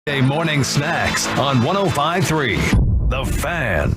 Morning snacks on 105.3 The Fan.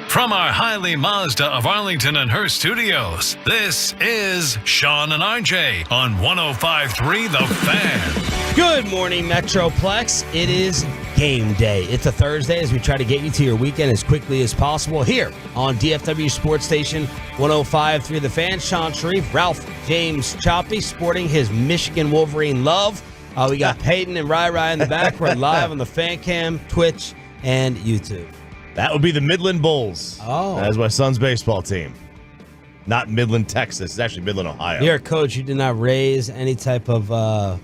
From our Highly Mazda of Arlington and Hearst studios, this is Sean and RJ on 105.3 The Fan. Good morning, Metroplex. It is game day. It's a Thursday as we try to get you to your weekend as quickly as possible here on DFW Sports Station 105.3 The Fan. Sean Sharif, Ralph James Choppy sporting his Michigan Wolverine love. We got Peyton and Rai in the back. We're live on the Fan Cam, Twitch, and YouTube. That would be the Midland Bulls. Oh. That's my son's baseball team. Not Midland, Texas. It's actually Midland, Ohio. You're a coach. You did not raise any type of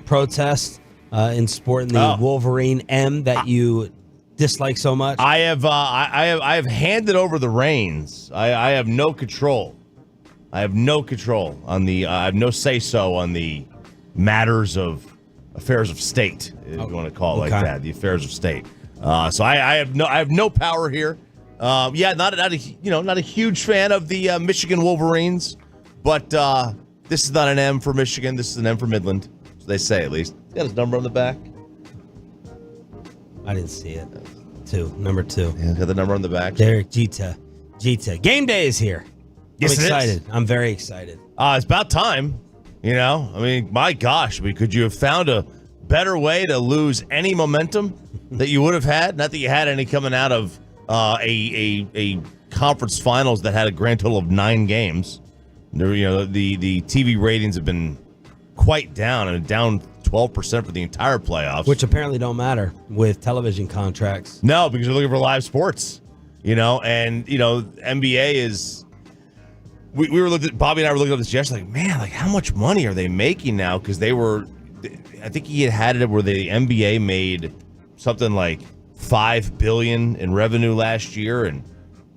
protest in sporting the Wolverine M that you dislike so much. I have handed over the reins. I have no control. I have no control on the. I have no say-so on the matters of affairs of state, if you want to call it like that. The affairs of state. So I have no power here. Not a huge fan of the Michigan Wolverines, but this is not an M for Michigan. This is an M for Midland. So they say, at least. Got his number on the back. I didn't see it. Number 2. Yeah, got the number on the back. Derek Jeter. Game day is here. Yes, I'm excited. I'm very excited. It's about time. You know, I mean, my gosh, could you have found a better way to lose any momentum that you would have had? Not that you had any coming out of a conference finals that had a grand total of 9 games. There, the TV ratings have been quite down, and down 12% for the entire playoffs, which apparently don't matter with television contracts. No, because you're looking for live sports. NBA is. Bobby and I were looking at this yesterday, how much money are they making now? Because I think he had it where the NBA made something like $5 billion in revenue last year, and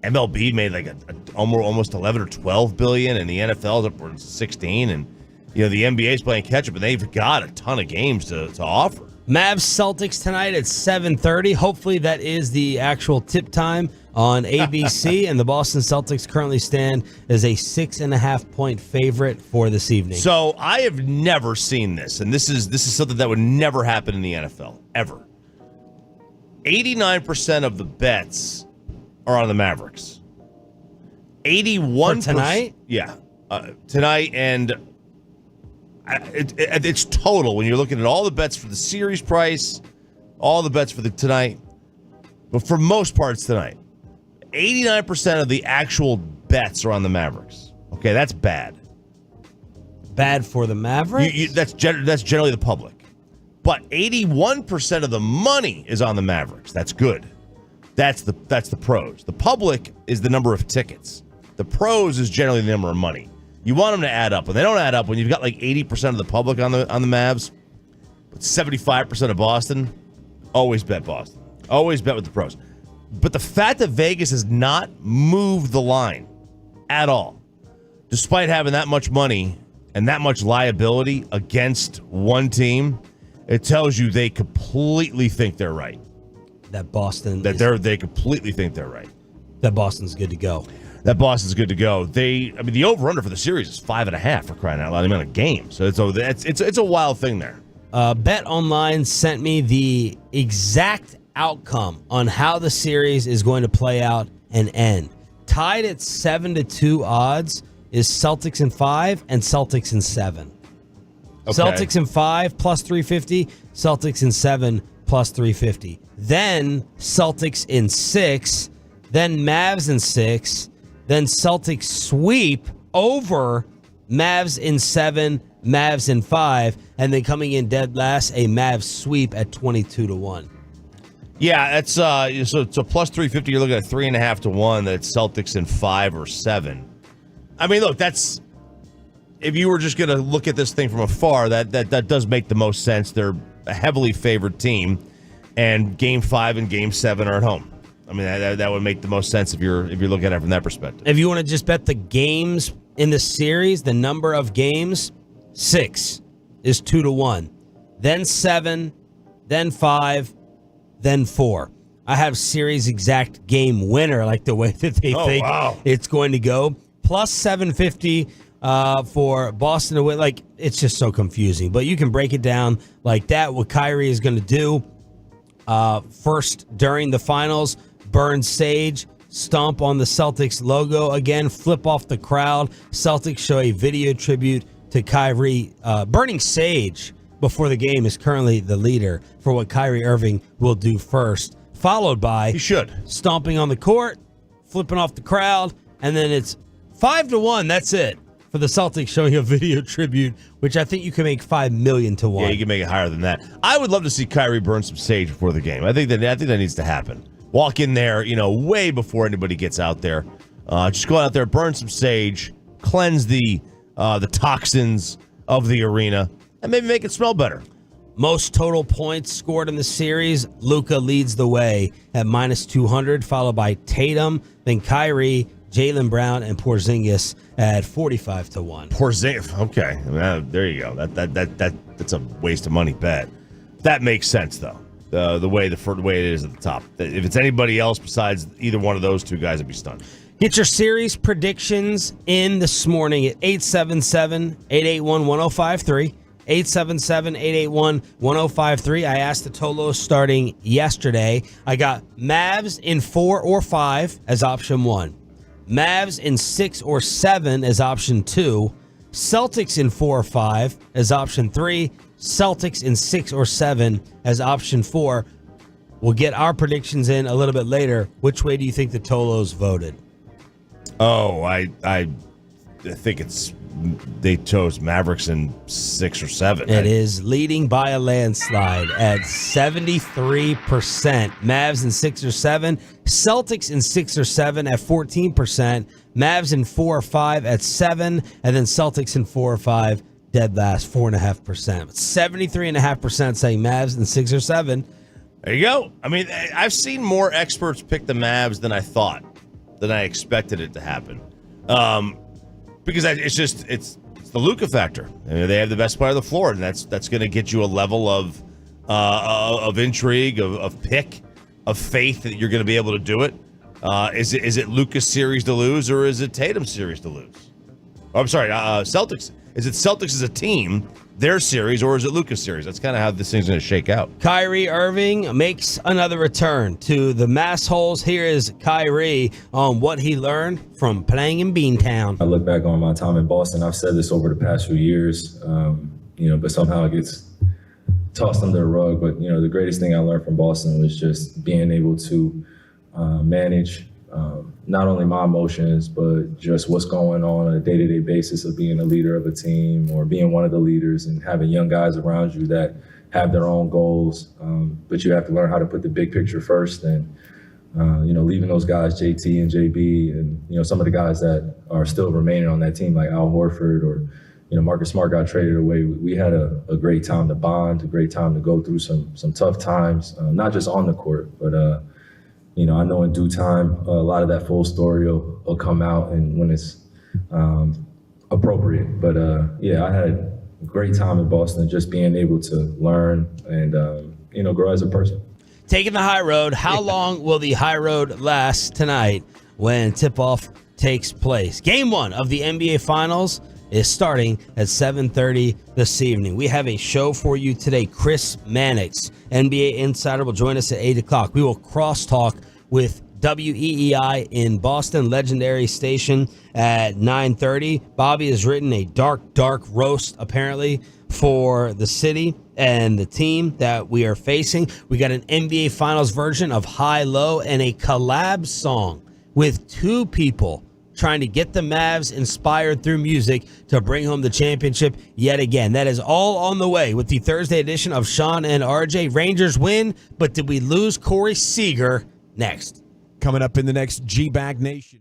MLB made like almost 11 or 12 billion, and the NFL is upwards 16, and the NBA is playing catch up, and they've got a ton of games to offer. Mavs Celtics tonight at 7:30. Hopefully that is the actual tip time on ABC, and the Boston Celtics currently stand as a 6.5-point favorite for this evening. So I have never seen this, and this is something that would never happen in the NFL, ever. 89% of the bets are on the Mavericks. 81% for tonight? Yeah. Tonight, and it's total when you're looking at all the bets for the series price, all the bets for the tonight, but for most parts tonight. 89% of the actual bets are on the Mavericks. Okay, that's bad. Bad for the Mavericks? That's generally the public. But 81% of the money is on the Mavericks. That's good. That's the pros. The public is the number of tickets. The pros is generally the number of money. You want them to add up. When they don't add up, when you've got like 80% of the public on the Mavs, but 75% of Boston, always bet Boston. Always bet with the pros. But the fact that Vegas has not moved the line at all, despite having that much money and that much liability against one team, it tells you they completely think they're right. That Boston they completely think they're right. That Boston's good to go. That Boston's good to go. The over/under for the series is 5.5 for crying out loud. Amount of games, so it's a wild thing there. Bet Online sent me the exact outcome on how the series is going to play out and end. Tied at 7-2 odds is Celtics in 5 and Celtics in 7. Okay. Celtics in 5 plus 350, Celtics in 7 plus 350. Then Celtics in 6, then Mavs in 6, then Celtics sweep over Mavs in 7, Mavs in 5, and then coming in dead last, a Mavs sweep at 22-1. Yeah, that's so plus 350. You're looking at 3.5 to 1. That's Celtics in 5 or 7. I mean, look, that's if you were just going to look at this thing from afar, that does make the most sense. They're a heavily favored team, and Game 5 and Game 7 are at home. I mean, that would make the most sense if you're looking at it from that perspective. If you want to just bet the games in the series, the number of games, 6 is 2-1, then 7, then 5, then 4. I have series exact game winner, like the way that they think it's going to go. Plus 750 for Boston to win. Like, it's just so confusing. But you can break it down like that. What Kyrie is going to do first during the finals, burn sage, stomp on the Celtics logo again, flip off the crowd. Celtics show a video tribute to Kyrie. Burning sage before the game is currently the leader for what Kyrie Irving will do first, followed by He should. stomping on the court, flipping off the crowd, and then it's 5-1. That's it for the Celtics showing a video tribute, which I think you can make 5 million to 1. Yeah, you can make it higher than that. I would love to see Kyrie burn some sage before the game. I think that needs to happen. Walk in there, way before anybody gets out there. Just go out there, burn some sage, cleanse the toxins of the arena, and maybe make it smell better. Most total points scored in the series, Luka leads the way at -200, followed by Tatum, then Kyrie, Jaylen Brown, and Porzingis at 45-1. Porzingis, okay, there you go. That's a waste of money bet. That makes sense though. The way it is at the top. If it's anybody else besides either one of those two guys, I'd be stunned. Get your series predictions in this morning at 877-881-1053. 877-881-1053. I asked the Tolos starting yesterday. I got Mavs in 4 or 5 as option 1. Mavs in 6 or 7 as option 2. Celtics in 4 or 5 as option 3. Celtics in 6 or 7 as option 4. We'll get our predictions in a little bit later. Which way do you think the Tolos voted? Oh, I think they chose Mavericks in 6 or 7. It is leading by a landslide at 73%. Mavs in 6 or 7. Celtics in 6 or 7 at 14%. Mavs in 4 or 5 at 7. And then Celtics in 4 or 5, dead last, 4.5%. 73.5% saying Mavs in 6 or 7. There you go. I mean, I've seen more experts pick the Mavs than I thought, than I expected it to happen. Because it's the Luka factor. I mean, they have the best player on the floor, and that's going to get you a level of intrigue, of pick, of faith that you're going to be able to do it. Is it Luka's series to lose, or is it Tatum's series to lose? Oh, I'm sorry, Celtics. Is it Celtics as a team, their series, or is it Luka's series? That's kind of how this thing's going to shake out. Kyrie Irving makes another return to the mass holes. Here is Kyrie on what he learned from playing in Beantown. I look back on my time in Boston. I've said this over the past few years, but somehow it gets tossed under the rug. But, the greatest thing I learned from Boston was just being able to manage not only my emotions, but just what's going on a day-to-day basis of being a leader of a team or being one of the leaders and having young guys around you that have their own goals. But you have to learn how to put the big picture first and, leaving those guys, JT and JB and, some of the guys that are still remaining on that team like Al Horford or, Marcus Smart got traded away. We had a great time to bond, a great time to go through some tough times, not just on the court, but I know in due time, a lot of that full story will come out and when it's appropriate. But I had a great time in Boston, just being able to learn and, grow as a person. Taking the high road. How long will the high road last tonight when tip-off takes place? Game 1 of the NBA Finals is starting at 7:30 this evening. We have a show for you today. Chris Mannix, NBA Insider, will join us at 8 o'clock. We will crosstalk with WEEI in Boston, legendary station, at 9:30. Bobby has written a dark roast, apparently, for the city and the team that we are facing. We got an NBA Finals version of High Low and a collab song with 2 people trying to get the Mavs inspired through music to bring home the championship yet again. That is all on the way with the Thursday edition of Sean and RJ. Rangers win, but did we lose Corey Seager? Next. Coming up in the next G-Bag Nation.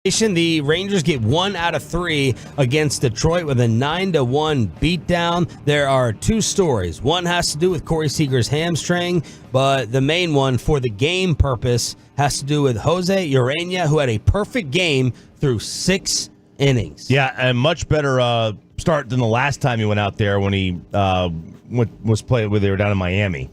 The Rangers get 1 out of 3 against Detroit with a 9-1 beatdown. There are 2 stories. One has to do with Corey Seager's hamstring, but the main one for the game purpose has to do with Jose Urena, who had a perfect game through 6 innings. Yeah, a much better start than the last time he went out there when he was playing when they were down in Miami.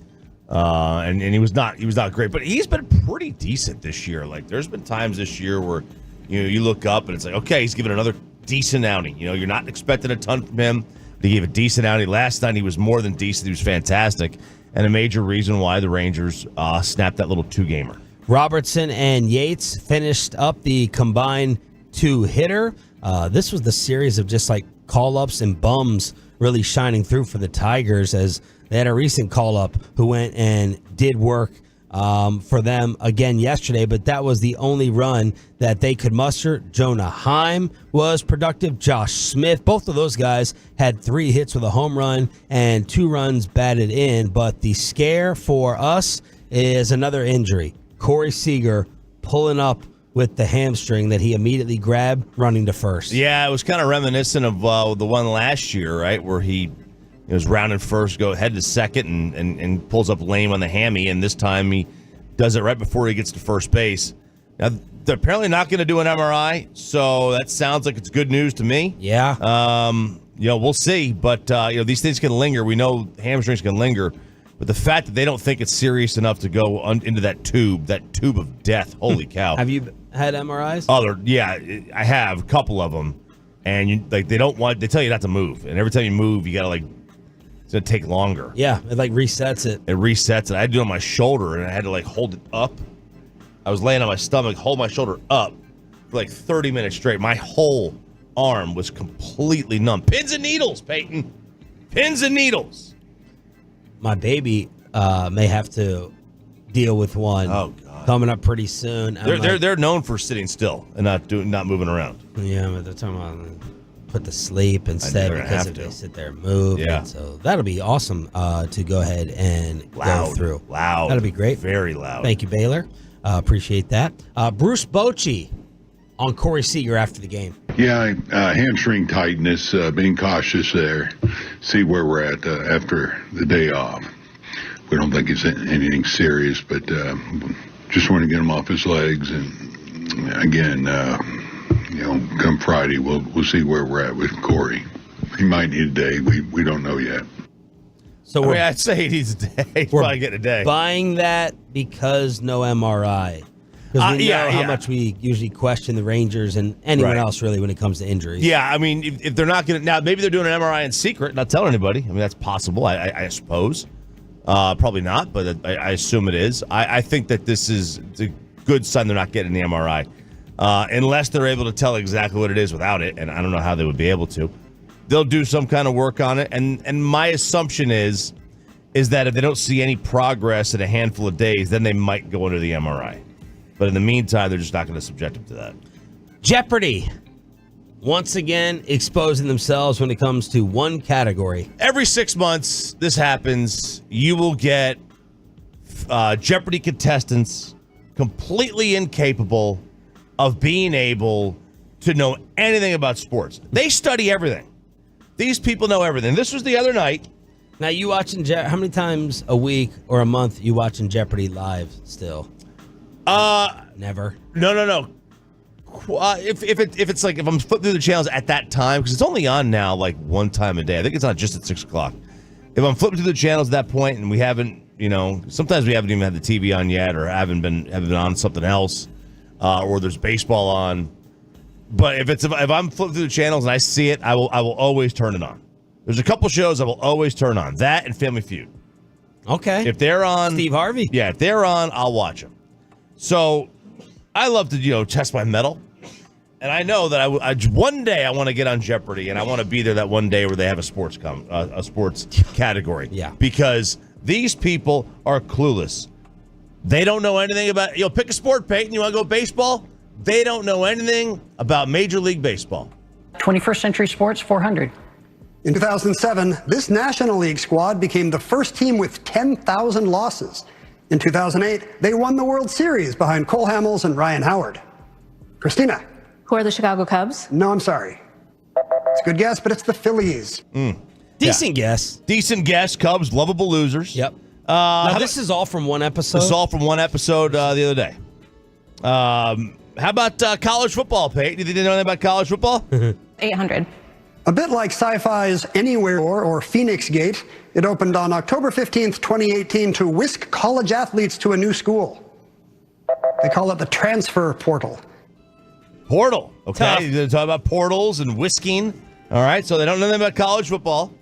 And he was not great, but he's been pretty decent this year. Like, there's been times this year where you look up and it's like, okay, he's given another decent outing. You're not expecting a ton from him, but he gave a decent outing. Last night he was more than decent. He was fantastic, and a major reason why the Rangers snapped that little 2-gamer. Robertson and Yates finished up the combined 2-hitter. This was the series of just like call-ups and bums really shining through for the Tigers, as they had a recent call-up who went and did work for them again yesterday, but that was the only run that they could muster. Jonah Heim was productive. Josh Smith, both of those guys had 3 hits with a home run and 2 runs batted in, but the scare for us is another injury. Corey Seager pulling up with the hamstring that he immediately grabbed running to first. Yeah, it was kind of reminiscent of the one last year, right, where he was rounding first, go ahead to second, and pulls up lame on the hammy, and this time he does it right before he gets to first base. Now, they're apparently not going to do an MRI, so that sounds like it's good news to me. Yeah. We'll see, but these things can linger. We know hamstrings can linger, but the fact that they don't think it's serious enough to go into that tube of death, holy cow. Have you had MRIs? I have a couple of them, and they tell you not to move, and every time you move, you got to it's going to take longer. Yeah, it resets it. It resets it. I had to do it on my shoulder, and I had to hold it up. I was laying on my stomach, hold my shoulder up for 30 minutes straight. My whole arm was completely numb. Pins and needles, Peyton. Pins and needles. My baby may have to deal with one. Oh, God. Coming up pretty soon. They're known for sitting still and not moving around. Yeah, but they're talking about put to sleep instead because if they sit there and move. Yeah. And so that'll be awesome to go ahead and go through. Loud. That'll be great. Very loud. Thank you, Baylor. Appreciate that. Bruce Bochy on Corey Seager after the game. Yeah, hamstring tightness, being cautious there. See where we're at after the day off. We don't think it's anything serious, but just want to get him off his legs. And again, come Friday, we'll see where we're at with Corey. He might need a day. We don't know yet. So I'd say he needs a day. He's probably getting a day. Buying that because no MRI. Because we know how much we usually question the Rangers and anyone else really when it comes to injuries. Yeah, I mean, if they're not going to now, maybe they're doing an MRI in secret, not telling anybody. I mean, that's possible. I suppose. Probably not, but I assume it is. I think that it's a good sign they're not getting the MRI. Unless they're able to tell exactly what it is without it, and I don't know how they would be able to. They'll do some kind of work on it, and my assumption is that if they don't see any progress in a handful of days, then they might go under the MRI. But in the meantime, they're just not going to subject them to that. Jeopardy! Once again, exposing themselves when it comes to one category. Every 6 months, this happens. You will get Jeopardy contestants completely incapable of being able to know anything about sports. They study everything. These people know everything. This was the other night. Now, you watching how many times a week or a month you watching Jeopardy live still? Never. No. If I'm flipping through the channels at that time, because it's only on now one time a day. I think it's not just at 6 o'clock. If I'm flipping through the channels at that point and we haven't, sometimes we haven't even had the TV on yet, or haven't been on something else, or there's baseball on. But if I'm flipping through the channels and I see it, I will always turn it on. There's a couple shows I will always turn on. That and Family Feud. Okay. If they're on, Steve Harvey. Yeah, if they're on, I'll watch them. So I love to test my mettle, and I know that one day I want to get on Jeopardy, and I want to be there that one day where they have a sports category. Yeah, because these people are clueless. They don't know anything about. Pick a sport, Peyton. You want to go baseball? They don't know anything about Major League Baseball. 21st Century Sports 400. In 2007, this National League squad became the first team with 10,000 losses. In 2008, they won the World Series behind Cole Hamels and Ryan Howard. Christina. Who are the Chicago Cubs? No, I'm sorry. It's a good guess, but it's the Phillies. Decent guess. Decent guess. Cubs, lovable losers. Yep. Now, this is all from one episode? This is all from one episode the other day. How about college football, Peyton? You think you know anything about college football? 800. A bit like sci-fi's Anywhere or Phoenix Gate, it opened on October 15th, 2018 to whisk college athletes to a new school. They call it the transfer portal. Portal. Okay. Tough. You're talking about portals and whisking. All right. So they don't know anything about college football.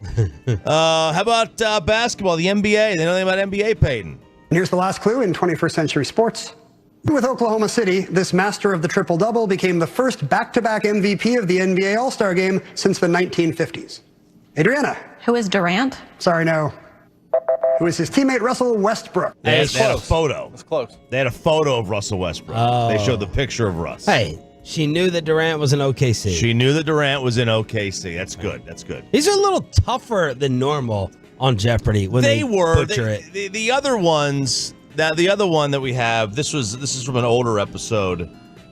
How about basketball, the NBA? They know anything about NBA, Peyton? And here's the last clue in 21st century sports. With Oklahoma City, this master of the triple-double became the first back-to-back MVP of the NBA All-Star Game since the 1950s. Adriana. Who is Durant? Sorry, no. Who is his teammate Russell Westbrook? They had a photo. That's close. They had a photo of Russell Westbrook. They showed the picture of Russ. Hey, she knew that Durant was in OKC. She knew that Durant was in OKC. That's good. That's good. These are a little tougher than normal on Jeopardy when they butcher it. The other ones, the other one that we have, this is from an older episode.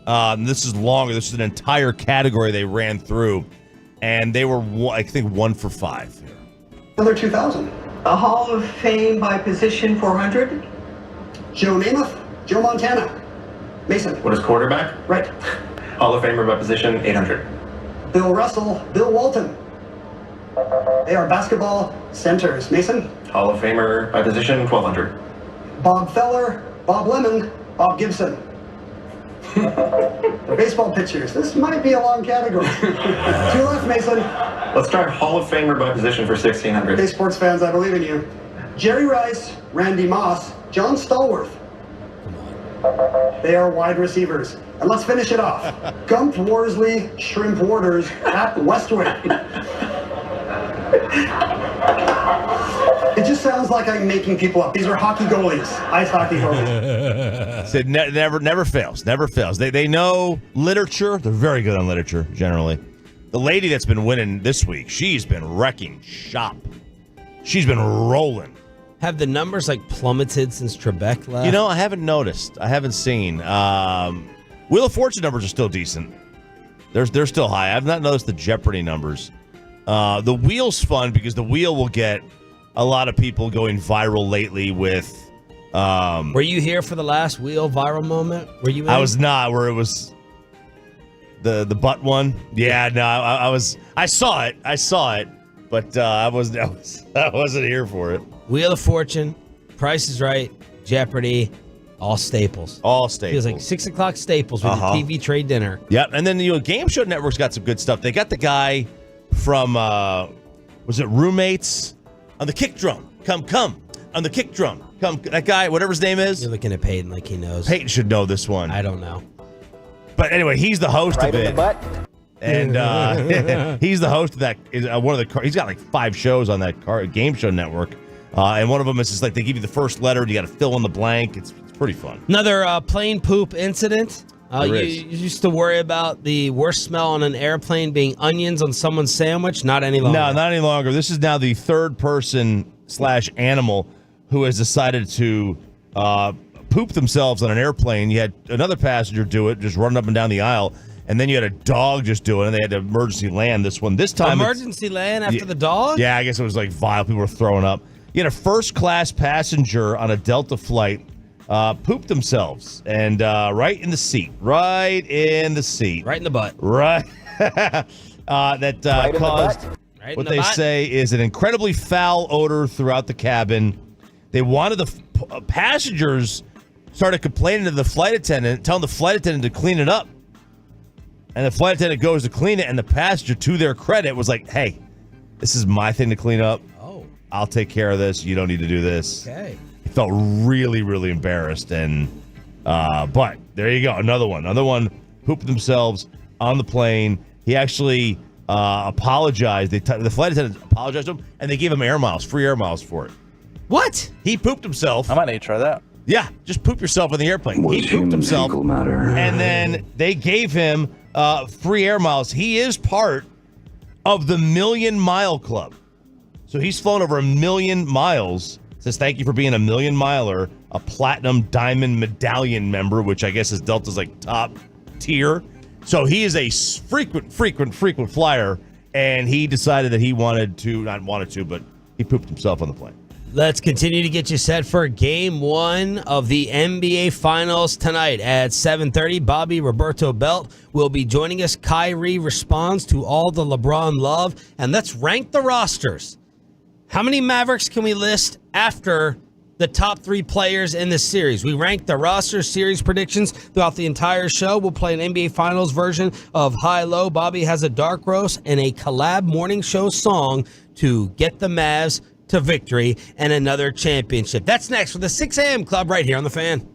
This is longer. This is an entire category they ran through, and they were, I think, 1 for 5 here. Another 2000. A Hall of Fame by position 400. Joe Namath, Joe Montana. Mason. What is quarterback? Right. Hall of Famer by position 800. Bill Russell, Bill Walton. They are basketball centers. Mason. Hall of Famer by position 1200. Bob Feller, Bob Lemon, Bob Gibson. The baseball pitchers. This might be a long category. 2 left, Mason. Let's try Hall of Famer by position for 1600. Hey, sports fans, I believe in you. Jerry Rice, Randy Moss, John Stallworth. They are wide receivers. And let's finish it off. Gump Worsley, Shrimp Warders at Westwood. It just sounds like I'm making people up. These are hockey goalies, ice hockey goalies. So never fails. Never fails. They know literature. They're very good on literature, generally. The lady that's been winning this week, she's been wrecking shop. She's been rolling. Have the numbers like plummeted since Trebek left? You know, I haven't noticed. I haven't seen. Wheel of Fortune numbers are still decent. They're still high. I've not noticed the Jeopardy numbers. The Wheel's fun because the Wheel will get a lot of people going viral lately with. Were you here for the last Wheel viral moment? Were you? I was not. Where it was the butt one. Yeah, no, I was. I saw it, but I wasn't here for it. Wheel of Fortune, Price is Right, Jeopardy, all staples. All staples. Feels like 6 o'clock staples with the TV trade dinner. Yep, and then Game Show Network's got some good stuff. They got the guy from was it Roommates on the kick drum? Come on the kick drum. Come, that guy, whatever his name is. You're looking at Peyton like he knows. Peyton should know this one. I don't know. But anyway, he's the host Right of in it. the butt. And he's the host of that. One of the. He's got like 5 shows on that Game Show Network, and one of them is just like they give you the first letter and you got to fill in the blank. It's pretty fun. Another plane poop incident. You used to worry about the worst smell on an airplane being onions on someone's sandwich. Not any longer. No, not any longer. This is now the third person / animal who has decided to poop themselves on an airplane. You had another passenger do it, just running up and down the aisle. And then you had a dog just do it, and they had to emergency land this time. Emergency land after the dog? Yeah, I guess it was like vile. People were throwing up. You had a first-class passenger on a Delta flight poop themselves, and right in the seat. Right in the butt. Right. That Right caused what they say is an incredibly foul odor throughout the cabin. They wanted the passengers started complaining to the flight attendant, telling the flight attendant to clean it up. And the flight attendant goes to clean it, and the passenger, to their credit, was like, hey, this is my thing to clean up. Oh. I'll take care of this. You don't need to do this. Okay. He felt really, really embarrassed. And but there you go. Another one pooped themselves on the plane. He actually apologized. The flight attendant apologized to him, and they gave him free air miles for it. What? He pooped himself. I might need to try that. Yeah, just poop yourself in the airplane. He pooped himself, and then they gave him free air miles. He is part of the 1,000,000 Mile Club. So he's flown over 1,000,000 miles. Says thank you for being a 1,000,000 miler, a platinum diamond medallion member, which I guess is Delta's like top tier. So he is a frequent flyer, and he decided that he but he pooped himself on the plane. Let's continue to get you set for Game 1 of the NBA Finals tonight at 7:30. Bobby Roberto Belt will be joining us. Kyrie responds to all the LeBron love. And let's rank the rosters. How many Mavericks can we list after the top 3 players in this series? We rank the roster series predictions throughout the entire show. We'll play an NBA Finals version of High Low. Bobby has a dark roast and a collab morning show song to get the Mavs to victory and another championship. That's next for the 6 a.m. Club right here on The Fan.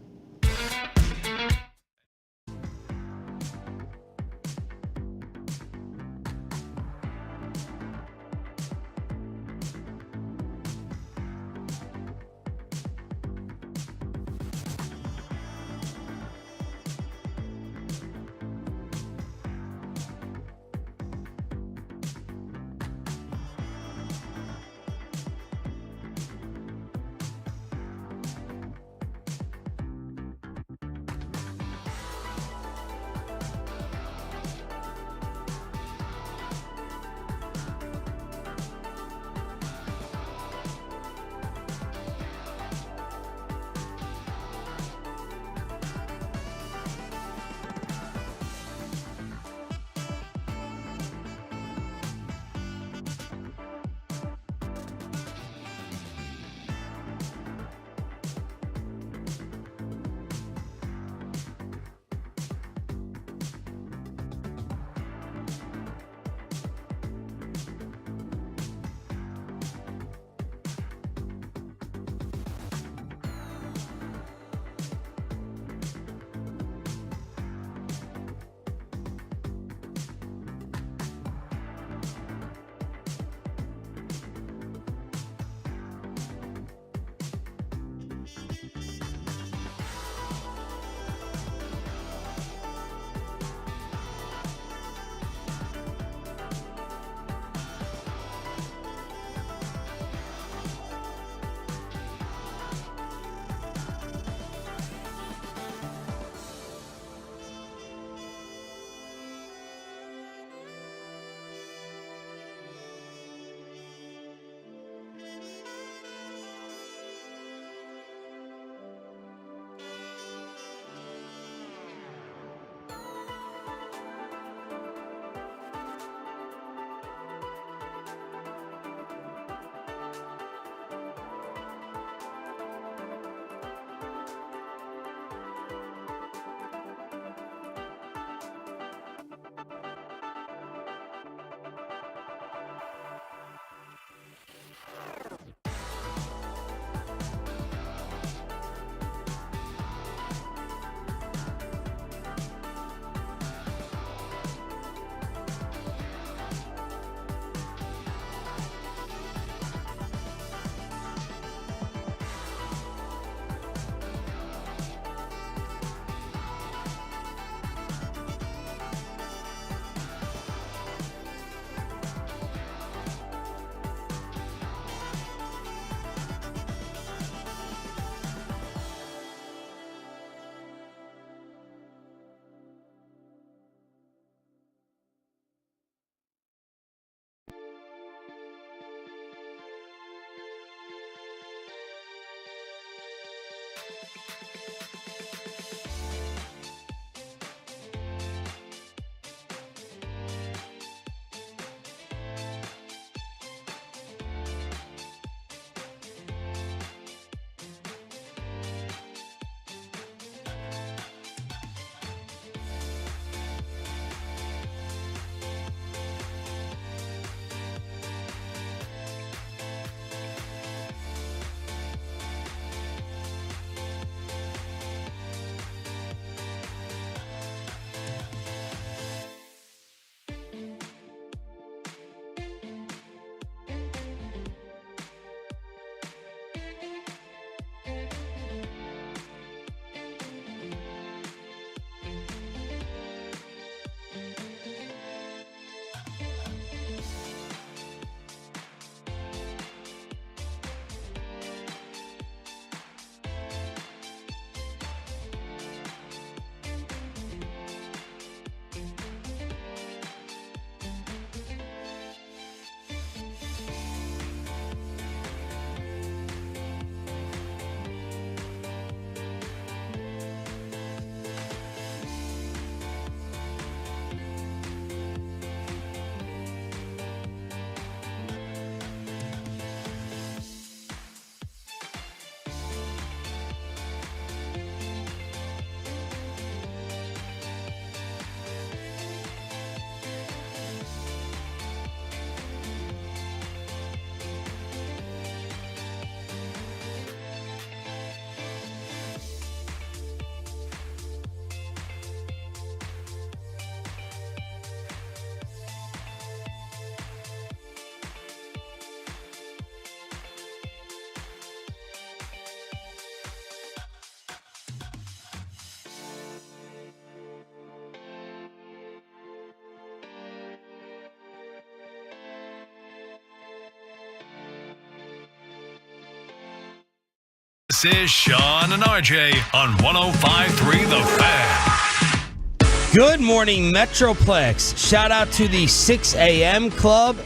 This is Sean and RJ on 105.3 The Fan. Good morning, Metroplex. Shout out to the 6 a.m. club,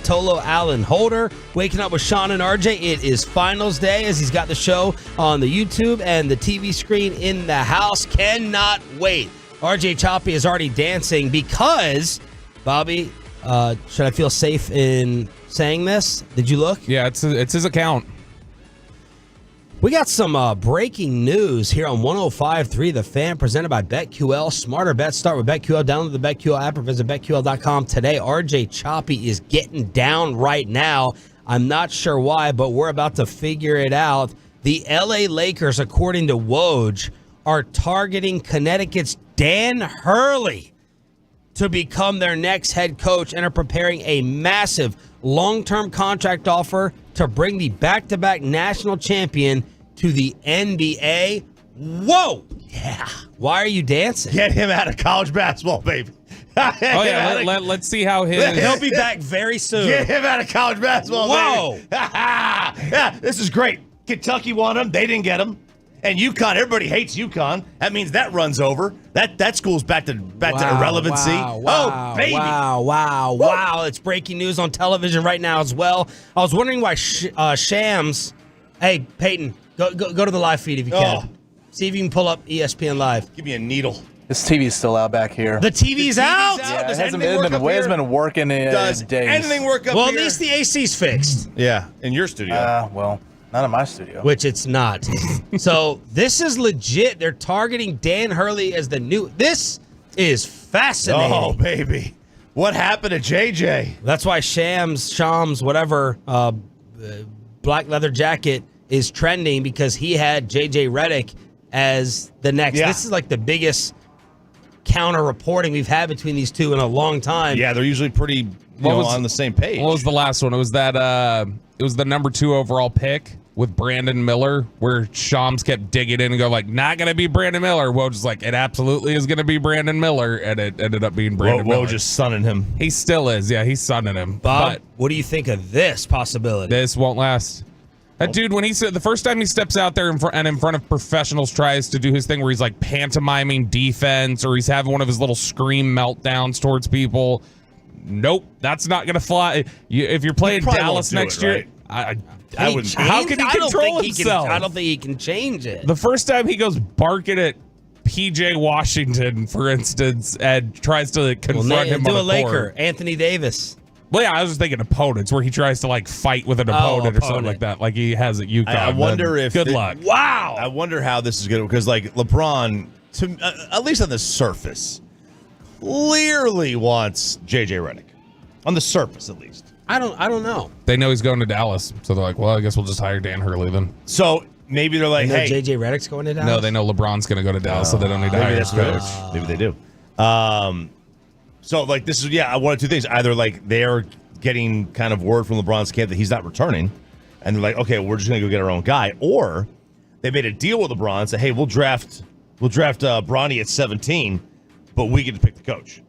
Tolo Allen Holder, waking up with Sean and RJ. It is finals day as he's got the show on the YouTube and the TV screen in the house. Cannot wait. RJ Choppy is already dancing because, Bobby, should I feel safe in saying this? Did you look? Yeah, it's his account. We got some breaking news here on 105.3 The Fan, presented by BetQL. Smarter bets start with BetQL. Download the BetQL app or visit BetQL.com today. RJ Choppy is getting down right now. I'm not sure why, but we're about to figure it out. The LA Lakers, according to Woj, are targeting Connecticut's Dan Hurley to become their next head coach and are preparing a massive long-term contract offer to bring the back-to-back national champion to the NBA. Whoa! Yeah. Why are you dancing? Get him out of college basketball, baby. Let's see how his... He'll be back very soon. Get him out of college basketball, Whoa! baby. Yeah, this is great. Kentucky won him. They didn't get him. And UConn, everybody hates UConn. That means that runs over. That school's back to irrelevancy. Wow, baby. Wow. It's breaking news on television right now as well. I was wondering why Shams... Hey, Peyton, go to the live feed if you can. See if you can pull up ESPN Live. Give me a needle. This TV's still out back here. The TV's out? Yeah, Does it hasn't anything been, work up it's here? been working in Does days. anything work up here? Well, at least the AC's fixed. Yeah, in your studio. Well, not in my studio. Which it's not. So this is legit. They're targeting Dan Hurley as the new... This is fascinating. Oh, baby. What happened to JJ? That's why Shams, whatever, black leather jacket is trending because he had JJ Redick as the next. Yeah. This is like the biggest counter reporting we've had between these two in a long time. Yeah, they're usually pretty on the same page. What was the last one? It was that it was the number 2 overall pick with Brandon Miller, where Shams kept digging in and go like, not going to be Brandon Miller. Woj was like, it absolutely is going to be Brandon Miller, and it ended up being Brandon Miller. Woj just sunning him. He still is. Yeah, he's sunning him. Bob, but what do you think of this possibility? this won't last. That dude, when he said the first time he steps out there in front of professionals, tries to do his thing where he's like pantomiming defense or he's having one of his little scream meltdowns towards people. Nope, that's not going to fly. If you're playing Dallas next year, right? I would. How can he control himself? I don't think he can change it. The first time he goes barking at PJ Washington, for instance, and tries to confront him on do a the Laker, court. Anthony Davis. Well, yeah, I was just thinking opponents where he tries to like fight with an opponent or something like that, like he has at UConn. I wonder if good luck. Wow. I wonder how this is going to, because like LeBron, at least on the surface, clearly wants JJ Redick. On the surface, at least. I don't know. They know he's going to Dallas, so they're like, well, I guess we'll just hire Dan Hurley then. So maybe they're like, hey, JJ Redick's going to Dallas. No, they know LeBron's going to go to Dallas, so they don't need to hire his coach. Maybe they do. So like this is one of two things. Either like they're getting kind of word from LeBron's camp that he's not returning, and they're like, okay, we're just gonna go get our own guy, or they made a deal with LeBron and said, hey, we'll draft Bronny at 17, but we get to pick the coach.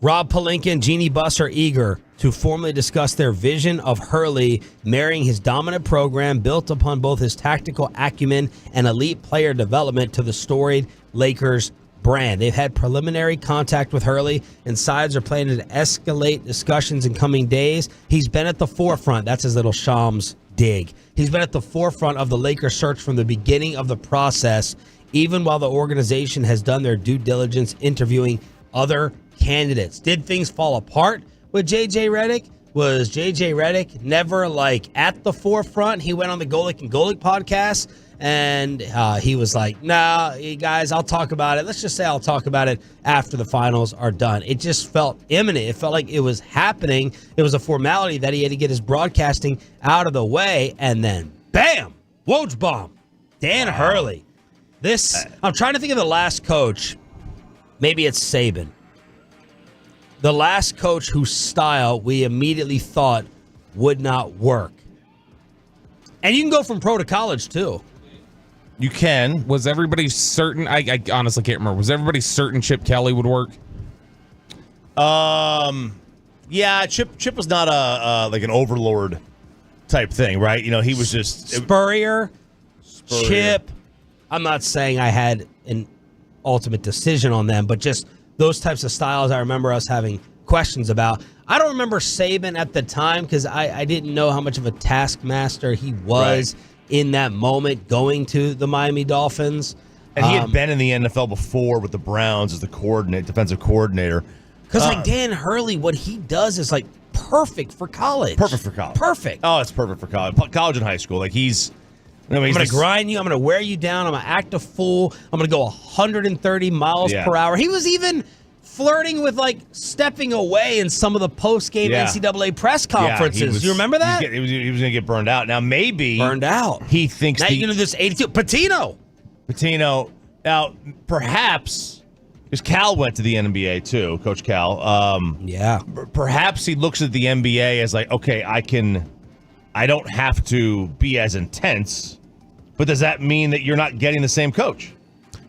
Rob Pelinka and Jeannie Buss are eager to formally discuss their vision of Hurley marrying his dominant program built upon both his tactical acumen and elite player development to the storied Lakers brand. They've had preliminary contact with Hurley, and sides are planning to escalate discussions in coming days. He's been at the forefront. That's his little Shams dig. He's been at the forefront of the Lakers search from the beginning of the process, even while the organization has done their due diligence interviewing other candidates. Did things fall apart with JJ Redick? Was JJ Redick never like at the forefront? He went on the Golick and Golick podcast and he was like, nah, guys, I'll talk about it. Let's just say I'll talk about it after the finals are done. It just felt imminent. It felt like it was happening. It was a formality that he had to get his broadcasting out of the way. And then, bam, Woj bomb. Dan Hurley. I'm trying to think of the last coach. Maybe it's Saban. The last coach whose style we immediately thought would not work. And you can go from pro to college, too. You can. Was everybody certain? I honestly can't remember. Was everybody certain Chip Kelly would work? Yeah, Chip was not a like an overlord type thing, right? You know, he was just Spurrier Chip. I'm not saying I had an ultimate decision on them, but just those types of styles I remember us having questions about. I don't remember Saban at the time because I didn't know how much of a taskmaster he was in that moment going to the Miami Dolphins. And he had been in the NFL before with the Browns as the defensive coordinator. Because like Dan Hurley, what he does is like perfect for college. Perfect for college. Perfect. Oh, it's perfect for college. College and high school. Like he's I'm going to grind you. I'm going to wear you down. I'm going to act a fool. I'm going to go 130 miles per hour. He was even flirting with like stepping away in some of the post-game NCAA press conferences. You remember that? He was going to get burned out. Now maybe burned out. He thinks now you're going to do this 82. Patino. Now perhaps because Cal went to the NBA too, Coach Cal. Perhaps he looks at the NBA as like, okay, I don't have to be as intense, but does that mean that you're not getting the same coach?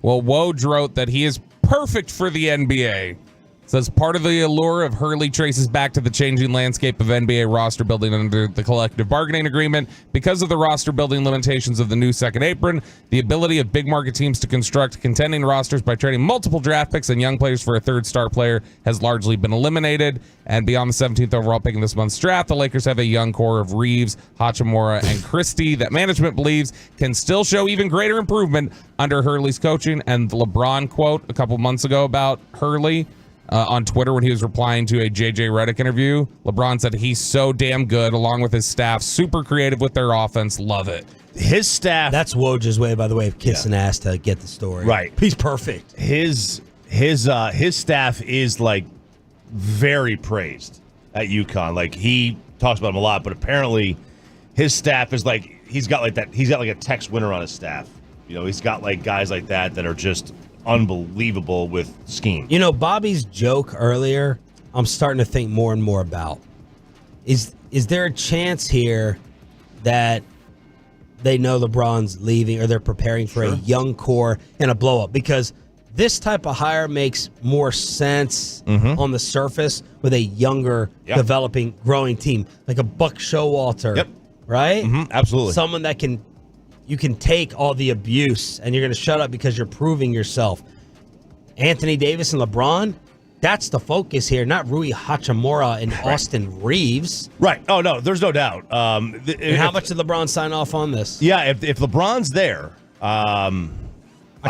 Well, Woj wrote that he is perfect for the NBA. Says part of the allure of Hurley traces back to the changing landscape of NBA roster building under the collective bargaining agreement. Because of the roster building limitations of the new second apron, the ability of big market teams to construct contending rosters by trading multiple draft picks and young players for a third star player has largely been eliminated. And beyond the 17th overall pick in this month's draft, the Lakers have a young core of Reeves, Hachimura, and Christie that management believes can still show even greater improvement under Hurley's coaching. And the LeBron quote a couple months ago about Hurley on Twitter when he was replying to a JJ Redick interview, LeBron said he's so damn good along with his staff, super creative with their offense, love it. His staff. That's Woj's way, by the way, of kissing ass to get the story. Right. He's perfect. His staff is like very praised at UConn. Like he talks about him a lot, but apparently his staff is like he's got like a Tex Winter on his staff. You know, he's got like guys like that are just unbelievable with scheme. You know, Bobby's joke earlier, I'm starting to think more and more about. Is there a chance here that they know LeBron's leaving or they're preparing for a young core and a blow up? Because this type of hire makes more sense on the surface with a younger, developing, growing team. Like a Buck Showalter, right? Absolutely. Someone that you can take all the abuse and you're going to shut up because you're proving yourself. Anthony Davis and LeBron, that's the focus here, not Rui Hachimura and Austin Reeves. Right. Oh, no, there's no doubt. And how much did LeBron sign off on this? Yeah, if LeBron's there. I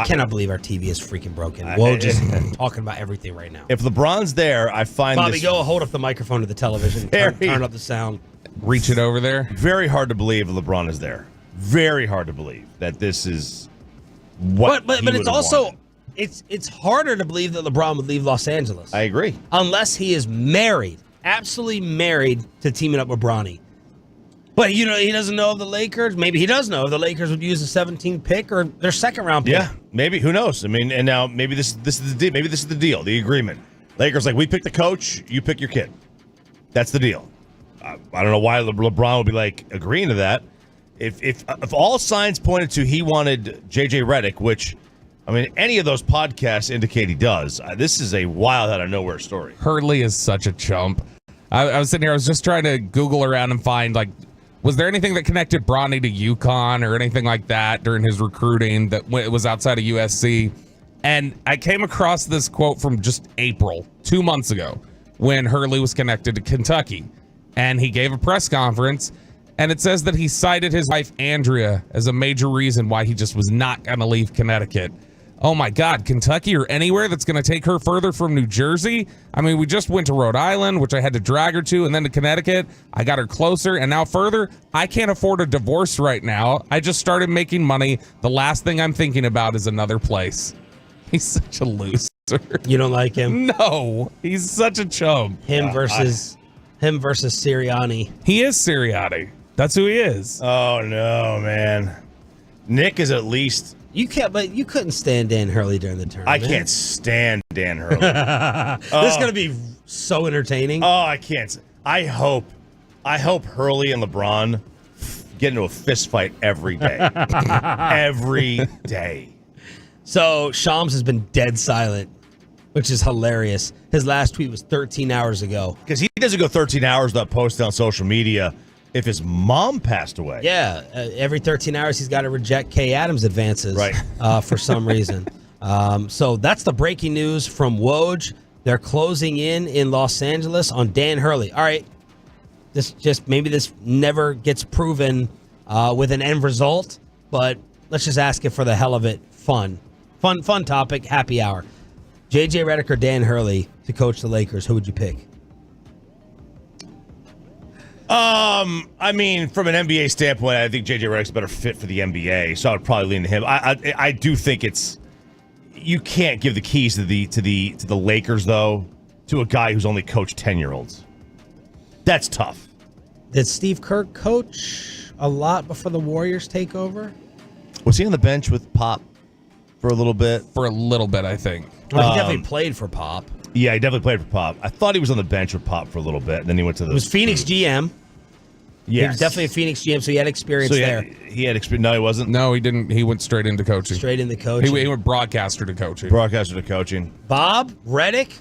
cannot believe our TV is freaking broken. Whoa, just talking about everything right now. If LeBron's there, I find Bobby, go hold up the microphone to the television. Turn up the sound. Reach it over there. Very hard to believe LeBron is there. Very hard to believe that this is what. But it's also it's harder to believe that LeBron would leave Los Angeles. I agree. Unless he is married, absolutely married to teaming up with Bronny. But you know he doesn't know if the Lakers. Maybe he does know if the Lakers would use a 17th pick or their second round pick. Yeah, maybe. Who knows? I mean, and now maybe this is the deal. Maybe this is the deal, the agreement. Lakers like we pick the coach, you pick your kid. That's the deal. I don't know why LeBron would be like agreeing to that. If all signs pointed to he wanted JJ Redick, which, I mean, any of those podcasts indicate he does. This is a wild out of nowhere story. Hurley is such a chump. I was sitting here, I was just trying to Google around and find, like, was there anything that connected Bronny to UConn or anything like that during his recruiting that was outside of USC? And I came across this quote from just April, 2 months ago, when Hurley was connected to Kentucky. And he gave a press conference. And it says that he cited his wife, Andrea, as a major reason why he just was not going to leave Connecticut. Oh, my God, Kentucky or anywhere that's going to take her further from New Jersey? I mean, we just went to Rhode Island, which I had to drag her to, and then to Connecticut. I got her closer, and now further. I can't afford a divorce right now. I just started making money. The last thing I'm thinking about is another place. He's such a loser. You don't like him? No, he's such a chump. Him versus Sirianni. He is Sirianni. That's who he is. Oh no, man! Nick is at least you can't, but you couldn't stand Dan Hurley during the tournament. I can't stand Dan Hurley. This is gonna be so entertaining. Oh, I can't. I hope Hurley and LeBron get into a fist fight every day. Every day. So Shams has been dead silent, which is hilarious. His last tweet was 13 hours ago. Because he doesn't go 13 hours without posting on social media if his mom passed away. Yeah, every 13 hours he's got to reject Kay Adams' advances for some reason. So that's the breaking news from Woj. They're closing in Los Angeles on Dan Hurley. All right, maybe this never gets proven with an end result, but let's just ask it for the hell of it. Fun topic, happy hour. JJ Redick or Dan Hurley to coach the Lakers, who would you pick? I mean, from an NBA standpoint, I think JJ Redick's a better fit for the NBA, so I would probably lean to him. I do think you can't give the keys to the Lakers though to a guy who's only coached 10-year-olds. That's tough. Did Steve Kerr coach a lot before the Warriors take over? Was he on the bench with Pop for a little bit? For a little bit, I think. Well, he definitely played for Pop. Yeah, he definitely played for Pop. I thought he was on the bench with Pop for a little bit, and then he went to the... It was Phoenix GM. Yes. He was definitely a Phoenix GM, so he had experience there. He had experience. No, he wasn't. No, he didn't. He went straight into coaching. Straight into coaching. He went broadcaster to coaching. Bob, Redick,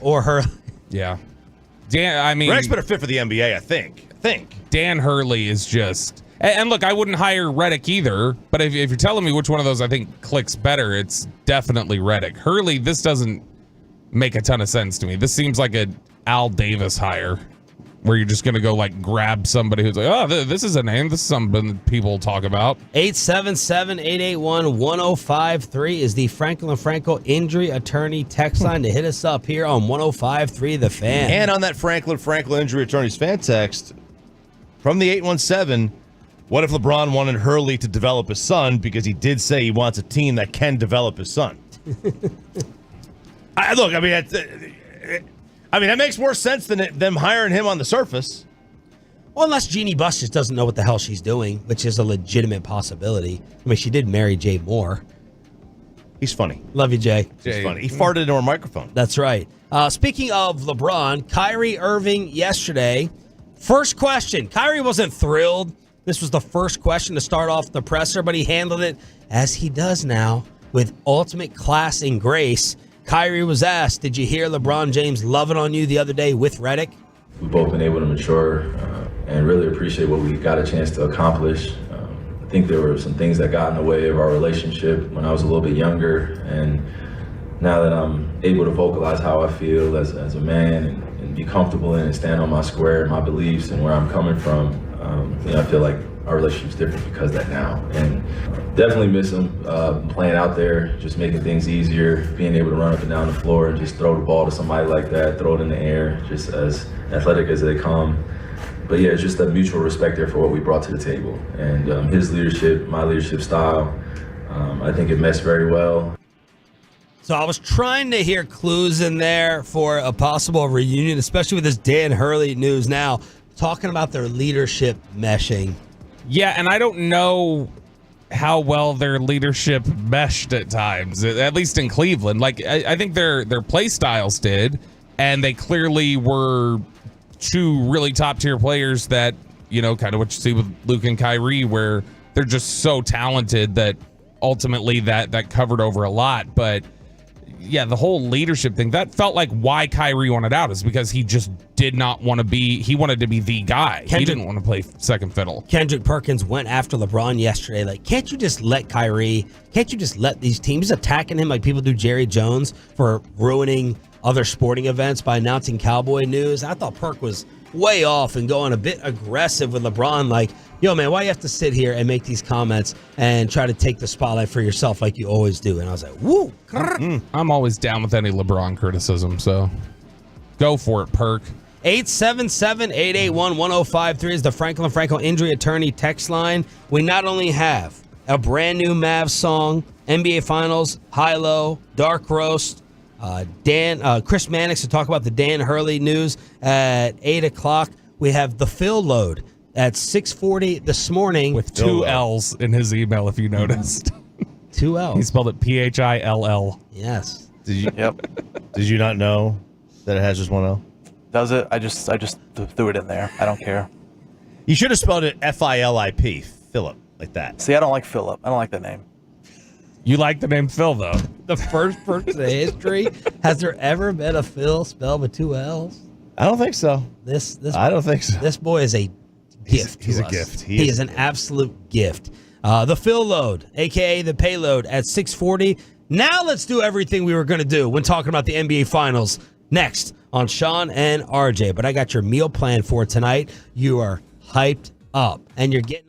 or Hurley. Yeah. Redick's better fit for the NBA, I think. Dan Hurley is just... And look, I wouldn't hire Redick either, but if you're telling me which one of those I think clicks better, it's definitely Redick. Hurley, this doesn't make a ton of sense to me. This seems like an Al Davis hire, where you're just going to go grab somebody who's like, oh, this is a name. This is something people talk about. 877-881-1053 is the Franklin Franco injury attorney text line to hit us up here on 105.3 The Fan. And on that Franklin Franco injury attorney's fan text from the 817, what if LeBron wanted Hurley to develop his son because he did say he wants a team that can develop his son? That makes more sense than them hiring him on the surface. Well, unless Jeannie Buss just doesn't know what the hell she's doing, which is a legitimate possibility. I mean, she did marry Jay Moore. He's funny. Love you, Jay. He's funny. He farted into her microphone. That's right. Speaking of LeBron, Kyrie Irving yesterday. First question. Kyrie wasn't thrilled. This was the first question to start off the presser, but he handled it as he does now with ultimate class and grace. Kyrie was asked, did you hear LeBron James loving on you the other day with Redick? We've both been able to mature and really appreciate what we got a chance to accomplish. I think there were some things that got in the way of our relationship when I was a little bit younger, and now that I'm able to vocalize how I feel as a man and be comfortable in and stand on my square, my beliefs and where I'm coming from, I feel like our relationship's different because of that now. And definitely miss him playing out there, just making things easier, being able to run up and down the floor and just throw the ball to somebody like that, throw it in the air, just as athletic as they come. But yeah, it's just a mutual respect there for what we brought to the table. And his leadership, my leadership style, I think it meshed very well. So I was trying to hear clues in there for a possible reunion, especially with this Dan Hurley news now, talking about their leadership meshing. Yeah, and I don't know how well their leadership meshed at times, at least in Cleveland. I think their play styles did, and they clearly were two really top-tier players that, kind of what you see with Luka and Kyrie, where they're just so talented that ultimately that covered over a lot. But yeah, the whole leadership thing, that felt like why Kyrie wanted out, is because he just did not want to be, he wanted to be the guy. He didn't want to play second fiddle. Kendrick Perkins went after LeBron yesterday. Can't you just let Kyrie, can't you just let these teams attacking him like people do Jerry Jones for ruining other sporting events by announcing Cowboy news? I thought Perk was way off and going a bit aggressive with LeBron, yo, man, why you have to sit here and make these comments and try to take the spotlight for yourself like you always do? And I was like, woo. I'm always down with any LeBron criticism, so go for it, Perk. 877-881-1053 is the Franklin Franco injury attorney text line. We not only have a brand new Mavs song, NBA Finals, high-low, dark roast, Chris Mannix to talk about the Dan Hurley news at 8 o'clock. We have the Phil load at 6:40 this morning. With two L's in his email, if you noticed. Two L's. He spelled it P-H-I-L-L. Yes. Did you? Yep. Did you not know that it has just one L? Does it? I just threw it in there. I don't care. You should have spelled it F-I-L-I-P, Philip, like that. See, I don't like Philip. I don't like that name. You like the name Phil, though. The first person in history. Has there ever been a Phil spelled with two L's? I don't think so. This I don't think so. This boy is a gift. He's to a us. gift. He is an absolute gift. The fill load, a.k.a. the payload at 640. Now let's do everything we were going to do when talking about the NBA Finals next on Sean and RJ. But I got your meal plan for tonight. You are hyped up, and you're getting home.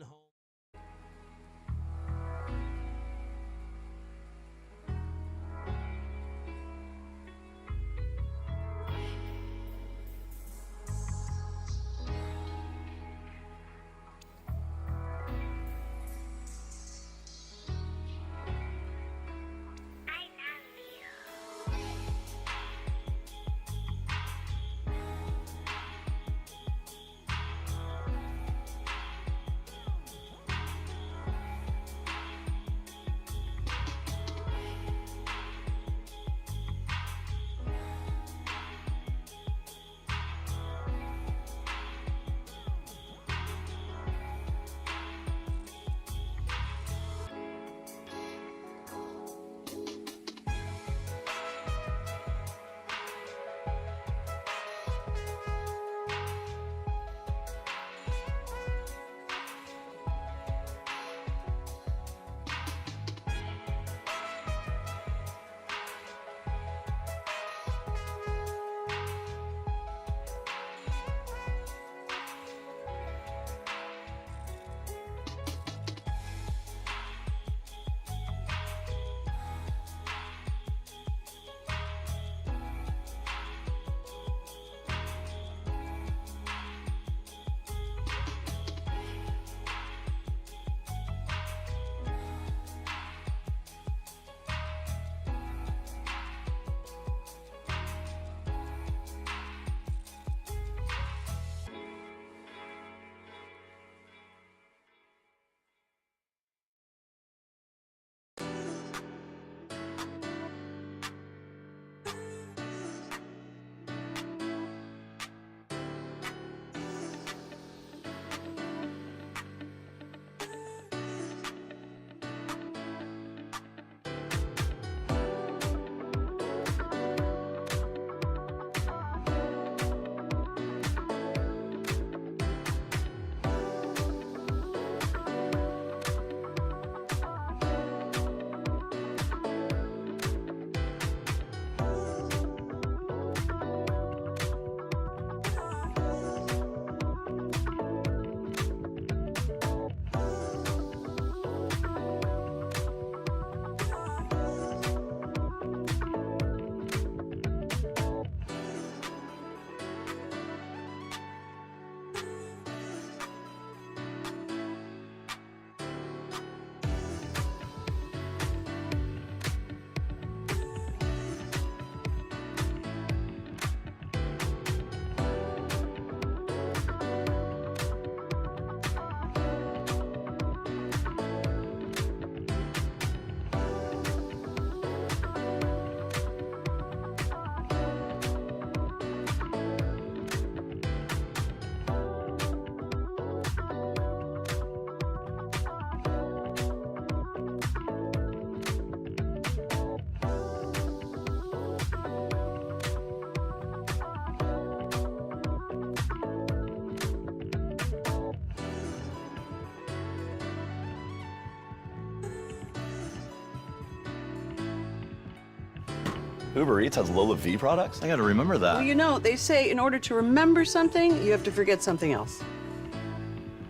Uber Eats has Lola V products? I gotta remember that. Well, you know, they say in order to remember something, you have to forget something else.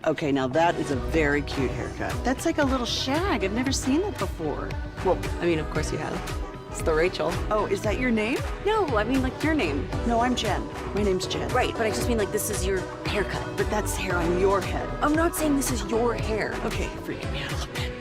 Okay, now that is a very cute haircut. That's like a little shag. I've never seen that before. Well, I mean, of course you have. It's the Rachel. Oh, is that your name? No, I mean like your name. No, I'm Jen. My name's Jen. Right, but I just mean like this is your haircut. But that's hair on your head. I'm not saying this is your hair. Okay, freaking me out a little bit.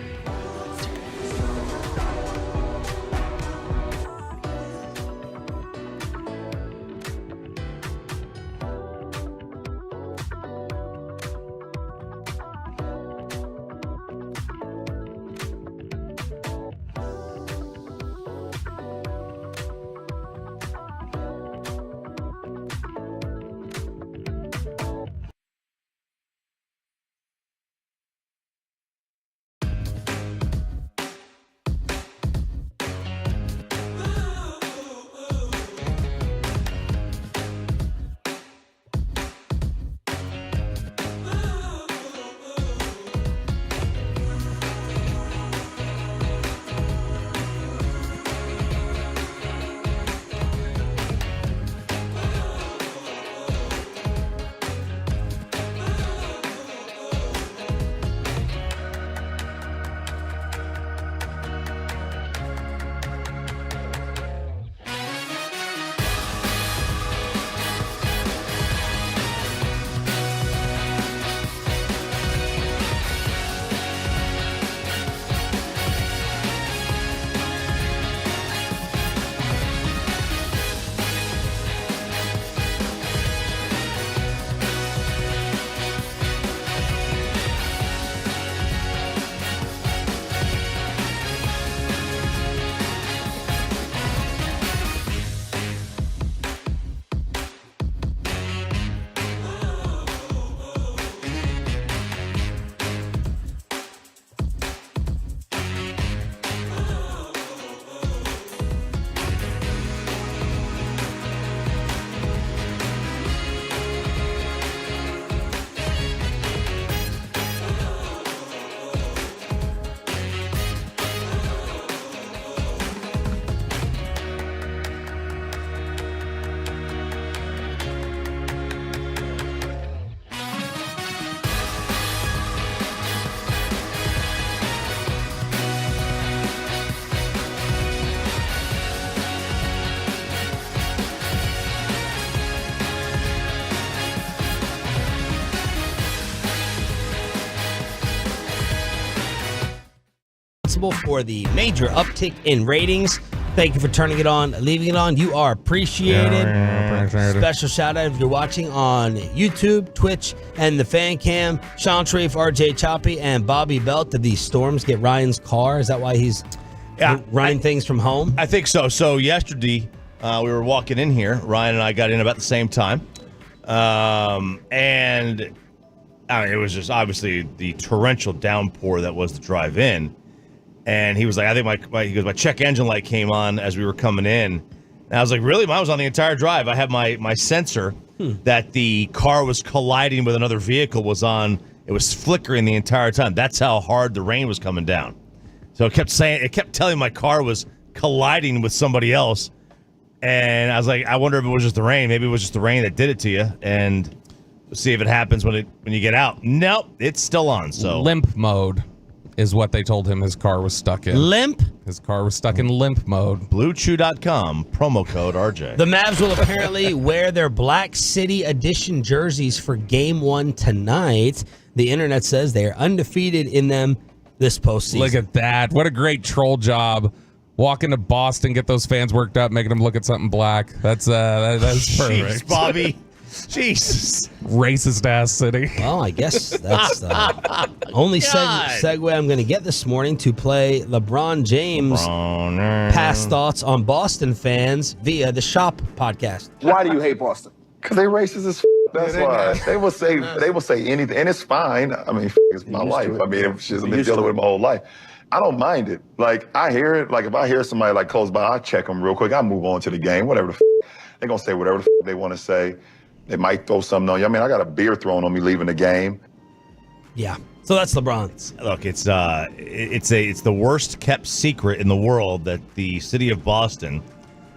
responsible for the major uptick in ratings. Thank you for turning it on, leaving it on. You are appreciated. Special shout out if you're watching on YouTube, Twitch, and the fan cam. Sean Sharif, RJ Choppy, and Bobby Belt. Did these storms get Ryan's car? Is that why he's running things from home? I think so. So yesterday, we were walking in here. Ryan and I got in about the same time. And I mean, it was just obviously the torrential downpour that was the drive in. And he was like, I think my check engine light came on as we were coming in. And I was like, really? Mine was on the entire drive. I had my sensor that the car was colliding with another vehicle was on. It was flickering the entire time. That's how hard the rain was coming down. So it kept telling my car was colliding with somebody else. And I was like, I wonder if it was just the rain. Maybe it was just the rain that did it to you. And we'll see if it happens when you get out. Nope, it's still on. So limp mode is what they told him his car was stuck in. Limp? His car was stuck in limp mode. BlueChew.com, promo code RJ. The Mavs will apparently wear their Black City Edition jerseys for Game 1 tonight. The internet says they are undefeated in them this postseason. Look at that. What a great troll job. Walk into Boston, get those fans worked up, making them look at something black. That's perfect. Jeez, Bobby. Jesus. Racist ass city. Well, I guess that's the only segue I'm going to get this morning to play LeBron James' past thoughts on Boston fans via the Shop podcast. Why do you hate Boston? Because they racist as f***. That's why. They will say anything, and it's fine. I mean, it's my life. I mean, I've been dealing with it my whole life. I don't mind it. Like, I hear it. Like, if I hear somebody like close by, I check them real quick. I move on to the game. Whatever the f***. They're going to say whatever the f*** they want to say. They might throw something on you. I mean, I got a beer thrown on me leaving the game. Yeah. So that's LeBron's. Look, it's the worst kept secret in the world that the city of Boston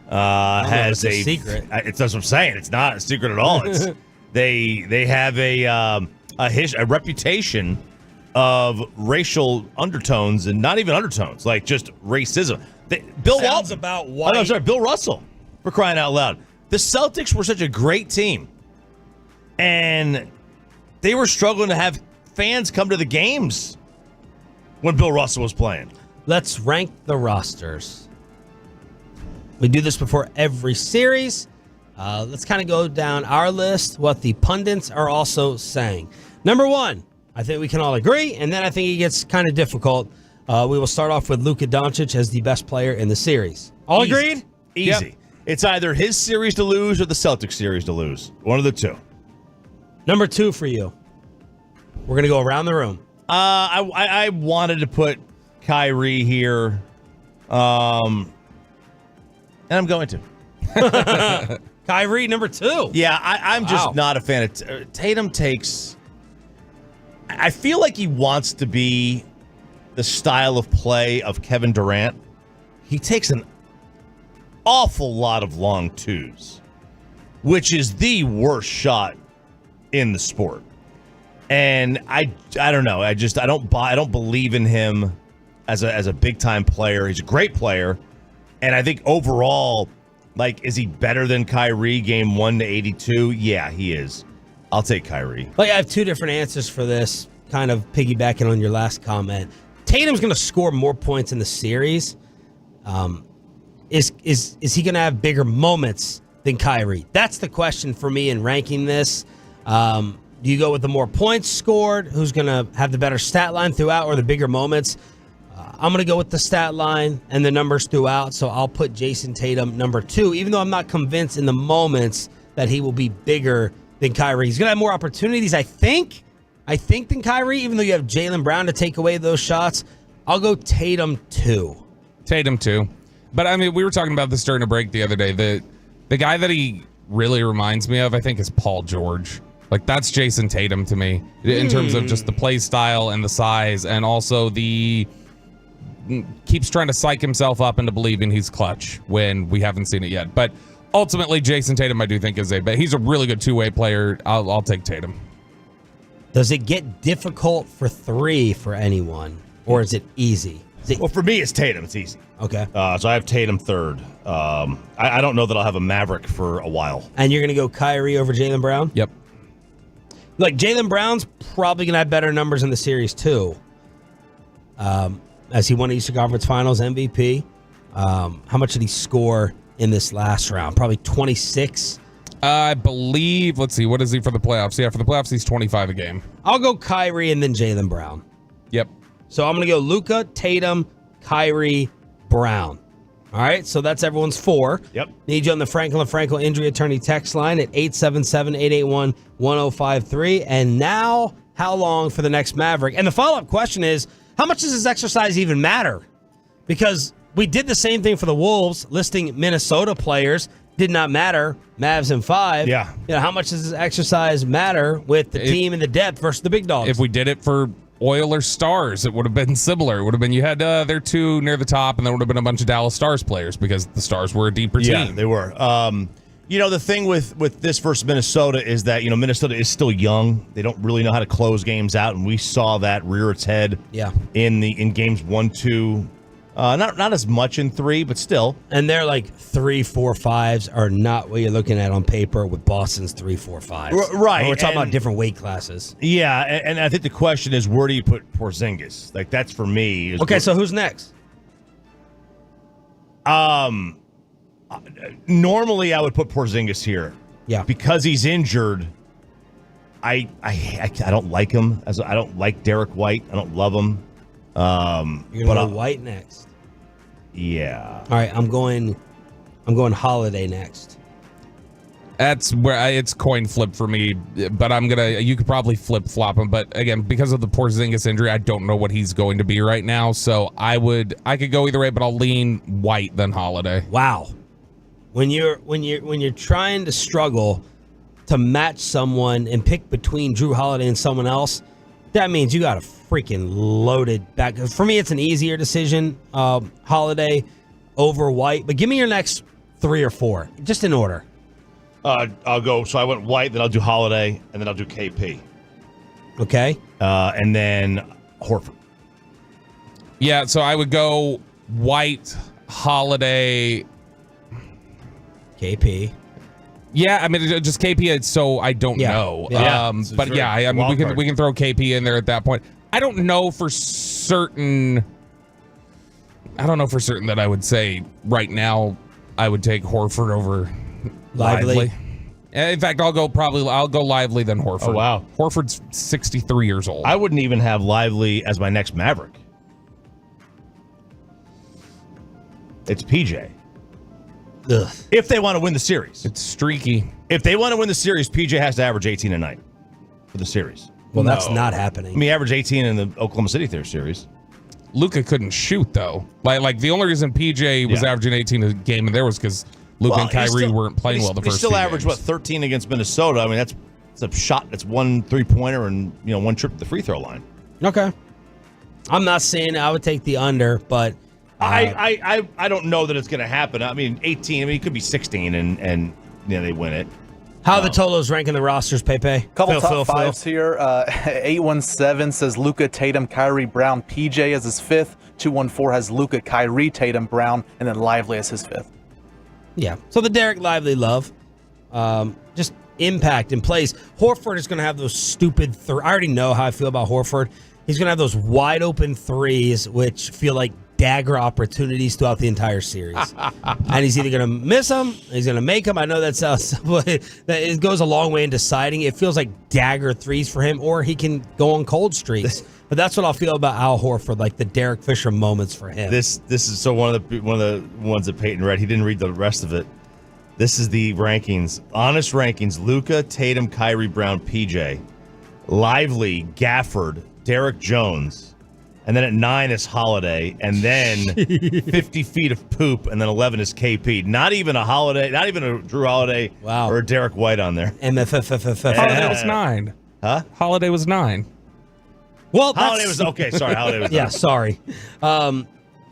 has a secret. That's what I'm saying. It's not a secret at all. It's they have a reputation of racial undertones, and not even undertones, like just racism. Bill Sounds about white. I'm sorry, Bill Russell, for crying out loud. The Celtics were such a great team, and they were struggling to have fans come to the games when Bill Russell was playing. Let's rank the rosters. We do this before every series. Let's kind of go down our list, what the pundits are also saying. Number one, I think we can all agree, and then I think it gets kind of difficult. We will start off with Luka Doncic as the best player in the series. All agreed? Easy. Yep. It's either his series to lose or the Celtics series to lose. One of the two. Number two for you. We're going to go around the room. I wanted to put Kyrie here, and I'm going to. Kyrie, number two. Yeah, I'm just not a fan of Tatum. I feel like he wants to be the style of play of Kevin Durant. He takes an awful lot of long twos, which is the worst shot in the sport. And I don't know. I don't believe in him as a big time player. He's a great player, and I think overall, like, is he better than Kyrie game 1 to 82? Yeah, he is. I'll take Kyrie. Like, I have two different answers for this, kind of piggybacking on your last comment. Tatum's going to score more points in the series. Is he going to have bigger moments than Kyrie? That's the question for me in ranking this. Do you go with the more points scored, who's going to have the better stat line throughout, or the bigger moments? I'm going to go with the stat line and the numbers throughout, so I'll put Jason Tatum number two, even though I'm not convinced in the moments that he will be bigger than Kyrie. He's going to have more opportunities, I think, than Kyrie, even though you have Jaylen Brown to take away those shots. I'll go Tatum 2. Tatum 2. But, I mean, we were talking about this during a break the other day. The guy that he really reminds me of, I think, is Paul George. Like, that's Jason Tatum to me in terms of just the play style and the size, and also keeps trying to psych himself up into believing he's clutch when we haven't seen it yet. But ultimately, Jason Tatum, I do think but he's a really good two-way player. I'll take Tatum. Does it get difficult for three for anyone, or is it easy? Well, for me, it's Tatum. It's easy. Okay. So I have Tatum third. I don't know that I'll have a Maverick for a while. And you're going to go Kyrie over Jaylen Brown? Yep. Look, Jaylen Brown's probably going to have better numbers in the series, too. as he won the Eastern Conference Finals MVP. How much did he score in this last round? Probably 26. I believe, let's see, what is he for the playoffs? Yeah, for the playoffs, he's 25 a game. I'll go Kyrie and then Jaylen Brown. Yep. So I'm going to go Luka, Tatum, Kyrie, Brown. All right, so that's everyone's 4. Yep. Need you on the Franklin Frankel Injury Attorney text line at 877-881-1053. And now, how long for the next Maverick? And the follow-up question is, how much does this exercise even matter? Because we did the same thing for the Wolves, listing Minnesota players. Did not matter. Mavs in 5. Yeah. How much does this exercise matter with the team and the depth versus the big dogs? If we did it for Oilers Stars, it would have been similar. It would have been you had their 2 near the top, and there would have been a bunch of Dallas Stars players because the Stars were a deeper team. Yeah, they were. The thing with this versus Minnesota is that, Minnesota is still young. They don't really know how to close games out, and we saw that rear its head in games 1, 2. Not as much in 3, but still. And they're like 3, 4, 5s are not what you're looking at on paper with Boston's 3, 4, 5s. Right. We're talking about different weight classes. Yeah, and I think the question is, where do you put Porzingis? Like, that's for me. Okay, so who's next? Normally I would put Porzingis here. Yeah. Because he's injured, I don't like him. I don't like Derek White. I don't love him. You're going to go White next. Yeah. All right, I'm going Holiday next. That's where it's coin flip for me, but you could probably flip-flop him, but again, because of the Porzingis injury, I don't know what he's going to be right now, so I could go either way, but I'll lean White than Holiday. Wow. When you're trying to struggle to match someone and pick between Drew Holiday and someone else, that means you got a freaking loaded back. For me, it's an easier decision, Holiday over White. But give me your next 3 or 4, just in order. I'll go. So I went White, then I'll do Holiday, and then I'll do KP. Okay. And then Horford. Yeah, so I would go White, Holiday, KP. Yeah, I mean, just KP. So I don't know. Yeah. But yeah, I mean, we can throw KP in there at that point. I don't know for certain. That I would say right now I would take Horford over Lively. In fact, I'll go Lively then Horford. Oh wow, Horford's 63 years old. I wouldn't even have Lively as my next Maverick. It's PJ. Ugh. If they want to win the series. It's streaky. If they want to win the series, PJ has to average 18 a night for the series. Well, that's not happening. I mean, average 18 in the Oklahoma City series. Luka couldn't shoot, though. Like the only reason PJ was averaging 18 a game in there was because Luka and Kyrie weren't playing well the first He still few averaged, games. 13 against Minnesota? I mean, that's a shot. That's 1 3-pointer and, 1 trip to the free throw line. Okay. I'm not saying I would take the under, but... I don't know that it's going to happen. I mean, 18. I mean, it could be 16, and they win it. How are the Tolos ranking the rosters, Pepe? Couple top fives here. 817 says Luka, Tatum, Kyrie, Brown, PJ as his 5th. 214 has Luka, Kyrie, Tatum, Brown, and then Lively as his 5th. Yeah. So the Derek Lively love, just impact and plays. Horford is going to have those stupid. I already know how I feel about Horford. He's going to have those wide open threes, which feel like dagger opportunities throughout the entire series. And he's either going to miss them, he's going to make them. I know that it goes a long way in deciding. It feels like dagger threes for him, or he can go on cold streaks. But that's what I'll feel about Al Horford, like the Derek Fisher moments for him. This is so one of the ones that Peyton read. He didn't read the rest of it. This is the rankings, honest rankings: Luka, Tatum, Kyrie, Brown, PJ, Lively, Gafford, Derek Jones. And then at 9 is Holiday, and then 50 feet of poop, and then 11 is KP. Not even a Holiday, not even a Drew Holiday or a Derek White on there. MFFFF. Holiday was 9. Huh? Holiday was 9. Well, Holiday was okay. Sorry, Holiday was 9. Yeah, sorry.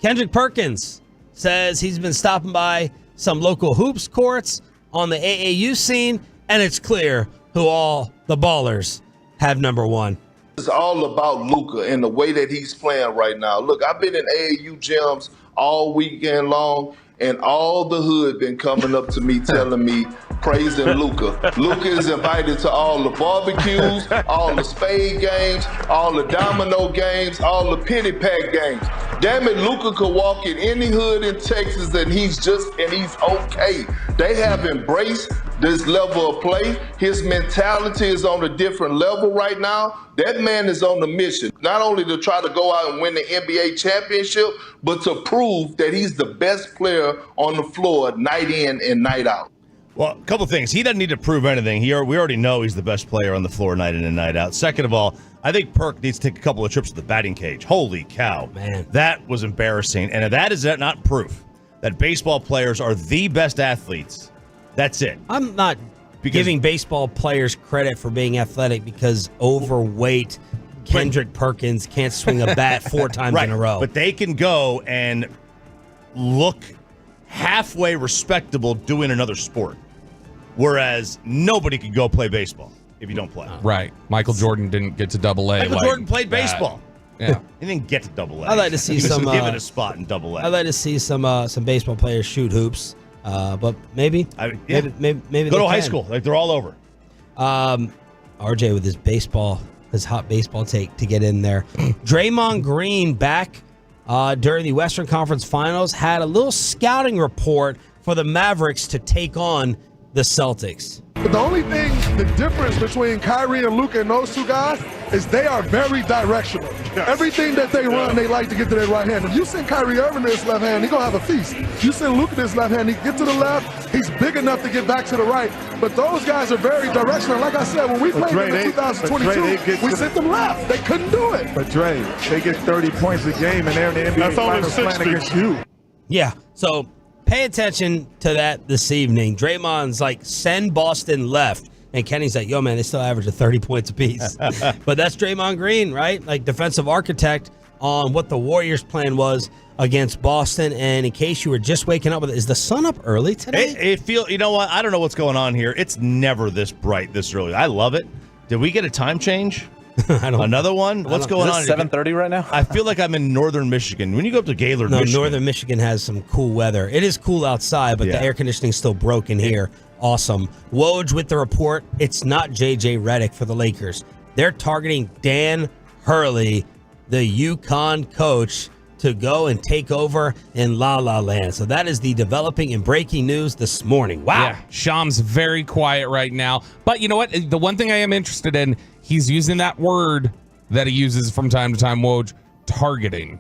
Kendrick Perkins says he's been stopping by some local hoops courts on the AAU scene, and it's clear who all the ballers have number 1. It's all about Luka and the way that he's playing right now. Look, I've been in AAU gyms all weekend long, and all the hood been coming up to me telling me, praising Luka. Luka is invited to all the barbecues, all the spade games, all the domino games, all the pity pack games. Damn it, Luka could walk in any hood in Texas and he's okay. They have embraced this level of play. His mentality is on a different level right now. That man is on a mission, not only to try to go out and win the NBA championship, but to prove that he's the best player on the floor night in and night out. Well, a couple things. He doesn't need to prove anything. We already know he's the best player on the floor night in and night out. Second of all, I think Perk needs to take a couple of trips to the batting cage. Holy cow. Man. That was embarrassing. And if that is not proof that baseball players are the best athletes, that's it. I'm not giving baseball players credit for being athletic because overweight Kendrick Perkins can't swing a bat 4 times in a row. But they can go and look halfway respectable doing another sport. Whereas nobody could go play baseball if you don't play. Right. Michael Jordan didn't get to Double-A. Michael Jordan played baseball. Yeah. He didn't get to Double-A. I'd like to see he was some given a spot in Double-A. I'd like to see some baseball players shoot hoops. But maybe maybe go to high school. Like they're all over. RJ with his hot baseball take to get in there. Draymond Green back during the Western Conference Finals had a little scouting report for the Mavericks to take on the Celtics. But the only thing, the difference between Kyrie and Luka and those two guys is they are very directional. Yes. Everything that they run, they like to get to their right hand. If you send Kyrie Irving to his left hand, he's going to have a feast. You send Luka to his left hand, he get to the left, he's big enough to get back to the right. But those guys are very directional. Like I said, when we played in 2022, we sent them left. They couldn't do it. But Dre, they get 30 points a game, and they're in the NBA Finals playing against you. Yeah, so pay attention to that this evening. Draymond's like, send Boston left. And Kenny's like, yo, man, they still average 30 points apiece. But that's Draymond Green, right? Like defensive architect on what the Warriors' plan was against Boston. And in case you were just waking up with it, is the sun up early today? You know what? I don't know what's going on here. It's never this bright this early. I love it. Did we get a time change? Another one? What's going on? 7:30 right now? I feel like I'm in northern Michigan. When you go up to Gaylord, Michigan. Northern Michigan has some cool weather. It is cool outside, but the air conditioning's still broken here. Awesome. Woj with the report. It's not J.J. Redick for the Lakers. They're targeting Dan Hurley, the UConn coach, to go and take over in La La Land. So that is the developing and breaking news this morning. Wow. Yeah, Sham's very quiet right now. But you know what? The one thing I am interested in, he's using that word that he uses from time to time, Woj, targeting.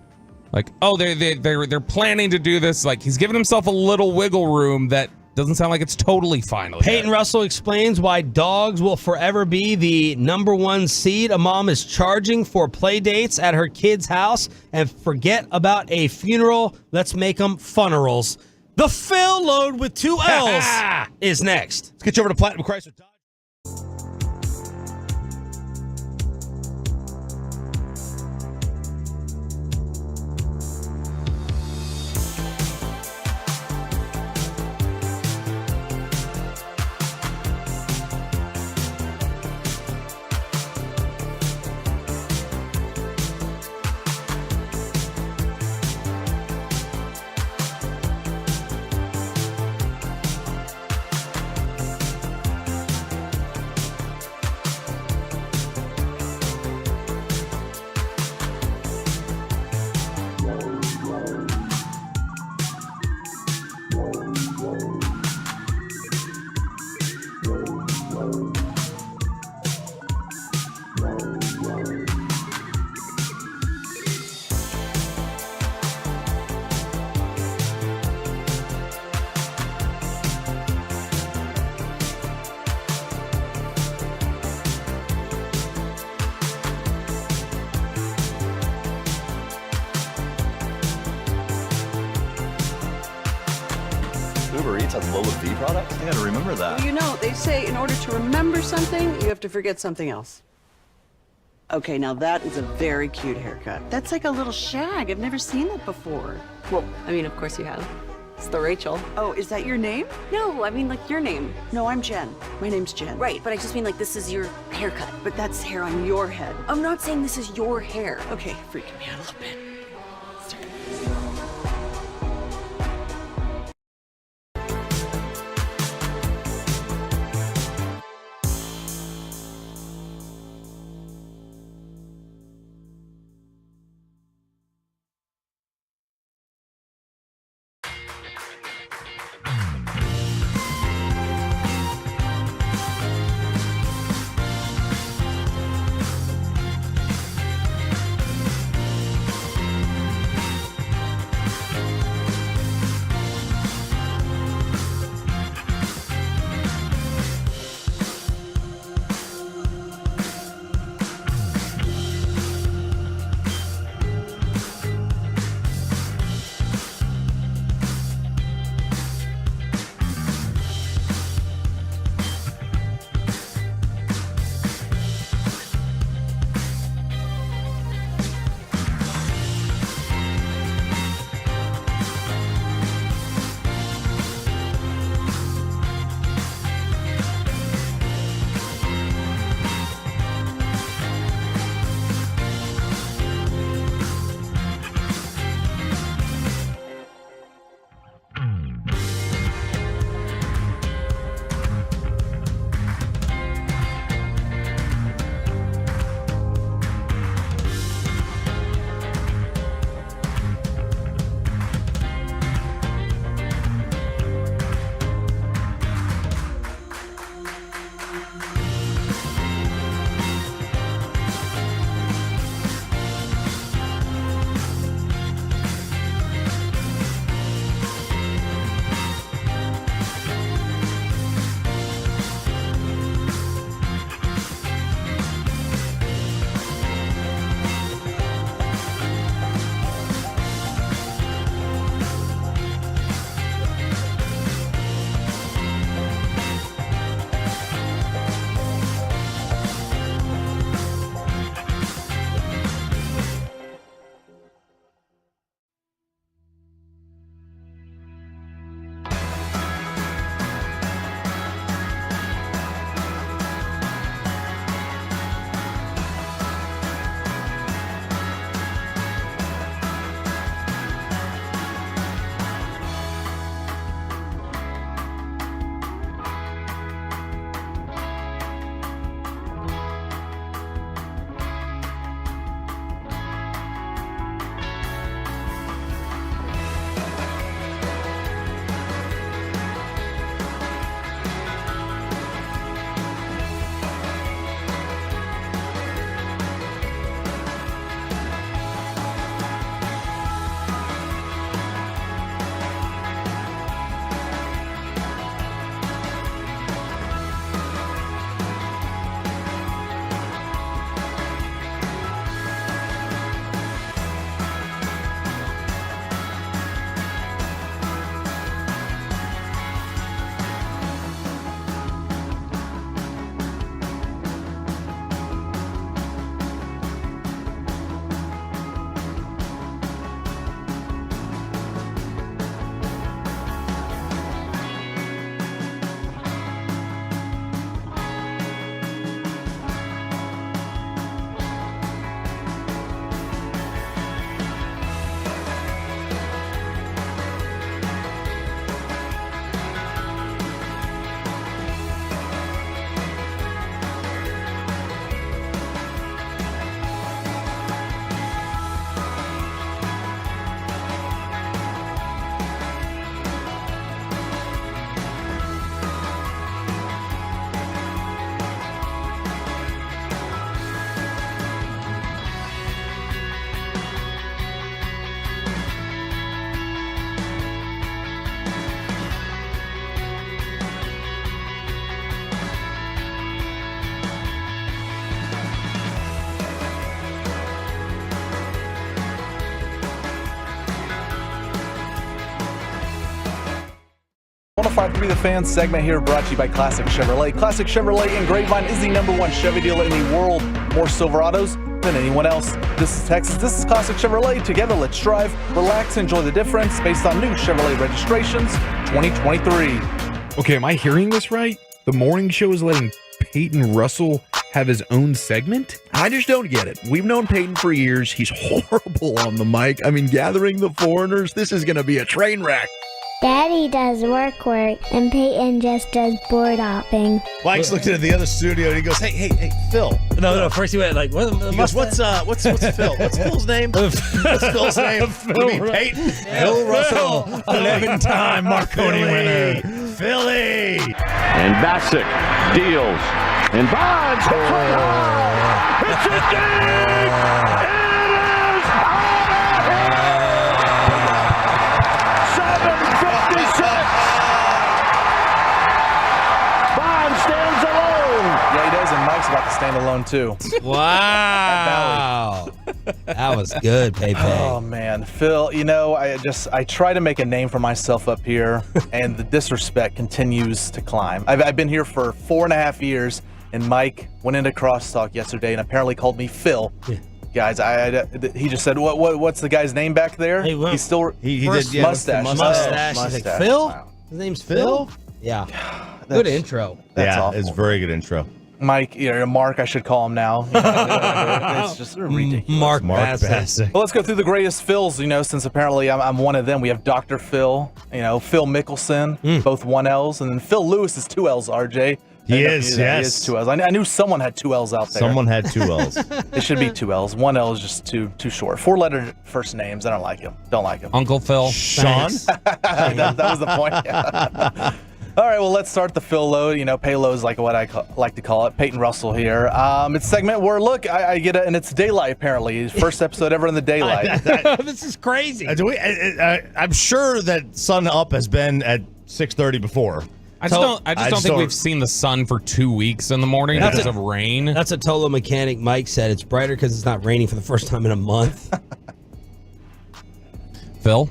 Like, oh, they're planning to do this. Like, he's giving himself a little wiggle room that doesn't sound like it's totally final. Peyton Russell explains why dogs will forever be the #1 seed. A mom is charging for play dates at her kid's house, and forget about a funeral. Let's make them funerals. The Phil load with 2 L's is next. Let's get you over to Platinum Chrysler Dodge. Uber Eats has Lola V products? I gotta remember that. You know, they say in order to remember something, you have to forget something else. Okay, now that is a very cute haircut. That's like a little shag. I've never seen that before. Well, I mean, of course you have. It's the Rachel. Oh, is that your name? No, I mean like your name. No, I'm Jen. My name's Jen. Right, but I just mean like this is your haircut. But that's hair on your head. I'm not saying this is your hair. Okay, freaking me out a little bit. 1053 The Fan segment here brought to you by Classic Chevrolet. Classic Chevrolet in Grapevine is the #1 Chevy dealer in the world. More Silverados than anyone else. This is Texas. This is Classic Chevrolet. Together, let's drive, relax, enjoy the difference based on new Chevrolet registrations 2023. Okay, am I hearing this right? The morning show is letting Peyton Russell have his own segment? I just don't get it. We've known Peyton for years. He's horrible on the mic. I mean, gathering the foreigners, this is going to be a train wreck. Daddy does work, and Peyton just does board hopping. Mike's looking at the other studio and he goes, hey, Phil. No. First he went like, what? He goes, what's Phil? What's Phil's name? What's Phil's name? You mean Peyton? Phil Russell, 11-time Marconi winner. Philly. And Bassick deals. And Bonds hits one high. It's a dig. It is out of here. 7:56. Bonds stands alone. Yeah, he does, and Mike's about to stand alone too. Wow. That was good, Pepe. Oh man, Phil, I try to make a name for myself up here, and the disrespect continues to climb. I've been here for 4.5 years, and Mike went into crosstalk yesterday and apparently called me Phil. Yeah. Guys, he just said, what's the guy's name back there? Hey, well, He's still he did, yeah, mustache. He's like, Phil? Wow. His name's Phil? Yeah. Good intro. That's awful. It's a very good intro. Mike, Mark, I should call him now. It's just ridiculous. Mark Bassick. Well, let's go through the greatest Phils, since apparently I'm one of them. We have Dr. Phil, Phil Mickelson, both 1 L's, and then Phil Lewis is 2 L's, RJ. He is, yes. He is 2 L's. I knew someone had 2 L's out there. Someone had 2 L's. It should be 2 L's. 1 L is just too short. 4-letter first names. I don't like him. Uncle Phil. Sean? that was the point. Yeah. All right, well, let's start the Phil load. Payload is like what I like to call it. Peyton Russell here. It's a segment where, look, I get it, and it's daylight, apparently. First episode ever in the daylight. This is crazy. I'm sure that Sun Up has been at 6:30 before. I just don't think we've seen the sun for 2 weeks in the morning because of rain. That's a Tolo mechanic Mike said. It's brighter because it's not raining for the first time in a month. Phil,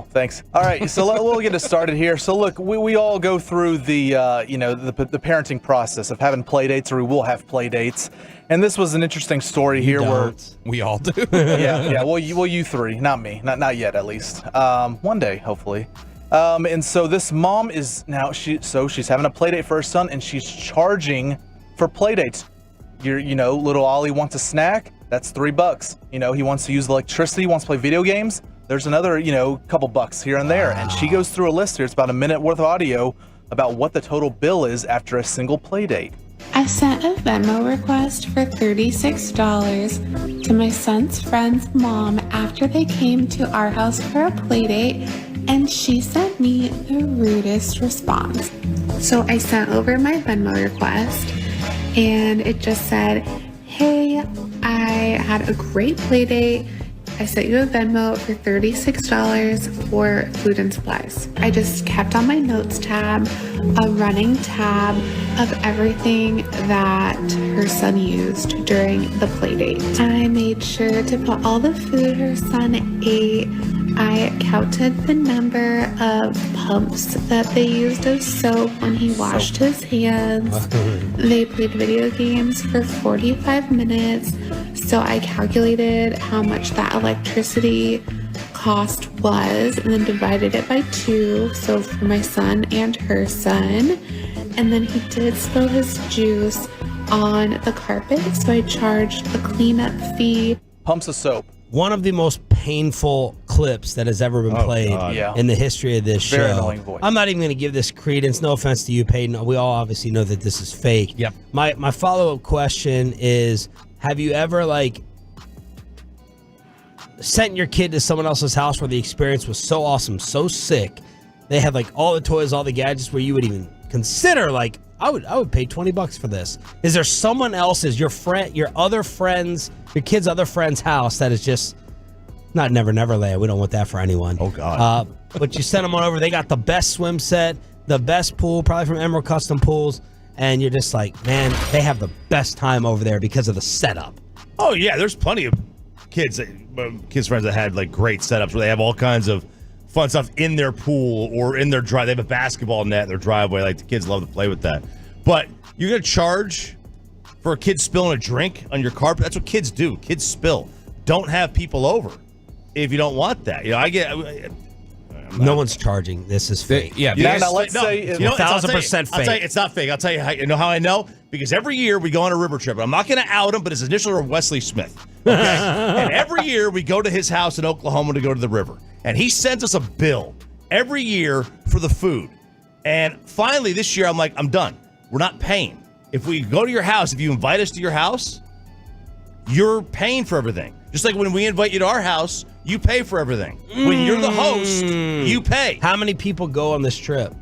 thanks. All right, so we'll get it started here. So look, we all go through the the parenting process of having play dates, or we will have play dates. And this was an interesting story here where we all do. yeah. Well, you three, not me, not yet at least. One day, hopefully. And so this mom is now she's having a play date for her son, and she's charging for play dates. Little Ollie wants a snack. That's $3. He wants to use electricity, wants to play video games. There's another, couple bucks here and there. And she goes through a list here. It's about a minute worth of audio about what the total bill is after a single play date. I sent a Venmo request for $36 to my son's friend's mom after they came to our house for a play date, and she sent me the rudest response. So I sent over my Venmo request, and it just said, "Hey, I had a great play date. I sent you a Venmo for $36 for food and supplies." I just kept on my notes tab, a running tab of everything that her son used during the play date. I made sure to put all the food her son ate. I counted the number of pumps that they used of soap when he washed his hands. They played video games for 45 minutes, so I calculated how much that electricity cost was and then divided it by 2, so for my son and her son. And then he did spill his juice on the carpet, so I charged the cleanup fee. Pumps of soap. One of the most painful clips that has ever been played in the history of this show. Very annoying voice. I'm not even going to give this credence. No offense to you, Peyton. We all obviously know that this is fake. Yep. My follow-up question is, have you ever, sent your kid to someone else's house where the experience was so awesome, so sick, they had, all the toys, all the gadgets, where you would even consider, I would pay $20 for this? Is there someone else's, your other friends, your kid's other friend's house that is just not Never Neverland? We don't want that for anyone. Oh God. But you send them on over. They got the best swim set, the best pool, probably from Emerald Custom Pools, and you're just like, man, they have the best time over there because of the setup. Oh yeah, there's plenty of kids friends that had great setups where they have all kinds of fun stuff in their pool or in their drive. They have a basketball net in their driveway. Like, the kids love to play with that. But you're going to charge for a kid spilling a drink on your carpet? That's what kids do. Kids spill. Don't have people over if you don't want that. I get... No one's charging. This is fake. Now let's say 1,000% I'll tell you, fake. it's not fake. I'll tell you how I know. Because every year we go on a river trip. I'm not going to out him, but his initials are Wesley Smith. Okay? And every year we go to his house in Oklahoma to go to the river. And he sends us a bill every year for the food. And finally this year I'm like, I'm done. We're not paying. If we go to your house, if you invite us to your house, you're paying for everything. Just like when we invite you to our house, you pay for everything. When you're the host, you pay. How many people go on this trip?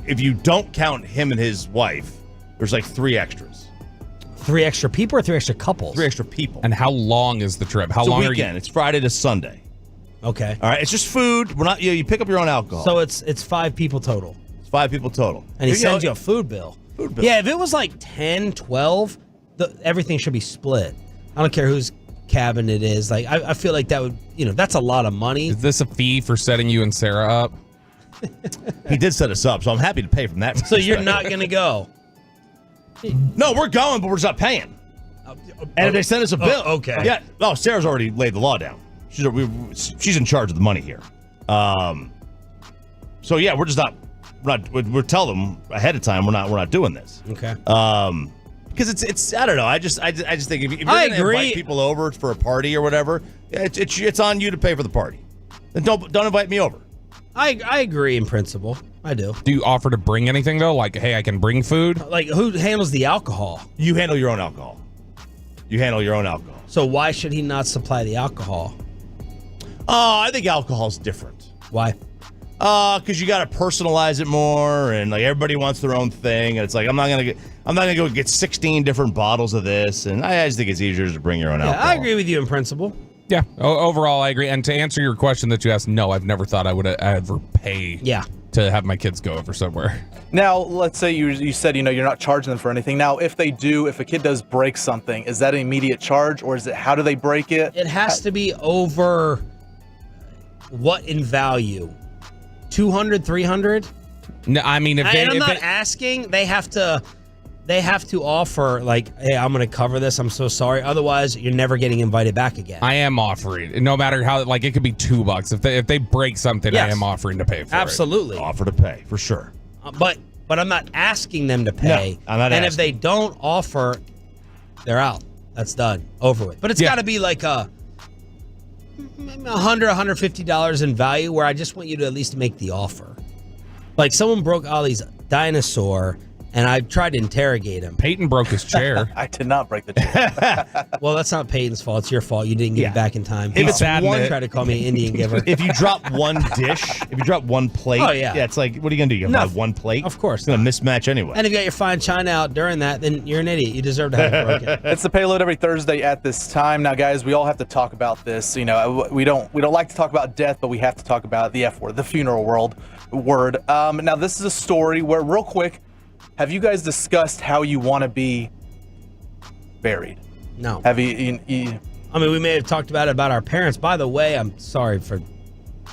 If you don't count him and his wife, there's like 3 extras. 3 extra people or 3 extra couples? 3 extra people. And how long is the trip? How It's long a weekend. It's Friday to Sunday. Okay. All right. It's just food. We're not. You pick up your own alcohol. So it's 5 people total. It's 5 people total. And he sends you a food bill. Food bill. Yeah, if it was like 10, 12, everything should be split. I don't care whose cabin it is. Like, I feel like that would, that's a lot of money. Is this a fee for setting you and Sarah up? He did set us up, so I'm happy to pay from that. So you're not going to go? No, we're going, but we're just not paying. And if they send us a bill. Okay. Yeah. Oh, Sarah's already laid the law down. She's in charge of the money here. So yeah, we're just not. We're telling them ahead of time we're not doing this. Okay. Because it's I don't know. I just think if you're going to invite people over for a party or whatever, it's on you to pay for the party. Then don't invite me over. I agree in principle. I do. Do you offer to bring anything though? Like, hey, I can bring food. Like, who handles the alcohol? You handle your own alcohol. So why should he not supply the alcohol? I think alcohol's different. Why? Because you got to personalize it more, and like everybody wants their own thing, and it's like I'm not gonna go get 16 different bottles of this, and I just think it's easier to bring your own alcohol. I agree with you in principle. Yeah, overall I agree. And to answer your question that you asked, no, I've never thought I would ever pay. Yeah. To have my kids go over somewhere. Now, let's say you said you're not charging them for anything. Now, if a kid does break something, is that an immediate charge, or is it how do they break it? It has to be over what in value? 200, 300? No, I mean, I'm not asking. They have to offer like, hey, I'm going to cover this. I'm so sorry. Otherwise, you're never getting invited back again. I am offering, no matter how. Like, it could be $2 if they break something. Yes. I am offering to pay for Absolutely. it. Offer to pay for sure. But I'm not asking them to pay. No, I'm not and asking. if they don't offer, they're out. That's done. Over with. But it's got to be like $100, $150 in value where I just want you to at least make the offer. Like, someone broke Ollie's dinosaur, and I tried to interrogate him. Peyton broke his chair. I did not break the chair. Well, that's not Peyton's fault. It's your fault. You didn't get it back in time. If it's one, try to call me an Indian giver. If you drop one dish, if you drop one plate, it's like, what are you gonna do? You have one plate? Of course, it's gonna mismatch anyway. And if you got your fine china out during that, then you're an idiot. You deserve to have it broken. It's the Payload every Thursday at this time. Now, guys, we all have to talk about this. We don't like to talk about death, but we have to talk about the F word, the funeral word. Now, this is a story where, real quick, have you guys discussed how you want to be buried? No. Have you? I mean, we may have talked about our parents. By the way, I'm sorry for.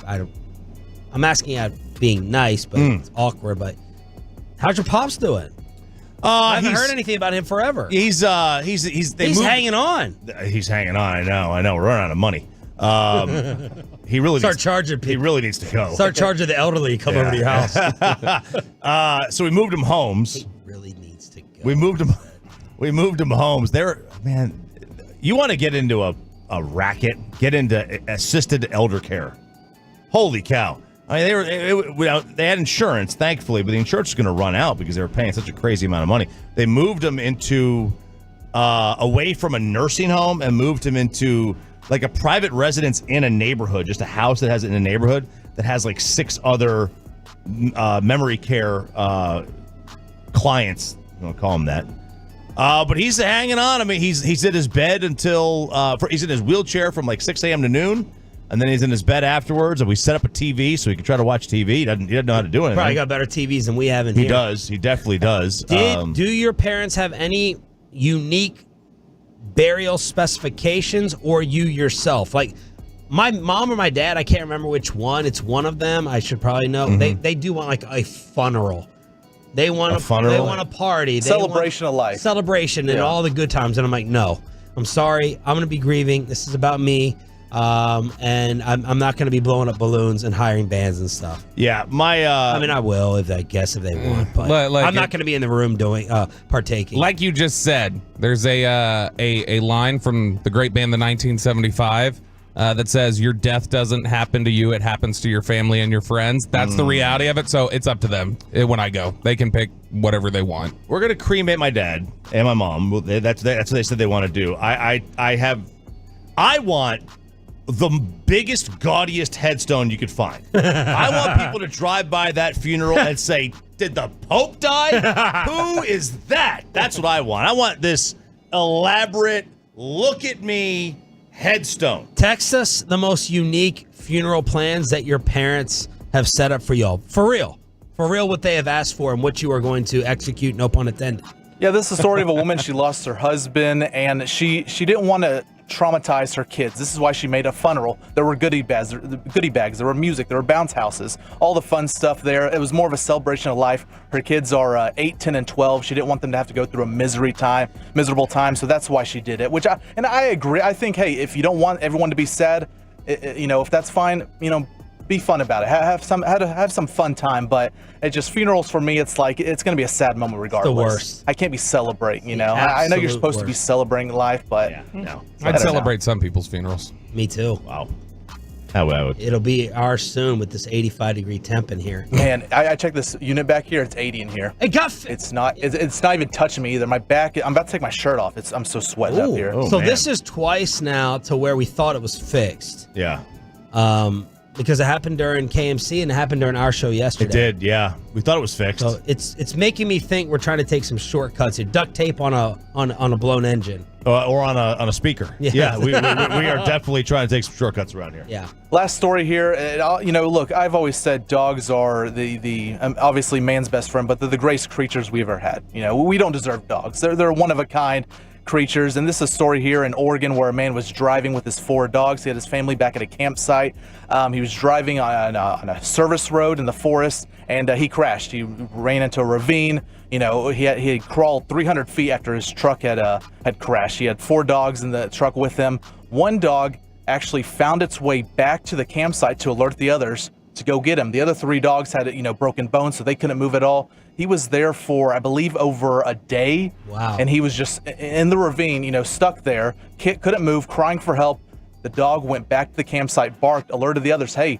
I'm asking out being nice, but it's awkward. But how's your pops doing? I haven't heard anything about him forever. He's hanging on. He's hanging on. I know. We're running out of money. He really charging people. He really needs to go. Start charging the elderly to come over to your house. So we moved him homes. He really needs to go. We moved him homes. Man, you want to get into a racket? Get into assisted elder care. Holy cow! I mean, they had insurance, thankfully, but the insurance is going to run out because they were paying such a crazy amount of money. They moved him into away from a nursing home and moved him into like a private residence in a neighborhood, just a house that has it in a neighborhood that has like 6 other memory care clients. I'm gonna call him that. But he's hanging on. I mean, he's in his bed until he's in his wheelchair from like 6 a.m. to noon, and then he's in his bed afterwards. And we set up a TV so he can try to watch TV. He doesn't know how to do anything. Probably got better TVs than we have in here. He does. He definitely does. Do your parents have any unique burial specifications, or you yourself? Like, my mom or my dad, I can't remember which one. It's one of them. I should probably know. They do want like a funeral. They want a funeral. They want a party. Celebration of life. Celebration and all the good times. And I'm like, no, I'm sorry. I'm going to be grieving. This is about me. And I'm not going to be blowing up balloons and hiring bands and stuff. Yeah, I mean, I will if they want, but I'm not going to be in the room doing partaking. Like you just said, there's a line from the great band, the 1975, that says, "Your death doesn't happen to you; it happens to your family and your friends." That's the reality of it. So it's up to them. When I go, they can pick whatever they want. We're going to cremate my dad and my mom. That's what they said they want to do. I want the biggest, gaudiest headstone you could find. I want people to drive by that funeral and say, "Did the Pope die? Who is that?" That's what I want. I want this elaborate, look at me headstone. Text us the most unique funeral plans that your parents have set up for y'all. For real, what they have asked for and what you are going to execute, no pun intended. Yeah, this is the story of a woman. She lost her husband, and she didn't want to traumatize her kids. This is why she made a funeral. There were goodie bags, there were music, there were bounce houses, all the fun stuff there. It was more of a celebration of life. Her kids are 8, 10, and 12. She didn't want them to have to go through a miserable time, so that's why she did it. I agree. I think, hey, if you don't want everyone to be sad, if that's fine, be fun about it. Have some fun time. But it just, funerals for me, it's like it's going to be a sad moment regardless. The worst. I can't be celebrating. I know you're supposed to be celebrating life, but no. I'd celebrate some people's funerals. Me too. Wow. It'll be ours soon with this 85-degree temp in here. Man, I checked this unit back here. It's 80 in here. It's not even touching me either. My back. I'm about to take my shirt off. I'm so sweated up here. So this is twice now to where we thought it was fixed. Yeah. Because it happened during KMC and it happened during our show yesterday. It did, yeah. We thought it was fixed. So it's making me think we're trying to take some shortcuts here. Duct tape on a blown engine. Or on a speaker. Yeah, we are definitely trying to take some shortcuts around here. Yeah. Last story here. Look, I've always said dogs are the obviously man's best friend, but they're the greatest creatures we've ever had. We don't deserve dogs. They're one of a kind creatures. And this is a story here in Oregon where a man was driving with his 4 dogs. He had his family back at a campsite. He was driving on a service road in the forest, and he crashed. He ran into a ravine. He had crawled 300 feet after his truck had crashed. He had 4 dogs in the truck with him. One dog actually found its way back to the campsite to alert the others to go get him. The other 3 dogs had broken bones, so they couldn't move at all. He was there for, I believe, over a day. Wow. And he was just in the ravine, stuck there, couldn't move, crying for help. The dog went back to the campsite, barked, alerted the others, "Hey,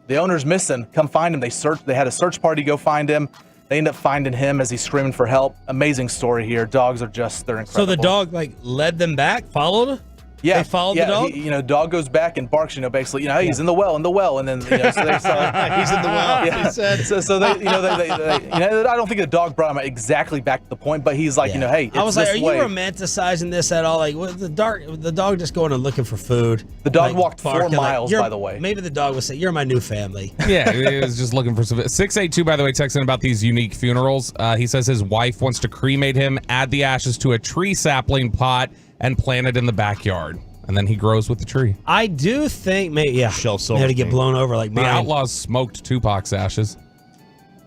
the owner's missing. Come find him." They had a search party go find him. They end up finding him as he's screaming for help. Amazing story here. Dogs are they're incredible. So the dog led them back, followed? Yeah, they followed the dog. Dog goes back and barks. Basically, hey, he's in the well, and then so they saw he's in the well. Yeah. He said. So they, I don't think the dog brought him exactly back to the point, but he's like, hey, it's I was like, are way. you romanticizing this at all? Like, the dog just going and looking for food. The dog walked 4 miles, by the way. Maybe the dog would say, "You're my new family." Yeah, he was just looking for some. 682, by the way, texting about these unique funerals. He says his wife wants to cremate him, add the ashes to a tree sapling pot, and plant it in the backyard. And then he grows with the tree. I do think, Shel they had to get blown over like the mine. Outlaws smoked Tupac's ashes.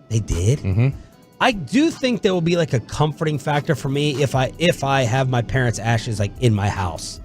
They did? Mm-hmm. I do think there will be like a comforting factor for me if I have my parents' ashes like in my house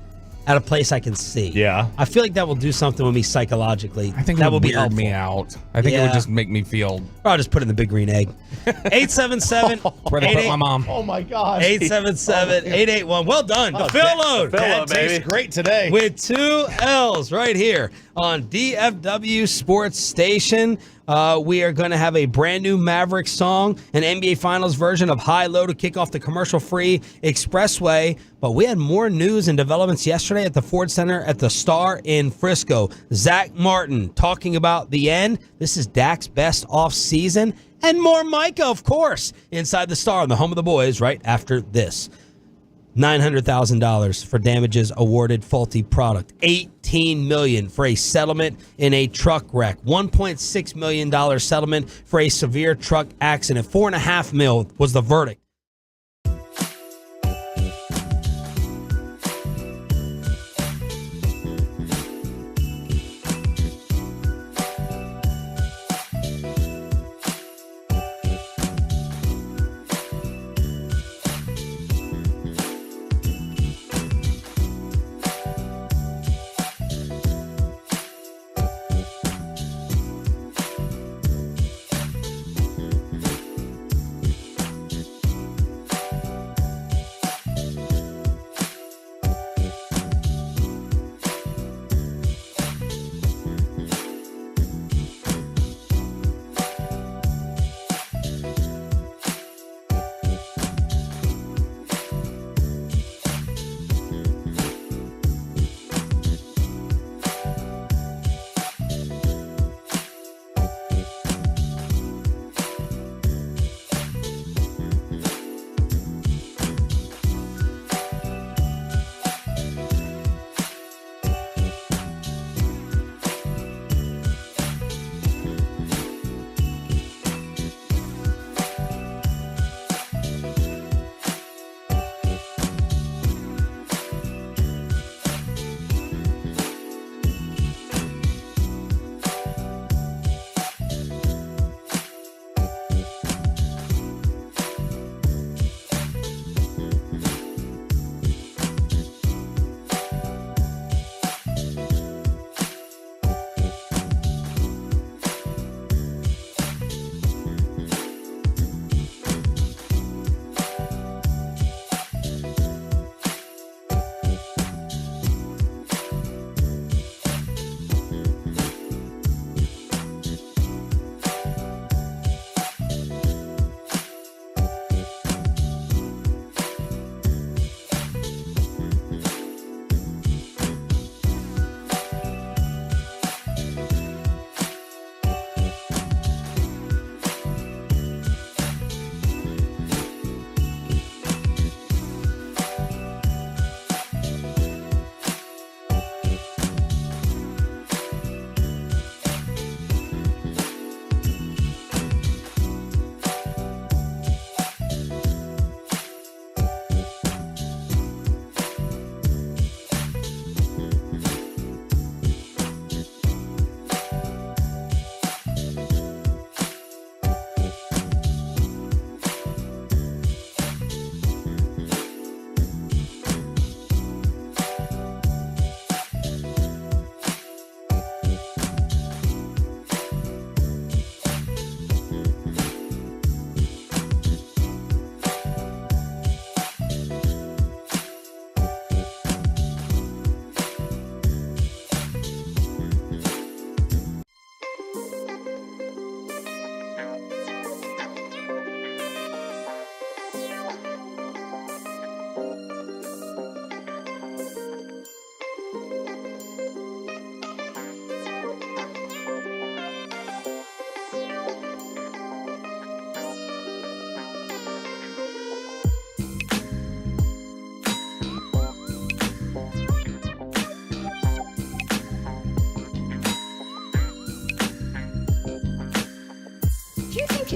at a place I can see. Yeah. I feel like that will do something with me psychologically. I think that it would be weird helpful. me out. I think it would just make me feel. Or I'll just put it in the big green egg. 877 where they put my mom. Oh my gosh. 877-881. Well done. The Phil Load. That tastes great today. With 2 L's right here on DFW Sports Station. We are going to have a brand new Mavericks song, an NBA Finals version of High Low to kick off the commercial-free Expressway. But we had more news and developments yesterday at the Ford Center at the Star in Frisco. Zach Martin talking about the end. This is Dak's best off-season. And more Micah, of course, inside the Star on the home of the boys right after this. $900,000 for damages awarded faulty product. $18 million for a settlement in a truck wreck. $1.6 million settlement for a severe truck accident. $4.5 million was the verdict.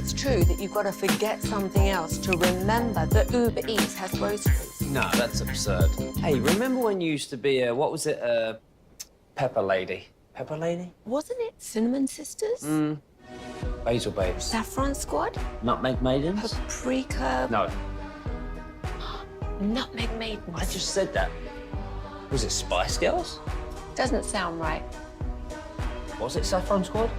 it's true that you've got to forget something else to remember that Uber Eats has groceries? No, that's absurd. Hey, remember when you used to be a pepper lady? Pepper lady? Wasn't it Cinnamon Sisters? Basil babes. Saffron Squad? Nutmeg maidens? Paprika? No, Nutmeg Maidens. I just said that. Was it Spice Girls? Doesn't sound right. Was it Saffron Squad?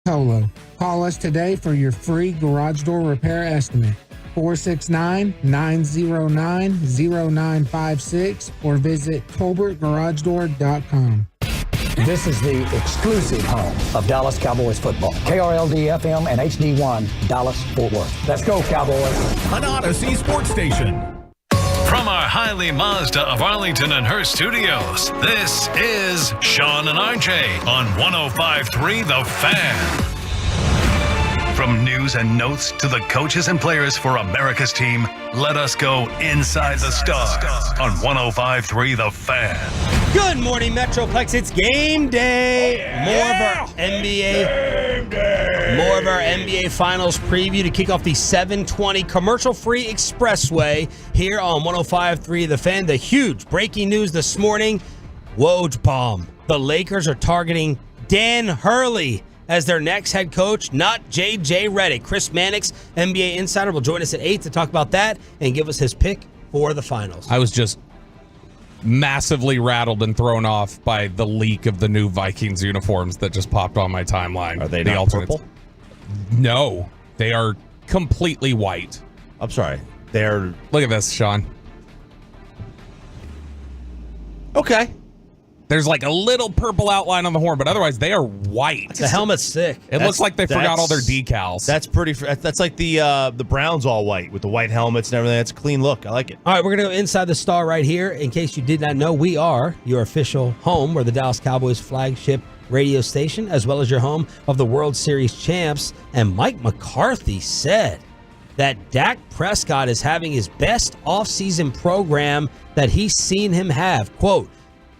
Polo. Call us today for your free garage door repair estimate. 469-909-0956 or visit colbertgaragedoor.com. This is the exclusive home of Dallas Cowboys football. KRLD-FM and HD1, Dallas-Fort Worth. Let's go, Cowboys. An Odyssey sports station. From our Hiley Mazda of Arlington and Hearst studios, this is Sean and RJ on 105.3 The Fan. From news and notes to the coaches and players for America's team, let us go inside the stars on 105.3 The Fan. Good morning, Metroplex. It's game day. More of our NBA Finals preview to kick off the 720 commercial-free expressway here on 105.3 The Fan. The huge breaking news this morning: Woj bomb. The Lakers are targeting Dan Hurley as their next head coach, not J.J. Redick. Chris Mannix, NBA insider, will join us at 8 to talk about that and give us his pick for the finals. I was just massively rattled and thrown off by the leak of the new Vikings uniforms that just popped on my timeline. Are they not purple? No, they are completely white. I'm sorry. They're... Look at this, Sean. Okay. There's like a little purple outline on the horn, but otherwise they are white. The helmet's sick. It looks like they forgot all their decals. That's pretty. That's like the Browns all white with the white helmets and everything. That's a clean look. I like it. All right, we're going to go inside the star right here. In case you did not know, we are your official home. We're the Dallas Cowboys flagship radio station, as well as your home of the World Series champs. And Mike McCarthy said that Dak Prescott is having his best offseason program that he's seen him have. Quote,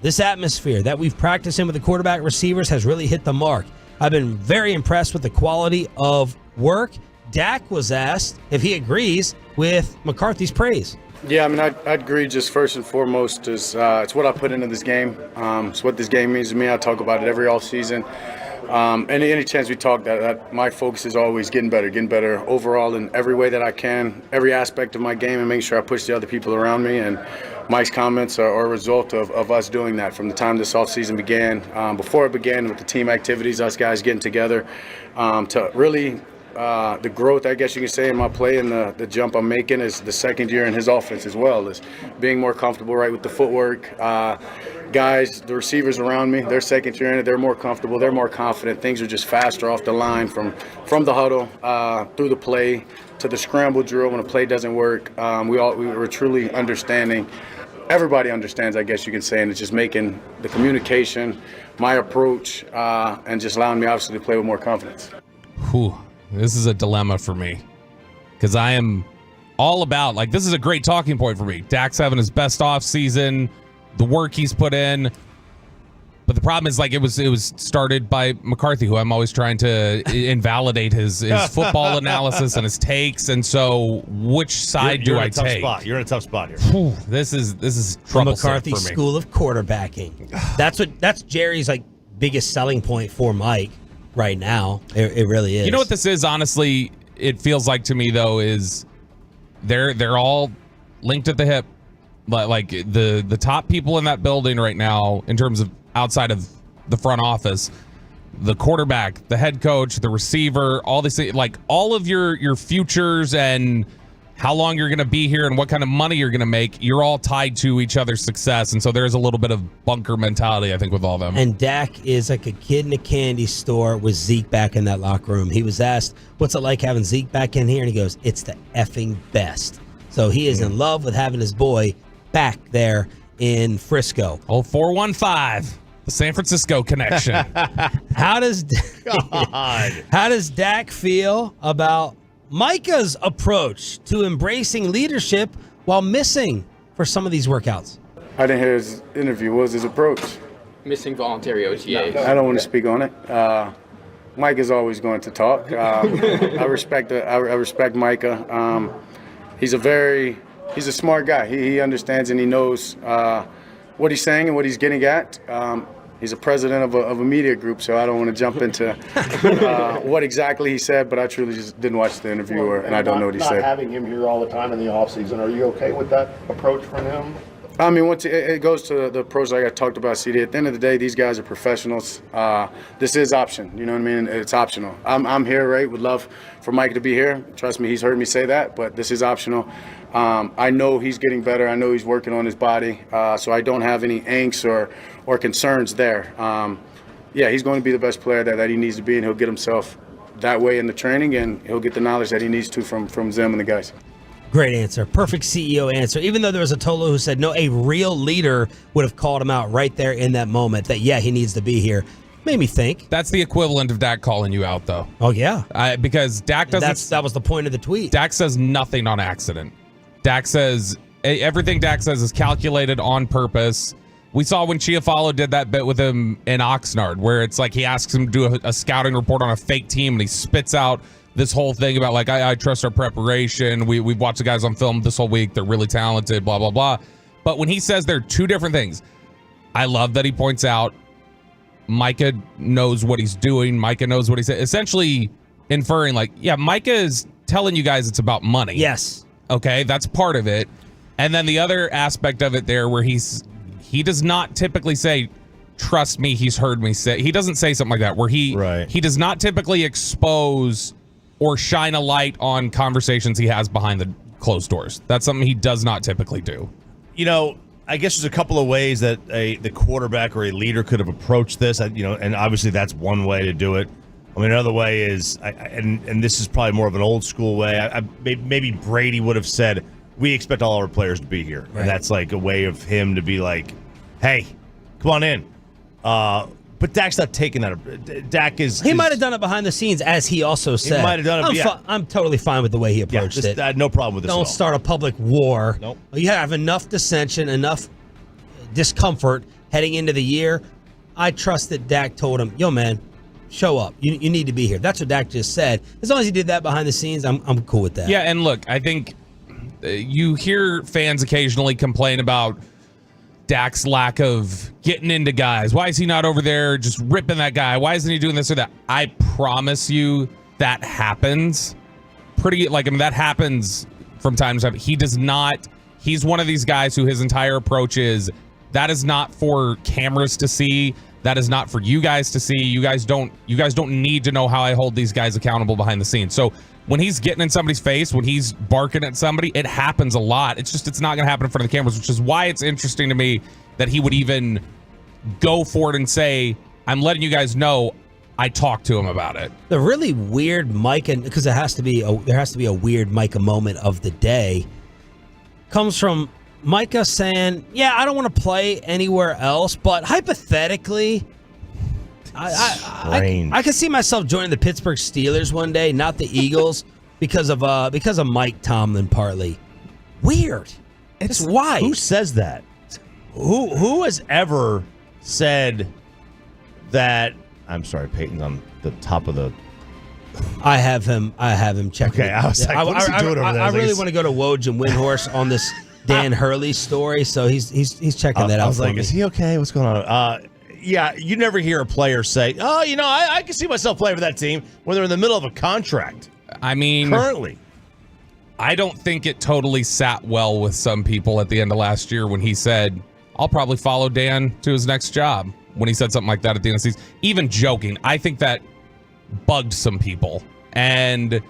"This atmosphere that we've practiced in with the quarterback receivers has really hit the mark. I've been very impressed with the quality of work." Dak was asked if he agrees with McCarthy's praise. Yeah, I mean, I'd agree. Just first and foremost is it's what I put into this game. It's what this game means to me. I talk about it every offseason. Any chance we talk, that my focus is always getting better overall in every way that I can, every aspect of my game, and making sure I push the other people around me. And Mike's comments are a result of us doing that from the time this offseason began. Before it began with the team activities, us guys getting together to really the growth, I guess you can say, in my play and the jump I'm making is the second year in his offense as well, is being more comfortable right with the footwork. Guys, the receivers around me, they're second year in it, they're more comfortable, they're more confident. Things are just faster off the line from the huddle through the play to the scramble drill when a play doesn't work. We were truly understanding. Everybody understands, I guess you can say, and it's just making the communication, my approach, and just allowing me obviously to play with more confidence. Whew. This is a dilemma for me because I am all about, like, this is a great talking point for me. Dak's having his best off season, the work he's put in. But the problem is, like, it was started by McCarthy, who I'm always trying to invalidate his football analysis and his takes. And so, which side do I take? You're in a tough spot here. Whew, this is troublesome McCarthy for me. school of quarterbacking. That's Jerry's like biggest selling point for Mike right now. It really is. You know what this is? Honestly, it feels like to me though is they're all linked at the hip. Like the top people in that building right now, in terms of outside of the front office, the quarterback, the head coach, the receiver, all these things, like all of your futures and how long you're going to be here and what kind of money you're going to make, you're all tied to each other's success. And so there's a little bit of bunker mentality, I think, with all of them. And Dak is like a kid in a candy store with Zeke back in that locker room. He was asked, what's it like having Zeke back in here? And he goes, it's the effing best. So he is in love with having his boy back there in Frisco. Oh, 415. The San Francisco connection. How does Dak feel about Micah's approach to embracing leadership while missing for some of these workouts? I didn't hear his interview. What was his approach? Missing voluntary OTAs. I don't want to speak on it. Mike is always going to talk. I respect Micah. He's a smart guy. He understands and he knows what he's saying and what he's getting at. He's a president of a media group, so I don't want to jump into what exactly he said, but I truly just didn't watch the interview, and I don't know what he said. Not having him here all the time in the offseason, are you okay with that approach from him? I mean, once it goes to the approach like I talked about, CD, at the end of the day, these guys are professionals. This is option, you know what I mean? It's optional. I'm here, right? Would love for Mike to be here. Trust me, he's heard me say that, but this is optional. I know he's getting better. I know he's working on his body, so I don't have any angst or concerns there. Yeah, he's going to be the best player that he needs to be, and he'll get himself that way in the training, and he'll get the knowledge that he needs to from Zim and the guys. Great answer. Perfect CEO answer. Even though there was a Tolo who said, no, a real leader would have called him out right there in that moment that, yeah, he needs to be here. Made me think. That's the equivalent of Dak calling you out, though. Oh, yeah. Because Dak doesn't... That was the point of the tweet. Dak says nothing on accident. Dak says... Everything Dak says is calculated on purpose. We saw when Chiafalo did that bit with him in Oxnard, where it's like he asks him to do a scouting report on a fake team, and he spits out this whole thing about, like, I trust our preparation. We've watched the guys on film this whole week. They're really talented, blah, blah, blah. But when he says they're two different things, I love that he points out Micah knows what he's doing. Micah knows what he said. Essentially inferring, like, yeah, Micah is telling you guys it's about money. Yes. Okay, that's part of it. And then the other aspect of it there where he does not typically say, trust me, he's heard me say. He doesn't say something like that, where he does not typically expose or shine a light on conversations he has behind the closed doors. That's something he does not typically do. You know, I guess there's a couple of ways that the quarterback or a leader could have approached this. And obviously that's one way to do it. I mean, another way is, and this is probably more of an old school way. Maybe Brady would have said, we expect all our players to be here. Right. And that's like a way of him to be like, hey, come on in. But Dak's not taking that. Dak is... He might have done it behind the scenes, as he also said. He might have done it, I'm totally fine with the way he approached it. No problem with this Don't start a public war. Nope. You have enough dissension, enough discomfort heading into the year. I trust that Dak told him, yo, man, show up. You need to be here. That's what Dak just said. As long as he did that behind the scenes, I'm cool with that. Yeah, and look, I think you hear fans occasionally complain about Dak's lack of getting into guys. Why is he not over there just ripping that guy? Why isn't he doing this or that? I promise you that happens. That happens from time to time. He does not. He's one of these guys who his entire approach is, that is not for cameras to see. That is not for you guys to see. You guys don't need to know how I hold these guys accountable behind the scenes. So when he's getting in somebody's face, when he's barking at somebody, it happens a lot. It's not going to happen in front of the cameras, which is why it's interesting to me that he would even go for it and say, I'm letting you guys know I talked to him about it. The really weird Micah, because there has to be a weird Micah moment of the day, comes from Micah saying, yeah, I don't want to play anywhere else, but hypothetically, I could see myself joining the Pittsburgh Steelers one day, not the Eagles, because of Mike Tomlin partly. Weird. It's why. Who says that? Who has ever said, that I'm sorry, Peyton's on the top of the. I have him checking. Okay, I was like, what is he doing over there? I really want to go to Woj and Windhorse on this Dan Hurley story, so he's checking that out. I was for like, me. is he okay? What's going on? Yeah, you never hear a player say, "Oh, I can see myself playing for that team" when they're in the middle of a contract. I mean, currently, I don't think it totally sat well with some people at the end of last year when he said, "I'll probably follow Dan to his next job." When he said something like that at the end of the season, even joking, I think that bugged some people. And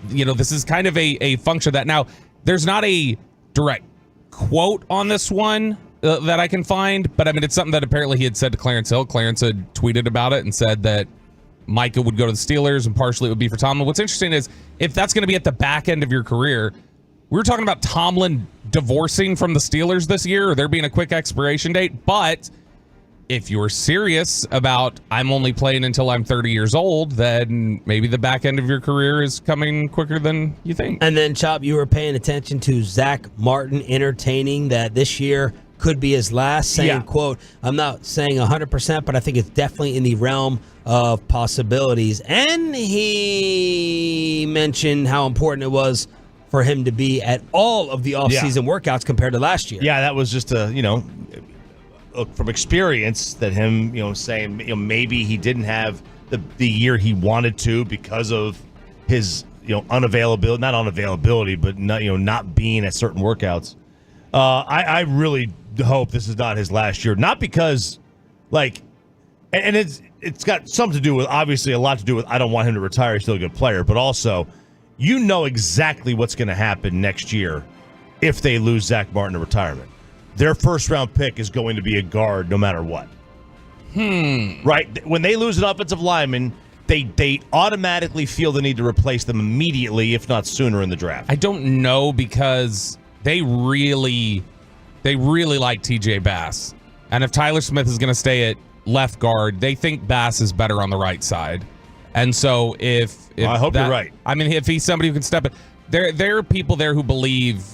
this is kind of a function of that. Now, there's not a direct quote on this one that I can find, but I mean, it's something that apparently he had said to Clarence Hill. Clarence had tweeted about it and said that Micah would go to the Steelers and partially it would be for Tomlin. What's interesting is if that's going to be at the back end of your career, we were talking about Tomlin divorcing from the Steelers this year, or there being a quick expiration date, but if you were serious about I'm only playing until I'm 30 years old, then maybe the back end of your career is coming quicker than you think. And then, Chop, you were paying attention to Zach Martin entertaining that this year could be his last, saying, quote, I'm not saying 100%, but I think it's definitely in the realm of possibilities. And he mentioned how important it was for him to be at all of the offseason workouts compared to last year. Yeah, that was just from experience that him, saying, maybe he didn't have the year he wanted to because of his, unavailability, not unavailability, but not being at certain workouts. I really hope this is not his last year. Not because, and it's got something to do with, obviously a lot to do with, I don't want him to retire. He's still a good player, but also, exactly what's going to happen next year if they lose Zach Martin to retirement. Their first-round pick is going to be a guard no matter what. Right? When they lose an offensive lineman, they automatically feel the need to replace them immediately, if not sooner in the draft. I don't know, because they really like TJ Bass. And if Tyler Smith is going to stay at left guard, they think Bass is better on the right side. And so if I hope you're right. I mean, if he's somebody who can step in, there are people there who believe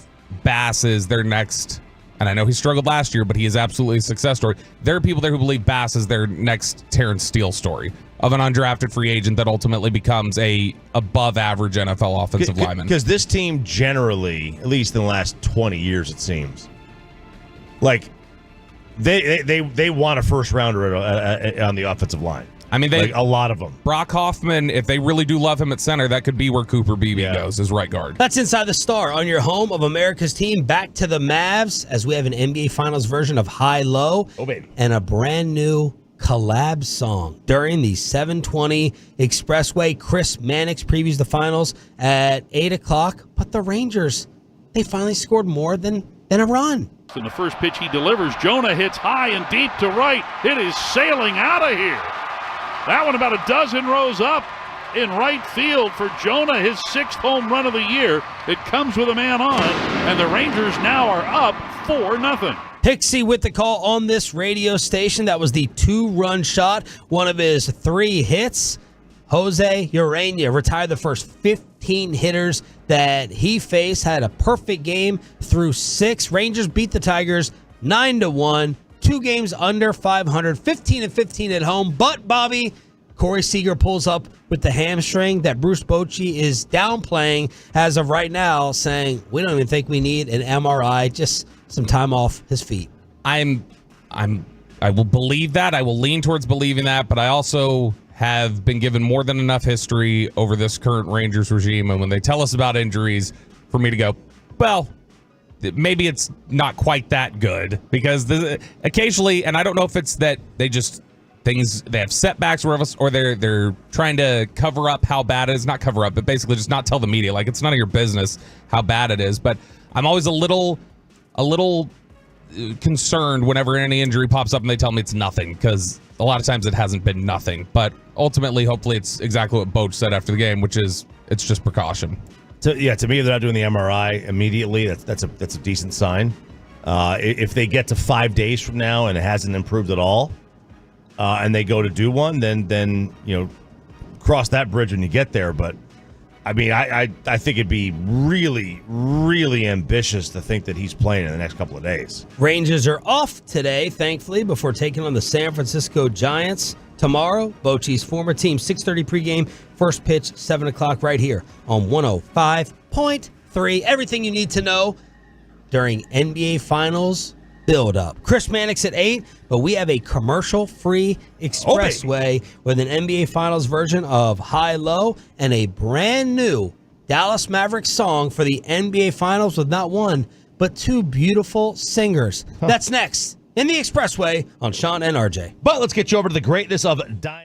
Bass is their next. And I know he struggled last year, but he is absolutely a success story. There are people there who believe Bass is their next Terrence Steele story of an undrafted free agent that ultimately becomes a above-average NFL offensive lineman. Because this team generally, at least in the last 20 years, it seems, they want a first-rounder on the offensive line. I mean, a lot of them. Brock Hoffman, if they really do love him at center, that could be where Cooper Beebe goes as right guard. That's Inside the Star on your home of America's team. Back to the Mavs as we have an NBA Finals version of High Low. Oh, baby. And a brand new collab song during the 720 Expressway. Chris Mannix previews the finals at 8 o'clock. But the Rangers, they finally scored more than a run. In the first pitch he delivers, Jonah hits high and deep to right. It is sailing out of here. That one about a dozen rows up in right field for Jonah, his 6th home run of the year. It comes with a man on, and the Rangers now are up 4-0. Pixie with the call on this radio station. That was the 2-run shot, one of his 3 hits. Jose Urena retired the first 15 hitters that he faced, had a perfect game through 6. Rangers beat the Tigers 9-1. 2 games under 500, 15-15 at home. But, Bobby, Corey Seager pulls up with the hamstring that Bruce Bochy is downplaying as of right now, saying, we don't even think we need an MRI, just some time off his feet. I will believe that. I will lean towards believing that, but I also have been given more than enough history over this current Rangers regime, and when they tell us about injuries, for me to go, well, maybe it's not quite that good, because occasionally, and I don't know if it's that they have setbacks or they're trying to cover up how bad it is, not cover up, but basically just not tell the media, like it's none of your business how bad it is. But I'm always a little concerned whenever any injury pops up and they tell me it's nothing, because a lot of times it hasn't been nothing. But ultimately, hopefully it's exactly what Boch said after the game, which is it's just precaution. To me, they're not doing the MRI immediately. That's a decent sign. If they get to 5 days from now and it hasn't improved at all, and they go to do one, then cross that bridge when you get there. But I mean, I think it'd be really, really ambitious to think that he's playing in the next couple of days. Rangers are off today, thankfully, before taking on the San Francisco Giants tomorrow. Bochy's former team, 6:30 pregame, first pitch, 7 o'clock right here on 105.3. Everything you need to know during NBA Finals build-up. Chris Mannix at 8, but we have a commercial-free expressway with an NBA Finals version of High Low and a brand new Dallas Mavericks song for the NBA Finals with not one, but two beautiful singers. That's next in the expressway on Sean and RJ. But let's get you over to the greatness of Diamond.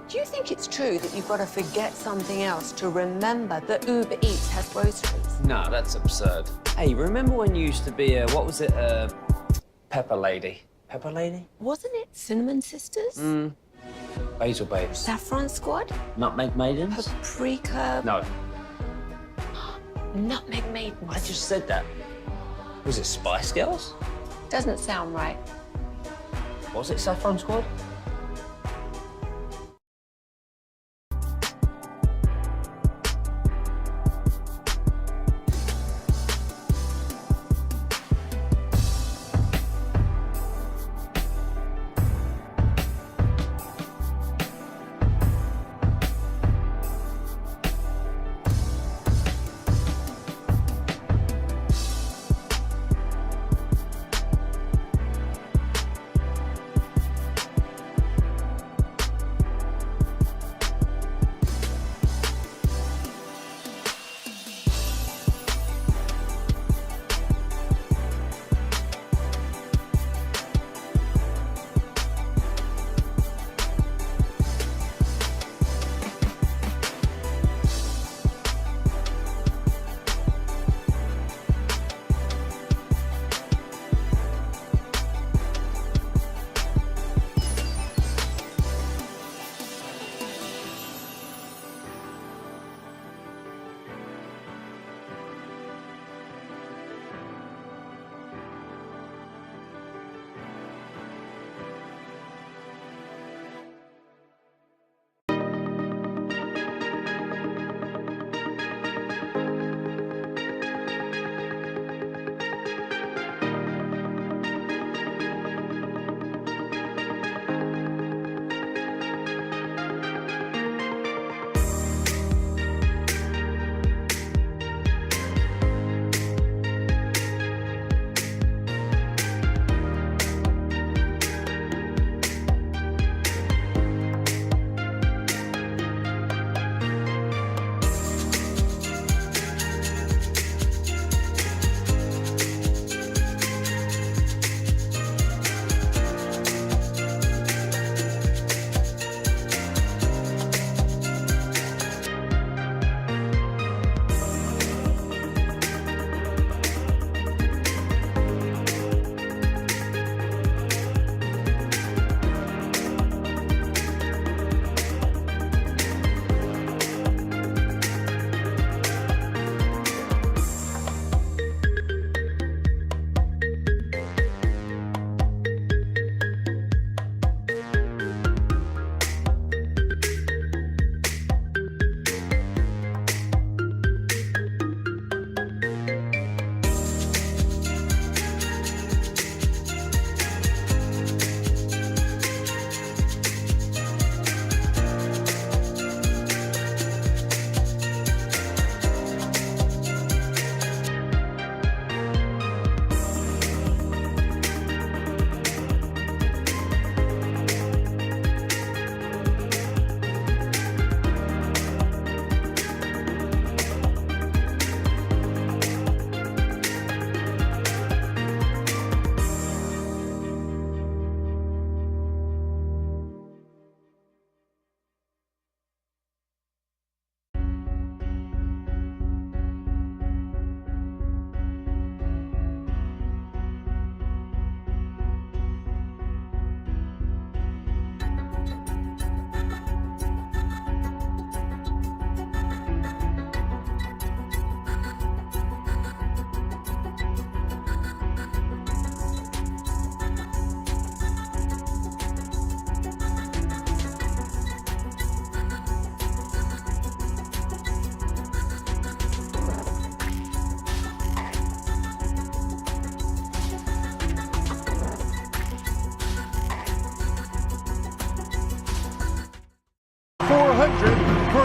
Do you think it's true that you've got to forget something else to remember that Uber Eats has groceries? No, that's absurd. Hey, remember when you used to be a, what was it, Pepper Lady? Pepper Lady? Wasn't it Cinnamon Sisters? Basil Babes. Saffron Squad? Nutmeg Maidens? Paprika? No. Nutmeg Maidens. I just said that. Was it Spice Girls? Doesn't sound right. Was it Saffron Squad?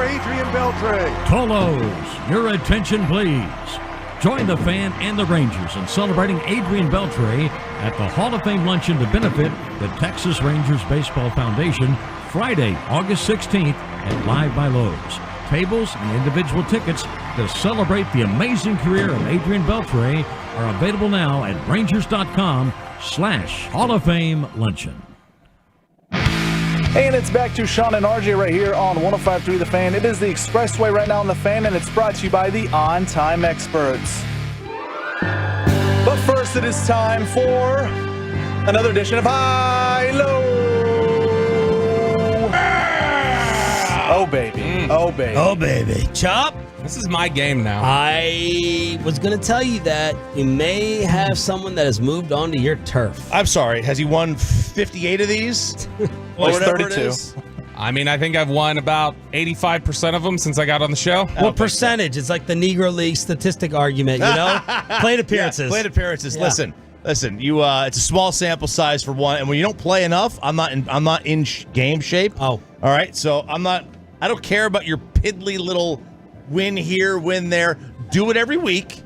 Adrian Beltre. Tolos, your attention please. Join the Fan and the Rangers in celebrating Adrian Beltre at the Hall of Fame luncheon to benefit the Texas Rangers Baseball Foundation Friday, August 16th at Live by Lowe's. Tables and individual tickets to celebrate the amazing career of Adrian Beltre are available now at rangers.com/Hall of Fame luncheon. And it's back to Sean and RJ right here on 105.3 The Fan. It is the Expressway right now on The Fan, and it's brought to you by the On Time Experts. But first, it is time for another edition of High Low. Oh, baby. Oh, baby. Oh, baby. Chop. This is my game now. I was going to tell you that you may have someone that has moved on to your turf. I'm sorry. Has he won 58 of these? Well, he's 32. I mean, I think I've won about 85% of them since I got on the show. What percentage? It's like the Negro League statistic argument, you know? Plate appearances. Yeah, plate appearances. Yeah. Listen. You. It's a small sample size for one, and when you don't play enough, I'm not in game shape. Oh, all right. So I don't care about your piddly little win here, win there. Do it every week,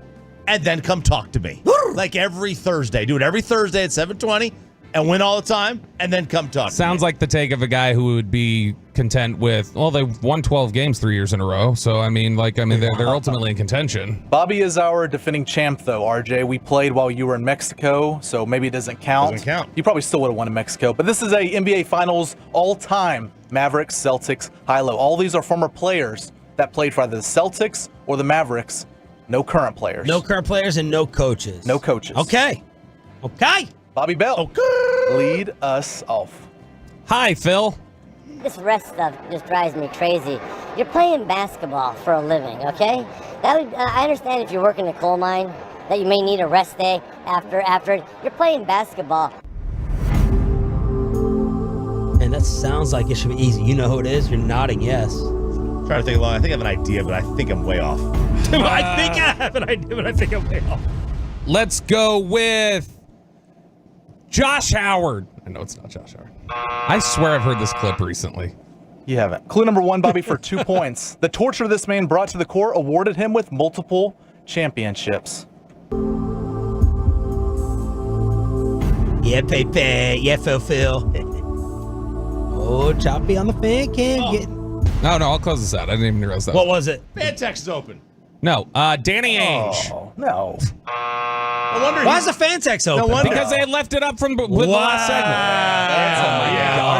and then come talk to me. Like every Thursday. Do it every Thursday at 7:20. And win all the time, and then come talk. Sounds like the take of a guy who would be content with, well, they've won 12 games 3 years in a row. So, they're ultimately in contention. Bobby is our defending champ, though, RJ. We played while you were in Mexico, so maybe it doesn't count. Doesn't count. You probably still would have won in Mexico. But this is a NBA Finals all-time. Mavericks, Celtics, high-low. All these are former players that played for either the Celtics or the Mavericks. No current players. No current players and no coaches. No coaches. Okay. Bobby Bell, lead us off. Hi, Phil. This rest stuff just drives me crazy. You're playing basketball for a living, okay? I understand if you're working a coal mine that you may need a rest day after. You're playing basketball. And that sounds like it should be easy. You know who it is? You're nodding yes. I'm trying to think along. I think I have an idea, but I think I'm way off. I think I have an idea, but I think I'm way off. Let's go with Josh Howard. I know it's not Josh Howard. I swear I've heard this clip recently. You haven't. Clue number 1, Bobby, for 2 points. The torture this man brought to the court awarded him with multiple championships. Yeah, Pepe. Yeah, Phil. Oh, Choppy on the fan cam. No, I'll close this out. I didn't even realize that. What was it? Fantex is open. No, Danny Ainge. Oh, no. No wonder. Why is the Fantex open? No wonder. Because they had left it up from the last segment.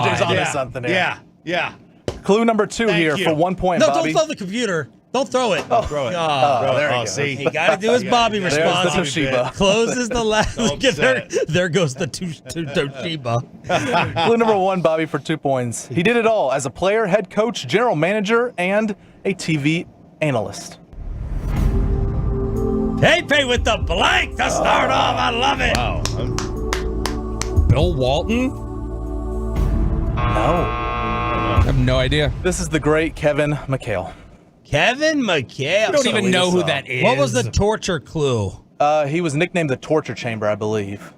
RJ's onto something here. Yeah. Clue number 2 here for 1 point, No, Bobby. don't throw the computer. Don't throw it. Throw it. there you go. See, He got to do his Bobby response. There's the Toshiba. Closes the last. There goes the Toshiba. Clue number 1, Bobby, for 2 points. He did it all as a player, head coach, general manager, and a TV analyst. Pepe with the blank to start off. I love it. Wow. Bill Walton? No. I have no idea. This is the great Kevin McHale. Kevin McHale. You don't even know who that is. What was the torture clue? He was nicknamed the Torture Chamber, I believe.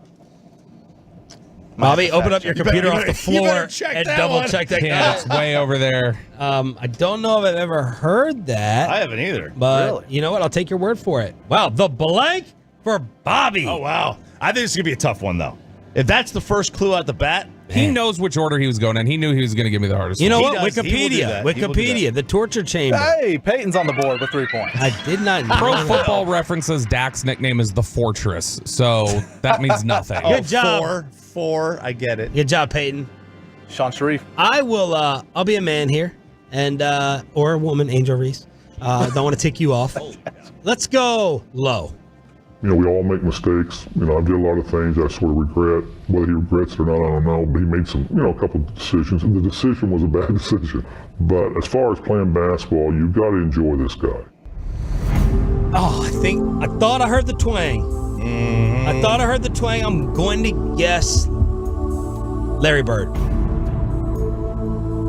Bobby, open up your computer off the floor and double check that. Yeah, it's way over there. I don't know if I've ever heard that. I haven't either. But you know what? I'll take your word for it. Wow, the blank for Bobby. Oh, wow. I think it's going to be a tough one, though. If that's the first clue out the bat. He knows which order he was going in. He knew he was going to give me the hardest You know one. what? Wikipedia, the torture chamber. Hey, Peyton's on the board with 3 points. I did not know. Pro Football References Dak's nickname is the Fortress, so that means nothing. Good job. Four. I get it. Good job, Peyton. Sean Sharif. I will. I'll be a man here, and or a woman, Angel Reese. Don't want to tick you off. Let's go low. You know, we all make mistakes. You know, I did a lot of things I sort of regret. Whether he regrets it or not, I don't know. But he made some, a couple of decisions, and the decision was a bad decision. But as far as playing basketball, you've got to enjoy this guy. Oh, I thought I heard the twang. I thought I heard the twang. I'm going to guess Larry Bird.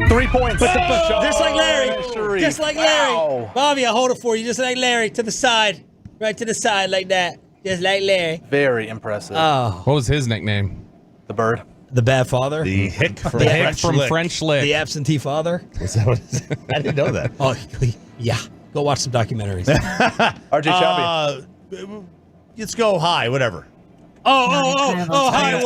3 points. Just like Larry. Sharif. Just like Larry. Wow. Bobby, I'll hold it for you. Just like Larry. To the side. Right to the side like that. Just like Larry. Very impressive. Oh. What was his nickname? The Bird. The bad father? The hick from The hick French from Lick. French Lick. The absentee father? Is that what it is? I didn't know that. Oh, yeah. Go watch some documentaries. RJ Choppy. Let's go high, whatever. Hi,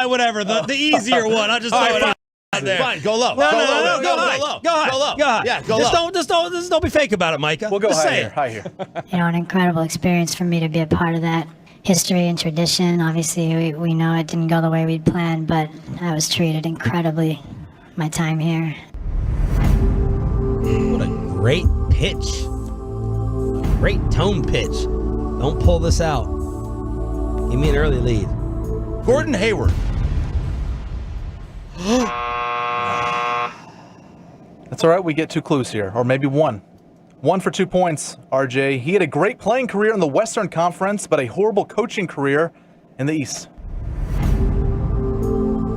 whatever. The easier one. I'll just throw it out there. Fine, go low. No, Go go low. high. Go low. Go high. Go low. Go high. Yeah, go just low. Don't be fake about it, Micah. We'll go just high say here. it. High here. You know, an incredible experience for me to be a part of that history and tradition. Obviously, we know it didn't go the way we'd planned, but I was treated incredibly my time here. What a great pitch. Great tone pitch. Don't pull this out. Give me an early lead. Gordon Hayward. That's all right. We get 2 clues here, or maybe 1. 1 for 2 points, RJ. He had a great playing career in the Western Conference, but a horrible coaching career in the East.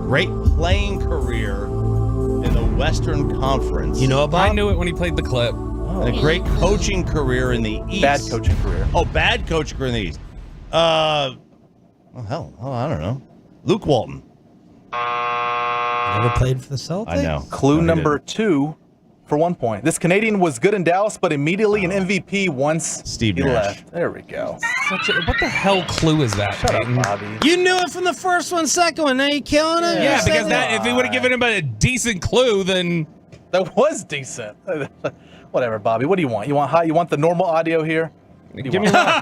Great playing career in the Western Conference. You know about? I knew it when he played the clip. And a great coaching career in the East. Bad coaching career. Oh, bad coaching career in the East. I don't know. Luke Walton. Never played for the Celtics? I know. Clue number 2 for 1 point. This Canadian was good in Dallas, but immediately an MVP once Steve he Nash. left. There we go. What the hell clue is that? Shut Peyton? up, Bobby. You knew it from the first one, second one. Now you killing it? Yeah, You because said it. if he would have given him a decent clue, then That was decent. Whatever, Bobby. What do you want? You want high? You want the normal audio here? give me low.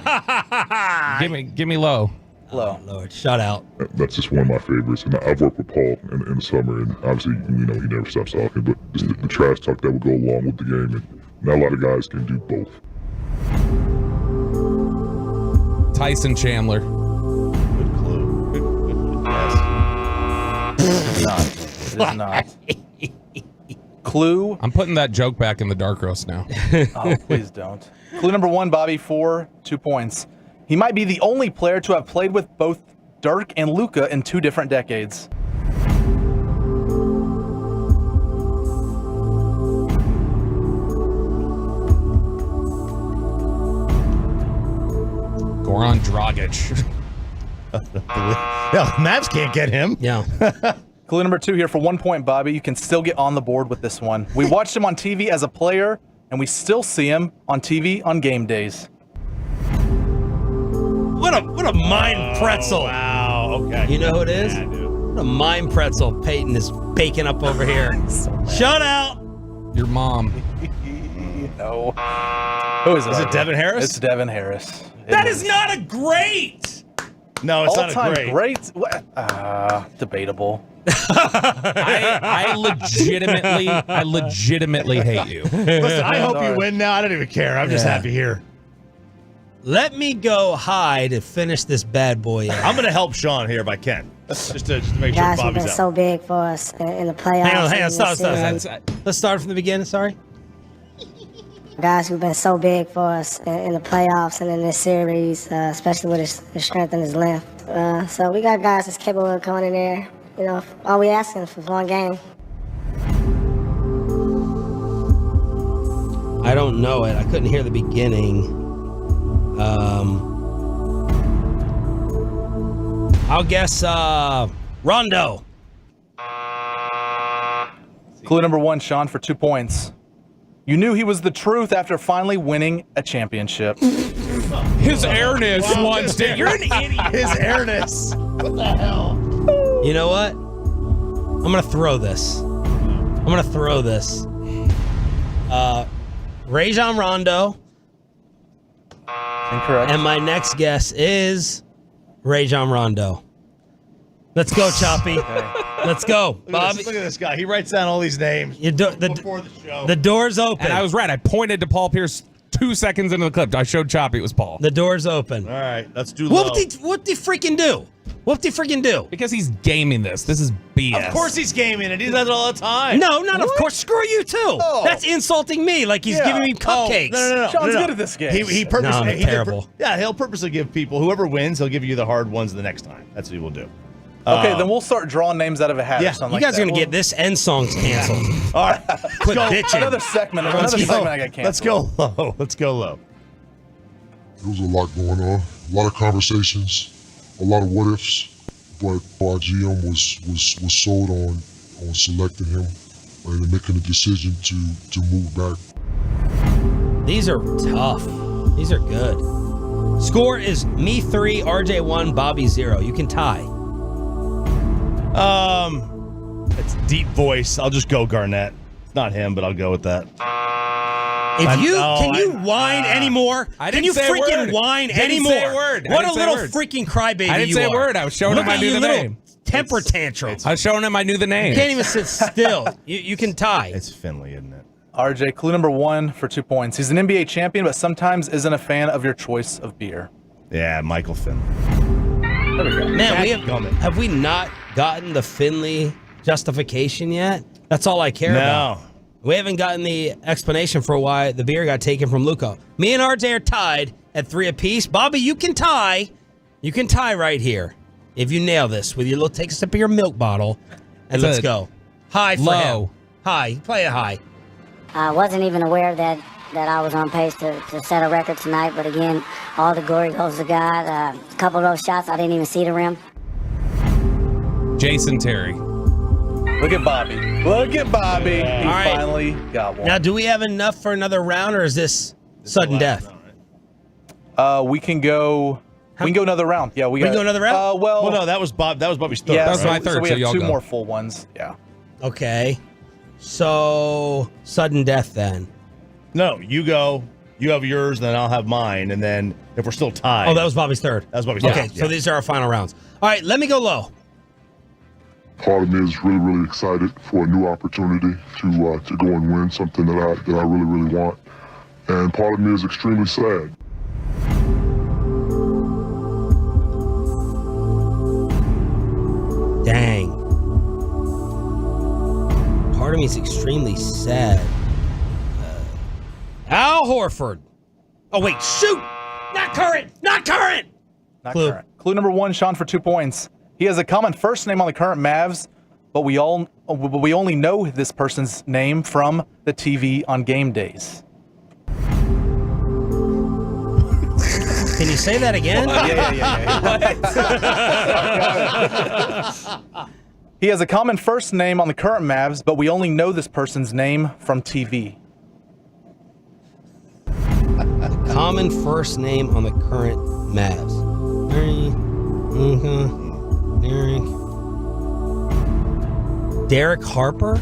give me low. Low. Oh, Lord, shut out. That's just one of my favorites. And I've worked with Paul in the summer, and obviously, he never stops talking. But just the trash talk that would go along with the game, and not a lot of guys can do both. Tyson Chandler. Good clue. Good guess. It is not. Clue. I'm putting that joke back in the dark roast now. Oh, please don't. Clue number 1, Bobby, for 2 points. He might be the only player to have played with both Dirk and Luka in 2 different decades. Goran Dragic. Yeah, Mavs can't get him. Yeah. Clue number 2 here for 1 point, Bobby. You can still get on the board with this one. We watched him on TV as a player, and we still see him on TV on game days. What a mind pretzel. Wow. Okay. You know who it is? Yeah, dude. What a mind pretzel Peyton is baking up over here. Shut out. Your mom. No. Who is it? Is it Devin Harris? It's Devin Harris. That is not a great. No, it's all-time not a great. What? Debatable. I legitimately hate you. Listen, I hope you win now. I don't even care. I'm just happy here. Let me go high to finish this bad boy out. I'm going to help Sean here if I can. Just to make sure Guys, you've Bobby's been out. so big for us in the playoffs. Hang on, stop. Series. Let's start from the beginning, sorry. Guys who've been so big for us in the playoffs and in this series, especially with his strength and his length. So we got guys that's capable of coming in there. You know, all we asking for one game. I don't know it. I couldn't hear the beginning. I'll guess Rondo. Clue number 1, Sean, for 2 points. You knew he was the truth after finally winning a championship. His airness once did. You're an idiot. His airness. What the hell? You know what? I'm going to throw this. Rajon Rondo. Incorrect. And my next guess is Rajon Rondo. Let's go, Choppy. Let's go, Bobby. Look at this guy. He writes down all these names before the show. The door's open. And I was right. I pointed to Paul Pierce 2 seconds into the clip. I showed Choppy it was Paul. The door's open. All right, let's do low. What do you freaking do? Because he's gaming this. This is BS. Of course he's gaming it. He does it all the time. No, not of course. Screw you too. Oh. That's insulting me. Like he's giving me cupcakes. No. Sean's good at this game. He purposely. No, I'm terrible. He'll purposely give people, whoever wins, he'll give you the hard ones the next time. That's what he will do. Okay, then we'll start drawing names out of a hat or something You like guys that. are gonna get this end songs canceled. All right. Quit bitching. Another segment I got canceled. Let's go low. Let's go low. There was a lot going on, a lot of conversations, a lot of what ifs. but our GM was sold on selecting him and making the decision to move back. These are tough. These are good. Score is me 3, RJ 1, Bobby 0. You can tie. It's deep voice. I'll just go Garnett. It's not him, but I'll go with that. Can you whine anymore? Can you freaking whine anymore? Say a word. What a little freaking crybaby you are. I didn't say a word. I was showing him I knew the name. Temper tantrums. I was showing him I knew the name. You can't even sit still. You can tie. It's Finley, isn't it? RJ, clue number 1 for 2 points. He's an NBA champion, but sometimes isn't a fan of your choice of beer. Yeah, Michael Finley. There we go. Man, have we not gotten the Finley justification yet? That's all I care about. We haven't gotten the explanation for why the beer got taken from Luka. Me and RJ are tied at 3 apiece. Bobby, you can tie. You can tie right here. If you nail this with your little, take a sip of your milk bottle, and let's go. High for him. High. Play it high. I wasn't even aware that I was on pace to set a record tonight, but again, all the glory goes to God. A couple of those shots, I didn't even see the rim. Jason Terry. Look at Bobby. Look at Bobby. He finally got one. Now, do we have enough for another round, or is this sudden death? We can go. We can go another round. Yeah, we can go another round. Well, no, that was Bobby's third. Yeah, that was my third. So we so have y'all 2 go. more full ones. Yeah. Okay. So sudden death then. No, you go. You have yours, then I'll have mine, and then if we're still tied. Oh, that was Bobby's third. That was Bobby's Okay, third. so these are our final rounds. All right, let me go low. Part of me is really, really excited for a new opportunity to go and win something that I really, really want. And part of me is extremely sad. Dang. Part of me is extremely sad. Al Horford. Oh, wait, shoot! Not current! Not current! Not current. Clue number 1, Sean, for 2 points. He has a common first name on the current Mavs, but we only know this person's name from the TV on game days. Can you say that again? Yeah. He has a common first name on the current Mavs, but we only know this person's name from TV. Common first name on the current Mavs. Derek Harper?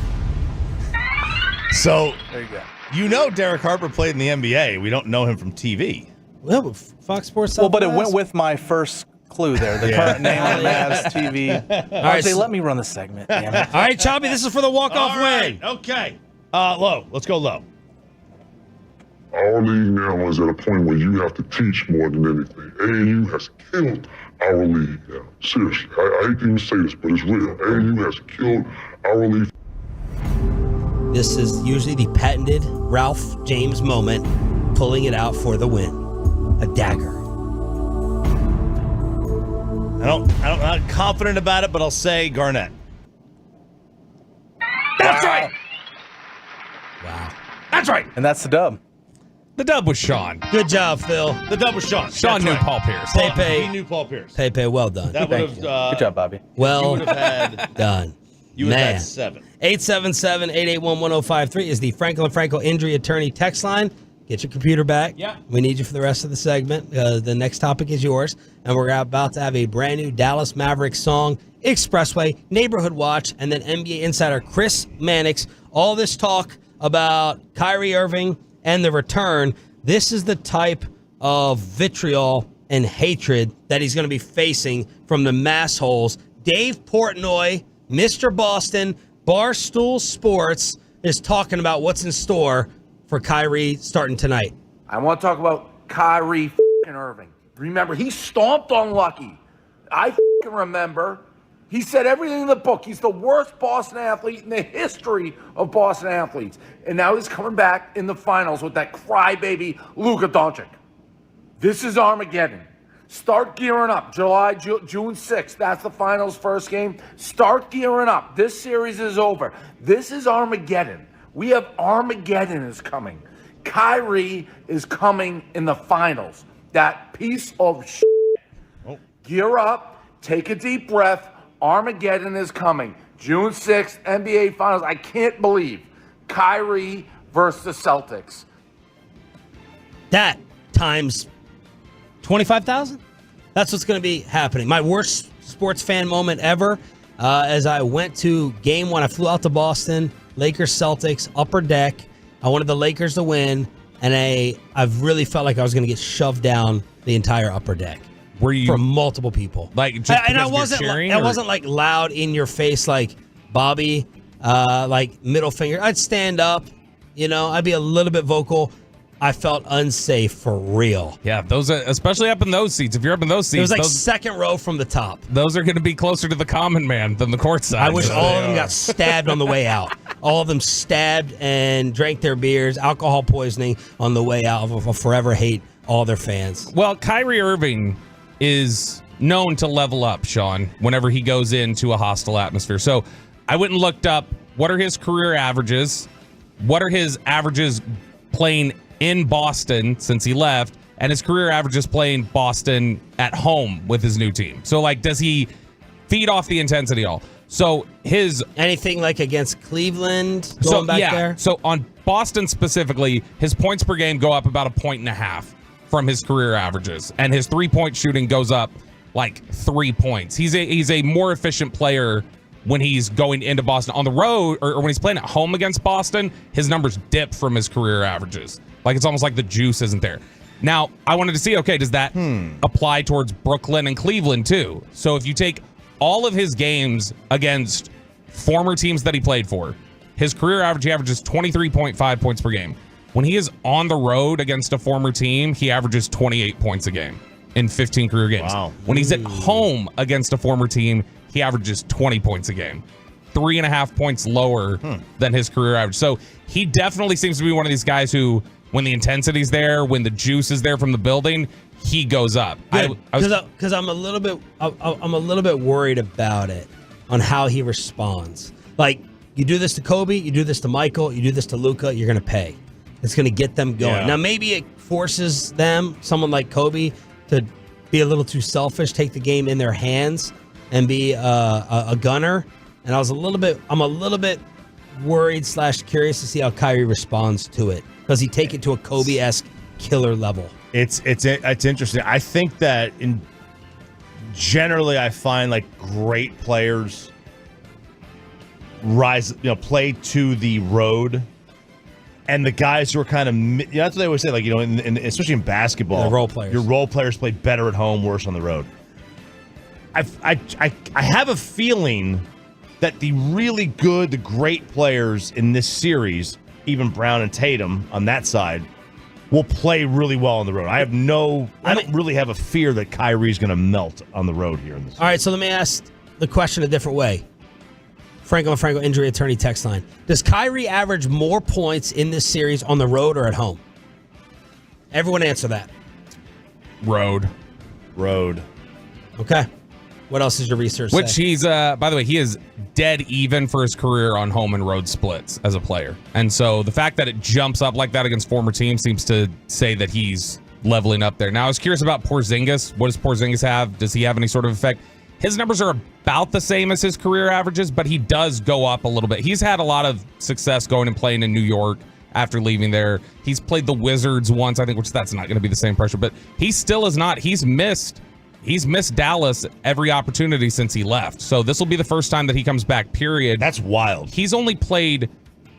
So, there you go. You know Derek Harper played in the NBA. We don't know him from TV. Well, Fox Sports Well, but it Southwest. went with my first clue there. The current name on the Mavs TV. All right, RJ, let me run the segment, damn it. All right, Choppy, this is for the walk-off win. Okay. Low. Let's go low. Our league now is at a point where you have to teach more than anything. AAU has killed our league now. Seriously, I hate to even say this, but it's real. AAU has killed our league. This is usually the patented Ralph James moment, pulling it out for the win. A dagger. I'm not confident about it, but I'll say Garnett. That's right. Wow. That's right. And that's the dub. The dub was Sean. Good job, Phil. The dub was Sean. Sean knew Paul Pierce. Pepe. He knew Paul Pierce. Pepe, well done. That would have. Good job, Bobby. Well you would have had. done. You would have Man. had 7. 877-881-1053 is the Franklin Franco Injury Attorney text line. Get your computer back. Yeah. We need you for the rest of the segment. The next topic is yours. And we're about to have a brand new Dallas Mavericks song, Expressway, Neighborhood Watch, and then NBA insider Chris Mannix. All this talk about Kyrie Irving and the return. This is the type of vitriol and hatred that he's going to be facing from the massholes. Dave Portnoy, Mr. Boston, Barstool Sports, is talking about what's in store for Kyrie starting tonight. I want to talk about Kyrie f***ing Irving. Remember, he stomped on Lucky. I f***ing remember. He said everything in the book. He's the worst Boston athlete in the history of Boston athletes. And now he's coming back in the finals with that crybaby Luka Doncic. This is Armageddon. Start gearing up. June 6th. That's the finals first game. Start gearing up. This series is over. This is Armageddon. We have Armageddon is coming. Kyrie is coming in the finals. That piece of shit. Gear up. take a deep breath. Armageddon is coming. June 6th, NBA Finals. I can't believe Kyrie versus the Celtics. That times 25,000? That's what's going to be happening. My worst sports fan moment ever, as I went to game 1. I flew out to Boston, Lakers Celtics, upper deck. I wanted the Lakers to win, and I really felt like I was going to get shoved down the entire upper deck. Were you from multiple people? Like, just and I because wasn't you're cheering, I or- wasn't like loud in your face like Bobby, like middle finger. I'd stand up, I'd be a little bit vocal. I felt unsafe for real. Yeah, those are, especially up in those seats. If you're up in those seats, It was like those, second row from the top. those are going to be closer to the common man than the court side. I wish all of them got stabbed on the way out. All of them stabbed and drank their beers, alcohol poisoning on the way out. I'll forever hate all their fans. Well, Kyrie Irving is known to level up, Sean, whenever he goes into a hostile atmosphere. So I went and looked up what are his career averages, what are his averages playing in Boston since he left, and his career averages playing Boston at home with his new team. So, like, does he feed off the intensity at all? So his anything like against Cleveland going back there? So on Boston specifically, his points per game go up about 1.5 points from his career averages, and his 3-point shooting goes up like 3 points. He's a more efficient player when he's going into Boston. On the road, or when he's playing at home against Boston, his numbers dip from his career averages. Like, it's almost like the juice isn't there. Now, I wanted to see, okay, does that apply towards Brooklyn and Cleveland too? So if you take all of his games against former teams that he played for, his career average, he averages 23.5 points per game. When he is on the road against a former team, he averages 28 points a game in 15 career games. Wow. When he's at home against a former team, he averages 20 points a game. 3.5 points lower than his career average. So he definitely seems to be one of these guys who, when the intensity's there, when the juice is there from the building, he goes up. Because I'm a little bit worried about it on how he responds. Like, you do this to Kobe, you do this to Michael, you do this to Luka, you're going to pay. It's going to get them going. Yeah. Now, maybe it forces them, someone like Kobe, to be a little too selfish, take the game in their hands, and be a gunner. And I'm a little bit worried / curious to see how Kyrie responds to it. Does he take it to a Kobe-esque killer level? It's interesting. I think that generally I find like great players play to the road, and the guys who are kind of that's what they always say. Like, especially in basketball, the role players. Your role players play better at home, worse on the road. I have a feeling that the really good, the great players in this series, even Brown and Tatum on that side, will play really well on the road. I don't really have a fear that Kyrie's going to melt on the road here in this. All right, so let me ask the question a different way. Franco injury attorney text line. Does Kyrie average more points in this series on the road or at home? Everyone answer that. Road. Okay. What else is your research Which say? he's, by the way, he is dead even for his career on home and road splits as a player. And so the fact that it jumps up like that against former teams seems to say that he's leveling up there. Now, I was curious about Porzingis. What does Porzingis have? Does he have any sort of effect? His numbers are about the same as his career averages, but he does go up a little bit. He's had a lot of success going and playing in New York after leaving there. He's played the Wizards once, I think, which that's not going to be the same pressure, but he still is not. He's missed Dallas every opportunity since he left. So this will be the first time that he comes back, period. That's wild. He's only played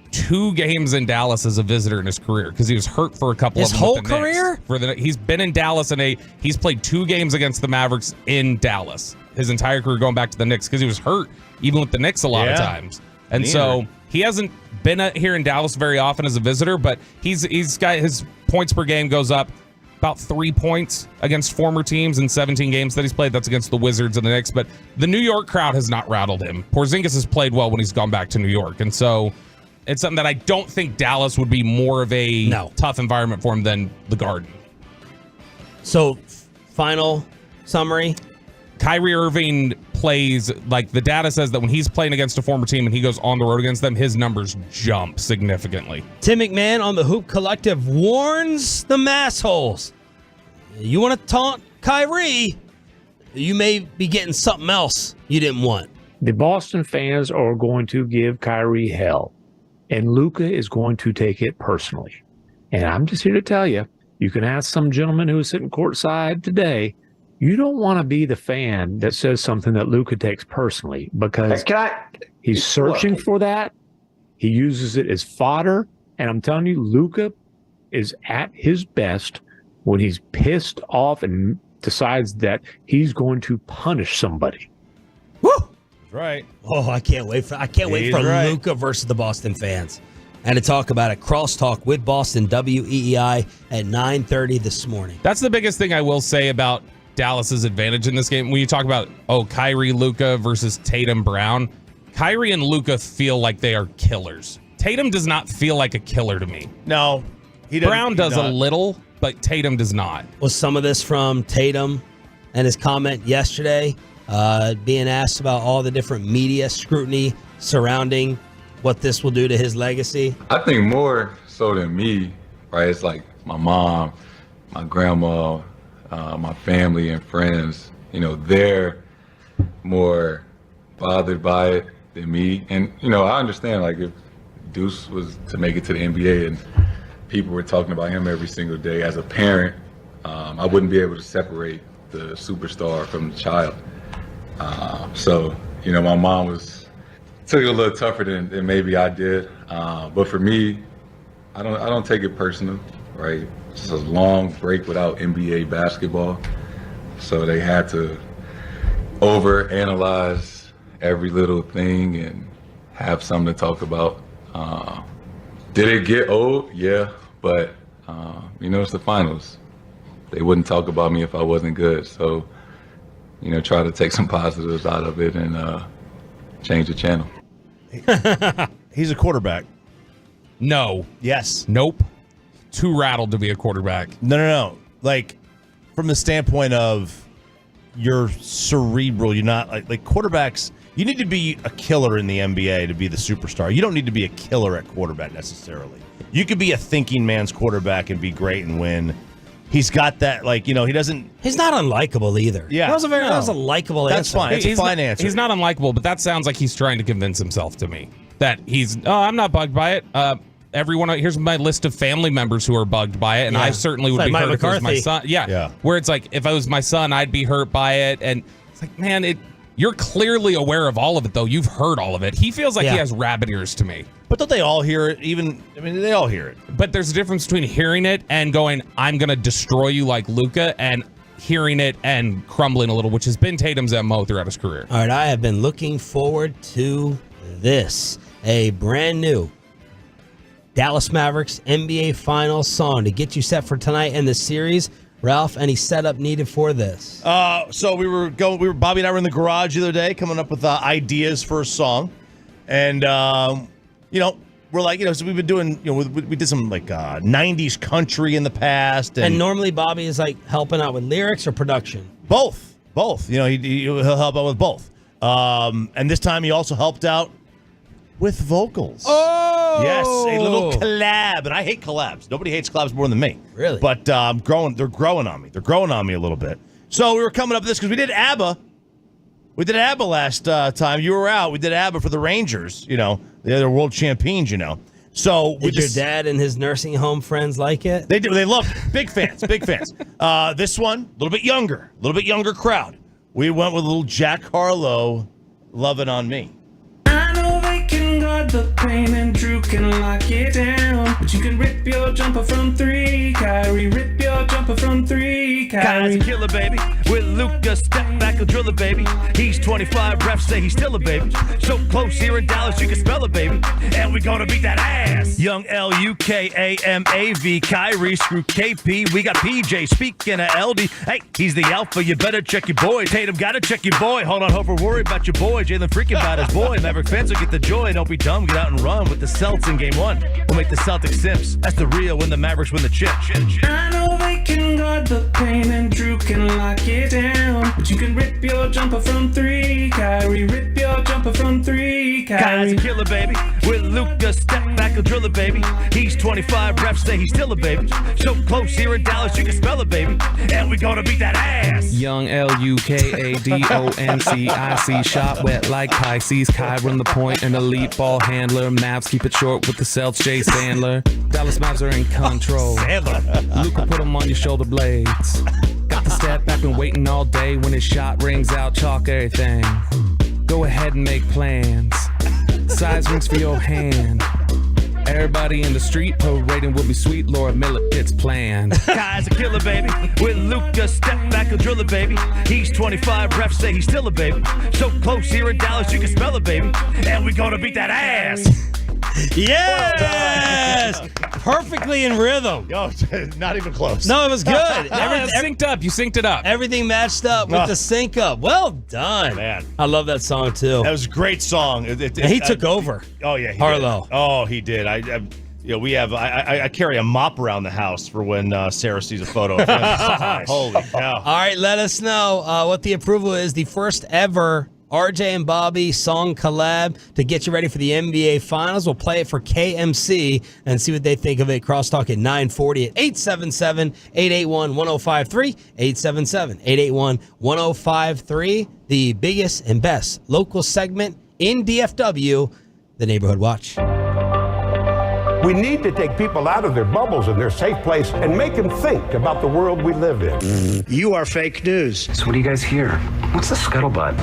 2 games in Dallas as a visitor in his career because he was hurt for a couple of them. His whole career? He's been in Dallas and he's played 2 games against the Mavericks in Dallas his entire career going back to the Knicks because he was hurt even with the Knicks a lot of times. And so he hasn't been here in Dallas very often as a visitor, but he's got his points per game goes up about 3 points against former teams in 17 games that he's played. That's against the Wizards and the Knicks, but the New York crowd has not rattled him. Porzingis has played well when he's gone back to New York, and so it's something that I don't think Dallas would be more of a tough environment for him than the Garden. So, final summary. Kyrie Irving plays, like the data says that when he's playing against a former team and he goes on the road against them, his numbers jump significantly. Tim McMahon on the Hoop Collective warns the massholes. You want to taunt Kyrie? you may be getting something else you didn't want. The Boston fans are going to give Kyrie hell, and Luka is going to take it personally. And I'm just here to tell you, you can ask some gentleman who was sitting courtside today, you don't want to be the fan that says something that Luka takes personally, because he's searching for that. He uses it as fodder. And I'm telling you, Luka is at his best when he's pissed off and decides that he's going to punish somebody. Woo! Right. Oh, I can't wait for Luka versus the Boston fans. And to talk about it, Crosstalk with Boston, WEEI at 9:30 this morning. That's the biggest thing I will say about Dallas's advantage in this game. When you talk about, Kyrie, Luka versus Tatum, Brown, Kyrie and Luka feel like they are killers. Tatum does not feel like a killer to me. No. Brown does a little, but Tatum does not. Was some of this from Tatum and his comment yesterday, being asked about all the different media scrutiny surrounding what this will do to his legacy? I think more so than me, right? It's like my mom, my grandma, my family and friends, they're more bothered by it than me. And, I understand, like, if Deuce was to make it to the NBA and people were talking about him every single day, as a parent, I wouldn't be able to separate the superstar from the child. So, my mom took it a little tougher than maybe I did. But for me, I don't take it personal, right? It's a long break without NBA basketball. So they had to overanalyze every little thing and have something to talk about. Did it get old? Yeah, but it's the finals. They wouldn't talk about me if I wasn't good. So, try to take some positives out of it and change the channel. He's a quarterback. No. Yes. Nope. Too rattled to be a quarterback. No. Like, from the standpoint of you're cerebral, you're not like quarterbacks. You need to be a killer in the NBA to be the superstar. You don't need to be a killer at quarterback necessarily. You could be a thinking man's quarterback and be great and win. He's got that, he doesn't. He's not unlikable either. Yeah. That was a likable answer. That's fine. It's a fine answer. He's not unlikable, but that sounds like he's trying to convince himself to me that I'm not bugged by it. Everyone, here's my list of family members who are bugged by it, and I certainly would be hurt if it was my son. Yeah. Where it's like, if I was my son, I'd be hurt by it. And it's like, man, you're clearly aware of all of it, though. You've heard all of it. He feels like he has rabbit ears to me. But don't they all hear it? They all hear it. But there's a difference between hearing it and going, I'm going to destroy you like Luka, and hearing it and crumbling a little, which has been Tatum's MO throughout his career. All right, I have been looking forward to this. A brand new Dallas Mavericks NBA Finals song to get you set for tonight in the series. Ralph, any setup needed for this? So Bobby and I were in the garage the other day coming up with ideas for a song. And, we're like, so we've been doing, we did some 90s country in the past. And normally Bobby is helping out with lyrics or production? Both. He'll help out with both. And this time he also helped out with vocals. Oh! Yes, a little collab. And I hate collabs. Nobody hates collabs more than me. Really? But they're growing on me. They're growing on me a little bit. So we were coming up with this because we did ABBA. We did ABBA last time. You were out. We did ABBA for the Rangers, the other world champions, So did your dad and his nursing home friends like it? They do. They loved it. Big fans. Big fans. This one, a little bit younger crowd. We went with a little Jack Harlow, "Lovin' on Me." I know they can guard the pain and Drew can lock it down, but you can rip your jumper from three, Kyrie. Rip your jumper from three, Kyrie. Kyrie's a killer, baby. With Luka, step back and drill it, baby. He's 25, refs say he's still a baby. So close here in Dallas, you can spell it, baby. And we gonna beat that ass. Young LUKAMAV, Kyrie, screw KP. We got PJ, speaking of LD. Hey, he's the alpha, you better check your boy. Tatum, gotta check your boy. Hold on, hope we're worried about your boy. Jalen freaking about his boy. Maverick fans will get the joy. Don't be dumb, get out and run with the Celtics in game one. We'll make the Celtics simps. That's the real when the Mavericks win the chip. I know they can guard the pain and Drew can lock it down, but you can rip your your jumper from three. Kyrie, rip your jumper from three. Kyrie's a killer, baby. With Luka, step back and driller, baby. He's 25, refs say he's still a baby. So close here in Dallas, you can smell it, baby. And we gonna beat that ass. Young LUKADONCIC, shot wet like Pisces. Kai run the point, an elite ball handler. Mavs keep it short with the Celtics, Jay Sandler. Dallas Mavs are in control. Luka, put them on your shoulder blades. Got the step back, been waiting all day. When his shot rings out, chalk everything. Go ahead and make plans. Size rings for your hand. Everybody in the street parading will be sweet. Laura Miller, it's planned. Kai's a killer, baby. With Luka, step back and driller, baby. He's 25, refs say he's still a baby. So close here in Dallas, you can smell it, baby. And we gonna beat that ass. Yes! Perfectly in rhythm. Yo, not even close. No, it was good. Synced up. You synced it up. Everything matched up with the sync up. Well done. Man. I love that song, too. That was a great song. And he took over. Oh, yeah. He Harlow. Did. Oh, he did. I carry a mop around the house for when Sarah sees a photo of him. Holy cow. All right, let us know what the approval is. The first ever RJ and Bobby song collab to get you ready for the NBA Finals. We'll play it for KMC and see what they think of it. Crosstalk at 9:40 at 877-881-1053. 877-881-1053. The biggest and best local segment in DFW, the Neighborhood Watch. We need to take people out of their bubbles and their safe place and make them think about the world we live in. You are fake news. So what do you guys hear? What's the scuttlebutt?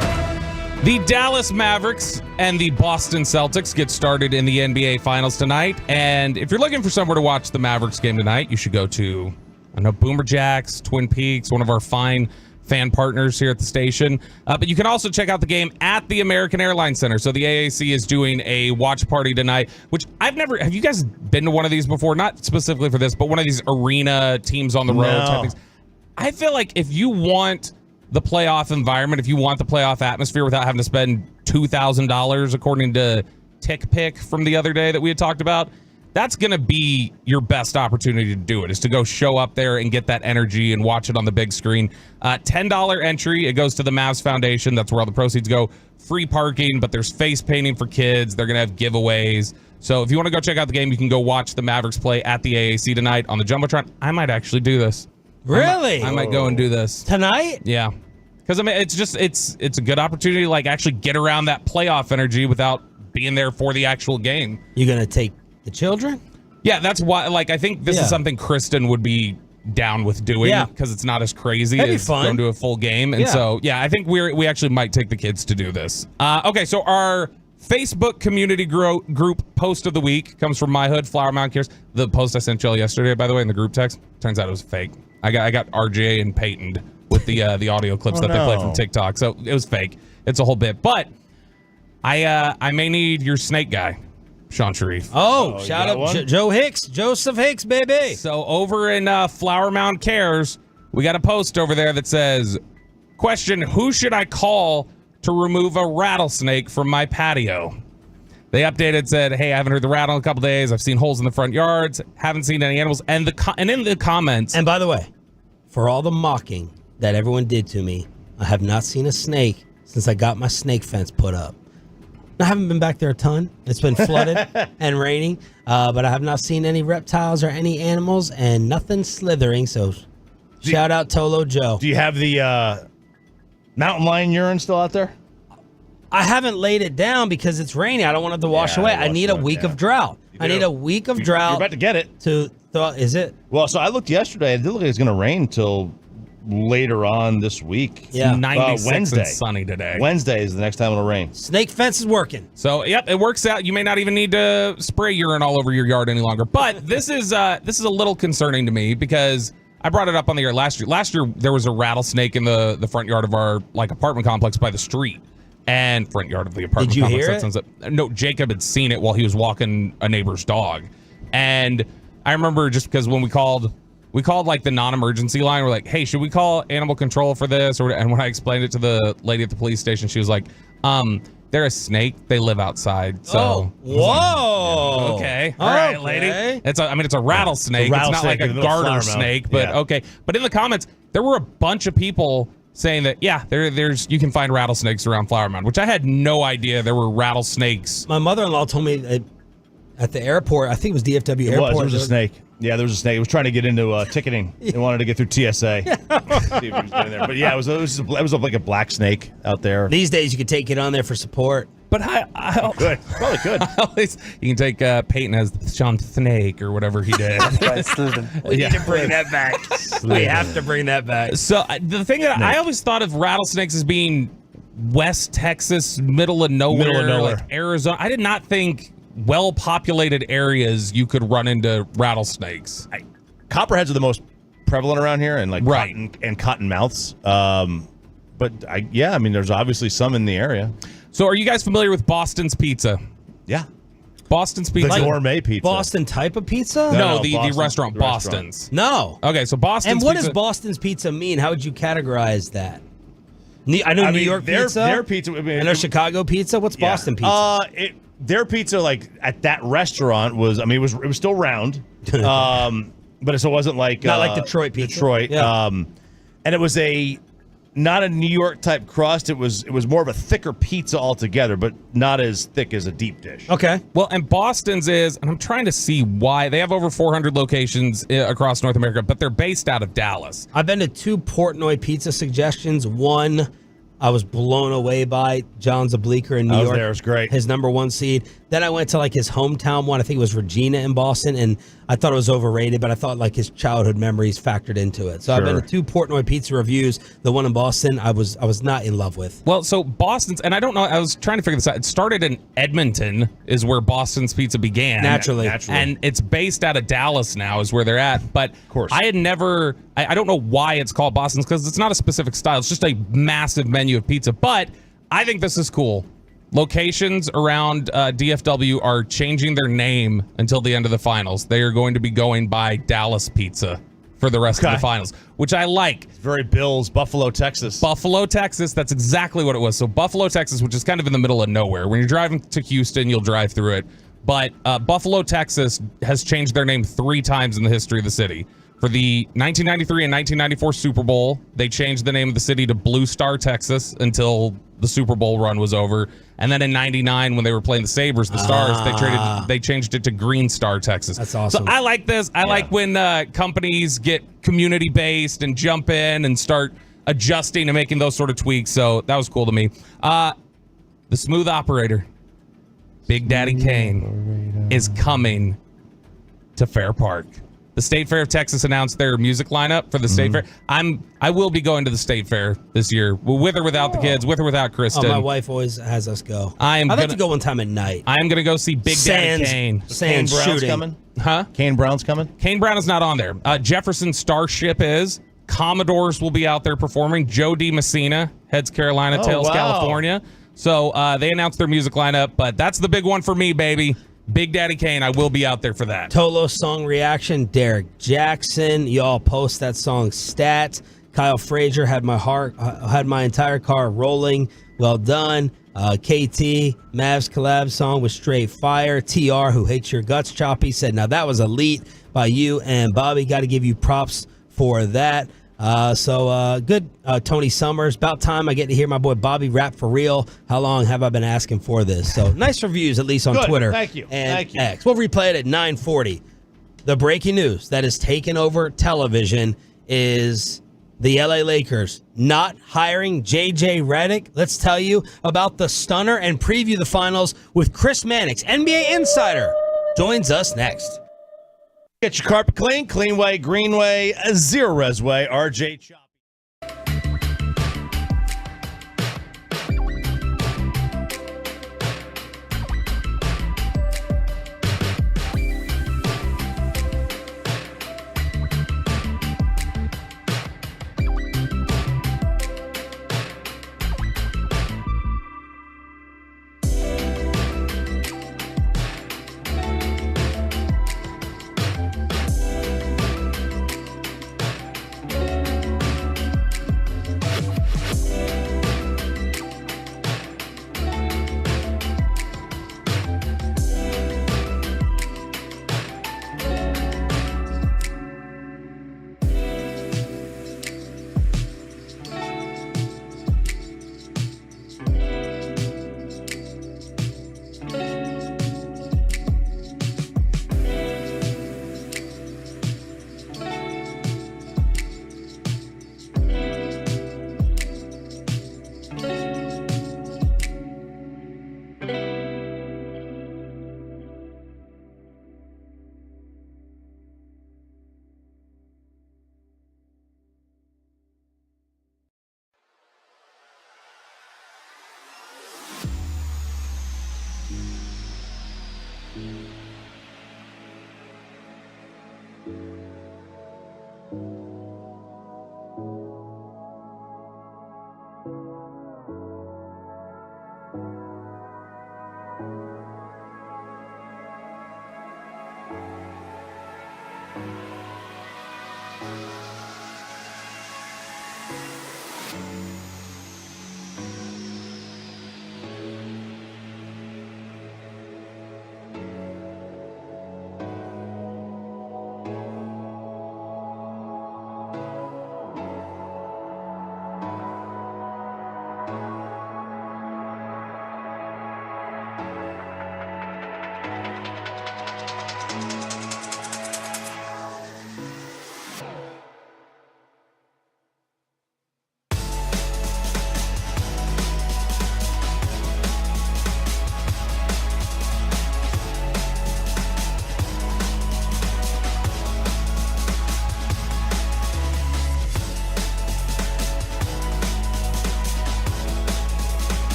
The Dallas Mavericks and the Boston Celtics get started in the NBA Finals tonight. And if you're looking for somewhere to watch the Mavericks game tonight, you should go to, Boomer Jacks, Twin Peaks, one of our fine fan partners here at the station. But you can also check out the game at the American Airlines Center. So the AAC is doing a watch party tonight, which have you guys been to one of these before? Not specifically for this, but one of these arena teams on the road type things. I feel like if you want the playoff environment, if you want the playoff atmosphere without having to spend $2,000, according to Tick Pick from the other day that we had talked about, that's going to be your best opportunity to do it, is to go show up there and get that energy and watch it on the big screen. $10 entry. It goes to the Mavs Foundation. That's where all the proceeds go. Free parking, but there's face painting for kids. They're going to have giveaways. So if you want to go check out the game, you can go watch the Mavericks play at the AAC tonight on the Jumbotron. I might actually do this. Really? I might go and do this tonight. Yeah, because it's a good opportunity to actually get around that playoff energy without being there for the actual game. You gonna take the children? Yeah, that's why. I think this is something Kristen would be down with doing because it's not as crazy as going to a full game. And so I think we actually might take the kids to do this. Okay, so our Facebook community group post of the week comes from My Hood Flower Mound Cares. The post I sent y'all yesterday, by the way, in the group text, turns out it was fake. I got RJ and Peyton with the audio clips they play from TikTok, so it was fake. It's a whole bit, but I may need your snake guy, Sean Sharif. Oh, shout out Joseph Hicks, baby. So over in Flower Mound Cares, we got a post over there that says, question, who should I call to remove a rattlesnake from my patio? They updated, said, hey, I haven't heard the rattle in a couple days. I've seen holes in the front yards. Haven't seen any animals. And in the comments. And by the way, for all the mocking that everyone did to me, I have not seen a snake since I got my snake fence put up. I haven't been back there a ton. It's been flooded and raining, but I have not seen any reptiles or any animals and nothing slithering. So shout out Tolo Joe. Do you have the mountain lion urine still out there? I haven't laid it down because it's raining. I don't want it to wash away. I need a week of drought. I need a week of drought. You're about to get it. Is it? Well, so I looked yesterday. It didn't look like it's going to rain until later on this week. Yeah. 96 and sunny today. Wednesday is the next time it'll rain. Snake fence is working. So, yep, it works out. You may not even need to spray urine all over your yard any longer. But this is a little concerning to me because I brought it up on the air last year. Last year, there was a rattlesnake in the front yard of our apartment complex by the street. And front yard of the apartment complex. Did you hear it? No, Jacob had seen it while he was walking a neighbor's dog. And I remember just because when we called the non-emergency line, we're like, hey, should we call animal control for this? And when I explained it to the lady at the police station, she was like, they're a snake. They live outside. So, whoa. Okay. All right, lady. It's a rattlesnake. It's not like a garter snake, but okay. But in the comments, there were a bunch of people saying that, there's you can find rattlesnakes around Flower Mound, which I had no idea there were rattlesnakes. My mother-in-law told me at the airport, I think it was DFW airport. There was a snake. Yeah, there was a snake. It was trying to get into ticketing. They wanted to get through TSA. See if he was getting there. But yeah, it was like a black snake out there. These days, you could take it on there for support. But I probably could. You can take Peyton as Sean Snake or whatever he did. We need to bring that back. We have to bring that back. So the thing that I always thought of rattlesnakes as being West Texas, middle of nowhere. Like Arizona. I did not think well-populated areas you could run into rattlesnakes. Copperheads are the most prevalent around here, and cottonmouths. But there's obviously some in the area. So are you guys familiar with Boston's Pizza? Yeah. Boston's Pizza. The gourmet pizza. Boston type of pizza? No, the restaurant, Boston's. No. Okay, so Boston's And what Pizza. does Boston's Pizza mean? How would you categorize that? I know New York pizza. Their pizza. I know Chicago pizza. What's Boston pizza? Their pizza, like at that restaurant, was it was still round, but it wasn't like not like Detroit pizza. Detroit, and it was not a New York type crust. It was more of a thicker pizza altogether, but not as thick as a deep dish. Okay. Well, and Boston's is, and I'm trying to see why they have over 400 locations across North America, but they're based out of Dallas. I've been to 2 Portnoy pizza suggestions. One I was blown away by. John Zableeker in New York. There, it was great. His #1 seed. Then I went to like his hometown one. I think it was Regina in Boston, and I thought it was overrated, but I thought like his childhood memories factored into it. So I've been to 2 Portnoy pizza reviews. The one in Boston, I was not in love with. Well, so Boston's, and I don't know, I was trying to figure this out. It started in Edmonton, is where Boston's Pizza began. Naturally. And it's based out of Dallas now, is where they're at. But of course. I had never, I don't know why it's called Boston's, because it's not a specific style. It's just a massive menu of pizza. But I think this is cool. Locations around DFW are changing their name until the end of the finals. They are going to be going by Dallas Pizza for the rest of the finals, which I like. It's very Bills, Buffalo, Texas. Buffalo, Texas. That's exactly what it was. So Buffalo, Texas, which is kind of in the middle of nowhere. When you're driving to Houston, you'll drive through it. But Buffalo, Texas has changed their name 3 times in the history of the city. For the 1993 and 1994 Super Bowl, they changed the name of the city to Blue Star, Texas, until the Super Bowl run was over. And then in 99, when they were playing the Sabres, the Stars, they changed it to Green Star, Texas. That's awesome. So I like this. I like when companies get community-based and jump in and start adjusting and making those sort of tweaks. So that was cool to me. The Smooth Operator, Big Daddy Kane, is coming to Fair Park. The State Fair of Texas announced their music lineup for the State Fair. I will be going to the State Fair this year, with or without the kids, with or without Kristen. Oh, my wife always has us go. I'd like to go one time at night. I am going to go see Big Daddy Kane. Sands Kane Brown's shooting. coming? Huh? Kane Brown's coming? Kane Brown is not on there. Jefferson Starship is. Commodores will be out there performing. Joe D. Messina heads Carolina, tails California. So they announced their music lineup, but that's the big one for me, baby. Big Daddy Kane, I will be out there for that. Tolo song reaction, Derek Jackson. Y'all post that song stats. Kyle Frazier had my entire car rolling. Well done. KT, Mavs collab song was straight fire. TR, who hates your guts, Choppy, said, now that was elite by you and Bobby. Got to give you props for that. Good. Tony Summers, about time I get to hear my boy Bobby rap for real. How long have I been asking for this? So nice reviews, at least on Twitter. Thank you. And X. We'll replay it at 9:40. The breaking news that has taken over television is the LA Lakers not hiring JJ Redick. Let's tell you about the stunner and preview the finals with Chris Mannix, NBA insider, joins us next. Get your carpet clean, clean way, green way, zero res way, RJ Chop.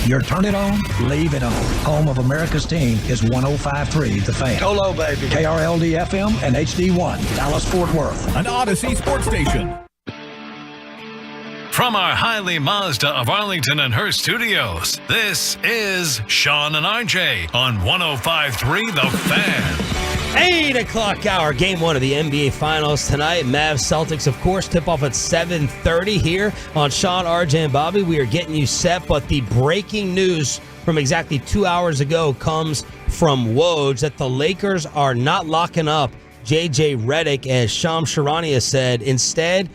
Your turn it on, leave it on. Home of America's team is 105.3 The Fan. Hello, baby. KRLD-FM and HD1, Dallas-Fort Worth. An Odyssey sports station. From our Highly Mazda of Arlington and Hearst studios, this is Sean and RJ on 105.3 The Fan. 8 o'clock hour, game one of the NBA Finals tonight. Mavs Celtics, of course, tip off at 7:30 here on Sean, RJ, and Bobby. We are getting you set, but the breaking news from exactly 2 hours ago comes from Woj that the Lakers are not locking up J.J. Redick, as Shams Charania said. Instead,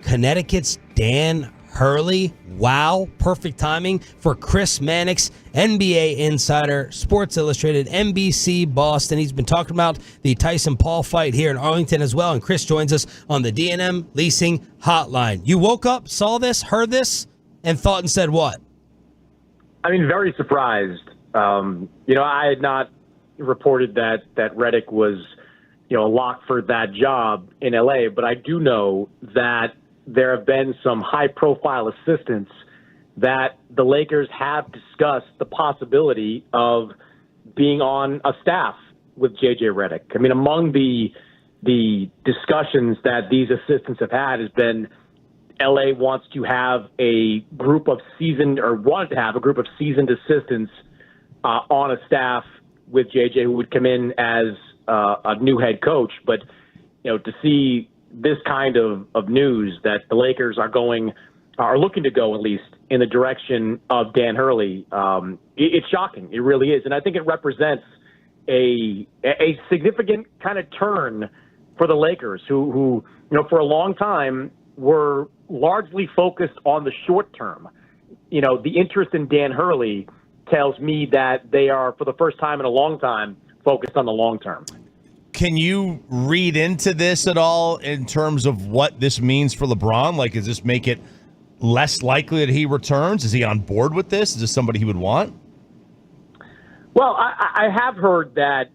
Connecticut's Dan Hurley. Wow, perfect timing for Chris Mannix, NBA insider, Sports Illustrated, NBC Boston. He's been talking about the Tyson Paul fight here in Arlington as well, and Chris joins us on the D&M Leasing Hotline. You woke up, saw this, heard this, and thought and said what? I mean, very surprised. I had not reported that Redick was, a lock for that job in LA, but I do know that there have been some high-profile assistants that the Lakers have discussed the possibility of being on a staff with J.J. Redick. I mean, among the discussions that these assistants have had has been L.A. wanted to have a group of seasoned assistants on a staff with J.J. who would come in as a new head coach. But, to see this kind of news that the Lakers are looking to go, at least, in the direction of Dan Hurley, it's shocking. It really is. And I think it represents a significant kind of turn for the Lakers, who for a long time were largely focused on the short term. The interest in Dan Hurley tells me that they are, for the first time in a long time, focused on the long term. Can you read into this at all in terms of what this means for LeBron? Like, does this make it less likely that he returns? Is he on board with this? Is this somebody he would want? Well, I have heard that,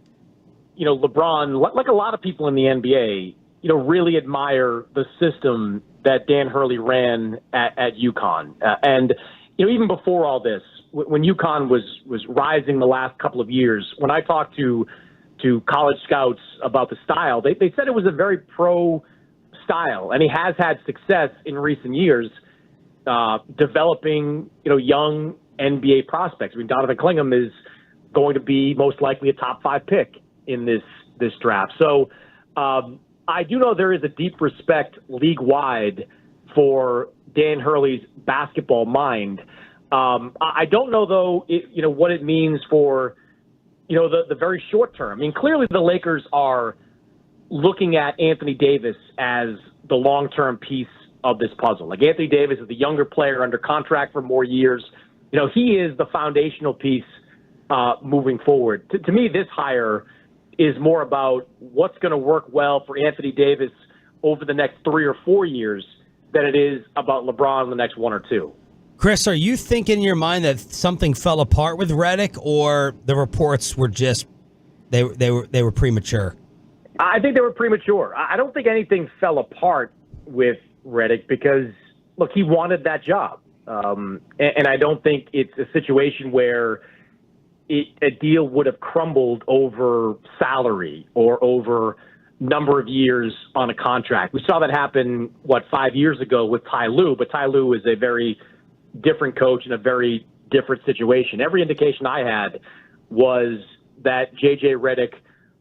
LeBron, like a lot of people in the NBA, really admire the system that Dan Hurley ran at UConn. And even before all this, when UConn was rising the last couple of years, when I talked to college scouts about the style, they said it was a very pro style, and he has had success in recent years developing, young NBA prospects. I mean, Donovan Clingham is going to be most likely a top 5 pick in this draft. So I do know there is a deep respect league-wide for Dan Hurley's basketball mind. I don't know, though, what it means for the very short term. I mean, clearly the Lakers are looking at Anthony Davis as the long-term piece of this puzzle. Like, Anthony Davis is the younger player under contract for more years. He is the foundational piece moving forward. To me, this hire is more about what's going to work well for Anthony Davis over the next 3 or 4 years than it is about LeBron in the next 1 or 2. Chris, are you thinking in your mind that something fell apart with Redick, or the reports were just they were premature? I think they were premature. I don't think anything fell apart with Redick because, look, he wanted that job. And I don't think it's a situation where a deal would have crumbled over salary or over number of years on a contract. We saw that happen, 5 years ago with Ty Lue, but Ty Lue is a very different coach in a very different situation. Every indication I had was that J.J. Redick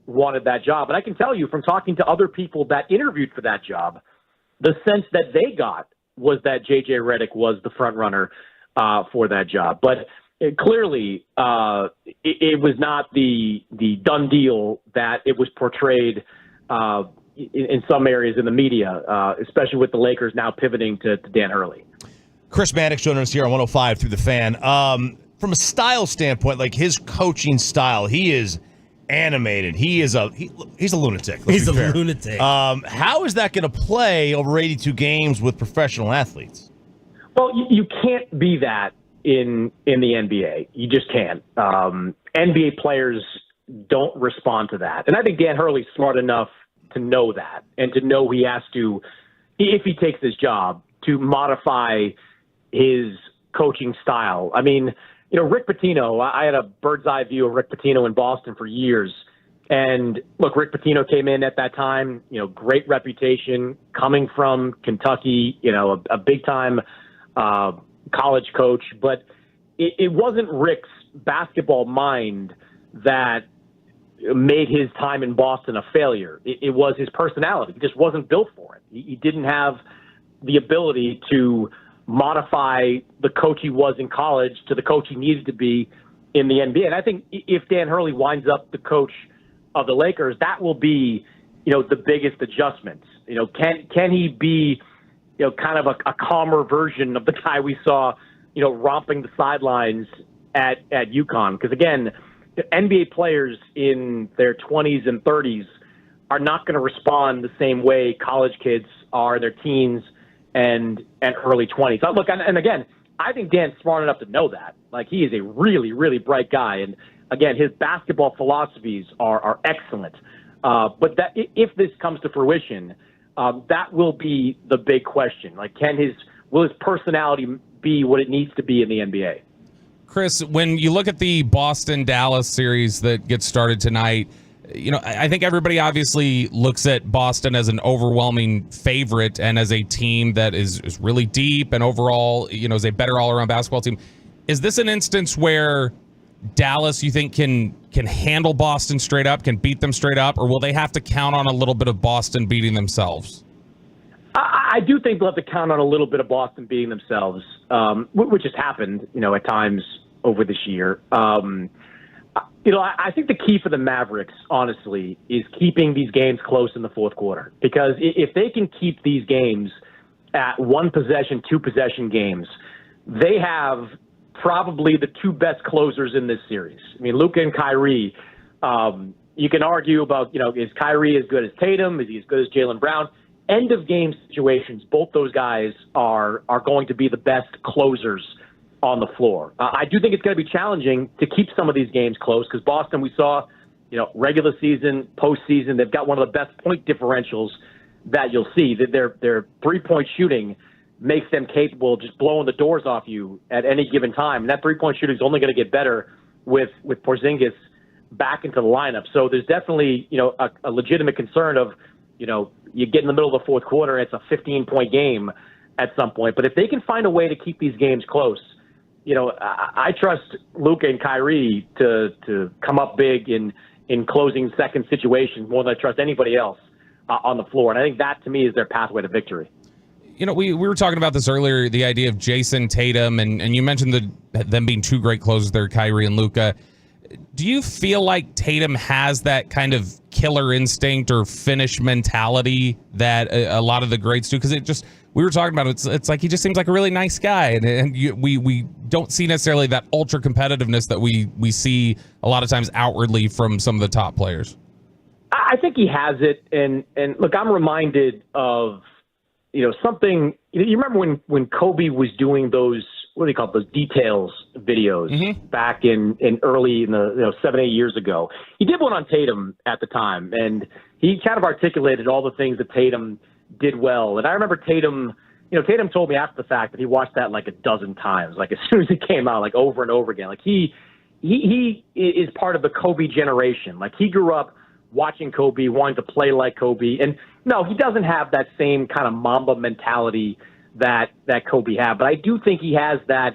wanted that job. And I can tell you from talking to other people that interviewed for that job, the sense that they got was that J.J. Redick was the front runner for that job. But clearly, it was not the done deal that it was portrayed in some areas in the media, especially with the Lakers now pivoting to Dan Hurley. Chris Mannix joining us here on 105 through the Fan. From a style standpoint, like his coaching style, he is animated. He's a lunatic. He's a lunatic. How is that going to play over 82 games with professional athletes? Well, you can't be that in the NBA. You just can't. NBA players don't respond to that. And I think Dan Hurley's smart enough to know that and to know he has to, if he takes this job, to modify his coaching style. I mean, Rick Pitino, I had a bird's eye view of Rick Pitino in Boston for years. And look, Rick Pitino came in at that time, great reputation, coming from Kentucky, a big time college coach. But it wasn't Rick's basketball mind that made his time in Boston a failure. It was his personality. He just wasn't built for it. He didn't have the ability to modify the coach he was in college to the coach he needed to be in the NBA. And I think if Dan Hurley winds up the coach of the Lakers, that will be, the biggest adjustment. Can he be, kind of a calmer version of the guy we saw, romping the sidelines at UConn? Because again, NBA players in their 20s and 30s are not going to respond the same way college kids are in their teens and early 20s. Look, and again, I think Dan's smart enough to know that. Like, he is a really, really bright guy. And again, his basketball philosophies are excellent. But that if this comes to fruition, that will be the big question. Like, will his personality be what it needs to be in the NBA? Chris, when you look at the Boston-Dallas series that gets started tonight, I think everybody obviously looks at Boston as an overwhelming favorite and as a team that is really deep and overall, is a better all-around basketball team. Is this an instance where Dallas, you think, can handle Boston straight up, can beat them straight up, or will they have to count on a little bit of Boston beating themselves? I do think they'll have to count on a little bit of Boston beating themselves, which has happened, at times over this year. I think the key for the Mavericks, honestly, is keeping these games close in the fourth quarter. Because if they can keep these games at 1-possession, 2-possession games, they have probably the two best closers in this series. I mean, Luka and Kyrie, you can argue about, is Kyrie as good as Tatum? Is he as good as Jaylen Brown? End of game situations, both those guys are going to be the best closers on the floor. I do think it's going to be challenging to keep some of these games close because Boston, we saw, regular season, postseason, they've got one of the best point differentials that you'll see. That their three-point shooting makes them capable of just blowing the doors off you at any given time. And that three-point shooting is only going to get better with Porzingis back into the lineup. So there's definitely, a legitimate concern of, you get in the middle of the fourth quarter, and it's a 15-point game at some point. But if they can find a way to keep these games close, I trust Luka and Kyrie to come up big in closing second situations more than I trust anybody else on the floor. And I think that, to me, is their pathway to victory. We were talking about this earlier, the idea of Jason Tatum, and you mentioned them being two great closers there, Kyrie and Luka. Do you feel like Tatum has that kind of killer instinct or finish mentality that a lot of the greats do? Because we were talking about it, it's like he just seems like a really nice guy, and we don't see necessarily that ultra competitiveness that we see a lot of times outwardly from some of the top players. I think he has it, and look, I'm reminded of something. You remember when Kobe was doing those, what do you call it, those details videos back in early 7-8 years ago. He did one on Tatum at the time, and he kind of articulated all the things that Tatum did well. And I remember Tatum told me after the fact that he watched that like a dozen times, like as soon as it came out, like over and over again. Like he is part of the Kobe generation. Like he grew up watching Kobe, wanting to play like Kobe. And no, he doesn't have that same kind of Mamba mentality that Kobe had. But I do think he has that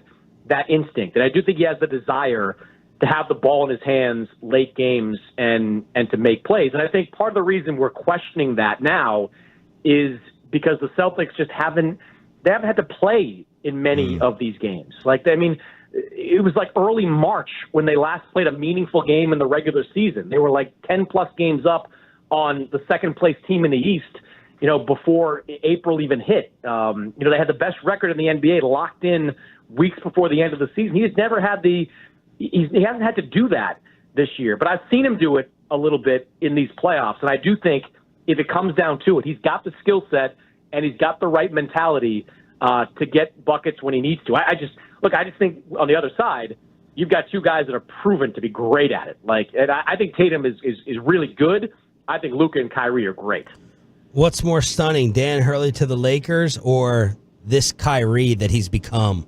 instinct. And I do think he has the desire to have the ball in his hands late games and to make plays. And I think part of the reason we're questioning that now is because the Celtics just haven't had to play in many of these games. It was like early March when they last played a meaningful game in the regular season. They were like 10-plus games up on the second-place team in the East, before April even hit. They had the best record in the NBA locked in weeks before the end of the season. He hasn't had to do that this year. But I've seen him do it a little bit in these playoffs, and I do think if it comes down to it, he's got the skill set and he's got the right mentality to get buckets when he needs to. I just think on the other side, you've got two guys that are proven to be great at it. And I think Tatum is really good. I think Luka and Kyrie are great. What's more stunning, Dan Hurley to the Lakers or this Kyrie that he's become?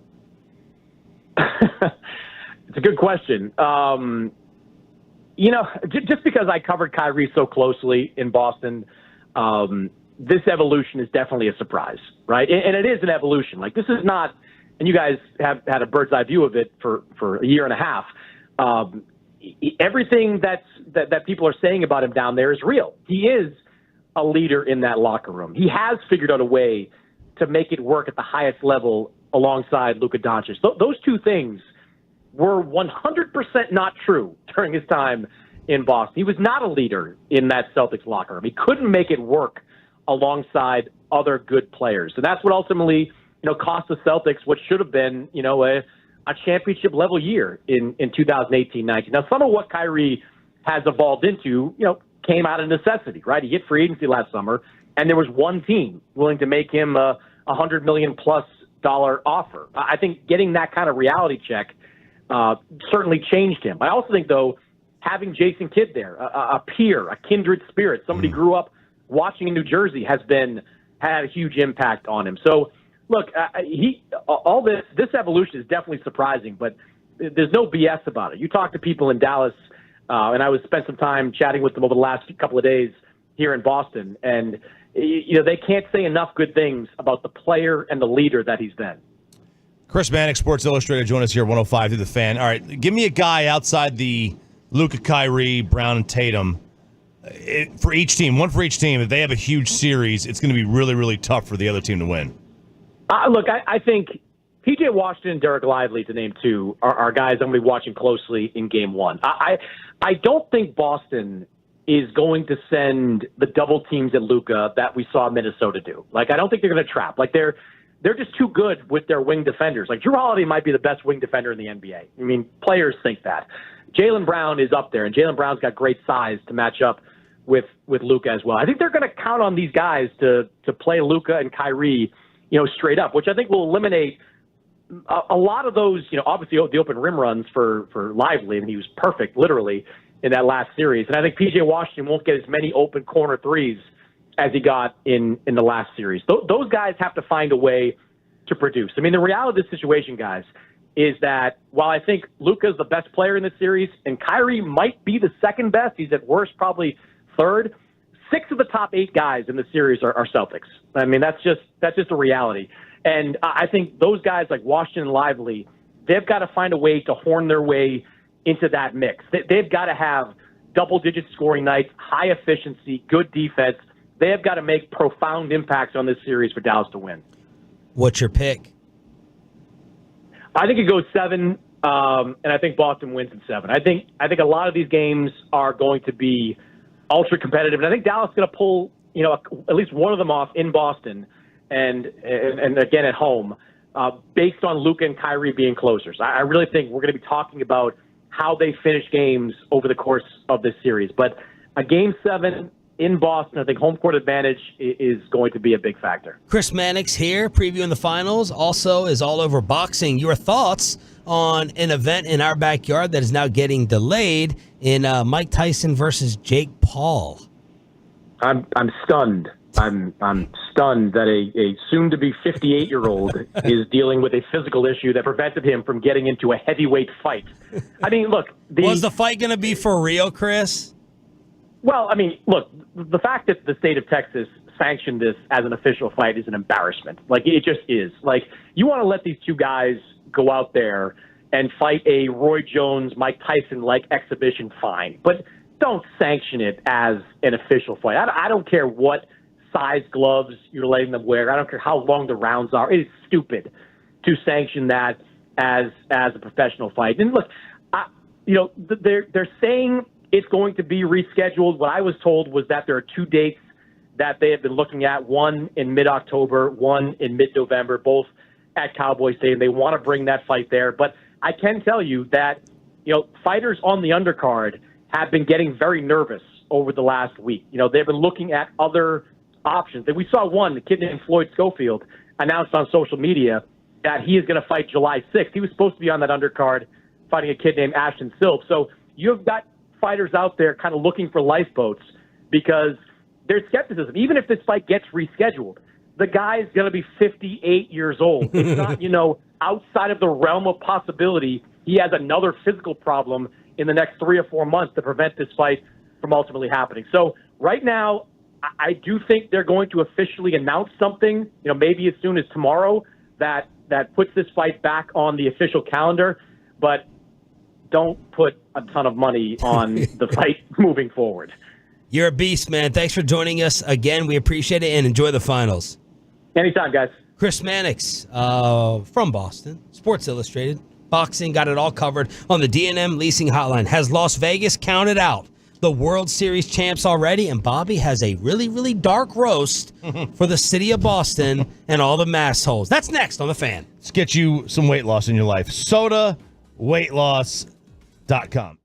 It's a good question. Just because I covered Kyrie so closely in Boston, this evolution is definitely a surprise, right? And it is an evolution. Like, this is not, and you guys have had a bird's eye view of it for a year and a half. Everything that people are saying about him down there is real. He is a leader in that locker room. He has figured out a way to make it work at the highest level alongside Luka Doncic. Those two things were 100% not true during his time in Boston. He was not a leader in that Celtics locker room. He couldn't make it work alongside other good players. And that's what ultimately, cost the Celtics what should have been, a championship level year in 2018-19. Now, some of what Kyrie has evolved into, came out of necessity, right? He hit free agency last summer, and there was one team willing to make him a $100 million+ offer. I think getting that kind of reality check certainly changed him. I also think, though, having Jason Kidd there, a peer, a kindred spirit, somebody grew up watching in New Jersey, had a huge impact on him. So, look, this evolution is definitely surprising, but there's no BS about it. You talk to people in Dallas, and I spent some time chatting with them over the last couple of days here in Boston, and they can't say enough good things about the player and the leader that he's been. Chris Mannix, Sports Illustrated, join us here at 105 through the Fan. All right, give me a guy outside the Luka, Kyrie, Brown, and Tatum for each team. One for each team. If they have a huge series, it's going to be really, really tough for the other team to win. Look, I think P.J. Washington and Derek Lively, to name two, are guys I'm going to be watching closely in Game 1. I don't think Boston is going to send the double teams at Luka that we saw Minnesota do. Like, I don't think they're going to trap. Like, they're just too good with their wing defenders. Like, Jrue Holiday might be the best wing defender in the NBA. I mean, players think that. Jaylen Brown is up there, and Jaylen Brown's got great size to match up with Luka as well. I think they're going to count on these guys to play Luka and Kyrie, straight up, which I think will eliminate a lot of those, obviously the open rim runs for Lively, and he was perfect, literally, in that last series. And I think P.J. Washington won't get as many open corner threes as he got in the last series. Those guys have to find a way to produce. I mean, the reality of this situation, guys, is that while I think Luka's the best player in this series, and Kyrie might be the second best, he's at worst probably third, 6 of the top 8 guys in the series are Celtics. I mean, that's just a reality. And I think those guys like Washington and Lively, they've got to find a way to horn their way into that mix. They've got to have double-digit scoring nights, high efficiency, good defense. They have got to make profound impacts on this series for Dallas to win. What's your pick? I think it goes 7, and I think Boston wins in 7. I think a lot of these games are going to be ultra competitive, and I think Dallas is going to pull at least one of them off in Boston, and again at home, based on Luka and Kyrie being closer. So I really think we're going to be talking about how they finish games over the course of this series. But a Game 7 in Boston, I think home court advantage is going to be a big factor. Chris Mannix here, previewing the finals. Also is all over boxing. Your thoughts on an event in our backyard that is now getting delayed in Mike Tyson versus Jake Paul? I'm stunned. I'm stunned that a soon-to-be 58-year-old is dealing with a physical issue that prevented him from getting into a heavyweight fight. I mean, look. Was the fight going to be for real, Chris? Well, I mean, look, the fact that the state of Texas sanctioned this as an official fight is an embarrassment. Like, it just is. Like, you want to let these two guys go out there and fight a Roy Jones, Mike Tyson-like exhibition, fine. But don't sanction it as an official fight. I don't care what size gloves you're letting them wear. I don't care how long the rounds are. It is stupid to sanction that as a professional fight. And look, they're saying it's going to be rescheduled. What I was told was that there are 2 dates that they have been looking at, one in mid-October, one in mid-November, both at Cowboys Stadium. They want to bring that fight there. But I can tell you that, fighters on the undercard have been getting very nervous over the last week. They've been looking at other options. And we saw one, the kid named Floyd Schofield, announced on social media that he is going to fight July 6th. He was supposed to be on that undercard fighting a kid named Ashton Silk. So you've got fighters out there kind of looking for lifeboats because there's skepticism. Even if this fight gets rescheduled, the guy's going to be 58 years old. It's not, outside of the realm of possibility he has another physical problem in the next 3 or 4 months to prevent this fight from ultimately happening. So right now, I do think they're going to officially announce something, maybe as soon as tomorrow, that puts this fight back on the official calendar. But don't put a ton of money on the fight moving forward. You're a beast, man. Thanks for joining us again. We appreciate it, and enjoy the finals. Anytime, guys. Chris Mannix from Boston, Sports Illustrated, boxing, got it all covered on the D&M Leasing Hotline. Has Las Vegas counted out the World Series champs already? And Bobby has a really, really dark roast for the city of Boston and all the mass holes. That's next on The Fan. Let's get you some weight loss in your life. SodaWeightLoss.com.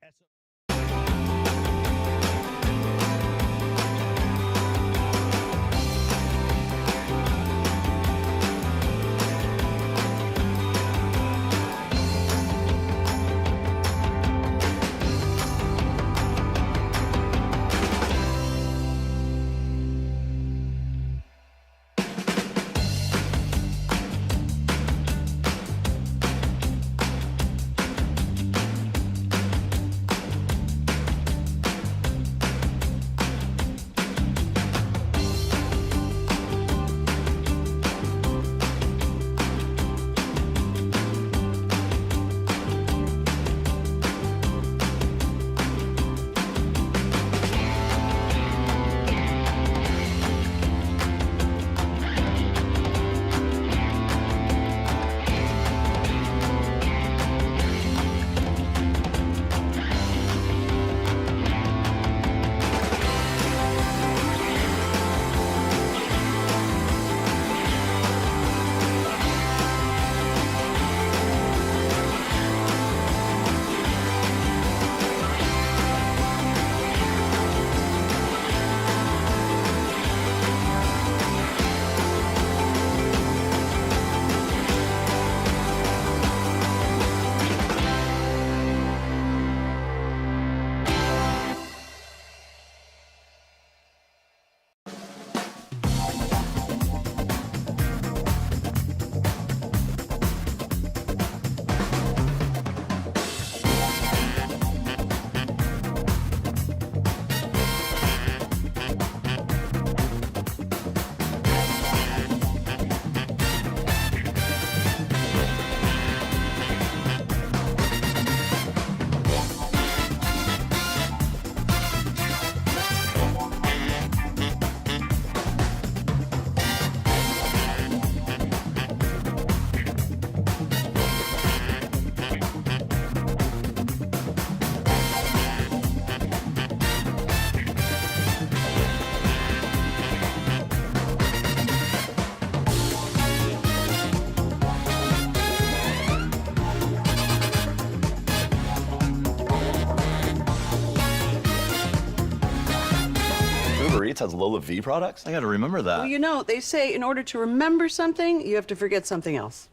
Uber Eats has Lola V products? I gotta remember that. Well, they say in order to remember something, you have to forget something else.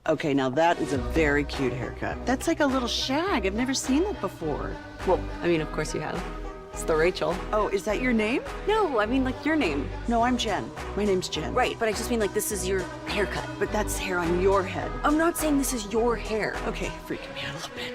Okay, now that is a very cute haircut. That's like a little shag. I've never seen that before. Well, I mean, of course you have. It's the Rachel. Oh, is that your name? No, I mean, like, your name. No, I'm Jen. My name's Jen. Right, but I just mean, like, this is your haircut. But that's hair on your head. I'm not saying this is your hair. Okay, freaking me out a little bit.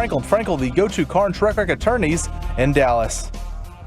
Frankel. Frankel, the go-to car and truck wreck attorneys in Dallas.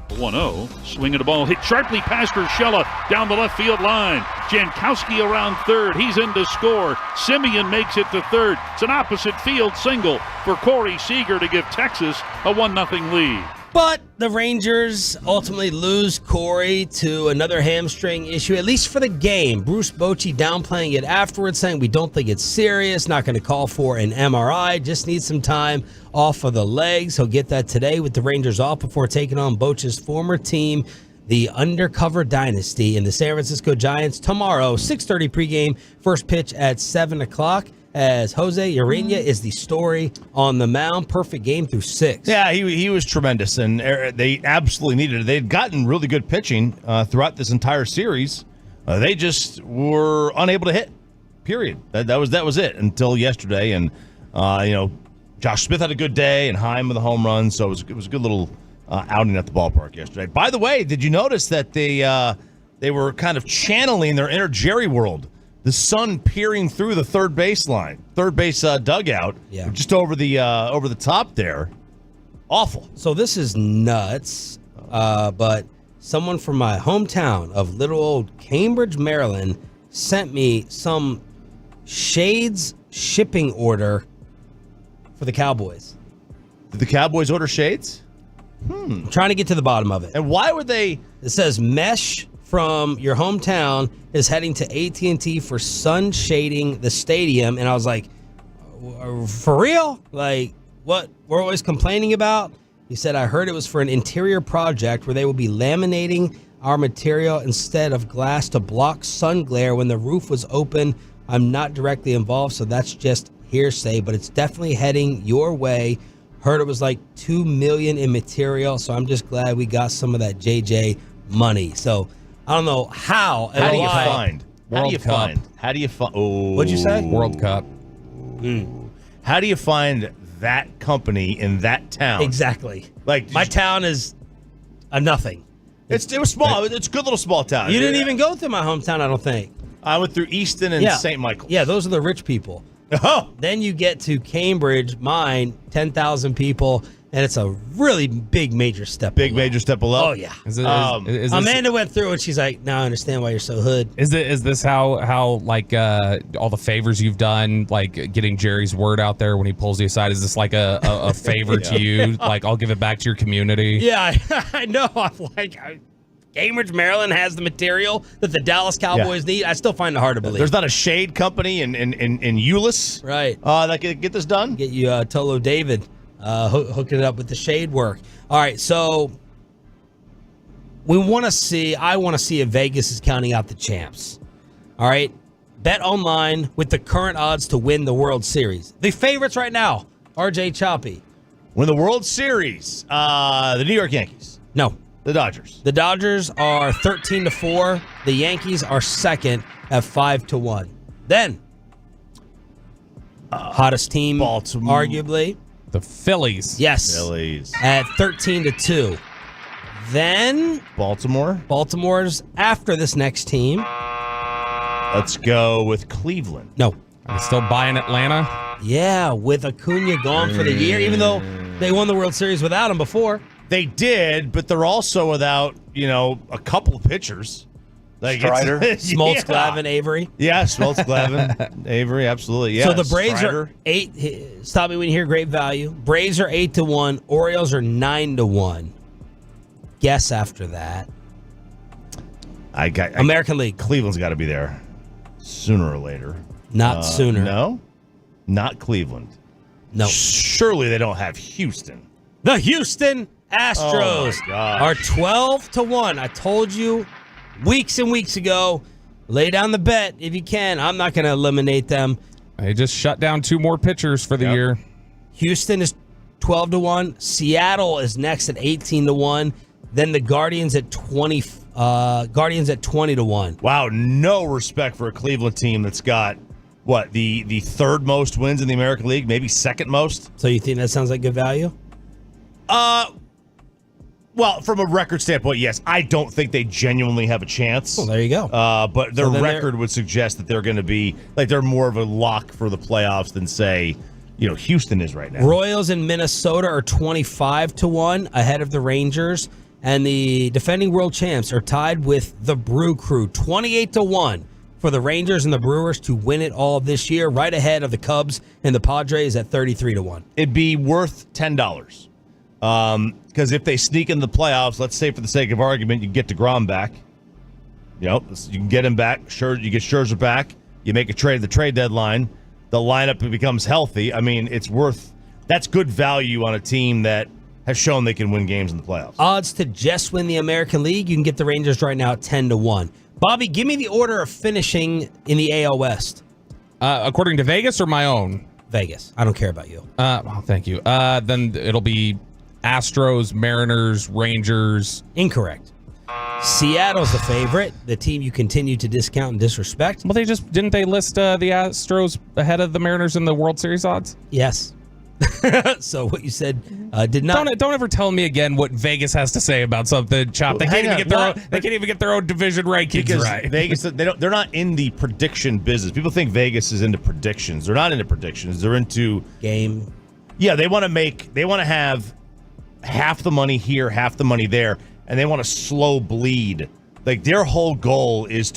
1-0, swinging the ball, hit sharply past Urshela down the left field line. Jankowski around third, he's in to score. Simeon makes it to third. It's an opposite field single for Corey Seager to give Texas a 1-0 lead. But the Rangers ultimately lose Corey to another hamstring issue, at least for the game. Bruce Bochy downplaying it afterwards, saying we don't think it's serious, not going to call for an MRI, just needs some time off of the legs. He'll get that today with the Rangers off before taking on Bochy's former team, the Undercover Dynasty, in the San Francisco Giants tomorrow, 6:30 pregame, first pitch at 7 o'clock. As Jose Urena is the story on the mound. Perfect game through 6. Yeah, he was tremendous, and they absolutely needed it. They'd gotten really good pitching throughout this entire series. They just were unable to hit, period. That was it until yesterday. And, Josh Smith had a good day, and Heim with a home run, so it was a good little outing at the ballpark yesterday. By the way, did you notice that they were kind of channeling their inner Jerry world? The sun peering through the third base dugout, just over the top there. Awful. So this is nuts, but someone from my hometown of little old Cambridge, Maryland, sent me some shades shipping order for the Cowboys. Did the Cowboys order shades? I'm trying to get to the bottom of it. And why would they? It says mesh from your hometown is heading to AT&T for sun shading the stadium. And I was like, for real? Like, what we're always complaining about? He said, I heard it was for an interior project where they will be laminating our material instead of glass to block sun glare when the roof was open. I'm not directly involved, so that's just hearsay, but it's definitely heading your way. Heard it was like $2 million in material, so I'm just glad we got some of that JJ money. So I don't know how. How do you find? How do you find? Oh, what'd you say? World Cup. How do you find that company in that town? Exactly. Like my town is a nothing. It was small. It's a good little small town. You didn't even go through my hometown, I don't think. I went through Easton and St. Michael's. Yeah, those are the rich people. Oh. Then you get to Cambridge, mine, 10,000 people, and it's a really big major step below. Major step below? Oh, yeah. Is Amanda went through it. She's like, now I understand why you're so hood. Is this how like all the favors you've done, like getting Jerry's word out there when he pulls you aside? Is this like a favor to you? Like, I'll give it back to your community? Yeah, I know. I'm like, Cambridge, Maryland has the material that the Dallas Cowboys need. I still find it hard to believe. There's not a shade company in Euless, right? That can get this done. Get you Tolo David hooking it up with the shade work. All right, so I want to see if Vegas is counting out the champs. All right, bet online with the current odds to win the World Series. The favorites right now, RJ Choppy. Win the World Series, the New York Yankees. No. The Dodgers. The Dodgers are 13-4. The Yankees are second at 5-1. Then, hottest team, Baltimore. arguably, the Phillies. Yes, Phillies at 13-2. Then Baltimore's after this next team. Let's go with Cleveland. No, are they still buying Atlanta? Yeah, with Acuna gone for the year, even though they won the World Series without him before. They did, but they're also without, a couple of pitchers. Like Strider. Smoltz, Glavine, Avery. Yeah, Smoltz, Glavine, Avery, absolutely. Yeah. So the Braves Strider. are 8. Stop me when you hear great value. Braves are 8-1. Orioles are 9-1. Guess after that. American League. Cleveland's got to be there sooner or later. Not sooner. No, not Cleveland. No. Surely they don't have Houston. The Houston Astros are 12-1. I told you weeks and weeks ago, lay down the bet if you can. I'm not going to eliminate them. They just shut down 2 more pitchers for the year. Houston is 12-1. Seattle is next at 18-1. Then the Guardians at 20-1. Wow, no respect for a Cleveland team that's got the third most wins in the American League, maybe second most. So you think that sounds like good value? Well, from a record standpoint, yes. I don't think they genuinely have a chance. Well, there you go. But their record would suggest that they're going to be they're more of a lock for the playoffs than say, Houston is right now. Royals in Minnesota are 25-1 ahead of the Rangers, and the defending world champs are tied with the Brew Crew, 28-1 for the Rangers and the Brewers to win it all this year, right ahead of the Cubs and the Padres at 33-1. It'd be worth $10. Because if they sneak in the playoffs, let's say for the sake of argument, you get DeGrom back. You can get him back. Sure, you get Scherzer back. You make a trade at the trade deadline. The lineup becomes healthy. I mean, that's good value on a team that has shown they can win games in the playoffs. Odds to just win the American League, you can get the Rangers right now at 10-1. Bobby, give me the order of finishing in the AL West. According to Vegas or my own? Vegas. I don't care about you. Well, thank you. Then it'll be Astros, Mariners, Rangers. Incorrect. Seattle's the favorite, the team you continue to discount and disrespect. Well, didn't they list the Astros ahead of the Mariners in the World Series odds? Yes. So what you said did not. Don't ever tell me again what Vegas has to say about something, Chop. They can't even get their own division rankings because right. Vegas, they're not in the prediction business. People think Vegas is into predictions. They're not into predictions. They're into game. Yeah, they want to have half the money here, half the money there, and they want to slow bleed. Like their whole goal is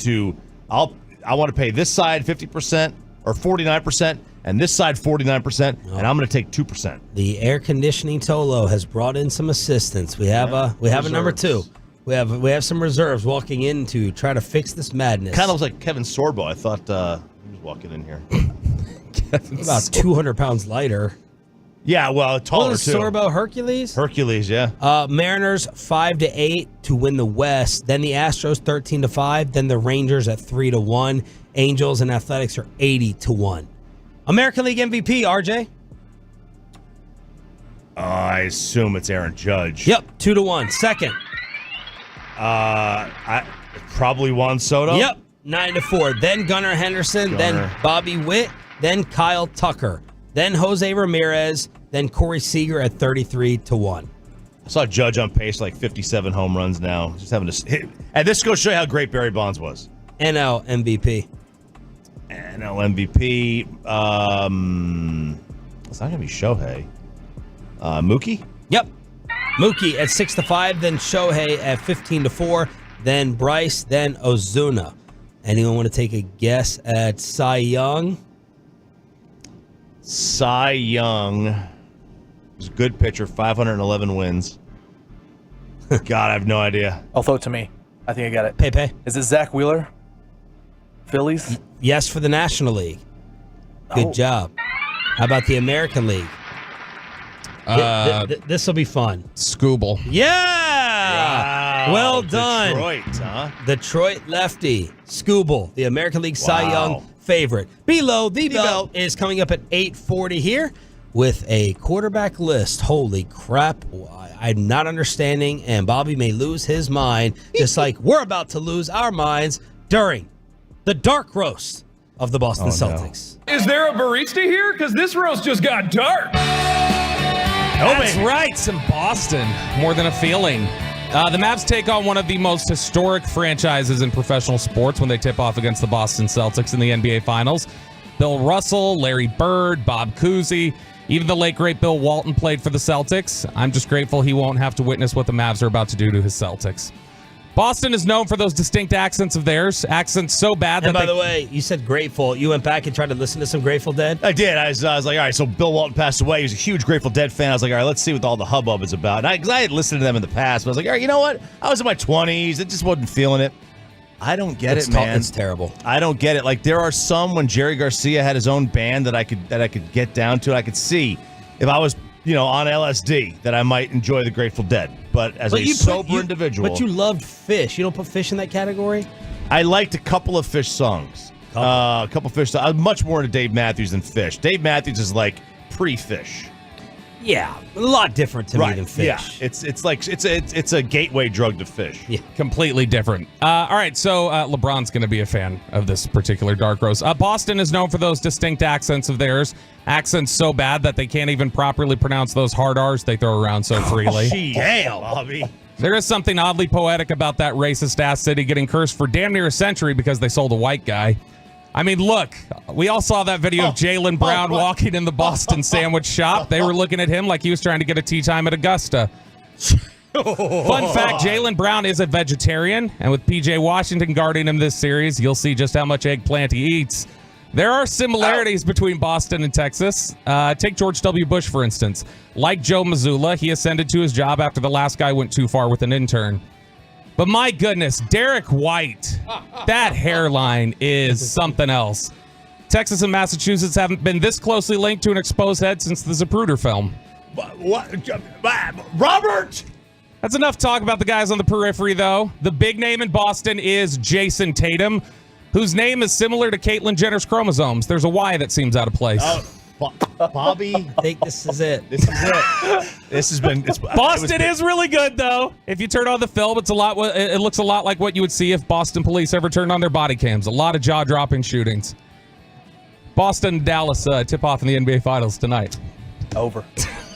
I want to pay this side 50% or 49%. And this side 49%, and I'm going to take 2%. The air conditioning Tolo has brought in some assistance. We have a number 2. We have some reserves walking in to try to fix this madness. Kind of looks like Kevin Sorbo. I thought he was walking in here. About 200 pounds lighter. Yeah, well, taller too. Sorbo Hercules? Hercules, yeah. Mariners 5-8 to win the West. Then the Astros 13-5. Then the Rangers at 3-1. Angels and Athletics are 80-1. American League MVP, RJ? I assume it's Aaron Judge. Yep, 2-1. Second. Probably Juan Soto. Yep, 9-4. Then Gunnar Henderson. Then Bobby Witt. Then Kyle Tucker. Then Jose Ramirez. Then Corey Seager at 33-1. I saw Judge on pace like 57 home runs now. Just having to hit. And this goes to show you how great Barry Bonds was. NL MVP. NL MVP. It's not going to be Shohei. Mookie? Yep. Mookie at 6-5. Then Shohei at 15-4. Then Bryce. Then Ozuna. Anyone want to take a guess at Cy Young? Cy Young was a good pitcher. 511 wins. God, I have no idea. I'll throw it to me. I think I got it. Pepe. Is it Zach Wheeler? Phillies? Yes, for the National League. Good job. How about the American League? This will be fun. Scooble. Yeah! Wow, Well done. Detroit, huh? Detroit lefty. Scooble, the American League Cy Young favorite. Below the belt is coming up at 8:40 here with a quarterback list. Holy crap. I'm not understanding, and Bobby may lose his mind, just like we're about to lose our minds during the dark roast of the Boston Celtics. No. Is there a barista here? Because this roast just got dark. That's right, some Boston. More than a feeling. The Mavs take on one of the most historic franchises in professional sports when they tip off against the Boston Celtics in the NBA Finals. Bill Russell, Larry Bird, Bob Cousy, even the late, great Bill Walton played for the Celtics. I'm just grateful he won't have to witness what the Mavs are about to do to his Celtics. Boston is known for those distinct accents of theirs, accents so bad that And by the way, you said grateful. You went back and tried to listen to some Grateful Dead? I did. I was like, all right, so Bill Walton passed away. He was a huge Grateful Dead fan. I was like, all right, let's see what all the hubbub is about. Because I had listened to them in the past, but I was like, all right, you know what? I was in my 20s. I just wasn't feeling it. I don't get it, man. It's terrible. I don't get it. Like, there are some when Jerry Garcia had his own band that I could get down to. I could see if I was, on LSD that I might enjoy the Grateful Dead. But as a sober individual. But you loved Fish. You don't put Fish in that category? I liked a couple of Fish songs. A couple of Fish songs. I'm much more into Dave Matthews than Fish. Dave Matthews is like pre-Fish. Yeah, a lot different to me than Fish. Yeah, it's a gateway drug to Fish. Yeah, completely different. All right, so LeBron's going to be a fan of this particular dark roast. Boston is known for those distinct accents of theirs. Accents so bad that they can't even properly pronounce those hard R's they throw around so freely. Damn, Bobby. There is something oddly poetic about that racist-ass city getting cursed for damn near a century because they sold a white guy. I mean, look, we all saw that video of Jaylen Brown walking in the Boston sandwich shop. They were looking at him like he was trying to get a tea time at Augusta. Fun fact, Jaylen Brown is a vegetarian, and with P.J. Washington guarding him this series, you'll see just how much eggplant he eats. There are similarities between Boston and Texas. Take George W. Bush, for instance. Like Joe Mazzulla, he ascended to his job after the last guy went too far with an intern. But my goodness, Derek White, that hairline is something else. Texas and Massachusetts haven't been this closely linked to an exposed head since the Zapruder film. What? Robert! That's enough talk about the guys on the periphery, though. The big name in Boston is Jason Tatum, whose name is similar to Caitlyn Jenner's chromosomes. There's a Y that seems out of place. Bobby, I think this is it. This is it. This has been. Boston is really good, though. If you turn on the film, it's a lot. It looks a lot like what you would see if Boston police ever turned on their body cams. A lot of jaw-dropping shootings. Boston and Dallas tip off in the NBA Finals tonight. Over.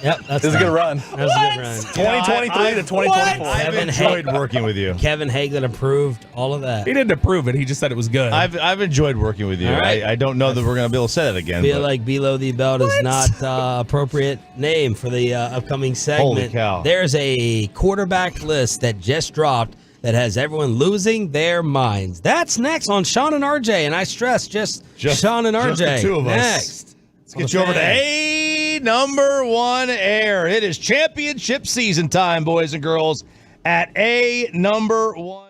Yep, This is a good run. That was a good run. 2023 to 2024. I've enjoyed working with you. Kevin Hagelin approved all of that. He didn't approve it. He just said it was good. I've enjoyed working with you. All right. I don't know that we're going to be able to say that again. Feel but like Below the Belt is not appropriate name for the upcoming segment. Holy cow. There's a quarterback list that just dropped that has everyone losing their minds. That's next on Sean and RJ, and I stress just Sean and RJ. Just the two of us. Next. Let's get you over to A number one air. It is championship season time, boys and girls, at A number one.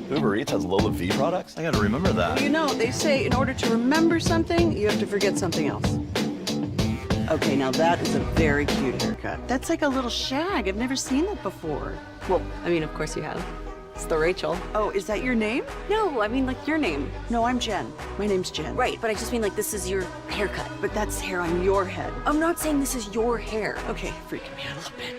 Uber Eats has Lola V products? I gotta remember that. Well, you know, they say in order to remember something, you have to forget something else. Okay, now that is a very cute haircut. That's like a little shag. I've never seen that before. Well, I mean, of course you have. It's the Rachel. Oh, is that your name? No, I mean like your name. No, I'm Jen. My name's Jen. Right, but I just mean like this is your haircut. But that's hair on your head. I'm not saying this is your hair. Okay, freaking me out a little bit.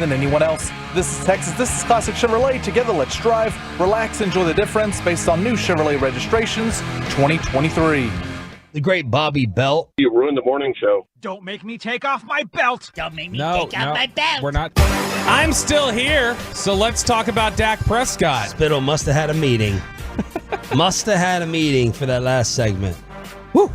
than anyone else. This is Texas. This is Classic Chevrolet. Together, let's drive, relax, enjoy the difference based on new Chevrolet registrations 2023. The great Bobby Belt. You ruined the morning show. Don't make me take off my belt. Don't make me take off my belt. We're not. I'm still here, so let's talk about Dak Prescott. Spittle must have had a meeting. Must have had a meeting for that last segment. Woo.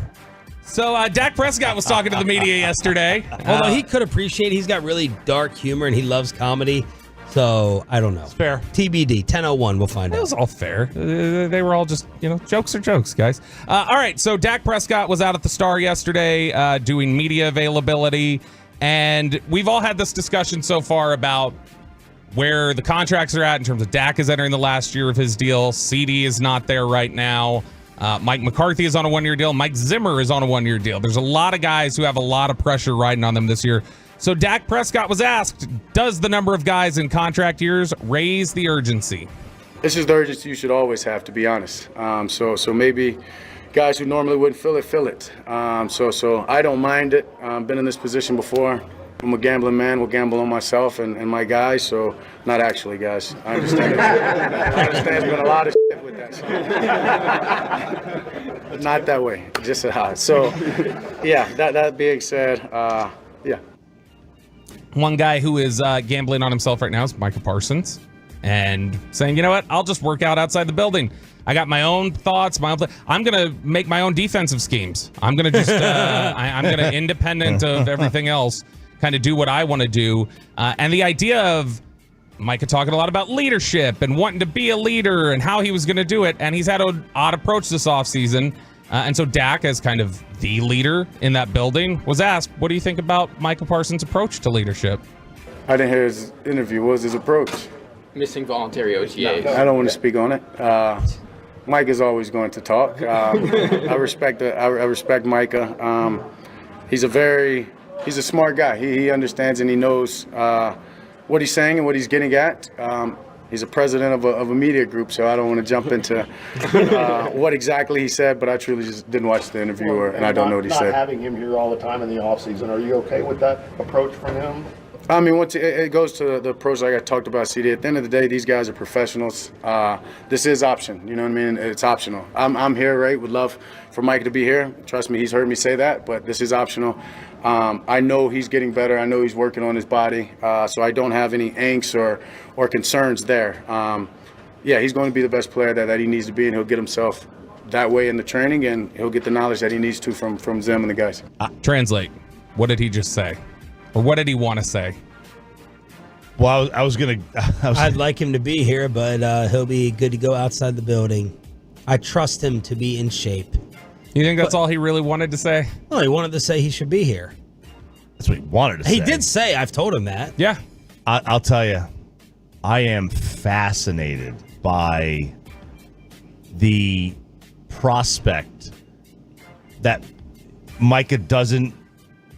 So Dak Prescott was talking to the media yesterday. Although he could appreciate, he's got really dark humor and he loves comedy. So I don't know. It's fair. TBD, 10:01, we'll find out. It was all fair. They were all just, jokes are jokes, guys. All right, so Dak Prescott was out at the Star yesterday doing media availability, and we've all had this discussion so far about where the contracts are at in terms of Dak is entering the last year of his deal. CD is not there right now. Mike McCarthy is on a one-year deal. Mike Zimmer is on a one-year deal. There's a lot of guys who have a lot of pressure riding on them this year. So Dak Prescott was asked, does the number of guys in contract years raise the urgency? This is the urgency you should always have, to be honest. So maybe guys who normally wouldn't feel it. So I don't mind it. I've been in this position before. I'm a gambling man. We'll gamble on myself and my guys. So not actually, guys. I understand. I understand there's been a lot of shit with that. So. Not that way. Just so yeah. That being said, yeah. One guy who is gambling on himself right now is Micah Parsons and saying, you know what, I'll just work out outside the building. I got my own thoughts. I'm going to make my own defensive schemes. I'm going to just, I'm going to, independent of everything else, kind of do what I want to do. And the idea of Micah talking a lot about leadership and wanting to be a leader and how he was going to do it. And he's had an odd approach this offseason. And so Dak, as kind of the leader in that building, was asked, what do you think about Micah Parsons' approach to leadership? I didn't hear his interview. What was his approach? Missing voluntary OTAs. I don't want to speak on it. Mike is always going to talk. I respect Micah. He's a smart guy. He understands and he knows what he's saying and what he's getting at. He's a president of a media group, so I don't want to jump into what exactly he said, but I truly just didn't watch the interview, and I don't know what he said. Not having him here all the time in the offseason, are you okay with that approach from him? I mean, once it goes to the approach like I talked about, CD, at the end of the day, these guys are professionals. This is option, you know what I mean? It's optional. I'm here, right? Would love for Mike to be here. Trust me, he's heard me say that, but this is optional. I know he's getting better. I know he's working on his body, so I don't have any angst or concerns there. Yeah, he's going to be the best player that he needs to be, and he'll get himself that way in the training, and he'll get the knowledge that he needs to from Zim and the guys. Translate. What did he just say? Or what did he want to say? Well, I'd like him to be here, but he'll be good to go outside the building. I trust him to be in shape. You think that's all he really wanted to say? Well, he wanted to say he should be here. That's what he wanted to say. He did say, I've told him that. Yeah. I'll tell you, I am fascinated by the prospect that Micah doesn't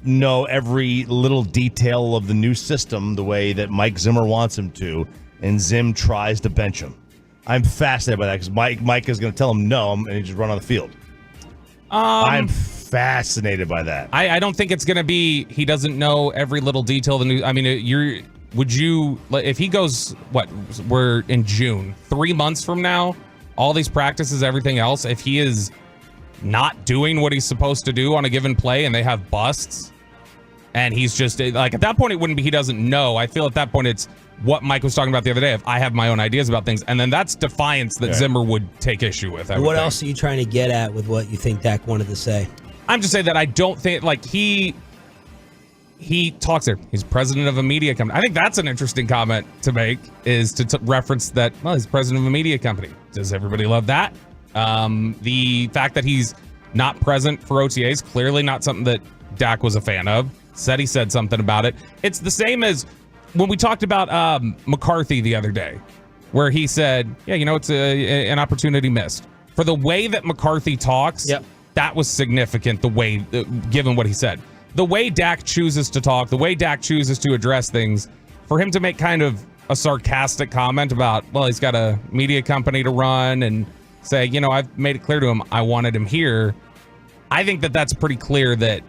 know every little detail of the new system the way that Mike Zimmer wants him to, and Zim tries to bench him. I'm fascinated by that because Mike is going to tell him no, and he just run on the field. I'm fascinated by that. I don't think it's going to be he doesn't know every little detail of the new. I mean, if he goes, we're in June, 3 months from now, all these practices, everything else, if he is not doing what he's supposed to do on a given play and they have busts, and he's just like, at that point, it wouldn't be he doesn't know. I feel at that point it's what Mike was talking about the other day. If I have my own ideas about things, and then that's defiance that Zimmer would take issue with. What else are you trying to get at with what you think Dak wanted to say? I'm just saying that I don't think he talks there. He's president of a media company. I think that's an interesting comment to make, is to reference that, well, he's president of a media company. Does everybody love that? The fact that he's not present for OTAs, clearly not something that Dak was a fan of. Said he said something about it. It's the same as when we talked about McCarthy the other day, where he said, yeah, it's an opportunity missed. For the way that McCarthy talks, that was significant, the way, given what he said. The way Dak chooses to talk, the way Dak chooses to address things, for him to make kind of a sarcastic comment about, well, he's got a media company to run, and say, I've made it clear to him I wanted him here. I think that that's pretty clear that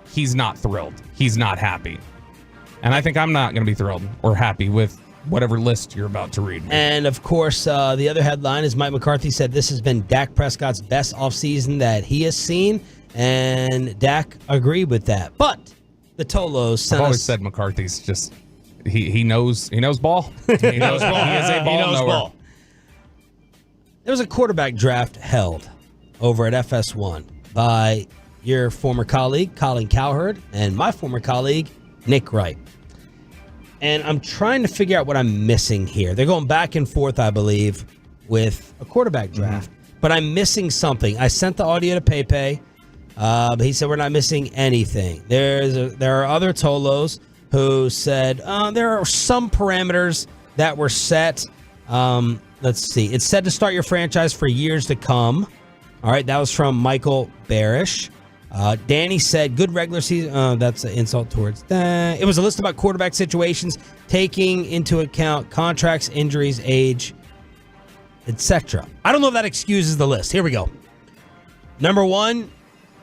he's not thrilled. He's not happy. And I think I'm not going to be thrilled or happy with whatever list you're about to read. And, of course, the other headline is Mike McCarthy said this has been Dak Prescott's best offseason that he has seen, and Dak agreed with that. But the Tolos sent I've always said McCarthy's just he knows ball. He knows ball. He is a ball knower. There was a quarterback draft held over at FS1 by your former colleague, Colin Cowherd, and my former colleague, Nick Wright. And I'm trying to figure out what I'm missing here. They're going back and forth, I believe, with a quarterback draft. But I'm missing something. I sent the audio to Pepe. But he said we're not missing anything. There are other Tolos who said there are some parameters that were set. Let's see. It's said to start your franchise for years to come. All right, that was from Michael Barish. Danny said, good regular season. That's an insult towards that. It was a list about quarterback situations, taking into account contracts, injuries, age, etc. I don't know if that excuses the list. Here we go. Number 1,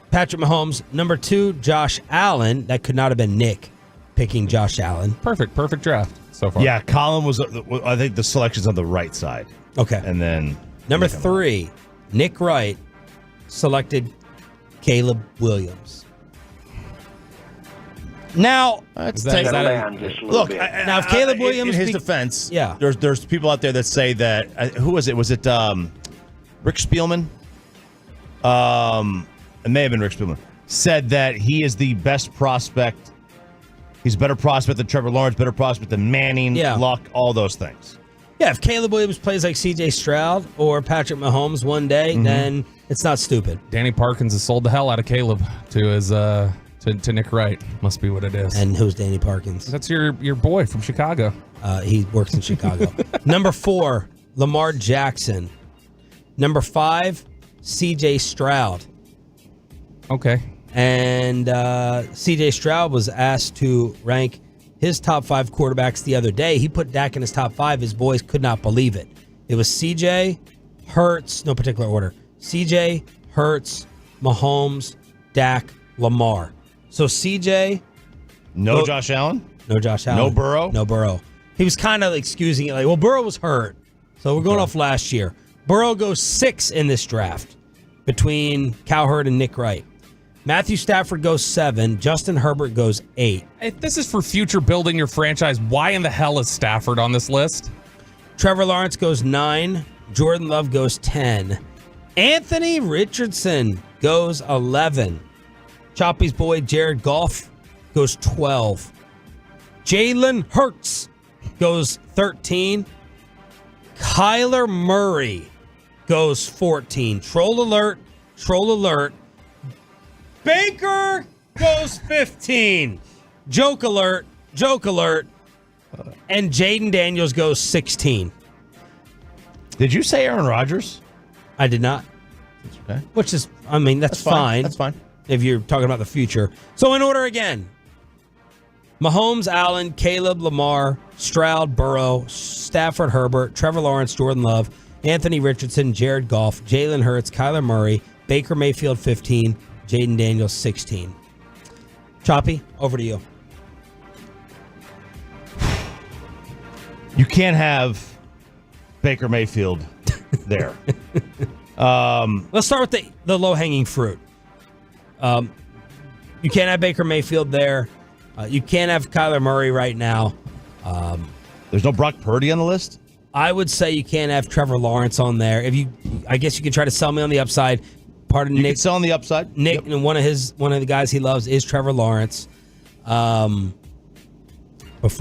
Patrick Mahomes. Number 2, Josh Allen. That could not have been Nick picking Josh Allen. Perfect draft so far. Yeah, Colin was, I think the selection's on the right side. Okay. And then number 3, Nick Wright selected Caleb Williams. Now, look, now if Caleb Williams, in his defense, yeah, there's people out there that say that who was it? Was it Rick Spielman? It may have been Rick Spielman. Said that he is the best prospect. He's a better prospect than Trevor Lawrence, better prospect than Manning, Luck, all those things. Yeah, if Caleb Williams plays like C.J. Stroud or Patrick Mahomes one day, then it's not stupid. Danny Parkins has sold the hell out of Caleb to his to Nick Wright. Must be what it is. And who's Danny Parkins? That's your boy from Chicago. He works in Chicago. Number 4, Lamar Jackson. Number 5, C.J. Stroud. Okay. And C.J. Stroud was asked to rank his top 5 quarterbacks the other day. He put Dak in his top 5. His boys could not believe it. It was C.J., Hurts, no particular order. C.J., Hurts, Mahomes, Dak, Lamar. So C.J. No Josh Allen? No Josh Allen. No Burrow? No Burrow. He was kind of excusing it like, well, Burrow was hurt. So we're going off last year. Burrow goes 6 in this draft between Cowherd and Nick Wright. Matthew Stafford goes 7. Justin Herbert goes 8. If this is for future building your franchise, why in the hell is Stafford on this list? Trevor Lawrence goes 9. Jordan Love goes 10. Anthony Richardson goes 11. Choppy's boy Jared Goff goes 12. Jalen Hurts goes 13. Kyler Murray goes 14. Troll alert. Baker goes 15. Joke alert. And Jaden Daniels goes 16. Did you say Aaron Rodgers? I did not. That's okay. Which is, I mean, that's fine. That's fine. If you're talking about the future. So in order again. Mahomes, Allen, Caleb, Lamar, Stroud, Burrow, Stafford, Herbert, Trevor Lawrence, Jordan Love, Anthony Richardson, Jared Goff, Jalen Hurts, Kyler Murray, Baker Mayfield 15, Jaden Daniels 16. Choppy, over to you. You can't have Baker Mayfield there. Let's start with the low-hanging fruit. You can't have Baker Mayfield there. You can't have Kyler Murray right now. There's no Brock Purdy on the list? I would say you can't have Trevor Lawrence on there. I guess you could try to sell me on the upside. Part of You Nick can sell on the upside. Nick, and one of the guys he loves is Trevor Lawrence. Before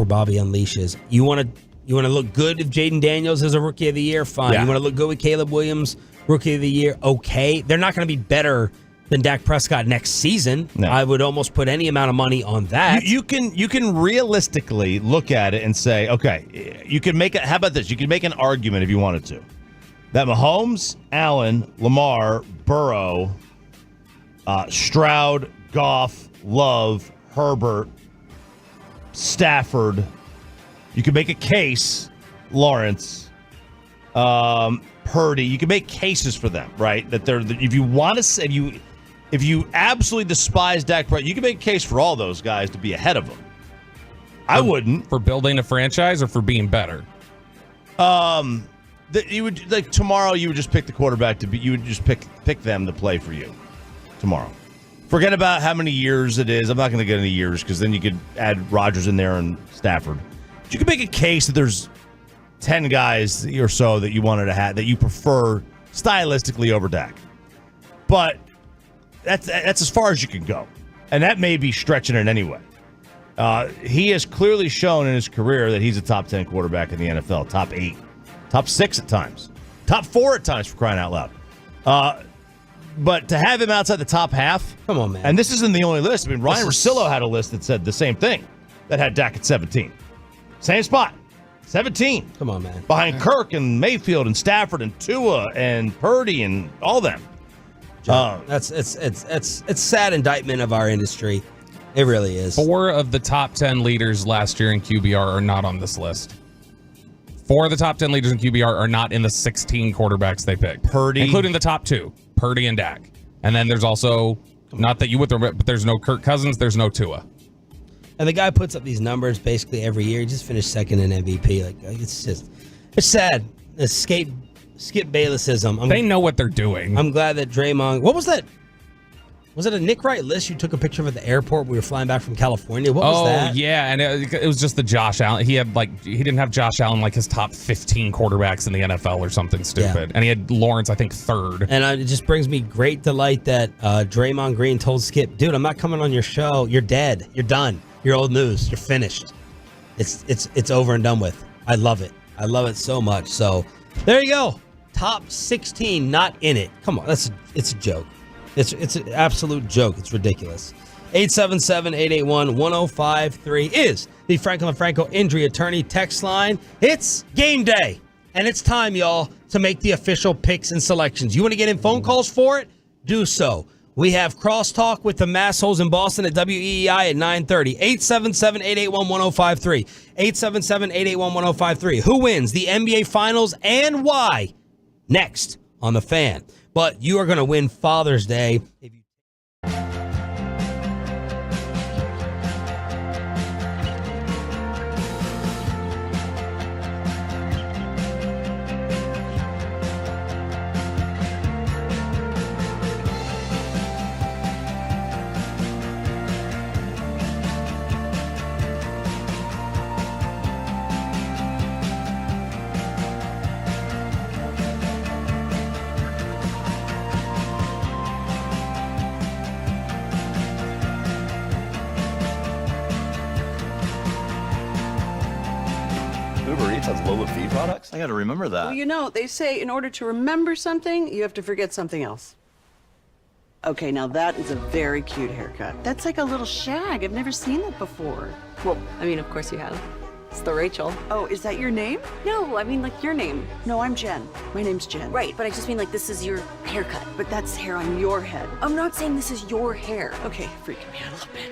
Bobby unleashes, you want to look good if Jaden Daniels is a Rookie of the Year. Fine. Yeah. You want to look good with Caleb Williams, Rookie of the Year. Okay. They're not going to be better than Dak Prescott next season. No. I would almost put any amount of money on that. You can realistically look at it and say, okay, you can make it. How about this? You can make an argument if you wanted to that Mahomes, Allen, Lamar, Burrow, Stroud, Goff, Love, Herbert, Stafford. You can make a case, Lawrence, Purdy. You can make cases for them, right? That they're if you want to, if you absolutely despise Dak Prescott, you can make a case for all those guys to be ahead of him. I wouldn't. For building a franchise or for being better? You would like tomorrow. You would just pick the quarterback to be. You would just pick them to play for you tomorrow. Forget about how many years it is. I'm not going to get any years because then you could add Rodgers in there and Stafford. But you could make a case that there's 10 guys or so that you wanted to have that you prefer stylistically over Dak. But that's as far as you can go, and that may be stretching it anyway. He has clearly shown in his career that he's a top 10 quarterback in the NFL, top 8, top 6 at times, top 4 at times, for crying out loud. But to have him outside the top half, come on, man. And this isn't the only list. I mean, Ryan Russillo had a list that said the same thing, that had Dak at 17, same spot, 17. Come on, man. Behind Kirk and Mayfield and Stafford and Tua and Purdy and all them. It's sad indictment of our industry. It really is. 4 of the top 10 leaders last year in QBR are not on this list. 4 of the top 10 leaders in QBR are not in the 16 quarterbacks they picked. Purdy. Including the top 2, Purdy and Dak. And then there's also, not that you would, but there's no Kirk Cousins, there's no Tua. And the guy puts up these numbers basically every year. He just finished second in MVP. Like, it's sad. Skip Baylessism. They know what they're doing. I'm glad that Draymond. What was that? Was it a Nick Wright list you took a picture of at the airport when we were flying back from California? What was that? Oh, yeah, and it was just the Josh Allen. He didn't have Josh Allen like his top 15 quarterbacks in the NFL or something stupid. Yeah. And he had Lawrence, I think, 3rd. And it just brings me great delight that Draymond Green told Skip, dude, I'm not coming on your show. You're dead. You're done. You're old news. You're finished. It's over and done with. I love it. I love it so much. So there you go. Top 16 not in it. Come on. It's a joke. It's an absolute joke. It's ridiculous. 877-881-1053 is the Franklin Franco Injury Attorney text line. It's game day, and it's time, y'all, to make the official picks and selections. You want to get in phone calls for it? Do so. We have crosstalk with the Massholes in Boston at WEEI at 9:30. 877-881-1053. 877-881-1053. Who wins the NBA Finals and why? Next on The Fan. But you are going to win Father's Day if you Uber Eats has low fee products? I gotta remember that. Well, you know, they say in order to remember something, you have to forget something else. Okay, now that is a very cute haircut. That's like a little shag. I've never seen that before. Well, I mean, of course you have. It's the Rachel. Oh, is that your name? No, I mean, like, your name. No, I'm Jen. My name's Jen. Right, but I just mean, like, this is your haircut. But that's hair on your head. I'm not saying this is your hair. Okay, freaking me out a little bit.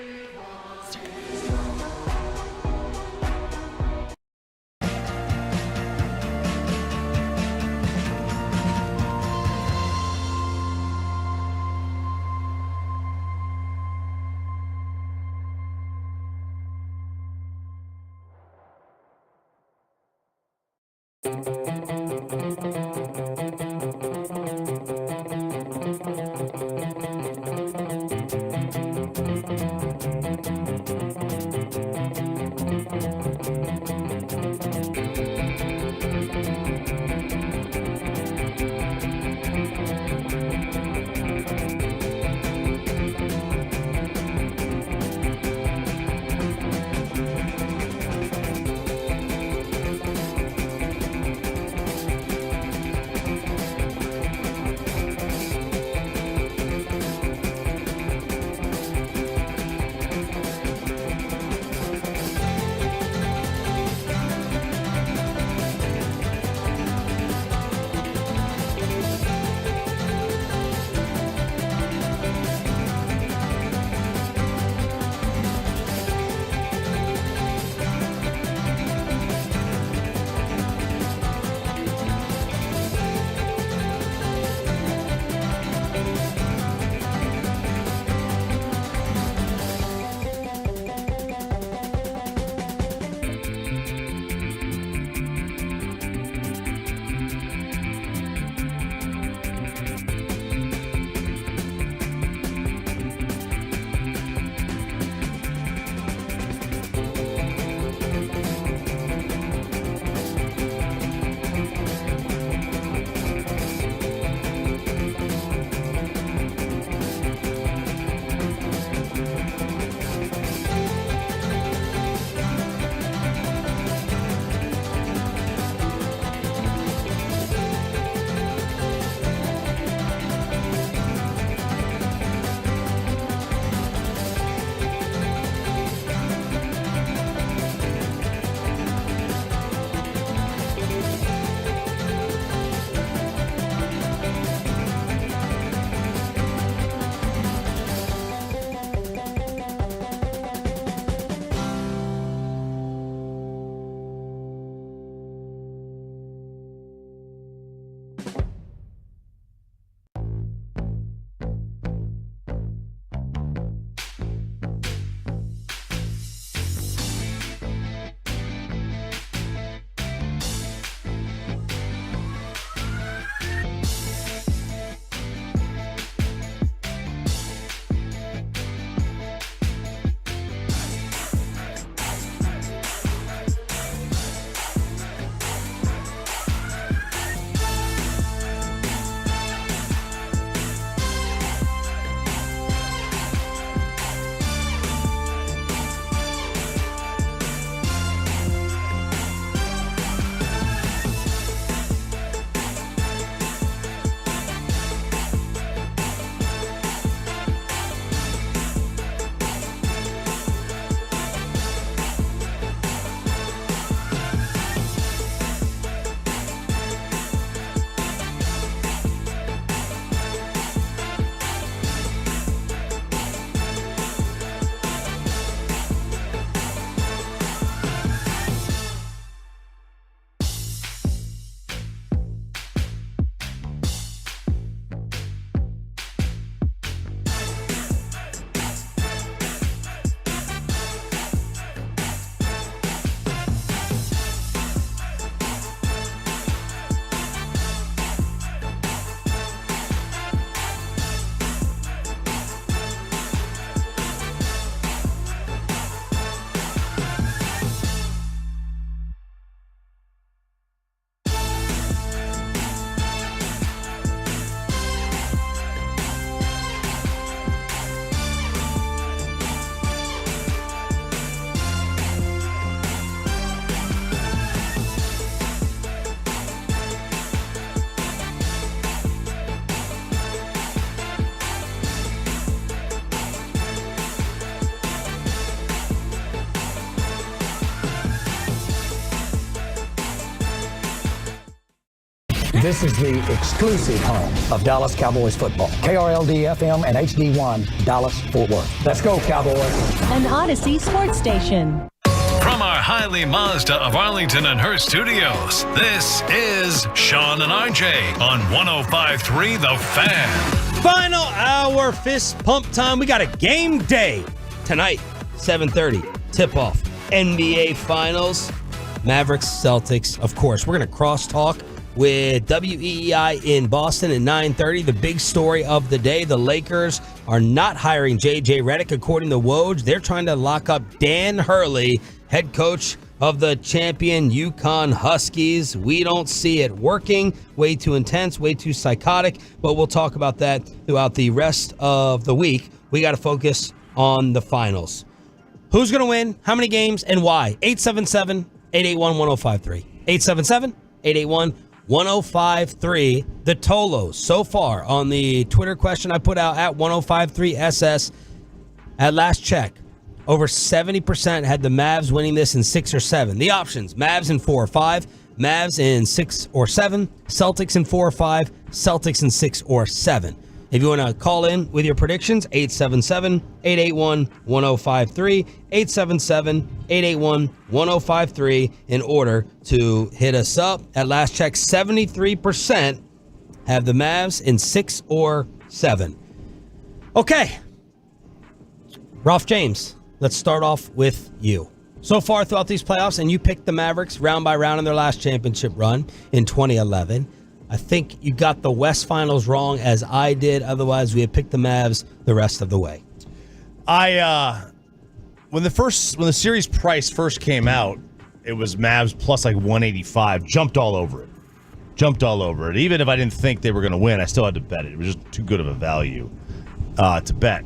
This is the exclusive home of Dallas Cowboys football. KRLD-FM and HD1, Dallas-Fort Worth. Let's go, Cowboys. An Odyssey sports station. From our Highly Mazda of Arlington and Hearst studios, this is Sean and RJ on 105.3 The Fan. Final hour fist pump time. We got a game day tonight, 7:30 tip-off. NBA Finals, Mavericks, Celtics. Of course, we're going to cross-talk with WEEI in Boston at 9:30. The big story of the day, the Lakers are not hiring J.J. Redick. According to Woj, they're trying to lock up Dan Hurley, head coach of the champion UConn Huskies. We don't see it working. Way too intense, way too psychotic, but we'll talk about that throughout the rest of the week. We got to focus on the finals. Who's going to win, how many games, and why? 877-881-1053. 877-881-1053. The Tolos so far on the Twitter question I put out at 1053SS at last check. Over 70% had the Mavs winning this in 6 or 7. The options, Mavs in 4 or 5, Mavs in 6 or 7, Celtics in 4 or 5, Celtics in 6 or 7. If you want to call in with your predictions, 877-881-1053, 877-881-1053 in order to hit us up. At last check, 73% have the Mavs in 6 or 7. Okay. Ralph James, let's start off with you. So far throughout these playoffs, and you picked the Mavericks round by round in their last championship run in 2011. I think you got the West Finals wrong, as I did. Otherwise, we had picked the Mavs the rest of the way. When the series price first came out, it was Mavs plus like 185. Jumped all over it. Even if I didn't think they were going to win, I still had to bet it. It was just too good of a value to bet.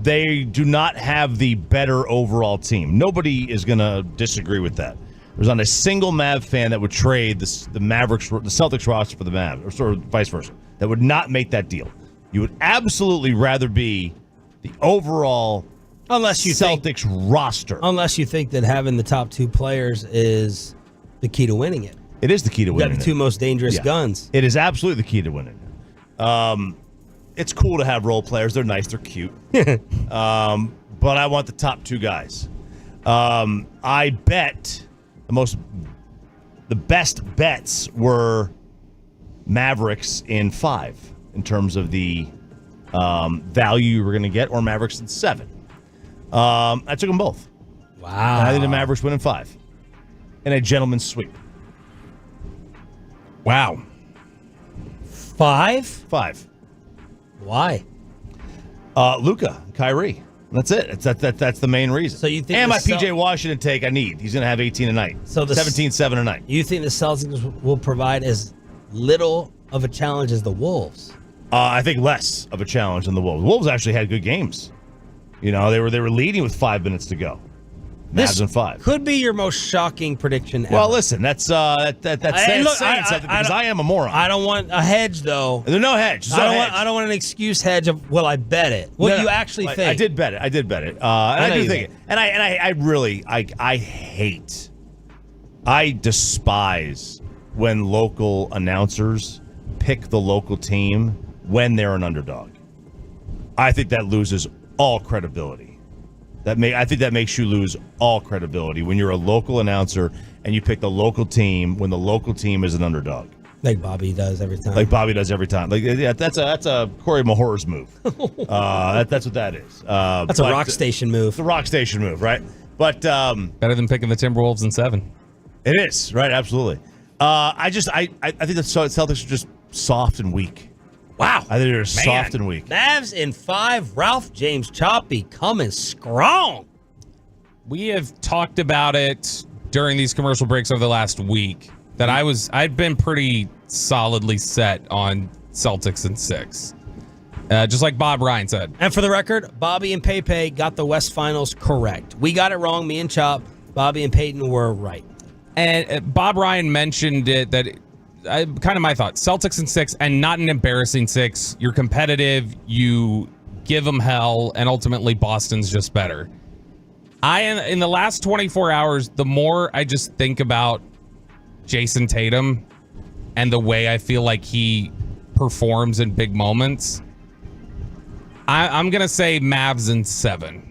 They do not have the better overall team. Nobody is going to disagree with that. There's not a single Mav fan that would trade the Mavericks, the Celtics roster for the Mavs, or sort of vice versa. That would not make that deal. You would absolutely rather be the overall Celtics roster. Unless you think that having the top 2 players is the key to winning it. It is the key to winning it. You got the 2 most dangerous guns. It is absolutely the key to winning it. It's cool to have role players. They're nice. They're cute. But I want the top 2 guys. I bet the best bets were Mavericks in 5 in terms of the value you were going to get, or Mavericks in 7. I took them both. Wow. And I think the Mavericks win in 5 in a gentleman's sweep. Wow. 5? 5. Why? Luka, Kyrie. That's it. That's the main reason. So you think and my PJ Washington take I need. He's going to have 18 a night. So 17-7 a night. You think the Celtics will provide as little of a challenge as the Wolves? I think less of a challenge than the Wolves. The Wolves actually had good games. You know, they were leading with 5 minutes to go. Mavs in 5. Could be your most shocking prediction ever. Well, listen, that's saying something because I am a moron. I don't want a hedge, though. There's no hedge. I don't want an excuse hedge of, well, I bet it. What do you actually think? I did bet it. And I do think it. And I really hate, I despise when local announcers pick the local team when they're an underdog. I think that loses all credibility. I think that makes you lose all credibility when you're a local announcer and you pick the local team when the local team is an underdog. Like Bobby does every time. Like, yeah, that's a Corey Mahor's move. That's what that is. That's a rock station move. It's a rock station move, right? But better than picking the Timberwolves in 7. It is, right? Absolutely. I think the Celtics are just soft and weak. Wow. I think they're soft and weak. Mavs in 5. Ralph James Choppy coming strong. We have talked about it during these commercial breaks over the last week that I'd been pretty solidly set on Celtics in 6. Just like Bob Ryan said. And for the record, Bobby and Pepe got the West Finals correct. We got it wrong, me and Chop. Bobby and Peyton were right. And Bob Ryan mentioned it that kind of my thought. Celtics in 6, and not an embarrassing 6. You're competitive. You give them hell, and ultimately Boston's just better. In the last 24 hours, the more I just think about Jason Tatum, and the way I feel like he performs in big moments, I'm going to say Mavs in 7.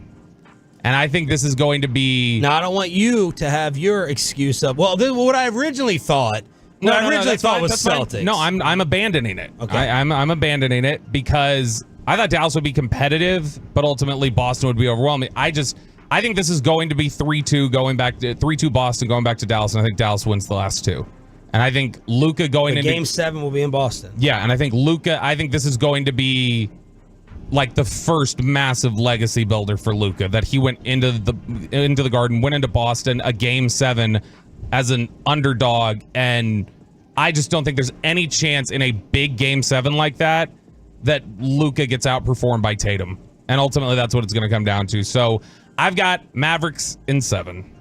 And I think this is going to be... Now, I don't want you to have your excuse of, well, what I originally thought... No, I originally that's thought fine, was that's fine. Celtics. No, I'm abandoning it. Okay. I'm abandoning it because I thought Dallas would be competitive, but ultimately Boston would be overwhelming. I think this is going to be 3-2 going back to 3-2 Boston going back to Dallas, and I think Dallas wins the last 2. And I think Luka going into Game 7 will be in Boston. Yeah, and I think this is going to be like the first massive legacy builder for Luka, that he went into the Garden, went into Boston, a Game 7 as an underdog, and I just don't think there's any chance in a big Game 7 like that Luka gets outperformed by Tatum. And ultimately that's what it's going to come down to. So I've got Mavericks in 7.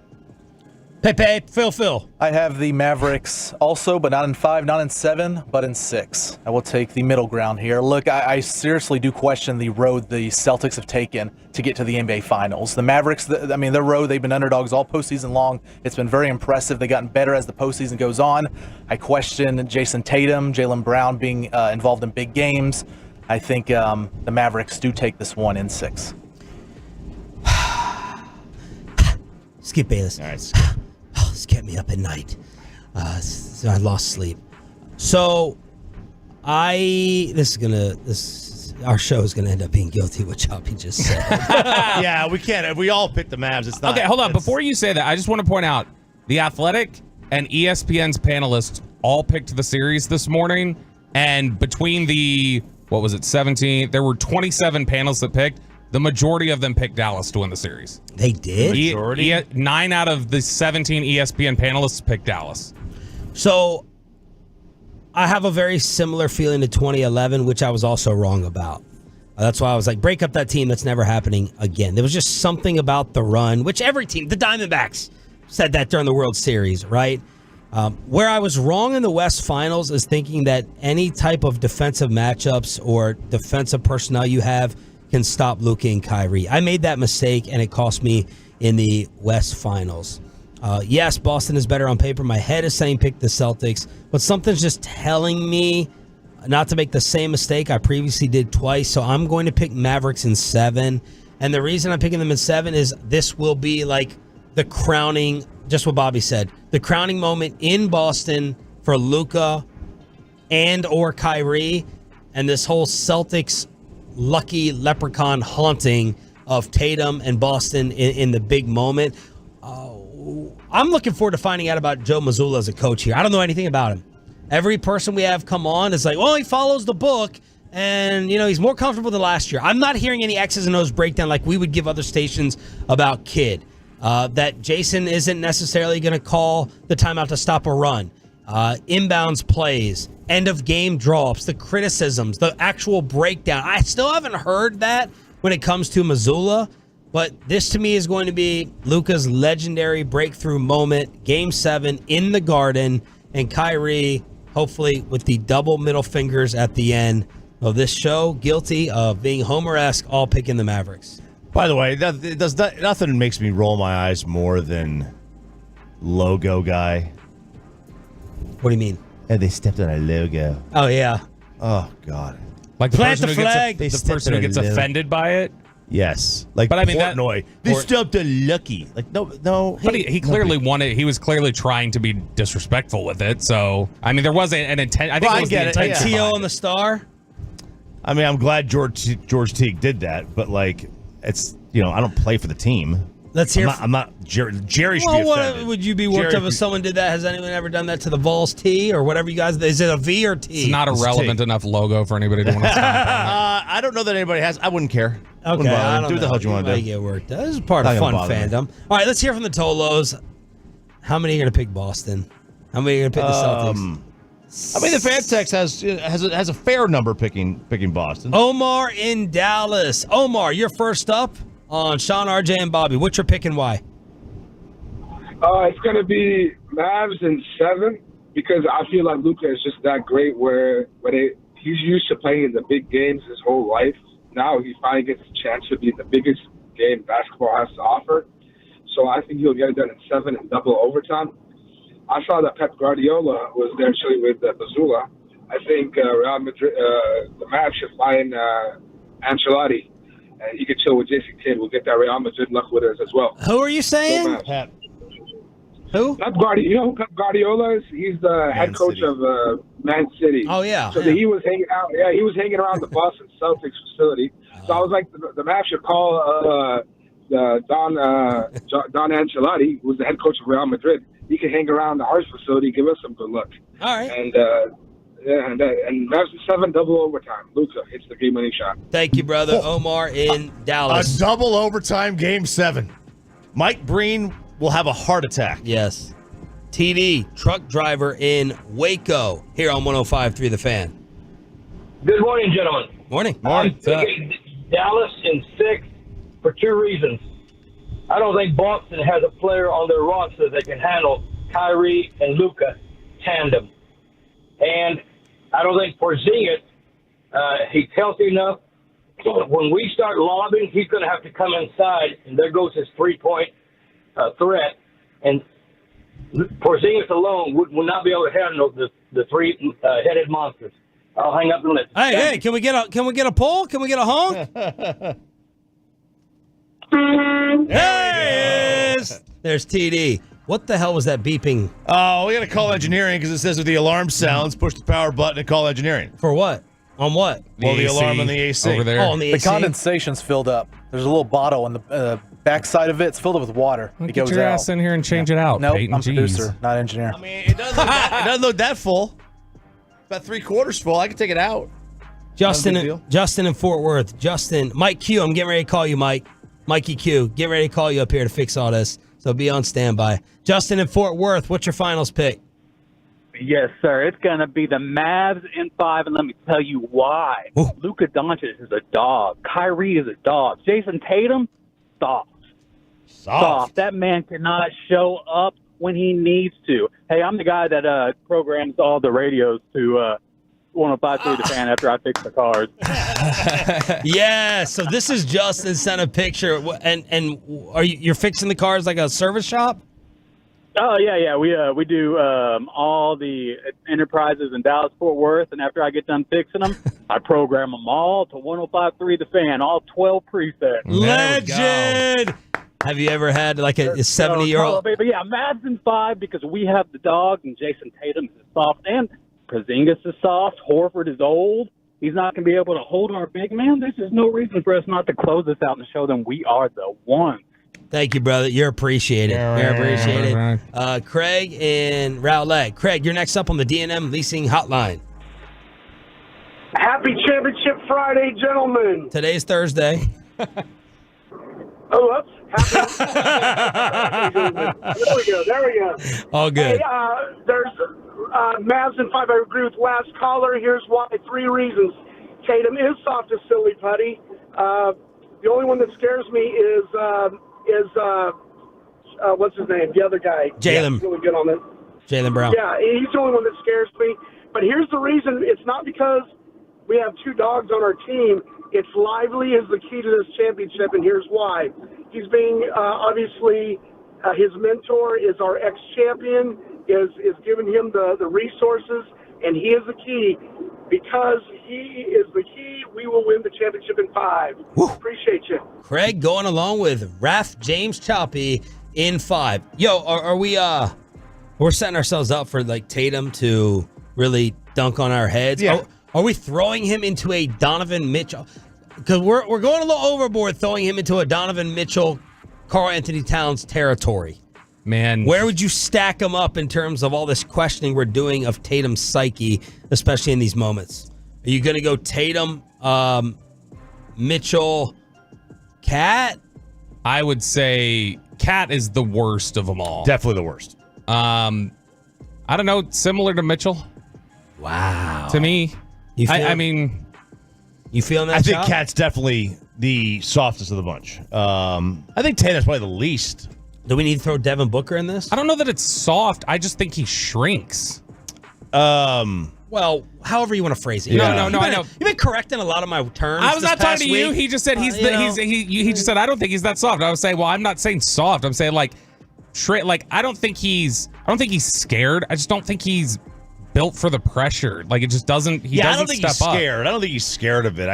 Pepe, Phil. I have the Mavericks also, but not in 5, not in 7, but in 6. I will take the middle ground here. Look, I seriously do question the road the Celtics have taken to get to the NBA Finals. The Mavericks, their road, they've been underdogs all postseason long. It's been very impressive. They've gotten better as the postseason goes on. I question Jason Tatum, Jaylen Brown being involved in big games. I think the Mavericks do take this one in 6. Skip Bayless. All right. This kept me up at night. So I lost sleep. So our show is gonna end up being guilty, which Choppy just said. Yeah, we can't. If we all pick the Mavs, it's not. Okay, hold on. Before you say that, I just want to point out The Athletic and ESPN's panelists all picked the series this morning, and between the 17, there were 27 panelists that picked. The majority of them picked Dallas to win the series. They did? 9 out of the 17 ESPN panelists picked Dallas. So I have a very similar feeling to 2011, which I was also wrong about. That's why I was like, break up that team. That's never happening again. There was just something about the run, which every team, the Diamondbacks, said that during the World Series, right? Where I was wrong in the West Finals is thinking that any type of defensive matchups or defensive personnel you have can stop Luka and Kyrie. I made that mistake, and it cost me in the West Finals. Yes, Boston is better on paper. My head is saying pick the Celtics, but something's just telling me not to make the same mistake I previously did twice, so I'm going to pick Mavericks in 7. And the reason I'm picking them in 7 is this will be like the crowning, just what Bobby said, the crowning moment in Boston for Luka and or Kyrie, and this whole Celtics lucky leprechaun haunting of Tatum and Boston in the big moment. I'm looking forward to finding out about Joe Mazzulla as a coach here. I don't know anything about him. Every person we have come on is like, well, he follows the book, and he's more comfortable than last year. I'm not hearing any X's and O's breakdown like we would give other stations about Kidd. That Jason isn't necessarily going to call the timeout to stop a run. Inbounds plays, end of game drops, the criticisms, the actual breakdown. I still haven't heard that when it comes to Mazzulla, but this to me is going to be Luka's legendary breakthrough moment, Game 7 in the Garden, and Kyrie, hopefully with the double middle fingers at the end of this show, guilty of being Homer-esque, all picking the Mavericks. By the way, nothing makes me roll my eyes more than logo guy. What do you mean? Yeah, they stepped on a logo. Oh, yeah. Oh, God. Like the Plant person the who flag. gets, the person who gets offended by it? Yes. Like, but I mean, Portnoy. They stepped on Lucky. Like, no. But he clearly wanted. He was clearly trying to be disrespectful with it. So, I mean, there was an intent. I think it was the intent. T.O. on the star? I mean, I'm glad George Teague did that, but, like, it's, I don't play for the team. Let's hear. I'm not Jerry should be offended. What would you be worked up if someone did that? Has anyone ever done that to the Vols T or whatever you guys? Is it a V or T? It's not a relevant enough logo for anybody to want to stomp on. I don't know that anybody has. I wouldn't care. Okay, I don't do what the hell you want to do. Get worked. This is part of fun fandom. All right, let's hear from the Tolos. How many are going to pick Boston? How many are going to pick the Celtics? I mean, the fan text has a fair number picking Boston. Omar in Dallas. Omar, you're first up on Sean, RJ, and Bobby. What you're picking? Why? It's going to be Mavs in 7 because I feel like Luka is just that great where he's used to playing in the big games his whole life. Now he finally gets a chance to be in the biggest game basketball has to offer. So I think he'll get it done in 7 in double overtime. I saw that Pep Guardiola was there chilling with Bazula. I think Real Madrid, the Mavs should find Ancelotti, and he could chill with Jason Kidd. We'll get that Real Madrid luck with us as well. Who are you saying? Pep. Who? Pep Guardiola. You know who Pep Guardiola is? He's the head coach of Man City. Oh, yeah. So he was hanging out. Yeah, he was hanging around the Boston Celtics facility. So I was like, the Mavs should call Don Ancelotti, who's the head coach of Real Madrid. He can hang around the Hearts facility, give us some good luck. All right. And Mavs in 7, double overtime. Luka hits the game-winning shot. Thank you, brother. Omar in Dallas. A double overtime Game 7. Mike Breen will have a heart attack. Yes. TD, truck driver in Waco, here on 105.3 The Fan. Good morning, gentlemen. Morning. I'm picking Dallas in 6 for 2 reasons. I don't think Boston has a player on their roster that can handle Kyrie and Luka tandem. And I don't think Porzingis, he's healthy enough. When we start lobbing, he's going to have to come inside, and there goes his 3-point threat. And Porzingis alone will not be able to handle the 3-headed monsters. I'll hang up and listen. Hey, can we get a poll? Can we get a honk? There it is. There's TD. What the hell was that beeping? Oh, we got to call engineering because it says if the alarm sounds, push the power button and call engineering. For what? On what? The alarm on the AC. Over there. Oh, on the AC? The condensation's filled up. There's a little bottle on the backside of it. It's filled up with water. It Get goes your out. ass in here and change it out. Nope, Peyton. I'm Jeez. producer, not engineer. I mean, it doesn't look that full. About 3/4 full. I can take it out. Justin in Fort Worth. Justin, Mike Q, I'm getting ready to call you, Mike. Mikey Q, get ready to call you up here to fix all this. So be on standby. Justin in Fort Worth, what's your finals pick? Yes, sir. It's going to be the Mavs in 5, and let me tell you why. Ooh. Luka Doncic is a dog. Kyrie is a dog. Jason Tatum, soft. That man cannot show up when he needs to. Hey, I'm the guy that programs all the radios to 105.3 The Fan after I fix the cars. Yeah, so this is Justin sent a picture, and are you're fixing the cars like a service shop? Oh, yeah. We do all the enterprises in Dallas, Fort Worth, and after I get done fixing them, I program them all to 105.3 The Fan, all 12 presets. Legend! Have you ever had like a 70-year-old? But yeah, Mavs in 5 because we have the dog, and Jason Tatum is soft, and Porzingis is soft. Horford is old. He's not going to be able to hold our big man. There's just no reason for us not to close this out and show them we are the one. Thank you, brother. You're appreciated. You're appreciated. Craig in Rowlett. Craig, you're next up on the D&M Leasing Hotline. Happy Championship Friday, gentlemen. Today's Thursday. Oh, oops. There we go. All good. Hey, there's Mavs in 5. I agree with last caller. Here's why. 3 reasons. Tatum is soft as silly putty. The only one that scares me is what's his name? The other guy. Jaylen. Really good on it. Jaylen Brown. Yeah, he's the only one that scares me. But here's the reason. It's not because we have 2 dogs on our team. It's Lively is the key to this championship, and here's why. He's being, obviously, his mentor is our ex-champion, is giving him the resources, and he is the key. Because he is the key, we will win the championship in 5. Woo. Appreciate you. Craig going along with Raph James Choppy in 5. Yo, are we we're setting ourselves up for like Tatum to really dunk on our heads? Yeah. Are we throwing him into a Donovan Mitchell? Because we're going a little overboard throwing him into a Donovan Mitchell, Karl Anthony Towns territory. Man, where would you stack him up in terms of all this questioning we're doing of Tatum's psyche, especially in these moments? Are you going to go Tatum, Mitchell, Cat? I would say Cat is the worst of them all. Definitely the worst. I don't know, similar to Mitchell. Wow. To me, I mean, you feeling that? I think Cat's definitely the softest of the bunch. I think Tatum's probably the least. Do we need to throw Devin Booker in this? I don't know that it's soft. I just think he shrinks. Well, however you want to phrase it. Yeah. No, I know. You've been correcting a lot of my terms. I was not talking to you. Week. He just said he just said I don't think he's that soft. I was saying, well, I'm not saying soft. I'm saying like I don't think he's scared. I just don't think he's built for the pressure. Like it just doesn't. I don't think he's scared. I don't think he's scared of it.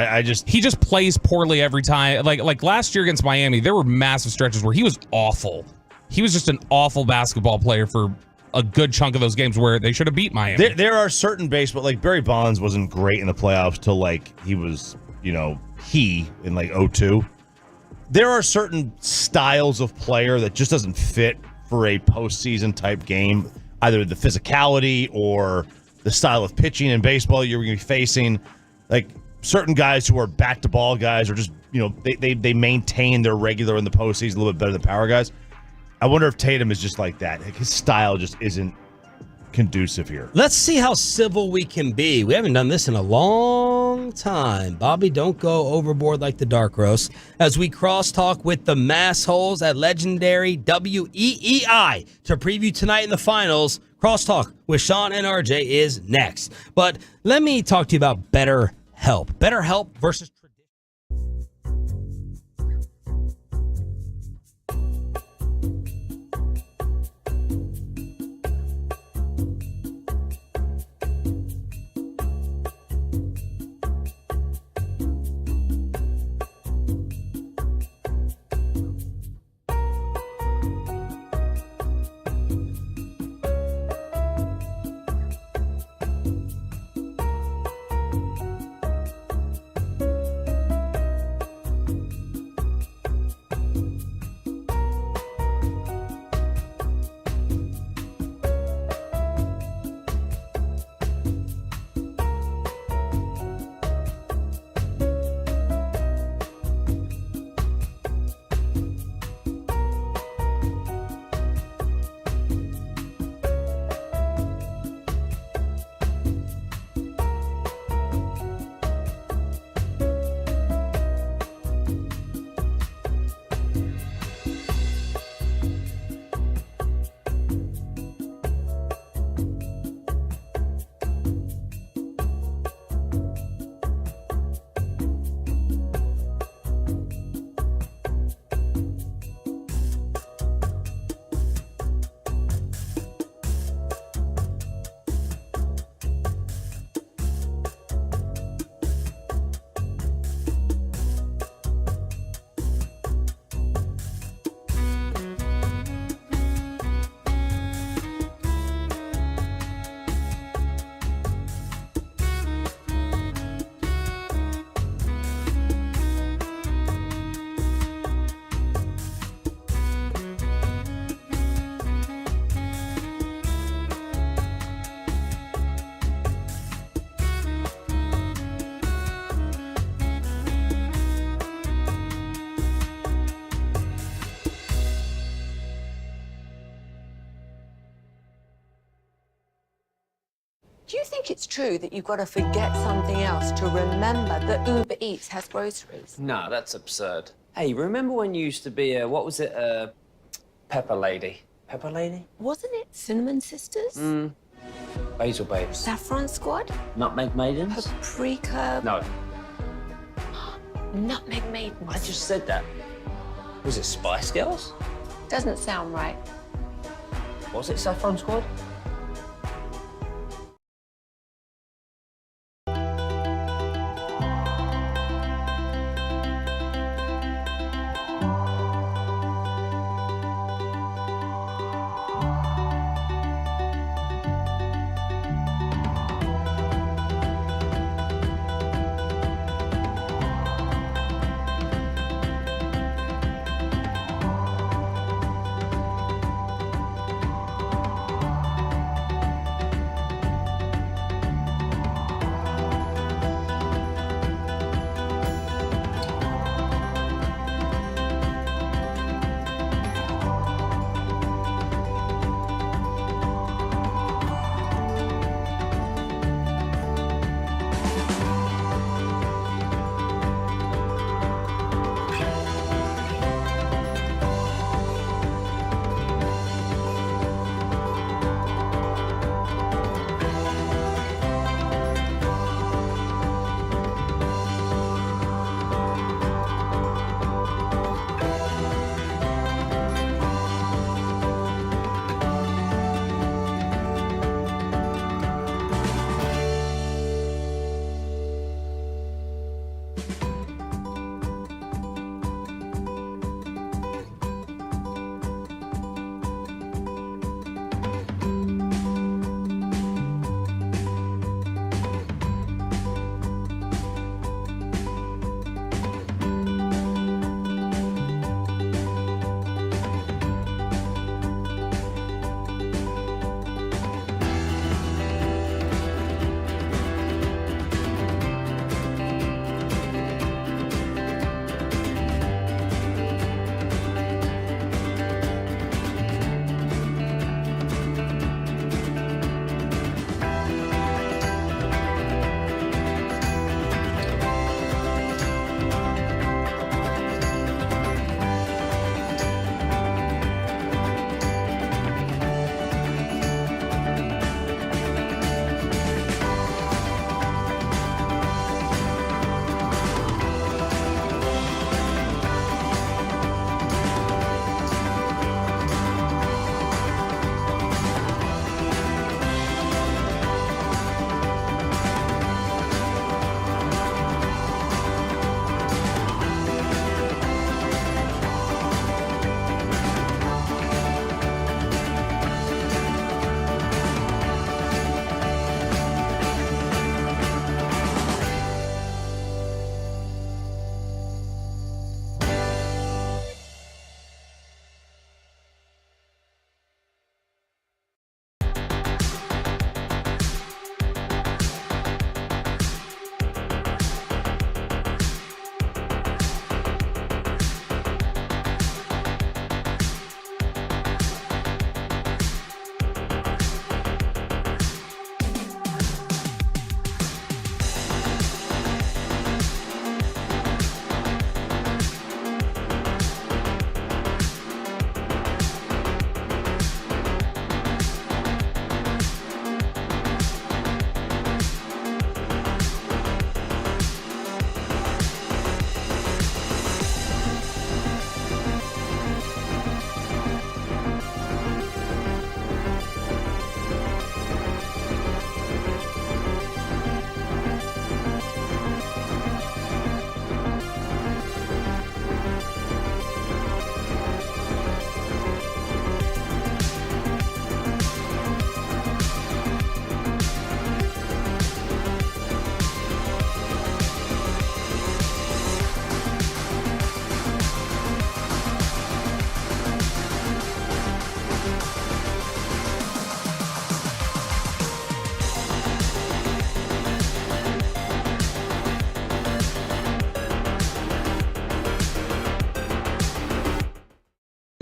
He just plays poorly every time. Like last year against Miami, there were massive stretches where he was awful. He was just an awful basketball player for a good chunk of those games where they should have beat Miami. There are certain baseball, like Barry Bonds wasn't great in the playoffs till like he was, in like 2002. There are certain styles of player that just doesn't fit for a postseason type game, either the physicality or the style of pitching in baseball you're going to be facing. Like certain guys who are bat to ball guys are just, they maintain their regular in the postseason a little bit better than power guys. I wonder if Tatum is just like that. Like his style just isn't conducive here. Let's see how civil we can be. We haven't done this in a long time. Bobby, don't go overboard like the dark roast. As we crosstalk with the massholes at legendary WEEI to preview tonight in the finals. Crosstalk with Sean and RJ is next. But let me talk to you about BetterHelp. BetterHelp versus Do you think it's true that you've got to forget something else to remember that Uber Eats has groceries? No, that's absurd. Hey, remember when you used to be Pepper Lady? Pepper Lady? Wasn't it Cinnamon Sisters? Basil Babes. Saffron Squad? Nutmeg Maidens? Paprika? No. Nutmeg Maidens. I just said that. Was it Spice Girls? Doesn't sound right. Was it Saffron Squad?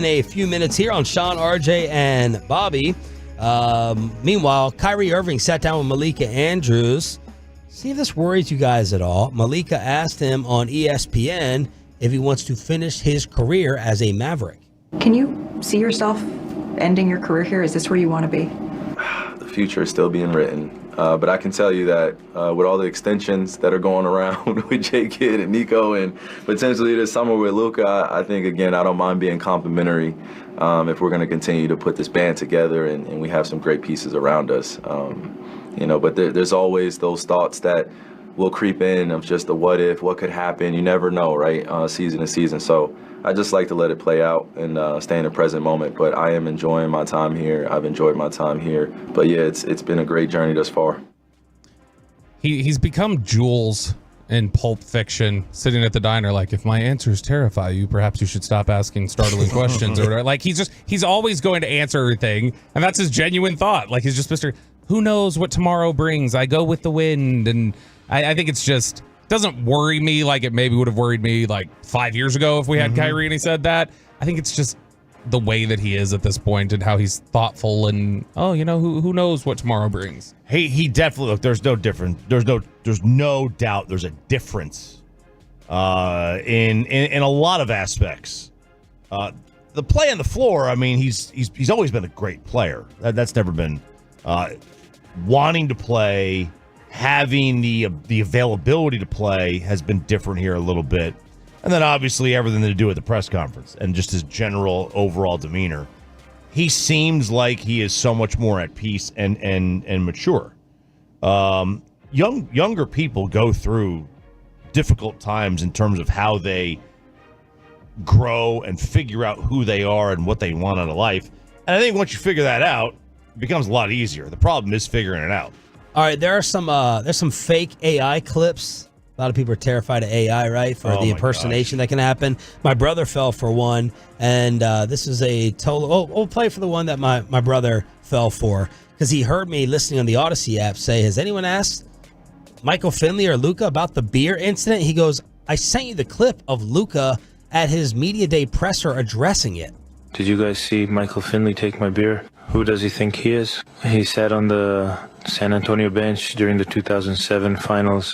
In a few minutes here on Sean, RJ, and Bobby. Meanwhile, Kyrie Irving sat down with Malika Andrews. See if this worries you guys at all. Malika asked him on ESPN if he wants to finish his career as a Maverick. Can you see yourself ending your career here? Is this where you want to be? The future is still being written. But I can tell you that with all the extensions that are going around with J-Kid and Nico and potentially this summer with Luka, I think, again, I don't mind being complimentary if we're going to continue to put this band together and we have some great pieces around us. But there's always those thoughts that will creep in of just the what if, what could happen. You never know, right? Season to season. So I just like to let it play out and stay in the present moment. But I am enjoying my time here. I've enjoyed my time here. But yeah, it's been a great journey thus far. He's become Jules in Pulp Fiction, sitting at the diner like, if my answers terrify you, perhaps you should stop asking startling questions or whatever. Like he's always going to answer everything, and that's his genuine thought. Like he's just Mr. Who knows what tomorrow brings? I go with the wind, and I think it's just doesn't worry me like it maybe would have worried me like 5 years ago if we had Kyrie and he said that. I think it's just the way that he is at this point and how he's thoughtful and who knows what tomorrow brings. He definitely there's no difference. There's no doubt there's a difference in a lot of aspects. The play on the floor, I mean, he's always been a great player. That's never been wanting to play, having the availability to play has been different here a little bit. And then obviously everything to do with the press conference and just his general overall demeanor. He seems like he is so much more at peace and mature. Younger people go through difficult times in terms of how they grow and figure out who they are and what they want out of life. And I think once you figure that out, it becomes a lot easier. The problem is figuring it out. All right, there's some fake AI clips. A lot of people are terrified of AI, right? For the impersonation that can happen. My brother fell for one, and this is a total... we'll play for the one that my brother fell for, because he heard me listening on the Odyssey app say, has anyone asked Michael Finley or Luka about the beer incident? He goes, I sent you the clip of Luka at his media day presser addressing it. Did you guys see Michael Finley take my beer? Who does he think he is? He sat on the San Antonio bench during the 2007 finals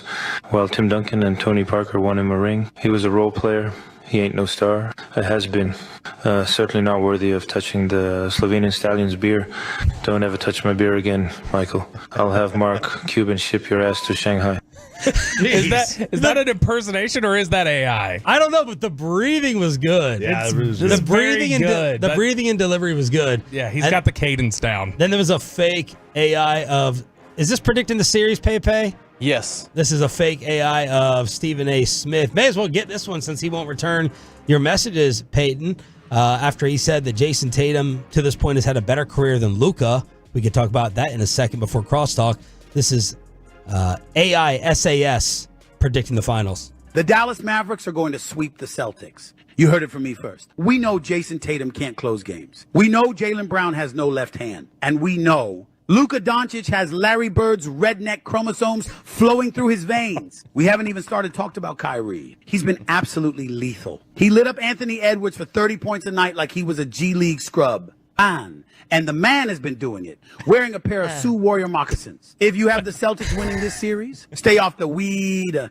while Tim Duncan and Tony Parker won him a ring. He was a role player. He ain't no star. It has been. Certainly not worthy of touching the Slovenian Stallion's beer. Don't ever touch my beer again, Michael. I'll have Mark Cuban ship your ass to Shanghai. Is that an impersonation or is that AI? I don't know, but the breathing was good. Yeah, the breathing and the breathing and delivery was good. Yeah, he's got the cadence down. Then there was a fake AI of... Is this predicting the series, Pepe? Yes. This is a fake AI of Stephen A. Smith. May as well get this one since he won't return your messages, Peyton. After he said that Jason Tatum, to this point, has had a better career than Luka. We can talk about that in a second before Crosstalk. This is AI SAS predicting the finals. The Dallas Mavericks are going to sweep the Celtics. You heard it from me first. We know Jason Tatum can't close games. We know Jaylen Brown has no left hand. And we know Luka Doncic has Larry Bird's redneck chromosomes flowing through his veins. We haven't even started talked about Kyrie. He's been absolutely lethal. He lit up Anthony Edwards for 30 points a night like he was a G League scrub. And the man has been doing it, wearing a pair of Sioux Warrior moccasins. If you have the Celtics winning this series, stay off the weed.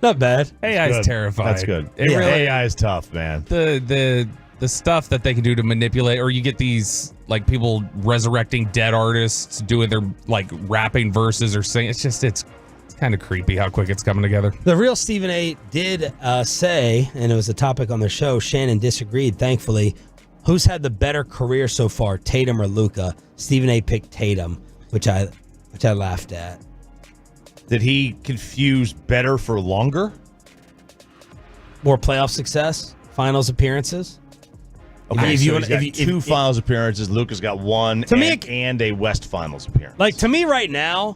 Not bad. AI is terrifying. That's good. Really, AI is tough, man. The stuff that they can do to manipulate, or you get these like people resurrecting dead artists doing their like rapping verses or singing. It's kind of creepy how quick it's coming together. The real Stephen A. did say, and it was a topic on the show, Shannon disagreed, thankfully, who's had the better career so far, Tatum or Luka? Stephen A. picked Tatum, which I laughed at. Did he confuse better for longer? More playoff success, finals appearances. Okay, he's got two finals appearances. Luka's got one and a West Finals appearance. Like, to me right now,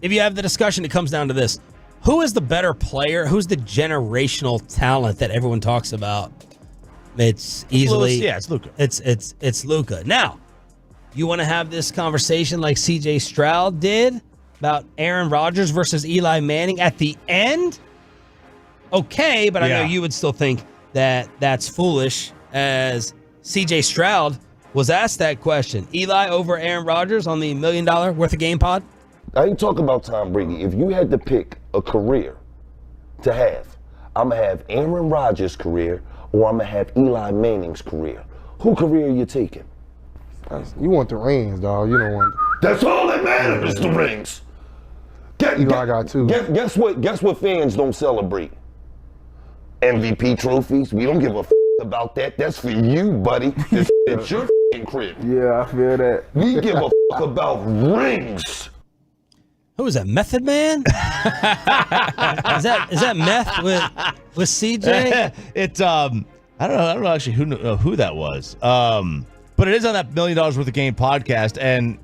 if you have the discussion, it comes down to this. Who is the better player? Who's the generational talent that everyone talks about? It's easily... it's Luka. It's Luka. Now, you want to have this conversation like C.J. Stroud did about Aaron Rodgers versus Eli Manning at the end? Okay, but I know you would still think that that's foolish as C.J. Stroud was asked that question. Eli over Aaron Rodgers on the $1 million worth of game pod? I ain't talking about Tom Brady. If you had to pick a career to have, I'm going to have Aaron Rodgers' career or I'm going to have Eli Manning's career. Who career are you taking? You want the rings, dog. You don't want. That's all that matters, the rings. Eli got two. Guess what fans don't celebrate? MVP trophies. We don't give a about that. That's for you, buddy. It's your crib. Yeah, I feel that. We give a about rings. Who is that? Method Man? is that Meth with CJ? It's I don't know actually who that was. But it is on that $1 million worth of game podcast, and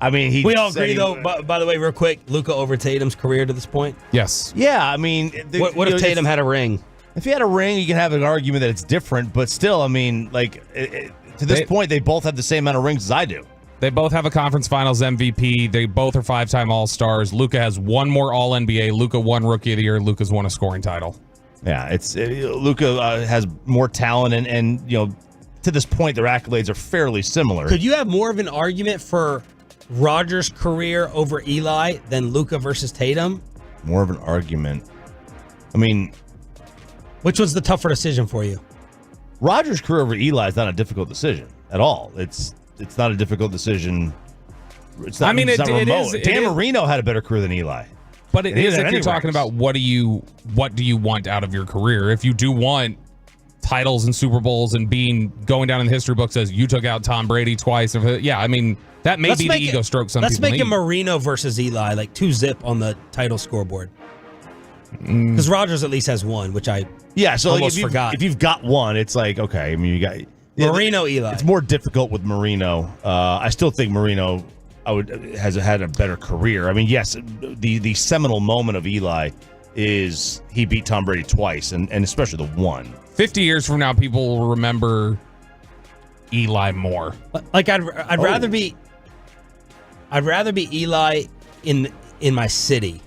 I mean we all agree though. By the way, real quick, Luka over Tatum's career to this point. Yes. Yeah, I mean, what if Tatum had a ring? If he had a ring, you can have an argument that it's different, but still, I mean, like to this point, they both have the same amount of rings as I do. They both have a conference finals MVP. They both are 5-time All-Stars. Luka has one more All-NBA. Luka won Rookie of the Year. Luka's won a scoring title. Yeah, Luka has more talent, and you know, to this point, their accolades are fairly similar. Could you have more of an argument for Rodgers' career over Eli than Luka versus Tatum? More of an argument. I mean, which was the tougher decision for you? Rodgers' career over Eli is not a difficult decision at all. It's not a difficult decision. It's not, it's not remote. Dan Marino had a better career than Eli. But it is if you're talking about what do you want out of your career. If you do want titles and Super Bowls and going down in the history books as you took out Tom Brady twice. Yeah, I mean, that may be the ego stroke some people need. Let's make it Marino versus Eli, like 2-zip on the title scoreboard. Because Rodgers at least has one, which I almost forgot. If you've got one, it's like, okay, I mean, you got Marino, Eli. It's more difficult with Marino. I still think Marino has had a better career. I mean, yes, the seminal moment of Eli is he beat Tom Brady twice, and especially the one. 50 years from now, people will remember Eli more. Like I'd rather be Eli in my city.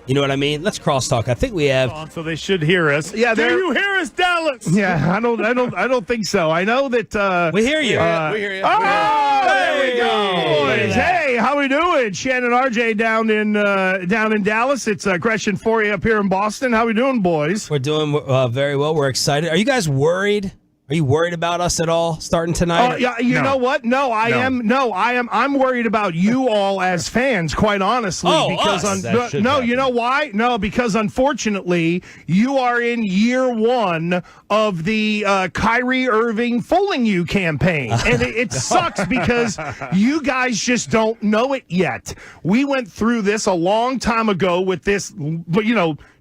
You know what I mean? Let's crosstalk. I think we have. So they should hear us. Yeah, do you hear us, Dallas? Yeah, I don't think so. I know that we hear you. We hear you. Oh, there we go, boys. Hey, how we doing? Shannon RJ down in Dallas. It's Christian Forey up here in Boston. How we doing, boys? We're doing very well. We're excited. Are you guys worried? Are you worried about us at all starting tonight? Yeah, you know what? No, I am. No, I am. I'm worried about you all as fans, quite honestly. Because you know why? No, because unfortunately, you are in year one of the Kyrie Irving fooling you campaign, and it sucks because you guys just don't know it yet. We went through this a long time ago with this,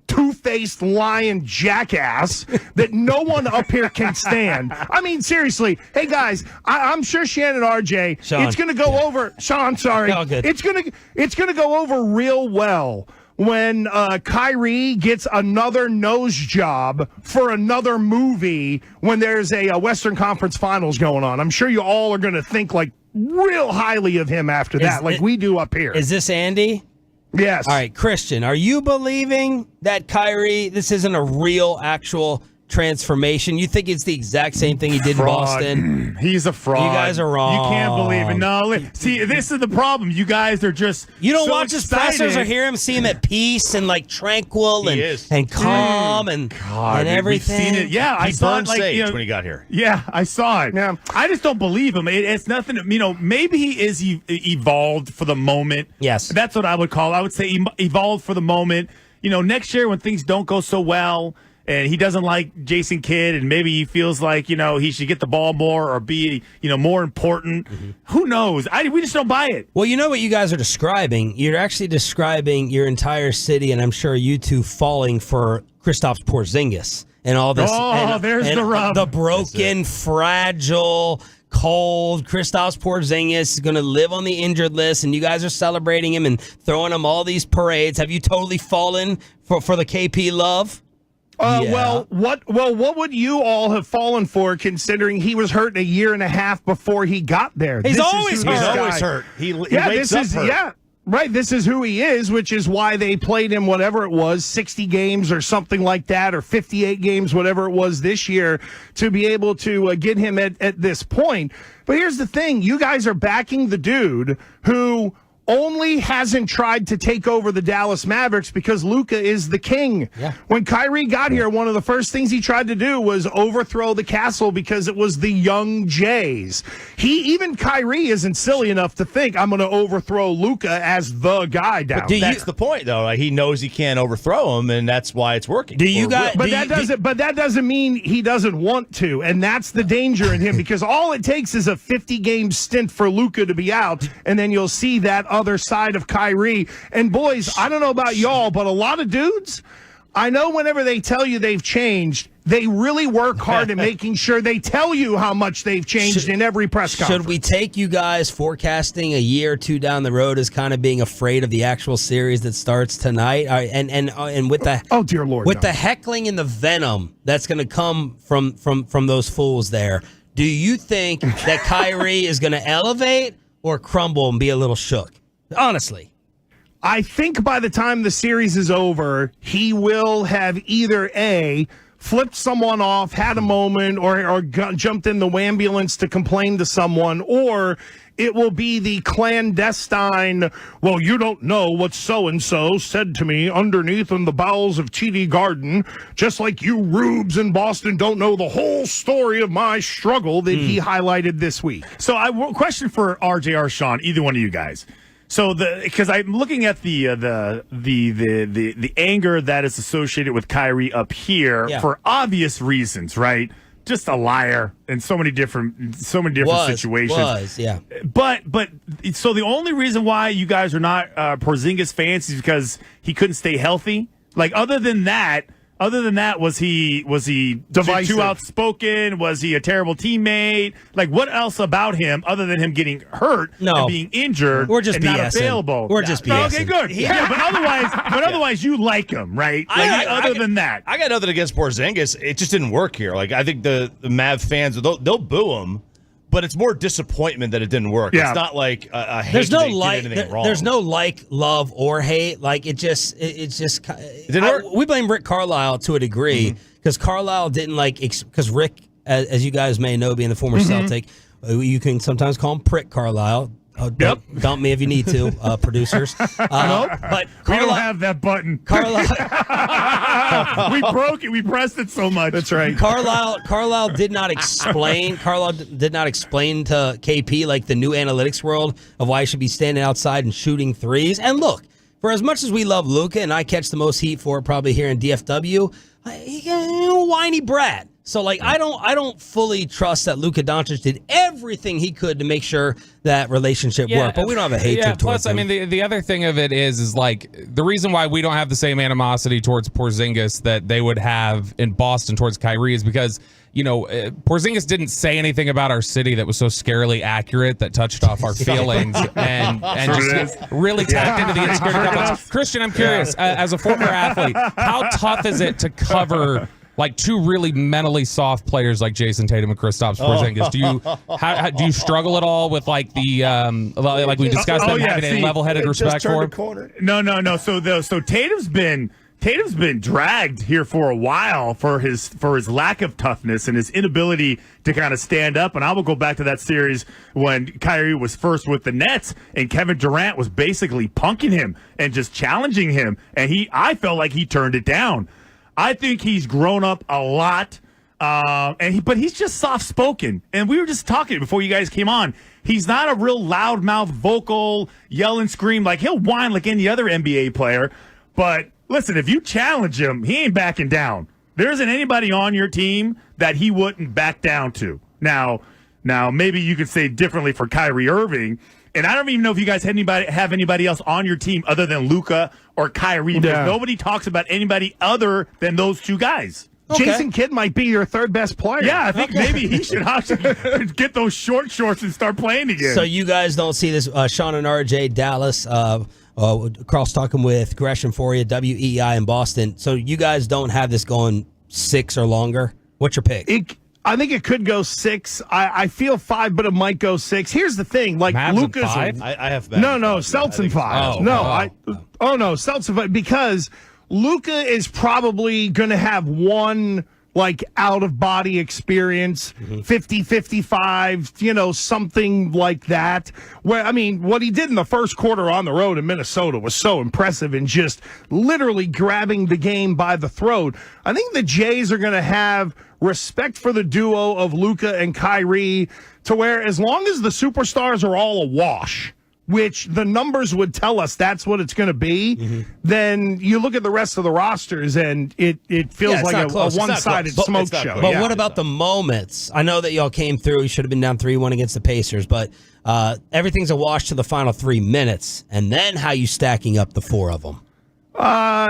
two-faced lying jackass that no one up here can stand. I mean, seriously. Hey, guys, I'm sure Shannon RJ, Sean. it's going to go over. Sean, sorry. All good. It's going to go over real well when Kyrie gets another nose job for another movie when there's a Western Conference Finals going on. I'm sure you all are going to think like real highly of him after that, like we do up here. Is this Andy? Yes. All right, Christian, are you believing that Kyrie, this isn't a real, actual transformation? You think it's the exact same thing he did in Boston? He's a fraud. You guys are wrong. You can't believe it. No, see, this is the problem. You guys are just You don't so watch his pressers or hear him, see him at peace and like tranquil and calm and everything. We've seen it. Yeah, I saw it sage when he got here. Yeah, I saw it. Yeah. I just don't believe him. It's nothing. Maybe he is evolved for the moment. Yes, that's what I would call. I would say evolved for the moment. Next year when things don't go so well, and he doesn't like Jason Kidd, and maybe he feels like, he should get the ball more or be, more important. Mm-hmm. Who knows? We just don't buy it. Well, you know what you guys are describing? You're actually describing your entire city, and I'm sure you two falling for Kristaps Porzingis and all this. Oh, there's the rub. The broken, fragile, cold Kristaps Porzingis is going to live on the injured list, and you guys are celebrating him and throwing him all these parades. Have you totally fallen for the KP love? Yeah. Well, what would you all have fallen for, considering he was hurt a year and a half before he got there? He's always hurt. He wakes up hurt. Right, this is who he is, which is why they played him whatever it was, 60 games or something like that, or 58 games, whatever it was this year, to be able to get him at this point. But here's the thing, you guys are backing the dude who only hasn't tried to take over the Dallas Mavericks because Luka is the king. Yeah. When Kyrie got here, one of the first things he tried to do was overthrow the castle because it was the young Jays. Even Kyrie isn't silly enough to think I'm going to overthrow Luka as the guy down there. That's the point, though. Like, he knows he can't overthrow him, and that's why it's working. But that doesn't mean he doesn't want to, and that's the danger in him because all it takes is a 50-game stint for Luka to be out, and then you'll see that other side of Kyrie. And boys, I don't know about y'all, but a lot of dudes, I know whenever they tell you they've changed, they really work hard at making sure they tell you how much they've changed in every press conference. Should we take you guys forecasting a year or two down the road as kind of being afraid of the actual series that starts tonight? And with the oh dear Lord, with the heckling and the venom that's going to come from those fools there, do you think that Kyrie is going to elevate or crumble and be a little shook? Honestly. I think by the time the series is over, he will have either A, flipped someone off, had a moment, or jumped in the ambulance to complain to someone, or it will be the clandestine, well, you don't know what so-and-so said to me underneath in the bowels of TD Garden, just like you rubes in Boston don't know the whole story of my struggle that he highlighted this week. So question for RJ or Sean, either one of you guys. So because I'm looking at the anger that is associated with Kyrie up here for obvious reasons, right? Just a liar in so many different situations. But so the only reason why you guys are not Porzingis fans is because he couldn't stay healthy. Like other than that, was he divisive, too outspoken? Was he a terrible teammate? Like, what else about him other than him getting hurt and being injured? We're just and not BSing. available. We're just BSing. Okay, good. Yeah, but otherwise, you like him, right? Other than that, I got nothing against Porzingis. It just didn't work here. Like, I think the Mav fans they'll boo him. But it's more disappointment that it didn't work. Yeah. It's not like a hate There's no that they like. did anything wrong. There's no like, love, or hate. Like it just. It didn't work. We blame Rick Carlisle to a degree because Carlisle didn't like. Because Rick, as you guys may know, being the former Celtic, you can sometimes call him Prick Carlisle. Dump me if you need to, producers. Nope. But we don't have that button. We broke it. We pressed it so much. That's right. Carlisle did not explain. Carlisle did not explain to KP like the new analytics world of why he should be standing outside and shooting threes. And look, for as much as we love Luka, and I catch the most heat for it probably here in DFW, he's a whiny brat. So, like, I don't fully trust that Luka Doncic did everything he could to make sure that relationship worked. But we don't have a hatred towards him. I mean, the other thing of it is like the reason why we don't have the same animosity towards Porzingis that they would have in Boston towards Kyrie is because, you know, Porzingis didn't say anything about our city that was so scarily accurate that touched off our feelings and just really tapped into the insecurity. Christian, I'm curious, as a former athlete, how tough is it to cover like two really mentally soft players like Jason Tatum and Kristaps Porzingis? Do you struggle at all with like the like we discussed them having a level-headed respect for him? No. So Tatum's been dragged here for a while for his lack of toughness and his inability to kind of stand up. And I will go back to that series when Kyrie was first with the Nets and Kevin Durant was basically punking him and just challenging him, and I felt like he turned it down. I think he's grown up a lot, but he's just soft-spoken. And we were just talking before you guys came on. He's not a real loudmouth, vocal, yell and scream. Like, he'll whine like any other NBA player. But listen, if you challenge him, he ain't backing down. There isn't anybody on your team that he wouldn't back down to. Now maybe you could say differently for Kyrie Irving. And I don't even know if you guys have anybody else on your team other than Luka or Kyrie. Yeah. Nobody talks about anybody other than those two guys. Okay. Jason Kidd might be your third best player. Yeah, I think maybe he should get those short shorts and start playing again. So you guys don't see this, Sean and RJ, Dallas, cross talking with Gresham for you, WEI in Boston. So you guys don't have this going 6 or longer. What's your pick? I think it could go 6. I feel 5, but it might go 6. Here's the thing, like Mavs Luka's. at 5? I have No, Celtics in 5. Celtics in 5 because Luka is probably going to have one like out-of-body experience, 50, 55, something like that. Where, I mean, what he did in the first quarter on the road in Minnesota was so impressive and just literally grabbing the game by the throat. I think the Jays are going to have respect for the duo of Luka and Kyrie to where as long as the superstars are all awash, which the numbers would tell us that's what it's going to be, then you look at the rest of the rosters and it feels like a one-sided smoke show. But what about the moments? I know that y'all came through. You should have been down 3-1 against the Pacers, but everything's a wash to the final 3 minutes. And then how you stacking up the 4 of them?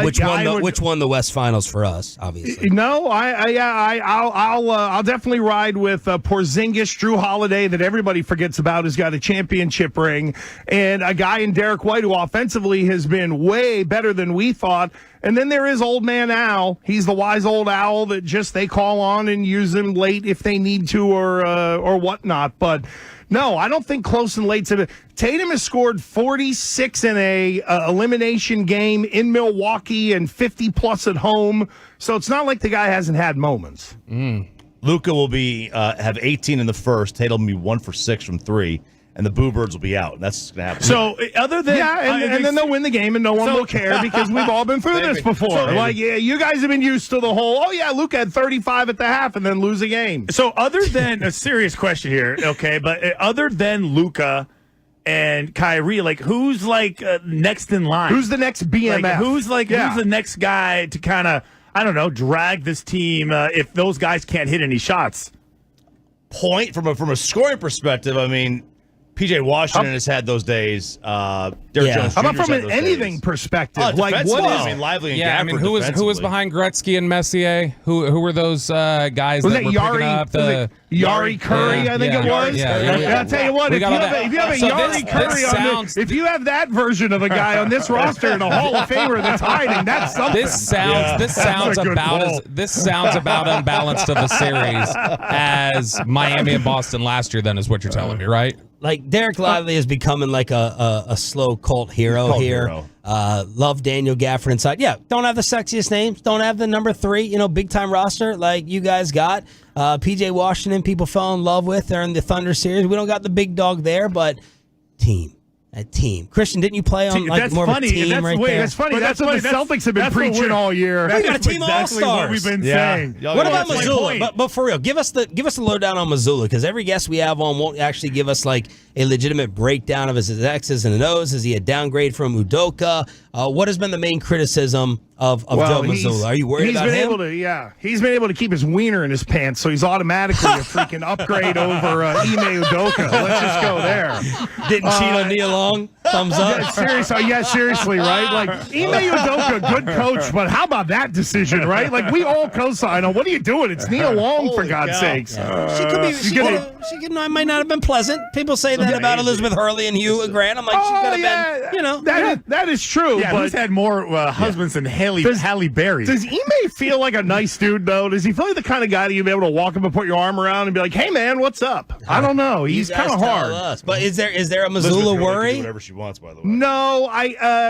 Which won the West Finals for us, obviously. No, I'll definitely ride with Porzingis, Drew Holiday, that everybody forgets about, who's got a championship ring, and a guy in Derek White who offensively has been way better than we thought. And then there is Old Man Al. He's the wise old owl that just they call on and use him late if they need to or whatnot. But no, I don't think close and late. Tatum has scored 46 in a elimination game in Milwaukee and 50+ at home. So it's not like the guy hasn't had moments. Luka will be have 18 in the first. Tatum will be 1 for 6 from 3. And the Boo Birds will be out. That's going to happen. So, other than... Yeah, and then they'll win the game and no one will care because we've all been through this before. You guys have been used to the whole, Luka had 35 at the half and then lose a game. So, other than... a serious question here, okay? But other than Luka and Kyrie, who's, next in line? Who's the next BMF? Who's the next guy to kind of, I don't know, drag this team if those guys can't hit any shots? Point, from a scoring perspective, I mean... PJ Washington has had those days. Derek Jones How about Jr.'s from had an those anything days. perspective? What is? Lively and Yeah, Gafford who was defensively. behind Gretzky and Messier? Who were those guys Was that it were Yari? picking up the Yari Curry? I think it was. I'll tell you what. If you have a Yari Curry on this, if you have that version of a guy on this roster and a Hall of Famer that's hiding, that's something. This sounds about unbalanced of a series as Miami and Boston last year. Then is what you're telling me, right? Like Derek Lively is becoming like a slow cult hero here. Love Daniel Gafford inside. Yeah, don't have the sexiest names. Don't have the number 3, big time roster like you guys got. PJ Washington, people fell in love with. They're in the Thunder series. We don't got the big dog there, but team. A team. Christian, didn't you play on more of a team there? That's funny. That's what the Celtics have been preaching all year. We got a team of all-stars. What we've been saying. What about Missoula? But for real, give us the lowdown on Missoula, because every guest we have on won't actually give us like a legitimate breakdown of his X's and O's. Is he a downgrade from Udoka? What has been the main criticism of Joe Missoula? Are you worried about him? He's been able to keep his wiener in his pants, so he's automatically a freaking upgrade over Ime Udoka. Let's just go there. Didn't cheat on Nia Long? Thumbs up. Seriously, right? Like Ime Udoka, good coach, but how about that decision, right? Like we all co-sign on. What are you doing? It's Nia Long, for God's sakes. She might not have been pleasant. People say that about Elizabeth Hurley and Hugh Grant. I'm like, she could have been, that is true. Yeah, but who's had more husbands than Halle Berry? Does Ime feel like a nice dude, though? Does he feel like the kind of guy that you'd be able to walk up and put your arm around and be like, hey, man, what's up? I don't know. He's kind of hard. But is there a Missoula worry? Do whatever she wants, by the way. No,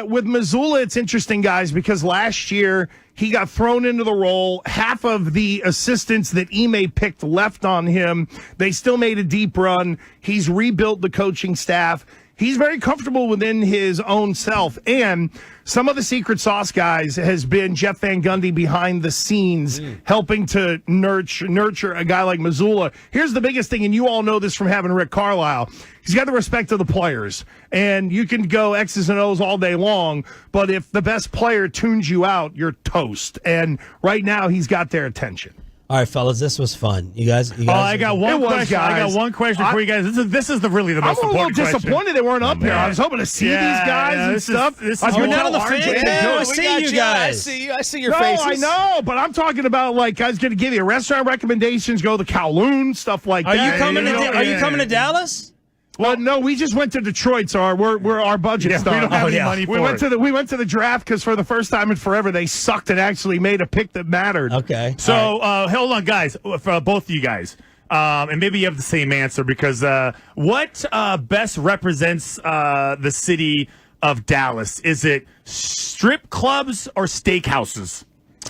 with Missoula, it's interesting, guys, because last year he got thrown into the role. Half of the assistants that Ime picked left on him. They still made a deep run. He's rebuilt the coaching staff. He's very comfortable within his own self. And some of the secret sauce guys has been Jeff Van Gundy behind the scenes, helping to nurture a guy like Missoula. Here's the biggest thing, and you all know this from having Rick Carlisle. He's got the respect of the players. And you can go X's and O's all day long, but if the best player tunes you out, you're toast. And right now, he's got their attention. All right, fellas, this was fun. You guys. I got one question. I got one question for you guys. This is really the most important question. I'm a little disappointed they weren't up here. I was hoping to see these guys and stuff. You're not on the fan. I see you guys. I see your faces. I know, but I'm talking about guys going to give you restaurant recommendations. Go to Kowloon, stuff like that. Are you coming to Dallas? Well, no, we just went to Detroit, so we're our budget's done. We don't have any money for it. We went to the draft because for the first time in forever they sucked and actually made a pick that mattered. Okay. So hold on, guys, for both of you guys, and maybe you have the same answer because what best represents the city of Dallas? Is it strip clubs or steakhouses?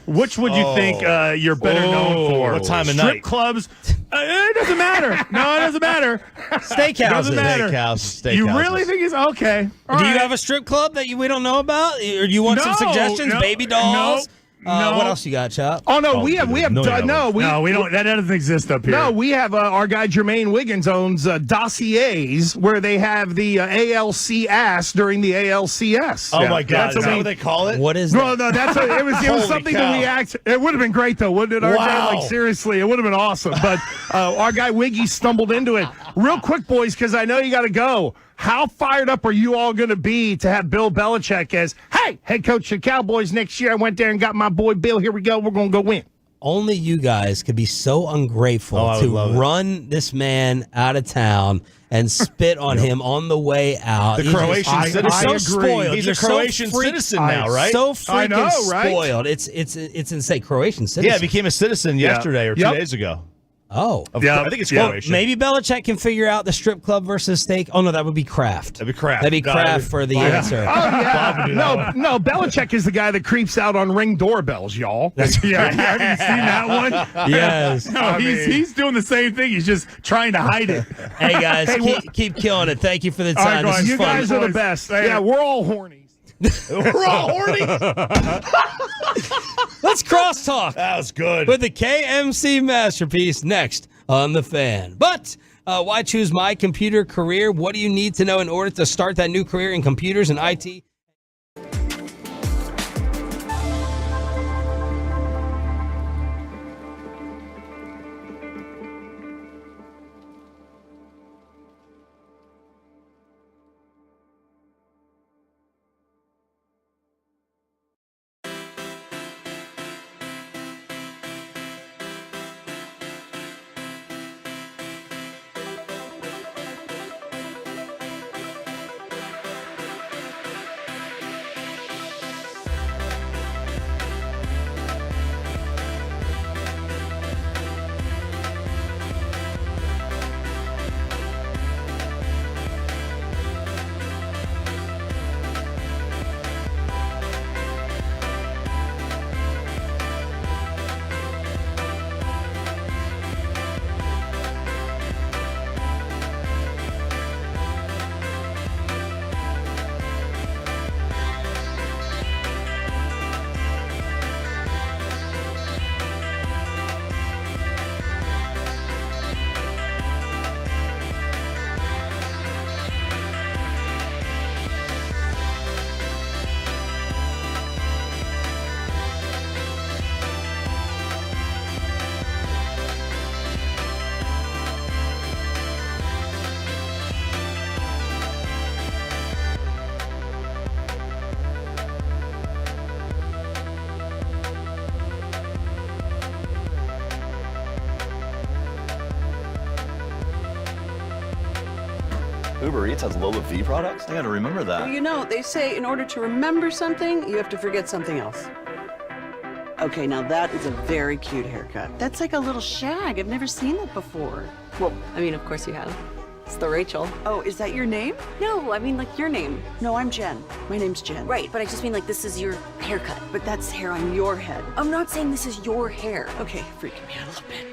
Which would you think you're better known for? What time of strip night? clubs? It doesn't matter. No, it doesn't matter. Steakhouses. Doesn't matter. Steakhouses. You really think it's okay? Do you have a strip club that we don't know about? Or do you want some suggestions? Baby dolls? No. What else you got, Chop? Oh no, we have we don't. That doesn't exist up here. No, we have our guy Jermaine Wiggins owns dossiers where they have the ALC ass during the ALCS. Oh my God, That's is that what they call it? What is No, that? no, that's it was Holy something cow. that it would have been great though, wouldn't it? RJ? Wow. Like seriously, it would have been awesome. But our guy Wiggy stumbled into it. Real quick, boys, because I know you got to go. How fired up are you all going to be to have Bill Belichick as, hey, head coach of the Cowboys next year? I went there and got my boy Bill. Here we go. We're going to go win. Only you guys could be so ungrateful to run this man out of town and spit on him on the way out. The Croatian citizen. You're so spoiled. He's You're a Croatian citizen now, right? So freaking I know, right? spoiled. It's insane. Croatian citizen. Yeah, he became a citizen yesterday or 2 days ago. Oh, I think it's Croatian. Maybe Belichick can figure out the strip club versus steak. Oh no, that would be Kraft. That'd be Kraft. That'd be Kraft for the answer. Oh yeah, no. Belichick is the guy that creeps out on Ring doorbells, y'all. Have you seen that one? Yes. No, he's doing the same thing. He's just trying to hide it. Hey guys, keep killing it. Thank you for the time. This is you fun. guys are the best. Yeah, we're all horny. We're all horny. Let's crosstalk. That was good. With the KMC masterpiece next on The Fan. But why choose my computer career? What do you need to know in order to start that new career in computers and IT? Uber Eats has Lola V products? I gotta remember that. Well, you know, they say in order to remember something, you have to forget something else. Okay, now that is a very cute haircut. That's like a little shag. I've never seen that before. Well, I mean, of course you have. It's the Rachel. Oh, is that your name? No, I mean, like, your name. No, I'm Jen. My name's Jen. Right, but I just mean, like, this is your haircut. But that's hair on your head. I'm not saying this is your hair. Okay, freaking me out a little bit.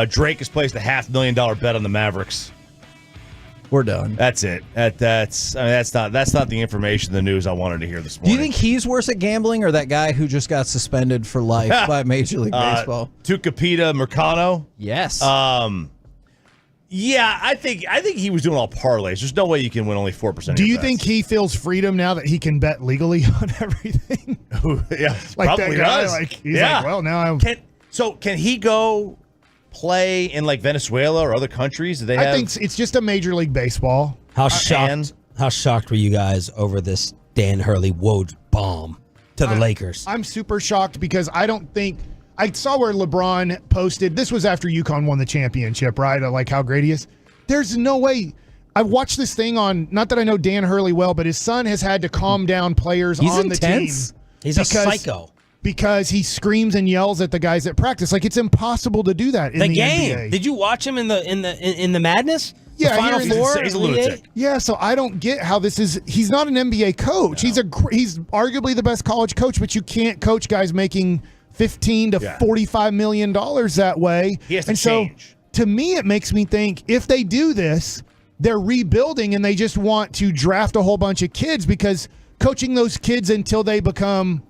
Drake has placed a $500,000 bet on the Mavericks. We're done. That's it. That's not the information, the news I wanted to hear this Do you morning. think he's worse at gambling or that guy who just got suspended for life by Major League Baseball? Tucupita Mercado? Yes. Yeah, I think he was doing all parlays. There's no way you can win only 4%. Do you think he feels freedom now that he can bet legally on everything? Yeah, like probably that guy. does. Like he's like, well, now I'm. Can he go play in like Venezuela or other countries? Do they I have? think it's just a Major League Baseball. How shocked were you guys over this Dan Hurley Woj bomb to the Lakers? I'm super shocked because I don't think I saw where LeBron posted. This was after UConn won the championship, right? Like how great he is. There's no way. I watched this thing on. Not that I know Dan Hurley well, but his son has had to calm down players on the team. He's a psycho. Because he screams and yells at the guys at practice. Like it's impossible to do that in the game. NBA. Did you watch him in the madness? Yeah, the Final Four. He's a lunatic. Yeah, so I don't get how this is. He's not an NBA coach. No. He's arguably the best college coach, but you can't coach guys making $15 to $45 million that way. He has to and change. So to me, it makes me think if they do this, they're rebuilding and they just want to draft a whole bunch of kids because coaching those kids until they become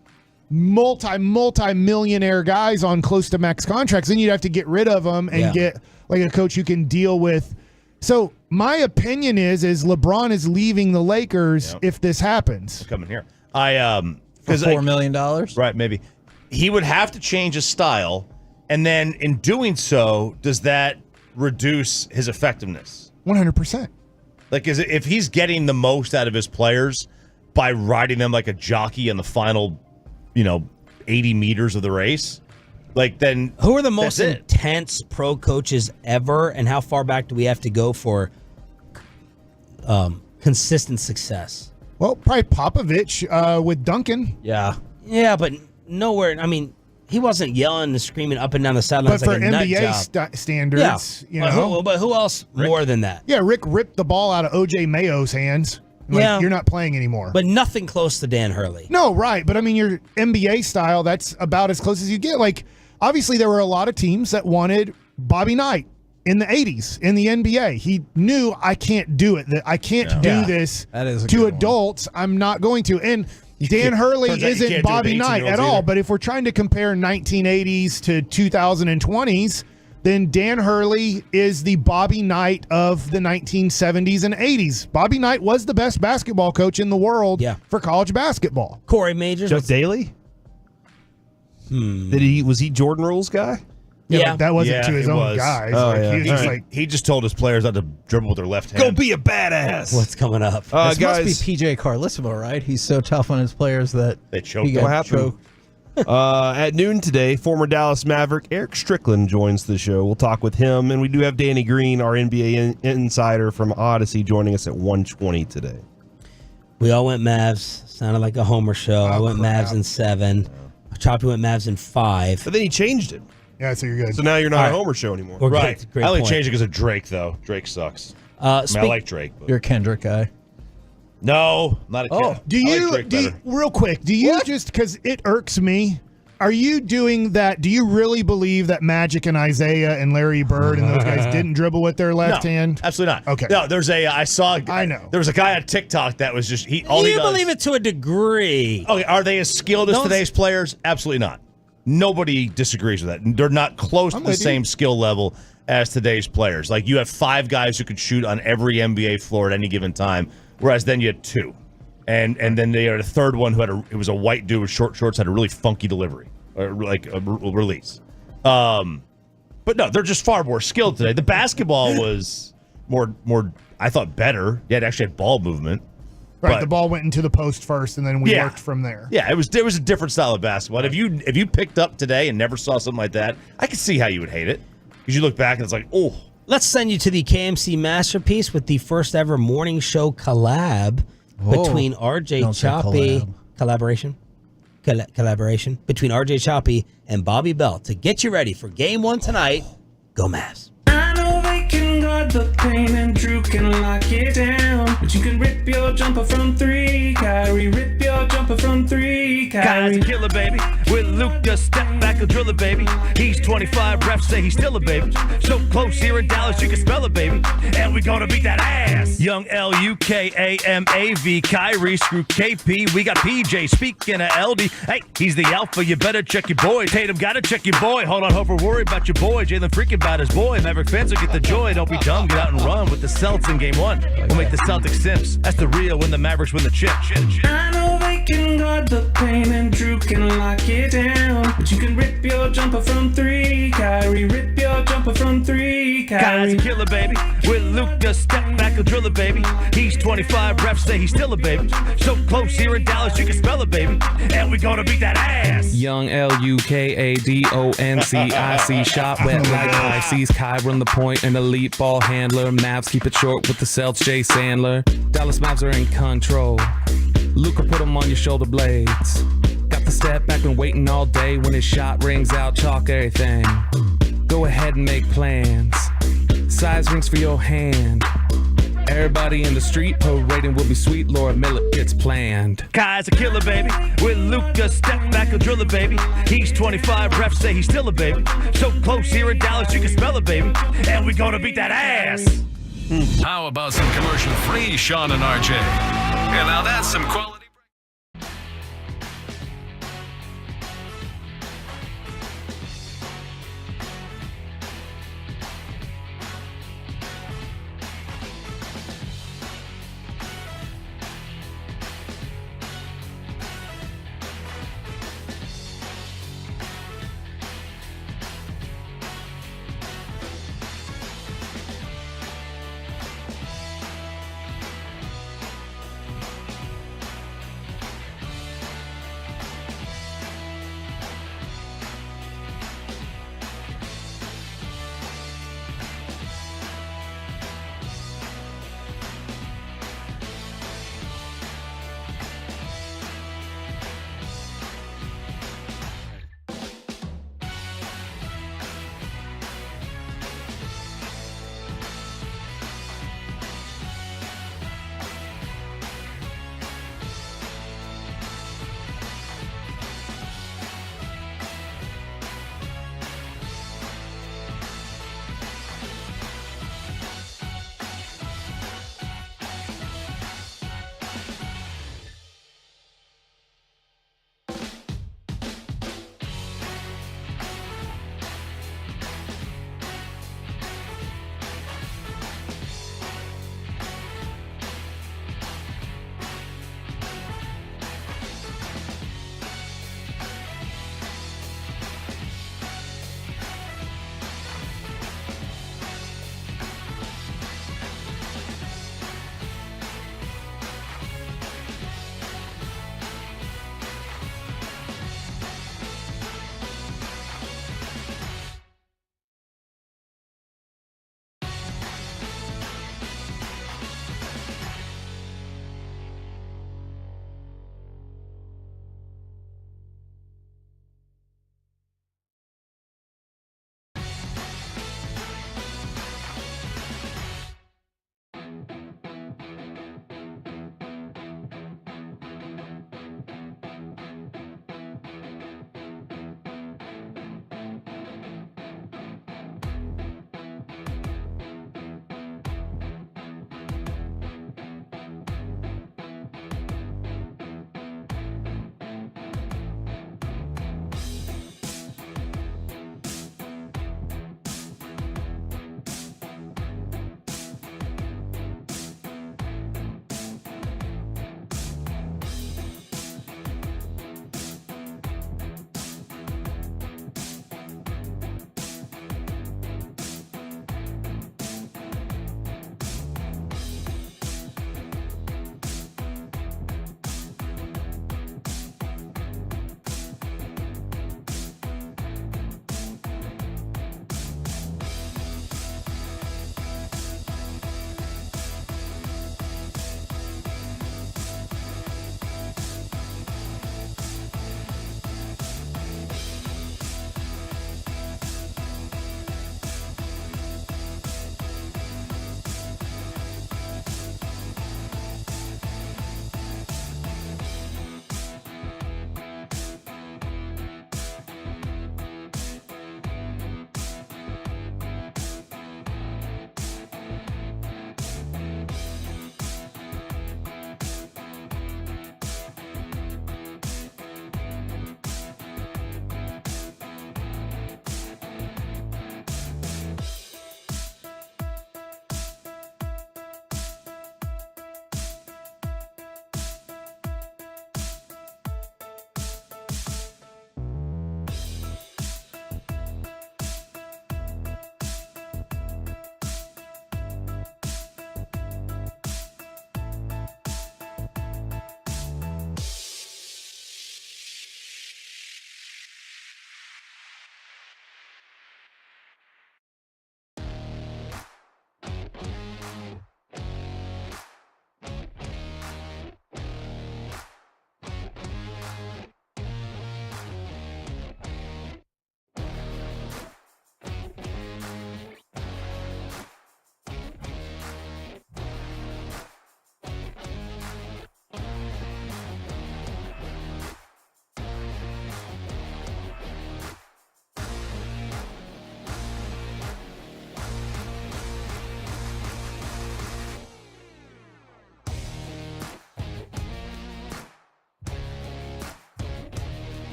multi-millionaire guys on close to max contracts, then you'd have to get rid of them and get like a coach who can deal with. So my opinion is LeBron is leaving the Lakers if this happens. Coming here, For $4 million, right? Maybe he would have to change his style, and then in doing so, does that reduce his effectiveness? 100%. Like, if he's getting the most out of his players by riding them like a jockey in the final 80 meters of the race, like then who are the most intense pro coaches ever, and how far back do we have to go for consistent success? Well, probably Popovich with Duncan. Yeah, but nowhere. I mean, he wasn't yelling and screaming up and down the But sidelines for like a nut NBA job. standards, But who else more than that? Yeah, Rick ripped the ball out of OJ Mayo's hands. Like, you're not playing anymore. But nothing close to Dan Hurley. No, right. But I mean, your NBA style, that's about as close as you get. Like, obviously, there were a lot of teams that wanted Bobby Knight in the 80s in the NBA. He knew, I can't do it. I can't do this to adults. I'm not going to. And Dan Hurley isn't Bobby Knight at all. But if we're trying to compare 1980s to 2020s, then Dan Hurley is the Bobby Knight of the 1970s and 80s. Bobby Knight was the best basketball coach in the world for college basketball. Corey Majors. Jeff Daly? Was he Jordan Rules guy? Yeah, but that wasn't to his own guys. He was just like, he just told his players not to dribble with their left hand. Go be a badass. What's coming up? This guys, must be PJ Carlissimo, right? He's so tough on his players that they choked. he got choked. At noon today, former Dallas Maverick Eric Strickland joins the show. We'll talk with him, and we do have Danny Green, our NBA insider from Odyssey, joining us at 1:20 today. We all went Mavs. Sounded like a Homer show. I went Mavs in 7. Choppy went Mavs in 5. But then he changed it. Yeah, so you're good. So now you're not a Homer show anymore. Right. Great I only point. changed it because of Drake, though. Drake sucks. I like Drake. But You're a Kendrick guy. no, not a kid. Real quick, do you just, because it irks me, are you doing that? Do you really believe that Magic and Isaiah and Larry Bird and those guys didn't dribble with their left hand? Absolutely not. Okay. No, I know. There was a guy on TikTok that was just, You believe it to a degree. Okay, are they as skilled as today's players? Absolutely not. Nobody disagrees with that. They're not close to the same skill level as today's players. Like, you have 5 guys who could shoot on every NBA floor at any given time, whereas then you had 2. And then they had a third one who it was a white dude with short shorts, had a really funky delivery, or like a release. But no, they're just far more skilled today. The basketball was more I thought better. Yeah, it actually had ball movement. Right, the ball went into the post first, and then we worked from there. Yeah, it was a different style of basketball. And if you picked up today and never saw something like that, I could see how you would hate it, because you look back and it's like, oh. Let's send you to the KMC Masterpiece with the first ever morning show collab between RJ Choppy. Collaboration between RJ Choppy and Bobby Bell to get you ready for Game 1 tonight. Go Mavs. I know they can guard the pain and Drew can lock it down, but But you can rip your jumper from three, Kyrie. Rip your jumper from three, Kyrie. Kyrie's a killer, baby. With Luka, step back and drill it, baby. He's 25, refs say he's still a baby. So close here in Dallas, you can spell it, baby. And we gonna beat that ass. Young L-U-K-A-M-A-V. Kyrie, screw KP. We got PJ, speaking of LD. Hey, he's the alpha, you better check your boy. Tatum, gotta check your boy. Hold on, Hope, worry about your boy. Jalen freaking about his boy. Maverick fans will get the joy. Don't be dumb, get out and run with the Celtics in game one. We'll make the Celtics simps. That's the real when the Mavericks win the chip. I know they can guard the paint and Drew can lock it down. But you can rip your jumper from three, Kyrie. Rip your jumper from three, Kyrie. Kyrie's a killer, baby. With Luka, step back and drill it, baby. He's 25, refs say he's still a baby. So close here in Dallas, you can spell it, baby. And we gonna beat that ass. Young L-U-K-A-D-O-N-C-I-C. Shot wet like Pisces. Kai run the point, an elite ball handler. Mavs keep it short with the Celtics, Jay Sandler. Dallas Mavs are in control. Luka put them on your shoulder blades. Got the step back, been waiting all day. When his shot rings out, chalk everything. Go ahead and make plans. Size rings for your hand. Everybody in the street parading will be sweet. Lord Miller gets planned. Kai's a killer, baby. With Luka, step back and drill it, baby. He's 25, refs say he's still a baby. So close here in Dallas, you can spell it, baby. And we gonna beat that ass. How about some commercial-free Sean and RJ? Yeah, now that's some quality.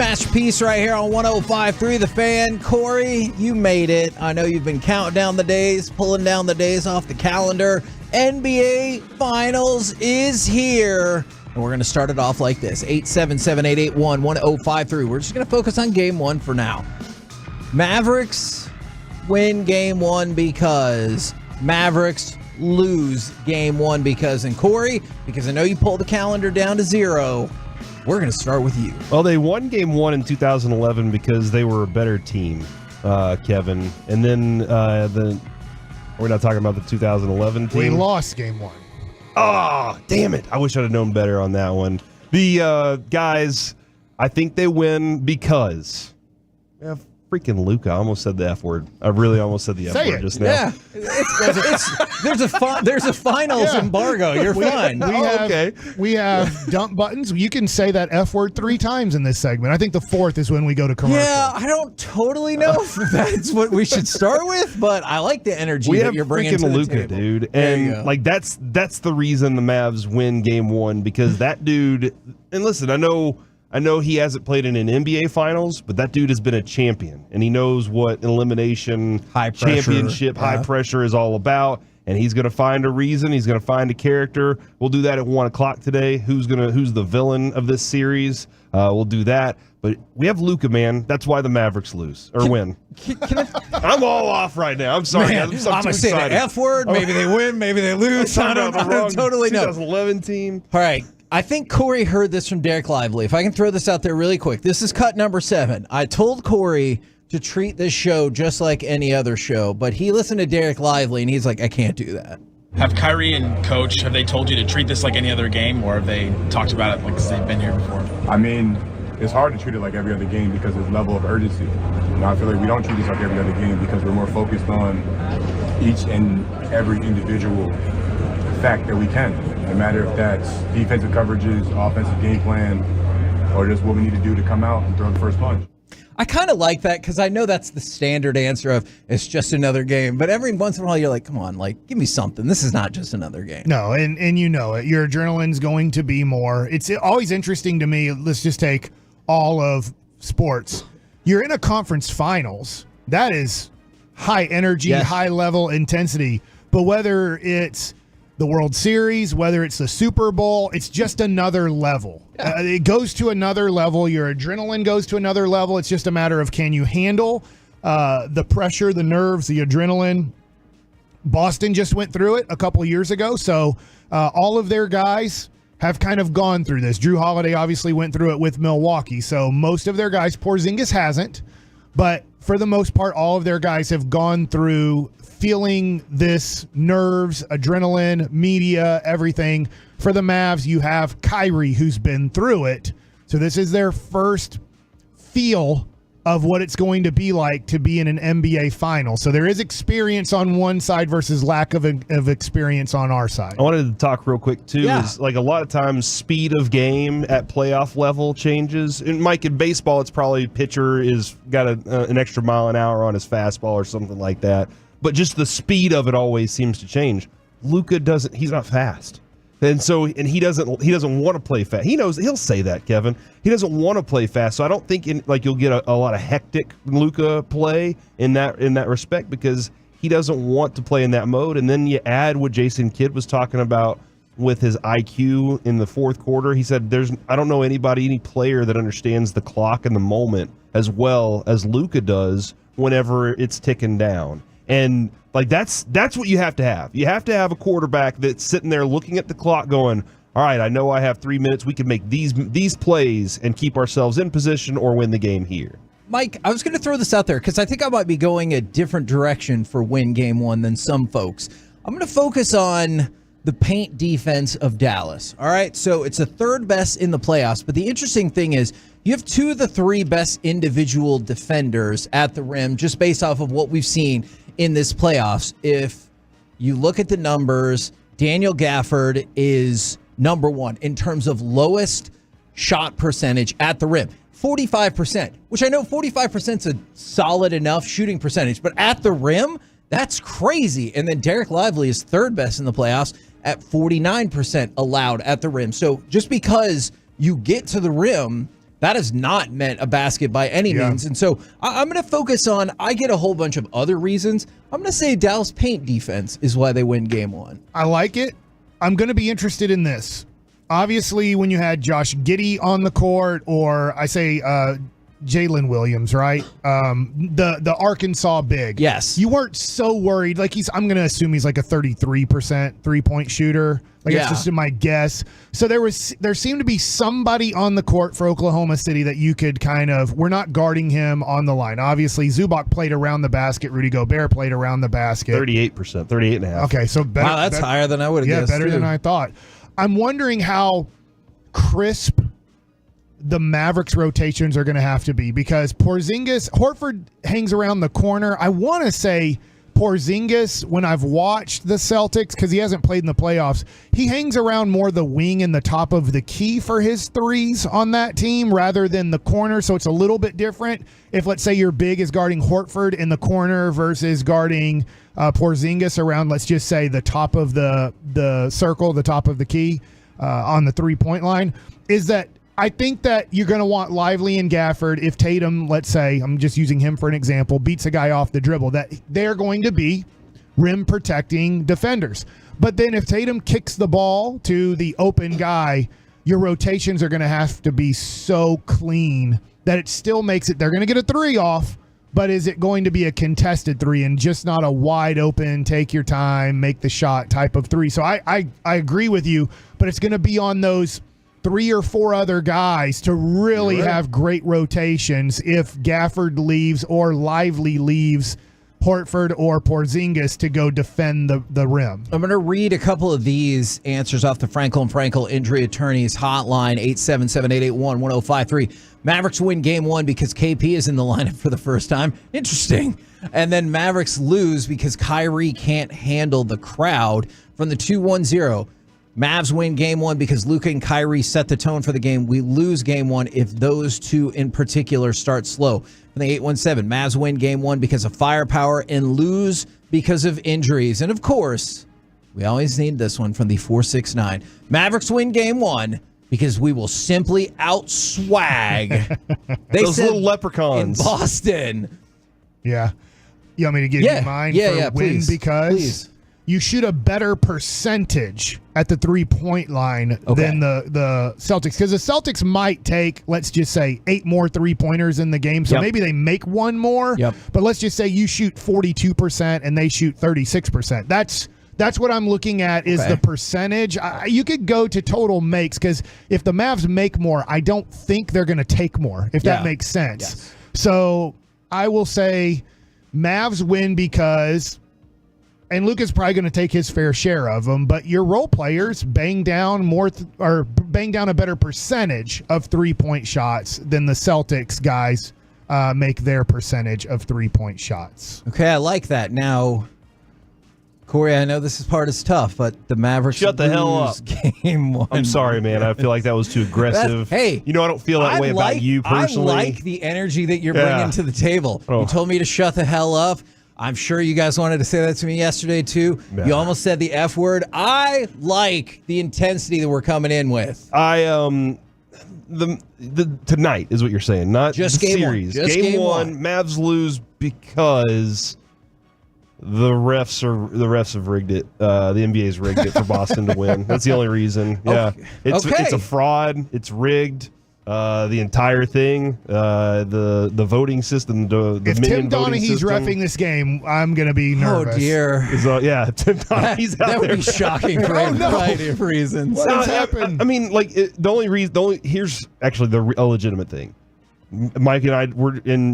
Masterpiece right here on 105.3 The Fan. Corey, you made it. I know you've been counting down the days, pulling down the days off the calendar. NBA Finals is here. And we're going to start it off like this. 877-881-1053. We're just going to focus on game one for now. Mavericks win game one because Mavericks lose game one because. And Corey, because I know you pulled the calendar down to 0, we're going to start with you. Well, they won game one in 2011 because they were a better team, Kevin. And then we're not talking about the 2011 team. We lost game one. Oh, damn it. I wish I'd have known better on that one. The guys, I think they win because freaking Luka. I almost said the F word. I really almost said the F word just now. Yeah. There's a finals embargo. You're fine. We have dump buttons. You can say that F word 3 times in this segment. I think the 4th is when we go to commercial. Yeah, I don't totally know if that's what we should start with, but I like the energy that you're bringing to the Luka, table. dude. And like that's the reason the Mavs win game one, because that dude, and listen, I know he hasn't played in an NBA Finals, but that dude has been a champion, and he knows what an elimination championship, high pressure is all about. And he's going to find a reason. He's going to find a character. We'll do that at 1 o'clock today. Who's the villain of this series? We'll do that. But we have Luka, man. That's why the Mavericks lose or win. I'm all off right now. I'm sorry. Man, I'm going to say the F word. Maybe they win. Maybe they lose. I don't totally know. 2011 team. All right. I think Corey heard this from Derek Lively. If I can throw this out there really quick. This is cut number 7. I told Corey to treat this show just like any other show, but he listened to Derek Lively, and he's like, I can't do that. Have Kyrie and Coach, have they told you to treat this like any other game, or have they talked about it like they've been here before? I mean, it's hard to treat it like every other game because there's level of urgency. I feel like we don't treat this like every other game because we're more focused on each and every individual fact that we can. No matter if that's defensive coverages, offensive game plan, or just what we need to do to come out and throw the first punch. I kind of like that because I know that's the standard answer of it's just another game. But every once in a while, you're like, come on, like, give me something. This is not just another game. No, and you know it. Your adrenaline's going to be more. It's always interesting to me. Let's just take all of sports. You're in a conference finals. That is high energy, high level intensity. But whether it's the World Series, whether it's the Super Bowl, it's just another level. It goes to another level. Your adrenaline goes to another level. It's just a matter of can you handle the pressure, the nerves, the adrenaline. Boston just went through it a couple of years ago, so all of their guys have kind of gone through this. Drew Holiday obviously went through it with Milwaukee, so most of their guys, Porzingis hasn't, but for the most part, all of their guys have gone through feeling this nerves, adrenaline, media, everything. For the Mavs, you have Kyrie, who's been through it. So this is their first feel of what it's going to be like to be in an NBA final. So there is experience on one side versus lack of experience on our side. I wanted to talk real quick, too, is like a lot of times speed of game at playoff level changes. And Mike, in baseball, it's probably pitcher is got an extra mile an hour on his fastball or something like that. But just the speed of it always seems to change. Luka doesn't. He's not fast, and he doesn't want to play fast. He knows he'll say that, Kevin. He doesn't want to play fast. So I don't think you'll get a lot of hectic Luka play in that respect because he doesn't want to play in that mode. And then you add what Jason Kidd was talking about with his IQ in the fourth quarter. He said, I don't know any player that understands the clock and the moment as well as Luka does whenever it's ticking down. And like that's what you have to have. You have to have a quarterback that's sitting there looking at the clock going, all right, I know I have 3 minutes. We can make these plays and keep ourselves in position or win the game here. Mike, I was going to throw this out there because I think I might be going a different direction for win game one than some folks. I'm going to focus on the paint defense of Dallas. All right, so it's the third best in the playoffs. But the interesting thing is you have 2 of the 3 best individual defenders at the rim just based off of what we've seen in this playoffs. If you look at the numbers, Daniel Gafford is number 1 in terms of lowest shot percentage at the rim. 45%, which I know 45% is a solid enough shooting percentage, but at the rim, that's crazy. And then Derek Lively is third best in the playoffs at 49% allowed at the rim. So just because you get to the rim That has not meant a basket by any means. And so I'm going to focus on, I get a whole bunch of other reasons. I'm going to say Dallas paint defense is why they win game one. I like it. I'm going to be interested in this. Obviously, when you had Josh Giddey on the court, or I say Jalen Williams, right? The Arkansas big. Yes. You weren't so worried. Like I'm going to assume he's like a 33% 3-point shooter. Like it's just my guess. So there seemed to be somebody on the court for Oklahoma City that you could we're not guarding him on the line. Obviously, Zubac played around the basket. Rudy Gobert played around the basket. 38%, 38.5. Okay, so better. Wow, that's higher than I would have guessed. Yeah, better than I thought. I'm wondering how crisp the Mavericks rotations are going to have to be, because Horford hangs around the corner. I want to say Porzingis, when I've watched the Celtics, because he hasn't played in the playoffs, he hangs around more the wing and the top of the key for his threes on that team rather than the corner. So it's a little bit different if, let's say, your big is guarding Horford in the corner versus guarding Porzingis around, let's just say, the top of the circle, the top of the key on the 3-point line. Is that I think that you're going to want Lively and Gafford. If Tatum, let's say, I'm just using him for an example, beats a guy off the dribble, that they're going to be rim protecting defenders. But then if Tatum kicks the ball to the open guy, your rotations are going to have to be so clean that it still makes it, they're going to get a 3 off, but is it going to be a contested 3 and just not a wide open, take your time, make the shot type of 3? So I agree with you, but it's going to be on those 3 or 4 other guys to really have great rotations if Gafford leaves or Lively leaves Horford or Porzingis to go defend the rim. I'm going to read a couple of these answers off the Frankel & Frankel Injury Attorneys hotline, 877-881-1053. Mavericks win game one because KP is in the lineup for the first time. Interesting. And then Mavericks lose because Kyrie can't handle the crowd. From the 210, Mavs win game one because Luka and Kyrie set the tone for the game. We lose game one if those two in particular start slow. From the 817, Mavs win game one because of firepower and lose because of injuries. And of course, we always need this one from the 469. Mavericks win game one because we will simply outswag those little leprechauns in Boston. Yeah. You want me to give you mine for win? Please. Because you shoot a better percentage at the 3-point line than the Celtics. Because the Celtics might take, let's just say, 8 more 3-pointers in the game. So maybe they make one more. But let's just say you shoot 42% and they shoot 36%. That's what I'm looking at is the percentage. You could go to total makes, because if the Mavs make more, I don't think they're going to take more, if that makes sense. Yes. So I will say Mavs win because, and Luka's probably going to take his fair share of them, but your role players bang down more or bang down a better percentage of 3-point shots than the Celtics guys make their percentage of 3-point shots. Okay, I like that. Now, Corey, I know this part is tough, but the Mavericks shut the hell up. Game one. I'm sorry, man. I feel like that was too aggressive. Hey, you know, I don't feel that way about you personally. I like the energy that you're bringing to the table. You told me to shut the hell up. I'm sure you guys wanted to say that to me yesterday too. Yeah. You almost said the F word. I like the intensity that we're coming in with. The tonight is what you're saying, not just the game series. One. Just game one. Mavs lose because the refs have rigged it. The NBA's rigged it for Boston to win. That's the only reason. Yeah, it's a fraud. It's rigged. The entire thing, the voting system, the if Tim Donaghy's reffing this game, I'm going to be nervous. Oh dear. Tim Donaghy's out that there. would be shocking for a variety of reasons. What's happened? I mean, like here's actually a legitimate thing. Mike and I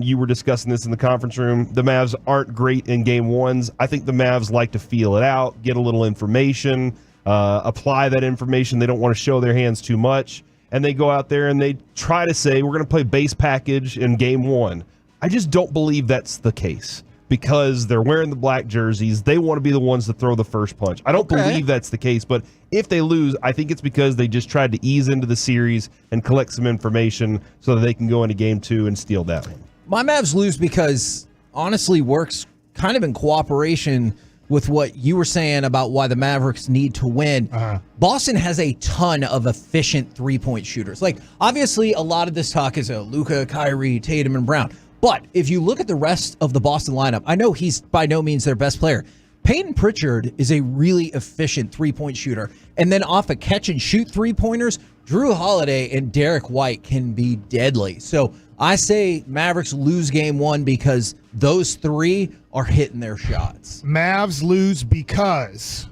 you were discussing this in the conference room. The Mavs aren't great in game ones. I think the Mavs like to feel it out, get a little information, apply that information. They don't want to show their hands too much. And they go out there and they try to say, we're going to play base package in game one. I just don't believe that's the case because they're wearing the black jerseys. They want to be the ones to throw the first punch. I don't believe that's the case, but if they lose, I think it's because they just tried to ease into the series and collect some information so that they can go into game two and steal that one. My Mavs lose because, honestly, works kind of in cooperation with what you were saying about why the Mavericks need to win. Boston has a ton of efficient three-point shooters. Like, obviously, a lot of this talk is Luka, Kyrie, Tatum, and Brown. But if you look at the rest of the Boston lineup, I know he's by no means their best player. Peyton Pritchard is a really efficient three-point shooter. And then off of catch-and-shoot three-pointers, Drew Holiday and Derek White can be deadly. So I say Mavericks lose game one because those three are hitting their shots. Mavs lose because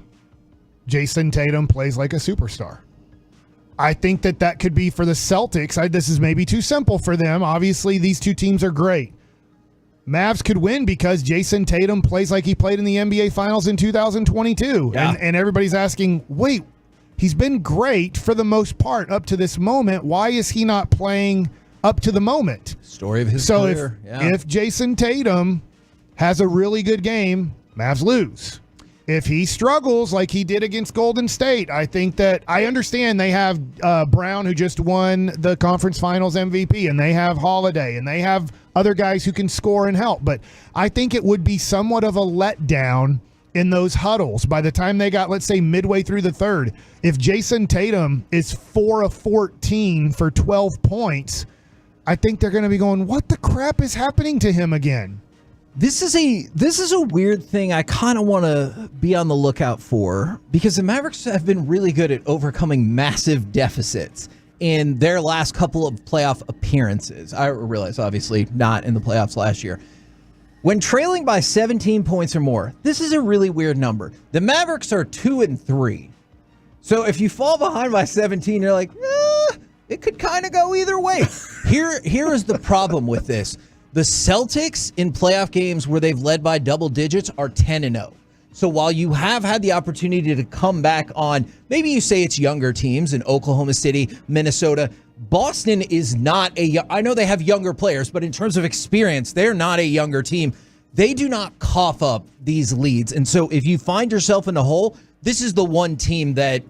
Jason Tatum plays like a superstar. I think that could be for the Celtics. This is maybe too simple for them. Obviously, these two teams are great. Mavs could win because Jason Tatum plays like he played in the NBA Finals in 2022. Yeah. And everybody's asking, wait, he's been great for the most part up to this moment. Why is he not playing up to the moment? Story of his so career. If Jason Tatum has a really good game, Mavs lose. If he struggles like he did against Golden State, I think that I understand they have Brown, who just won the conference finals MVP, and they have Holiday, and they have other guys who can score and help. But I think it would be somewhat of a letdown in those huddles by the time they got, let's say, midway through the third. If Jason Tatum is 4 of 14 for 12 points, I think they're going to be going, what the crap is happening to him again? This is a weird thing I kind of want to be on the lookout for, because the Mavericks have been really good at overcoming massive deficits in their last couple of playoff appearances. I realize, obviously, not in the playoffs last year. When trailing by 17 points or more, this is a really weird number. The Mavericks are 2-3. So if you fall behind by 17, you're like, it could kind of go either way. Here is the problem with this. The Celtics in playoff games where they've led by double digits are 10-0. So while you have had the opportunity to come back on, maybe you say it's younger teams in Oklahoma City, Minnesota, Boston is not I know they have younger players, but in terms of experience, they're not a younger team. They do not cough up these leads. And so if you find yourself in a hole, this is the one team that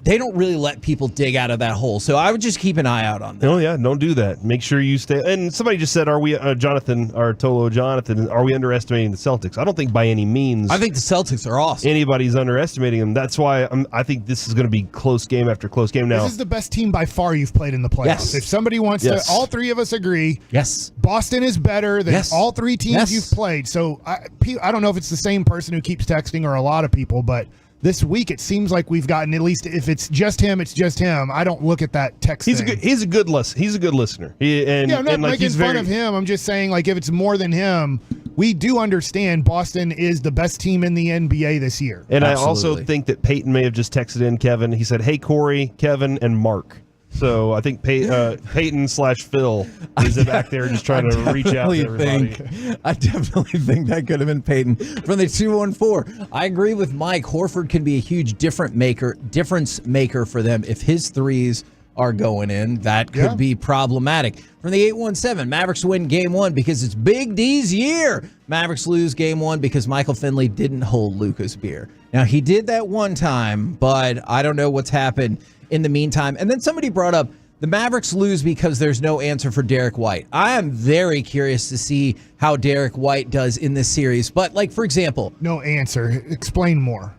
they don't really let people dig out of that hole. So I would just keep an eye out on them. Oh, yeah, don't do that. Make sure you stay. And somebody just said, are we, Jonathan, are we underestimating the Celtics? I don't think by any means. I think the Celtics are awesome. Anybody's underestimating them. That's why I think this is going to be close game after close game now. This is the best team by far you've played in the playoffs. Yes. If somebody wants to, all three of us agree. Yes. Boston is better than all three teams you've played. So I don't know if it's the same person who keeps texting or a lot of people, but this week it seems like we've gotten, at least if it's just him, it's just him. I don't look at that text thing. He's a good listener. I'm not making fun of him. I'm just saying, like, if it's more than him, we do understand Boston is the best team in the NBA this year. And I also think that Peyton may have just texted in Kevin. He said, hey, Corey, Kevin, and Mark. So I think Peyton/Phil is back there just trying to reach out to everybody. I definitely think that could have been Peyton from the 214. I agree with Mike. Horford can be a huge difference maker for them. If his threes are going in, that could be problematic. From the 817, Mavericks win game one because it's Big D's year. Mavericks lose game one because Michael Finley didn't hold Luka's beer. Now, he did that one time, but I don't know what's happened in the meantime. And then somebody brought up the Mavericks lose because there's no answer for Derek White. I am very curious to see how Derek White does in this series. But, like, for example, no answer. Explain more.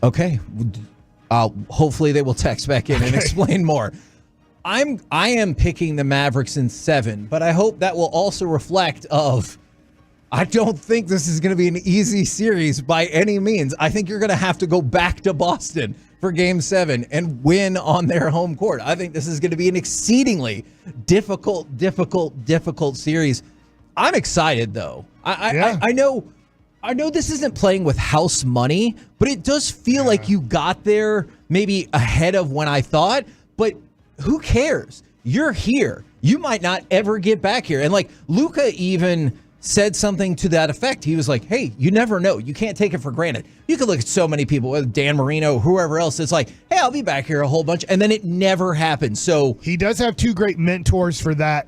Okay. Hopefully they will text back in and explain more. I am picking the Mavericks in 7, but I hope that will also reflect of, I don't think this is going to be an easy series by any means. I think you're going to have to go back to Boston for game 7 and win on their home court. I think this is going to be an exceedingly difficult series. I'm excited, though. I know this isn't playing with house money, but it does feel like you got there maybe ahead of when I thought, but who cares? You're here. You might not ever get back here. And like Luka even said something to that effect. He was like, hey, you never know. You can't take it for granted. You could look at so many people, whether Dan Marino, whoever else, it's like, hey, I'll be back here a whole bunch. And then it never happens. So he does have two great mentors for that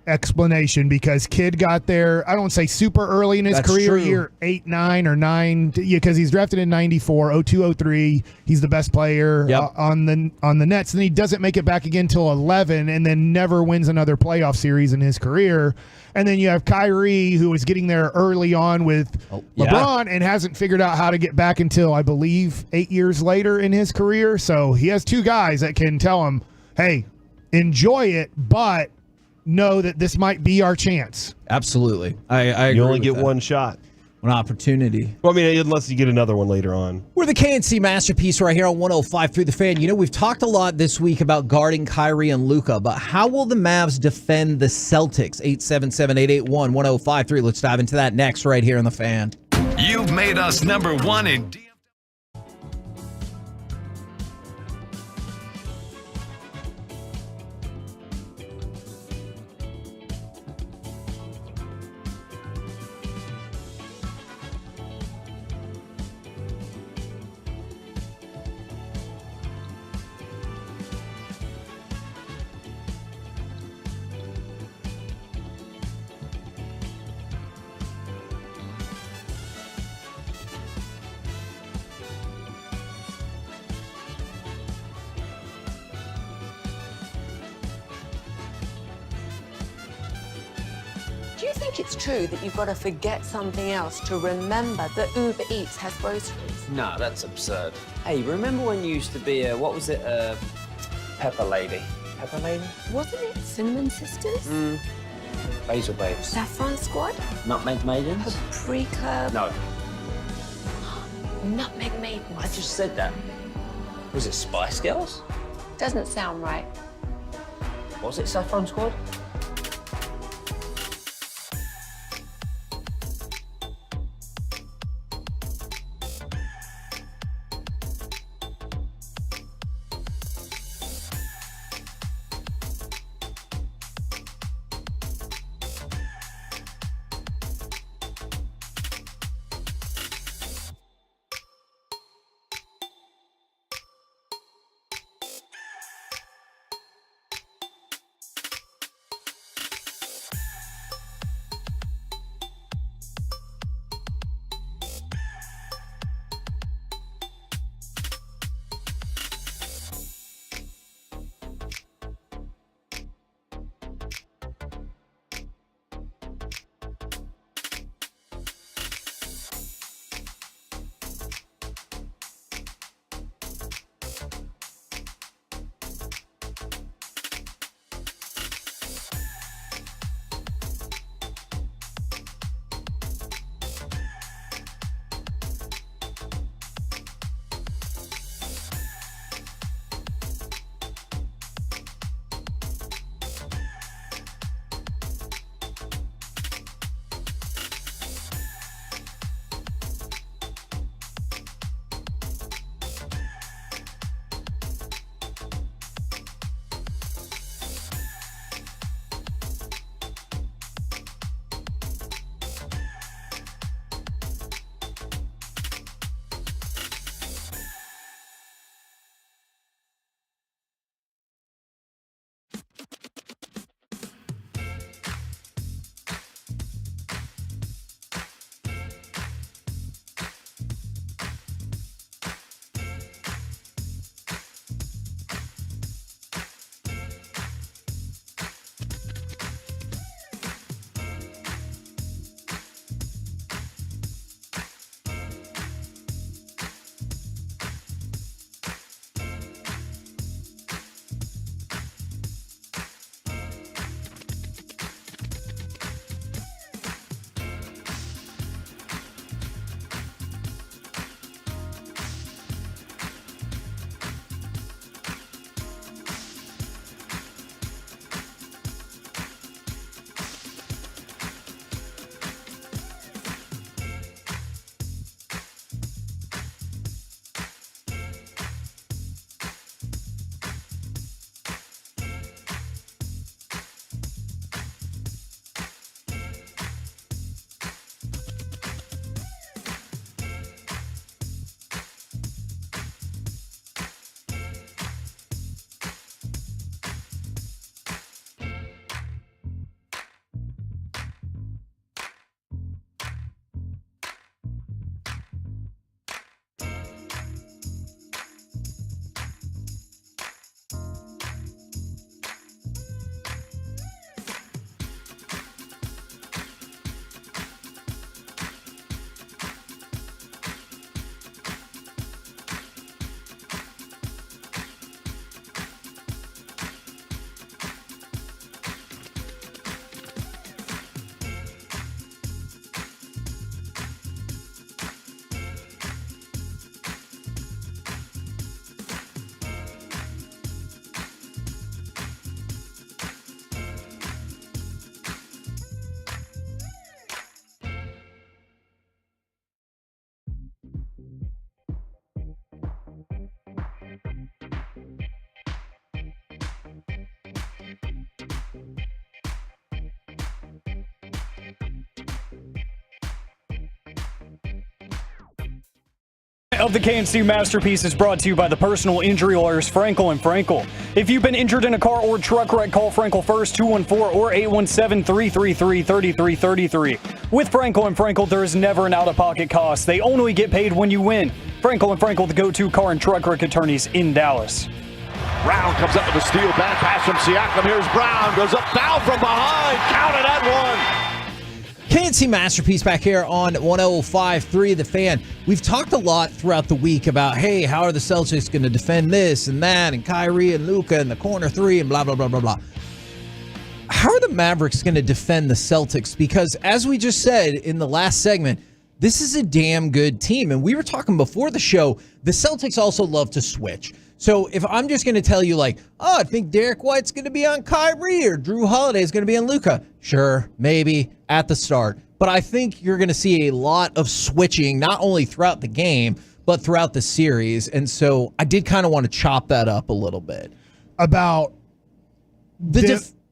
explanation because kid got there, I don't say super early in his That's career, true. year 8, 9, or 9, because he's drafted in 94, 02, 03. He's the best player on the Nets. And he doesn't make it back again till 11 and then never wins another playoff series in his career. And then you have Kyrie, who was getting there early on with LeBron and hasn't figured out how to get back until, I believe, 8 years later in his career. So he has two guys that can tell him, hey, enjoy it, but know that this might be our chance. Absolutely. I agree. You only with get that. one shot. One opportunity. Well, I mean, unless you get another one later on. We're the KNC Masterpiece right here on 105 through the Fan. You know, we've talked a lot this week about guarding Kyrie and Luka, but how will the Mavs defend the Celtics? 877-881-1053. Let's dive into that next right here on the Fan. You've made us number one in Do you think it's true that you've got to forget something else to remember that Uber Eats has groceries? No, that's absurd. Hey, remember when you used to be what was it, Pepper Lady? Pepper Lady? Wasn't it Cinnamon Sisters? Basil Babes. Saffron Squad? Nutmeg Maidens? Paprika? No. Nutmeg Maidens? I just said that. Was it Spice Girls? Doesn't sound right. Was it Saffron Squad? of the KNC Masterpiece is brought to you by the personal injury lawyers Frankel & Frankel. If you've been injured in a car or truck wreck, call Frankel first, 214 or 817-333-3333. With Frankel & Frankel, there is never an out-of-pocket cost. They only get paid when you win. Frankel & Frankel, the go-to car and truck wreck attorneys in Dallas. Brown comes up with a steal back pass from Siakam. Here's Brown, goes up, foul from behind, counted at one. KNC Masterpiece back here on 105.3 The Fan. We've talked a lot throughout the week about, hey, how are the Celtics going to defend this and that, and Kyrie and Luka and the corner three and blah, blah, blah, blah, blah. How are the Mavericks going to defend the Celtics? Because as we just said in the last segment, this is a damn good team. And we were talking before the show, the Celtics also love to switch. So if I'm just going to tell you like, oh, I think Derek White's going to be on Kyrie or Drew Holiday is going to be on Luka. Sure, maybe at the start. But I think you're going to see a lot of switching, not only throughout the game, but throughout the series. And so I did kind of want to chop that up a little bit. About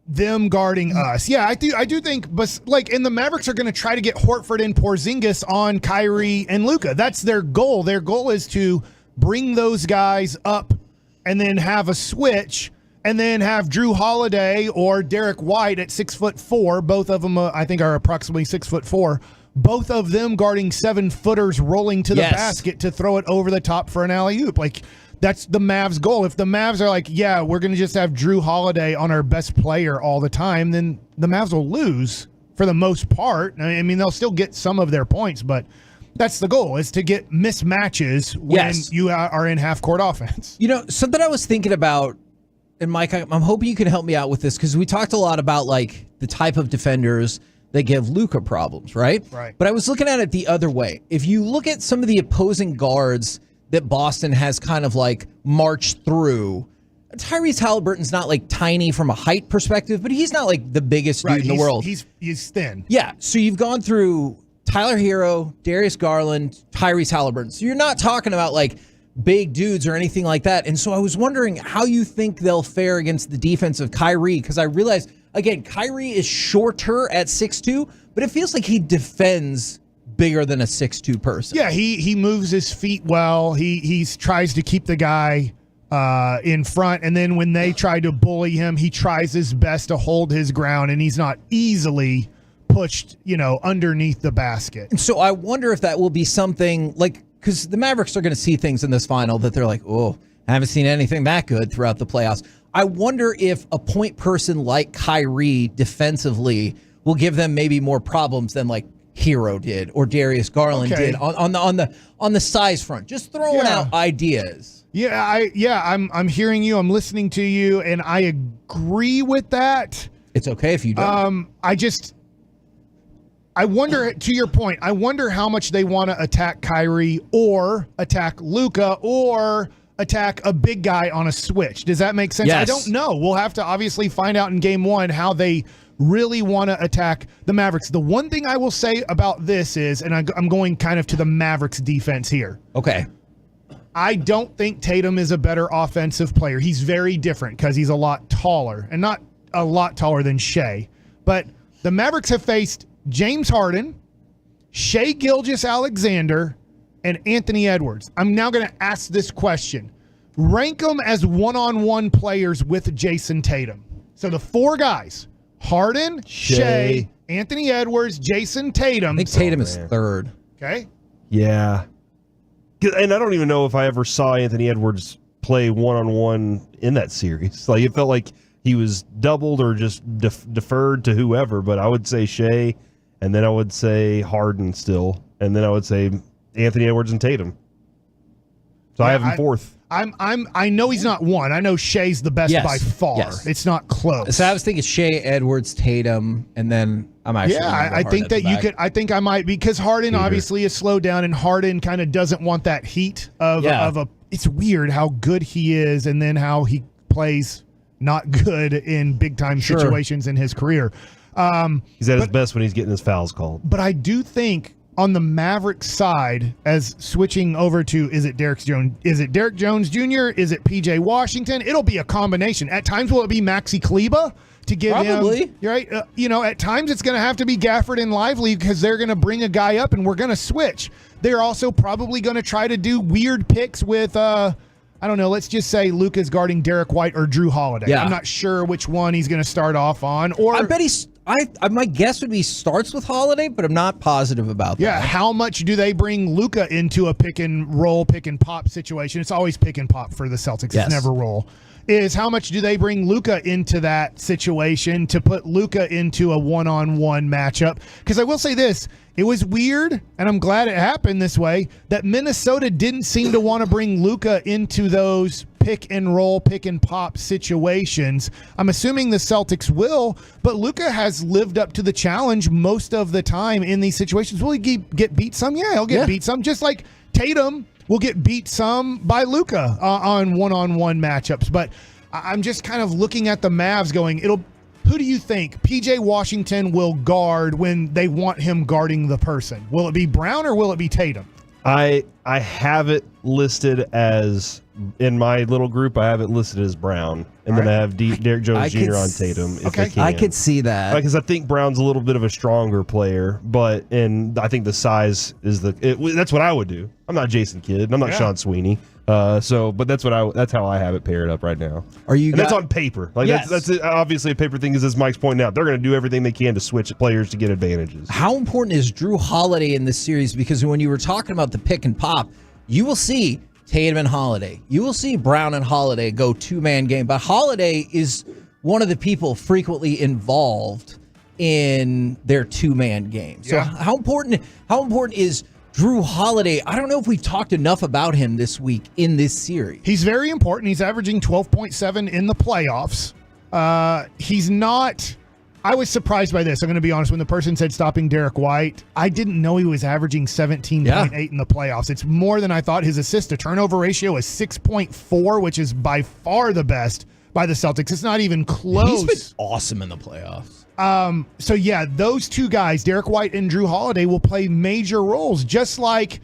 them guarding us. Yeah, I do think, but like, and the Mavericks are going to try to get Horford and Porzingis on Kyrie and Luka. That's their goal. Their goal is to bring those guys up and then have a switch and then have Drew Holiday or Derek White at 6'4". Both of them, I think, are approximately 6'4". Both of them guarding 7-footers rolling to the basket to throw it over the top for an alley-oop. Like, that's the Mavs' goal. If the Mavs are like, yeah, we're going to just have Drew Holiday on our best player all the time, then the Mavs will lose for the most part. I mean, they'll still get some of their points, but that's the goal, is to get mismatches when you are in half-court offense. You know, something I was thinking about, and Mike, I'm hoping you can help me out with this, because we talked a lot about, like, the type of defenders that give Luka problems, right? Right. But I was looking at it the other way. If you look at some of the opposing guards that Boston has kind of, like, marched through, Tyrese Halliburton's not, like, tiny from a height perspective, but he's not, like, the biggest dude in the world. He's thin. Yeah, so you've gone through Tyler Hero, Darius Garland, Tyrese Halliburton. So you're not talking about like big dudes or anything like that. And so I was wondering how you think they'll fare against the defense of Kyrie, because I realized, again, Kyrie is shorter at 6'2", but it feels like he defends bigger than a 6'2" person. Yeah, he moves his feet well. He tries to keep the guy in front, and then when they try to bully him, he tries his best to hold his ground, and he's not easily pushed, underneath the basket. And so I wonder if that will be something like, because the Mavericks are going to see things in this final that they're like, oh, I haven't seen anything that good throughout the playoffs. I wonder if a point person like Kyrie defensively will give them maybe more problems than like Hero did or Darius Garland did on the size front. Just throwing out ideas. I'm hearing you. I'm listening to you, and I agree with that. It's okay if you don't. I wonder, to your point, I wonder how much they want to attack Kyrie or attack Luka or attack a big guy on a switch. Does that make sense? Yes. I don't know. We'll have to obviously find out in game one how they really want to attack the Mavericks. The one thing I will say about this is, and I'm going kind of to the Mavericks defense here. Okay. I don't think Tatum is a better offensive player. He's very different because he's a lot taller, and not a lot taller than Shea. But the Mavericks have faced James Harden, Shai Gilgeous-Alexander, and Anthony Edwards. I'm now going to ask this question. Rank them as one-on-one players with Jason Tatum. So the four guys, Harden, Shai, Anthony Edwards, Jason Tatum. I think Tatum is third. Okay. Yeah. And I don't even know if I ever saw Anthony Edwards play one-on-one in that series. Like, it felt like he was doubled or just deferred to whoever, but I would say Shai, and then I would say Harden still, and then I would say Anthony Edwards and Tatum. So I have him fourth. I know he's not one. I know Shai's the best by far. Yes. It's not close. So I was thinking Shai, Edwards, Tatum, and then I'm actually I think that you could. I think I might, because Harden obviously is slowed down, and Harden kind of doesn't want that heat of a. It's weird how good he is, and then how he plays not good in big time situations in his career. He's at his best when he's getting his fouls called. But I do think on the Mavericks side, as switching over to, is it Derek Jones? Is it Derek Jones Jr.? Is it PJ Washington? It'll be a combination. At times, will it be Maxi Kleba to give him. You're right. At times it's going to have to be Gafford and Lively because they're going to bring a guy up and we're going to switch. They're also probably going to try to do weird picks with, I don't know, let's just say Luka's guarding Derek White or Drew Holiday. Yeah. I'm not sure which one he's going to start off on. Or I bet my guess would be starts with Holiday, but I'm not positive about that. Yeah, how much do they bring Luka into a pick and roll, pick and pop situation? It's always pick and pop for the Celtics. Yes. It's never roll. Is how much do they bring Luka into that situation to put Luka into a one-on-one matchup? Because I will say this, it was weird, and I'm glad it happened this way, that Minnesota didn't seem to want to bring Luka into those pick and roll, pick and pop situations. I'm assuming the Celtics will, but Luka has lived up to the challenge most of the time in these situations. Will he get beat some? Yeah, he'll get beat some, just like Tatum will get beat some by Luka on one-on-one matchups. But I'm just kind of looking at the Mavs going, who do you think PJ Washington will guard when they want him guarding the person? Will it be Brown or will it be Tatum? I have it listed as, in my little group, I have it listed as Brown. And then I have Derek Jones Jr. on Tatum. If they can. I could see that. Because I think Brown's a little bit of a stronger player, and I think the size is that's what I would do. I'm not Jason Kidd, and I'm not Sean Sweeney. But that's how I have it paired up right now. That's on paper. That's obviously a paper thing, as Mike's pointing out. They're going to do everything they can to switch players to get advantages. How important is Drew Holiday in this series? Because when you were talking about the pick and pop, you will see Tatum and Holiday. You will see Brown and Holiday go two-man game. But Holiday is one of the people frequently involved in their two-man game. So how important is Drew Holiday? I don't know if we've talked enough about him this week in this series. He's very important. He's averaging 12.7 in the playoffs. He's not... I was surprised by this. I'm going to be honest. When the person said stopping Derek White, I didn't know he was averaging 17.8 in the playoffs. It's more than I thought. His assist-to-turnover ratio is 6.4, which is by far the best by the Celtics. It's not even close. He's been awesome in the playoffs. Those two guys, Derek White and Drew Holiday, will play major roles, just like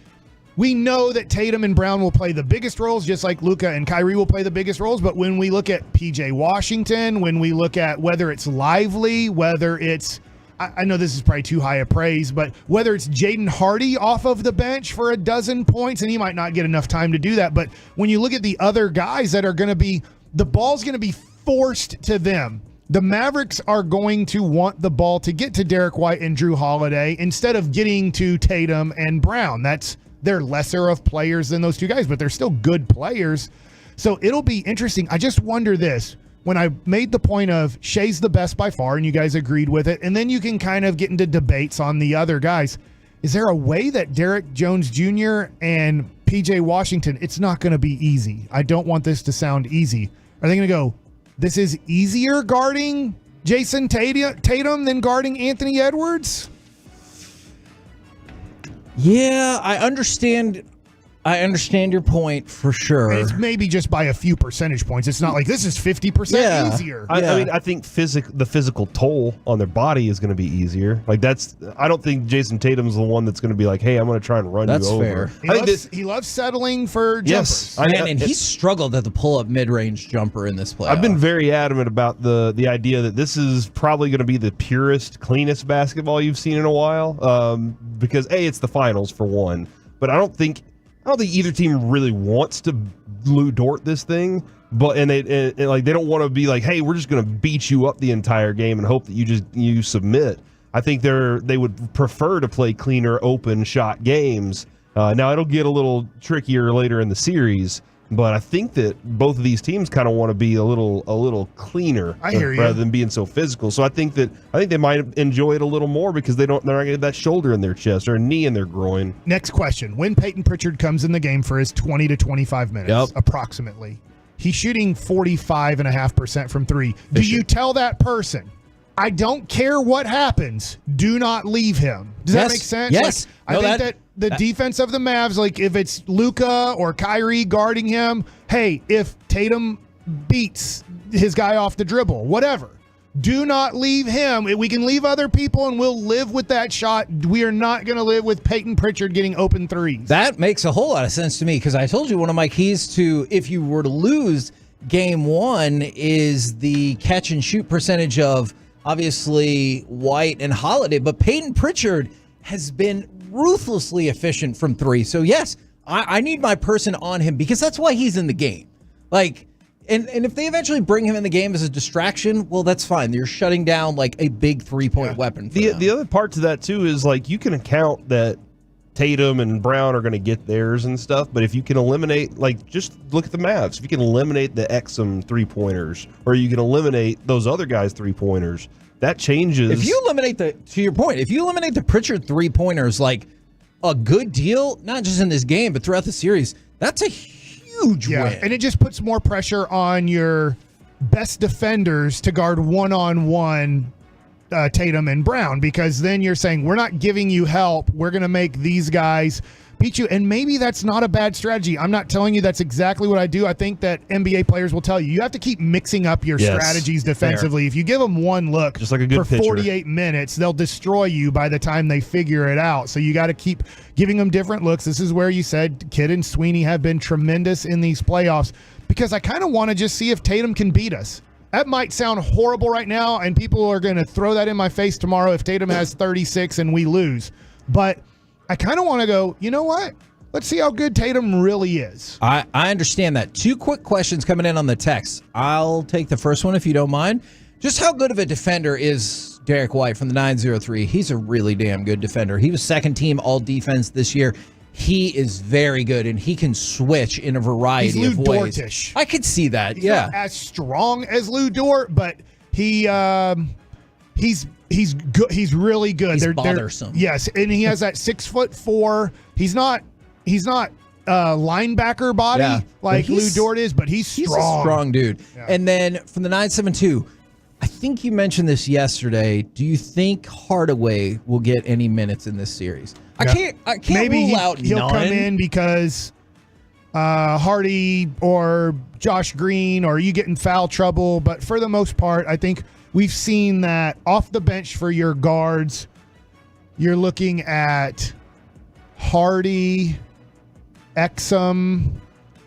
we know that Tatum and Brown will play the biggest roles, just like Luka and Kyrie will play the biggest roles. But when we look at PJ Washington, when we look at whether it's Lively, whether it's, I know this is probably too high a praise, but whether it's Jaden Hardy off of the bench for a dozen points, and he might not get enough time to do that. But when you look at the other guys that are going to be, the ball's going to be forced to them. The Mavericks are going to want the ball to get to Derek White and Drew Holiday instead of getting to Tatum and Brown. They're lesser of players than those two guys, but they're still good players. So it'll be interesting. I just wonder this. When I made the point of Shea's the best by far, and you guys agreed with it, and then you can kind of get into debates on the other guys. Is there a way that Derek Jones Jr. and PJ Washington, it's not going to be easy. I don't want this to sound easy. Are they going to go, this is easier guarding Jason Tatum than guarding Anthony Edwards? Yeah, I understand your point for sure. And it's maybe just by a few percentage points. It's not like this is 50% easier. I mean, I think the physical toll on their body is going to be easier. I don't think Jason Tatum's the one that's going to be like, hey, I'm going to try and run you over. He loves settling for jumpers. And he's struggled at the pull-up mid-range jumper in this playoff. I've been very adamant about the idea that this is probably going to be the purest, cleanest basketball you've seen in a while. Because it's the finals for one, but I don't think either team really wants to Lou Dort this thing, but they don't want to be like, hey, we're just going to beat you up the entire game and hope that you submit. I think they would prefer to play cleaner, open shot games. Now it'll get a little trickier later in the series, but I think that both of these teams kind of want to be a little cleaner rather than being so physical. So I think they might enjoy it a little more because they're not going to get that shoulder in their chest or a knee in their groin. Next question. When Peyton Pritchard comes in the game for his 20 to 25 minutes, approximately, he's shooting 45.5% from three. Do you tell that person, I don't care what happens, do not leave him? Does that make sense? Yes. I think that the defense of the Mavs, like if it's Luka or Kyrie guarding him, hey, if Tatum beats his guy off the dribble, whatever, do not leave him. We can leave other people and we'll live with that shot. We are not going to live with Peyton Pritchard getting open threes. That makes a whole lot of sense to me because I told you one of my keys to, if you were to lose game one is the catch and shoot percentage of obviously White and Holiday, but Peyton Pritchard has been ruthlessly efficient from three. So yes, I need my person on him because that's why he's in the game. Like, and if they eventually bring him in the game as a distraction, well, that's fine. You're shutting down like a big 3-point weapon. For them. The other part to that too is like you can account that Tatum and Brown are going to get theirs and stuff, but if you can eliminate, like, just look at the Mavs. If you can eliminate the Exum 3-pointers, or you can eliminate those other guys' 3-pointers, that changes. If you eliminate to your point, if you eliminate the Pritchard 3-pointers, like a good deal, not just in this game but throughout the series, that's a huge win. And it just puts more pressure on your best defenders to guard one-on-one Tatum and Brown, because then you're saying we're not giving you help. We're going to make these guys beat you. And maybe that's not a bad strategy. I'm not telling you that's exactly what I do. I think that NBA players will tell you. You have to keep mixing up your strategies defensively. Fair. If you give them one look just like a good for pitcher. 48 minutes, they'll destroy you by the time they figure it out. So you got to keep giving them different looks. This is where you said Kidd and Sweeney have been tremendous in these playoffs, because I kind of want to just see if Tatum can beat us. That might sound horrible right now, and people are going to throw that in my face tomorrow if Tatum has 36 and we lose. But I kind of want to go, you know what? Let's see how good Tatum really is. I understand that. 2 quick questions coming in on the text. I'll take the first one if you don't mind. Just how good of a defender is Derek White from the 903? He's a really damn good defender. He was second team all defense this year. He is very good, and he can switch in a variety of ways. Dort-ish. I could see that. He's yeah, not as strong as Lou Dort, but he's good. He's really good. He's bothersome. Yes, and he has that 6'4". He's not linebacker body like Lou Dort is, but he's strong. He's a strong dude. Yeah. And then from the 972, I think you mentioned this yesterday. Do you think Hardaway will get any minutes in this series? I can't Maybe rule out he'll none. come in because Hardy or Josh Green or you get in foul trouble. But for the most part, I think we've seen that off the bench for your guards, you're looking at Hardy, Exum,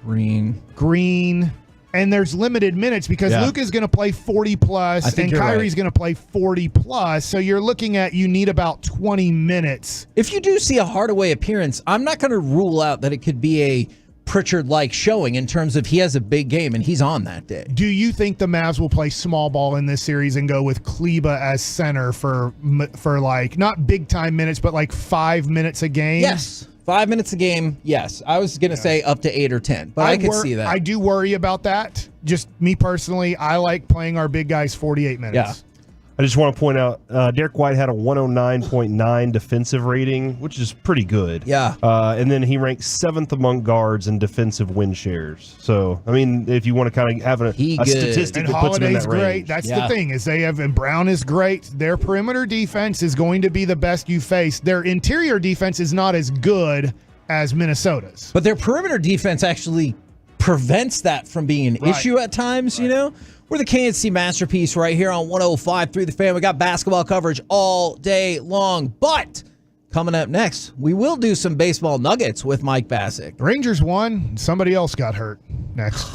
Green. And there's limited minutes because Luka's going to play 40-plus and Kyrie's going to play 40-plus. So you're looking at you need about 20 minutes. If you do see a Hardaway appearance, I'm not going to rule out that it could be a Pritchard-like showing in terms of he has a big game and he's on that day. Do you think the Mavs will play small ball in this series and go with Kleba as center for like not big-time minutes, but like 5 minutes a game? Yes. 5 minutes a game, yes. I was going to say up to 8 or 10, but I could see that. I do worry about that. Just me personally, I like playing our big guys 48 minutes. Yeah. I just want to point out, Derek White had a 109.9 defensive rating, which is pretty good. Yeah. And then he ranks 7th among guards in defensive win shares. So, I mean, if you want to kind of have a statistic and that puts him in Holiday's that great. range. That's the thing is they have, and Brown is great. Their perimeter defense is going to be the best you face. Their interior defense is not as good as Minnesota's. But their perimeter defense actually prevents that from being an issue at times, you know? We're the KNC Masterpiece right here on 105.3 The Fan. We got basketball coverage all day long. But coming up next, we will do some baseball nuggets with Mike Bassick. The Rangers won. Somebody else got hurt. Next.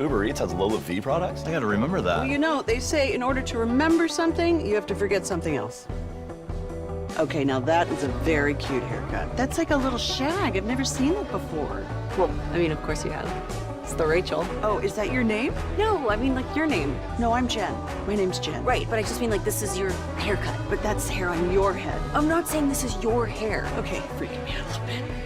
Uber Eats has Lola V products? I gotta remember that. Well, you know, they say in order to remember something, you have to forget something else. Okay, now that is a very cute haircut. That's like a little shag. I've never seen that before. Well, I mean, of course you have. It's the Rachel. Oh, is that your name? No, I mean like your name. No, I'm Jen. My name's Jen. Right, but I just mean like this is your haircut. But that's hair on your head. I'm not saying this is your hair. Okay, freaking me out a little bit.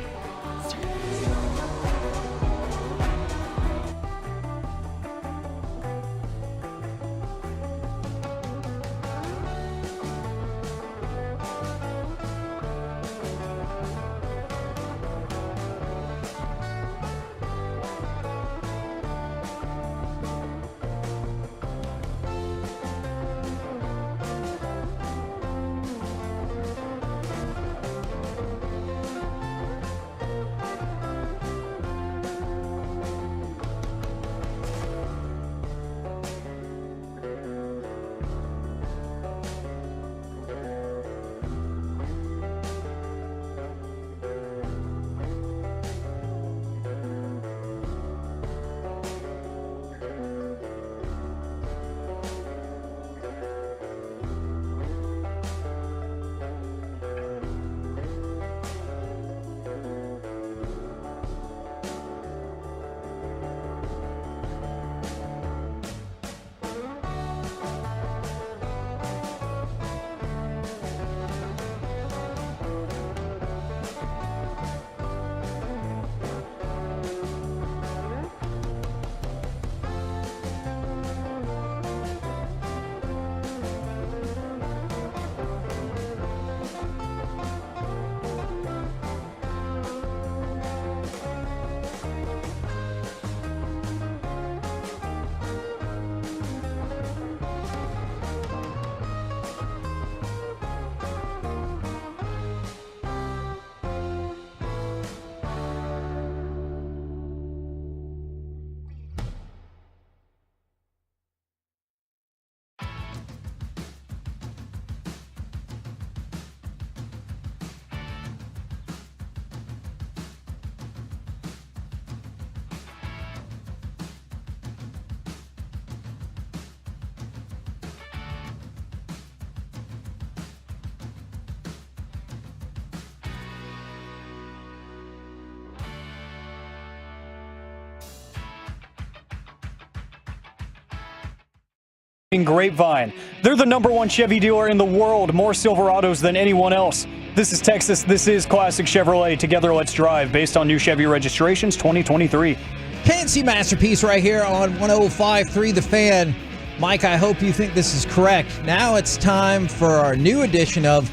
Grapevine. They're the #1 Chevy dealer in the world, more Silverados than anyone else. This is Texas. This is Classic Chevrolet. Together, let's drive. Based on new Chevy registrations 2023. KNC Masterpiece right here on 105.3 The Fan. Mike, I hope you think this is correct. Now it's time for our new edition of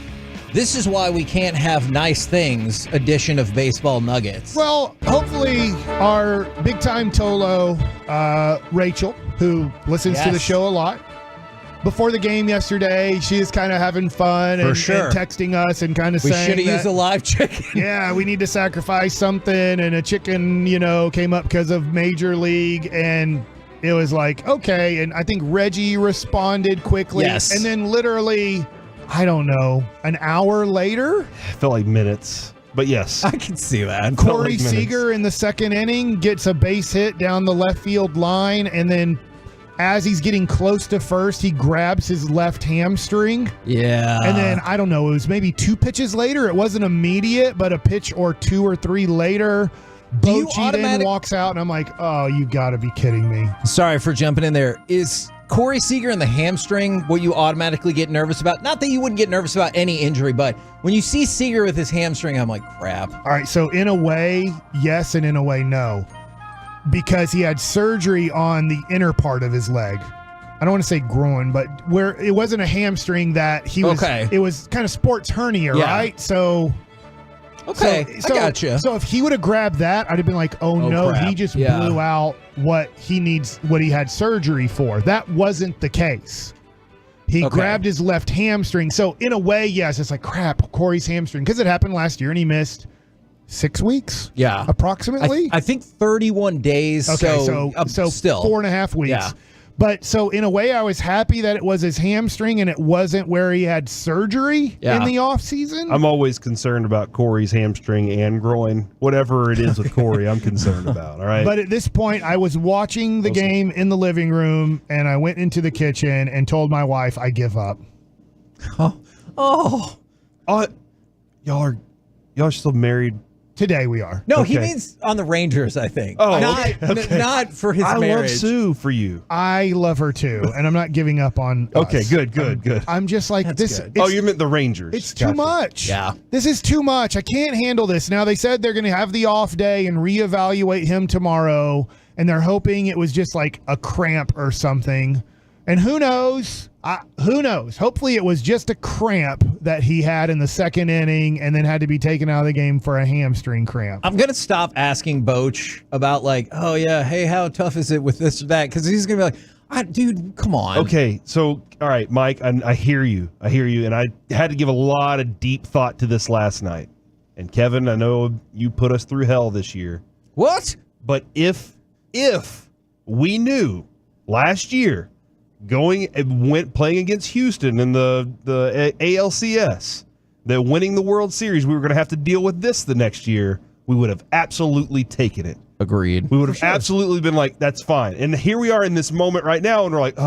This Is Why We Can't Have Nice Things edition of Baseball Nuggets. Well, hopefully our big-time Tolo, Rachel, who listens to the show a lot, before the game yesterday, she is kind of having fun and texting us and kind of saying we should have used a live chicken. Yeah, we need to sacrifice something, and a chicken, came up because of Major League, and it was like, okay, and I think Reggie responded quickly. Yes. And then literally, I don't know, an hour later? I felt like minutes. But yes. I can see that. Corey Seager in the second inning gets a base hit down the left field line, and then as he's getting close to first, he grabs his left hamstring. Yeah. And then, I don't know, it was maybe 2 pitches later. It wasn't immediate, but a pitch or 2 or 3 later, Bochy then walks out, and I'm like, oh, you got to be kidding me. Sorry for jumping in there. Is Corey Seager and the hamstring what you automatically get nervous about? Not that you wouldn't get nervous about any injury, but when you see Seager with his hamstring, I'm like, crap. All right, so in a way, yes, and in a way, no. Because he had surgery on the inner part of his leg. I don't want to say groin, but where it wasn't a hamstring that he was. Okay. It was kind of sports hernia, right? So. Okay, I gotcha. So if he would have grabbed that, I'd have been like, oh no, crap. he just blew out what he had surgery for. That wasn't the case. He grabbed his left hamstring. So in a way, yes, it's like, crap, Corey's hamstring. Because it happened last year and he missed 6 weeks? Yeah. Approximately? I think 31 days. Okay, so still 4.5 weeks. Yeah. But so in a way, I was happy that it was his hamstring and it wasn't where he had surgery in the offseason. I'm always concerned about Corey's hamstring and groin. Whatever it is with Corey, I'm concerned about. All right. But at this point, I was watching the game in the living room, and I went into the kitchen and told my wife, I give up. Oh. Y'all are still married? Today we are. No, he means on the Rangers, I think. Oh, not for his marriage. I love Sue for you. I love her too, and I'm not giving up on Okay, us. good. I'm just like, That's good. Oh, you meant the Rangers. It's too much. Yeah. This is too much. I can't handle this. Now, they said they're going to have the off day and reevaluate him tomorrow, and they're hoping it was just like a cramp or something. And who knows? Who knows? Hopefully it was just a cramp that he had in the second inning and then had to be taken out of the game for a hamstring cramp. I'm going to stop asking Boch about like, oh, yeah, hey, how tough is it with this or that? Because he's going to be like, dude, come on. Okay, so, all right, Mike, I hear you. And I had to give a lot of deep thought to this last night. And, Kevin, I know you put us through hell this year. What? But if we knew last year playing against Houston in the ALCS, that winning the World Series, we were going to have to deal with this the next year, we would have absolutely taken it. Agreed. We would have absolutely been like, that's fine. And here we are in this moment right now, and we're like,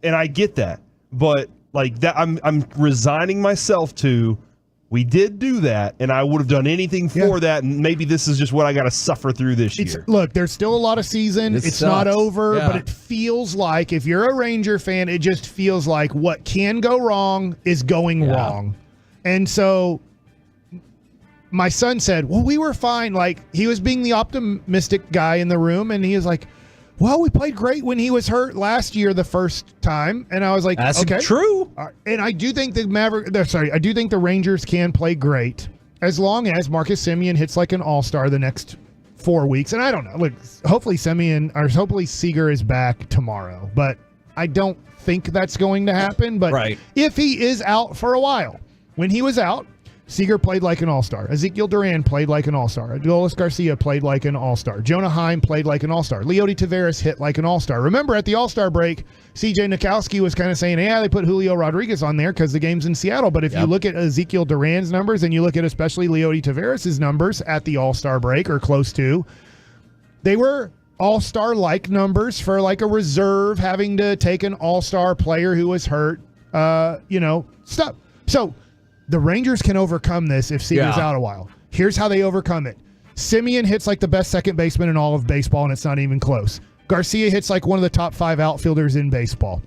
and I get that. But like that, I'm resigning myself to, we did do that, and I would have done anything for that, and maybe this is just what I got to suffer through this year. Look, there's still a lot of season. It's not over, but it feels like, if you're a Ranger fan, it just feels like what can go wrong is going wrong. And so my son said, well, we were fine. Like, he was being the optimistic guy in the room, and he was like, well, we played great when he was hurt last year the first time. And I was like, that's okay. True. And I do think I do think the Rangers can play great as long as Marcus Semien hits like an all-star the next 4 weeks. And I don't know. Look, hopefully Seager is back tomorrow. But I don't think that's going to happen. But if he is out for a while, when he was out, Seager played like an all-star. Ezekiel Duran played like an all-star. Adolis Garcia played like an all-star. Jonah Heim played like an all-star. Leody Taveras hit like an all-star. Remember, at the all-star break, C.J. Nikowski was kind of saying, yeah, they put Julio Rodriguez on there because the game's in Seattle. But if you look at Ezekiel Duran's numbers and you look at especially Leody Taveras' numbers at the all-star break or close to, they were all-star-like numbers for like a reserve having to take an all-star player who was hurt, stuff. So the Rangers can overcome this if Seager's out a while. Here's how they overcome it. Semien hits like the best second baseman in all of baseball, and it's not even close. Garcia hits like one of the top 5 outfielders in baseball.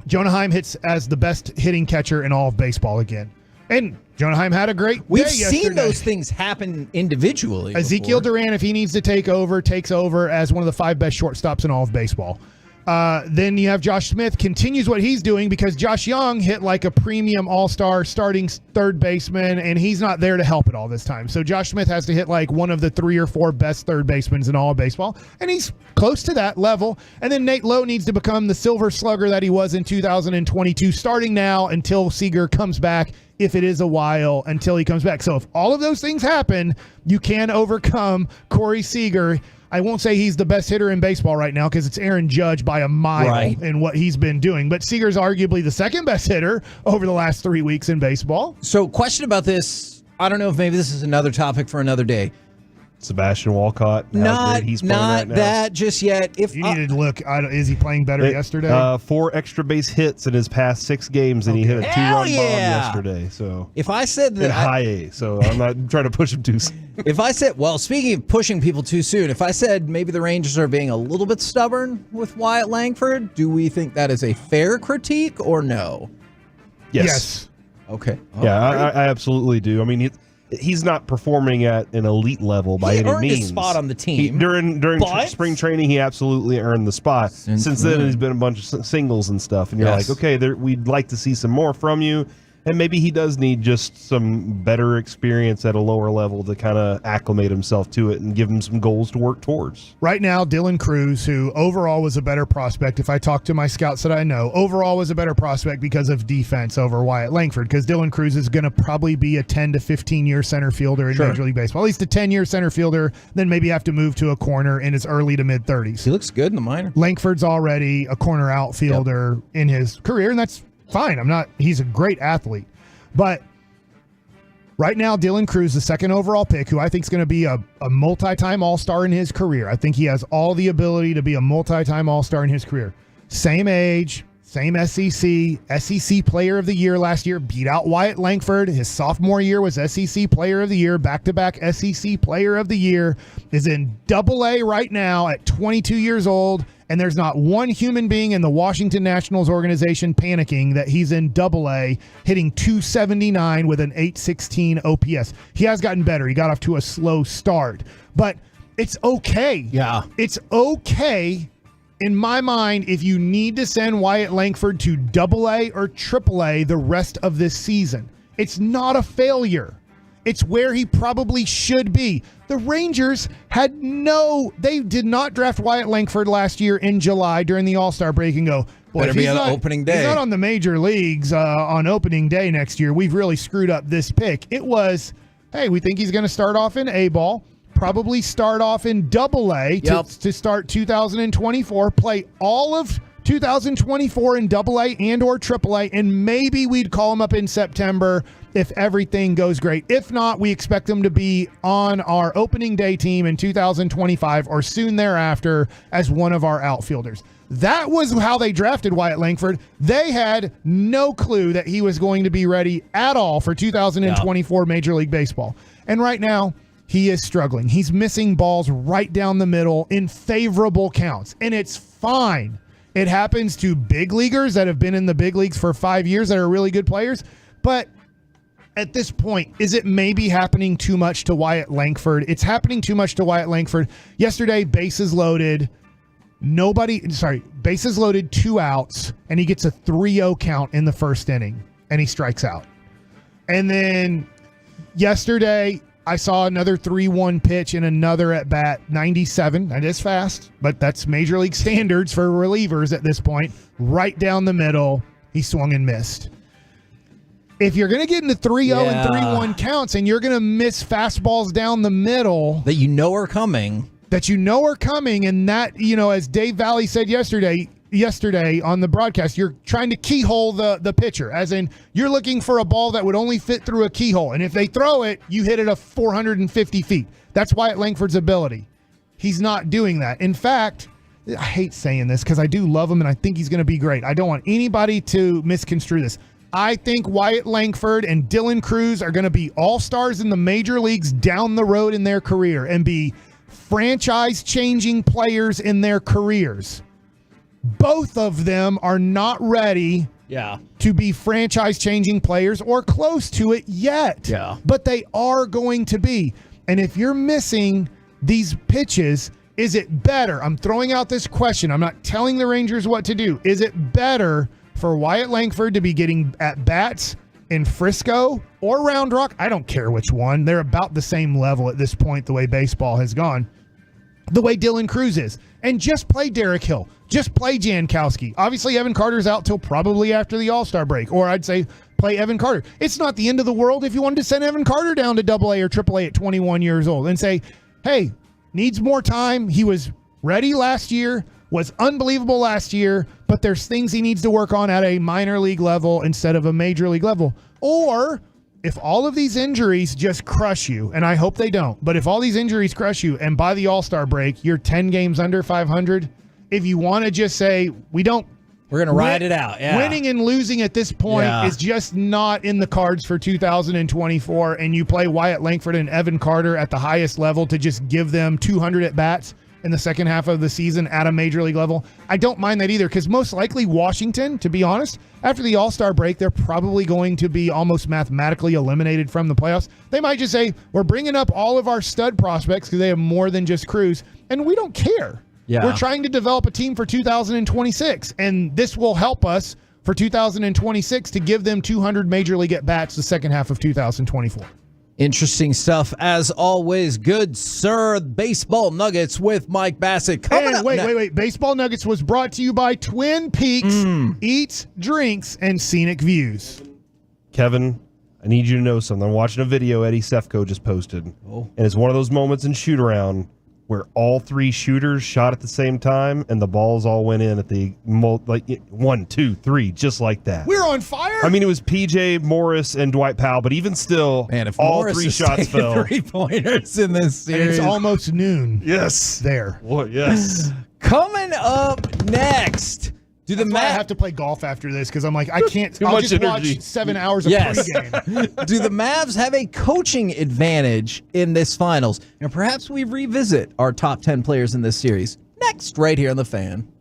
Jonah Heim hits as the best hitting catcher in all of baseball again. And Jonah Heim had a great We've day seen yesterday. those things happen individually. Ezekiel before. Duran, if he needs to takes over as one of the 5 best shortstops in all of baseball. Then you have Josh Smith continues what he's doing because Josh Young hit like a premium all-star starting third baseman, and he's not there to help it all this time. So Josh Smith has to hit like one of the 3 or 4 best third basemen in all of baseball, and he's close to that level. And then Nate Lowe needs to become the silver slugger that he was in 2022, starting now until Seager comes back, if it is a while until he comes back. So if all of those things happen, you can overcome Corey Seager. I won't say he's the best hitter in baseball right now because it's Aaron Judge by a mile in what he's been doing. But Seager's arguably the second best hitter over the last 3 weeks in baseball. So question about this. I don't know if maybe this is another topic for another day. Sebastian Walcott. Not right now. that just yet. If you needed to look, is he playing better yesterday? 4 extra base hits in his past 6 games, and he hit a 2-run bomb yesterday. So if I said that in high A, so I'm not trying to push him too soon. If I said, well, speaking of pushing people too soon, if I said maybe the Rangers are being a little bit stubborn with Wyatt Langford, do we think that is a fair critique or no? Yes. Okay. Yeah, I absolutely do. I mean, he's not performing at an elite level by any earned means. his spot on the team. During spring training, he absolutely earned the spot. Since then, he's been a bunch of singles and stuff, and you're like, okay, we'd like to see some more from you. And maybe he does need just some better experience at a lower level to kind of acclimate himself to it and give him some goals to work towards. Right now, Dylan Cruz, who overall was a better prospect, if I talk to my scouts that I know, overall was a better prospect because of defense over Wyatt Langford, because Dylan Cruz is going to probably be a 10 to 15-year center fielder in Major League Baseball. At least a 10-year center fielder, then maybe have to move to a corner in his early to mid-30s. He looks good in the minor. Langford's already a corner outfielder in his career, and that's fine. He's a great athlete. But right now, Dylan Cruz, the second overall pick, who I think is going to be a multi-time All-Star in his career. I think he has all the ability to be a multi-time All-Star in his career. Same age, same SEC Player of the Year last year, beat out Wyatt Langford. His sophomore year was SEC Player of the Year, back-to-back SEC Player of the Year, is in Double-A right now at 22 years old. And there's not one human being in the Washington Nationals organization panicking that he's in Double-A, hitting .279 with an .816 OPS. He has gotten better. He got off to a slow start. But it's okay. Yeah. It's okay, in my mind, if you need to send Wyatt Langford to Double-A or Triple-A the rest of this season. It's not a failure. It's where he probably should be. The Rangers they did not draft Wyatt Langford last year in July during the All-Star break and go, boy, better be on opening day. He's not on the major leagues on opening day next year. We've really screwed up this pick. It was, hey, we think he's going to start off in A-ball, probably start off in Double-A to start 2024, play all of 2024 in Double-A and or Triple-A, and maybe we'd call him up in September if everything goes great. If not, we expect him to be on our opening day team in 2025 or soon thereafter as one of our outfielders. That was how they drafted Wyatt Langford. They had no clue that he was going to be ready at all for 2024 Major League Baseball. And right now, he is struggling. He's missing balls right down the middle in favorable counts, and it's fine. It happens to big leaguers that have been in the big leagues for 5 years that are really good players. But at this point, is it maybe happening too much to Wyatt Langford? It's happening too much to Wyatt Langford. Yesterday, bases loaded, bases loaded, 2 outs, and he gets a 3-0 count in the first inning, and he strikes out. And then yesterday, I saw another 3-1 pitch and another at bat, 97. That is fast, but that's major league standards for relievers at this point. Right down the middle, he swung and missed. If you're going to get into 3-0 and 3-1 counts and you're going to miss fastballs down the middle that you know are coming, and that, as Dave Valley said yesterday on the broadcast, you're trying to keyhole the pitcher, as in you're looking for a ball that would only fit through a keyhole. And if they throw it, you hit it 450 feet. That's Wyatt Langford's ability. He's not doing that. In fact, I hate saying this because I do love him and I think he's going to be great. I don't want anybody to misconstrue this. I think Wyatt Langford and Dylan Cruz are going to be all-stars in the major leagues down the road in their career and be franchise-changing players in their careers. both of them are not ready to be franchise-changing players or close to it yet. Yeah. But they are going to be. And if you're missing these pitches, is it better? I'm throwing out this question. I'm not telling the Rangers what to do. Is it better for Wyatt Langford to be getting at-bats in Frisco or Round Rock? I don't care which one. They're about the same level at this point, the way baseball has gone. The way Dylan Cruz is. And just play Derek Hill. Just play Jankowski. Obviously, Evan Carter's out till probably after the All-Star break. Or I'd say play Evan Carter. It's not the end of the world if you wanted to send Evan Carter down to AA or AAA at 21 years old and say, hey, needs more time. He was ready last year, was unbelievable last year, but there's things he needs to work on at a minor league level instead of a major league level. Or if all of these injuries just crush you, and I hope they don't, but if all these injuries crush you and by the All-Star break, you're 10 games under 500, if you want to just say, we're going to ride it out. Yeah. Winning and losing at this point is just not in the cards for 2024, and you play Wyatt Langford and Evan Carter at the highest level to just give them 200 at-bats in the second half of the season at a major league level. I don't mind that either, because most likely Washington, to be honest, after the All-Star break, they're probably going to be almost mathematically eliminated from the playoffs. They might just say, we're bringing up all of our stud prospects because they have more than just Cruz, and we don't care. Yeah. We're trying to develop a team for 2026, and this will help us for 2026 to give them 200 major league at-bats the second half of 2024. Interesting stuff, as always. Good, sir. Baseball Nuggets with Mike Bassett. Coming up Wait. Baseball Nuggets was brought to you by Twin Peaks Eats, Drinks, and Scenic Views. Kevin, I need you to know something. I'm watching a video Eddie Sefko just posted, and it's one of those moments in shoot-around where all three shooters shot at the same time and the balls all went in at the 1, 2, 3, just like that. We're on fire. I mean, it was PJ Morris and Dwight Powell, but even still, if all Morris 3 shots fell. 3-pointers in this series. And it's almost noon. Yes. There. Well, yes. Coming up next. I have to play golf after this because I'm like, I can't. I'll just watch 7 hours of pregame. Do the Mavs have a coaching advantage in this finals? And perhaps we revisit our top 10 players in this series next, right here on The Fan.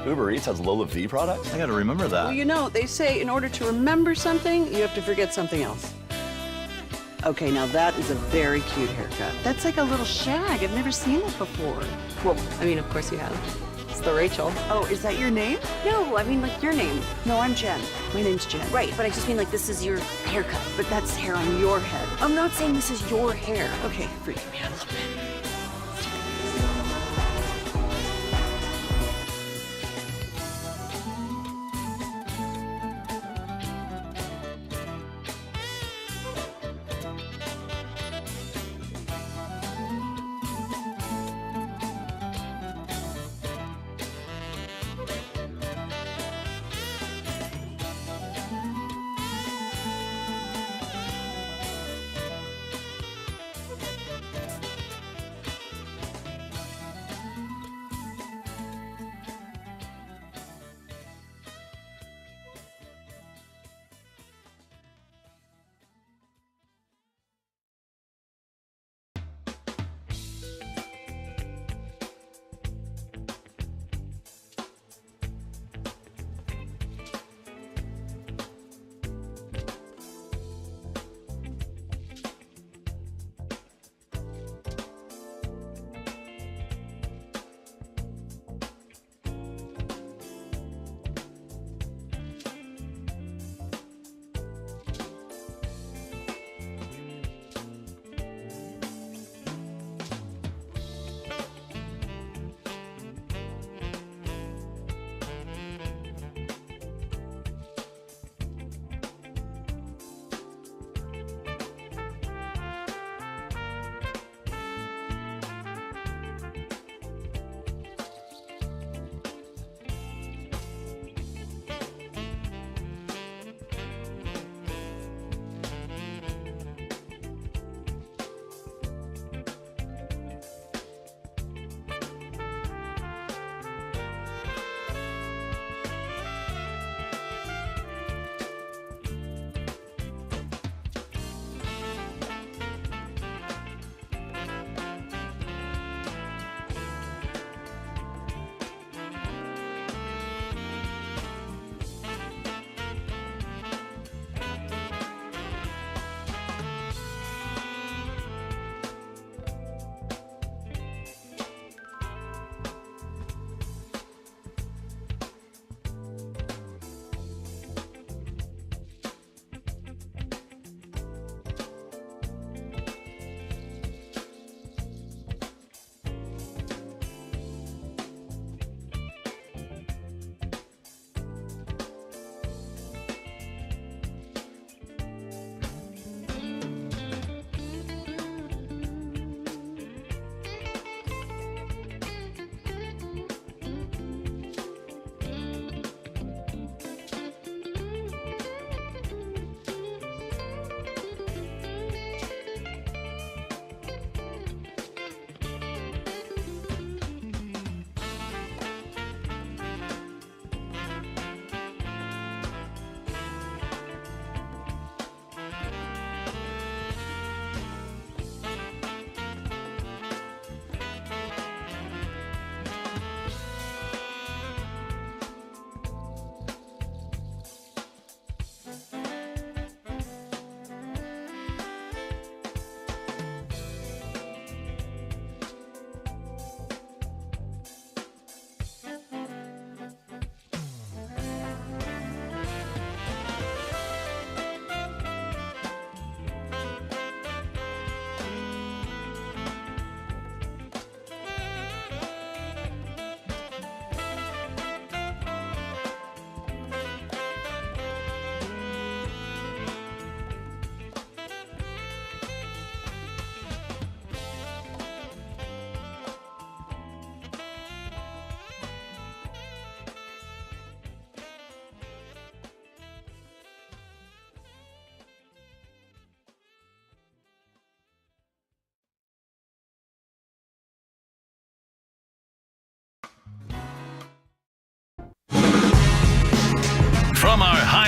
Uber Eats has Lola V products? I gotta remember that. Well, you know, they say in order to remember something, you have to forget something else. Okay, now that is a very cute haircut. That's like a little shag. I've never seen that before. Well, I mean, of course you have. It's the Rachel. Oh, is that your name? No, I mean, like, your name. No, I'm Jen. My name's Jen. Right, but I just mean, like, this is your haircut. But that's hair on your head. I'm not saying this is your hair. Okay, freaking me out a little bit.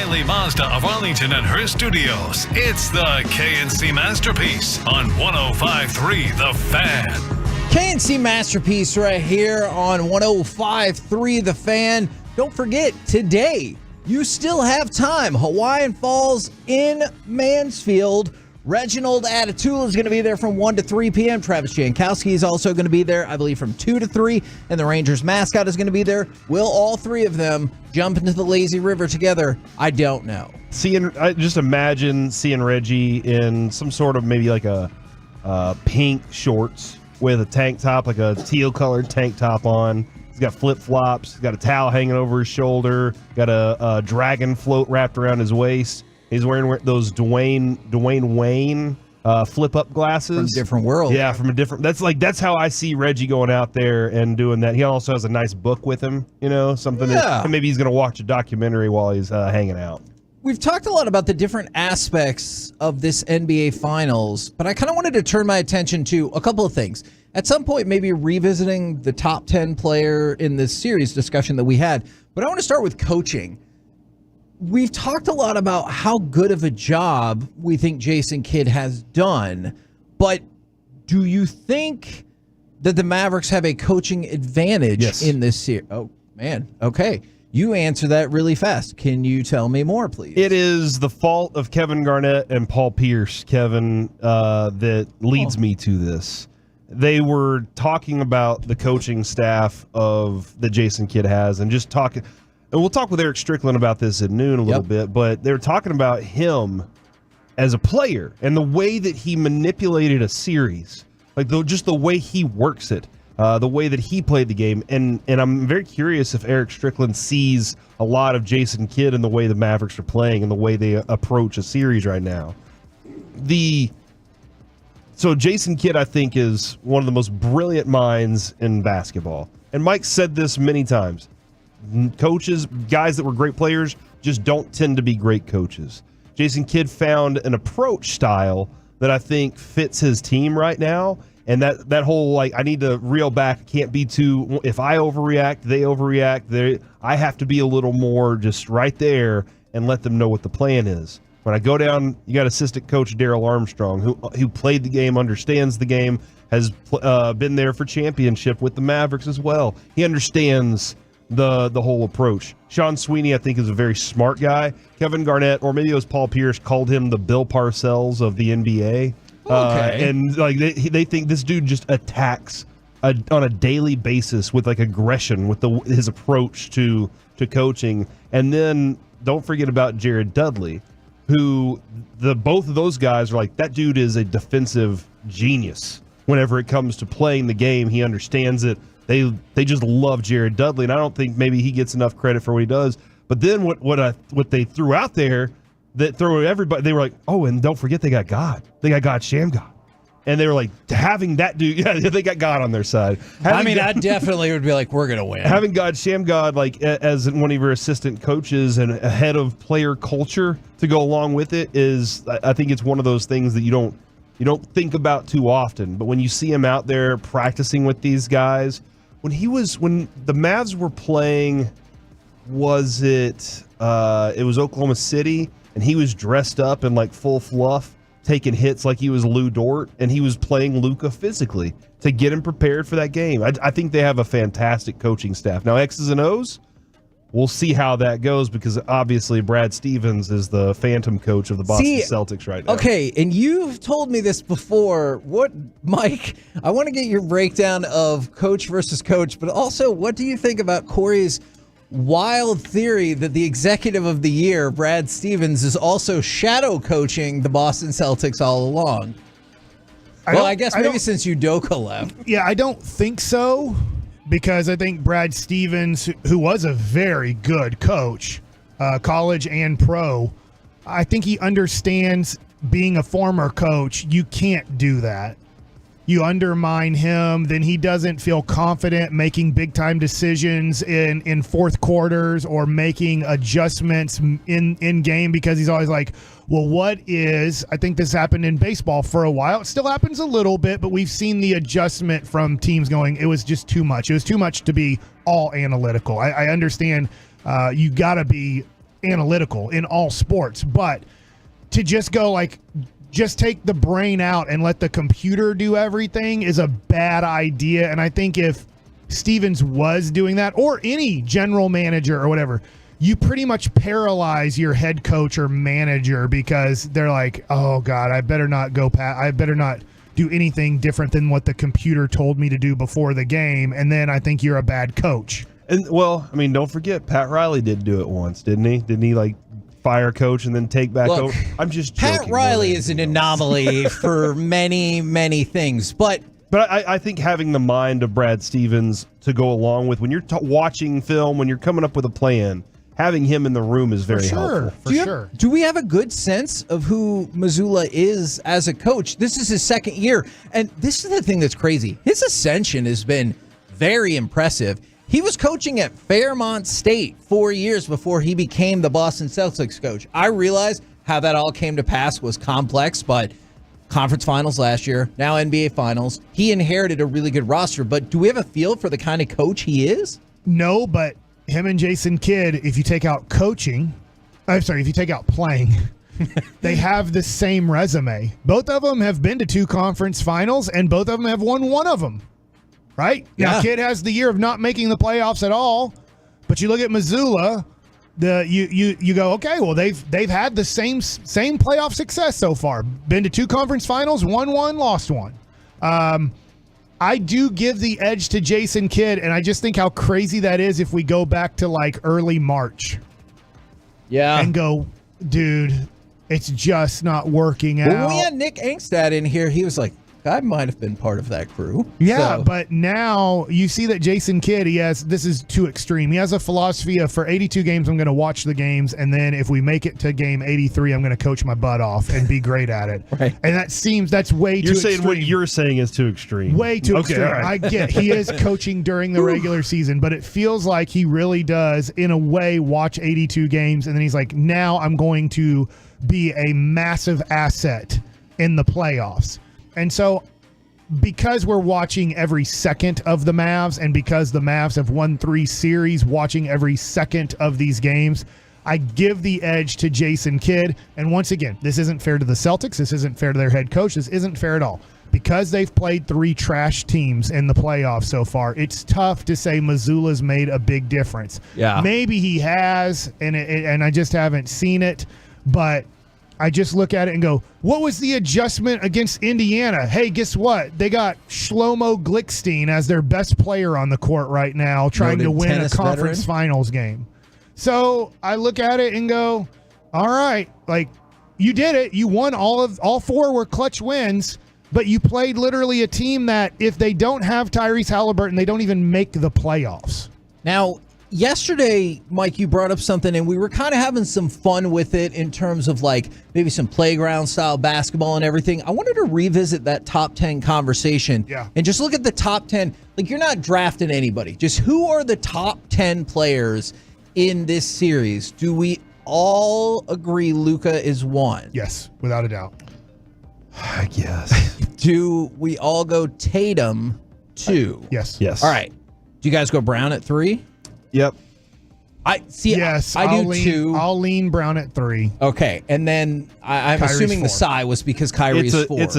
O'Reilly Mazda of Arlington and her studios. It's the KNC Masterpiece on 105.3 The Fan. KNC Masterpiece right here on 105.3 The Fan. Don't forget, today, you still have time. Hawaiian Falls in Mansfield. Reginald Atatula is going to be there from 1 to 3 p.m. Travis Jankowski is also going to be there, I believe, from 2 to 3. And the Rangers mascot is going to be there. Will all three of them jump into the lazy river together? I don't know. I just imagine seeing Reggie in some sort of maybe like a pink shorts with a tank top, like a teal-colored tank top on. He's got flip-flops. He's got a towel hanging over his shoulder. Got a dragon float wrapped around his waist. He's wearing those Dwayne Wayne flip-up glasses. From a different world. Yeah, from a different. That's how I see Reggie going out there and doing that. He also has a nice book with him, something that maybe he's going to watch a documentary while he's hanging out. We've talked a lot about the different aspects of this NBA Finals, but I kind of wanted to turn my attention to a couple of things. At some point, maybe revisiting the top 10 player in this series discussion that we had, but I want to start with coaching. We've talked a lot about how good of a job we think Jason Kidd has done, but do you think that the Mavericks have a coaching advantage in this series? Oh, man. Okay. You answer that really fast. Can you tell me more, please? It is the fault of Kevin Garnett and Paul Pierce, Kevin, that leads me to this. They were talking about the coaching staff that Jason Kidd has and just talking. And we'll talk with Eric Strickland about this at noon a little bit, but they were talking about him as a player and the way that he manipulated a series, like just the way he works it, the way that he played the game. And I'm very curious if Eric Strickland sees a lot of Jason Kidd in the way the Mavericks are playing and the way they approach a series right now. So Jason Kidd, I think, is one of the most brilliant minds in basketball. And Mike said this many times. Coaches, guys that were great players, just don't tend to be great coaches. Jason Kidd found an approach style that I think fits his team right now. And that whole, I need to reel back, can't be too, if I overreact, they overreact. I have to be a little more just right there and let them know what the plan is. When I go down, you got assistant coach Daryl Armstrong, who played the game, understands the game, has been there for championship with the Mavericks as well. He understands the whole approach. Sean Sweeney, I think, is a very smart guy. Kevin Garnett, or maybe it was Paul Pierce, called him the Bill Parcells of the NBA. Okay. And they think this dude just attacks on a daily basis with aggression, with his approach to coaching. And then don't forget about Jared Dudley, who both of those guys are that dude is a defensive genius. Whenever it comes to playing the game, he understands it. They just love Jared Dudley, and I don't think maybe he gets enough credit for what he does. But then what they threw out there that threw everybody, they were like, oh, and don't forget they got God. They got God Shamgar. And they were like, having that dude, they got God on their side. I definitely would be like, we're going to win. Having God Shamgar as one of your assistant coaches and a head of player culture to go along with it I think it's one of those things that you don't think about too often. But when you see him out there practicing with these guys, when the Mavs were playing, it was Oklahoma City, and he was dressed up in full fluff, taking hits like he was Lou Dort, and he was playing Luka physically to get him prepared for that game. I think they have a fantastic coaching staff. Now, X's and O's, we'll see how that goes because obviously Brad Stevens is the phantom coach of the Boston Celtics right now. Okay, and you've told me this before. Mike, I want to get your breakdown of coach versus coach, but also what do you think about Corey's wild theory that the executive of the year, Brad Stevens, is also shadow coaching the Boston Celtics all along? I guess maybe since Udoka left. Yeah, I don't think so. Because I think Brad Stevens, who was a very good coach, college and pro, I think he understands being a former coach. You can't do that. You undermine him, then he doesn't feel confident making big-time decisions in fourth quarters or making adjustments in game because he's always like, well, I think this happened in baseball for a while. It still happens a little bit, but we've seen the adjustment from teams going, it was just too much. It was too much to be all analytical. I understand you got to be analytical in all sports, but to just go like, just take the brain out and let the computer do everything is a bad idea. And I think if Stevens was doing that, or any general manager or whatever, you pretty much paralyze your head coach or manager because they're like, oh God, I better not do anything different than what the computer told me to do before the game. And then I think you're a bad coach. And well, I mean, don't forget, Pat Riley did do it once, didn't he? Didn't he like fire coach and then take back over? I'm just joking. Pat Riley is an anomaly for many, many things, but I think having the mind of Brad Stevens to go along with when you're watching film, when you're coming up with a plan, having him in the room is very helpful. For sure. Do we have a good sense of who Mazzulla is as a coach? This is his second year, and this is the thing that's crazy. His ascension has been very impressive. He was coaching at Fairmont State 4 years before he became the Boston Celtics coach. I realize how that all came to pass was complex, but conference finals last year, now NBA finals. He inherited a really good roster, but do we have a feel for the kind of coach he is? No, but him and Jason Kidd, if you take out playing, they have the same resume. Both of them have been to 2 conference finals, and both of them have won one of them. Right? Yeah. Now, Kidd has the year of not making the playoffs at all, but you look at Mazzulla, you go, okay, well, they've had the same playoff success so far. Been to 2 conference finals, won one, lost one. I do give the edge to Jason Kidd, and I just think how crazy that is if we go back to like early March. Yeah. And go, dude, it's just not working out. When we had Nick Angstad in here, he was like, I might have been part of that crew. Yeah, So- but now you see that Jason Kidd, this is too extreme. He has a philosophy of for 82 games, I'm going to watch the games, and then if we make it to game 83, I'm going to coach my butt off and be great at it. Right. And that's way too You're saying extreme. what you're saying is too extreme. Way too Okay, extreme. all right. I get he is coaching during the regular season, but it feels like he really does, in a way, watch 82 games, and then he's like, now I'm going to be a massive asset in the playoffs. And so because we're watching every second of the Mavs, and because the Mavs have won 3 series, watching every second of these games, I give the edge to Jason Kidd. And once again, this isn't fair to the Celtics. This isn't fair to their head coach. This isn't fair at all. Because they've played 3 trash teams in the playoffs so far, it's tough to say Mazzulla's made a big difference. Yeah. Maybe he has, and I just haven't seen it, but I just look at it and go, what was the adjustment against Indiana? Hey, guess what? They got Shlomo Glickstein as their best player on the court right now, trying to Noted win a tennis conference veteran. finals game. So I look at it and go, all right, like, you did it. You won all 4 were clutch wins, but you played literally a team that if they don't have Tyrese Halliburton, they don't even make the playoffs. Now, yesterday, Mike, you brought up something, and we were kind of having some fun with it in terms of like maybe some playground style basketball and everything. I wanted to revisit that top 10 conversation and just look at the top 10. Like, you're not drafting anybody. Just who are the top 10 players in this series? Do we all agree Luka is one? Yes, without a doubt. I guess. Do we all go Tatum 2? Yes. Yes. All right. Do you guys go Brown at 3? Yep. I see. Yes, I I'll do lean, 2. I'll lean Brown at 3. Okay, and then I'm Kyrie's assuming the 4. sigh was because Kyrie's 4. It's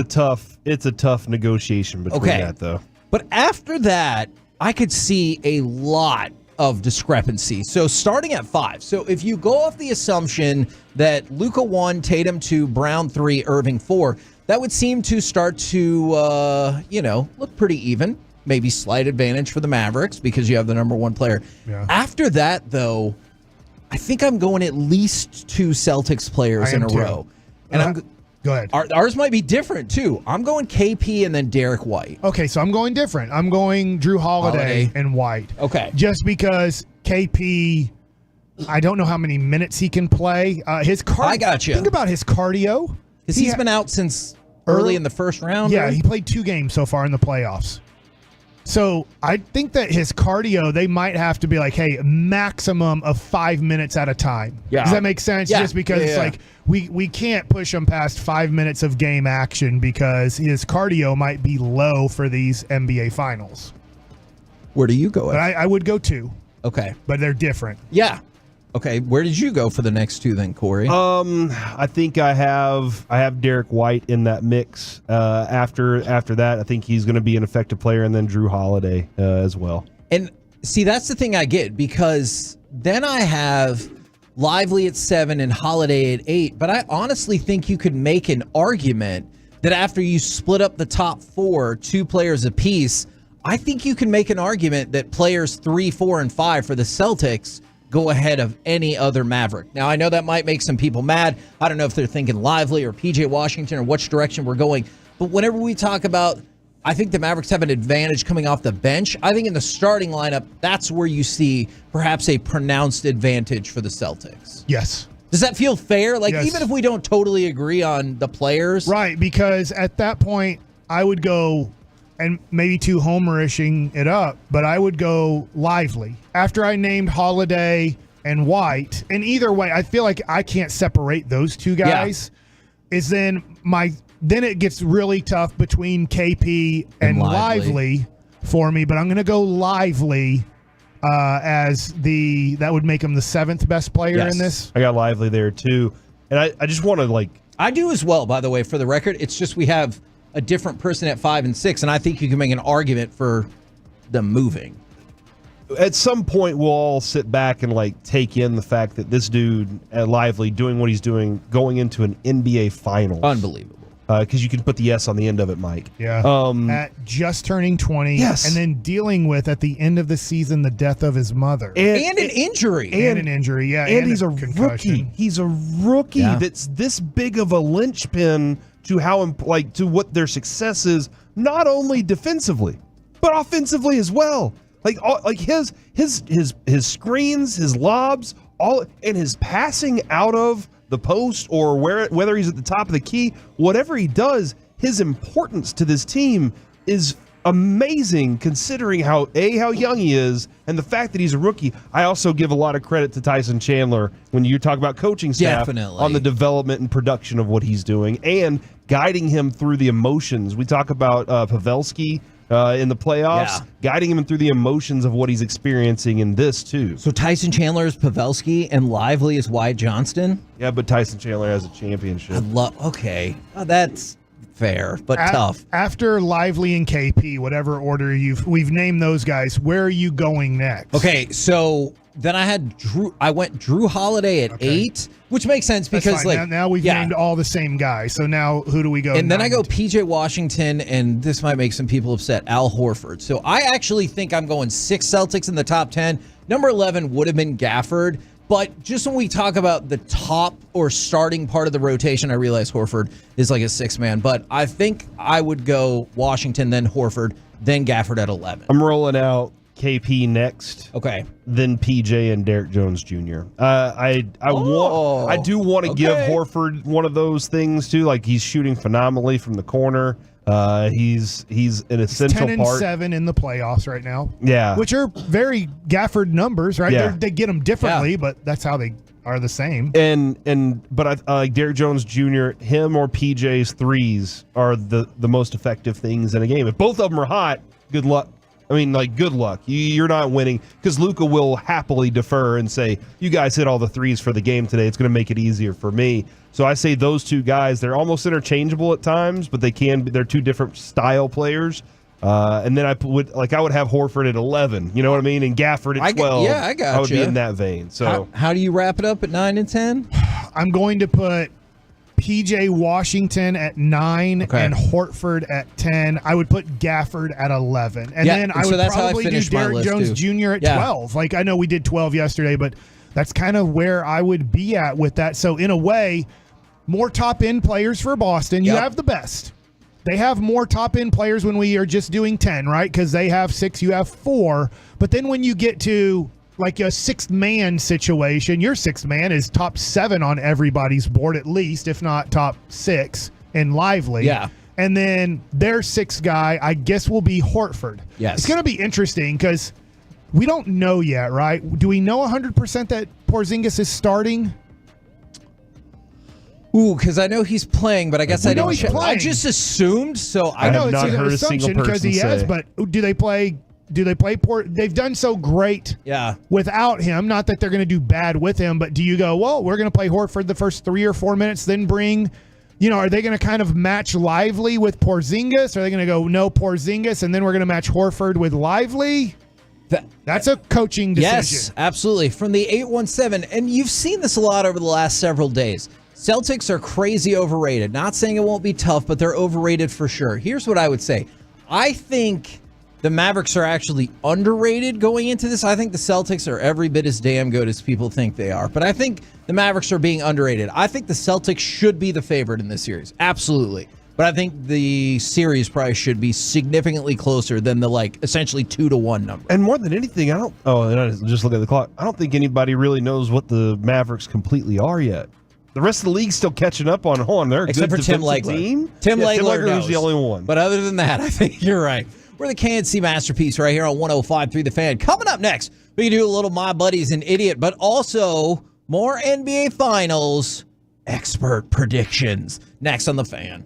a tough negotiation between that, though. But after that, I could see a lot of discrepancy. So starting at 5. So if you go off the assumption that Luka 1, Tatum 2, Brown 3, Irving 4, that would seem to start to look pretty even. Maybe slight advantage for the Mavericks because you have the number 1 player. Yeah. After that, though, I think I'm going at least 2 Celtics players in a row. And Go ahead. Ours might be different, too. I'm going KP and then Derek White. Okay, so I'm going different. I'm going Drew Holiday and White. Okay. Just because KP, I don't know how many minutes he can play. His cardio. I got you. Think about his cardio. Because he's been out since early in the first round. Yeah, right? he played 2 games so far in the playoffs. So I think that his cardio, they might have to be like, hey, maximum of 5 minutes at a time. Yeah. Does that make sense? Yeah. Just because it's like we can't push him past 5 minutes of game action because his cardio might be low for these NBA finals. Where do you go? But I would go 2. Okay. But they're different. Yeah. Okay, where did you go for the next two then, Corey? I think I have Derek White in that mix. After that, I think he's going to be an effective player, and then Drew Holiday as well. And see, that's the thing I get, because then I have Lively at 7 and Holiday at 8. But I honestly think you could make an argument that after you split up the top 4, 2 players apiece, I think you can make an argument that players 3, 4, and 5 for the Celtics go ahead of any other Maverick. Now, I know that might make some people mad. I don't know if they're thinking Lively or PJ Washington or which direction we're going. But whenever we talk about, I think the Mavericks have an advantage coming off the bench. I think in the starting lineup, that's where you see perhaps a pronounced advantage for the Celtics. Yes. Does that feel fair? Like, Yes. even if we don't totally agree on the players? Right, because at that point, I would go, and maybe too homerishing it up, but I would go Lively. After I named Holiday and White, and either way, I feel like I can't separate those two guys. Is then it gets really tough between KP and Lively for me, but I'm going to go Lively as that would make him the 7th best player in this. I got Lively there too, and I just want to I do as well, by the way, for the record. It's just we have a different person at 5 and 6, and I think you can make an argument for them moving. At some point, we'll all sit back and take in the fact that this dude at Lively doing what he's doing, going into an NBA Finals, unbelievable. Because you can put the S on the end of it, Mike. Yeah. At just turning 20, Yes. and then dealing with at the end of the season the death of his mother And an injury. and an injury. Yeah, and he's a concussion. rookie. He's a rookie that's this big of a linchpin to to what their success is, not only defensively, but offensively as well. His screens, his lobs, and his passing out of the post or whether he's at the top of the key, whatever he does, his importance to this team is amazing considering how young he is and the fact that he's a rookie. I also give a lot of credit to Tyson Chandler when you talk about coaching staff Definitely. on the development and production of what he's doing and guiding him through the emotions. We talk about Pavelski in the playoffs, guiding him through the emotions of what he's experiencing in this too. So Tyson Chandler is Pavelski and Lively is Wyatt Johnston? Yeah, but Tyson Chandler has a championship. Okay. That's fair, but tough. After Lively and KP, whatever order we've named those guys, where are you going next? Okay, so then I went Drew Holiday at 8, which makes sense because now we've named all the same guys. So now who do we go? And then I go PJ Washington, and this might make some people upset, Al Horford. So I actually think I'm going 6 Celtics in the top 10. Number 11 would have been Gafford. But just when we talk about the top or starting part of the rotation, I realize Horford is like a 6th man. But I think I would go Washington, then Horford, then Gafford at 11. I'm rolling out KP next. Okay. Then PJ and Derek Jones Jr. I do want to give Horford one of those things too. Like he's shooting phenomenally from the corner. He's an essential 10 and 7 in the playoffs right now. Yeah, which are very Gafford numbers, right? Yeah. They get them differently, but that's how they are the same. But I like Derek Jones Jr. Him or PJ's threes are the most effective things in a game. If both of them are hot, good luck. I mean, good luck. You're not winning because Luka will happily defer and say, "You guys hit all the threes for the game today. It's going to make it easier for me." So I say those two guys. They're almost interchangeable at times, but they're two different style players. And then I would have Horford at 11. You know what I mean? And Gafford at 12. I got I would be in that vein. So how do you wrap it up at 9 and 10? I'm going to put PJ Washington at 9 and Horford at 10. I would put Gafford at 11. And then I would probably do Derek Jones Jr. at 12. I know we did 12 yesterday, but that's kind of where I would be at with that. So in a way, more top-end players for Boston. You have the best. They have more top-end players when we are just doing 10, right? Because they have 6, you have 4. But then when you get to like a 6th man situation, your 6th man is top 7 on everybody's board at least, if not top 6 in Lively. Yeah. And then their 6th guy, I guess, will be Horford. Yes. It's going to be interesting because we don't know yet, right? Do we know 100% that Porzingis is starting? Ooh, because I know he's playing, but I guess I don't. He's playing. I just assumed, so I know have it's not an heard a single assumption because person he has. say. But do they play do they play They've done so great without him. Not that they're going to do bad with him, but do you go, well, we're going to play Horford the first 3 or 4 minutes, then bring, are they going to kind of match Lively with Porzingis? Are they going to go, no, Porzingis, and then we're going to match Horford with Lively? That's a coaching decision. Yes, absolutely. From the 817, and you've seen this a lot over the last several days. Celtics are crazy overrated. Not saying it won't be tough, but they're overrated for sure. Here's what I would say. I think the Mavericks are actually underrated going into this. I think the Celtics are every bit as damn good as people think they are. But I think the Mavericks are being underrated. I think the Celtics should be the favorite in this series. Absolutely. But I think the series probably should be significantly closer than the essentially 2-1 number. And more than anything, and I just look at the clock. I don't think anybody really knows what the Mavericks completely are yet. The rest of the league's still catching up on they're a except good for Tim defensive Legler. team. Tim Legler was the only one. But other than that, I think you're right. We're the KNC Masterpiece right here on 105.3 The Fan. Coming up next, we can do a little My Buddy's an Idiot, but also more NBA Finals expert predictions. Next on The Fan.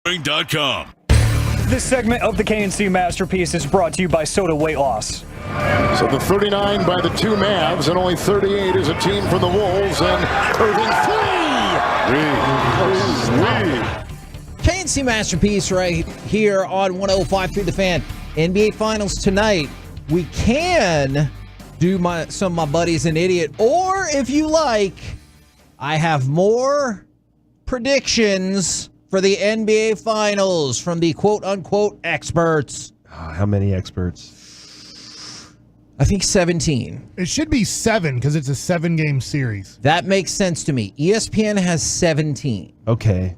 KNC.com. This segment of the KNC Masterpiece is brought to you by Soda Weight Loss. So the 39 by the two Mavs and only 38 is a team for the Wolves. And Irving three. KNC Masterpiece right here on 105.3 The Fan. NBA Finals tonight. We can do some of my buddies an idiot, or if you like, I have more predictions for the NBA Finals from the quote-unquote experts. How many experts? I think 17. It should be 7 because it's a 7-game series. That makes sense to me. ESPN has 17. Okay.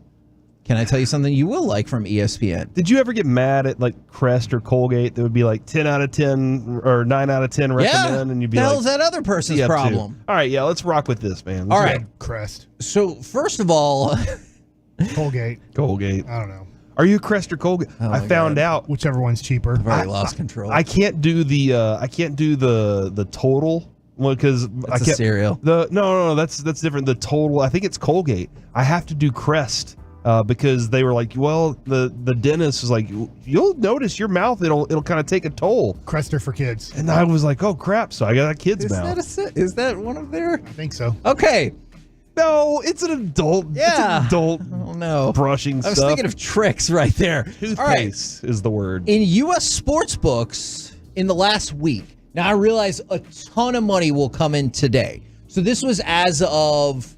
Can I tell you something you will like from ESPN? Did you ever get mad at like Crest or Colgate that would be like 10 out of 10 or 9 out of 10 recommend? And you'd be the like, hell's that other person's problem? All right, yeah, let's rock with this, man. All right. Crest. So, first of all, Colgate. I don't know. Are you Crest or Colgate? I found out whichever one's cheaper. I've already lost control. I can't do the total because I It's a can't. cereal. No, that's different. The total, I think it's Colgate. I have to do Crest because they were like, well, the dentist was like, you'll notice your mouth it'll kind of take a toll. Crest are for kids. And I was like, oh crap! So I got a kid's mouth. Is that one of their? I think so. Okay. No, it's an adult. Yeah. It's an adult Oh no. brushing I was stuff. thinking of tricks right there. Toothpaste is the word. In U.S. sports books in the last week, now I realize a ton of money will come in today. So this was as of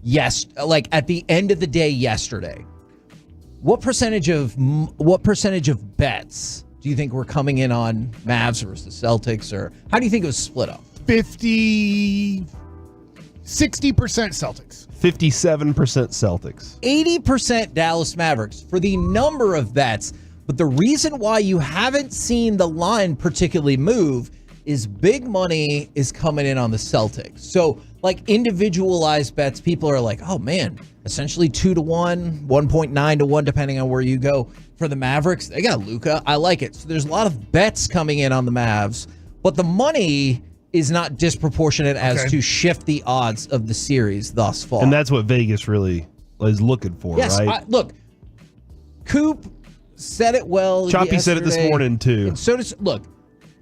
at the end of the day yesterday. What percentage of bets do you think were coming in on Mavs versus Celtics, or how do you think it was split up? 60% Celtics. 57% Celtics. 80% Dallas Mavericks for the number of bets. But the reason why you haven't seen the line particularly move is big money is coming in on the Celtics. So like individualized bets, people are like, oh man, essentially 2-1, 1.9-1, depending on where you go. For the Mavericks, they got Luka. I like it. So there's a lot of bets coming in on the Mavs, but the money is not disproportionate as to shift the odds of the series thus far. And that's what Vegas really is looking for, yes, right? Look, Coop said it well. Choppy said it this morning, too. And so does, look,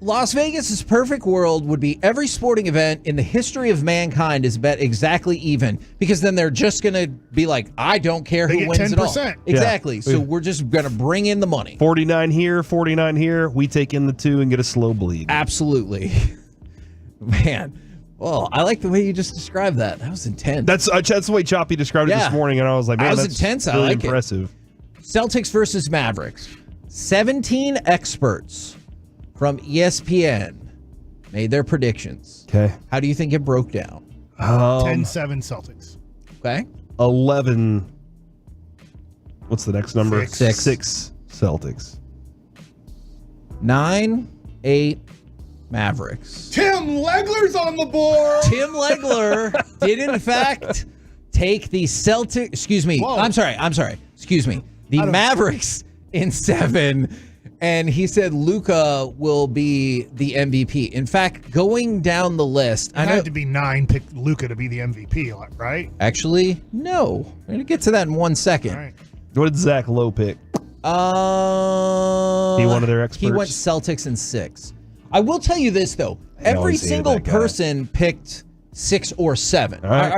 Las Vegas's perfect world would be every sporting event in the history of mankind is bet exactly even, because then they're just going to be like, I don't care who wins it all. 10%. Exactly. Yeah. So we're just going to bring in the money. 49 here, 49 here. We take in the 2 and get a slow bleed. Absolutely. Man, well, I like the way you just described that. That was intense. That's the way Choppy described it this morning, and I was like, man, that was that's intense. really I like impressive. it. Celtics versus Mavericks. 17 experts from ESPN made their predictions. Okay. How do you think it broke down? 10-7 Celtics. Okay. 11. What's the next number? 6. 6 Celtics. 9-8 Mavericks. Tim Legler's on the board. Tim Legler did in fact take the Celtics. Excuse me. Whoa. I'm sorry. Excuse me. The Mavericks in 7, and he said Luka will be the MVP. In fact, going down the list, I had to be 9. Pick Luka to be the MVP, right? Actually, no. I'm gonna get to that in 1 second. All right. What did Zach Lowe pick? He one of their experts? He went Celtics in 6. I will tell you this though. Every always hated single that guy. person picked 6 or 7. All right. I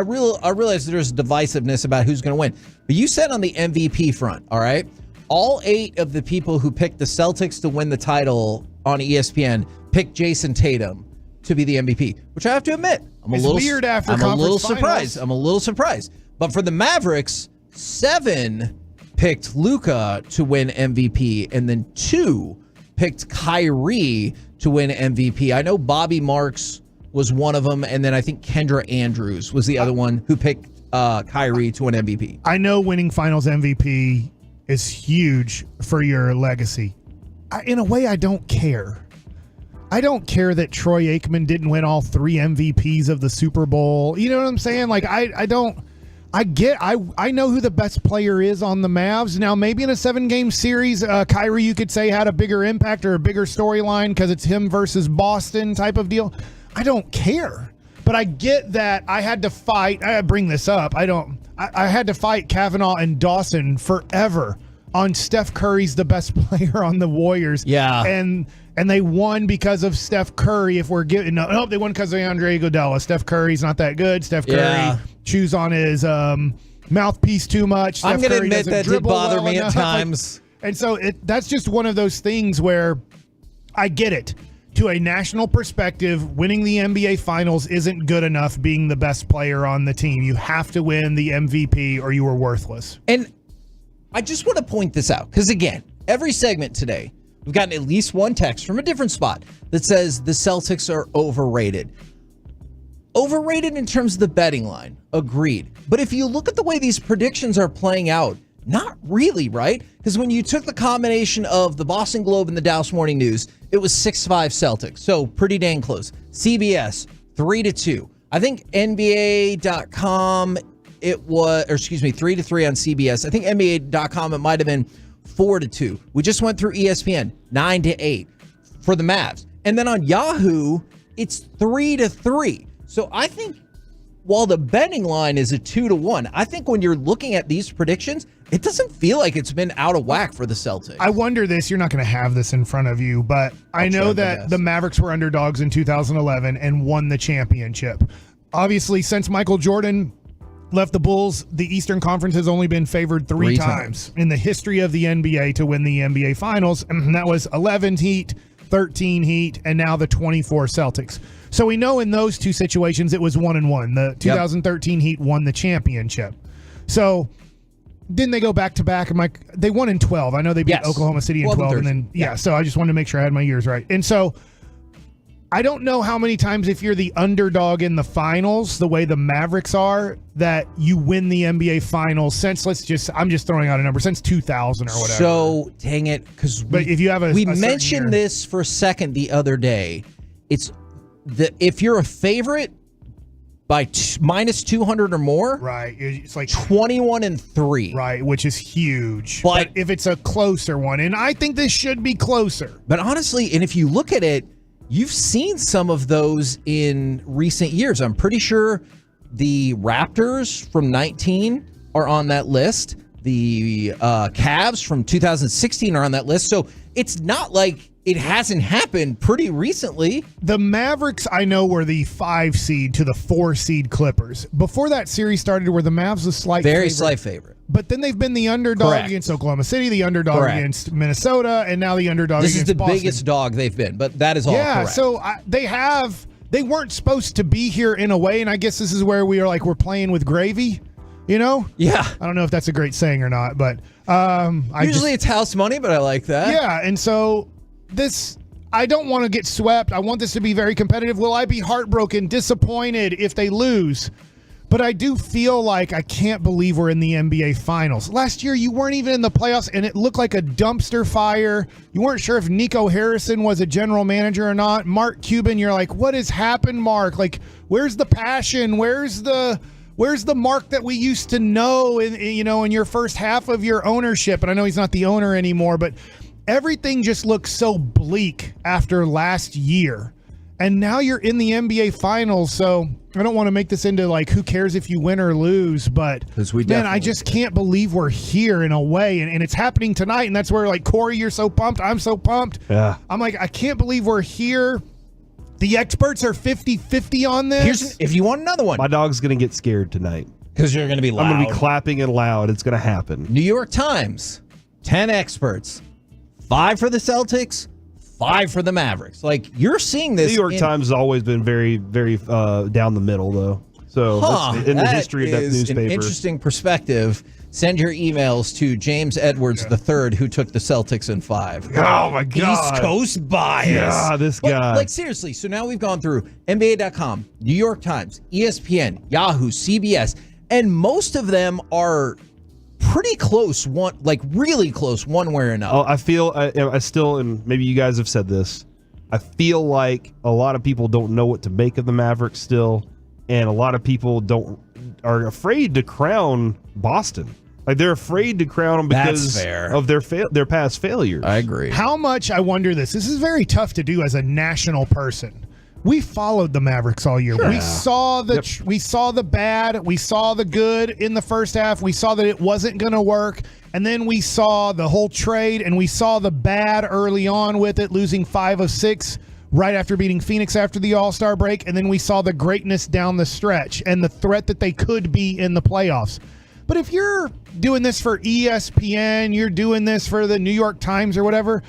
realize there's divisiveness about who's going to win. But you said on the MVP front, all right? All 8 of the people who picked the Celtics to win the title on ESPN picked Jason Tatum to be the MVP, which I have to admit, I'm a little surprised. I'm a little surprised. But for the Mavericks, 7 picked Luka to win MVP, and then 2 picked Kyrie to win MVP. I know Bobby Marks was one of them, and then I think Kendra Andrews was the other one who picked Kyrie to win MVP. I know winning Finals MVP is huge for your legacy. In a way, I don't care. I don't care that Troy Aikman didn't win all 3 MVPs of the Super Bowl. You know what I'm saying? Like, I don't. I know who the best player is on the Mavs. Now, maybe in a 7-game series, Kyrie, you could say, had a bigger impact or a bigger storyline because it's him versus Boston type of deal. I don't care. But I get that I had to fight. I bring this up. I had to fight Kavanaugh and Dawson forever on Steph Curry's the best player on the Warriors. Yeah. And they won because of Steph Curry. If we're giving no, they won because of Andre Iguodala. Steph Curry's not that good. Steph Curry chews on his mouthpiece too much. I'm going to admit that did bother me at times. And so that's just one of those things where I get it. To a national perspective, winning the NBA Finals isn't good enough being the best player on the team. You have to win the MVP or you are worthless. And I just want to point this out because, again, every segment today, we've gotten at least one text from a different spot that says the Celtics are overrated. Overrated in terms of the betting line. Agreed. But if you look at the way these predictions are playing out, not really, right? Because when you took the combination of the Boston Globe and the Dallas Morning News, it was 6-5 Celtics. So pretty dang close. CBS, 3-2. I think NBA.com, it was, 3-3 on CBS. I think NBA.com, it might have been 4-2. We just went through ESPN, 9-8 for the Mavs. And then on Yahoo, it's 3-3. So I think while the betting line is a 2-1, I think when you're looking at these predictions, it doesn't feel like it's been out of whack for the Celtics. I wonder this. You're not going to have this in front of you, but I know that the Mavericks were underdogs in 2011 and won the championship. Obviously, since Michael Jordan left the Bulls, the Eastern Conference has only been favored three times in the history of the NBA to win the NBA Finals, and that was 11 Heat, 13 Heat, and now the 24 Celtics. So we know in those two situations it was 1-1. The 2013 Heat won the championship. So then they go back to back. I'm like, they won in 12. I know they beat Oklahoma City in 12, and then so I just wanted to make sure I had my years right. And so I don't know how many times, if you're the underdog in the finals, the way the Mavericks are, that you win the NBA Finals since, I'm just throwing out a number, since 2000 or whatever. So, dang it, because if you have we mentioned this for a second the other day. It's if you're a favorite by minus 200 or more, right? It's like 21-3, right, which is huge. But if it's a closer one, and I think this should be closer. But honestly, and if you look at it, you've seen some of those in recent years. I'm pretty sure the Raptors from 19 are on that list. The Cavs from 2016 are on that list. So it's not like it hasn't happened pretty recently. The Mavericks, I know, were the 5 seed to the 4 seed Clippers. Before that series started, were the Mavs a slight favorite. But then they've been the underdog against Oklahoma City, the underdog against Minnesota, and now the underdog against Boston. This is the biggest dog they've been, but that is all correct. So they weren't supposed to be here in a way, and I guess this is where we are like, we're playing with gravy, you know? Yeah. I don't know if that's a great saying or not, but usually it's house money, but I like that. Yeah, and so I don't want to get swept. I want this to be very competitive. Will I be heartbroken, disappointed if they lose? But I do feel like I can't believe we're in the NBA Finals. Last year, you weren't even in the playoffs, and it looked like a dumpster fire. You weren't sure if Nico Harrison was a general manager or not. Mark Cuban, you're like, what has happened, Mark? Like, where's the passion? Where's the Mark that we used to know in your first half of your ownership? And I know he's not the owner anymore, but everything just looks so bleak after last year. And now you're in the NBA Finals, so I don't want to make this into like, who cares if you win or lose, but man, I just can't believe we're here in a way, and it's happening tonight, and that's where, like, Corey, you're so pumped, I'm so pumped. Yeah. I'm like, I can't believe we're here. The experts are 50-50 on this. If you want another one. My dog's going to get scared tonight. Because you're going to be loud. I'm going to be clapping and loud. It's going to happen. New York Times, 10 experts, 5 for the Celtics, 5 for the Mavericks. Like, you're seeing this. New York Times has always been very, very down the middle, though. So that's in the history of that newspaper. An interesting perspective. Send your emails to James Edwards III, who took the Celtics in 5. Oh, my God. East Coast bias. Yeah, this guy. Like, seriously. So now we've gone through NBA.com, New York Times, ESPN, Yahoo, CBS, and most of them are pretty close, really close one way or another. Oh, I feel, I still, and maybe you guys have said this, I feel like a lot of people don't know what to make of the Mavericks still, and a lot of people are afraid to crown Boston. Like, they're afraid to crown them because of their past failures. I agree. How much, I wonder this is very tough to do as a national person. we followed the Mavericks all year. Sure. We saw we saw the bad, we saw the good in the first half. We saw that it wasn't going to work, and then we saw the whole trade, and we saw the bad early on with it, losing 5 of 6 right after beating Phoenix after the All-Star break, and then we saw the greatness down the stretch and the threat that they could be in the playoffs. But if you're doing this for ESPN, you're doing this for the New York Times or whatever,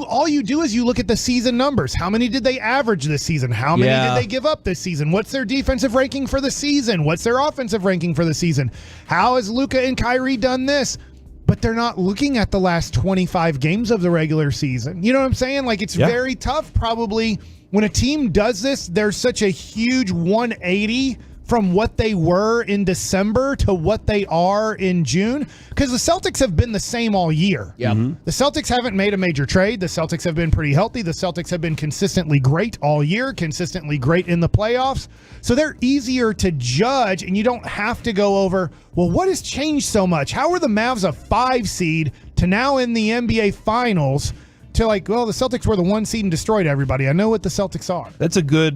all you do is you look at the season numbers. How many did they average this season? How many did they give up this season? What's their defensive ranking for the season? What's their offensive ranking for the season? How has Luka and Kyrie done this? But they're not looking at the last 25 games of the regular season. You know what I'm saying? Like, it's very tough probably when a team does this. There's such a huge 180 from what they were in December to what they are in June, because the Celtics have been the same all year. Yeah. The Celtics haven't made a major trade. The Celtics have been pretty healthy. The Celtics have been consistently great all year, consistently great in the playoffs. So they're easier to judge, and you don't have to go over, well, what has changed so much? How are the Mavs a 5 seed to now in the NBA Finals to like, well, the Celtics were the 1 seed and destroyed everybody? I know what the Celtics are.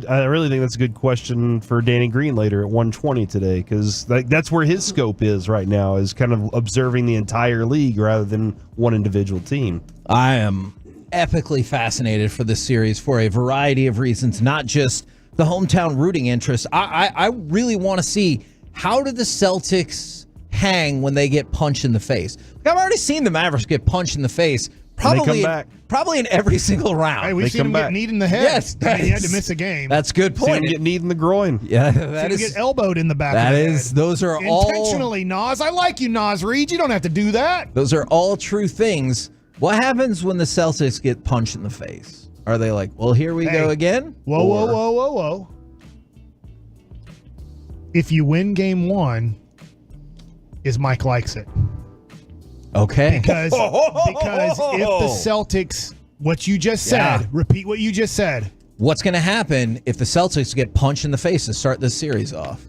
I really think that's a good question for Danny Green later at 120 today, because that's where his scope is right now, is kind of observing the entire league rather than one individual team. I am epically fascinated for this series for a variety of reasons, not just the hometown rooting interest. I really want to see, how do the Celtics hang when they get punched in the face? Like, I've already seen the Mavericks get punched in the face. Probably in every single round. Hey, we've seen him get kneed in the head. Yes, he had to miss a game. That's a good point. Seen him get kneed in the groin. Yeah, that is. Get elbowed in the back. Of the head. Those are all intentionally, Nas. I like you, Nas Reed. You don't have to do that. Those are all true things. What happens when the Celtics get punched in the face? Are they like, well, here we go again? Whoa. If you win game 1, is Mike likes it. Okay. Because if the Celtics, what you just said, repeat what you just said. What's going to happen if the Celtics get punched in the face and start this series off?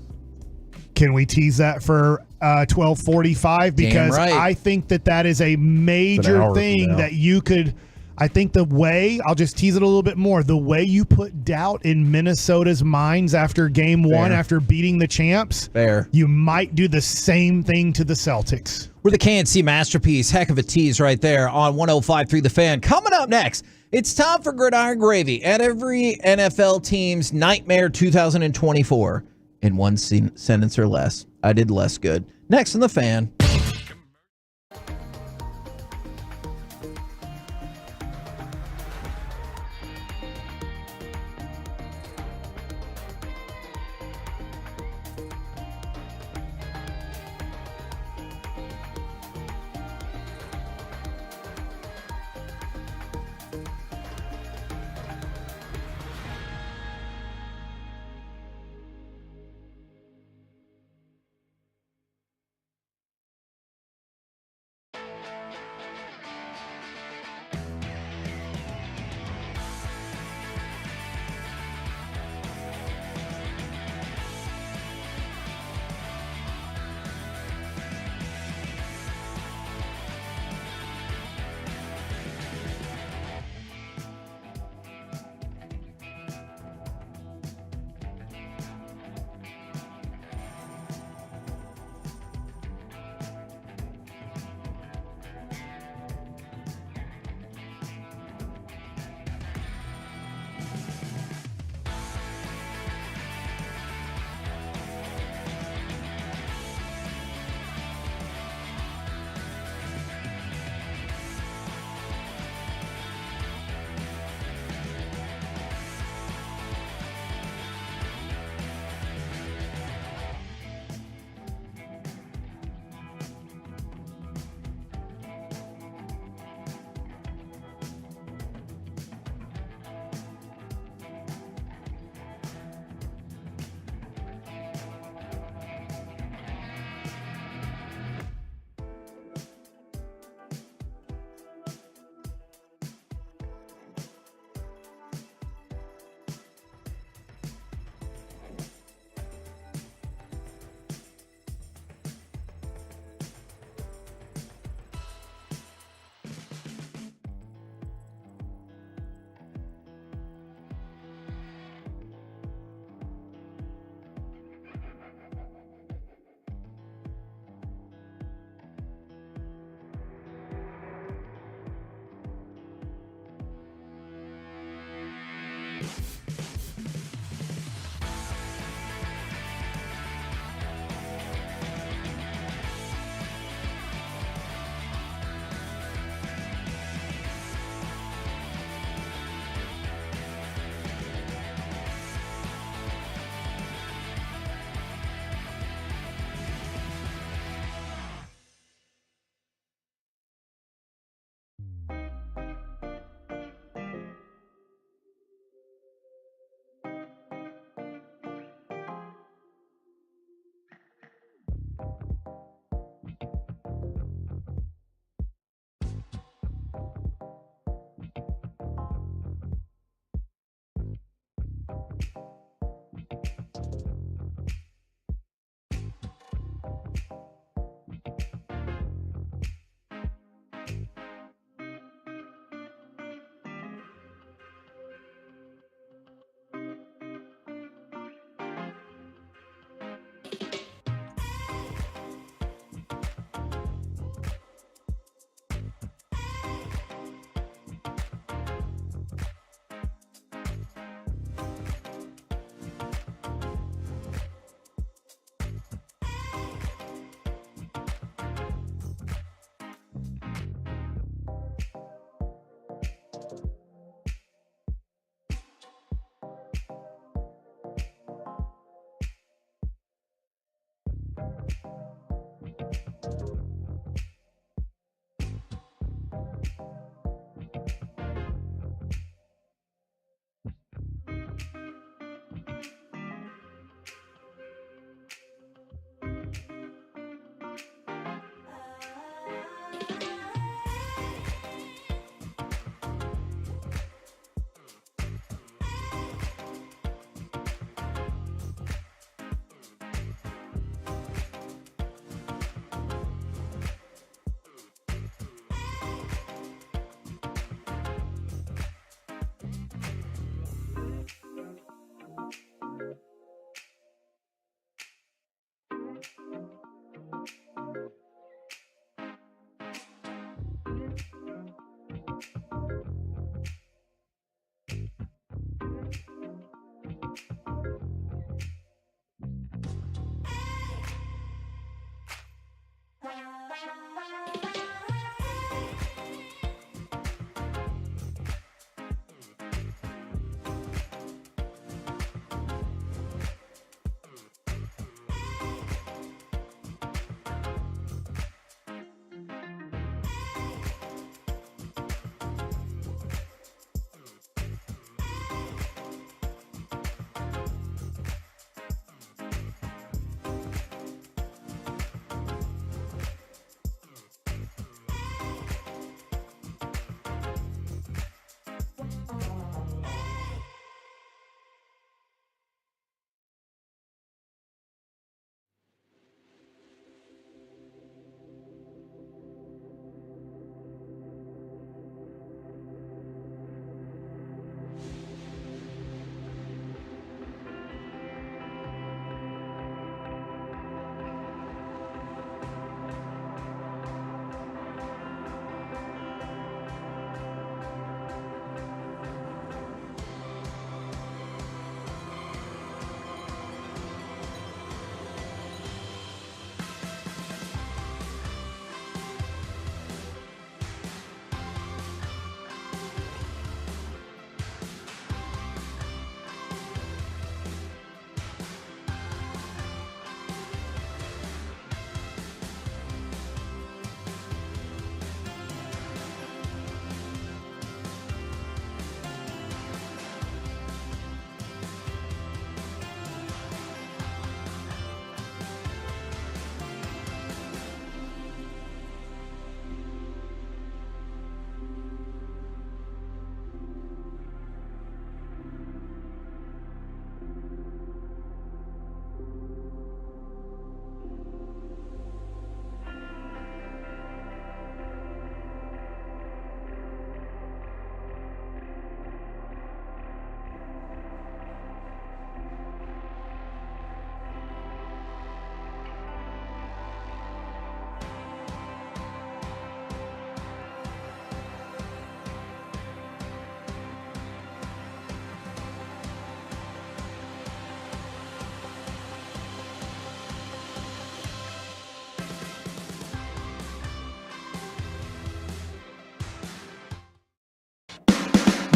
Can we tease that for 12:45? Because I think that is a major thing that you could. I think the way, I'll just tease it a little bit more, the way you put doubt in Minnesota's minds after game 1, after beating the champs, you might do the same thing to the Celtics. We're the KNC Masterpiece. Heck of a tease right there on 105.3 The Fan. Coming up next, it's time for Gridiron Gravy at every NFL team's nightmare 2024. In one sentence or less. I did less good. Next on The Fan.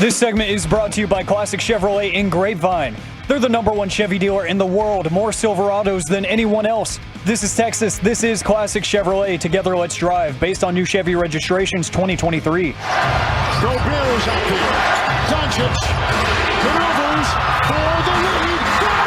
This segment is brought to you by Classic Chevrolet in Grapevine. They're the #1 Chevy dealer in the world, more Silverados than anyone else. This is Texas. This is Classic Chevrolet. Together, let's drive. Based on new Chevy registrations 2023. Roberto's out there. Doncic maneuvers for the lead. Got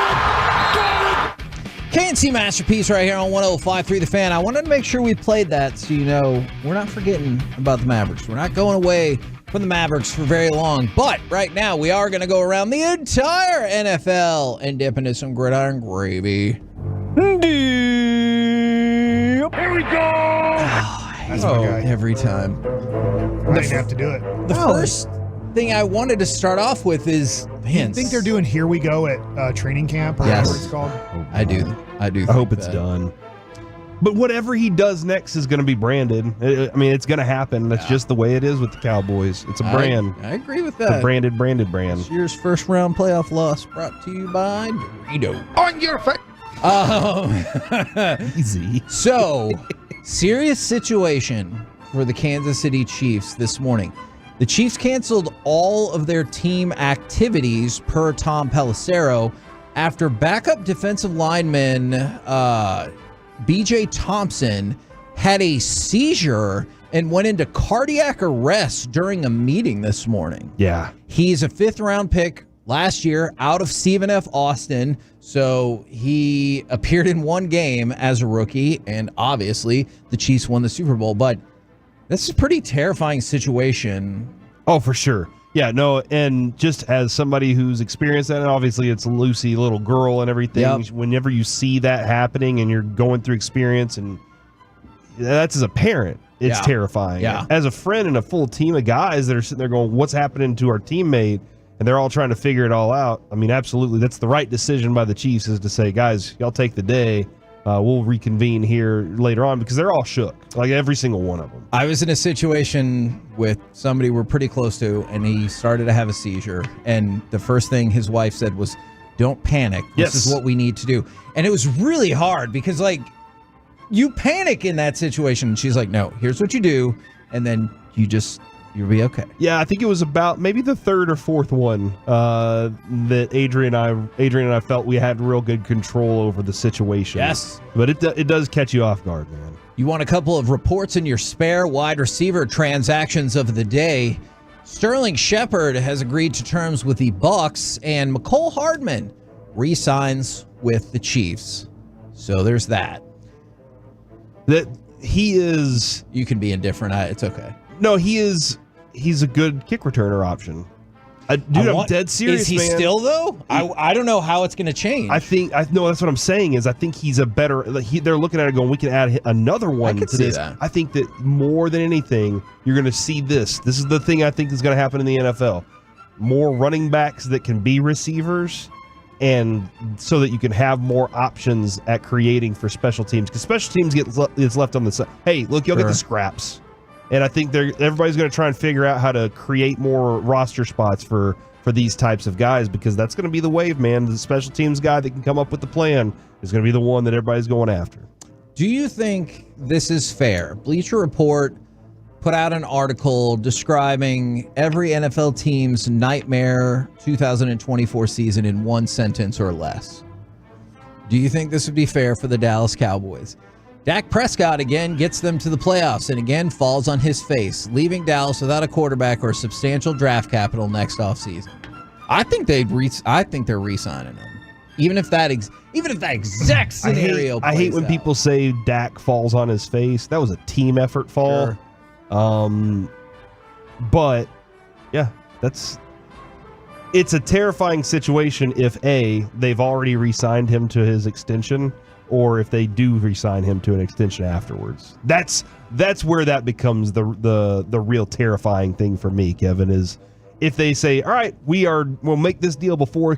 it! KNC Masterpiece right here on 105.3 The Fan. I wanted to make sure we played that so you know we're not forgetting about the Mavericks. We're not going away from the Mavericks for very long. But right now, we are going to go around the entire NFL and dip into some gridiron gravy. Here we go! That's my guy. Every time. I didn't have to do it. The first thing I wanted to start off with is, man, I think they're doing Here We Go at training camp or Yes. whatever it's called. I do. I hope it's done. But whatever he does next is going to be branded. I mean, it's going to happen. That's just the way it is with the Cowboys. It's a brand. I agree with It's a that. branded brand. This year's first round playoff loss brought to you by Dorito. On your face. Easy. So, serious situation for the Kansas City Chiefs this morning. The Chiefs canceled all of their team activities per Tom Pelissero after backup defensive lineman B.J. Thompson had a seizure and went into cardiac arrest during a meeting this morning. Yeah. He's a 5th-round pick last year out of Stephen F. Austin, so he appeared in one game as a rookie, and obviously the Chiefs won the Super Bowl, but this is a pretty terrifying situation. Oh, for sure. Yeah, no, and just as somebody who's experienced that, and obviously it's a Lucy, little girl and everything, Yep. whenever you see that happening and you're going through experience, and that's as a parent, it's Yeah. terrifying. Yeah. As a friend and a full team of guys that are sitting there going, what's happening to our teammate? And they're all trying to figure it all out. I mean, absolutely, that's the right decision by the Chiefs, is to say, guys, y'all take the day. We'll reconvene here later on, because they're all shook, like every single one of them. I was in a situation with somebody we're pretty close to, and he started to have a seizure. And the first thing his wife said was, don't panic. This Yes. is what we need to do. And it was really hard because, like, you panic in that situation. And she's like, no, here's what you do. And then you'll be okay. Yeah, I think it was about maybe the third or fourth one that Adrian and I felt we had real good control over the situation. Yes. But it does catch you off guard, man. You want a couple of reports in your spare wide receiver transactions of the day. Sterling Shepard has agreed to terms with the Bucks, and McCole Hardman re-signs with the Chiefs. So there's that. That he is. You can be indifferent. It's okay. No, he's a good kick returner option. Dude, I'm dead serious, Is he man. still, though? I don't know how it's going to change. No, that's what I'm saying is I think he's a better. They're looking at it going, we can add another one could to see this. that. I think that more than anything, you're going to see this. This is the thing I think is going to happen in the NFL. More running backs that can be receivers, and so that you can have more options at creating for special teams. Because special teams gets left on the side. Hey, look, you'll get the scraps. And I think everybody's going to try and figure out how to create more roster spots for these types of guys, because that's going to be the wave, man. The special teams guy that can come up with the plan is going to be the one that everybody's going after. Do you think this is fair? Bleacher Report put out an article describing every NFL team's nightmare 2024 season in one sentence or less. Do you think this would be fair for the Dallas Cowboys? Dak Prescott again gets them to the playoffs and again falls on his face, leaving Dallas without a quarterback or substantial draft capital next offseason. I think they're re-signing him, even if that exact scenario. I hate plays when out. people say Dak falls on his face. That was a team effort fall. Sure. But yeah, it's a terrifying situation if they've already re-signed him to his extension, or if they do re-sign him to an extension afterwards. That's where that becomes the real terrifying thing for me, Kevin, is if they say, all right, we'll make this deal before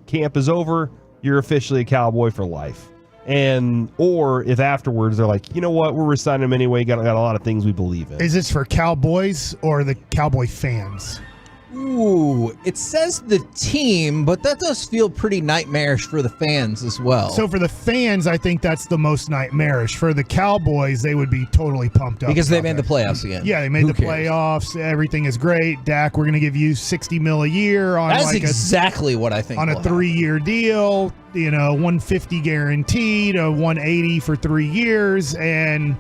camp is over, you're officially a Cowboy for life. Or if afterwards they're like, you know what, we're re-signing him anyway, got a lot of things we believe in. Is this for Cowboys or the Cowboy fans? Ooh, it says the team, but that does feel pretty nightmarish for the fans as well. So for the fans, I think that's the most nightmarish. For the Cowboys, they would be totally pumped up. Because they about made that. the playoffs again. Yeah, they made Who the cares? playoffs. Everything is great. Dak, we're going to give you $60 million a year on That's exactly what I think on a will happen. 3-year deal. You know, $150 guaranteed, $180 for 3 years, and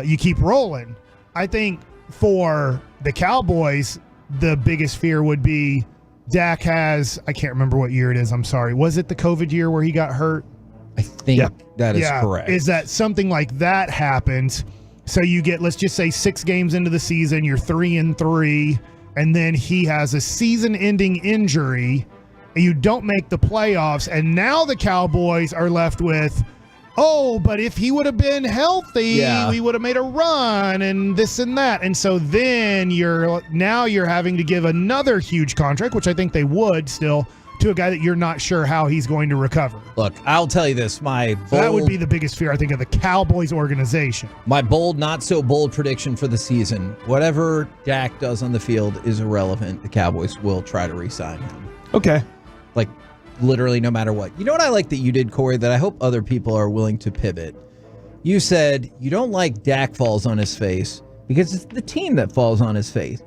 you keep rolling. I think for the Cowboys, the biggest fear would be Dak has, I can't remember what year it is, I'm sorry. Was it the COVID year where he got hurt? I think that is correct. Is that something like that happens? So you get, let's just say, 6 games into the season, you're 3-3, and then he has a season-ending injury, and you don't make the playoffs, and now the Cowboys are left with, oh, but if he would have been healthy, we would have made a run, and this and that. And so then you're having to give another huge contract, which I think they would still, to a guy that you're not sure how he's going to recover. Look, I'll tell you this. That would be the biggest fear, I think, of the Cowboys organization. My bold, not so bold prediction for the season. Whatever Dak does on the field is irrelevant. The Cowboys will try to re-sign him. Okay. Like, literally no matter what. You know what I like that you did, Corey, that I hope other people are willing to pivot? You said you don't like Dak falls on his face because it's the team that falls on its face.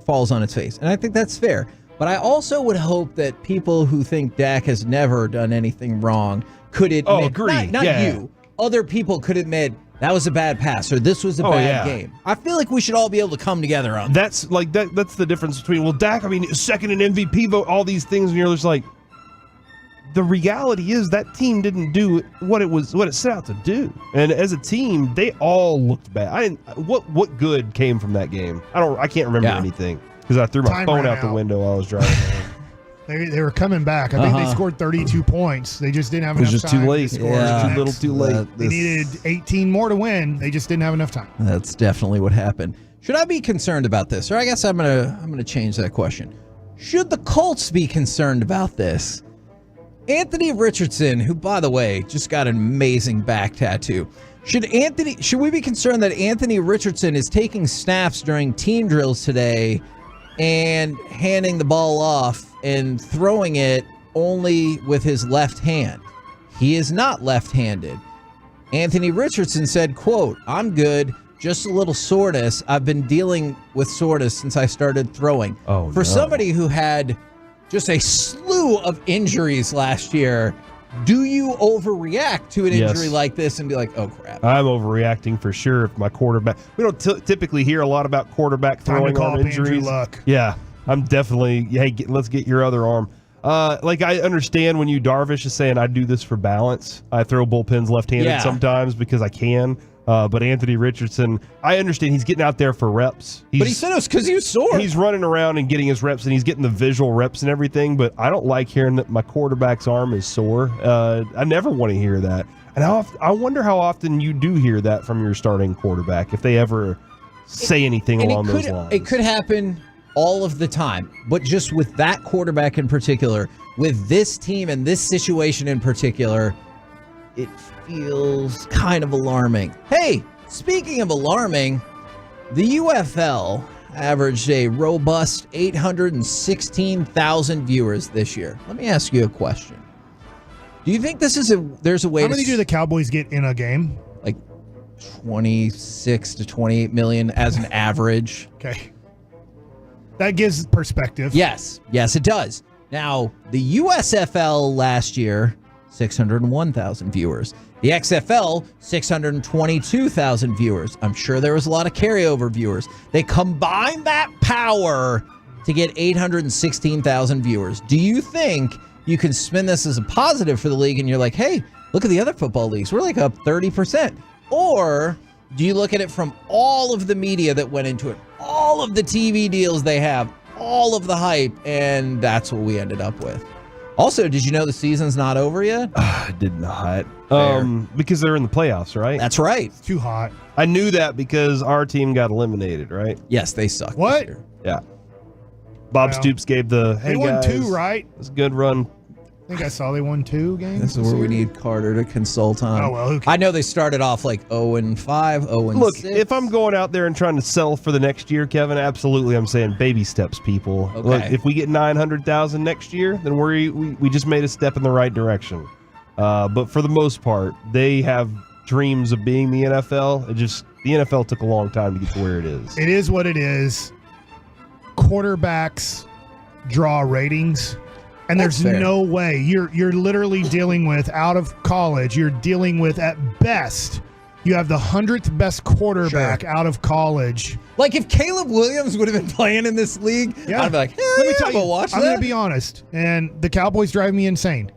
And I think that's fair. But I also would hope that people who think Dak has never done anything wrong could admit, agree. not you, other people could admit that was a bad pass or this was a bad game. I feel like we should all be able to come together on that. That's the difference between, well, Dak, I mean, second in MVP vote, all these things, and you're just like, the reality is that team didn't do what it set out to do. And as a team, they all looked bad. What good came from that game? I can't remember anything. Because I threw my phone out the window while I was driving. They were coming back. I think they scored 32 points. They just didn't have enough time. It was just too late. Too little too late. They needed 18 more to win. They just didn't have enough time. That's definitely what happened. Should I be concerned about this? Or I guess I'm gonna change that question. Should the Colts be concerned about this? Anthony Richardson, who, by the way, just got an amazing back tattoo. Should we be concerned that Anthony Richardson is taking snaps during team drills today and handing the ball off and throwing it only with his left hand? He is not left-handed. Anthony Richardson said, quote, "I'm good, just a little soreness. I've been dealing with soreness since I started throwing." For somebody who had just a slew of injuries last year, do you overreact to an injury like this and be like, oh, crap? I'm overreacting for sure. If my quarterback, we don't typically hear a lot about quarterback throwing on injuries. Luck. Yeah, I'm definitely, hey, let's get your other arm. I understand when Darvish is saying, I do this for balance. I throw bullpens left-handed sometimes because I can. But Anthony Richardson, I understand he's getting out there for reps. But he said it was because he was sore. He's running around and getting his reps, and he's getting the visual reps and everything, but I don't like hearing that my quarterback's arm is sore. I never want to hear that. And I wonder how often you do hear that from your starting quarterback, if they ever say anything along those lines. It could happen all of the time, but just with that quarterback in particular, with this team and this situation in particular, it feels kind of alarming. Hey, speaking of alarming, the UFL averaged a robust 816,000 viewers this year. Let me ask you a question. Do you think there's a way How many do the Cowboys get in a game? Like 26 to 28 million as an average. Okay. That gives perspective. Yes, it does. Now, the USFL last year, 601,000 viewers. The XFL, 622,000 viewers. I'm sure there was a lot of carryover viewers. They combined that power to get 816,000 viewers. Do you think you can spin this as a positive for the league and you're like, hey, look at the other football leagues. We're like up 30%. Or do you look at it from all of the media that went into it, all of the TV deals they have, all of the hype, and that's what we ended up with? Also, did you know the season's not over yet? I did not. Because they're in the playoffs, right? That's right. It's too hot. I knew that because our team got eliminated, right? Yes, they suck. What? This year. Yeah. Bob Stoops gave They won guys, 2, right? It's a good run. I think I saw they won 2 games. This is where we need Carter to consult on. Oh, well, who cares? I know they started off like 0-5, 0-6. Look, if I'm going out there and trying to sell for the next year, Kevin, absolutely, I'm saying baby steps, people. Okay. Look, if we get 900,000 next year, then we just made a step in the right direction. But for the most part, they have dreams of being the NFL. The NFL took a long time to get to where it is. It is what it is. Quarterbacks draw ratings. And there's no way you're literally dealing with out of college. You're dealing with at best you have the 100th best quarterback out of college. Like if Caleb Williams would have been playing in this league, I'd be like, let me tell you, watch I'm that. going to be honest, and the Cowboys drive me insane.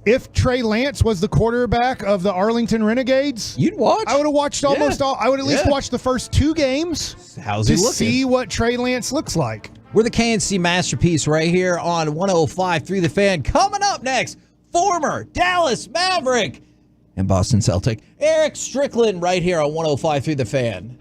If Trey Lance was the quarterback of the Arlington Renegades, you'd watch. I would have watched almost all. I would at least Yeah. watch the first 2 games How's to he looking? see what Trey Lance looks like. We're the KNC Masterpiece right here on 105.3 The Fan. Coming up next, former Dallas Maverick and Boston Celtic, Eric Strickland right here on 105.3 The Fan.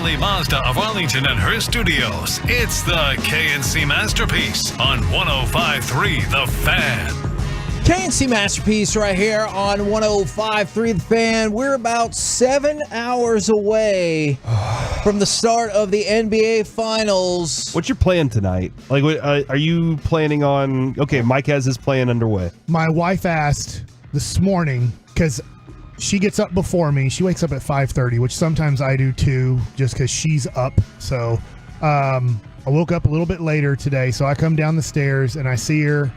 O'Reilly Mazda of Arlington and her studios. It's the KNC Masterpiece on 105.3 The Fan. KNC Masterpiece right here on 105.3 The Fan. We're about 7 hours away from the start of the NBA Finals. What's your plan tonight? Like, are you planning on... Okay, Mike has his plan underway. My wife asked this morning, because she gets up before me. She wakes up at 5:30, which sometimes I do too, just because she's up. So I woke up a little bit later today, so I come down the stairs and I see her,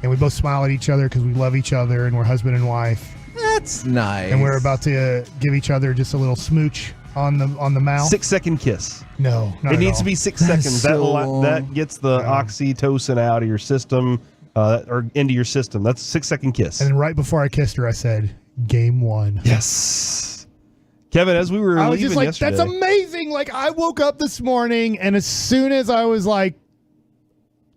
and we both smile at each other because we love each other and we're husband and wife. That's nice. And we're about to give each other just a little smooch on the mouth. 6-second kiss. No, not it at needs all. to be 6 seconds. That gets the oxytocin out of your system or into your system. That's a 6-second kiss. And then right before I kissed her, I said, "Game 1." Yes. Kevin, as we were I was leaving just like, yesterday, that's amazing. Like, I woke up this morning, and as soon as I was like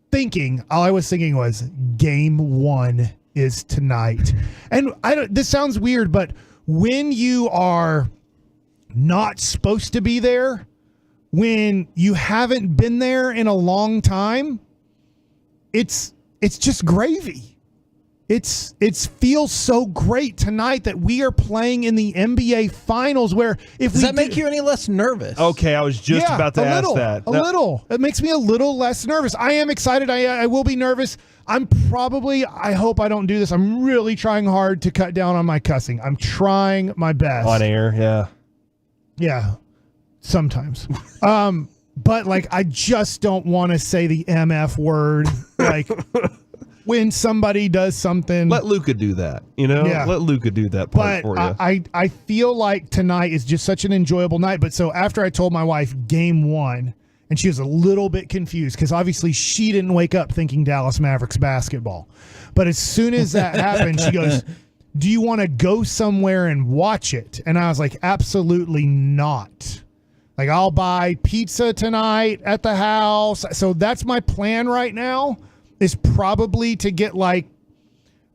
thinking, all I was thinking was, Game 1 is tonight. And this sounds weird, but when you are not supposed to be there, when you haven't been there in a long time, it's just gravy. It feels so great tonight that we are playing in the NBA Finals. Where Does that make you any less nervous? Okay, I was just about to ask that. A little. It makes me a little less nervous. I am excited. I will be nervous. I hope I don't do this. I'm really trying hard to cut down on my cussing. I'm trying my best. On air, yeah. Yeah, sometimes. But like, I just don't want to say the MF word. Like, when somebody does something, let Luka do that. Yeah. Let Luka do that part for you. I feel like tonight is just such an enjoyable night. But so after I told my wife Game 1, and she was a little bit confused because obviously she didn't wake up thinking Dallas Mavericks basketball. But as soon as that happened, she goes, "Do you want to go somewhere and watch it?" And I was like, absolutely not. Like, I'll buy pizza tonight at the house. So that's my plan right now, is probably to get, like,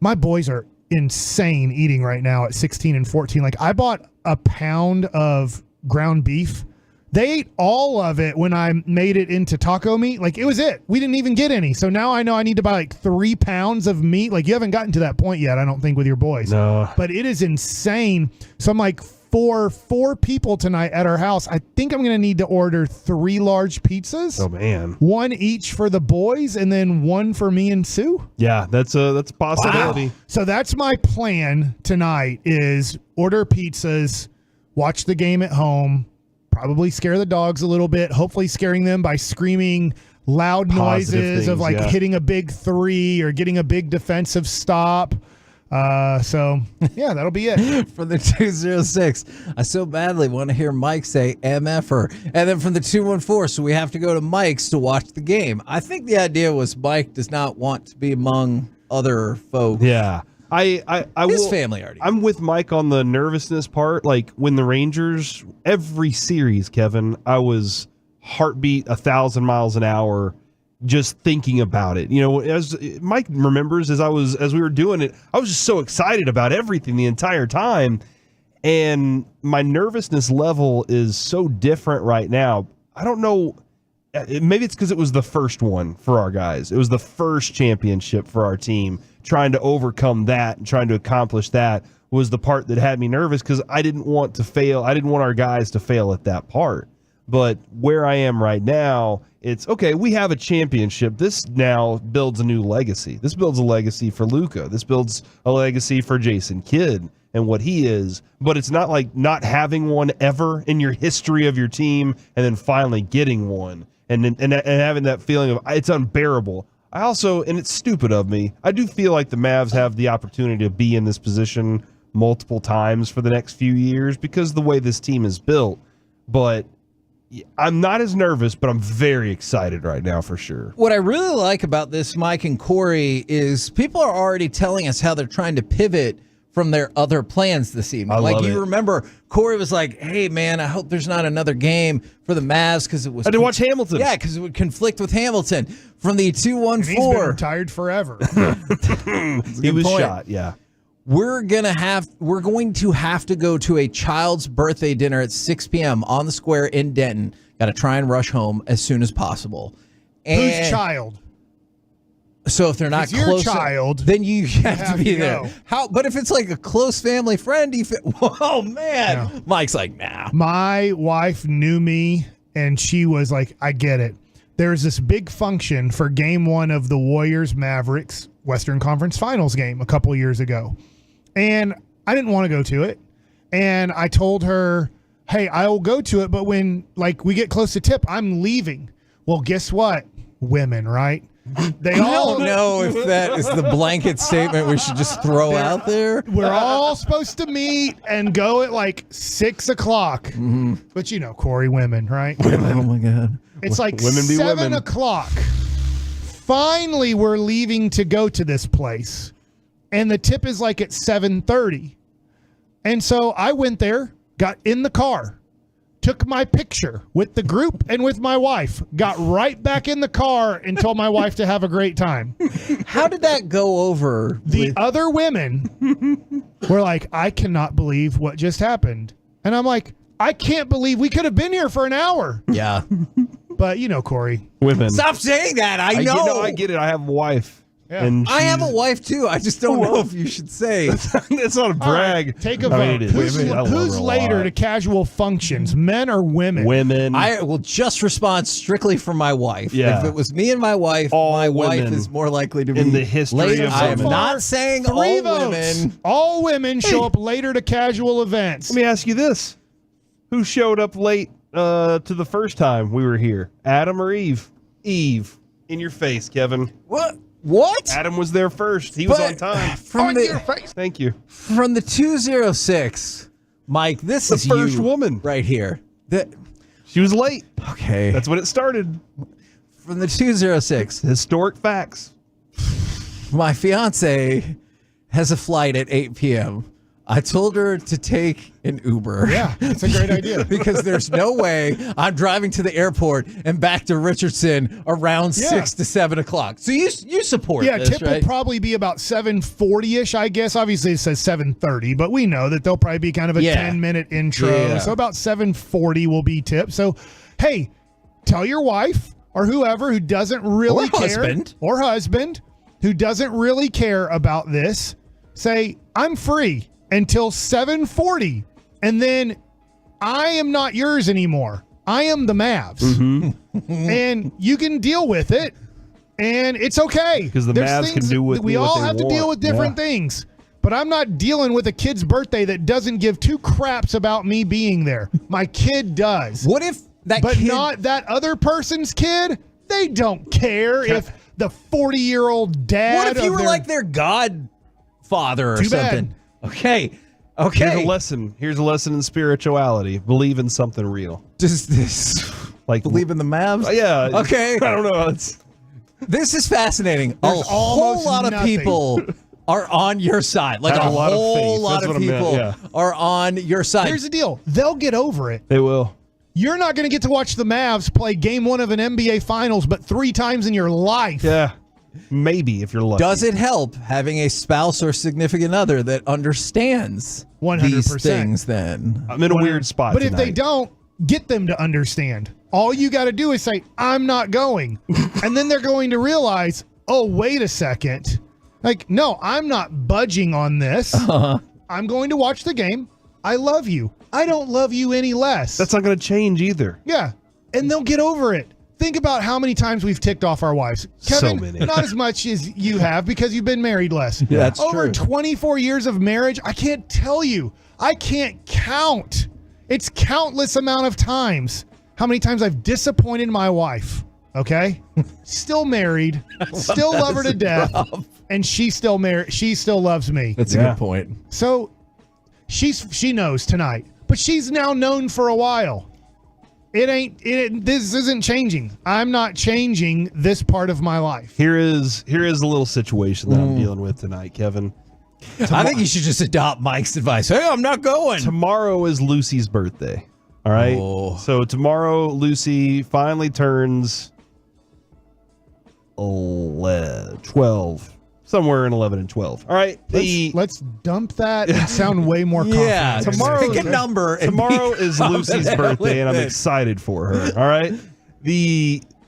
my boys are insane eating right now at 16 and 14. Like, I bought a pound of ground beef. They ate all of it when I made it into taco meat. Like, it was it. We didn't even get any. So now I know I need to buy like 3 pounds of meat. Like, you haven't gotten to that point yet, I don't think, with your boys. No. But it is insane. So I'm like, for 4 people tonight at our house, I think I'm going to need to order 3 large pizzas. Oh, man. 1 each for the boys and then 1 for me and Sue. Yeah, that's a possibility. Wow. So that's my plan tonight, is order pizzas, watch the game at home, probably scare the dogs a little bit, hopefully scaring them by screaming loud noises of like hitting a big 3 or getting a big defensive stop. So yeah, that'll be it. From the 206, I so badly want to hear Mike say MFer. And then from the 214, so we have to go to Mike's to watch the game. I think the idea was Mike does not want to be among other folks. Yeah. I His will, family already. I'm with Mike on the nervousness part. Like, when the Rangers, every series, Kevin, I was heartbeat 1,000 miles an hour just thinking about it. As Mike remembers, as we were doing it, I was just so excited about everything the entire time. And my nervousness level is so different right now. I don't know. Maybe it's because it was the first one for our guys. It was the first championship for our team. Trying to overcome that and trying to accomplish that was the part that had me nervous, because I didn't want to fail. I didn't want our guys to fail at that part. But where I am right now, it's okay. We have a championship. This now builds a new legacy. This builds a legacy for Luka. This builds a legacy for Jason Kidd and what he is. But it's not like not having one ever in your history of your team and then finally getting one and having that feeling of it's unbearable. I also, and it's stupid of me, I do feel like the Mavs have the opportunity to be in this position multiple times for the next few years because of the way this team is built. But I'm not as nervous, but I'm very excited right now for sure. What I really like about this, Mike and Corey, is people are already telling us how they're trying to pivot from their other plans this evening. Remember, Corey was like, "Hey, man, I hope there's not another game for the Mavs because it was." I did watch Hamilton. Yeah, because it would conflict with Hamilton. From the 214, he's been retired forever. He was shot. Yeah. we're going to have to go to a child's birthday dinner at 6 p.m. on the square in Denton. Got to try and rush home as soon as possible. Whose child? So if they're not your close, child, then you have to be there. go. How? But if it's like a close family friend, oh man, Yeah. Mike's like, nah. My wife knew me, and she was like, I get it. There's this big function for game 1 of the Warriors Mavericks Western Conference Finals game a couple years ago. And I didn't want to go to it. And I told her, hey, I will go to it, but when we get close to tip, I'm leaving. Well, guess what? Women, right? They all don't know if that is the blanket statement we should just throw out there. We're all supposed to meet and go at 6 o'clock. Mm-hmm. But Corey, women, right? Oh my God. It's like Women be 7 women. o'clock. Finally, we're leaving to go to this place. And the tip is at 7:30. And so I went there, got in the car, took my picture with the group and with my wife, got right back in the car and told my wife to have a great time. How did that go over? The other women were like, I cannot believe what just happened. And I'm like, I can't believe we could have been here for an hour. Yeah. But Corey. Women. Stop saying that. I know. I get it. I have a wife. Yeah. And I have a she's- wife too. I just don't know if you should say. It's not a brag. Right, take a I mean, vote. it is. Who's I love her a later lot. to casual functions, men or women? Women. I will just respond strictly for my wife. Yeah. If it was me and my wife, my wife women is more likely to be in the history later. of I am women. not saying all 3 votes. women. All women show up later to casual events. Let me ask you this: who showed up late to the first time we were here? Adam or Eve? Eve. In your face, Kevin. What? Adam was there first. He was But on time. from the your face. Thank you. from the 206, Mike. This The is first you woman. right here. She was late. Okay. That's when it started. From the 206. Historic facts. My fiance has a flight at 8 p.m. I told her to take an Uber. Yeah, it's a great idea. Because there's no way I'm driving to the airport and back to Richardson around 6 to 7 o'clock. So you support this, tip right? will probably be about 7:40ish, I guess. Obviously, it says 7:30, but we know that there'll probably be kind of a 10-minute intro. Yeah. So about 7:40 will be tip. So, hey, tell your wife or whoever who doesn't really care, or husband who doesn't really care about this, say, I'm free until 7:40, and then I am not yours anymore. I am the Mavs. And you can deal with it, and it's okay. Because the Mavs can do with we what all they have to deal want. with different Yeah. things. But I'm not dealing with a kid's birthday that doesn't give 2 craps about me being there. My kid does. What if that but kid... not that other person's kid? They don't care if the 40-year-old dad. What if you of were their- like their godfather or Too bad. something? Okay. Here's a lesson. Here's a lesson in spirituality. Believe in something real. Does this believe in the Mavs? Yeah. Okay. I don't know. It's This is fascinating. There's a whole almost lot of nothing. people are on your side. Like Have a a lot of whole faith. lot That's of what I meant, people yeah. are on your side. Here's the deal. They'll get over it. they will. You're not going to get to watch the Mavs play game 1 of an NBA Finals but 3 times in your life. Yeah. Maybe if you're lucky. Does it help having a spouse or significant other that understands 100%. these things then? I'm in a weird spot But if they tonight. don't, get them to understand. All you got to do is say, I'm not going. And then they're going to realize, oh, wait a second. Like, no, I'm not budging on this. I'm going to watch the game. I love you. I don't love you any less. That's not going to change either. Yeah. And they'll get over it. Think about how many times we've ticked off our wives. Kevin, So many. not as much as you have because you've been married less. Yeah, that's Over true. 24 years of marriage, I can't tell you. I can't count. It's countless amount of times how many times I've disappointed my wife. Okay? Still married, still love her to death, and she still loves me. That's a good point. So she knows tonight, but she's now known for a while. This isn't changing. I'm not changing this part of my life. Here is a little situation that I'm dealing with tonight, Kevin. I think you should just adopt Mike's advice. Hey, I'm not going. Tomorrow is Lucy's birthday. All right. Oh. So tomorrow, Lucy finally turns 12. somewhere in 11 and 12. All right. Let's dump that and sound way more confident. Yeah, pick a number. Tomorrow is Lucy's birthday, and I'm excited for her. All right.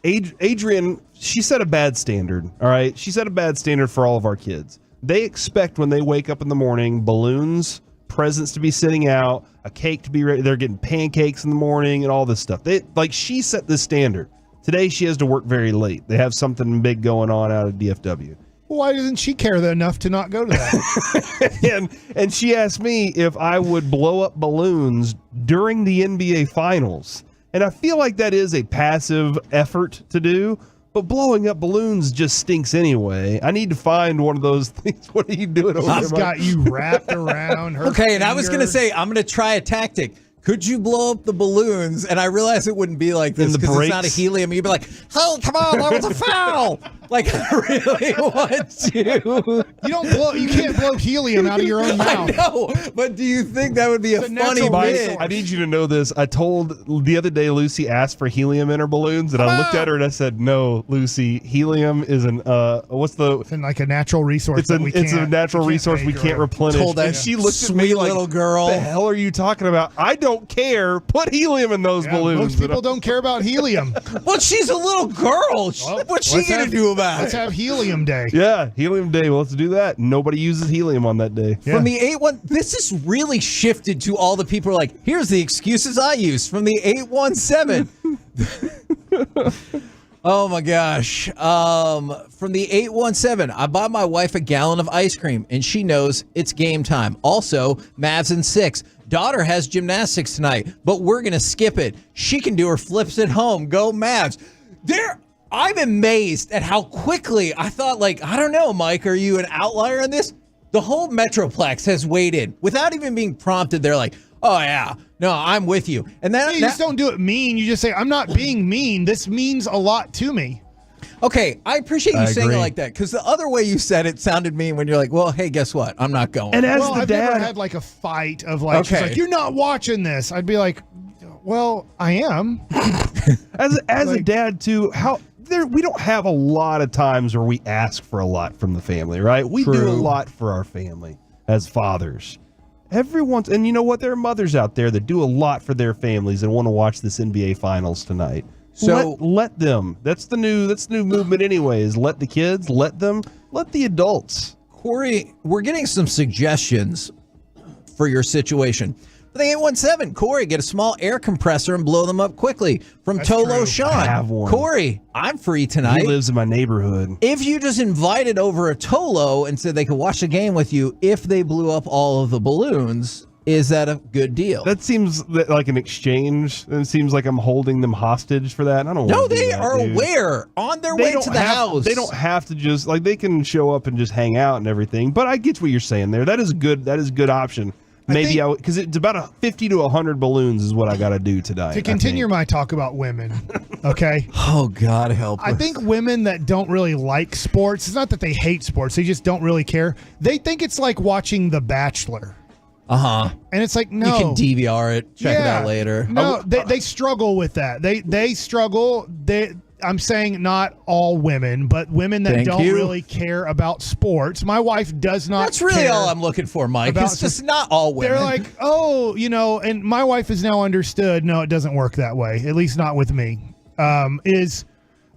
Adrian, she set a bad standard. All right. She set a bad standard for all of our kids. They expect when they wake up in the morning, balloons, presents to be sitting out, a cake to be ready. They're getting pancakes in the morning and all this stuff. She set this standard. Today she has to work very late. They have something big going on out of DFW. Why doesn't she care enough to not go to that? and she asked me if I would blow up balloons during the NBA Finals. And I feel like that is a passive effort to do, but blowing up balloons just stinks anyway. I need to find one of those things. What are you doing over there? I've got you wrapped around her Okay, and I was finger. going to say, I'm going to try a tactic. Could you blow up the balloons? And I realized it wouldn't be like this because it's not a helium. You'd be like, "Oh, come on, that was a foul!" Like I really want to. You can't blow helium out of your own mouth. I know, but do you think that would be a funny bit? I need you to know this. I told the other day Lucy asked for helium in her balloons, and I looked at her and I said, "No, Lucy, helium is It's like a natural resource. It's a natural resource we can't replenish." Told that and she looked at me sweet like, little girl, "What the hell are you talking about? I don't care. Put helium in those balloons." Most people don't care about helium. Well, she's a little girl. What's she going to do about it? Let's have helium day. Yeah, helium day. Well, let's do that. Nobody uses helium on that day. From the 8-1, this has really shifted to all the people who are like, here's the excuses I use from the 817. Oh my gosh. From the 817, I bought my wife a gallon of ice cream and she knows it's game time. Also, Mavs in 6. Daughter has gymnastics tonight, but we're going to skip it. She can do her flips at home. Go Mavs. I'm amazed at how quickly I thought, I don't know, Mike, are you an outlier on this? The whole Metroplex has weighed in without even being prompted. They're like, oh, yeah, no, I'm with you. And then you just don't do it mean. You just say, I'm not being mean. This means a lot to me. Okay, I appreciate you saying it like that because the other way you said it sounded mean when you're like, well, hey, guess what? I'm not going. And I've never had a fight of she's like, you're not watching this. I'd be like, well, I am. As a dad, too, we don't have a lot of times where we ask for a lot from the family, right? We do a lot for our family as fathers. And you know what? There are mothers out there that do a lot for their families and want to watch this NBA Finals tonight. So let them. That's the new movement anyways. Let the kids, let the adults. Corey, we're getting some suggestions for your situation. For the 817, Corey, get a small air compressor and blow them up quickly. From Tolo Sean. I have one. Corey, I'm free tonight. He lives in my neighborhood. If you just invited over a Tolo and said they could watch the game with you if they blew up all of the balloons, is that a good deal? That seems like an exchange. It seems like I'm holding them hostage for that. I don't. No, they are aware on their way to the house. They don't have to just they can show up and just hang out and everything. But I get what you're saying there. That is good. That is a good option. Maybe because it's about 50 to 100 balloons is what I got to do tonight. To continue my talk about women, okay? Oh, God help us. I think women that don't really like sports, it's not that they hate sports, they just don't really care. They think it's like watching The Bachelor. Uh-huh. And it's like, no. You can DVR it, check it out later. No, they struggle with that. They struggle. I'm saying not all women, but women that don't really care about sports. My wife does not. That's really all I'm looking for, Mike. It's just not all women. They're like, oh, and my wife has now understood, no, it doesn't work that way, at least not with me.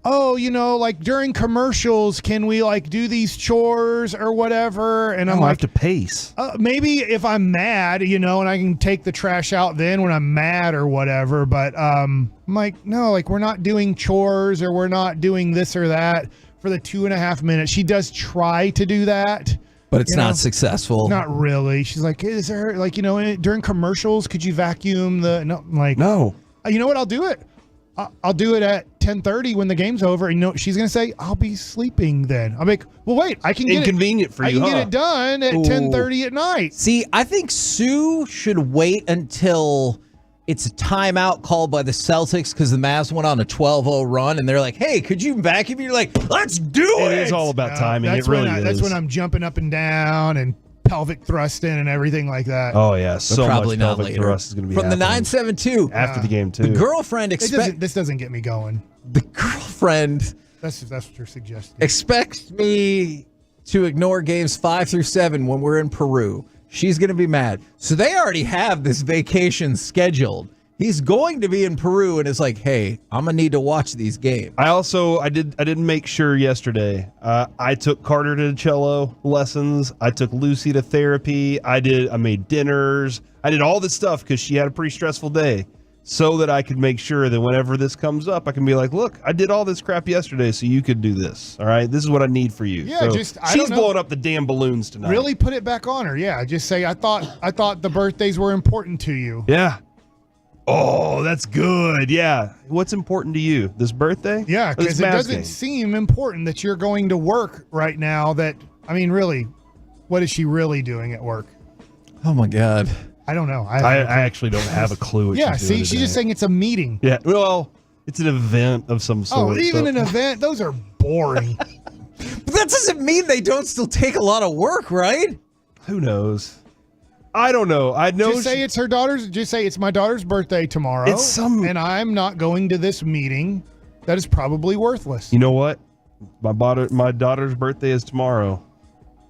During commercials, can we do these chores or whatever? And I'm I have to pace. Maybe if I'm mad, and I can take the trash out then when I'm mad or whatever. But I'm like, no, we're not doing chores or we're not doing this or that for the 2.5 minutes. She does try to do that. But it's not successful. Not really. She's like, is there during commercials, could you vacuum the? No, I'm like, no. You know what? I'll do it. I'll do it at 10:30 when the game's over. And she's gonna say, I'll be sleeping then. I'm like, well, wait, I can get inconvenient for you. I can get it done at 10:30 at night. See, I think Sue should wait until it's a timeout called by the Celtics because the Mavs went on a 12-0 run, and they're like, hey, could you vacuum? You're like, let's do it. It is all about timing. It really is. That's when I'm jumping up and down and pelvic thrusting and everything like that. Oh yeah, so probably much not pelvic later. thrust is going to be from the 972 after the game too. The girlfriend this doesn't get me going. The girlfriend. That's what you're suggesting. Expects me to ignore games 5 through 7 when we're in Peru. She's going to be mad. So they already have this vacation scheduled. He's going to be in Peru and is like, hey, I'm going to need to watch these games. I didn't make sure yesterday. I took Carter to cello lessons. I took Lucy to therapy. I made dinners. I did all this stuff because she had a pretty stressful day, so that I could make sure that whenever this comes up, I can be like, look, I did all this crap yesterday, so you could do this. All right, this is what I need for you. Yeah, so I she's don't know. blowing up the damn balloons tonight. Really put it back on her. Yeah, just say I thought the birthdays were important to you. Yeah. Oh, that's good. Yeah. What's important to you? This birthday? Yeah, Or this because it Mavs doesn't game? seem important that you're going to work right now. Really, what is she really doing at work? Oh my God. I don't know. I actually don't have a clue. What Yeah, she's doing see, she's today. just saying it's a meeting. Yeah. Well, it's an event of some sort. Oh, even so- an event? Those are boring. But that doesn't mean they don't still take a lot of work, right? Who knows? I don't know. I know. Just say it's her daughter's. Just say it's my daughter's birthday tomorrow. And I'm not going to this meeting. That is probably worthless. You know what? My daughter's birthday is tomorrow.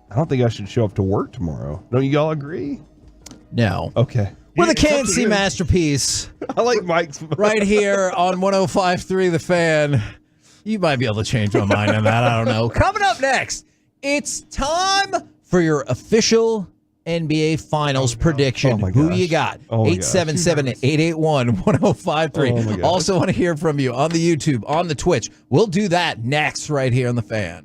I don't think I should show up to work tomorrow. Don't you all agree? No. Okay. We're the KNC Masterpiece. I like Mike's. Right here on 105.3 The Fan. You might be able to change my mind on that. I don't know. Coming up next, it's time for your official NBA Finals prediction. Who you got? Oh my gosh. 877-881-1053. Oh my gosh. Also want to hear from you on the YouTube, on the Twitch. We'll do that next right here on The Fan.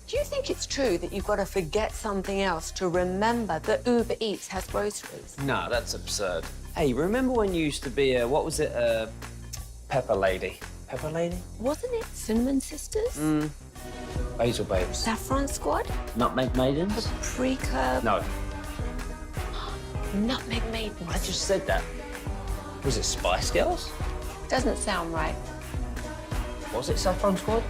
Do you think it's true that you've got to forget something else to remember that Uber Eats has groceries? No, that's absurd. Hey, remember when you used to be a pepper lady? Pepper lady? Wasn't it Cinnamon Sisters? Basil babes. Saffron Squad? Nutmeg maidens? Pre-curb? No, Nutmeg Maidens? I just said that. Was it Spice Girls? Doesn't sound right. Was it Saffron Squad?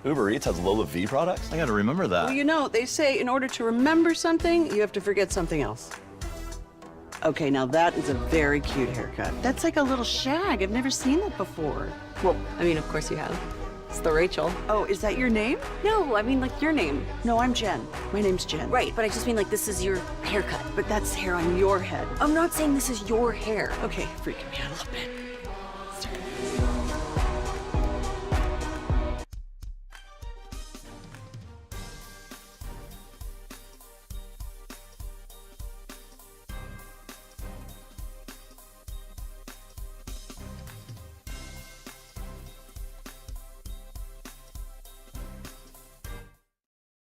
Uber Eats has Lola V products? I gotta remember that. Well, you know, they say in order to remember something, you have to forget something else. Okay, now that is a very cute haircut. That's like a little shag. I've never seen that before. Well, I mean, of course you have. It's the Rachel. Oh, is that your name? No, I mean, like your name. No, I'm Jen. My name's Jen. Right, but I just mean like this is your haircut. But that's hair on your head. I'm not saying this is your hair. Okay, freaking me out a little bit.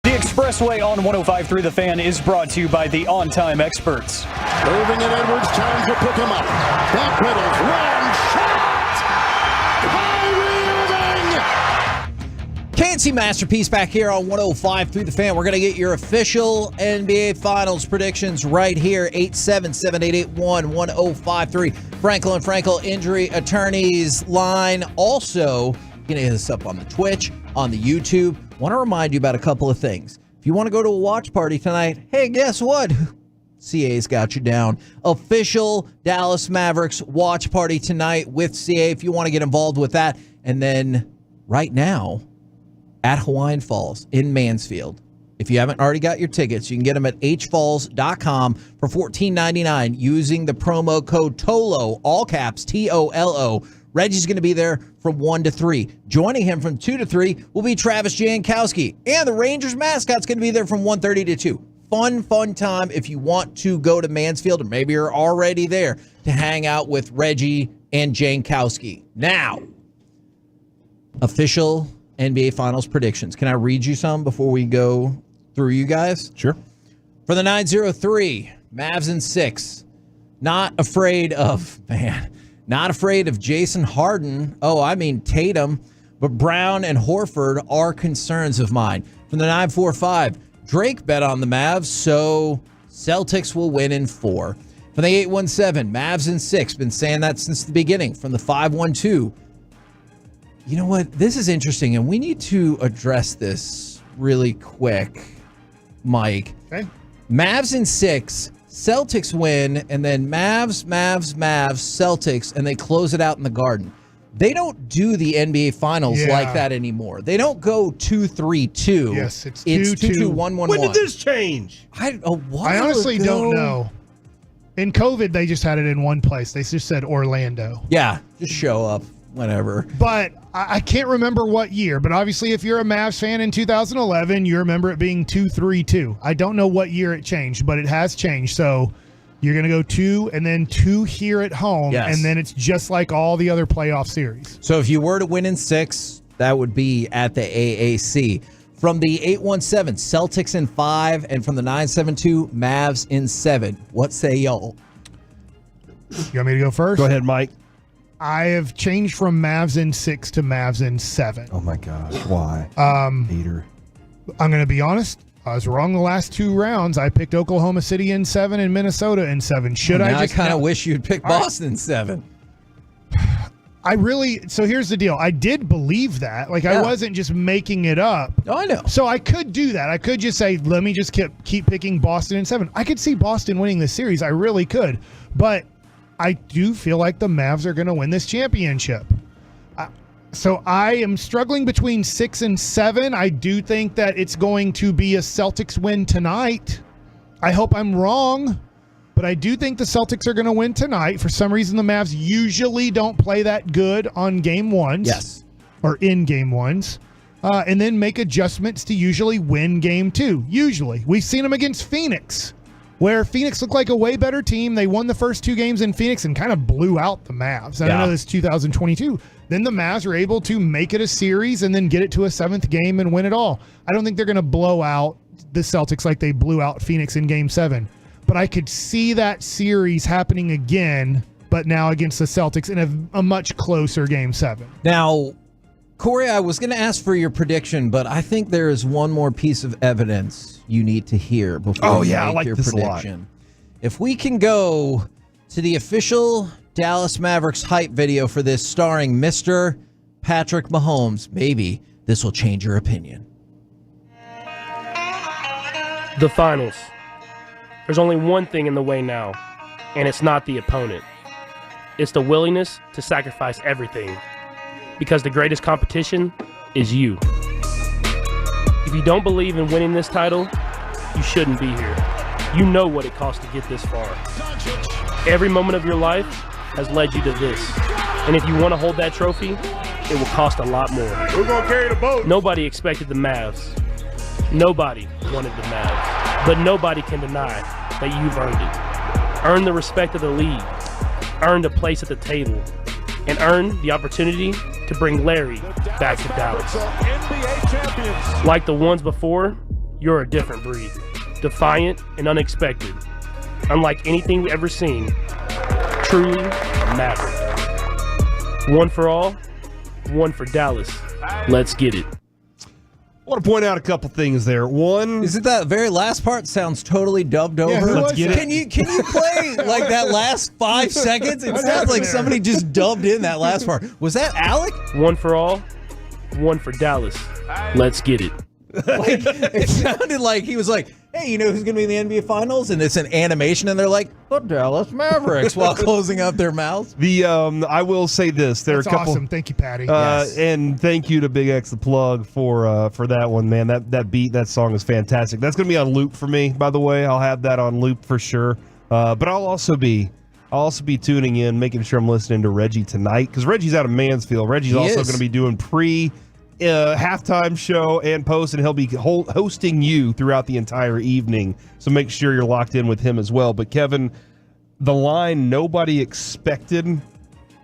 Expressway on 105.3 The Fan is brought to you by the On Time Experts. Irving and Edwards trying to pick him up. Back middle, long shot! Kyrie Irving! KNC Masterpiece back here on 105.3 The Fan. We're going to get your official NBA Finals predictions right here, 877-881-1053. Frankel and Frankel Injury Attorneys line. Also, you can hit us up on the Twitch, on the YouTube. Want to remind you about a couple of things. If you want to go to a watch party tonight, hey, guess what? CA's got you down. Official Dallas Mavericks watch party tonight with CA if you want to get involved with that. And then right now at Hawaiian Falls in Mansfield, if you haven't already got your tickets, you can get them at hfalls.com for $14.99 using the promo code TOLO, all caps, TOLO. Reggie's going to be there from 1 to 3. Joining him from 2 to 3 will be Travis Jankowski. And the Rangers mascot's going to be there from 1:30 to 2. Fun time if you want to go to Mansfield, or maybe you're already there, to hang out with Reggie and Jankowski. Now, official NBA Finals predictions. Can I read you some before we go through you guys? Sure. For the 903, Mavs in 6. Not afraid of Jason Harden. Oh, I mean Tatum. But Brown and Horford are concerns of mine. From the 945, Drake bet on the Mavs, so Celtics will win in 4. From the 817, Mavs in 6. Been saying that since the beginning. From the 512, you know what? This is interesting, and we need to address this really quick, Mike. Okay. Mavs in 6. Celtics win, and then Mavs, Celtics, and they close it out in the Garden. They don't do the NBA Finals like that anymore. They don't go 2-3-2. Yes, it's 2-2-1-1-1. When did this change? I honestly don't know. In COVID, they just had it in one place. They just said Orlando. Yeah, just show up whenever. But I can't remember what year. But obviously, if you're a Mavs fan in 2011, you remember it being 2-3-2. I don't know what year it changed, but it has changed. So you're going to go 2 and then 2 here at home. Yes. And then it's just like all the other playoff series. So if you were to win in 6, that would be at the AAC. From the 817, Celtics in 5. And from the 972, Mavs in 7. What say y'all? You want me to go first? Go ahead, Mike. I have changed from Mavs in 6 to Mavs in 7. Oh my gosh, why? Peter. I'm going to be honest. I was wrong the last 2 rounds. I picked Oklahoma City in 7 and Minnesota in 7. I kind of wish you'd pick Boston in 7. So here's the deal. I did believe that. I wasn't just making it up. Oh, I know. So I could do that. I could just say, let me just keep picking Boston in 7. I could see Boston winning this series. I really could. But I do feel like the Mavs are going to win this championship. So I am struggling between 6 and 7. I do think that it's going to be a Celtics win tonight. I hope I'm wrong, but I do think the Celtics are going to win tonight. For some reason, the Mavs usually don't play that good on game ones. Yes. Or in game ones. And then make adjustments to usually win game 2. Usually. We've seen them against Phoenix, where Phoenix looked like a way better team. They won the first 2 games in Phoenix and kind of blew out the Mavs. I know this is 2022. Then the Mavs are able to make it a series and then get it to a 7th game and win it all. I don't think they're going to blow out the Celtics like they blew out Phoenix in Game 7. But I could see that series happening again, but now against the Celtics in a much closer Game 7. Now, Corey, I was going to ask for your prediction, but I think there is one more piece of evidence you need to hear before you make your prediction. If we can go to the official Dallas Mavericks hype video for this, starring Mr. Patrick Mahomes, maybe This will change your opinion. The finals. There's only one thing in the way now, and it's not the opponent. It's the willingness to sacrifice everything, because the greatest competition is you. If you don't believe in winning this title, you shouldn't be here. You know what it costs to get this far. Every moment of your life has led you to this. And if you want to hold that trophy, it will cost a lot more. We're going to carry the boat. Nobody expected the Mavs. Nobody wanted the Mavs. But nobody can deny that you've earned it. Earned the respect of the league. Earned a place at the table. And earned the opportunity to bring Larry back to Dallas. Like the ones before, you're a different breed. Defiant and unexpected. Unlike anything we've ever seen. Truly a Maverick. One for all, one for Dallas. Let's get it. I want to point out a couple things there. One, is it that very last part sounds totally dubbed over? Let's get it. Can you play like that last 5 seconds? It sounds like somebody just dubbed in that last part. Was that Alec? One for all, one for Dallas. Let's get it. Like, it sounded like he was like, hey, you know who's going to be in the NBA Finals? And it's an animation, and they're like, the Dallas Mavericks, while closing up their mouths. I will say this. There That's are a couple, awesome. Thank you, Patty. Yes. And thank you to Big X the Plug for that one, man. That beat, that song is fantastic. That's going to be on loop for me, by the way. I'll have that on loop for sure. But I'll also be tuning in, making sure I'm listening to Reggie tonight, because Reggie's out of Mansfield. Reggie's also going to be doing halftime show and post, and he'll be hosting you throughout the entire evening, so make sure you're locked in with him as well. But Kevin, the line, nobody expected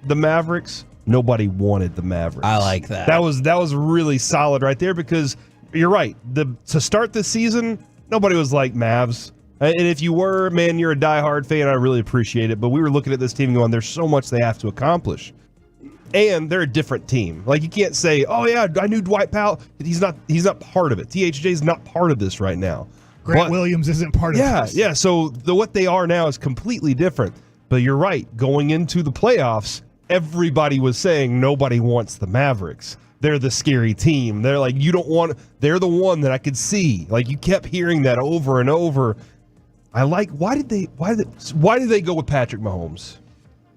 the Mavericks, nobody wanted the Mavericks. I like that. That was really solid right there, because you're right, to start the season, nobody was like Mavs, and if you were, man, you're a diehard fan. I really appreciate it, but we were looking at this team going, there's so much they have to accomplish. And they're a different team. Like, you can't say, "Oh yeah, I knew Dwight Powell." He's not part of it. THJ's not part of this right now. Grant Williams isn't part of this. Yeah. So what they are now is completely different. But you're right. Going into the playoffs, everybody was saying nobody wants the Mavericks. They're the scary team. They're like, you don't want. They're the one that I could see. Like, you kept hearing that over and over. I like. Why did they go with Patrick Mahomes?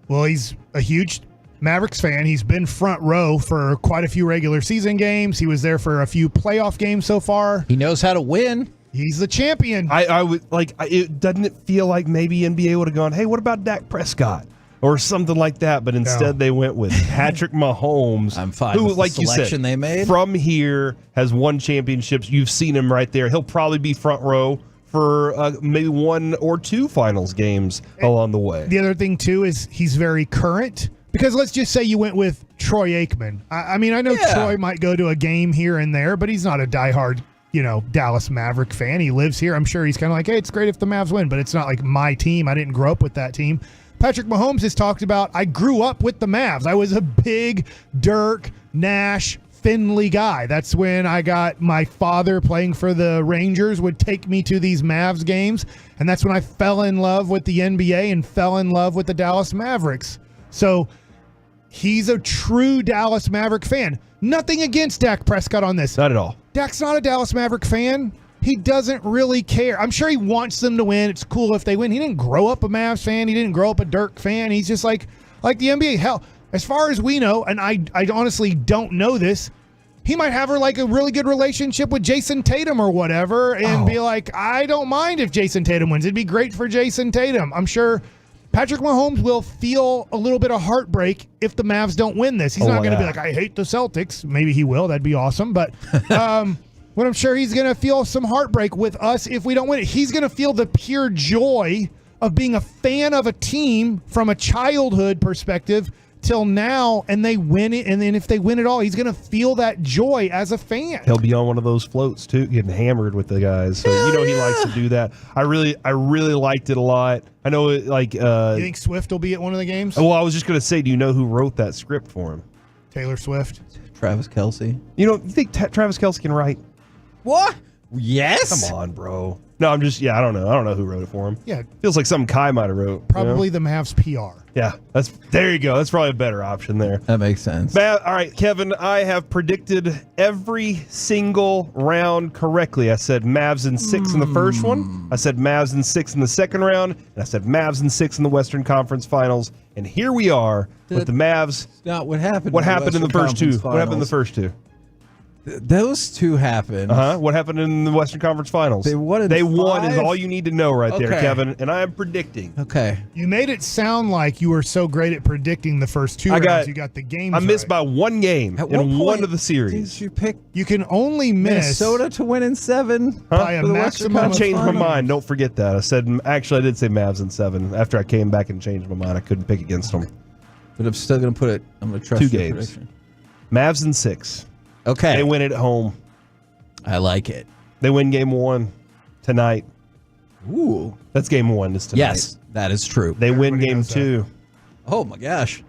Well, he's a huge Mavericks fan. He's been front row for quite a few regular season games. He was there for a few playoff games so far. He knows how to win. He's the champion. I would like. Doesn't it feel like maybe NBA would have gone, hey, what about Dak Prescott or something like that? But instead they went with Patrick Mahomes. I'm fine who, with like the you selection said, they made. From here, has won championships. You've seen him right there. He'll probably be front row for maybe one or two finals games along the way. The other thing too is he's very current. Because let's just say you went with Troy Aikman. I mean, I know Troy might go to a game here and there, but he's not a diehard, Dallas Maverick fan. He lives here. I'm sure he's kind of like, hey, it's great if the Mavs win, but it's not like my team. I didn't grow up with that team. Patrick Mahomes has talked about, I grew up with the Mavs. I was a big Dirk, Nash, Finley guy. That's when I got my father playing for the Rangers would take me to these Mavs games, and that's when I fell in love with the NBA and fell in love with the Dallas Mavericks. So he's a true Dallas Maverick fan. Nothing against Dak Prescott on this. Not at all. Dak's not a Dallas Maverick fan. He doesn't really care. I'm sure he wants them to win. It's cool if they win. He didn't grow up a Mavs fan. He didn't grow up a Dirk fan. He's just like the NBA. Hell, as far as we know, and I honestly don't know this, he might have like a really good relationship with Jason Tatum or whatever and be like, I don't mind if Jason Tatum wins. It'd be great for Jason Tatum. I'm sure Patrick Mahomes will feel a little bit of heartbreak if the Mavs don't win this. He's not going to be like, I hate the Celtics. Maybe he will. That'd be awesome. But but I'm sure he's going to feel some heartbreak with us if we don't win it. He's going to feel the pure joy of being a fan of a team from a childhood perspective till now, and they win it. And then if they win it all, he's going to feel that joy as a fan. He'll be on one of those floats too, getting hammered with the guys. So he likes to do that. I really liked it a lot. I know it like. You think Swift will be at one of the games? Well, I was just going to say, do you know who wrote that script for him? Taylor Swift. Travis Kelce. You think Travis Kelce can write? What? Yes. Come on, bro. No, I'm just, I don't know. I don't know who wrote it for him. Yeah. Feels like something Kai might have wrote. Probably the Mavs PR. Yeah, there you go. That's probably a better option there. That makes sense. All right, Kevin, I have predicted every single round correctly. I said Mavs in 6 in the first one. I said Mavs in 6 in the second round. And I said Mavs in 6 in the Western Conference Finals. And here we are with the Mavs. Not what happened. What happened in the first two? What happened in the first two? Those two happened. What happened in the Western Conference Finals? They won. They won is all you need to know right there, Okay. Kevin. And I am predicting. Okay. You made it sound like you were so great at predicting the first two rounds. You got the games I missed right. by one game At in what one point of the series. Did you pick You can only miss Minnesota to win in 7 by a for the Western maximum I of changed my finals. mind. Don't forget that. I said, actually, I did say Mavs in 7. After I came back and changed my mind, I couldn't pick against them. But I'm still going to put it. I'm going to trust 2 your games. prediction. Mavs in 6. Okay. They win it at home. I like it. They win game 1 tonight. Ooh. That's game 1 is tonight. Yes, that is true. They win Everybody game knows that. 2. Oh my gosh.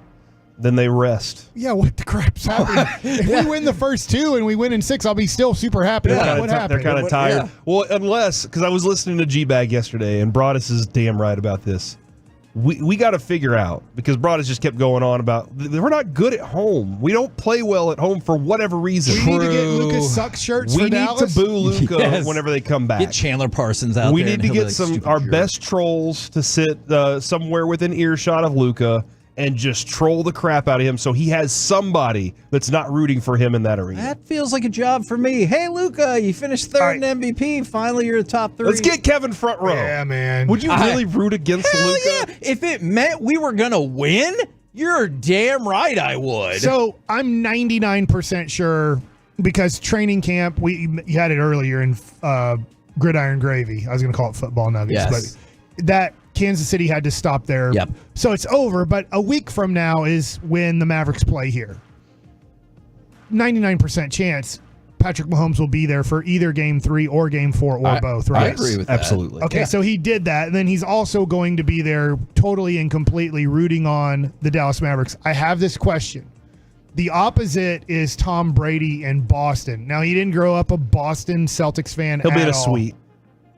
Then they rest. Yeah, what the crap's happening? If we win the first 2 and we win in 6, I'll be still super happy. What happened? They're kind of tired. Yeah. Well, unless, because I was listening to G-Bag yesterday, and Broadus is damn right about this. We got to figure out, because Broadus just kept going on about, we're not good at home. We don't play well at home for whatever reason. We need to get Lucas Sucks shirts We for need Dallas. to boo Luka Yes. whenever they come back. Get Chandler Parsons out We there. need and to he'll be get like, some "Stupid our jerk." best trolls to sit somewhere within earshot of Luka and just troll the crap out of him so he has somebody that's not rooting for him in that arena. That feels like a job for me. Hey, Luka, you finished third in MVP. Finally, you're the top 3. Let's get Kevin front row. Yeah, man. Would you really root against Hell Luka? yeah. If it meant we were going to win, you're damn right I would. So I'm 99% sure, because training camp, you had it earlier in Gridiron Gravy. I was going to call it football nuggets, Yes. but that Kansas City had to stop there. Yep. So it's over, but a week from now is when the Mavericks play here. 99% chance Patrick Mahomes will be there for either game 3 or game 4 or both, right? I agree with that. Absolutely. Okay, so he did that, and then he's also going to be there totally and completely rooting on the Dallas Mavericks. I have this question. The opposite is Tom Brady in Boston. Now, he didn't grow up a Boston Celtics fan He'll be in at a all. suite.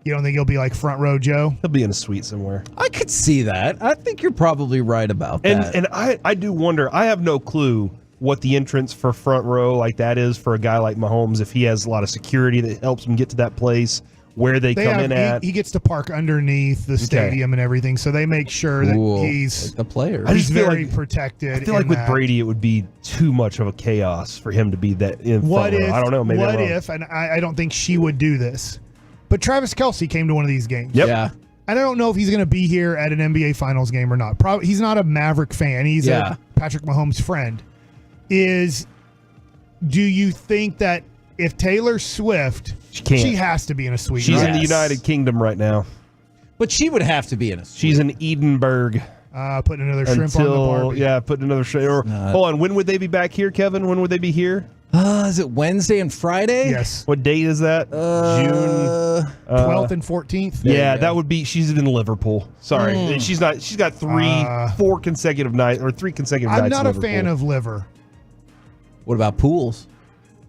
You don't think he'll be like front row Joe? He'll be in a suite somewhere. I could see that. I think you're probably right about that. And I do wonder, I have no clue what the entrance for front row like that is for a guy like Mahomes, if he has a lot of security that helps him get to that place, where they come in at. He gets to park underneath the stadium and everything, so they make sure that he's like a player. I He's just feel very like, protected. I feel like in with that. Brady, it would be too much of a chaos for him to be that in What front row. if? I don't know. Maybe I'm what wrong. if? And I don't think she would do this, but Travis Kelce came to one of these games. Yep. Yeah. And I don't know if he's going to be here at an NBA Finals game or not. Probably he's not a Maverick fan. He's a Patrick Mahomes friend. Do you think that if Taylor Swift, can't. she has to be in a suite? She's right? in the United Kingdom right now. But she would have to be in a suite. She's in Edinburgh. Putting another shrimp on the barbie. Yeah, putting another shrimp. Hold on. When would they be back here, Kevin? When would they be here? Is it Wednesday and Friday? Yes. What date is that? June 12th and 14th. Yeah, that would be. She's in Liverpool. Sorry, she's not. She's got 4 consecutive nights or 3 consecutive nights. I'm not in a Liverpool. fan of liver. What about pools?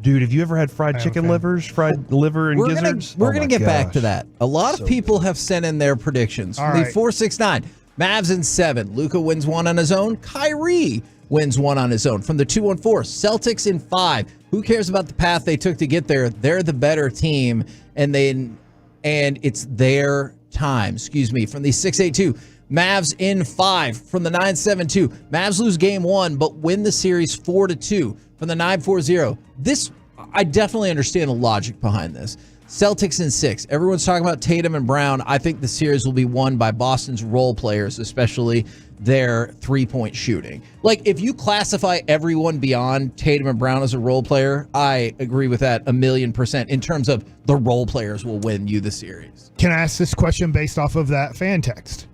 Dude, have you ever had fried chicken livers, fried liver and gizzards? We're gonna get back to gosh. that. A lot of people have sent in their predictions. All The right. 469, Mavs in 7. Luka wins 1 on his own. Kyrie wins 1 on his own. From the 214, Celtics in 5. Who cares about the path they took to get there? They're the better team, and it's their time. Excuse me. From the 682, Mavs in 5. From the 972, Mavs lose game 1 but win the series 4-2. From the 940, this I definitely understand the logic behind this. Celtics in 6. Everyone's talking about Tatum and Brown. I think the series will be won by Boston's role players, especially their three-point shooting. Like, if you classify everyone beyond Tatum and Brown as a role player, I agree with that 1,000,000% in terms of the role players will win you the series. Can I ask this question based off of that fan text?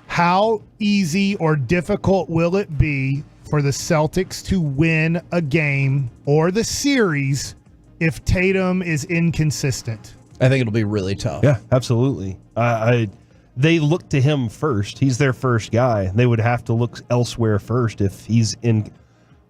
How easy or difficult will it be for the Celtics to win a game or the series if Tatum is inconsistent? I think it'll be really tough. Yeah, absolutely. They look to him first. He's their first guy. They would have to look elsewhere first if he's in.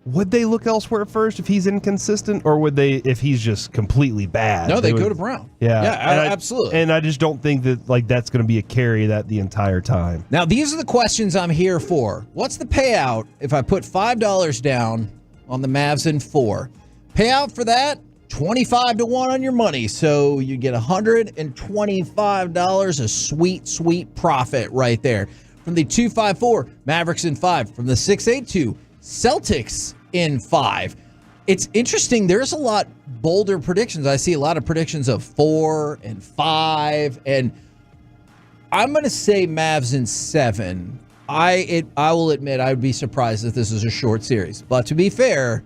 would they look elsewhere first if he's inconsistent, or would they if he's just completely bad? No, they would go to Brown. Yeah, Absolutely. And I just don't think that that's going to be a carry that the entire time. Now, these are the questions I'm here for. What's the payout if I put $5 down on the Mavs in 4? Payout for that, 25-1 on your money. So you get $125, a sweet, sweet profit right there. From the 254, Mavericks in 5. From the 682, Celtics in 5. It's interesting. There's a lot bolder predictions. I see a lot of predictions of 4 and 5, and I'm going to say Mavs in 7. I will admit I would be surprised if this is a short series. But to be fair,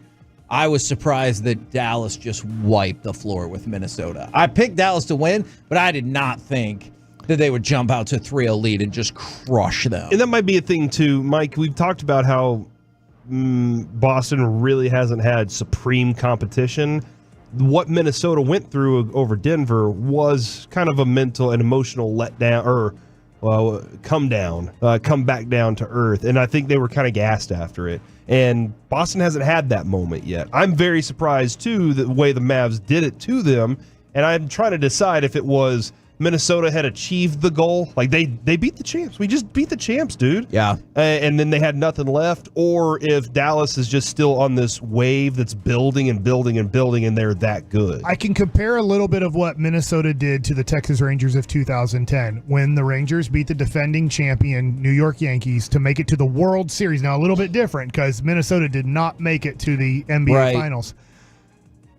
I was surprised that Dallas just wiped the floor with Minnesota. I picked Dallas to win, but I did not think that they would jump out to 3-0 lead and just crush them. And that might be a thing too, Mike. We've talked about how Boston really hasn't had supreme competition. What Minnesota went through over Denver was kind of a mental and emotional letdown, or come back down to earth. And I think they were kind of gassed after it. And Boston hasn't had that moment yet. I'm very surprised, too, the way the Mavs did it to them. And I'm trying to decide if it was Minnesota had achieved the goal. Like, they beat the champs. We just beat the champs, dude. Yeah. And then they had nothing left. Or if Dallas is just still on this wave that's building and building and building, and they're that good. I can compare a little bit of what Minnesota did to the Texas Rangers of 2010 when the Rangers beat the defending champion New York Yankees to make it to the World Series. Now, a little bit different because Minnesota did not make it to the NBA Finals.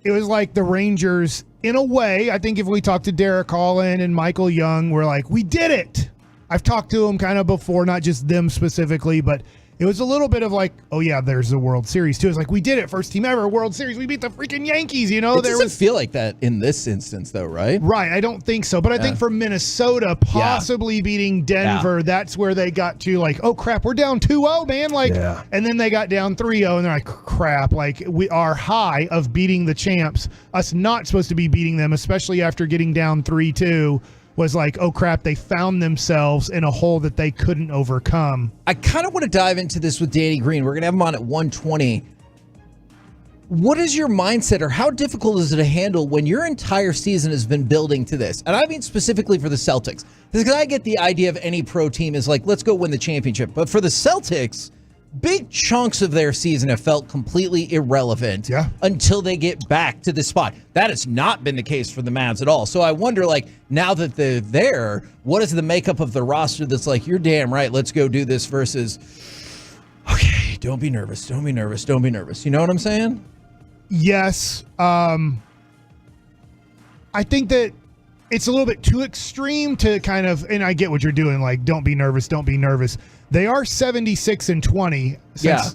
It was like the Rangers, in a way, I think if we talked to Derek Holland and Michael Young, we're like, we did it. I've talked to them kind of before, not just them specifically, but it was a little bit of like, oh yeah, there's the World Series too. It's like, we did it. First team ever, World Series. We beat the freaking Yankees, you know? It doesn't feel like that in this instance though, right? Right, I don't think so. But I think for Minnesota possibly beating Denver, that's where they got to like, oh crap, we're down 2-0, man. Like, and then they got down 3-0 and they're like, crap, like we are high of beating the champs, us not supposed to be beating them, especially after getting down 3-2. Was like, oh crap, they found themselves in a hole that they couldn't overcome. I kind of want to dive into this with Danny Green. We're going to have him on at 1:20. What is your mindset, or how difficult is it to handle when your entire season has been building to this? And I mean specifically for the Celtics. Because I get the idea of any pro team is like, let's go win the championship. But for the Celtics, big chunks of their season have felt completely irrelevant until they get back to this spot. That has not been the case for the Mavs at all. So I wonder, like, now that they're there, what is the makeup of the roster that's like, you're damn right, let's go do this versus, okay, don't be nervous, don't be nervous, don't be nervous. You know what I'm saying? Yes. I think that it's a little bit too extreme to kind of, and I get what you're doing, like, don't be nervous, don't be nervous. They are 76-20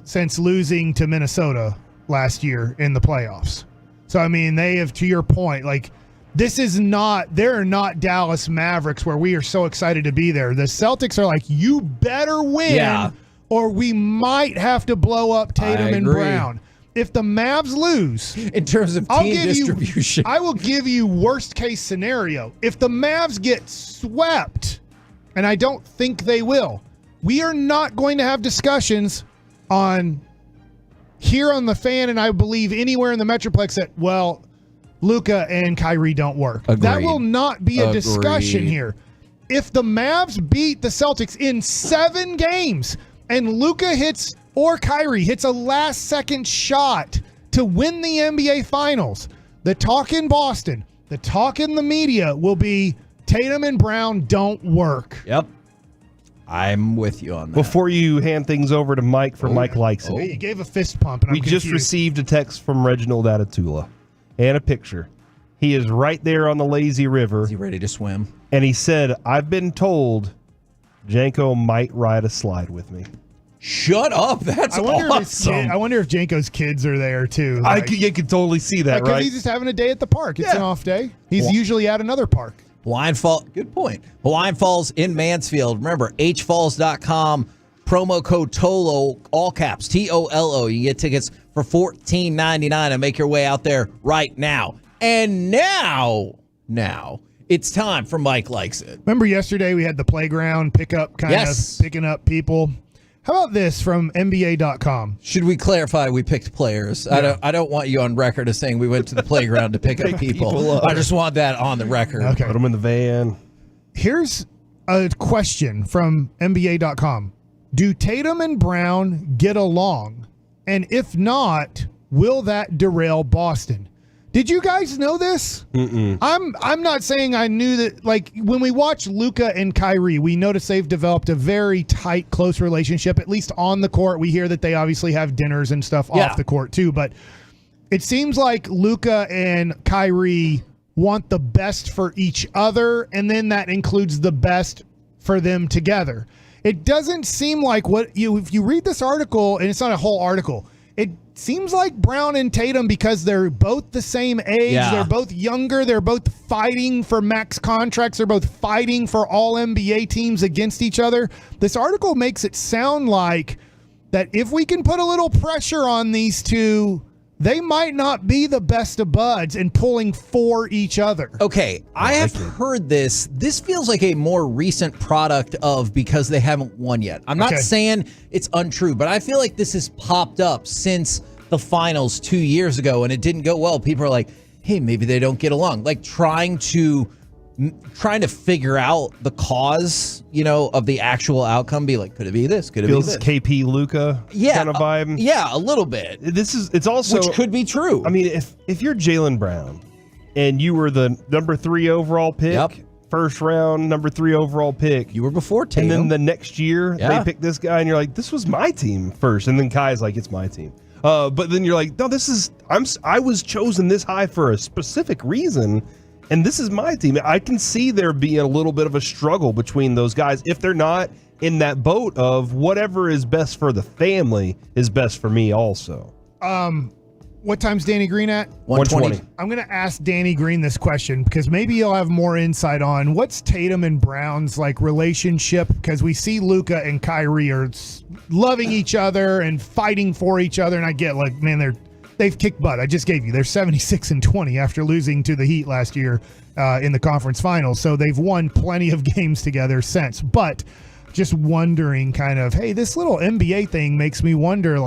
since losing to Minnesota last year in the playoffs. So, I mean, they have, to your point, like, this is not, they're not Dallas Mavericks where we are so excited to be there. The Celtics are like, you better win or we might have to blow up Tatum and Brown. If the Mavs lose, in terms of team distribution, I will give you worst case scenario. If the Mavs get swept, and I don't think they will, we are not going to have discussions on here on the Fan, and I believe anywhere in the Metroplex that, well, Luka and Kyrie don't work. Agreed. That will not be a discussion here. If the Mavs beat the Celtics in 7 games and Luka hits or Kyrie hits a last-second shot to win the NBA Finals, the talk in Boston, the talk in the media will be Tatum and Brown don't work. Yep. I'm with you on that. Before you hand things over to Mike for Mike Likes It. You gave a fist pump, and we just received a text from Reginald Atatula and a picture. He is right there on the lazy river. Is he ready to swim? And he said, I've been told Janko might ride a slide with me. Shut up. That's awesome. I wonder if Janko's kids are there, too. You could totally see that, right? Because he's just having a day at the park. It's an off day. He's usually at another park. Hawaiian Falls, good point. Hawaiian Falls in Mansfield. Remember, hfalls.com, promo code TOLO, all caps, TOLO. You get tickets for $14.99 and make your way out there right now. And now, it's time for Mike Likes It. Remember yesterday we had the playground pickup, kind of picking up people. How about this from NBA.com? Should we clarify we picked players? Yeah. I don't want you on record as saying we went to the playground to pick up people. I just want that on the record. Okay. Put them in the van. Here's a question from NBA.com. Do Tatum and Brown get along? And if not, will that derail Boston? Did you guys know this? Mm-mm. I'm not saying I knew that. Like, when we watch Luka and Kyrie, we notice they've developed a very tight, close relationship, at least on the court. We hear that they obviously have dinners and stuff off the court too, but it seems like Luka and Kyrie want the best for each other, and then that includes the best for them together. It doesn't seem like if you read this article, and it's not a whole article, it seems like Brown and Tatum, because they're both the same age, they're both younger, they're both fighting for max contracts, they're both fighting for all NBA teams against each other. This article makes it sound like that if we can put a little pressure on these two, they might not be the best of buds and pulling for each other. Okay, I have heard this. This feels like a more recent product of because they haven't won yet. I'm not saying it's untrue, but I feel like this has popped up since the finals 2 years ago and it didn't go well. People are like, hey, maybe they don't get along. Like trying to figure out the cause, of the actual outcome. Be like, could it be this? Could it be this? KP Luka kind of vibe. Yeah, a little bit. It's also, which could be true. I mean, if you're Jaylen Brown and you were the number 3 overall pick, first round number 3 overall pick, you were before Tatum, and then the next year they pick this guy, and you're like, this was my team first, and then Kai's like, it's my team. But then you're like, no, I was chosen this high for a specific reason. And this is my team. I can see there being a little bit of a struggle between those guys if they're not in that boat of whatever is best for the family is best for me also. What time's Danny Green at? 120. I'm going to ask Danny Green this question because maybe you'll have more insight on what's Tatum and Brown's relationship, because we see Luka and Kyrie are loving each other and fighting for each other, and I get they've kicked butt. I just gave you. They're 76-20 after losing to the Heat last year in the conference finals. So they've won plenty of games together since. But just wondering hey, this little NBA thing makes me wonder,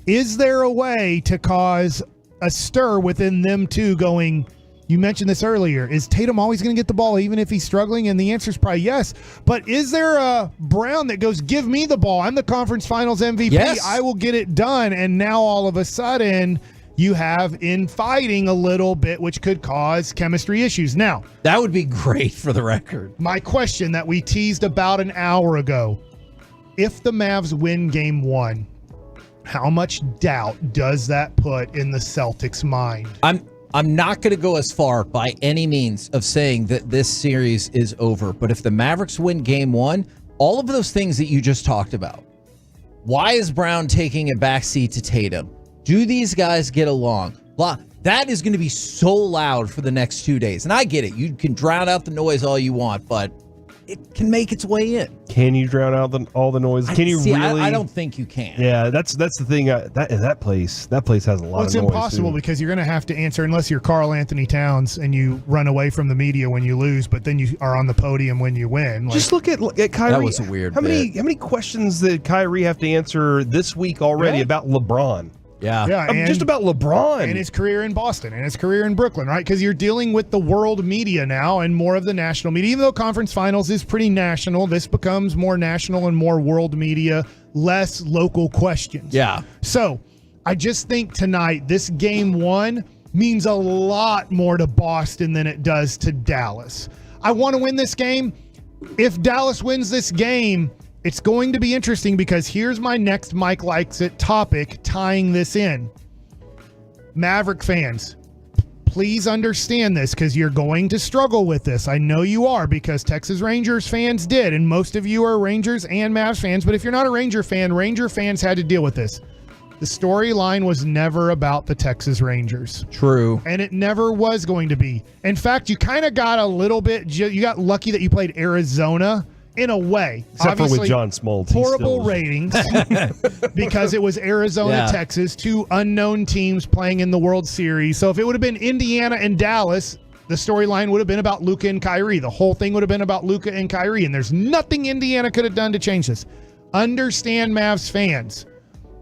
is there a way to cause a stir within them two going, you mentioned this earlier, is Tatum always going to get the ball even if he's struggling? And the answer is probably yes. But is there a Brown that goes, give me the ball, I'm the conference finals MVP, yes, I will get it done? And now all of a sudden you have infighting a little bit, which could cause chemistry issues. Now, that would be great for the record. My question that we teased about an hour ago, if the Mavs win game 1, how much doubt does that put in the Celtics' mind? I'm not going to go as far by any means of saying that this series is over, but if the Mavericks win game 1, all of those things that you just talked about, why is Brown taking a backseat to Tatum? Do these guys get along? Blah. That is going to be so loud for the next 2 days. And I get it. You can drown out the noise all you want, but it can make its way in. Can you drown out all the noise? Can you really? I don't think you can. Yeah, that's the thing. That place has a lot of noise. It's impossible because you're going to have to answer unless you're Karl Anthony Towns and you run away from the media when you lose, but then you are on the podium when you win. Just look at Kyrie. That was a weird. How many questions did Kyrie have to answer this week already about LeBron? Yeah, just about LeBron and his career in Boston and his career in Brooklyn, right? Because you're dealing with the world media now and more of the national media. Even though conference finals is pretty national, this becomes more national and more world media, less local questions. Yeah. So I just think tonight, this game 1 means a lot more to Boston than it does to Dallas. I want to win this game. If Dallas wins this game, it's going to be interesting because here's my next Mike Likes It topic tying this in. Maverick fans, please understand this because you're going to struggle with this. I know you are because Texas Rangers fans did, and most of you are Rangers and Mavs fans, but if you're not a Ranger fans had to deal with this. The storyline was never about the Texas Rangers. True. And it never was going to be. In fact, you kind of got a little bit, you got lucky that you played Arizona. In a way. Except for with John Smoltz. Horrible ratings because it was Arizona, Texas, 2 unknown teams playing in the World Series. So if it would have been Indiana and Dallas, the storyline would have been about Luka and Kyrie. The whole thing would have been about Luka and Kyrie, and there's nothing Indiana could have done to change this. Understand, Mavs fans,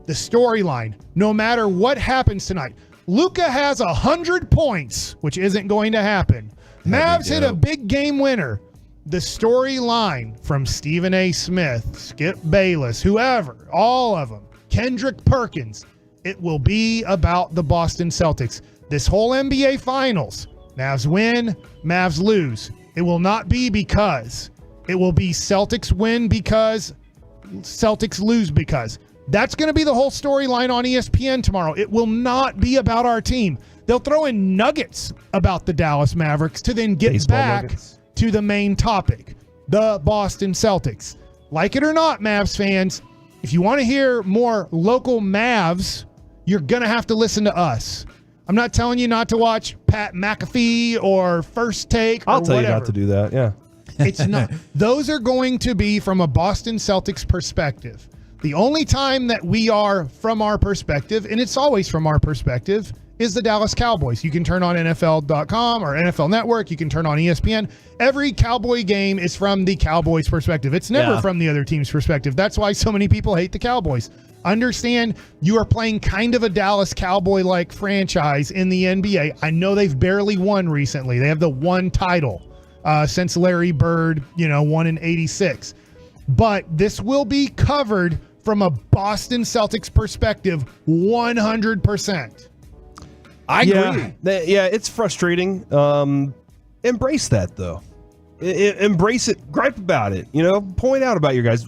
the storyline, no matter what happens tonight. Luka has 100 points, which isn't going to happen. Mavs hit a big game winner. The storyline from Stephen A. Smith, Skip Bayless, whoever, all of them, Kendrick Perkins, it will be about the Boston Celtics. This whole NBA Finals, Mavs win, Mavs lose. It will not be because. It will be Celtics win because, Celtics lose because. That's going to be the whole storyline on ESPN tomorrow. It will not be about our team. They'll throw in nuggets about the Dallas Mavericks to then get Baseball back nuggets. to the main topic, the Boston Celtics. Like it or not, Mavs fans, if you want to hear more local Mavs, you're going to have to listen to us. I'm not telling you not to watch Pat McAfee or First Take or I'll tell whatever. you not to do that. Yeah. It's not. Those are going to be from a Boston Celtics perspective. The only time that we are from our perspective, and it's always from our perspective, is the Dallas Cowboys. You can turn on NFL.com or NFL Network. You can turn on ESPN. Every Cowboy game is from the Cowboys' perspective. It's never from the other team's perspective. That's why so many people hate the Cowboys. Understand, you are playing kind of a Dallas Cowboy-like franchise in the NBA. I know they've barely won recently. They have the one title since Larry Bird, won in '86. But this will be covered from a Boston Celtics perspective 100%. I agree. Yeah, it's frustrating. Embrace that, though. Embrace it. Gripe about it. Point out about your guys.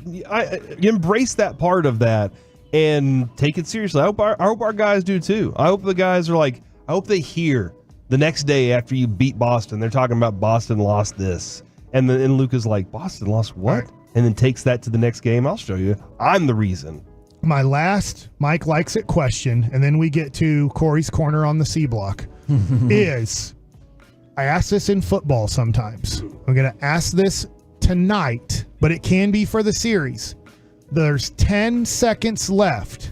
Embrace that part of that and take it seriously. I hope our guys do, too. I hope the guys are I hope they hear the next day after you beat Boston, they're talking about Boston lost this. And then Luka's like, Boston lost what? Right. And then takes that to the next game. I'll show you. I'm the reason. My last Mike Likes It question, and then we get to Corey's Corner on the C block, is I ask this in football sometimes. I'm going to ask this tonight, but it can be for the series. There's 10 seconds left.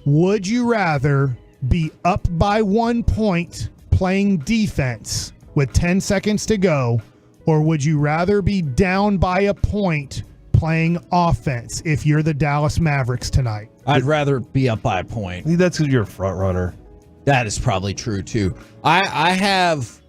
Would you rather be up by 1 point playing defense with 10 seconds to go, or would you rather be down by a point playing offense if you're the Dallas Mavericks tonight? I'd rather be up by a point. That's because you're a front runner. That is probably true too. I have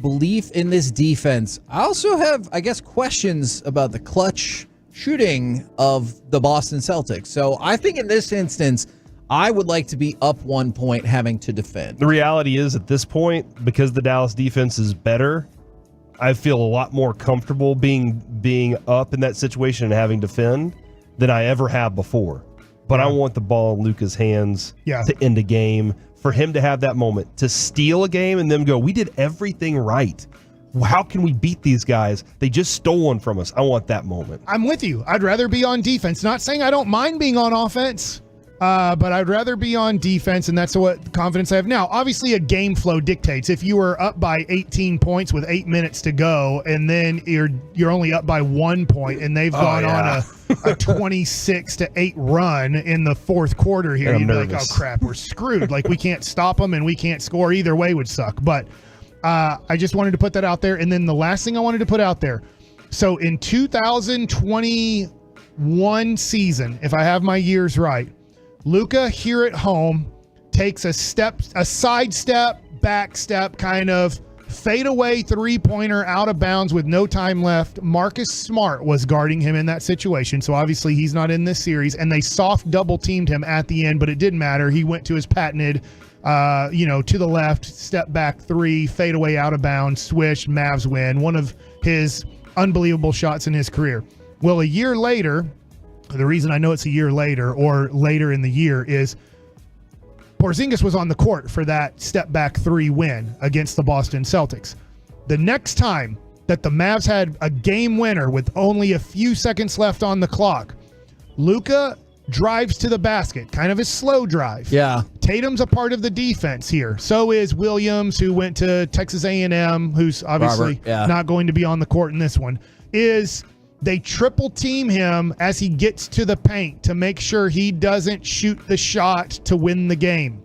belief in this defense. I also have, I guess, questions about the clutch shooting of the Boston Celtics. So I think in this instance, I would like to be up 1 point having to defend. The reality is at this point, because the Dallas defense is better, I feel a lot more comfortable being up in that situation and having to defend than I ever have before. But I want the ball in Luka's hands to end a game, for him to have that moment, to steal a game and them go, we did everything right. How can we beat these guys? They just stole one from us. I want that moment. I'm with you. I'd rather be on defense. Not saying I don't mind being on offense, but I'd rather be on defense, and that's what confidence I have now. Obviously, a game flow dictates. If you were up by 18 points with 8 minutes to go, and then you're only up by 1 point, and they've gone on a 26-8 run in the fourth quarter here, you'd be like, oh, crap, we're screwed. We can't stop them, and we can't score. Either way would suck. But I just wanted to put that out there. And then the last thing I wanted to put out there, so in 2021 season, if I have my years right, Luka here at home takes a sidestep, back step, kind of fadeaway three-pointer out of bounds with no time left. Marcus Smart was guarding him in that situation, so obviously he's not in this series, and they soft double-teamed him at the end, but it didn't matter. He went to his patented, to the left, step back three, fadeaway out of bounds, swish, Mavs win. One of his unbelievable shots in his career. Well, a year later, the reason I know it's a year later or later in the year is Porzingis was on the court for that step back three win against the Boston Celtics. The next time that the Mavs had a game winner with only a few seconds left on the clock, Luka drives to the basket, kind of a slow drive. Yeah. Tatum's a part of the defense here. So is Williams, who went to Texas A&M, who's obviously not going to be on the court in this one. They triple team him as he gets to the paint to make sure he doesn't shoot the shot to win the game.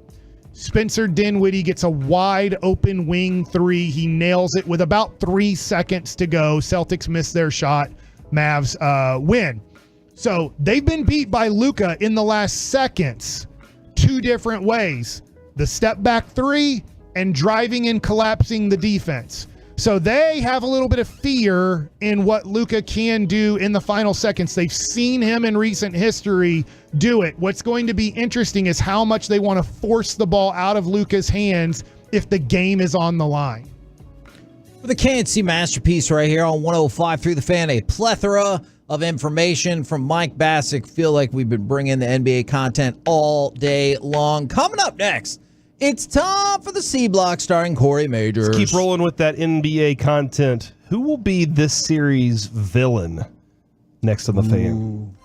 Spencer Dinwiddie gets a wide open wing three. He nails it with about 3 seconds to go. Celtics miss their shot. Mavs win. So they've been beat by Luka in the last seconds 2 different ways. The step back 3 and driving and collapsing the defense. So they have a little bit of fear in what Luka can do in the final seconds. They've seen him in recent history do it. What's going to be interesting is how much they want to force the ball out of Luka's hands if the game is on the line. For the KNC Masterpiece right here on 105 through the Fan, a plethora of information from Mike Bassick. Feel like we've been bringing the NBA content all day long. Coming up next, it's time for the C Block starring Corey Majors. Let's keep rolling with that NBA content. Who will be this series' villain next on the Fan?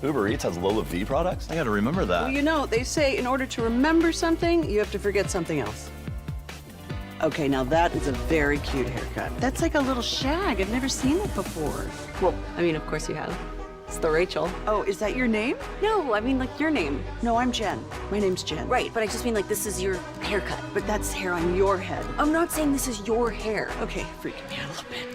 Uber Eats has Lola V products? I gotta remember that. Well, you know, they say in order to remember something, you have to forget something else. Okay, now that is a very cute haircut. That's like a little shag. I've never seen it before. Well, I mean, of course you have. It's the Rachel. Oh, is that your name? No, I mean like your name. No, I'm Jen. My name's Jen. Right, but I just mean like this is your haircut. But that's hair on your head. I'm not saying this is your hair. Okay, freaking me out a little bit.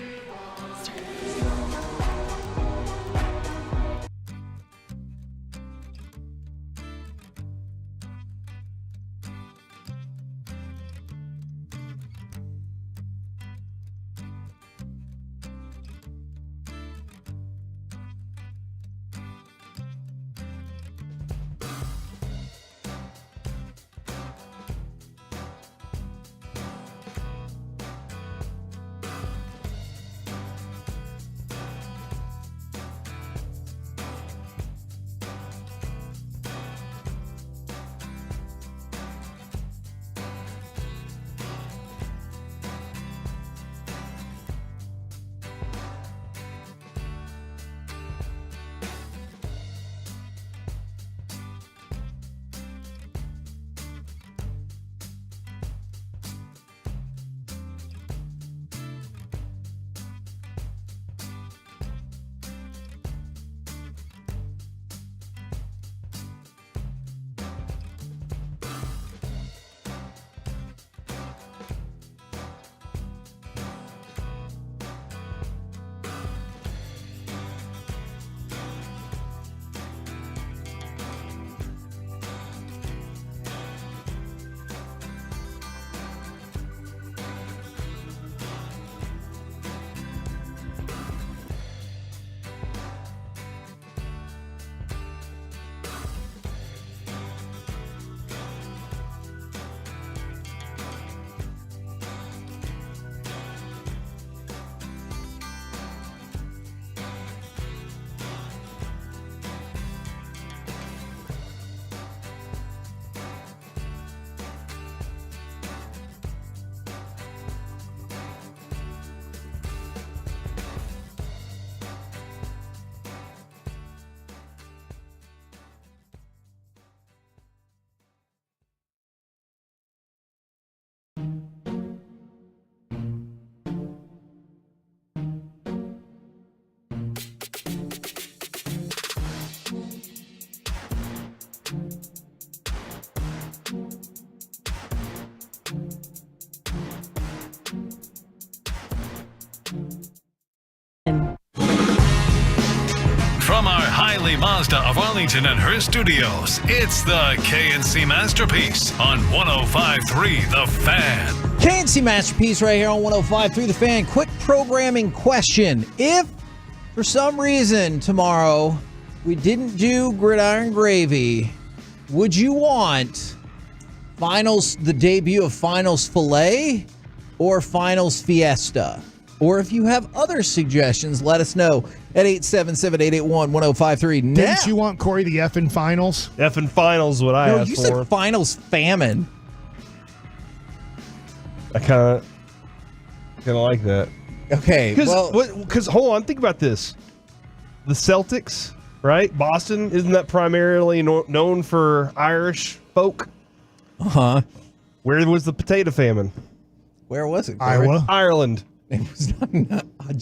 From our Highly Mazda of Arlington and Hearst studios, it's the KNC Masterpiece on 105.3 The Fan. KNC Masterpiece right here on 105.3 The Fan. Quick programming question. If, for some reason, tomorrow we didn't do Gridiron Gravy, would you want Finals, the debut of Finals Filet or Finals Fiesta? Or if you have other suggestions, let us know at 877-881-1053. Didn't you want Corey the F in Finals? F in Finals, what I asked you for. said Finals Famine. I kind of like that. Okay, because hold on, think about this. The Celtics, right? Boston, isn't that primarily known for Irish folk? Uh-huh. Where was the potato famine? Where was it? Iowa. Ireland. It was not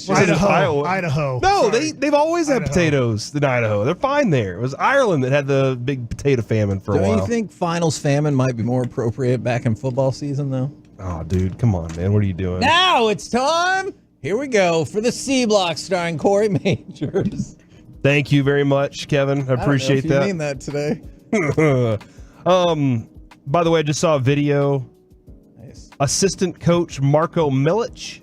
Idaho. No, Sorry. they've always had Idaho. potatoes in Idaho. They're fine there. It was Ireland that had the big potato famine for a while. Don't you think Finals Famine might be more appropriate back in football season, though? Oh, dude, come on, man. What are you doing? Now it's time. Here we go for the C Block starring Corey Majors. Thank you very much, Kevin. I appreciate I don't know if that. you mean that today. By the way, I just saw a video. Nice. Assistant coach Marco Milic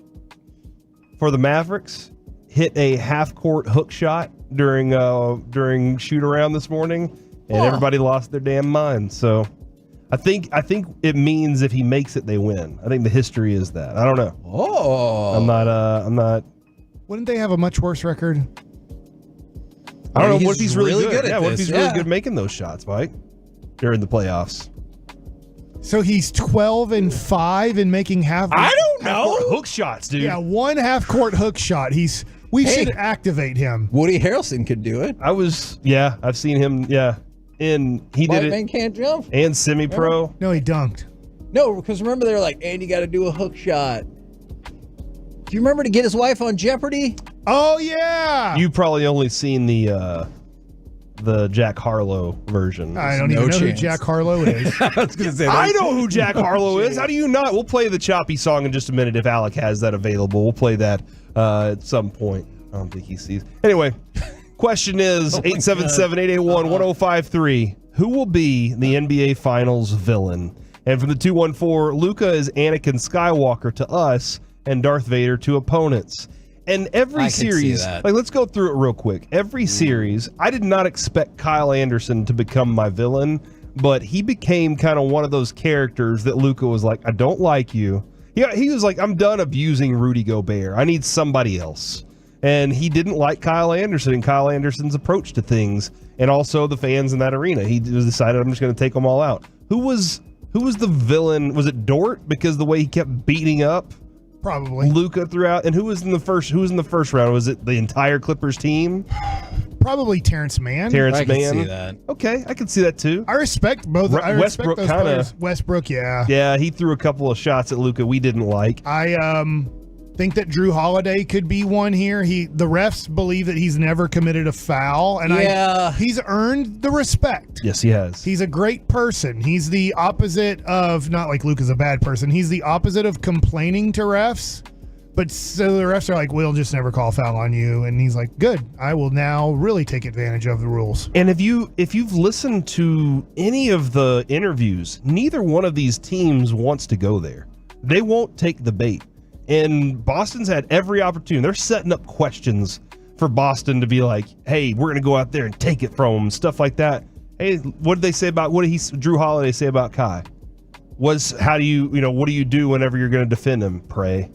for the Mavericks hit a half-court hook shot during shoot around this morning, and everybody lost their damn mind. So I think it means if he makes it, they win. I think the history is that. I don't know. Oh, I'm not. Wouldn't they have a much worse record? I don't know. What if he's really good at what if this? he's really good making those shots, Mike, during the playoffs? So he's 12-5 and making half. I don't don't know. Hook shots, dude. Yeah, one half-court hook shot. We should activate him. Woody Harrelson could do it. I've seen him, and he White did it. man can't jump. And semi-pro. No, he dunked. No, because remember they were like, and you got to do a hook shot. Do you remember to get his wife on Jeopardy? Oh yeah. You probably only seen the Jack Harlow version. I don't even know who Jack Harlow is. I was gonna say I know who Jack Harlow is. How do you not? We'll play the choppy song in just a minute if Alec has that available. We'll play that at some point. I don't think he sees. Anyway, question is 877-881-1053. Who will be the NBA Finals villain? And from the 214, Luka is Anakin Skywalker to us and Darth Vader to opponents. And every series, let's go through it real quick. Every series, I did not expect Kyle Anderson to become my villain, but he became kind of one of those characters that Luka was like, I don't like you. Yeah, he was like, I'm done abusing Rudy Gobert. I need somebody else. And he didn't like Kyle Anderson and Kyle Anderson's approach to things, and also the fans in that arena. He decided, I'm just going to take them all out. Who was the villain? Was it Dort because the way he kept beating up probably Luka throughout? And who was in the first round? Was it the entire Clippers team? Probably Terrence Mann. Terrence Mann. I can see that. Okay, I can see that too. I respect both. I respect Westbrook those kinda, players. Westbrook, yeah. Yeah, he threw a couple of shots at Luka we didn't like. I think that Drew Holiday could be one here. The refs believe that he's never committed a foul, and he's earned the respect. Yes, he has. He's a great person. He's the opposite of, not like Luka's a bad person. He's the opposite of complaining to refs. But so the refs are like, we'll just never call a foul on you. And he's like, good, I will now really take advantage of the rules. And if you've listened to any of the interviews, neither one of these teams wants to go there. They won't take the bait. And Boston's had every opportunity. They're setting up questions for Boston to be like, hey, we're going to go out there and take it from them, stuff like that. Hey, what did they say about, Drew Holiday say about Kai? What do you do whenever you're going to defend him? Pray.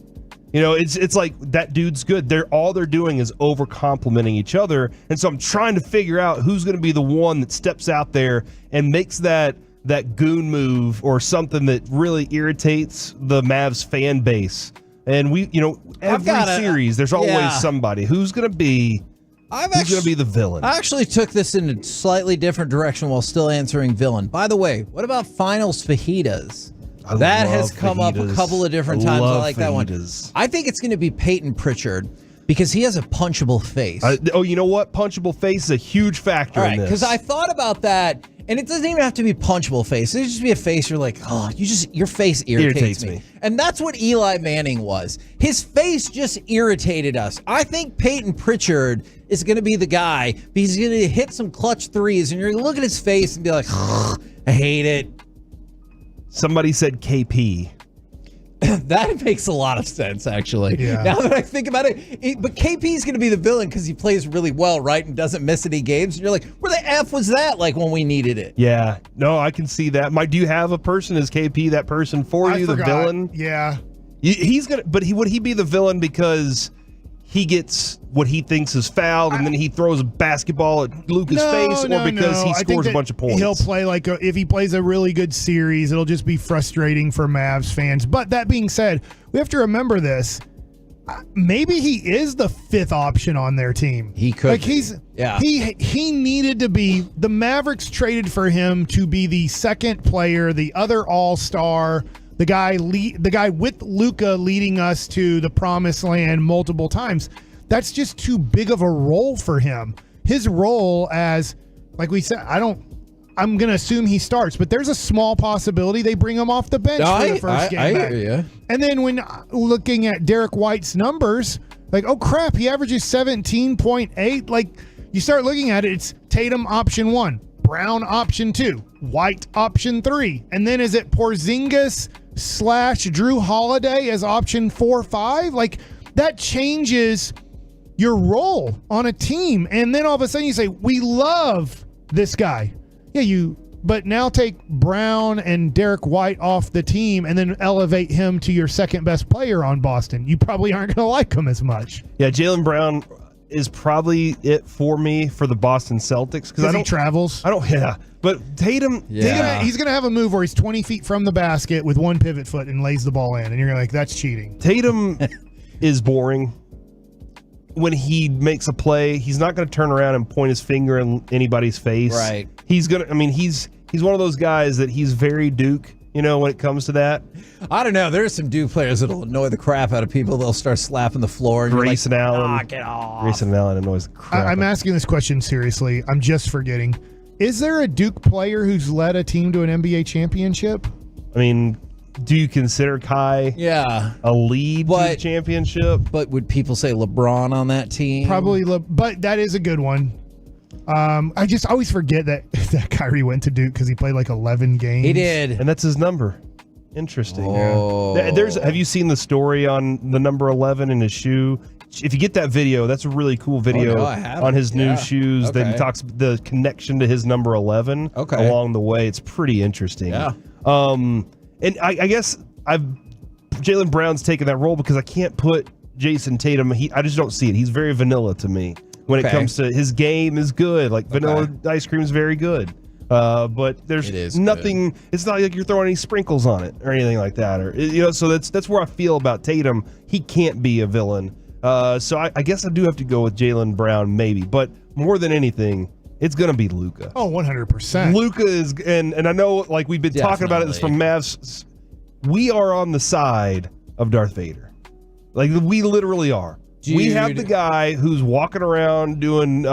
It's like that dude's good. All they're doing is over complimenting each other. And so I'm trying to figure out who's going to be the one that steps out there and makes that goon move or something that really irritates the Mavs fan base. And every series, there's always somebody who's going to be the villain. I actually took this in a slightly different direction while still answering villain. By the way, what about finals fajitas? That has come up a couple of different times. I like that one. I think it's going to be Peyton Pritchard because he has a punchable face. You know what? Punchable face is a huge factor in this. Because I thought about that, and it doesn't even have to be punchable face. It just be a face you're like, your face irritates me. And that's what Eli Manning was. His face just irritated us. I think Peyton Pritchard is going to be the guy because he's going to hit some clutch threes, and you're going to look at his face and be like, I hate it. Somebody said KP. That makes a lot of sense, actually. Yeah. Now that I think about it, but KP is going to be the villain because he plays really well, right, and doesn't miss any games. And you're like, where the F was that? Like when we needed it. Yeah. No, I can see that. Do you have a person as KP that person for you, the villain? Yeah. Would he be the villain because he gets what he thinks is fouled and then he throws a basketball at Luka's face, or because he scores a bunch of points? He'll play if he plays a really good series, it'll just be frustrating for Mavs fans. But that being said, we have to remember this. Maybe he is the fifth option on their team. He could. He needed to be. The Mavericks traded for him to be the second player, the other all-star. The guy with Luka leading us to the promised land multiple times. That's just too big of a role for him. His role as, like we said, I'm going to assume he starts, but there's a small possibility they bring him off the bench for the first game back. Yeah. And then when looking at Derek White's numbers, like, oh crap, he averages 17.8. Like, you start looking at it, it's Tatum option 1, Brown option 2, White option 3. And then is it Porzingis / Drew Holiday as option 4-5? Like, that changes your role on a team. And then all of a sudden you say, we love this guy. Yeah, but now take Brown and Derek White off the team and then elevate him to your second best player on Boston. You probably aren't going to like him as much. Yeah, Jaylen Brown, is probably it for me for the Boston Celtics because he travels. But Tatum, he's gonna have a move where he's 20 feet from the basket with one pivot foot and lays the ball in, and you're like, that's cheating. Tatum is boring. When he makes a play, he's not going to turn around and point his finger in anybody's face. Right. He's gonna. I mean, he's one of those guys that he's very Duke. You know, when it comes to that. I don't know. There's some Duke players that'll annoy the crap out of people. They'll start slapping the floor. And Grayson Allen. Knock it off. Grayson Allen annoys the crap. I'm asking this question seriously. I'm just forgetting. Is there a Duke player who's led a team to an NBA championship? I mean, do you consider Kai a lead to the championship? But would people say LeBron on that team? Probably, but that is a good one. I just always forget that Kyrie went to Duke because he played like 11 games. He did. And that's his number. Interesting. Oh. Have you seen the story on the number 11 in his shoe? If you get that video, that's a really cool video on his new shoes that he talks the connection to his number 11 along the way. It's pretty interesting. Yeah. And I guess Jaylen Brown's taken that role because I can't put Jason Tatum. I just don't see it. He's very vanilla to me when it comes to his game is good. Like vanilla ice cream is very good. But there's nothing. Good. It's not like you're throwing any sprinkles on it or anything like that. Or so that's where I feel about Tatum. He can't be a villain. So I guess I do have to go with Jaylen Brown maybe. But more than anything, it's gonna be Luka. Oh, 100%. Luka is, and I know like we've been talking about it from Mavs. We are on the side of Darth Vader. Like we literally are. Dude. We have the guy who's walking around doing,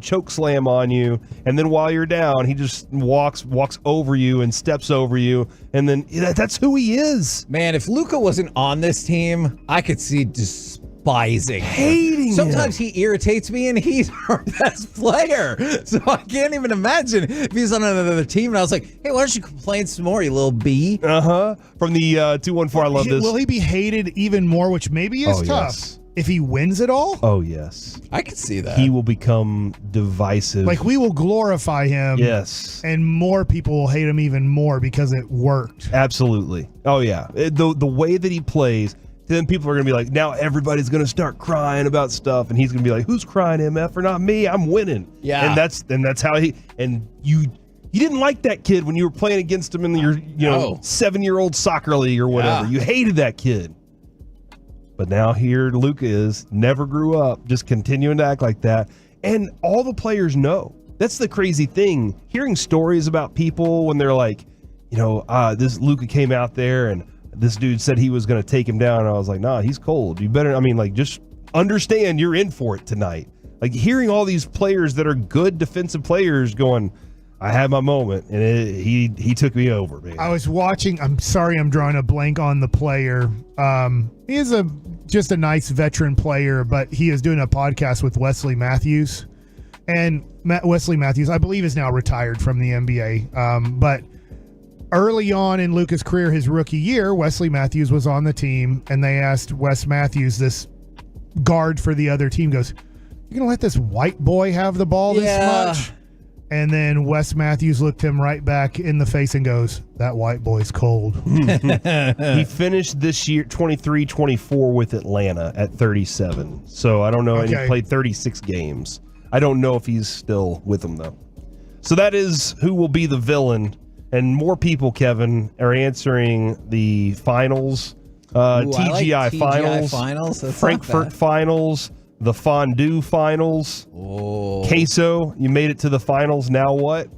choke slam on you, and then while you're down, he just walks over you and steps over you, and then that's who he is. Man, if Luka wasn't on this team, I could see despising, hating him. Sometimes he irritates me, and he's our best player. So I can't even imagine if he's on another team. And I was like, hey, why don't you complain some more, you little bee? From the 214, I love this. Will he be hated even more, which maybe is tough? Yes. If he wins it all? Oh, yes. I could see that. He will become divisive. Like, we will glorify him. Yes. And more people will hate him even more because it worked. Absolutely. Oh, yeah. The way that he plays, then people are going to be like, now everybody's going to start crying about stuff. And he's going to be like, who's crying, MF, or not me? I'm winning. Yeah. And that's how he, and you didn't like that kid when you were playing against him in your 7-year-old soccer league or whatever. Yeah. You hated that kid. But now here Luka is, never grew up, just continuing to act like that. And all the players know. That's the crazy thing. Hearing stories about people when they're like, this Luka came out there and this dude said he was going to take him down. And I was like, nah, he's cold. You better, just understand you're in for it tonight. Like hearing all these players that are good defensive players going, I had my moment, and he took me over, man. I was watching. I'm sorry, I'm drawing a blank on the player. He is just a nice veteran player, but he is doing a podcast with Wesley Matthews, and Wesley Matthews, I believe, is now retired from the NBA. But early on in Luka's career, his rookie year, Wesley Matthews was on the team, and they asked Wes Matthews, this guard for the other team, goes, "You're gonna let this white boy have the ball this much?" And then Wes Matthews looked him right back in the face and goes, that white boy's cold. He finished this year 23-24 with Atlanta at 37. So I don't know. And he played 36 games. I don't know if he's still with them, though. So that is who will be the villain. And more people, Kevin, are answering the finals. TGI finals. Frankfurt finals. The fondue finals. Oh. Queso, you made it to the finals. Now what?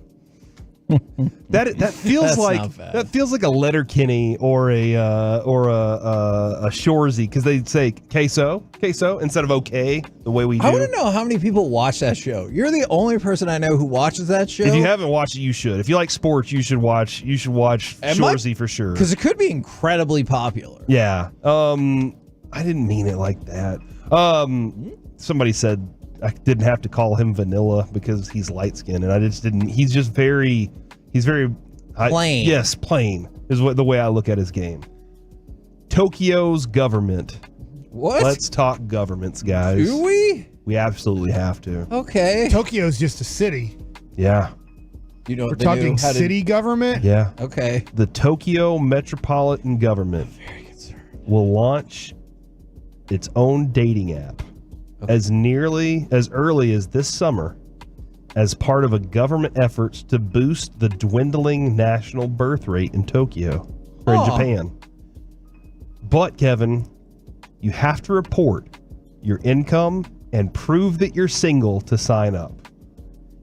That feels like a Letterkenny or a Shorzy, because they say queso instead of okay, the way we do. I want to know how many people watch that show. You're the only person I know who watches that show. If you haven't watched it, you should. If you like sports, you should watch Shorzy for sure. Because it could be incredibly popular. Yeah. I didn't mean it like that. Somebody said I didn't have to call him vanilla because he's light skinned, and I just didn't. He's very plain. Yes, plain is the way I look at his game. Tokyo's government. What? Let's talk governments, guys. Do we? We absolutely have to. Okay. Tokyo's just a city. Yeah. We're talking city government? Yeah. Okay. The Tokyo Metropolitan Government will launch its own dating app. as early as this summer as part of a government efforts to boost the dwindling national birth rate in Tokyo or in Japan. But Kevin, you have to report your income and prove that you're single to sign up.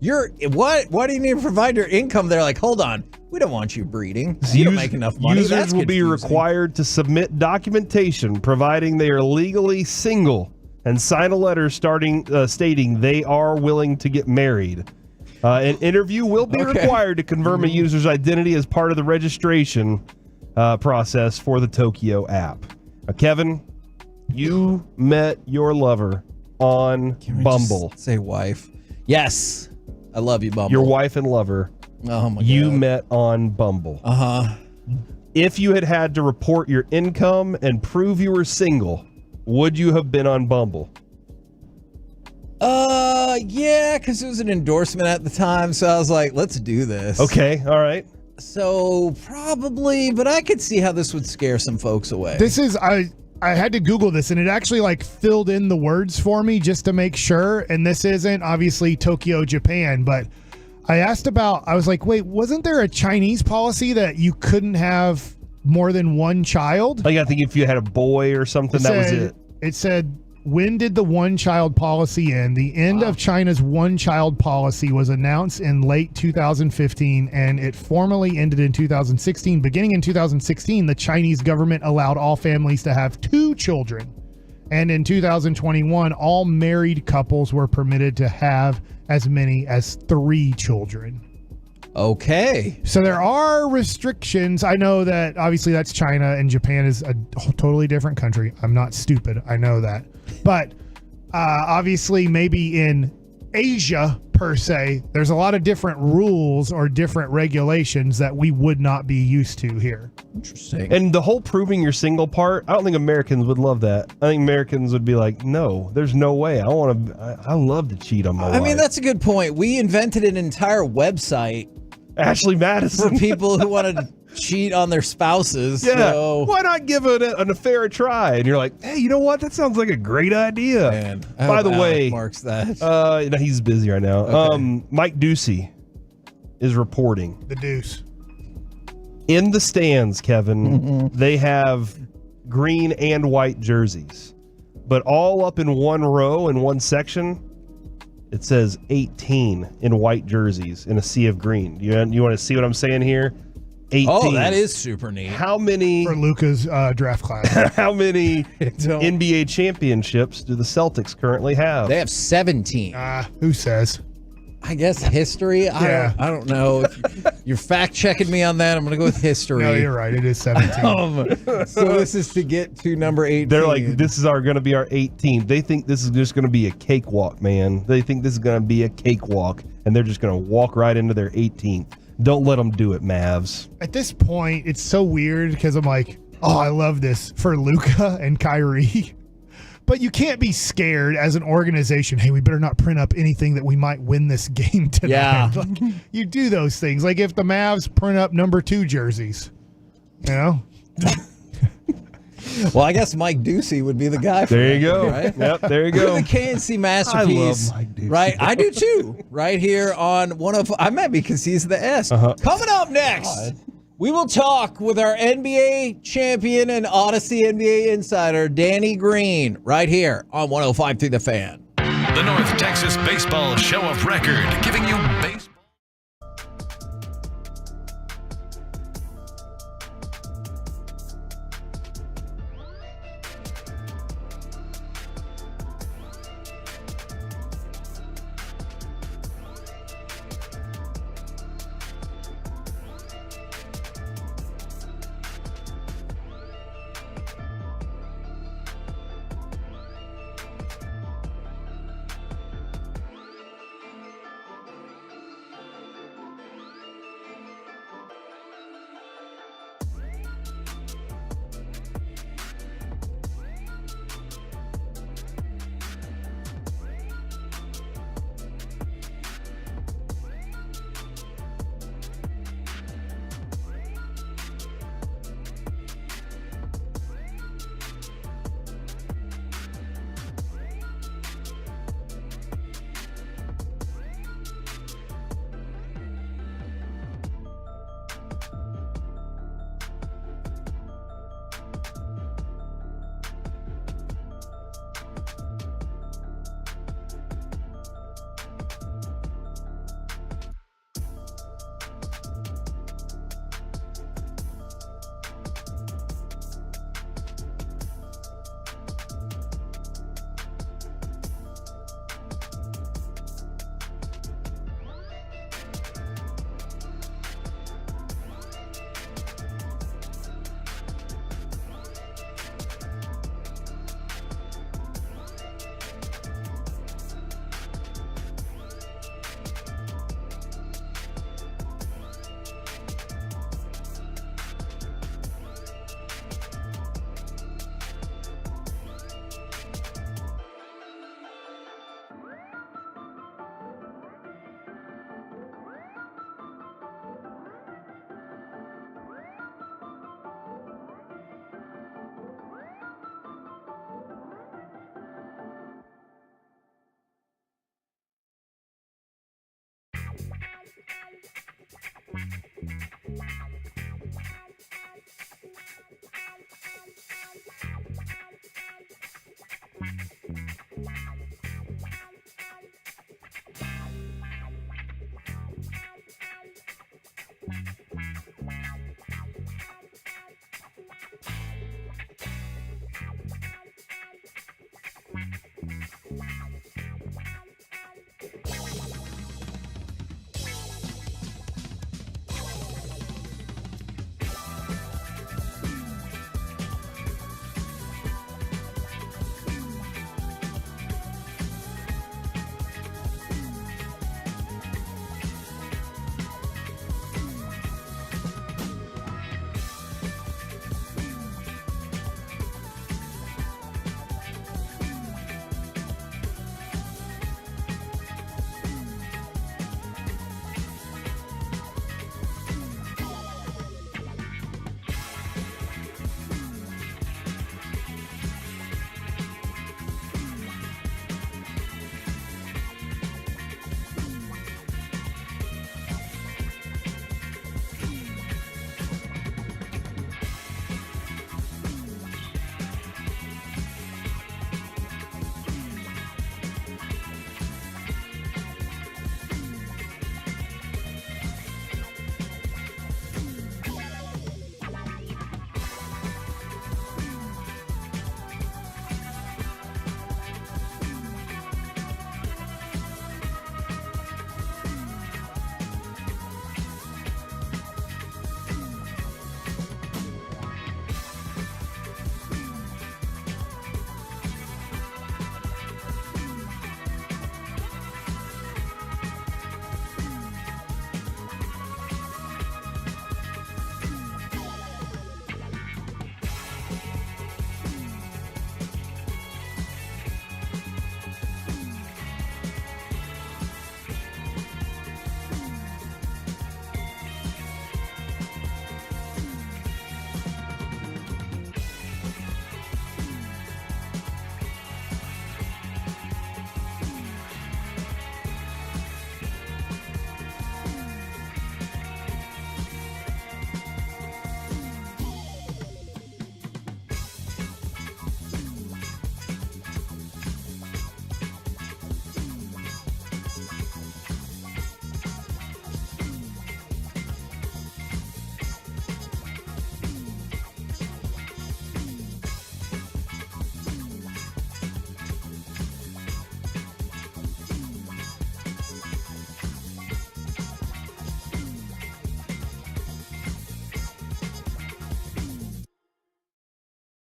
Why do you need to provide your income? They're like, hold on, we don't want you breeding. You don't make enough money. Users will be required to submit documentation providing they are legally single and sign a letter stating they are willing to get married. An interview will be required to confirm a user's identity as part of the registration process for the Tokyo app. Kevin, you met your lover on Bumble. Say wife. Yes. I love you, Bumble. Your wife and lover. Oh my God. You met on Bumble. Uh-huh. If you had to report your income and prove you were single, would you have been on Bumble? Yeah, because it was an endorsement at the time, so I was like, let's do this. Okay, all right. So probably, but I could see how this would scare some folks away. This is I had to Google this, and it actually like filled in the words for me just to make sure. And this isn't obviously Tokyo, Japan, but I was like, wait, wasn't there a Chinese policy that you couldn't have more than one child? Like, I think if you had a boy or something, that was it. It said, when did the one-child policy end? The end of China's one-child policy was announced in late 2015, and it formally ended in 2016. Beginning in 2016, the Chinese government allowed all families to have 2 children. And in 2021, all married couples were permitted to have as many as 3 children. Okay. So there are restrictions. I know that obviously that's China, and Japan is a totally different country. I'm not stupid. I know that. But obviously maybe in Asia per se, there's a lot of different rules or different regulations that we would not be used to here. Interesting. And the whole proving you're single part, I don't think Americans would love that. I think Americans would be like, no, there's no way. I love to cheat on my wife. I mean, that's a good point. We invented an entire website. Ashley Madison. For people who want to cheat on their spouses. Yeah. So. Why not give an affair a try? And you're like, hey, you know what? That sounds like a great idea. Man, by the way, marks that. No, he's busy right now. Okay. Mike Ducey is reporting. The Deuce. In the stands, Kevin, they have green and white jerseys, but all up in one row in one section, it says 18 in white jerseys in a sea of green. You want to see what I'm saying here? 18. Oh, that is super neat. How many for Luka's draft class? How many NBA championships do the Celtics currently have? They have 17. Who says? I guess history. Yeah. I don't know. You're fact checking me on that. I'm going to go with history. No, you're right. It is 17. So this is to get to number 18. They're like, this is going to be our 18th. They think this is just going to be a cakewalk, man. They think this is going to be a cakewalk, and they're just going to walk right into their 18th. Don't let them do it, Mavs. At this point, it's so weird because I'm like, oh, I love this for Luka and Kyrie. But you can't be scared as an organization. Hey, we better not print up anything that we might win this game tonight. Yeah. Like, you do those things. Like if the Mavs print up number 2 jerseys, you know? Well, I guess Mike Ducey would be the guy for There you that, go. right? Yep, there you go. The KNC masterpiece. I love Mike Ducey. Right? I do too. Right here on 105. I might be because he's the S. Coming up next, we will talk with our NBA champion and Odyssey NBA insider, Danny Green, right here on 105 through the Fan. The North Texas Baseball Show of Record, giving you baseball.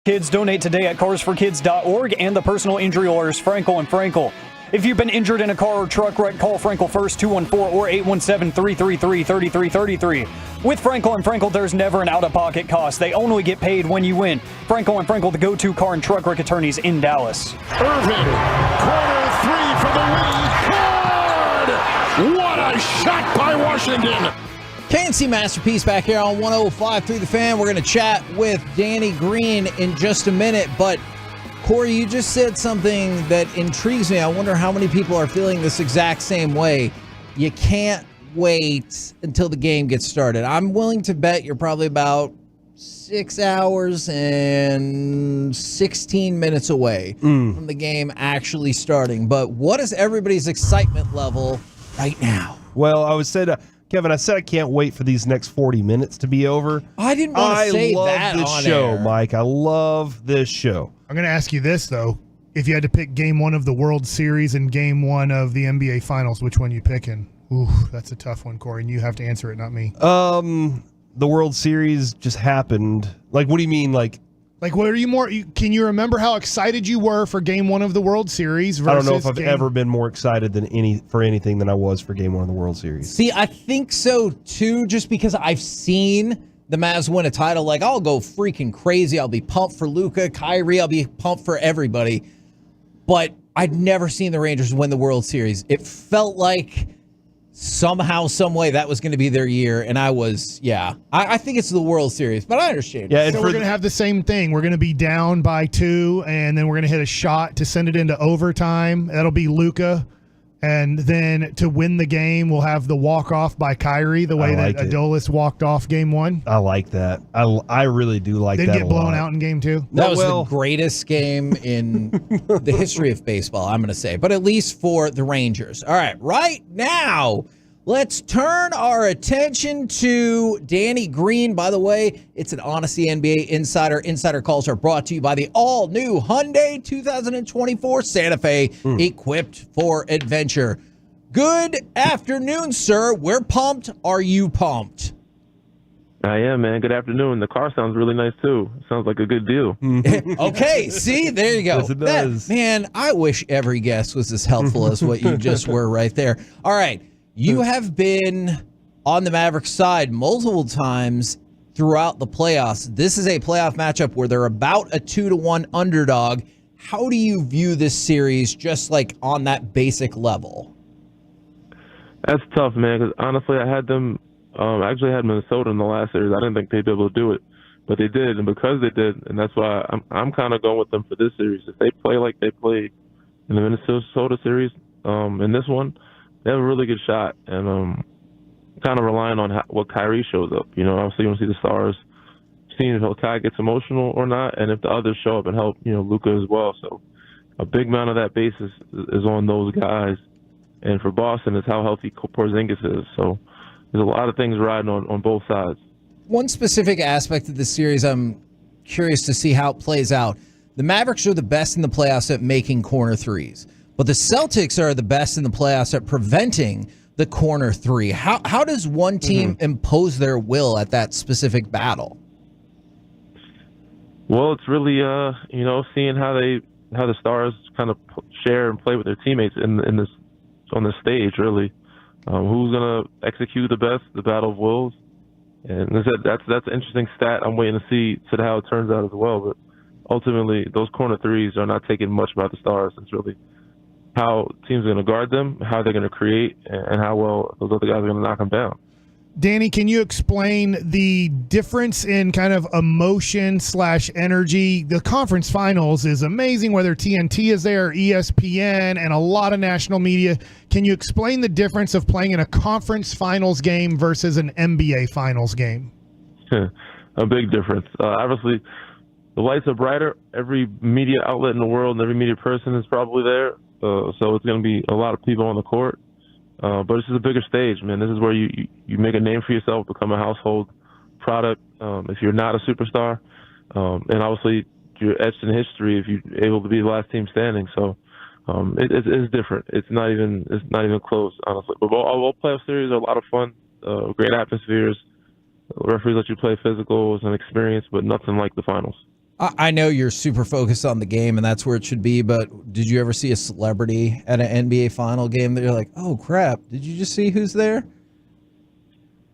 Kids, donate today at carsforkids.org and the personal injury lawyers Frankel and Frankel. If you've been injured in a car or truck wreck, call Frankel first, 214 or 817-333-3333. With Frankel and Frankel, there's never an out-of-pocket cost. They only get paid when you win. Frankel and Frankel, the go-to car and truck wreck attorneys in Dallas. Irving, corner three for the win. Good! What a shot by Washington! KNC Masterpiece back here on 105.3 The Fan. We're going to chat with Danny Green in just a minute. But, Corey, you just said something that intrigues me. I wonder how many people are feeling this exact same way. You can't wait until the game gets started. I'm willing to bet you're probably about 6 hours and 16 minutes away from the game actually starting. But what is everybody's excitement level right now? Well, I would say to Kevin, I said I can't wait for these next 40 minutes to be over. I didn't want to say that I love this show, Mike. I love this show. I'm going to ask you this, though. If you had to pick game one of the World Series and game one of the NBA Finals, which one you picking? Ooh, that's a tough one, Corey, and you have to answer it, not me. The World Series just happened. Like, what do you mean, like what are you more? Can you remember how excited you were for Game 1 of the World Series? Versus I don't know if I've ever been more excited than anything than I was for Game 1 of the World Series. See, I think so too. Just because I've seen the Mavs win a title, like I'll go freaking crazy. I'll be pumped for Luka, Kyrie. I'll be pumped for everybody. But I'd never seen the Rangers win the World Series. It felt like somehow, some way, that was going to be their year, and I was, I think it's the World Series, but I understand. Yeah, so we're going to have the same thing. We're going to be down by 2, and then we're going to hit a shot to send it into overtime. That'll be Luka, and then to win the game, we'll have the walk-off by Kyrie, the way that Adolis walked off Game 1. I like that. I really do like that. Didn't get blown out in Game 2. That was the greatest game in the history of baseball, I'm going to say, but at least for the Rangers. All right, right now, let's turn our attention to Danny Green. By the way, it's an Honesty NBA Insider. Insider calls are brought to you by the all-new Hyundai 2024 Santa Fe, equipped for adventure. Good afternoon, sir. We're pumped. Are you pumped? I am, man. Good afternoon. The car sounds really nice, too. Sounds like a good deal. Okay, see? There you go. Yes, it does. Man, I wish every guest was as helpful as what you just were right there. All right. You have been on the Mavericks side multiple times throughout the playoffs. This is a playoff matchup where they're about a 2-1 underdog. How do you view this series just like on that basic level? That's tough, man, because honestly, I had them I actually had Minnesota in the last series. I didn't think they'd be able to do it, but they did, and because they did, and that's why I'm kind of going with them for this series. If they play like they played in the Minnesota series, in this one, they have a really good shot, and kind of relying on what Kyrie shows up. You know, obviously you want to see the stars, seeing if Kyrie gets emotional or not, and if the others show up and help, Luka as well. So a big amount of that basis is on those guys. And for Boston, it's how healthy Porzingis is. So there's a lot of things riding on both sides. One specific aspect of the series I'm curious to see how it plays out. The Mavericks are the best in the playoffs at making corner threes, but the Celtics are the best in the playoffs at preventing the corner three. How does one team impose their will at that specific battle? Well, it's really seeing how the stars kind of share and play with their teammates on this stage, really. Who's going to execute the best, the battle of wills. And that's an interesting stat. I'm waiting to see how it turns out as well. But ultimately, those corner threes are not taking much about the stars. It's really how teams are going to guard them, how they're going to create, and how well those other guys are going to knock them down. Danny, can you explain the difference in kind of emotion/energy? The conference finals is amazing, whether TNT is there, ESPN, and a lot of national media. Can you explain the difference of playing in a conference finals game versus an NBA finals game? A big difference. Obviously, the lights are brighter. Every media outlet in the world and every media person is probably there. So it's going to be a lot of people on the court. But this is a bigger stage, man. This is where you make a name for yourself, become a household product if you're not a superstar. And obviously, you're etched in history if you're able to be the last team standing. So it's different. It's not even close, honestly. But all playoff series are a lot of fun, great atmospheres. Referees let you play physical. It's an experience, but nothing like the finals. I know you're super focused on the game, and that's where it should be, but did you ever see a celebrity at an NBA final game that you're like, oh, crap, did you just see who's there?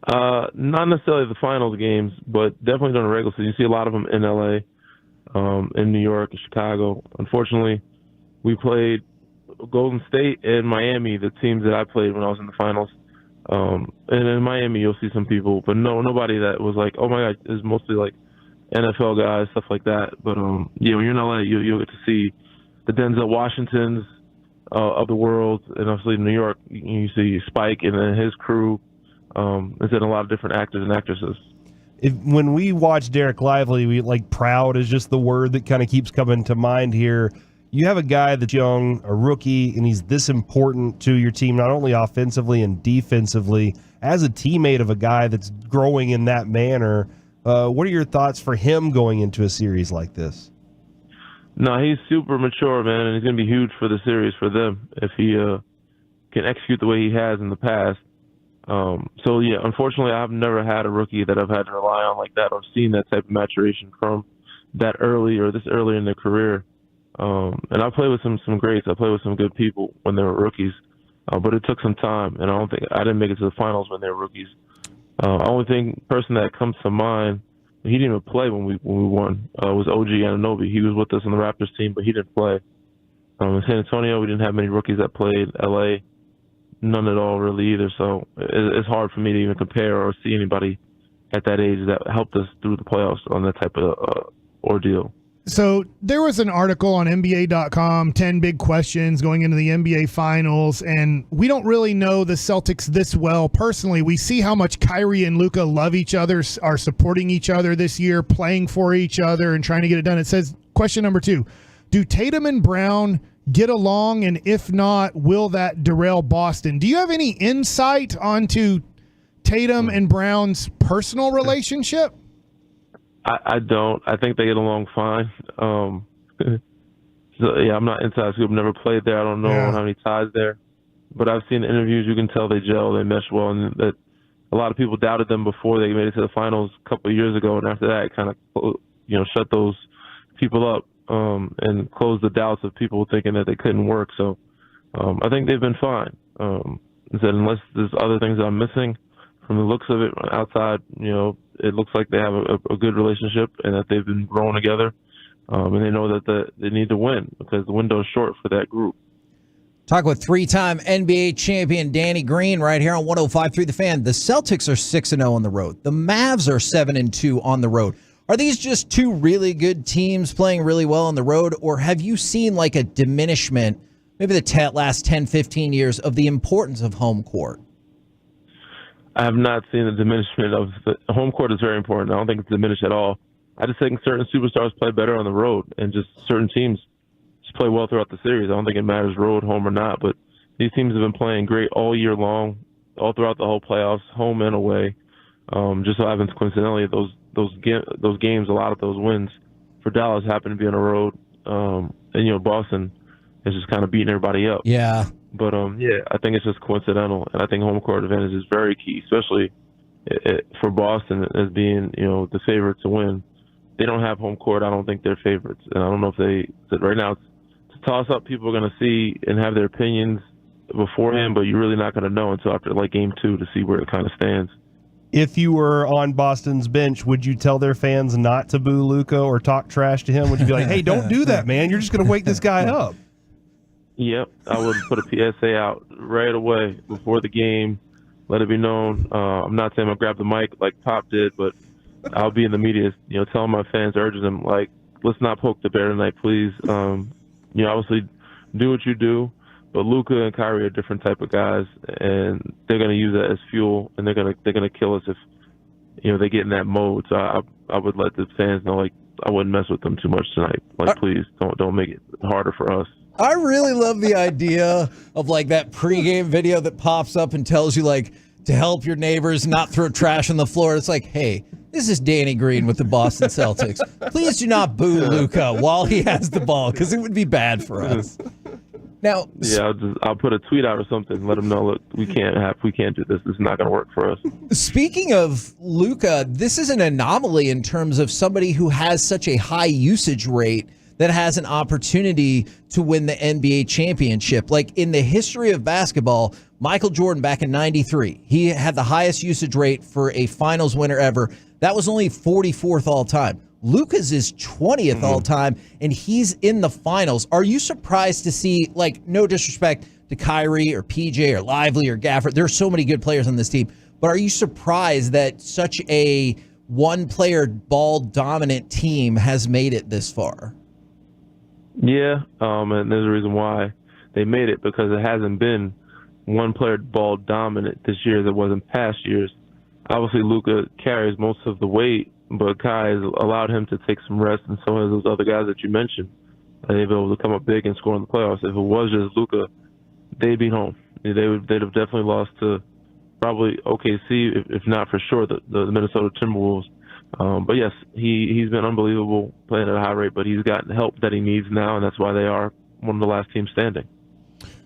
Not necessarily the finals games, but definitely during the regular season. You see a lot of them in LA, in New York, and Chicago. Unfortunately, we played Golden State and Miami, the teams that I played when I was in the finals. And in Miami, you'll see some people, but nobody that was like, oh my God, it's mostly like NFL guys, stuff like that. But when you're in LA, you'll get to see the Denzel Washingtons of the world, and obviously in New York, you see Spike and then his crew. It's in a lot of different actors and actresses. When we watch Derek Lively, we like proud is just the word that kind of keeps coming to mind here. You have a guy that's young, a rookie, and he's this important to your team, not only offensively and defensively, as a teammate of a guy that's growing in that manner. What are your thoughts for him going into a series like this? No, he's super mature, man, and he's going to be huge for the series for them if he can execute the way he has in the past. Unfortunately, I've never had a rookie that I've had to rely on like that or seen that type of maturation from that early or this early in their career. And I played with some greats. I played with some good people when they were rookies, but it took some time, and I didn't make it to the finals when they were rookies. Only person that comes to mind, he didn't even play when we won, was OG Anunoby. He was with us on the Raptors team, but he didn't play. In San Antonio, we didn't have many rookies that played. LA, none at all really either. So it's hard for me to even compare or see anybody at that age that helped us through the playoffs on that type of ordeal. So there was an article on NBA.com, 10 big questions going into the NBA Finals, and we don't really know the Celtics this well personally. We see how much Kyrie and Luka love each other, are supporting each other this year, playing for each other, and trying to get it done. It says, question number 2, do Tatum and Brown get along, and if not, will that derail Boston? Do you have any insight onto Tatum and Brown's personal relationship? I don't. I think they get along fine. I'm not inside scoop. Never played there. I don't know how many ties there. But I've seen interviews. You can tell they gel. They mesh well. And that a lot of people doubted them before they made it to the finals a couple of years ago. And after that, it kind of shut those people up and closed the doubts of people thinking that they couldn't work. So I think they've been fine. Unless there's other things I'm missing from the looks of it outside, it looks like they have a good relationship and that they've been growing together. And they know that they need to win because the window is short for that group. Talk with 3-time NBA champion Danny Green right here on 105.3 The Fan. The Celtics are 6-0 on the road. The Mavs are 7-2 on the road. Are these just two really good teams playing really well on the road, or have you seen like a diminishment, maybe the last 10, 15 years, of the importance of home court? I have not seen a diminishment of the home court is very important. I don't think it's diminished at all. I just think certain superstars play better on the road, and just certain teams just play well throughout the series. I don't think it matters road, home, or not, but these teams have been playing great all year long, all throughout the whole playoffs, home and away. Just so happens coincidentally, those games, a lot of those wins for Dallas happen to be on the road, and Boston is just kind of beating everybody up. Yeah. But I think it's just coincidental, and I think home court advantage is very key, especially for Boston as being the favorite to win. They don't have home court. I don't think they're favorites, and I don't know if right now it's a toss up. People are going to see and have their opinions beforehand, but you're really not going to know until after game 2 to see where it kind of stands. If you were on Boston's bench, would you tell their fans not to boo Luka or talk trash to him? Would you be like, hey, don't do that, man. You're just going to wake this guy up. Yep, I would put a PSA out right away before the game, let it be known. I'm not saying I'll grab the mic like Pop did, but I'll be in the media, telling my fans, urging them, like, let's not poke the bear tonight, please. Obviously do what you do, but Luka and Kyrie are different type of guys, and they're going to use that as fuel, and they're gonna kill us if they get in that mode. So I would let the fans know, like, I wouldn't mess with them too much tonight. Like, please don't make it harder for us. I really love the idea of like that pregame video that pops up and tells you like to help your neighbors not throw trash on the floor. It's like, hey, this is Danny Green with the Boston Celtics. Please do not boo Luka while he has the ball because it would be bad for us. Now, yeah, I'll put a tweet out or something, let them know, look, we can't do this. This is not going to work for us. Speaking of Luka, this is an anomaly in terms of somebody who has such a high usage rate that has an opportunity to win the NBA championship. Like in the history of basketball, Michael Jordan back in 93, he had the highest usage rate for a finals winner ever. That was only 44th all time. Luka's is 20th all time, and he's in the finals. Are you surprised to see, like, no disrespect to Kyrie or PJ or Lively or Gafford, there are so many good players on this team, but are you surprised that such a one-player ball-dominant team has made it this far? Yeah, and there's a reason why they made it, because it hasn't been one-player ball-dominant this year as it was in past years. Obviously, Luka carries most of the weight, but Kai has allowed him to take some rest, and so has those other guys that you mentioned. And they've been able to come up big and score in the playoffs. If it was just Luka, they'd be home. They'd have definitely lost to probably OKC, if not for sure the Minnesota Timberwolves. But yes, he's been unbelievable playing at a high rate, but he's gotten help that he needs now, and that's why they are one of the last teams standing.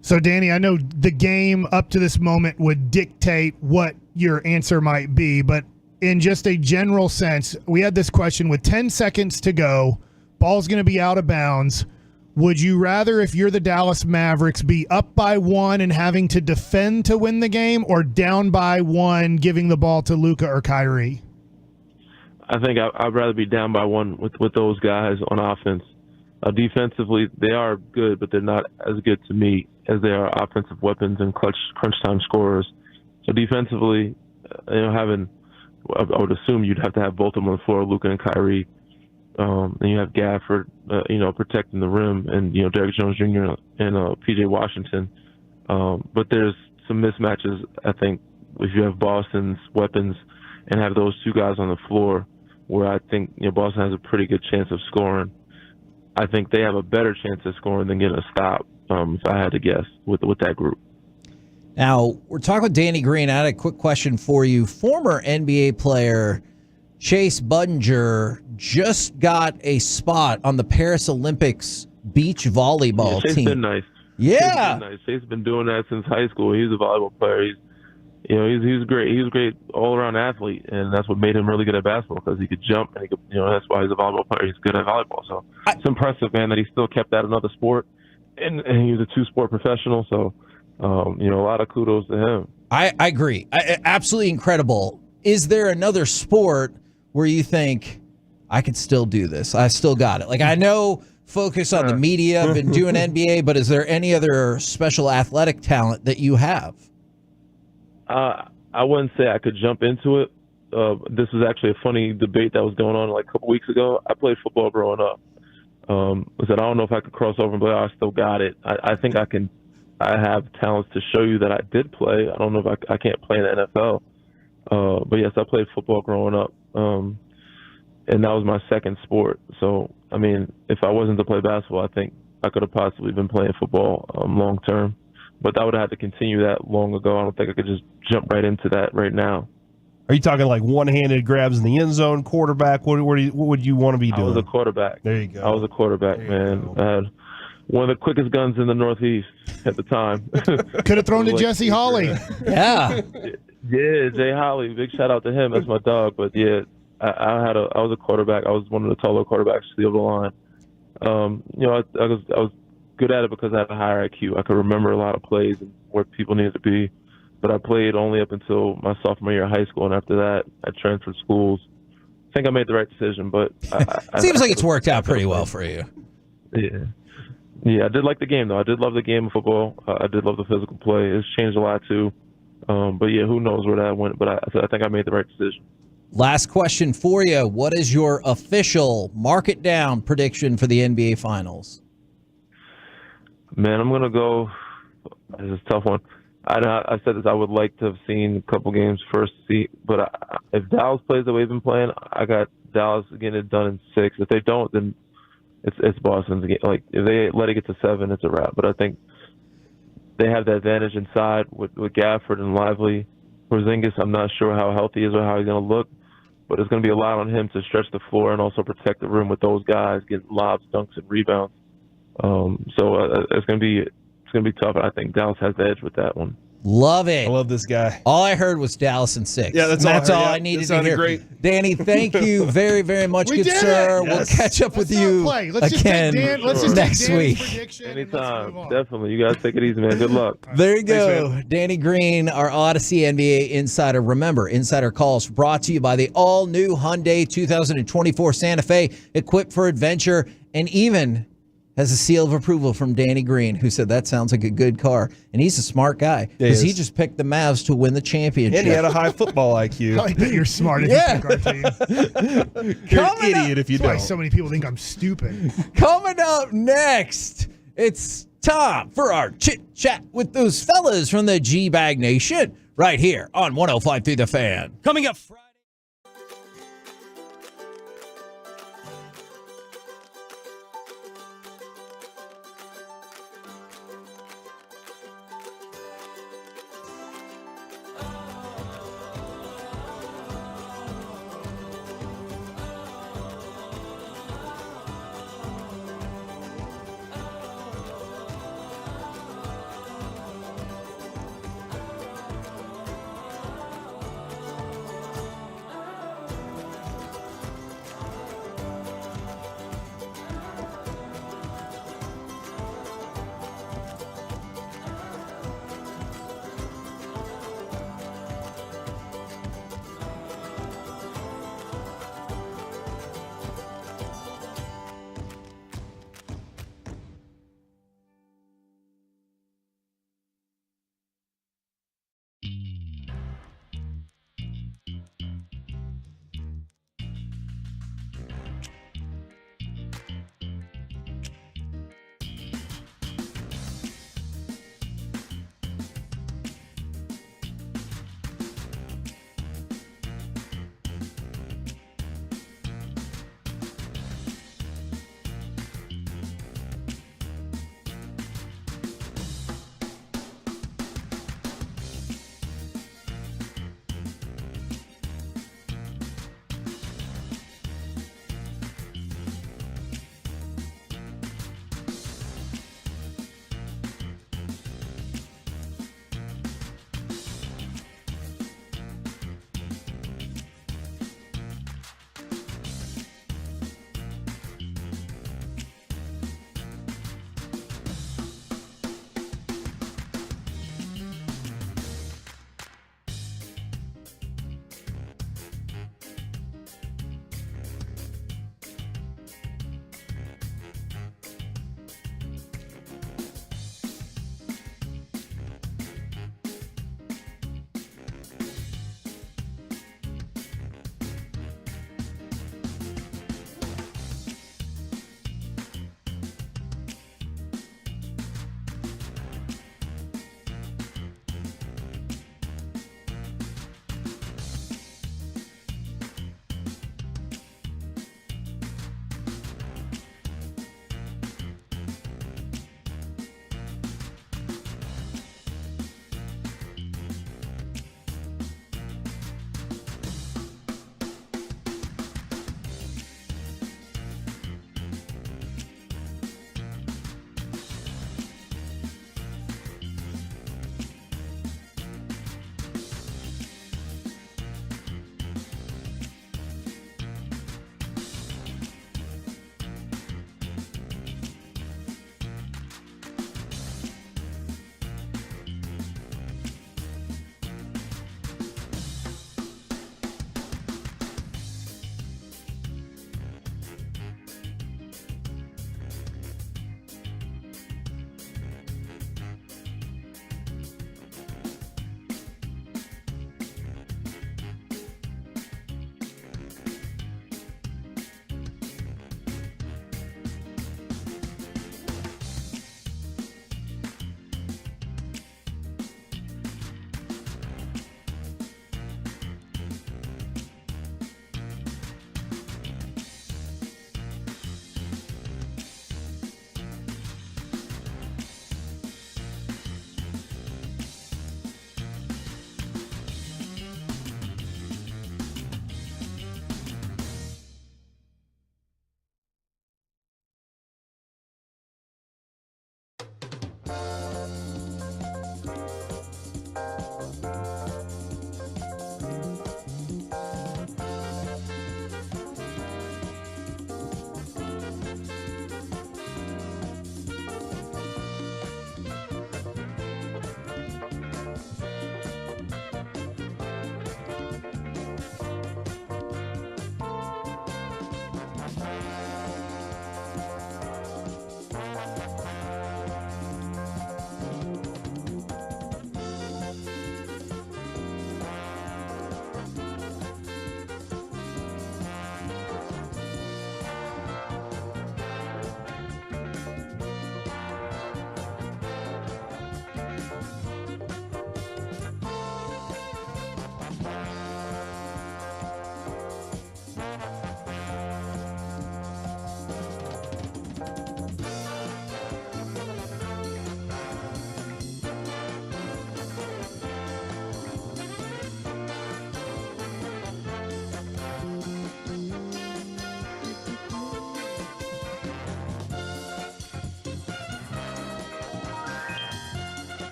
So, Danny, I know the game up to this moment would dictate what your answer might be, but in just a general sense, we had this question with 10 seconds to go, ball's going to be out of bounds. Would you rather, if you're the Dallas Mavericks, be up by 1 and having to defend to win the game, or down by 1 giving the ball to Luka or Kyrie? I think I'd rather be down by 1 with those guys on offense. Defensively, they are good, but they're not as good to me as they are offensive weapons and crunch time scorers. So defensively, I would assume you'd have to have both of them on the floor, Luka and Kyrie. And you have Gafford, protecting the rim, and, Derrick Jones Jr. and P.J. Washington. But there's some mismatches, I think, if you have Boston's weapons and have those two guys on the floor, where I think Boston has a pretty good chance of scoring. I think they have a better chance of scoring than getting a stop, if I had to guess, with that group. Now, we're talking with Danny Green. I had a quick question for you. Former NBA player Chase Budinger just got a spot on the Paris Olympics beach volleyball Chase team. Been nice. Yeah. Chase been doing that since high school. He's a volleyball player. He's great. He's a great all-around athlete, and that's what made him really good at basketball, because he could jump, and he could, that's why he's a volleyball player. He's good at volleyball. So it's impressive, man, that he still kept that another sport, and he was a two-sport professional. So, a lot of kudos to him. I agree. Absolutely incredible. Is there another sport where you think, I could still do this? I still got it. Like, I know focus on the media, I've been doing NBA, but is there any other special athletic talent that you have? I wouldn't say I could jump into it. This was actually a funny debate that was going on like a couple weeks ago. I played football growing up. I said, I don't know if I could cross over, but I still got it. I think I can. I have talents to show you that I did play. I don't know if I can't play in the NFL. But yes, I played football growing up. And that was my second sport. So, if I wasn't to play basketball, I think I could have possibly been playing football long term. But I would have had to continue that long ago. I don't think I could just jump right into that right now. Are you talking like one-handed grabs in the end zone, quarterback? What would you want to be doing? I was a quarterback. There you go. I was a quarterback, man. I had one of the quickest guns in the Northeast at the time. Could have thrown to Jesse Holley. Yeah. Yeah, Jay Holley. Big shout out to him. That's my dog. But yeah, I was a quarterback. I was one of the taller quarterbacks to the other line. I was good at it because I had a higher IQ. I could remember a lot of plays and where people needed to be. But I played only up until my sophomore year of high school, and after that, I transferred schools. I think I made the right decision, but seems like it's worked out pretty well for you. Yeah, I did like the game, though. I did love the game of football. I did love the physical play. It's changed a lot, too. But yeah, who knows where that went, but I think I made the right decision. Last question for you. What is your official mark it down prediction for the NBA Finals? Man, I'm going to go. This is a tough one. I said this. I would like to have seen a couple games first seed, but if Dallas plays the way they've been playing, I got Dallas getting it done in 6. If they don't, then it's Boston's game. Like, if they let it get to 7, it's a wrap. But I think they have the advantage inside with Gafford and Lively. Porzingis, I'm not sure how healthy he is or how he's going to look, but it's going to be a lot on him to stretch the floor and also protect the rim with those guys, getting lobs, dunks, and rebounds. So it's going to be it's going to be tough. I think Dallas has the edge with that one. Love it. I love this guy. All I heard was Dallas in 6. Yeah, that's all I needed to hear. Great. Danny, thank you very, very much, good sir. We'll catch up with you again next week. Anytime. Definitely. You guys take it easy, man. Good luck. There you go. Thanks, Danny Green, our Odyssey NBA insider. Remember, Insider Calls brought to you by the all-new Hyundai 2024 Santa Fe, equipped for adventure, and even has a seal of approval from Danny Green, who said that sounds like a good car. And he's a smart guy because he just picked the Mavs to win the championship. And he had a high football IQ. I like that you're smart if you pick our team. You're an idiot if you That's why don't. so many people think I'm stupid. Coming up next, it's time for our chit-chat with those fellas from the G-Bag Nation right here on 105.3 The Fan. Coming up Friday.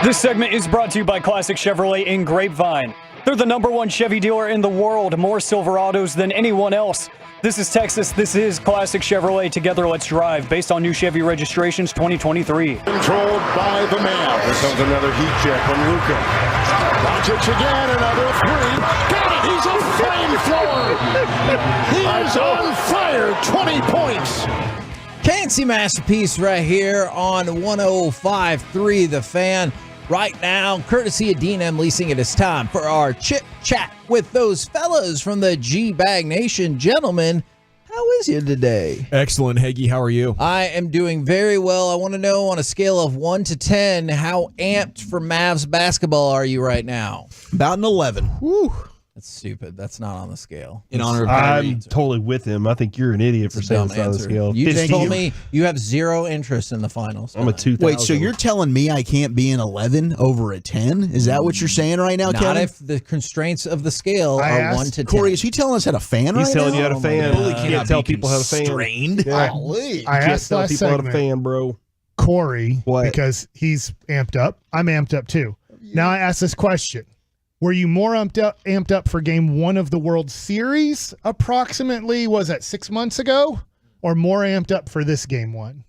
This segment is brought to you by Classic Chevrolet in Grapevine. They're the #1 Chevy dealer in the world, more Silverados than anyone else. This is Texas, this is Classic Chevrolet. Together, let's drive. Based on new Chevy registrations 2023. Controlled by the Mavs. Here comes another heat check from Luka. Doncic again, another three. Got it! He's a flamethrower! He is on fire! 20 points! KNC Masterpiece right here on 105.3 The Fan. Right now, courtesy of D&M Leasing, it is time for our chit chat with those fellas from the G-Bag Nation. Gentlemen, how is you today? Excellent, Hagee. How are you? I am doing very well. I want to know on a scale of 1 to 10, how amped for Mavs basketball are you right now? About an 11. Whew. That's stupid. That's not on the scale. In honor of Kyrie. I'm totally with him. I think you're an idiot for saying it's on the scale. You just told me you have zero interest in the finals. I'm a 2000. Wait, so you're telling me I can't be an 11 over a 10? Is that what you're saying right now, Not Kevin? if the constraints of the scale are 1 to 10. Corey, is he telling us how to fan right now? He's telling you how to fan. Bully You can't tell people how to fan. Constrained? Yeah. I asked last people how to segment, fan, bro. Corey, What? because he's amped up. I'm amped up too. Now I ask this question. Were you more amped up for game 1 of the World Series approximately, was that 6 months ago? Or more amped up for this game 1?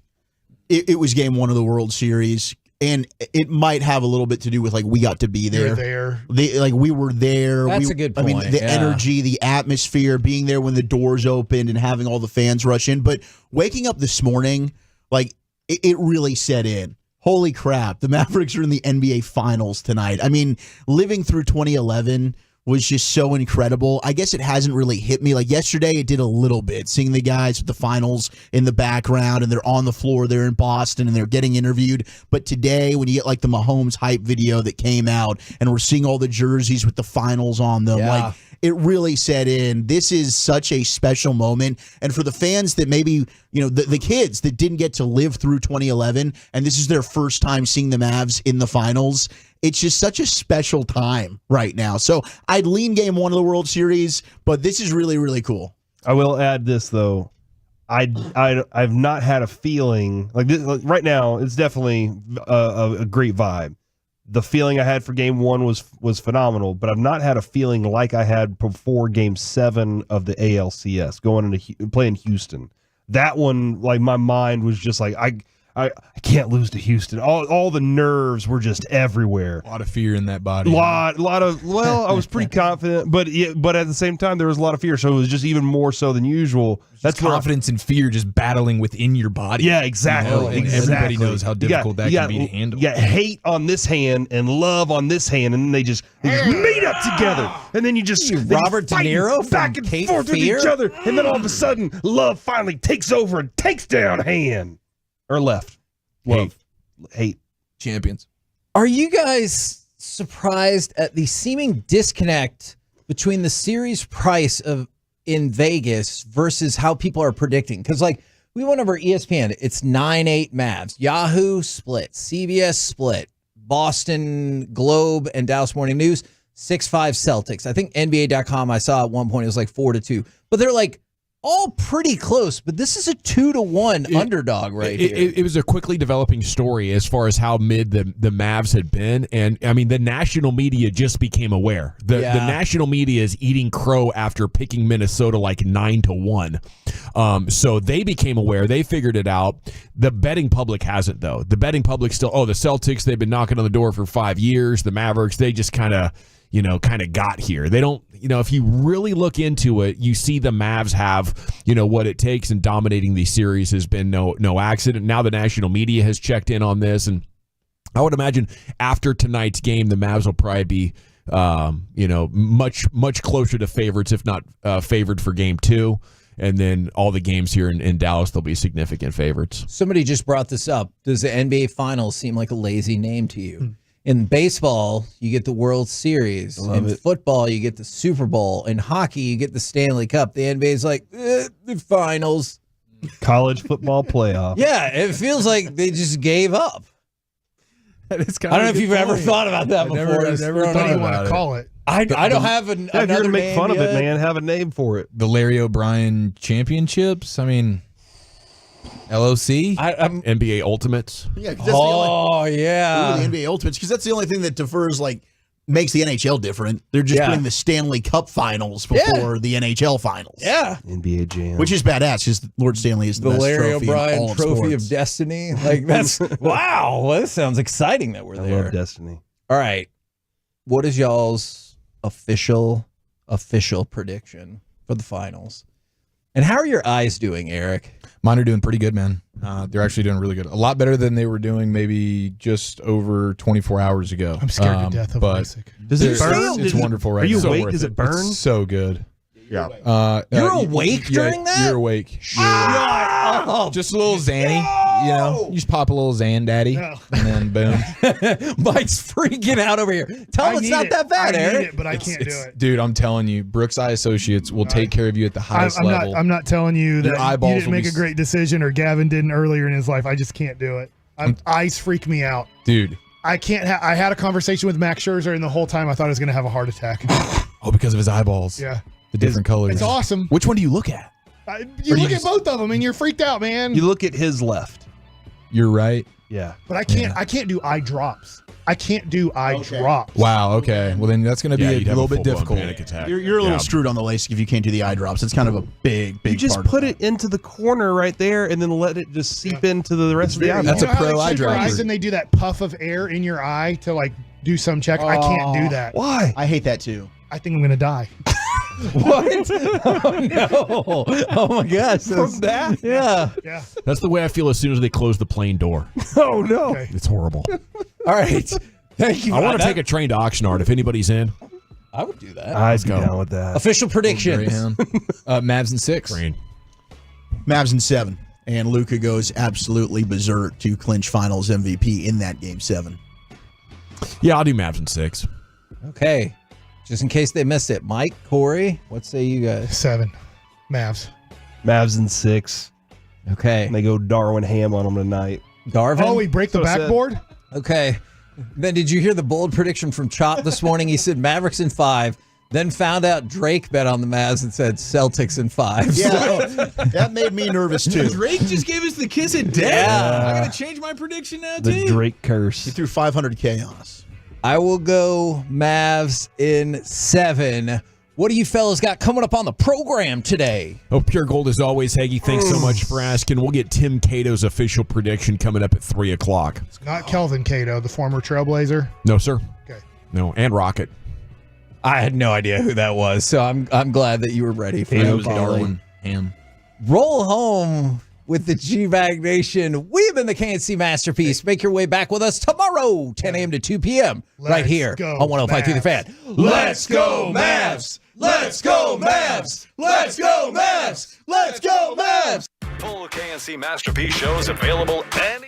It was game 1 of the World Series, and it might have a little bit to do with, like, we got to be there. You're there. We were there. That's a good point. I mean, the energy, the atmosphere, being there when the doors opened and having all the fans rush in. But waking up this morning, like, it really set in. Holy crap, the Mavericks are in the NBA Finals tonight. I mean, living through 2011 was just so incredible. I guess it hasn't really hit me. Like yesterday, it did a little bit, seeing the guys with the finals in the background, and they're on the floor, they're in Boston, and they're getting interviewed. But today, when you get like the Mahomes hype video that came out, and we're seeing all the jerseys with the finals on them, like it really set in. This is such a special moment. And for the fans that maybe, you know, the kids that didn't get to live through 2011, and this is their first time seeing the Mavs in the finals, it's just such a special time right now. So I'd lean game 1 of the World Series, but this is really, really cool. I will add this, though. I've not had a feeling like this. Like right now, it's definitely a great vibe. The feeling I had for game 1 was phenomenal, but I've not had a feeling like I had before game 7 of the ALCS going into playing Houston. That one, like my mind was just like, I can't lose to Houston. All the nerves were just everywhere. A lot of fear in that body. Lot of. Well, I was pretty confident, but at the same time there was a lot of fear, so it was just even more so than usual. That's confidence and fear just battling within your body. Yeah, exactly. You know, and everybody knows how difficult that can be to handle. You got hate on this hand and love on this hand, and then they just meet up together, and then you just Robert De Niro back and Cape forth Fear? with each other, and then all of a sudden love finally takes over and takes down hand or left. Love, hate, champions. Are you guys surprised at the seeming disconnect between the series price of in Vegas versus how people are predicting? Because like we went over ESPN, it's 9-8 Mavs, Yahoo split, CBS split, Boston Globe and Dallas Morning News 6-5 Celtics. I think NBA.com I saw at one point it was like 4-2, but they're like all pretty close, but this is a 2-1 underdog right here. It was a quickly developing story as far as how mid the Mavs had been. And, I mean, the national media just became aware. The national media is eating crow after picking Minnesota like 9-1. So they became aware. They figured it out. The betting public hasn't, though. The betting public still, the Celtics, they've been knocking on the door for 5 years. The Mavericks, they just kind of got here. They don't, if you really look into it, you see the Mavs have, what it takes, and dominating these series has been no accident. Now the national media has checked in on this, and I would imagine after tonight's game, the Mavs will probably be, much closer to favorites, if not favored for game 2. And then all the games here in Dallas, they'll be significant favorites. Somebody just brought this up. Does the NBA Finals seem like a lazy name to you? In baseball, you get the World Series. In football, you get the Super Bowl. In hockey, you get the Stanley Cup. The NBA is like, the finals. College football playoff. Yeah, it feels like they just gave up. I don't know if you've ever thought about that before. What do you want to call it? I don't have another if you're going to make name fun yet. of it, man, have a name for it. The Larry O'Brien Championships? I mean, LOC? I'm NBA Ultimates? Yeah, 'cause that's the only, yeah. Ooh, the NBA Ultimates, because that's the only thing that differs, like, makes the NHL different. They're just putting the Stanley Cup Finals before the NHL Finals. Yeah. NBA Jam. Which is badass, because Lord Stanley is the best Larry trophy in O'Brien all of Trophy of sports. Destiny. Like, that's, wow. Well, this sounds exciting that we're I there. love Destiny. All right. What is y'all's official prediction for the finals? And how are your eyes doing, Eric? Mine are doing pretty good, man. They're actually doing really good. A lot better than they were doing maybe just over 24 hours ago. I'm scared to death of LASIK. Does it burn? It's wonderful, right? Are you So awake? worth Does it burn? It's so good. Yeah. You're awake during that? You're awake. Just a little Xanny, you know. You just pop a little Xan, daddy, and then boom. Mike's freaking out over here. Tell him it's not that bad, I Eric. need it, but I can't do it. Dude, I'm telling you, Brooks Eye Associates will take care of you at the highest level. I'm not telling you Your that eyeballs you didn't will make be a great decision or Gavin didn't earlier in his life. I just can't do it. Eyes freak me out. Dude. I can't. I had a conversation with Max Scherzer, and the whole time I thought I was going to have a heart attack. Oh, because of his eyeballs. Yeah. The different colors. It's awesome. Which one do you look at? You Or look you at both of them, and you're freaked out, man. You look at his left. You're right. Yeah. But I can't. I can't do eye drops. I can't do eye drops. Wow. Okay. Well, then that's going to be a little bit difficult. You're a little screwed on the LASIK if you can't do the eye drops. It's kind of a big You just part of put it into the corner right there and then let it just seep into the rest of the eye. That's You a know how pro they eye shut your eyes dropper. and they do that puff of air in your eye to like do some check. I can't do that. Why? I hate that too. I think I'm gonna die. What? Oh, no. Oh, my gosh. From that? Yeah. Yeah. That's the way I feel as soon as they close the plane door. Oh, no. Okay. It's horrible. All right. Thank you. I want to take a train to Oxnard if anybody's in. I would do that. I'd go down with that. Official predictions. Mavs in 6. Mavs in 7. And Luka goes absolutely berserk to clinch finals MVP in that game 7. Yeah, I'll do Mavs in 6. Okay. Just in case they missed it. Mike, Corey, what say you guys? 7. Mavs. Mavs in 6. Okay. And they go Darwin ham on them tonight. Darvin? Oh, we break the So sad. backboard? Okay. Then did you hear the bold prediction from Chop this morning? He said Mavericks in 5. Then found out Drake bet on the Mavs and said Celtics in 5. Yeah, that made me nervous too. Drake just gave us the kiss of death. Yeah. I got to change my prediction now, The too. Drake curse. He threw $500K on us. I will go Mavs in 7. What do you fellas got coming up on the program today? Oh, Pure Gold as always, Haggy. Thanks so much for asking. We'll get Tim Cato's official prediction coming up at 3 o'clock. It's not Kelvin Cato, the former Trailblazer. No, sir. Okay. No, and Rocket. I had no idea who that was, so I'm glad that you were ready for that, Paulie. Ham. Roll home with the G-Bag Nation. We've been the KNC Masterpiece. Make your way back with us tomorrow, 10 a.m. to 2 p.m. right Let's here go, on 105.3 The Fan. Let's go, Mavs! Let's go, Mavs! Let's go, Mavs! Let's go, Mavs! Full KNC Masterpiece shows available anytime.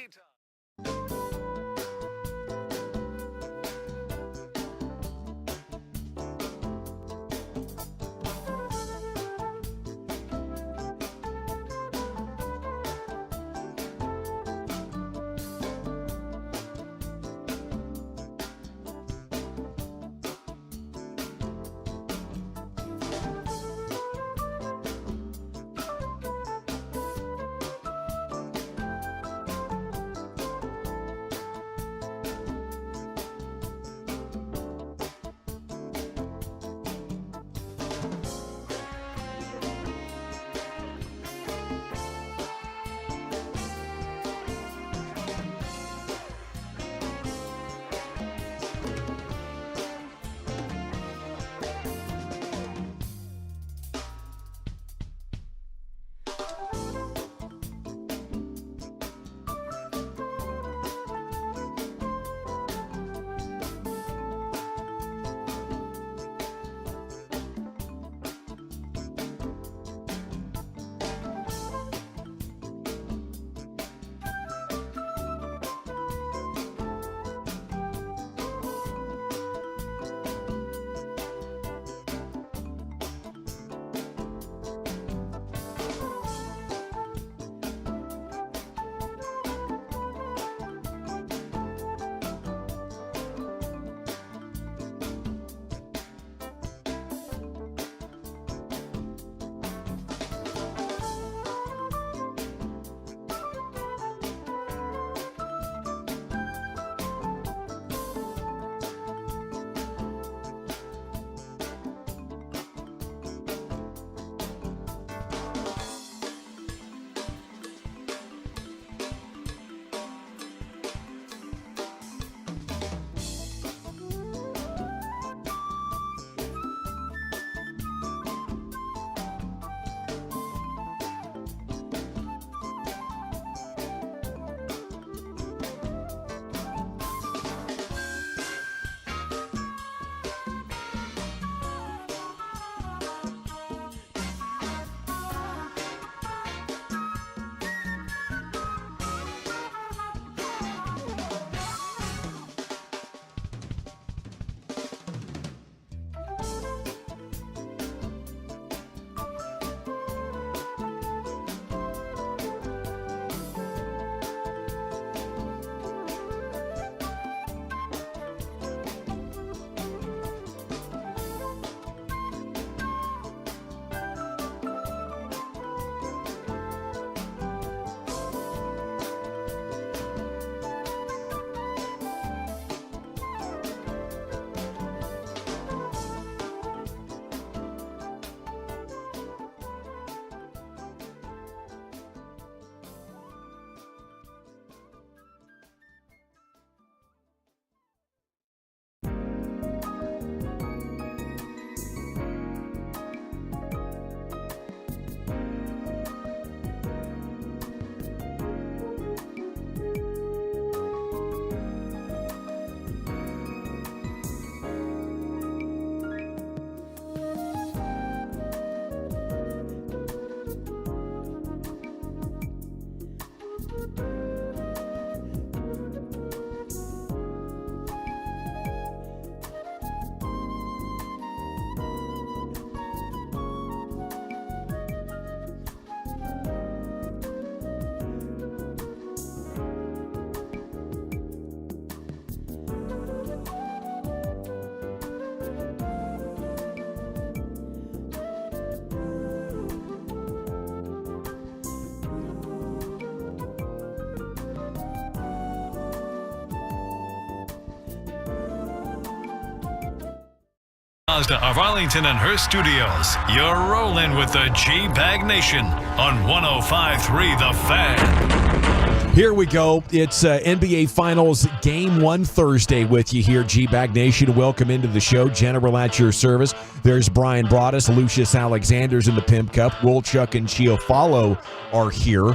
Mazda of Arlington and her studios. You're rolling with the G-Bag Nation on 105.3 The Fan. Here we go. It's NBA Finals Game 1 Thursday with you here, G-Bag Nation. Welcome into the show. General at your service. There's Brian Broaddus, Lucius Alexander's in the Pimp Cup. Wolchuk and Chiafalo are here,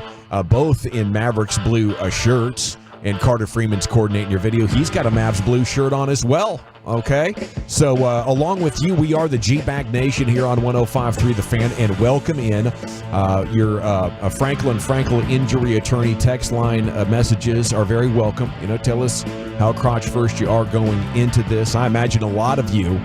both in Mavericks blue shirts. And Carter Freeman's coordinating your video. He's got a Mavs blue shirt on as well. Okay, so along with you, we are the G-Bag Nation here on 105.3 The Fan, and welcome in your Franklin injury attorney text line messages are very welcome. Tell us how crotch first you are going into this. I imagine a lot of you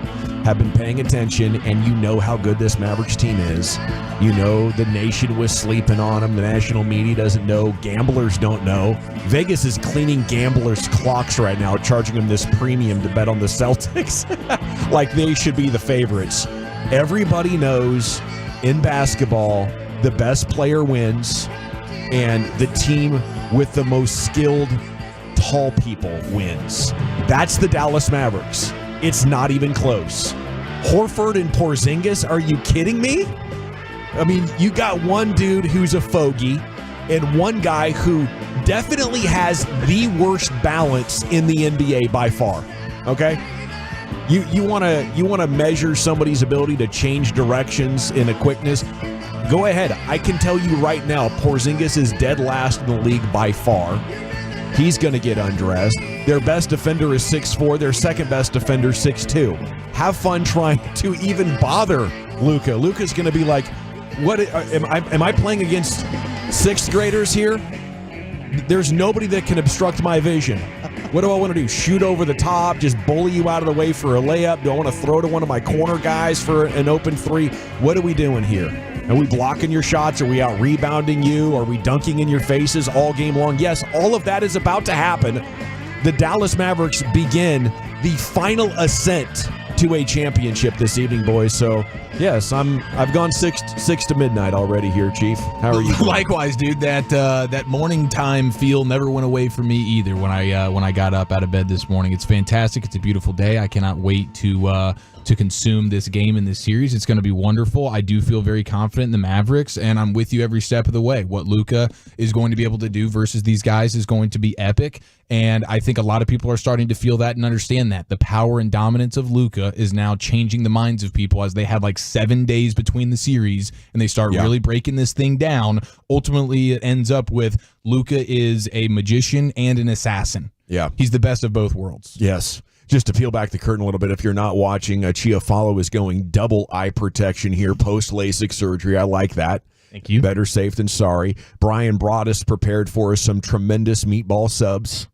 have been paying attention, and you know how good this Mavericks team is. You know the nation was sleeping on them. The national media doesn't know. Gamblers don't know. Vegas is cleaning gamblers' clocks right now, charging them this premium to bet on the Celtics like they should be the favorites. Everybody knows in basketball, the best player wins, and the team with the most skilled, tall people wins. That's the Dallas Mavericks. It's not even close. Horford and Porzingis, are you kidding me? I mean, you got one dude who's a fogey and one guy who definitely has the worst balance in the NBA by far. Okay? You want to measure somebody's ability to change directions in a quickness? Go ahead. I can tell you right now, Porzingis is dead last in the league by far. He's going to get undressed. Their best defender is 6'4". Their second best defender 6'2". Have fun trying to even bother Luka. Luka's going to be like, "What am I playing against sixth graders here? There's nobody that can obstruct my vision. What do I want to do? Shoot over the top? Just bully you out of the way for a layup? Do I want to throw to one of my corner guys for an open three? What are we doing here? Are we blocking your shots? Are we out rebounding you? Are we dunking in your faces all game long?" Yes, all of that is about to happen. The Dallas Mavericks begin the final ascent to a championship this evening, boys. So, yes, I've gone six to midnight already here, Chief. How are you doing? Likewise, dude. That morning time feel never went away from me either when I got up out of bed this morning. It's fantastic. It's a beautiful day. I cannot wait to consume this game in this series. It's going to be wonderful. I do feel very confident in the Mavericks, and I'm with you every step of the way. What Luka is going to be able to do versus these guys is going to be epic, and I think a lot of people are starting to feel that and understand that. The power and dominance of Luka is now changing the minds of people as they had like 7 days between the series, and they start really breaking this thing down. Ultimately, it ends up with Luka is a magician and an assassin. Yeah. He's the best of both worlds. Yes. Just to peel back the curtain a little bit, if you're not watching, Chiafalo is going double eye protection here post-LASIK surgery. I like that. Thank you. Better safe than sorry. Brian Broaddus prepared for us some tremendous meatball subs.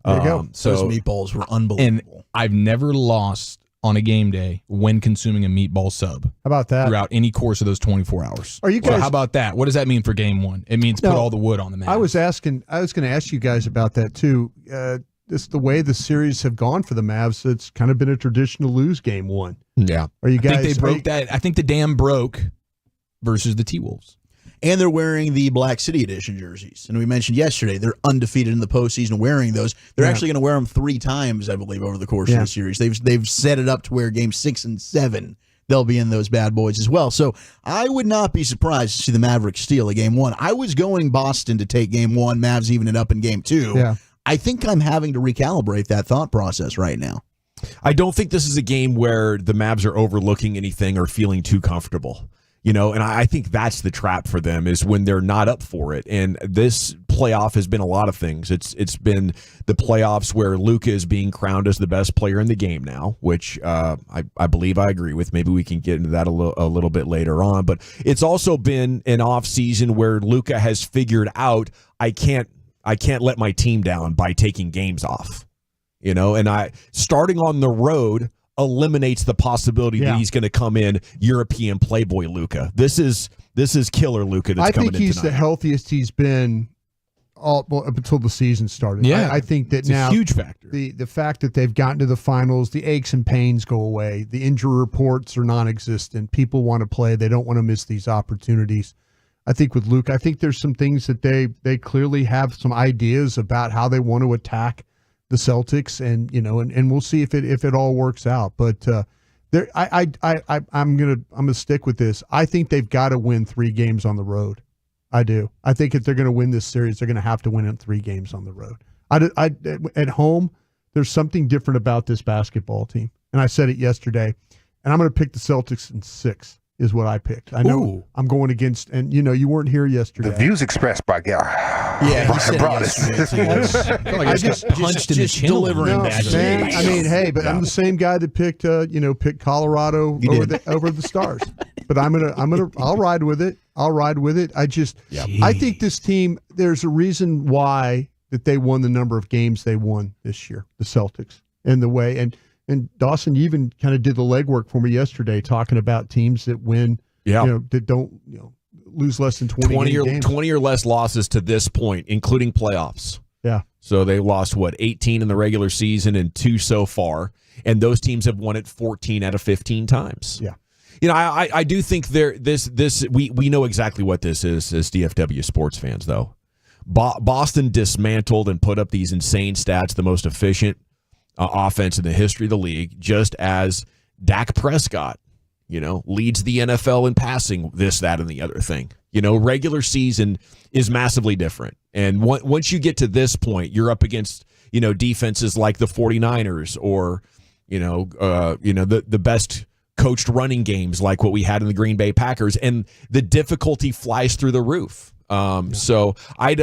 There you go. So, those meatballs were unbelievable. And I've never lost on a game day when consuming a meatball sub. How about that? Throughout any course of those 24 hours. Are you guys? So how about that? What does that mean for game one? It means put all the wood on the Mavs. I was going to ask you guys about that too. The way the series have gone for the Mavs, it's kind of been a tradition to lose game one. Yeah. Are you guys? I think they broke that. I think the dam broke versus the T-Wolves. And they're wearing the Black City Edition jerseys. And we mentioned yesterday, they're undefeated in the postseason wearing those. They're actually going to wear them 3 times, I believe, over the course of the series. They've set it up to where games 6 and 7, they'll be in those bad boys as well. So I would not be surprised to see the Mavericks steal a game one. I was going Boston to take game one, Mavs even it up in game 2. Yeah. I think I'm having to recalibrate that thought process right now. I don't think this is a game where the Mavs are overlooking anything or feeling too comfortable. And I think that's the trap for them is when they're not up for it. And this playoff has been a lot of things. It's been the playoffs where Luka is being crowned as the best player in the game now, which I believe I agree with. Maybe we can get into that a little bit later on. But it's also been an off season where Luka has figured out I can't let my team down by taking games off. And starting on the road eliminates the possibility that he's going to come in European Playboy Luka. This is killer Luka that's coming in tonight. I think he's the healthiest he's been up until the season started. Yeah, I think that it's now a huge factor. The fact that they've gotten to the finals, the aches and pains go away. The injury reports are non-existent. People want to play. They don't want to miss these opportunities. I think with Luka, I think there's some things that they clearly have some ideas about how they want to attack the Celtics, and we'll see if it all works out. But I'm gonna stick with this. I think they've got to win 3 games on the road. I do. I think if they're going to win this series, they're going to have to win in 3 games on the road. At home, there's something different about this basketball team, and I said it yesterday. And I'm going to pick the Celtics in 6. Is what I picked. I know I'm going against, and you weren't here yesterday. The views expressed by Brian Broaddus. I just punched in the chin. Delivering that. I mean, hey, but I'm the same guy that picked Colorado over the Stars. But I'll ride with it. I think this team. There's a reason why that they won the number of games they won this year. The Celtics and the way And Dawson, you even kind of did the legwork for me yesterday, talking about teams that win, that don't lose less than 20 games. 20 or less losses to this point, including playoffs. Yeah. So they lost 18 in the regular season and 2 so far, and those teams have won it 14 out of 15 times. Yeah. I do think we know exactly what this is as DFW sports fans, though. Boston dismantled and put up these insane stats, the most efficient offense in the history of the league, just as Dak Prescott, leads the NFL in passing, this, that, and the other thing. Regular season is massively different. And once you get to this point, you're up against, defenses like the 49ers or, the best coached running games like what we had in the Green Bay Packers, and the difficulty flies through the roof. So I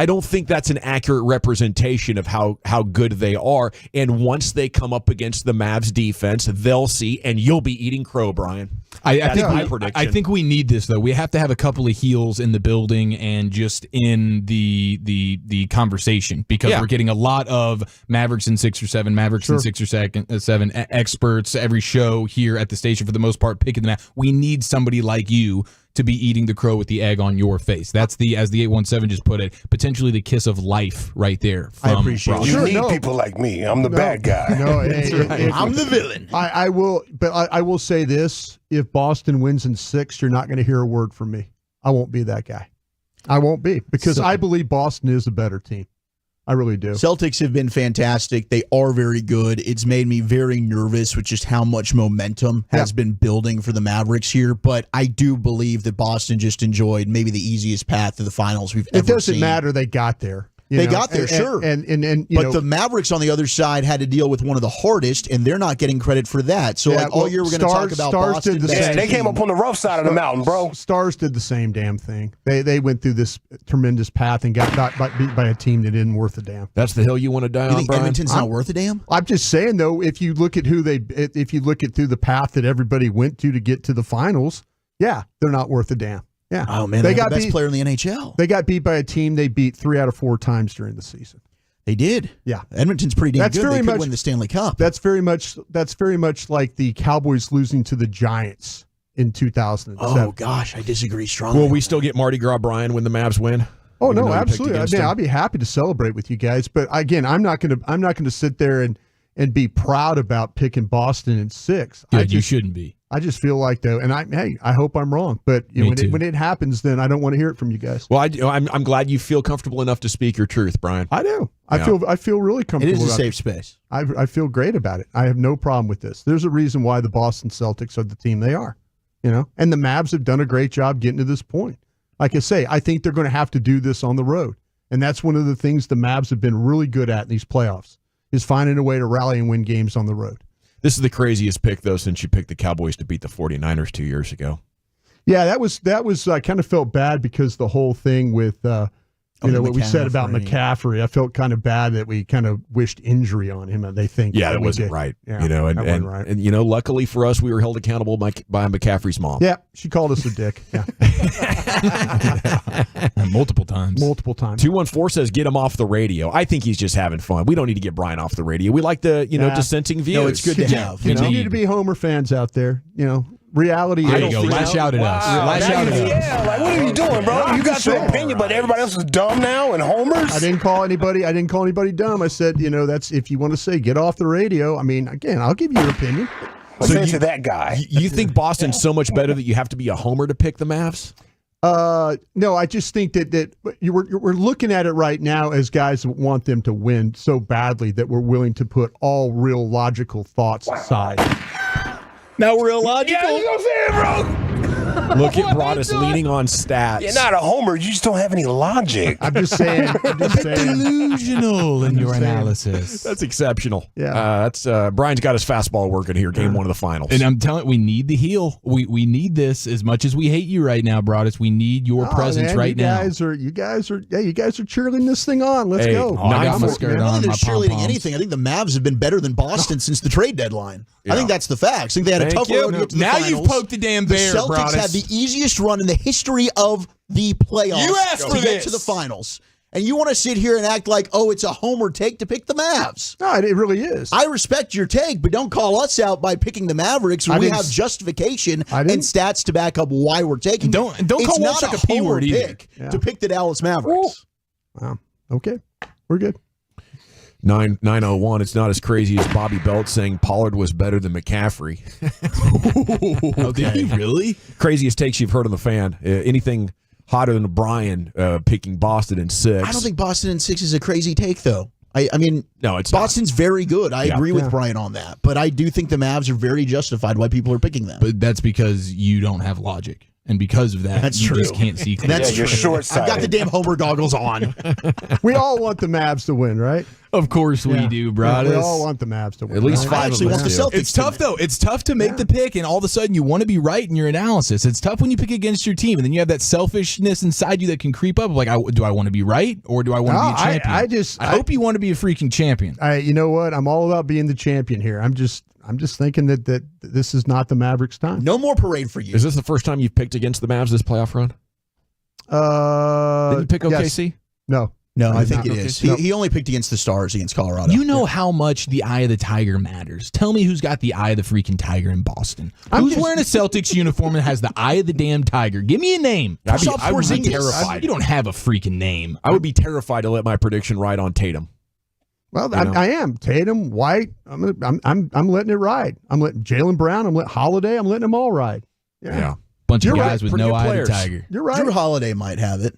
don't think that's an accurate representation of how good they are. And once they come up against the Mavs defense, they'll see, and you'll be eating crow, Brian. I think we need this, though. We have to have a couple of heels in the building and just in the conversation, because we're getting a lot of Mavericks in 6 or 7, Mavericks in 6 or 7 experts every show here at the station, for the most part, picking them out. We need somebody like you to be eating the crow with the egg on your face. That's as the 817 just put it, potentially the kiss of life right there. I appreciate it. You need people like me. I'm the bad guy. No, I'm the villain. I will say this: if Boston wins in 6, you're not going to hear a word from me. I won't be that guy. I won't be, because I believe Boston is a better team. I really do. Celtics have been fantastic. They are very good. It's made me very nervous with just how much momentum has been building for the Mavericks here. But I do believe that Boston just enjoyed maybe the easiest path to the finals we've ever seen. It doesn't matter. They got there. They got there, sure. But the Mavericks on the other side had to deal with one of the hardest, and they're not getting credit for that. So all year we're going to talk about Boston. They came up on the rough side of the mountain, bro. Stars did the same damn thing. They went through this tremendous path and got beat by a team that isn't worth a damn. That's the hill you want to die on, think Brian? Edmonton's not worth a damn? I'm just saying, though, if you look at through the path that everybody went to get to the finals, they're not worth a damn. Yeah. Oh, man, they got the best player in the NHL. They got beat by a team they beat 3 out of 4 times during the season. They did. Yeah. Edmonton's pretty damn good. They could win the Stanley Cup. That's very much like the Cowboys losing to the Giants in 2007. Oh, gosh, I disagree strongly. Will we still get Mardi Gras, Brian, when the Mavs win? Oh, no, absolutely. I mean, I'll be happy to celebrate with you guys. But, again, I'm not going to sit there and be proud about picking Boston in 6. Yeah, you shouldn't be. I just feel like, though, and I hope I'm wrong, but when it happens, then I don't want to hear it from you guys. Well, I'm glad you feel comfortable enough to speak your truth, Brian. I do. I feel really comfortable. It is a safe space. I feel great about it. I have no problem with this. There's a reason why the Boston Celtics are the team they are, and the Mavs have done a great job getting to this point. Like I say, I think they're going to have to do this on the road, and that's one of the things the Mavs have been really good at in these playoffs, is finding a way to rally and win games on the road. This is the craziest pick, though, since you picked the Cowboys to beat the 49ers 2 years ago. Yeah, that was. I kind of felt bad because the whole thing with what we said about McCaffrey. I felt kind of bad that we kind of wished injury on him, and they think that wasn't right. Yeah, wasn't right. And luckily for us, we were held accountable by McCaffrey's mom. Yeah, she called us a dick. Yeah, multiple times. 214 says get him off the radio. I think he's just having fun. We don't need to get Brian off the radio. We like the dissenting views. No, it's good to have. Continue to be Homer fans out there. Reality. There you go. Lash out at us. Lash out at us. Yeah, like what are you doing, bro? You got your opinion, but everybody else is dumb now and homers. I didn't call anybody dumb. I said, that's if you want to say get off the radio. I mean, again, I'll give you your opinion. So you that guy. You think Boston's so much better that you have to be a homer to pick the Mavs? No, I just think that we're looking at it right now as guys that want them to win so badly that we're willing to put all real logical thoughts aside. Now we're illogical. Yeah, you know what I'm saying, bro? Look at Broadus leaning on stats. You're not a homer. You just don't have any logic. I'm just saying. Delusional in your analysis. That's exceptional. Yeah. Brian's got his fastball working here. Game 1 of the finals. And I'm telling you, we need the heel. We need this as much as we hate you right now, Broadus. We need your presence right now. You guys are cheerleading this thing on. Let's go. I got my skirt on. They're My cheerleading pom-poms. anything. I think the Mavs have been better than Boston since the trade deadline. I think that's the facts. I think they had a tough road to get to the Now finals. you've poked the damn bear, The Celtics Broadus. had the easiest run in the history of the playoffs You asked to for get this. to the finals. And you want to sit here and act like, oh, it's a homer take to pick the Mavs. No, it really is. I respect your take, but don't call us out by picking the Mavericks when we have justification and stats to back up why we're taking Don't it. call It's not Walchuk a P homer word either. pick to pick the Dallas Mavericks. Wow. Okay. We're good. 901. It's not as crazy as Bobby Belt saying Pollard was better than McCaffrey. Oh, did he really? Craziest takes you've heard on the fan. Anything hotter than Brian picking Boston in 6? I don't think Boston in 6 is a crazy take, though. I mean, no, it's Boston's very good. I agree with Yeah. Brian on that. But I do think the Mavs are very justified why people are picking them. But that's because you don't have logic. And because of that, That's you true. just can't see clearly. That's true. I've got the damn homer goggles on. We all want the Mavs to win, right? Of course we do, Broadus. We all want the Mavs to win. At least right? 5 of us do. It's tough, though. It's tough to make the pick, and all of a sudden you want to be right in your analysis. It's tough when you pick against your team, and then you have that selfishness inside you that can creep up. Like, do I want to be right, or do I want to be a champion? I hope you want to be a freaking champion. You know what? I'm all about being the champion here. I'm just thinking that this is not the Mavericks' time. No more parade for you. Is this the first time you've picked against the Mavs this playoff run? Didn't you pick OKC? Yes. No. No, I did think not. it is. No. He only picked against the Stars against Colorado. You know how much the eye of the tiger matters. Tell me who's got the eye of the freaking tiger in Boston. Who's wearing a Celtics uniform and has the eye of the damn tiger? Give me a name. I would be terrified. You don't have a freaking name. I would be terrified to let my prediction ride on Tatum. Well, I am Tatum, White. I'm letting it ride. I'm letting Jaylen Brown. I'm letting Holiday. I'm letting them all ride. Yeah. Bunch of You're guys right. with Pretty no good eye of players. the tiger. You're right. Drew Holiday might have it.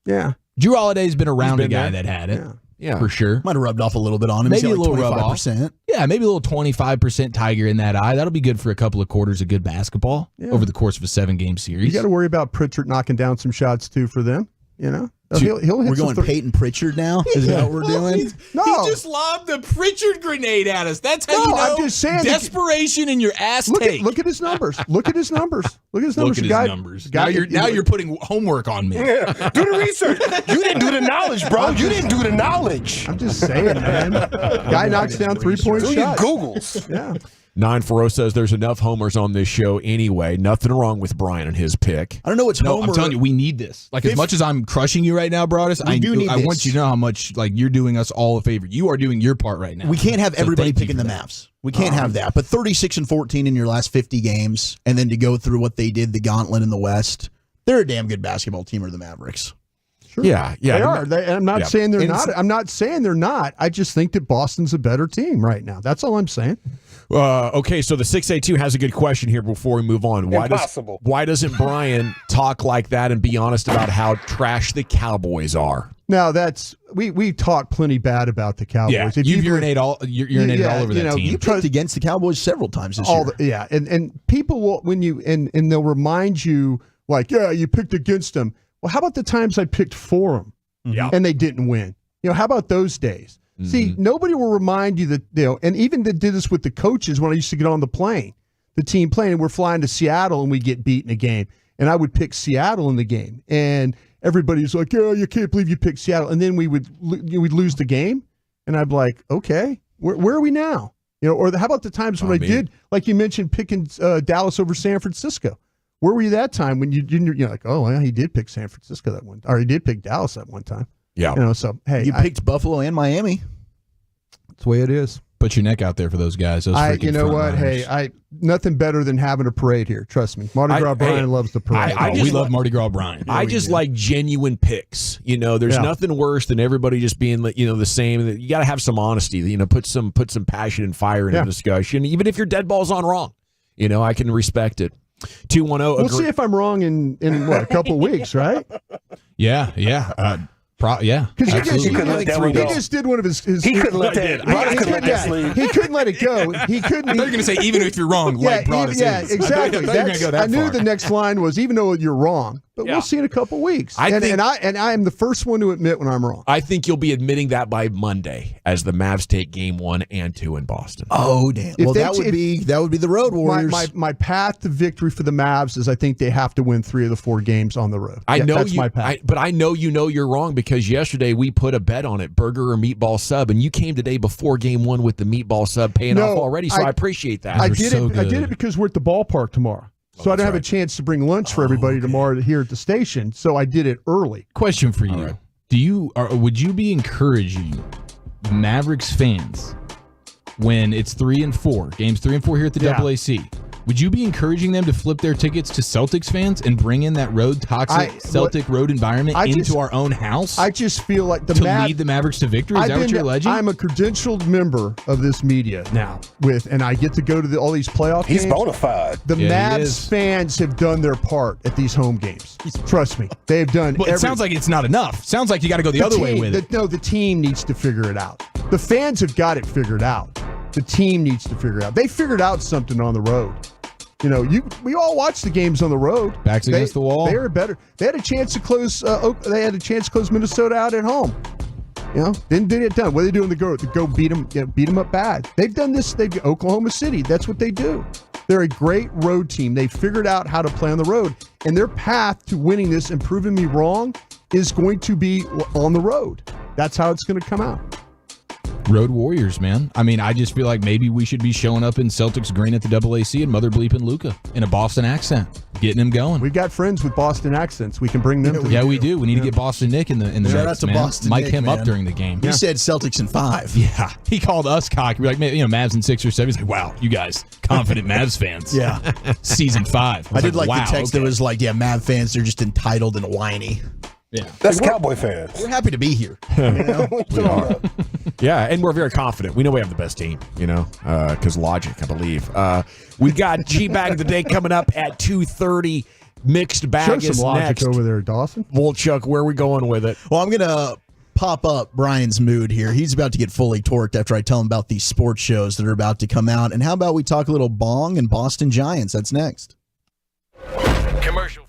Yeah. Drew Holiday's been around He's a been guy there. that had it. Yeah. For sure. Might have rubbed off a little bit on him. Maybe He's a got little like rub off. 25%. Yeah, maybe a little 25% tiger in that eye. That'll be good for a couple of quarters of good basketball over the course of a 7-game series. You got to worry about Pritchard knocking down some shots too for them. You know, he'll hit We're some going Peyton Pritchard now. Is that what we're doing? No. He just lobbed the Pritchard grenade at us. That's how No, you know I'm just saying that- desperation in your ass take. Look at his numbers. Look at his numbers. Look at his numbers. Look at his numbers. Now you're putting homework on me. Yeah. Do the research. You didn't do the knowledge, bro. You didn't do the knowledge. I'm just saying, man. Guy knocks down 3-point Do your shots. Googles. Yeah. 940 says there's enough homers on this show anyway. Nothing wrong with Brian and his pick. I don't know what's No, homer. I'm telling you, we need this. Like, as much as I'm crushing you right now, Broadus, I need want this. you to know how much like you're doing us all a favor. You are doing your part right now. We can't have So everybody thank you picking for the that. Mavs. We can't have that. But 36-14 in your last 50 games, and then to go through what they did, the gauntlet in the West, they're a damn good basketball team, are the Mavericks. Sure. Yeah. They are. I'm not Yeah. saying they're And not. I'm not saying they're not. I just think that Boston's a better team right now. That's all I'm saying. Okay, so the 682 has a good question here before we move on. Impossible. Why doesn't Brian talk like that and be honest about how trash the Cowboys are? Now that's we talk plenty bad about the Cowboys. Yeah, If you've you- urinated all over that team. You picked against the Cowboys several times this year. Yeah, and people will when you and they'll remind you like, yeah, you picked against them. Well, how about the times I picked for them and they didn't win? You know, how about those days? See, nobody will remind you that, you know, and even they did this with the coaches when I used to get on the plane, the team plane, and we're flying to Seattle and we get beat in a game. And I would pick Seattle in the game. And everybody's like, yeah, you can't believe you picked Seattle. And then we'd lose the game. And I'd be like, okay, where are we now? You know, or how about the times when I did, like you mentioned, picking Dallas over San Francisco? Where were you that time when you're like, oh, well, he did pick San Francisco that one, or he did pick Dallas that one time. Yeah. You know, so hey, You picked Buffalo and Miami. that's the way it is. Put your neck out there for those guys. Those freaking You know front what? runners. Hey, nothing better than having a parade here. Trust me. Mardi Gras Brian loves the parade. We love Mardi Gras Brian. I just like genuine picks. You know, there's nothing worse than everybody just being, you know, the same. You got to have some honesty. You know, put some passion and fire in a discussion, even if your dead ball's on wrong. You know, I can respect it. 210. We'll see if I'm wrong in what, a couple weeks, right? Yeah. Yeah, because absolutely. he just did one of his. He couldn't let that. He couldn't let it go. He couldn't. I thought you were going to say even if you're wrong, like Broadus is. Exactly. I knew far. the next line was even though you're wrong, but we'll see in a couple weeks. I am the first one to admit when I'm wrong. I think you'll be admitting that by Monday as the Mavs take game 1 and 2 in Boston. Oh damn! Well, that would be the Road Warriors. My path to victory for the Mavs is I think they have to win 3 of the 4 games on the road. That's my path. But I know you're wrong because yesterday we put a bet on it, burger or meatball sub, and you came today before game 1 with the meatball sub paying off already. So I appreciate that. I did it because we're at the ballpark tomorrow. So I don't have a chance to bring lunch for everybody tomorrow here at the station. So I did it early. Question for you: would you be encouraging Mavericks fans when it's 3 and 4, games 3 and 4 here at the AAC? Would you be encouraging them to flip their tickets to Celtics fans and bring in that toxic Celtic road environment into our own house? I just feel like lead the Mavericks to victory. Is that what you're alleging? I'm a credentialed member of this media now, and I get to go to all these playoff games. He's bona fide. The Mavs fans have done their part at these home games. Trust me, they've done. Well, it sounds like it's not enough. Sounds like you got to go the other way with it. No, the team needs to figure it out. The fans have got it figured out. The team needs to figure it out. They figured out something on the road. We all watched the games on the road. Backs against the wall. They were better. They had a chance to close. They had a chance to close Minnesota out at home. Didn't get it done. What are they doing to go beat them up bad? They've done this. They've Oklahoma City. That's what they do. They're a great road team. They figured out how to play on the road, and their path to winning this and proving me wrong is going to be on the road. That's how it's going to come out. Road Warriors, man. I mean, I just feel like maybe we should be showing up in Celtics green at the AAC and mother bleeping Luka in a Boston accent, getting him going. We've got friends with Boston accents. We can bring them. We do. We need to get Boston Nick in the Shout mix, out to man. Boston Mic Nick, him man. up during the game. He said Celtics in 5. Yeah, he called us cocky. We're like, Mavs in 6 or 7. He's like, wow, you guys, confident Mavs fans. Yeah. Season 5. I did like wow, the text that was like, Mav fans, they're just entitled and whiny. Yeah, that's Cowboy fans. We're happy to be here. We are. Yeah, and we're very confident. We know we have the best team, because logic, I believe. We got G-Bag of the Day coming up at 2:30. Mixed bag Show is some logic next. over there, Dawson. Wolchuk, where are we going with it? Well, I'm going to pop up Brian's mood here. He's about to get fully torqued after I tell him about these sports shows that are about to come out. And how about we talk a little bong and Boston Giants? That's next. Commercial.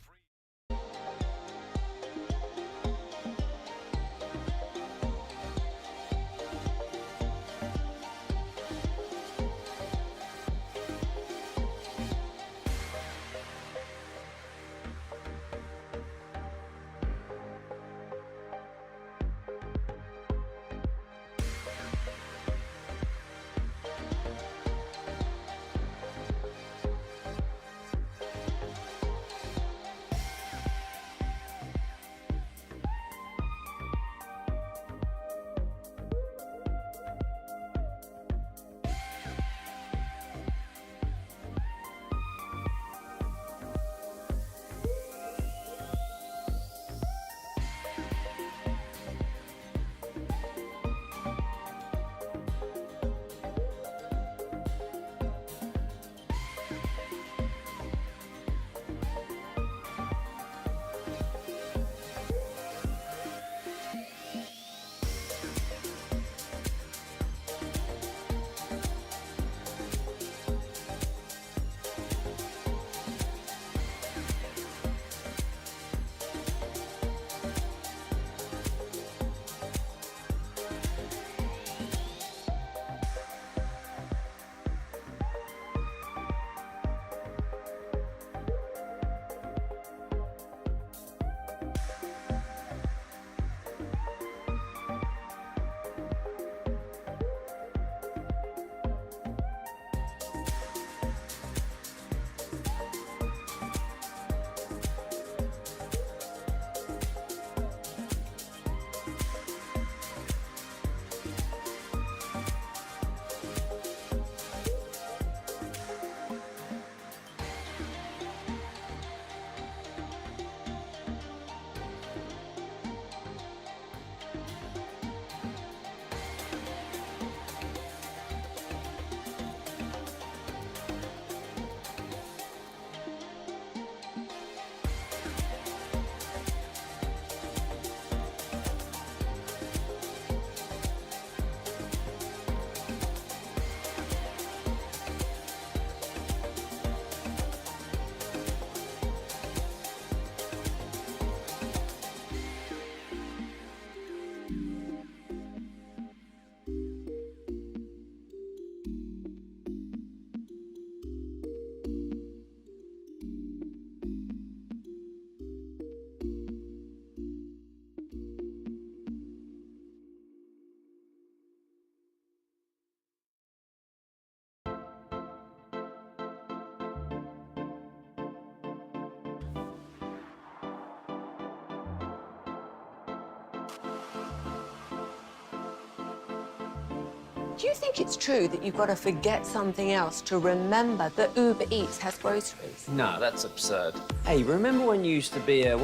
Do you think it's true that you've got to forget something else to remember that Uber Eats has groceries? No, that's absurd. Hey, remember when you used to be a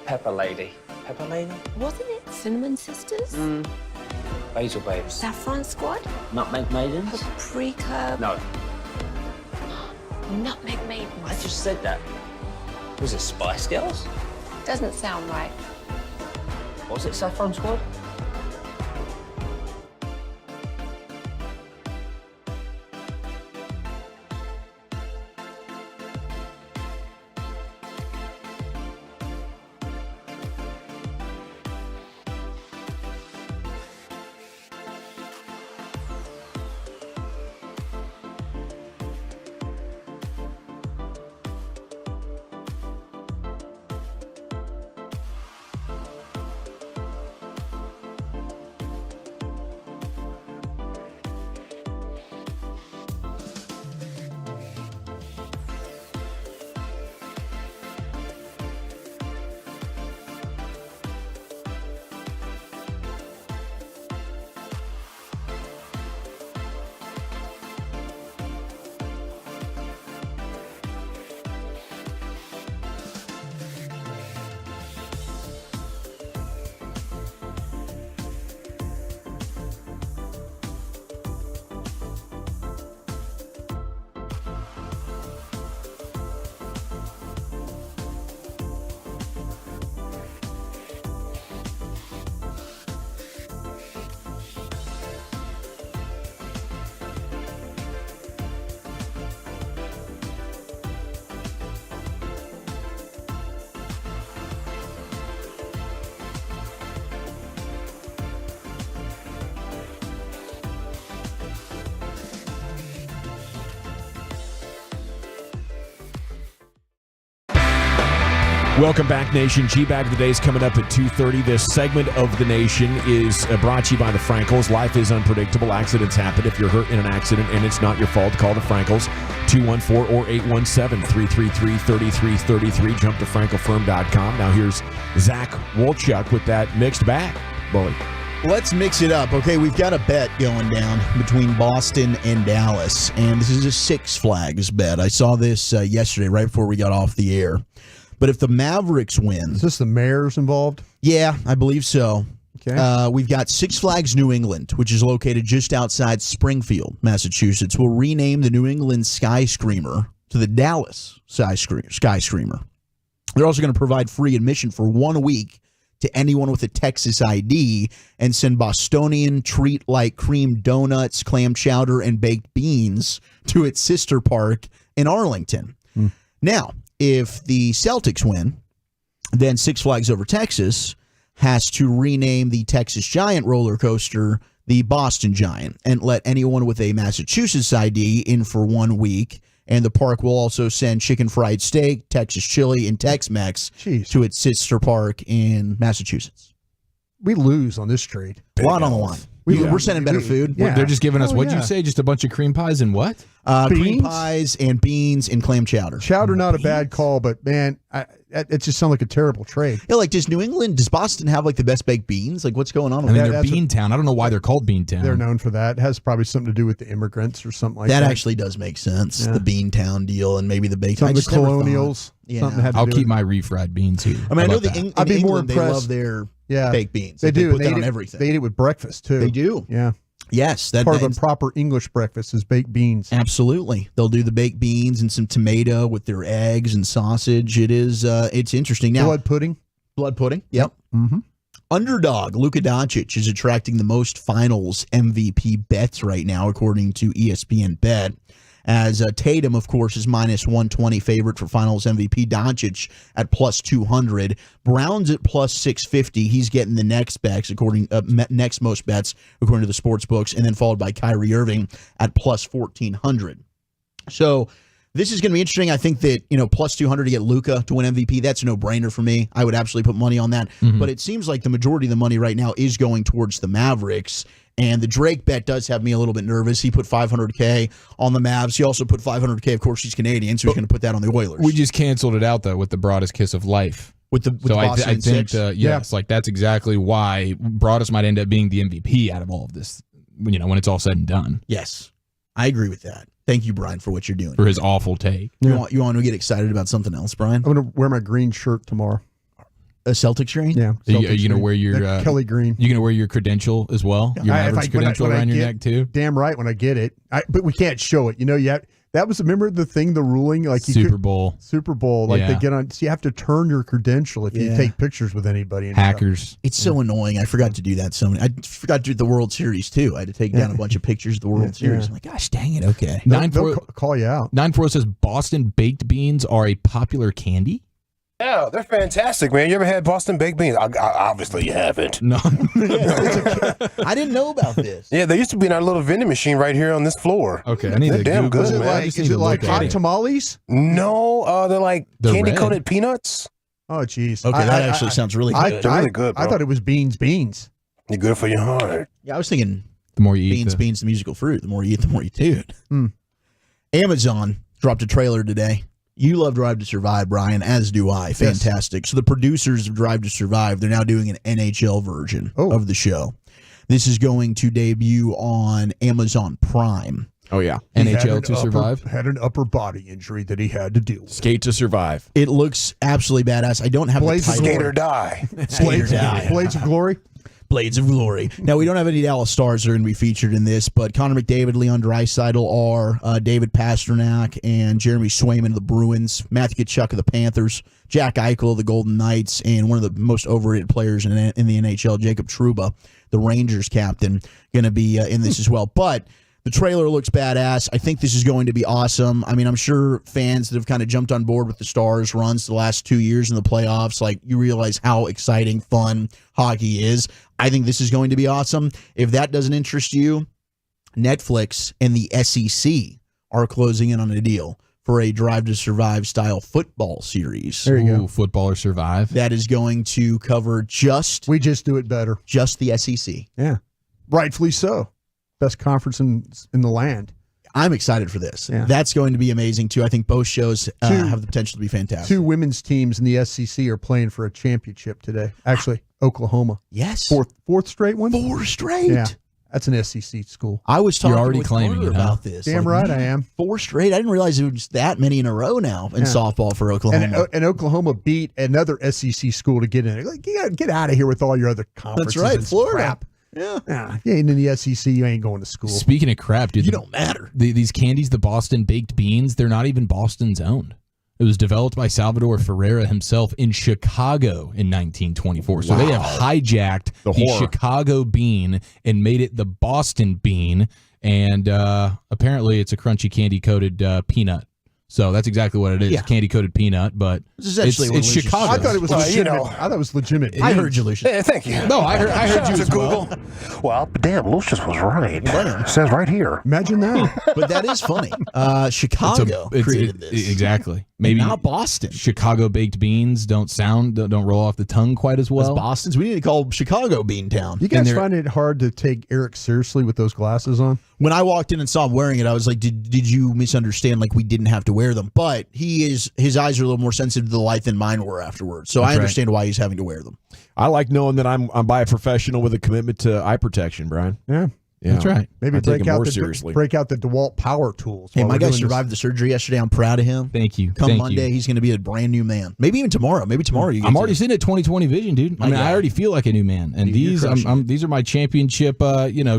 pepper lady? Pepper lady? Wasn't it Cinnamon Sisters? Basil babes. Saffron Squad? Nutmeg maidens? Paprika? No. Nutmeg Maidens. I just said that. Was it Spice Girls? Doesn't sound right. Was it Saffron Squad? Welcome back, Nation. G-Bag of the Day is coming up at 2:30. This segment of the Nation is brought to you by the Frankels. Life is unpredictable. Accidents happen. If you're hurt in an accident and it's not your fault, call the Frankels. 214 or 817-333-3333. Jump to frankelfirm.com. Now here's Zach Wolchuk with that mixed bag. Bully. Let's mix it up. Okay, we've got a bet going down between Boston and Dallas, and this is a Six Flags bet. I saw this yesterday right before we got off the air. But if the Mavericks win... Is this the Mayor's involved? Yeah, I believe so. Okay. We've got Six Flags New England, which is located just outside Springfield, Massachusetts. Will rename the New England Sky Screamer to the Dallas Sky Screamer. They're also going to provide free admission for 1 week to anyone with a Texas ID and send Bostonian treat-like cream donuts, clam chowder, and baked beans to its sister park in Arlington. Now, if the Celtics win, then Six Flags Over Texas has to rename the Texas Giant roller coaster the Boston Giant and let anyone with a Massachusetts ID in for 1 week. And the park will also send chicken fried steak, Texas chili, and Tex-Mex to its sister park in Massachusetts. We lose on this trade. A lot on the line. We're sending better food. Yeah. They're just giving us, what'd you say, just a bunch of cream pies and what? Cream pies and beans and clam chowder. Chowder, not a bad call, but man, it just sounds like a terrible trade. Yeah, like does Boston have like the best baked beans? Like what's going on? I mean, they're Beantown. I don't know why they're called Beantown. They're known for that. It has probably something to do with the immigrants or something like that. That actually does make sense. Yeah. The Beantown deal and maybe the baked. Some of the colonials. Yeah. I'll keep my refried beans here. I mean, I know in I'd be England, more impressed. they love their baked beans. They Like, do. They put that on everything. They eat it with breakfast too. They do. Yeah. Yes, Part of a proper English breakfast is baked beans. Absolutely. They'll do the baked beans and some tomato with their eggs and sausage. It is it's interesting. Now, blood pudding. Yep. Mm-hmm. Underdog Luka Doncic is attracting the most finals MVP bets right now, according to ESPN Bet. As Tatum, of course, is minus 120 favorite for finals MVP. Doncic at plus 200. Brown's at plus 650. He's getting the next bets, next most bets, according to the sports books, and then followed by Kyrie Irving at plus 1400. So this is going to be interesting. I think that, plus 200 to get Luka to win MVP, that's a no-brainer for me. I would absolutely put money on that. Mm-hmm. But it seems like the majority of the money right now is going towards the Mavericks. And the Drake bet does have me a little bit nervous. He put $500K on the Mavs. He also put $500K. Of course, he's Canadian, so he's going to put that on the Oilers. We just canceled it out, though, with the broadest kiss of life. With the Boston I think, yes, like that's exactly why Broadus might end up being the MVP out of all of this when it's all said and done. Yes, I agree with that. Thank you, Brian, for what you're doing. For his awful take. You want to get excited about something else, Brian? I'm going to wear my green shirt tomorrow. A Celtics green? Yeah. Are you going to wear your Kelly green? You going to wear your credential as well? Your Mavericks credential around your neck too? Damn right when I get it. But we can't show it. That was, remember the ruling? Like Super Bowl. Like they get on, so you have to turn your credential if you take pictures with anybody. And Hackers. It's so annoying. I forgot to do that. I forgot to do the World Series too. I had to take down a bunch of pictures of the World Series. I'm like, gosh, dang it. Okay. They'll call you out. 940 says Boston baked beans are a popular candy. Yeah, they're fantastic, man. You ever had Boston baked beans? Obviously, you haven't. No. I didn't know about this. Yeah, they used to be in our little vending machine right here on this floor. Okay, I need to damn Google good, man. Is it like hot tamales? No, they're like candy-coated peanuts. Oh, jeez. Okay, that actually sounds really good. They're really good, bro. I thought it was beans. You're good for your heart. Yeah, I was thinking the more you eat beans, the musical fruit. The more you eat, the more you toot. Amazon dropped a trailer today. You love Drive to Survive, Brian, as do I. Fantastic. So the producers of Drive to Survive, they're now doing an NHL version of the show. This is going to debut on Amazon Prime. Oh, yeah. NHL to Survive? Had an upper body injury that he had to deal with. Skate to Survive. It looks absolutely badass. I don't have Blades the title. Skate or die. Skate or die. Blades of Glory. Blades of Glory. Now, we don't have any Dallas stars that are going to be featured in this, but Connor McDavid, Leon Draisaitl are, David Pasternak and Jeremy Swayman of the Bruins, Matthew Tkachuk of the Panthers, Jack Eichel of the Golden Knights, and one of the most overrated players in the NHL, Jacob Trouba, the Rangers captain, going to be in this as well. But the trailer looks badass. I think this is going to be awesome. I mean, I'm sure fans that have kind of jumped on board with the Stars runs the last 2 years in the playoffs, like you realize how exciting, fun hockey is. I think this is going to be awesome. If that doesn't interest you, Netflix and the SEC are closing in on a deal for a Drive to Survive style football series. There you go. Football or Survive. That is going to cover We just do it better. Just the SEC. Yeah. Rightfully so. Best conference in the land. I'm excited for this. Yeah. That's going to be amazing, too. I think both shows have the potential to be fantastic. 2 women's teams in the SEC are playing for a championship today. Actually, Oklahoma. Yes. Fourth straight one? 4 straight. Yeah. That's an SEC school. I was talking already with claiming Carter it, huh? about this. Damn right I am. 4 straight. I didn't realize it was that many in a row now in softball for Oklahoma. And Oklahoma beat another SEC school to get in. Like, you gotta get out of here with all your other conferences. That's right, and Florida. crap. Yeah. You ain't in the SEC, you ain't going to school. Speaking of crap, dude. You don't matter. These candies, the Boston baked beans, they're not even Boston's own. It was developed by Salvador Ferreira himself in Chicago in 1924. So they have hijacked the Chicago bean and made it the Boston bean. And apparently it's a crunchy candy-coated peanut. So that's exactly what it is. Yeah. Candy-coated peanut, but This is actually it's what Lucius Chicago. I thought it was legitimate. you know. I thought it was legitimate. I heard you, Lucius. Yeah, thank you. No, I heard you as well. Google. Well, damn, Lucius was right. It says right here. Imagine that. But that is funny. Chicago created this. Exactly. Maybe not Boston. Chicago baked beans don't roll off the tongue quite as well. As Boston's, we need to call Chicago Beantown. You guys find it hard to take Eric seriously with those glasses on? When I walked in and saw him wearing it, I was like, did you misunderstand? Like, we didn't have to wear them. But his eyes are a little more sensitive to the light than mine were afterwards. So I understand why he's having to wear them. I like knowing that I'm by a professional with a commitment to eye protection, Brian. Yeah. That's right. Maybe I take it more seriously. break out the DeWalt power tools. Hey, while my we're guy doing survived the surgery yesterday. I'm proud of him. Thank you. Come Monday, he's going to be a brand new man. Maybe even tomorrow. Maybe tomorrow you get I'm already seeing it 20/20 vision, dude. I mean, I already feel like a new man. And these are my championship,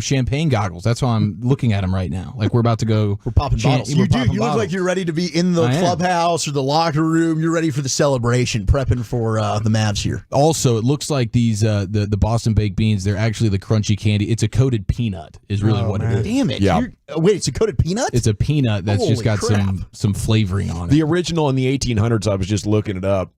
champagne goggles. That's why I'm looking at them right now. Like we're about to go. We're popping bottles. You look like you're ready to be in the clubhouse or the locker room. You're ready for the celebration, prepping for the Mavs here. Also, it looks like these the Boston baked beans. They're actually the crunchy candy. It's a coated peanut. Is really what it is. Damn it! Yeah. Wait, it's a coated peanut? It's a peanut that's just got some flavoring on it. The original in the 1800s, I was just looking it up.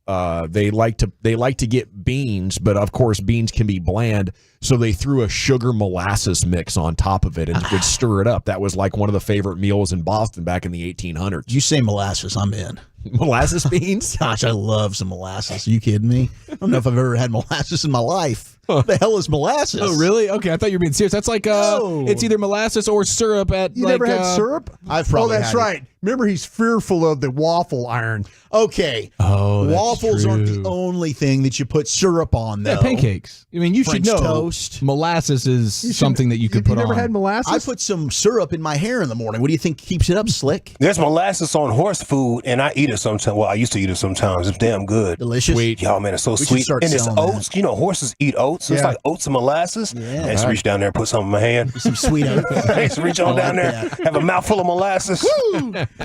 They like to get beans, but of course beans can be bland, so they threw a sugar molasses mix on top of it and would stir it up. That was like one of the favorite meals in Boston back in the 1800s. You say molasses, I'm in. Molasses beans? Gosh, I love some molasses. Are you kidding me? I don't know if I've ever had molasses in my life. What the hell is molasses? Oh, really? Okay, I thought you were being serious. That's like it's either molasses or syrup at You like never had syrup? I've probably that's had it. right. Remember, he's fearful of the waffle iron. Okay. Oh, that's waffles aren't true. the only thing that you put syrup on, though. Yeah, pancakes. I mean, you French should know. toast. Molasses is something that you could put on. Never had molasses? I put some syrup in my hair in the morning. What do you think keeps it up slick? There's molasses on horse food, and I eat it sometimes. Well, I used to eat it sometimes. It's damn good. Delicious. Sweet. Y'all, man, it's so We should sweet. start And it's selling oats. You know, horses eat oats. So It's Yeah. like oats and molasses. Yeah. I just reach down there and put something in my hand. Some sweet oat. I just reach on down there, have a mouthful of molasses.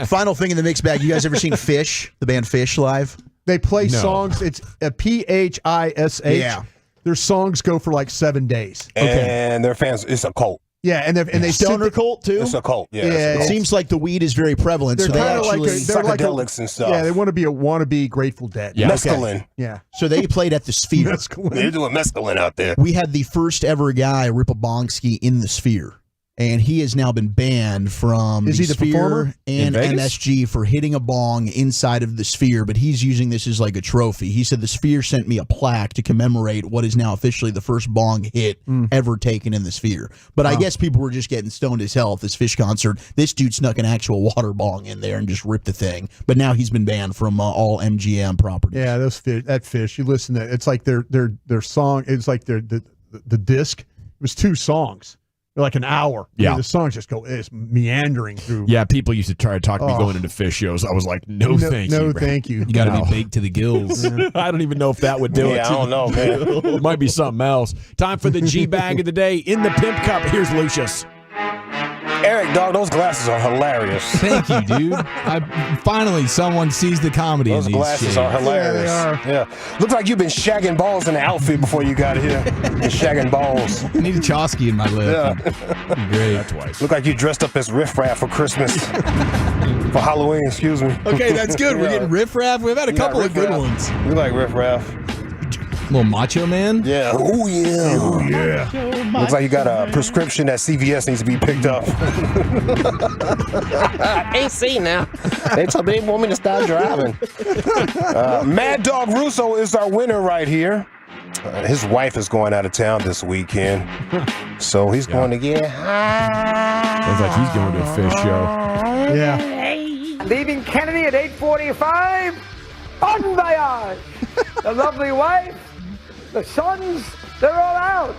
Final thing in the mix bag. You guys ever seen Fish, the band Fish, live? They play No. songs. It's a PHISH. Yeah. Their songs go for like 7 days. And their fans, it's a cult. Yeah, and they Stoner cult too. It's a cult. Yeah, it's a It cult. seems like the weed is very prevalent. They're So they kind of like actually they're like psychedelics and stuff. Yeah, they want to be a wannabe Grateful Dead. Yeah. Mescaline. Yeah. So they played at the Sphere. They're doing mescaline out there. We had the first ever guy, Ripabonsky, in the Sphere. And he has now been banned from Is the he the Sphere performer? and In Vegas? MSG for hitting a bong inside of the Sphere, but he's using this as like a trophy. He said the Sphere sent me a plaque to commemorate what is now officially the first bong hit ever taken in the Sphere. But I guess people were just getting stoned as hell at this Fish concert. This dude snuck an actual water bong in there and just ripped the thing. But now he's been banned from all MGM properties. Yeah, those fish. That Fish. You listen to it. It's like their song. It's like the disc. It was 2 songs. They're like an hour. Yeah. I mean, the songs just go. It's meandering through. Yeah, people used to try to talk me Oh. going into Fish shows. I was like, no thank you. No, bro. thank you. You got to be baked to the gills. I don't even know if that would do it. Yeah, I don't know, man. It might be something else. Time for the G bag of the day in the Pimp Cup. Here's Lucius. Eric, dog, those glasses are hilarious. Thank you, dude. Finally, someone sees the comedy Those in these glasses shades. are hilarious. Yeah. Looks like you've been shagging balls in the outfit before you got here. You're shagging balls. I need a Chosky in my lip. Yeah. Great. That's twice. Look like you dressed up as Riff Raff for Christmas. For Halloween, excuse me. Okay, that's good. We're Yeah. getting Riff Raff. We've had a You got couple of Riff good Raff. ones. We like Riff Raff. Little Macho Man. Yeah. Oh, yeah. Oh yeah. Looks like you got a prescription at CVS needs to be picked up. AC now. They want me to stop driving. Mad Dog Russo is our winner right here. His wife is going out of town this weekend, so he's going to get high. Sounds like he's going to a Fish show. Yeah. Leaving Kennedy at 8:45. Bon voyage. The lovely wife, the sons, they're all out.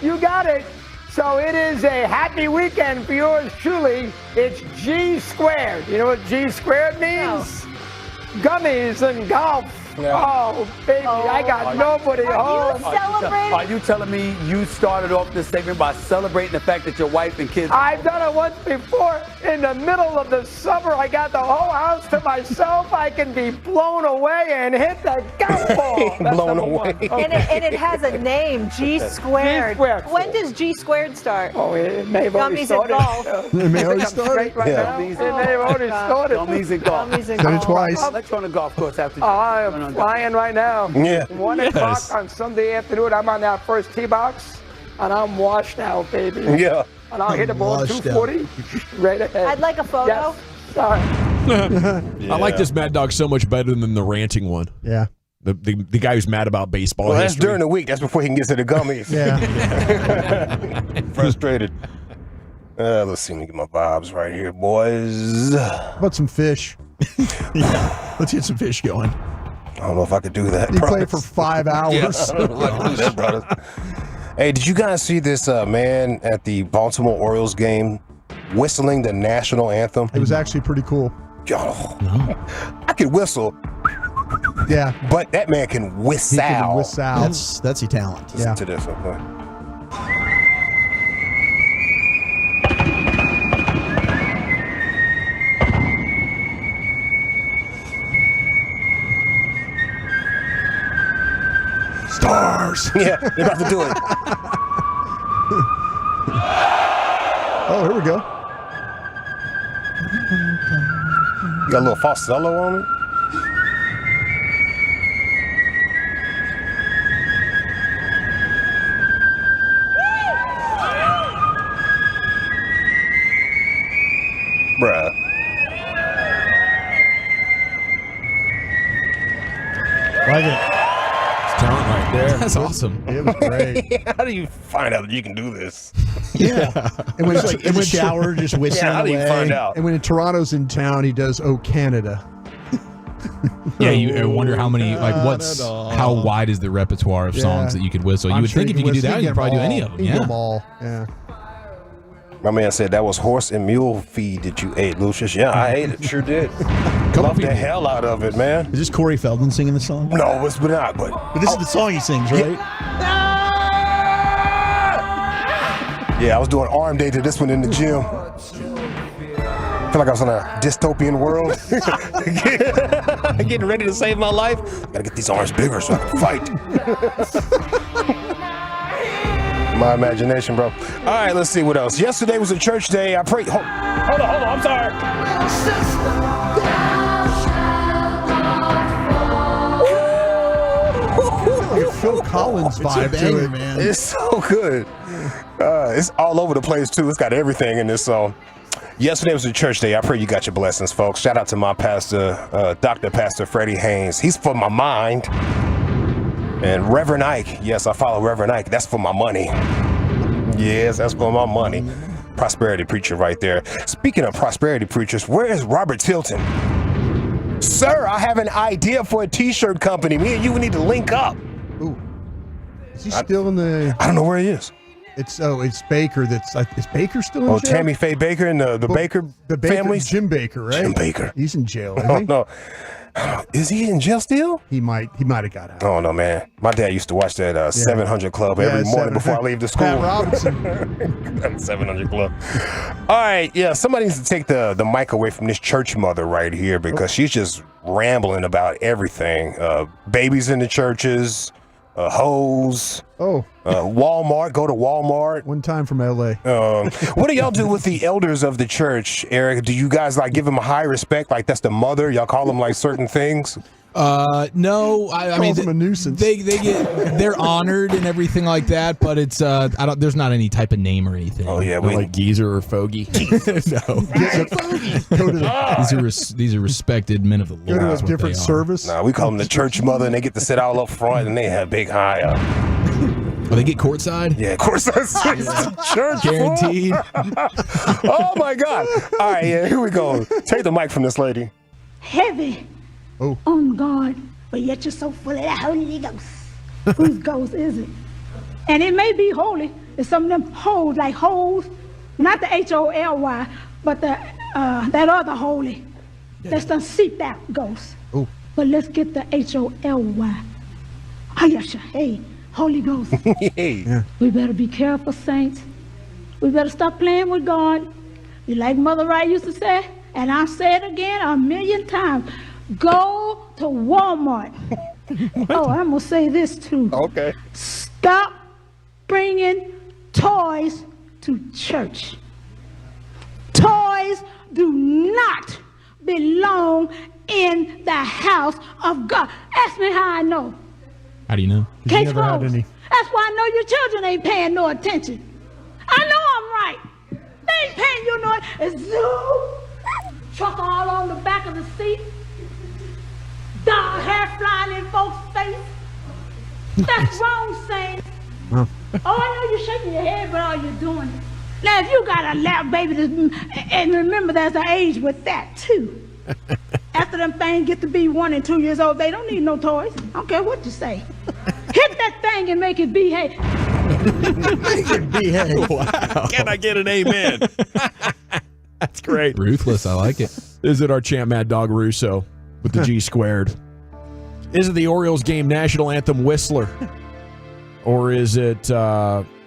You got it. So it is a happy weekend for yours truly. It's G squared. You know what G squared means? Gummies and golf. Oh, baby, I got nobody home. Are you telling me you started off this segment by celebrating the fact that your wife and kids? I've done it once before. In the middle of the summer, I got the whole house to myself. I can be blown away and hit the golf ball. That's Blown number away. one. Okay. And it has a name, G squared. G-squared. When does G squared start? Oh, it may have already Gummies and started. golf. It may already I'm started. straight right Yeah. now. It may have already started. Gummies and golf. Gummies and Said it golf. twice. Let's go on the golf course after. I'm flying right now. Yeah. 1 o'clock on Sunday afternoon. I'm on that first tee box, and I'm washed out, baby. Yeah. And I'll hit the ball Washed 240 right ahead. I'd like a photo. Yes. Sorry. I like this Mad Dog so much better than the ranting one. Yeah. The guy who's mad about baseball Well, that's history. during the week. That's before he can get to the gummies. Yeah. Frustrated. Let's see. Let me get my vibes right here, boys. How about some fish? Let's get some fish going. I don't know if I could do that. You played for 5 hours. Yeah, I don't know if I can do that, brother. Hey, did you guys see this man at the Baltimore Orioles game whistling the national anthem? It was actually pretty cool. Oh, I could whistle, Yeah. but that man can He whistle. can whistle. That's a talent. Listen Yeah. to this, okay? Stars. Yeah, they're about to do it. Oh, here we go. You got a little falsetto on it? Bruh. Like it. Talent right there. That's That's awesome. It was great. How do you find out that you can do this? Yeah. And when It's like in the shower, just whistling how do you away. find out? And when Toronto's in town, he does "Oh Canada." Yeah, I wonder how many, how wide is the repertoire of songs that you could whistle? You would think if you could do that, you could probably do any of them. You can Yeah. get them all. Yeah. My man said that was horse and mule feed that you ate, Lucius. Yeah, I ate it. Sure did. Love the hell out of it, man. Is this Corey Feldman singing the song? No, it's not. But this is the song he sings, right? Yeah, I was doing arm day to this one in the gym. I feel like I was in a dystopian world. Getting ready to save my life. Gotta get these arms bigger so I can fight. My imagination, bro. All right, let's see what else. Yesterday was a church day. I prayed. Hold on. I'm sorry. Like a Phil Collins vibe to it, man. It's so good. It's all over the place, too. It's got everything in this song. Yesterday was a church day. I pray you got your blessings, folks. Shout out to my pastor, Dr. Pastor Freddie Haynes. He's for my mind. And Reverend Ike. Yes, I follow Reverend Ike. That's for my money. Yes, that's for my money. Prosperity preacher right there. Speaking of prosperity preachers, where is Robert Tilton? Sir, I have an idea for a t-shirt company. Me and you need to link up. Ooh. Is he still in the... I don't know where he is. It's Baker. Is Baker still in jail? Tammy Faye Baker and the Baker families? Jim Baker, right? Jim Baker. He's in jail, I isn't don't he? know. Is he in jail still? He might have got out. I don't know, man. My dad used to watch that 700 Club every morning before I leave the school. Pat Robinson. 700 Club. All right, yeah. Somebody needs to take the mic away from this church mother right here because she's just rambling about everything. Babies in the churches, hoes. Walmart. Go to Walmart. One time from L.A. What do y'all do with the elders of the church, Eric? Do you guys give them a high respect? Like that's the mother? Y'all call them certain things? No, I mean them a nuisance. They're honored and everything like that, but it's there's not any type of name or anything. Oh yeah, like geezer or fogey. No, these are respected men of the Lord. Go to a That's what different they are. service. Nah, we call them the church mother, and they get to sit all up front, and they have big high. Oh, they get courtside? Yeah, courtside seats. Church Guaranteed. Oh my God! All right, yeah, here we go. Take the mic from this lady. Heavy on God, but yet you're so full of that Holy Ghost. Whose ghost is it? And it may be holy. It's some of them holes, like holes, not the Holy, but that other holy. Let's done seep that ghost. But let's get the Holy. Oh yes, hey, Holy Ghost. We better be careful, saints. We better stop playing with God. You like Mother Wright used to say, and I'll say it again 1,000,000 times. Go to Walmart. Oh, I'm going to say this too. Okay. Stop bringing toys to church. Toys do not belong in the house of God. Ask me how I know. How do you know? Case closed. That's why I know your children ain't paying no attention. I know I'm right. They ain't paying you no attention. Truck all on the back of the seat. Dog hair flying in folks' face. That's wrong, Saint. Oh, I know you're shaking your head, but all you're doing it. Now, if you got a lap baby, and remember there's an age with that, too. After them things get to be 1 and 2 years old, they don't need no toys. I don't care what you say. Hit that thing and make it behave. Make it behave. Wow. Can I get an amen? That's great. Ruthless. I like it. Is it our champ Mad Dog Russo with the G squared? Is it the Orioles game national anthem whistler? Or is it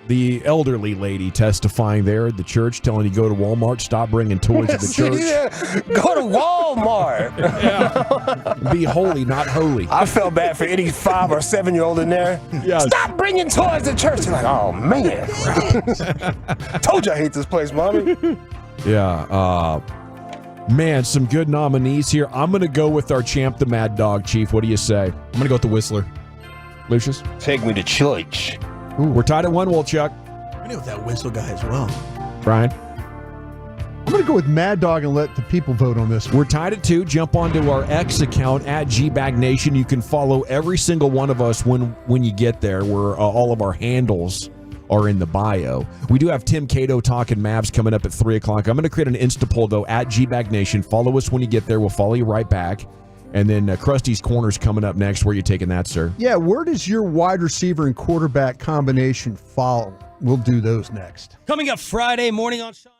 the elderly lady testifying there at the church telling you go to Walmart, stop bringing toys to the church? Yeah, go to Walmart. Be holy, not holy. I felt bad for any 5 or 7-year-old in there. Yes. Stop bringing toys to church. You're like, oh, man. Told you I hate this place, Mommy. Yeah. Man, some good nominees here. I'm going to go with our champ, the Mad Dog, Chief. What do you say? I'm going to go with the Whistler. Lucius? Take me to church. Ooh, we're tied at 1, Wolchuk. I know that whistle guy as well. Brian? I'm going to go with Mad Dog and let the people vote on this. We're tied at 2. Jump onto our X account at GBagNation. You can follow every single one of us when you get there, where all of our handles are in the bio. We do have Tim Cato talking Mavs coming up at 3 o'clock. I'm going to create an Insta poll, though, at GBagNation. Follow us when you get there. We'll follow you right back. And then Krusty's Corner's coming up next. Where are you taking that, sir? Yeah, where does your wide receiver and quarterback combination fall? We'll do those next. Coming up Friday morning on Sean.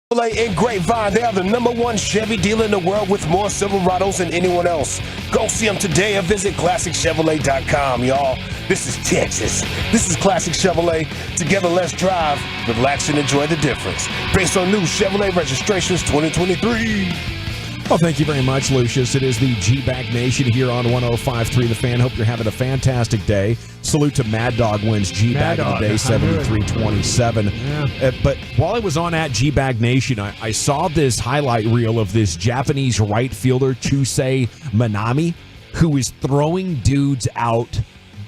In Grapevine, they are the #1 Chevy dealer in the world with more Silverados than anyone else. Go see them today or visit ClassicChevrolet.com, y'all. This is Texas. This is Classic Chevrolet. Together, let's drive, relax, and enjoy the difference. Based on new Chevrolet registrations 2023. Well, thank you very much, Lucius. It is the G-Bag Nation here on 105.3 The Fan. Hope you're having a fantastic day. Salute to Mad Dog wins G-Bag of the day, 73-27. Yeah. But while I was on at G-Bag Nation, I saw this highlight reel of this Japanese right fielder, Chusei Manami, who is throwing dudes out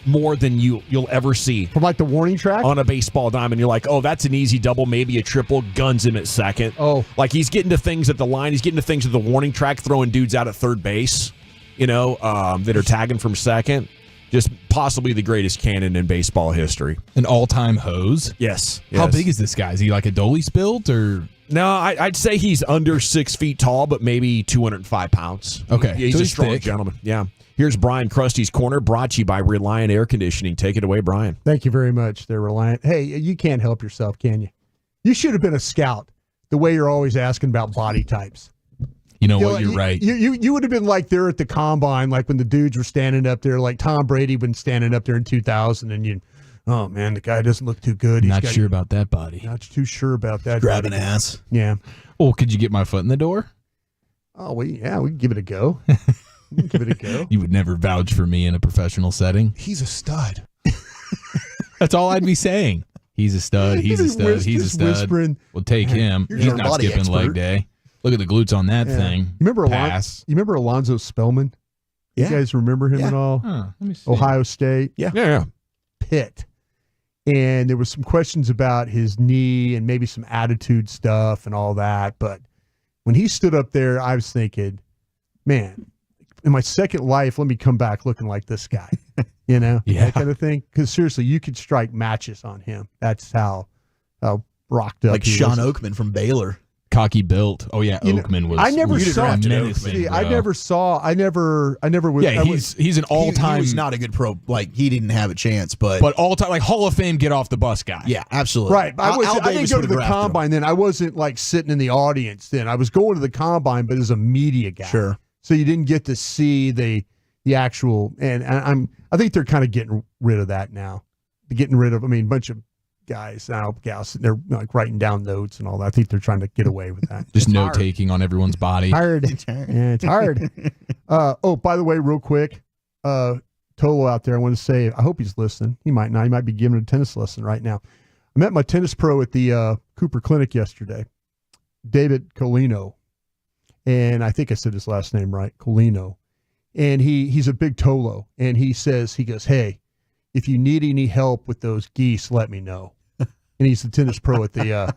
more than you'll ever see. From like the warning track? On a baseball diamond. You're like, oh, that's an easy double, maybe a triple, guns him at second. Oh. Like he's getting to things at the line, he's getting to things at the warning track, throwing dudes out at third base, that are tagging from second. Just possibly the greatest cannon in baseball history. An all-time hose? Yes. How big is this guy? Is he like a Dolly's built or? No, I'd say he's under 6 feet tall, but maybe 205 pounds. Okay. He's so a strong thick. gentleman. Yeah. Here's Brian Krusty's Corner, brought to you by Reliant Air Conditioning. Take it away, Brian. Thank you very much. They're Reliant. Hey, you can't help yourself, can you? You should have been a scout, the way you're always asking about body types. You know what? You're right. You would have been like there at the combine, like when the dudes were standing up there, like Tom Brady been standing up there in 2000, and oh man, the guy doesn't look too good. Not sure about that body. Not too sure about that. Grabbing ass. Yeah. Oh, could you get my foot in the door? Oh, we can give it a go. Give it a go. You would never vouch for me in a professional setting. He's a stud. That's all I'd be saying. He's a stud. He's a stud. He's a stud. Whispering. We'll take him. You're He's our not body skipping expert. leg day. Look at the glutes on that thing. You remember Pass. You remember Alonzo Spellman? Yeah. You guys remember him at all? Let me see. Ohio State. Yeah. Pitt. And there was some questions about his knee and maybe some attitude stuff and all that. But when he stood up there, I was thinking, man, in my second life, let me come back looking like this guy. That kind of thing. Because seriously, you could strike matches on him. That's how rocked up Like he Sean was. Oakman from Baylor. Cocky built. Oh yeah, Oakman was. I never saw. menacing, I never saw. I never was. Yeah, he's an all-time. He was not a good pro. Like he didn't have a chance, but all-time like Hall of Fame get off the bus guy. Yeah, absolutely. Right. I didn't Davis go to would've the drafted him. combine then. I wasn't like sitting in the audience then. I was going to the combine, but as a media guy. Sure. So you didn't get to see the actual. And I think they're kind of getting rid of that now. Getting rid of. A bunch of guys now, gals, they're like writing down notes and all that. I think they're trying to get away with that. Just note taking on everyone's body. Hard. Yeah, it's hard. By the way, real quick, Tolo out there, I want to say, I hope he's listening. He might not. He might be giving a tennis lesson right now. I met my tennis pro at the Cooper Clinic yesterday, David Colino. And I think I said his last name right, Colino. And he's a big Tolo. And he goes, hey, if you need any help with those geese, let me know. And he's the tennis pro at the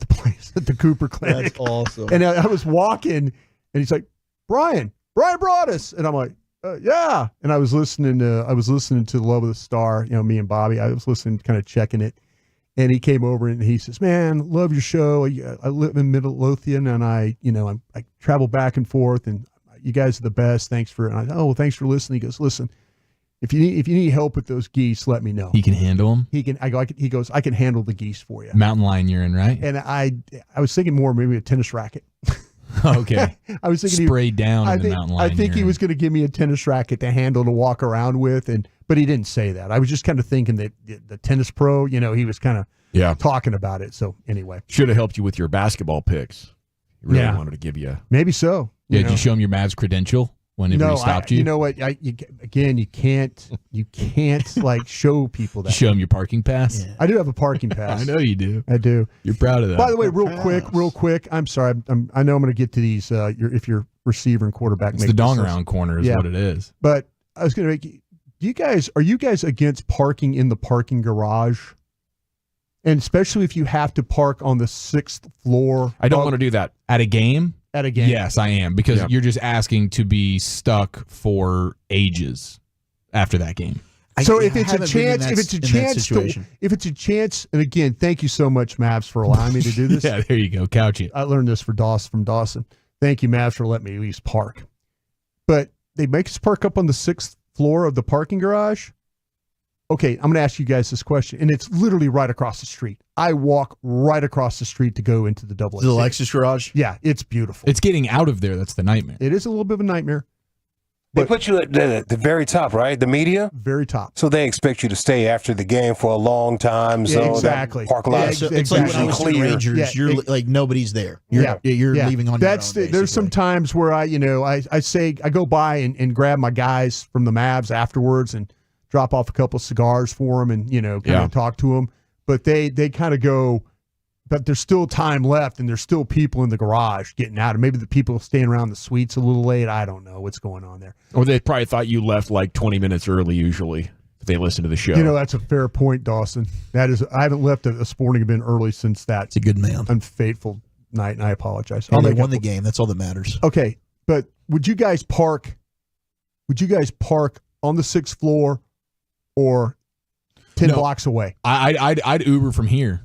place at the Cooper Clinic. That's awesome. And I was walking, and he's like, Brian brought us, and I'm like, yeah. And I was listening to Love of the Star, me and Bobby. I was listening, kind of checking it, and he came over and he says, "Man, love your show. I live in Midlothian, and I travel back and forth, and you guys are the best. Thanks for." And thanks for listening. He goes, "Listen. If you need help with those geese, let me know." He can handle them. He goes, "I can handle the geese for you." Mountain lion urine, right? And I was thinking more maybe a tennis racket. Okay. I was thinking sprayed down in the mountain lion I think he urine. was going to give me a tennis racket to handle to walk around with, but he didn't say that. I was just kind of thinking that the tennis pro, he was kind of talking about it. So anyway, should have helped you with your basketball picks. He really wanted to give you. Maybe so. Did you show him your Mavs credential whenever he stopped you? You know what? You can't like show people that. Show him your parking pass. Yeah. I do have a parking pass. I know you do. I do. You're proud of that. By the way, real quick. I'm sorry. I know I'm going to get to these. If your receiver and quarterback, it's the dong around corner is what it is. But I was going to make. Are you guys against parking in the parking garage? And especially if you have to park on the 6th floor. I don't want to do that at a game. At a game, yes, I am, because you're just asking to be stuck for ages after that game. So if it's a chance, and again, thank you so much, Mavs, for allowing me to do this. Yeah, there you go, couch it. I learned this from Dawson. Thank you, Mavs, for letting me at least park. But they make us park up on the 6th floor of the parking garage. Okay, I'm going to ask you guys this question, and it's literally right across the street. I walk right across the street to go into the double. The Lexus garage? Yeah, it's beautiful. It's getting out of there that's the nightmare. It is a little bit of a nightmare. They put you at the very top, right? The media? Very top. So they expect you to stay after the game for a long time. So exactly. That parking lot It's like when I was in Rangers, you're like nobody's there. You're leaving on your own. There's some times where I go by and grab my guys from the Mavs afterwards and drop off a couple of cigars for them and kind of talk to them. But they kind of go, but there's still time left and there's still people in the garage getting out. And maybe the people staying around the suites a little late. I don't know what's going on there. Or they probably thought you left like 20 minutes early usually if they listen to the show. That's a fair point, Dawson. I haven't left a sporting event early since that. It's a good man. Unfaithful night, and I apologize. They won the game. That's all that matters. Okay, but would you guys park on the 6th floor or 10 blocks away? I'd Uber from here.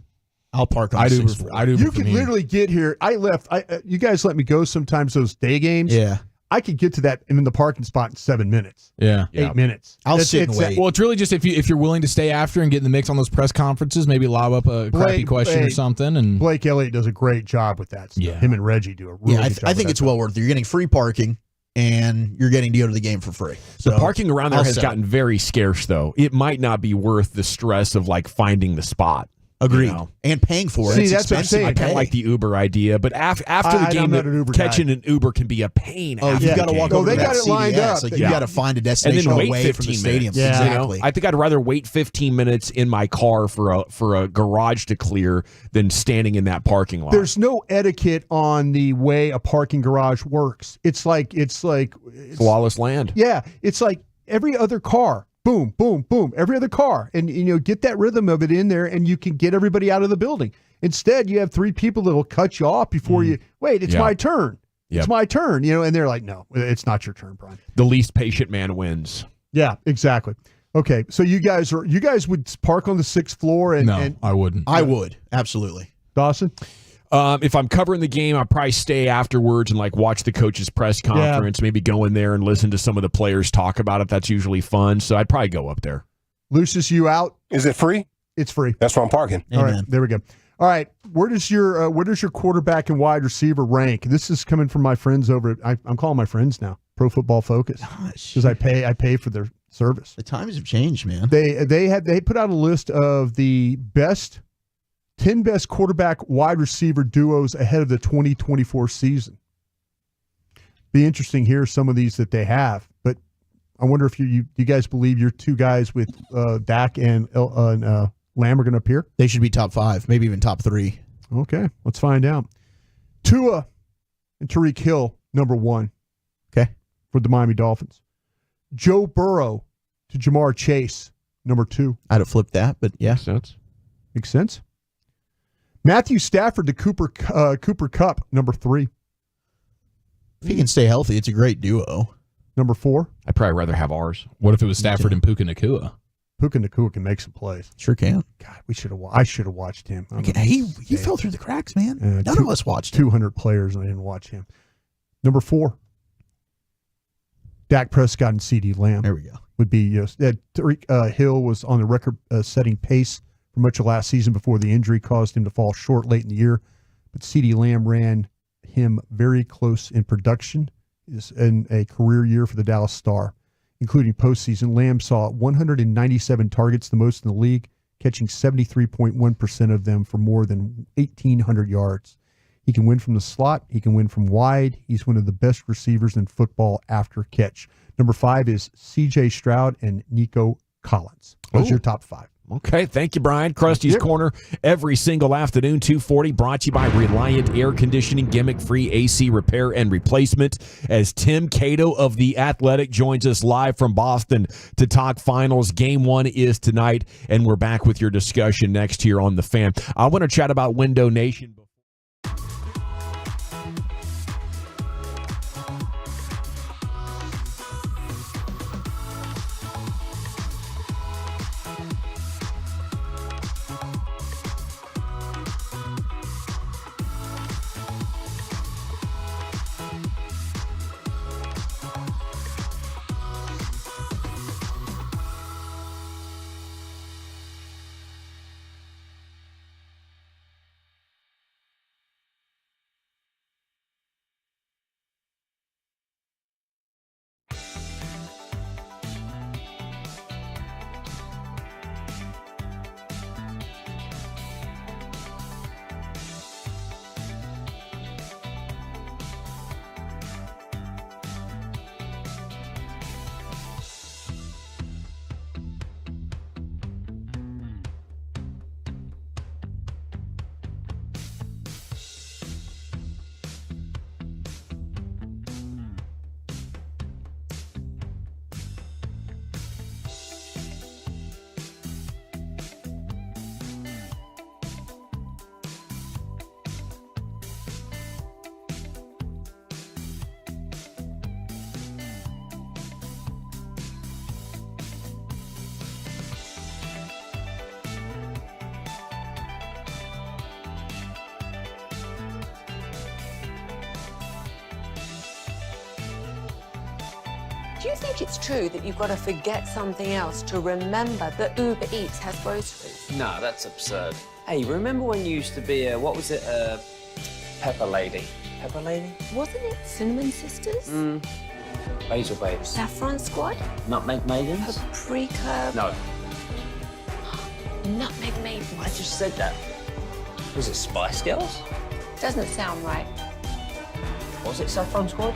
I'll park on the 6th floor. I'd Uber You from can here. literally get here. I left. You guys let me go sometimes those day games. Yeah. I could get to that in the parking spot in 7 minutes. Yeah. 8 minutes. I'll sit and wait. Well, it's really just if you're willing to stay after and get in the mix on those press conferences, maybe lob up a crappy question or something. And Blake Elliott does a great job with that stuff. Yeah. Him and Reggie do a really good job. I think it's well worth it. You're getting free parking and you're getting to go to the game for free. So the parking around there has gotten very scarce, though. It might not be worth the stress of like finding the spot. Agreed. And paying for it. See, it's that's what I'm expensive. saying. I kind of like the Uber idea, but after the game, I'm not an Uber catching guy. an Uber can be a pain. Oh, after you've the got to game. walk over they to got that it lined CDS. up. Like, you got to find a And destination then wait away 15 from the minutes. stadium. Yeah. Exactly. I think I'd rather wait 15 minutes in my car for a garage to clear than standing in that parking lot. There's no etiquette on the way a parking garage works. It's flawless land. Yeah, it's like every other car. Boom, boom, boom. Every other car, and get that rhythm of it in there, and you can get everybody out of the building. Instead, you have 3 people that will cut you off before you wait. It's my turn. Yep. It's my turn. And they're like, no, it's not your turn, Brian. The least patient man wins. Yeah, exactly. Okay, so you guys would park on the 6th floor, and no, I wouldn't. I would absolutely. Dawson. If I'm covering the game, I'll probably stay afterwards and like watch the coach's press conference, maybe go in there and listen to some of the players talk about it. That's usually fun. So I'd probably go up there. Lucius, you out? Is it free? It's free. That's where I'm parking. All right, there we go. All right, where does your quarterback and wide receiver rank? This is coming from my friends over at I'm calling my friends now, Pro Football Focus, because I pay for their service. The times have changed, man. They put out a list of the 10 best quarterback wide receiver duos ahead of the 2024 season. Be interesting here some of these that they have, but I wonder if you guys believe your 2 guys with Dak and Lamb are going to appear? They should be top 5, maybe even top 3. Okay, let's find out. Tua and Tyreek Hill, number 1. Okay. For the Miami Dolphins. Joe Burrow to Jamar Chase, number 2. I'd have flipped that, but yeah. Makes sense. Matthew Stafford to Cooper Kupp, number 3. If he can stay healthy, it's a great duo. Number 4. I'd probably rather have ours. What if it was Stafford and Puka Nacua? Puka Nacua can make some plays. Sure can. God, I should have watched him. He fell through the cracks, man. None of us watched him. 200 players, and I didn't watch him. Number 4. Dak Prescott and CD Lamb. There we go. Would be Tyreek Hill was on the record-setting pace for much of last season before the injury caused him to fall short late in the year. But CD Lamb ran him very close in production in a career year for the Dallas Star, including postseason. Lamb saw 197 targets, the most in the league, catching 73.1% of them for more than 1,800 yards. He can win from the slot. He can win from wide. He's one of the best receivers in football after catch. Number 5 is C.J. Stroud and Nico Collins. Those are your top 5. Okay, thank you, Brian. Krusty's Corner every single afternoon, 2:40, brought to you by Reliant Air Conditioning, gimmick-free AC repair and replacement. As Tim Cato of The Athletic joins us live from Boston to talk finals. Game 1 is tonight, and we're back with your discussion next here on The Fan. I want to chat about Window Nation. Do you think it's true that you've got to forget something else to remember that Uber Eats has groceries? No, that's absurd. Hey, remember when you used to be a, what was it, Pepper Lady? Pepper Lady? Wasn't it Cinnamon Sisters? Basil Babes. Saffron Squad? Nutmeg Maidens? Paprika? No. Nutmeg Maidens. I just said that. Was it Spice Girls? Doesn't sound right. Was it Saffron Squad?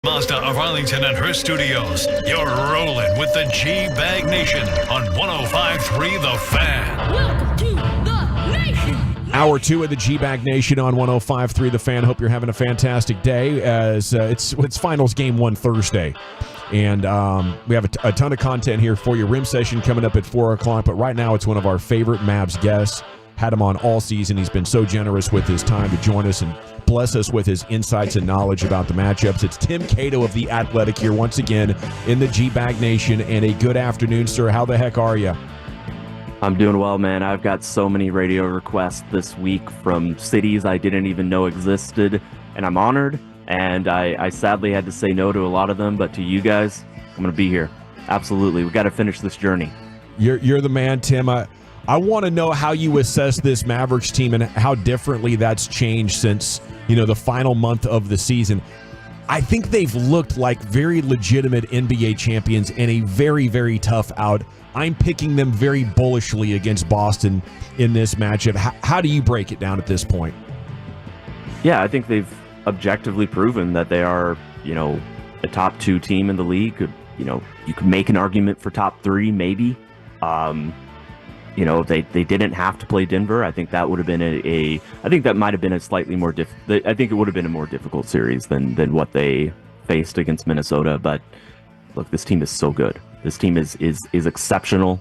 Mazda of Arlington and her studios. You're rolling with the G-Bag Nation on 105.3 The Fan. Welcome to the Nation. Hour 2 of the G-Bag Nation on 105.3 The Fan. Hope you're having a fantastic day as it's finals game 1 Thursday. And we have a ton of content here for you. Rim session coming up at 4 o'clock. But right now it's one of our favorite Mavs guests. Had him on all season. He's been so generous with his time to join us and bless us with his insights and knowledge about the matchups. It's Tim Cato of The Athletic here once again in the G-Bag Nation. And a good afternoon, sir. How the heck are you? I'm doing well, man. I've got so many radio requests this week from cities I didn't even know existed, and I'm honored. And I sadly had to say no to a lot of them, but to you guys, I'm going to be here. Absolutely. We got to finish this journey. You're the man, Tim. I want to know how you assess this Mavericks team and how differently that's changed since, the final month of the season. I think they've looked like very legitimate NBA champions in a very, very tough out. I'm picking them very bullishly against Boston in this matchup. How do you break it down at this point? Yeah, I think they've objectively proven that they are, a top 2 team in the league, you could make an argument for top 3, maybe. They didn't have to play Denver. I think that would have been I think that might have been a slightly more I think it would have been a more difficult series than what they faced against Minnesota. But look, this team is so good. This team is exceptional.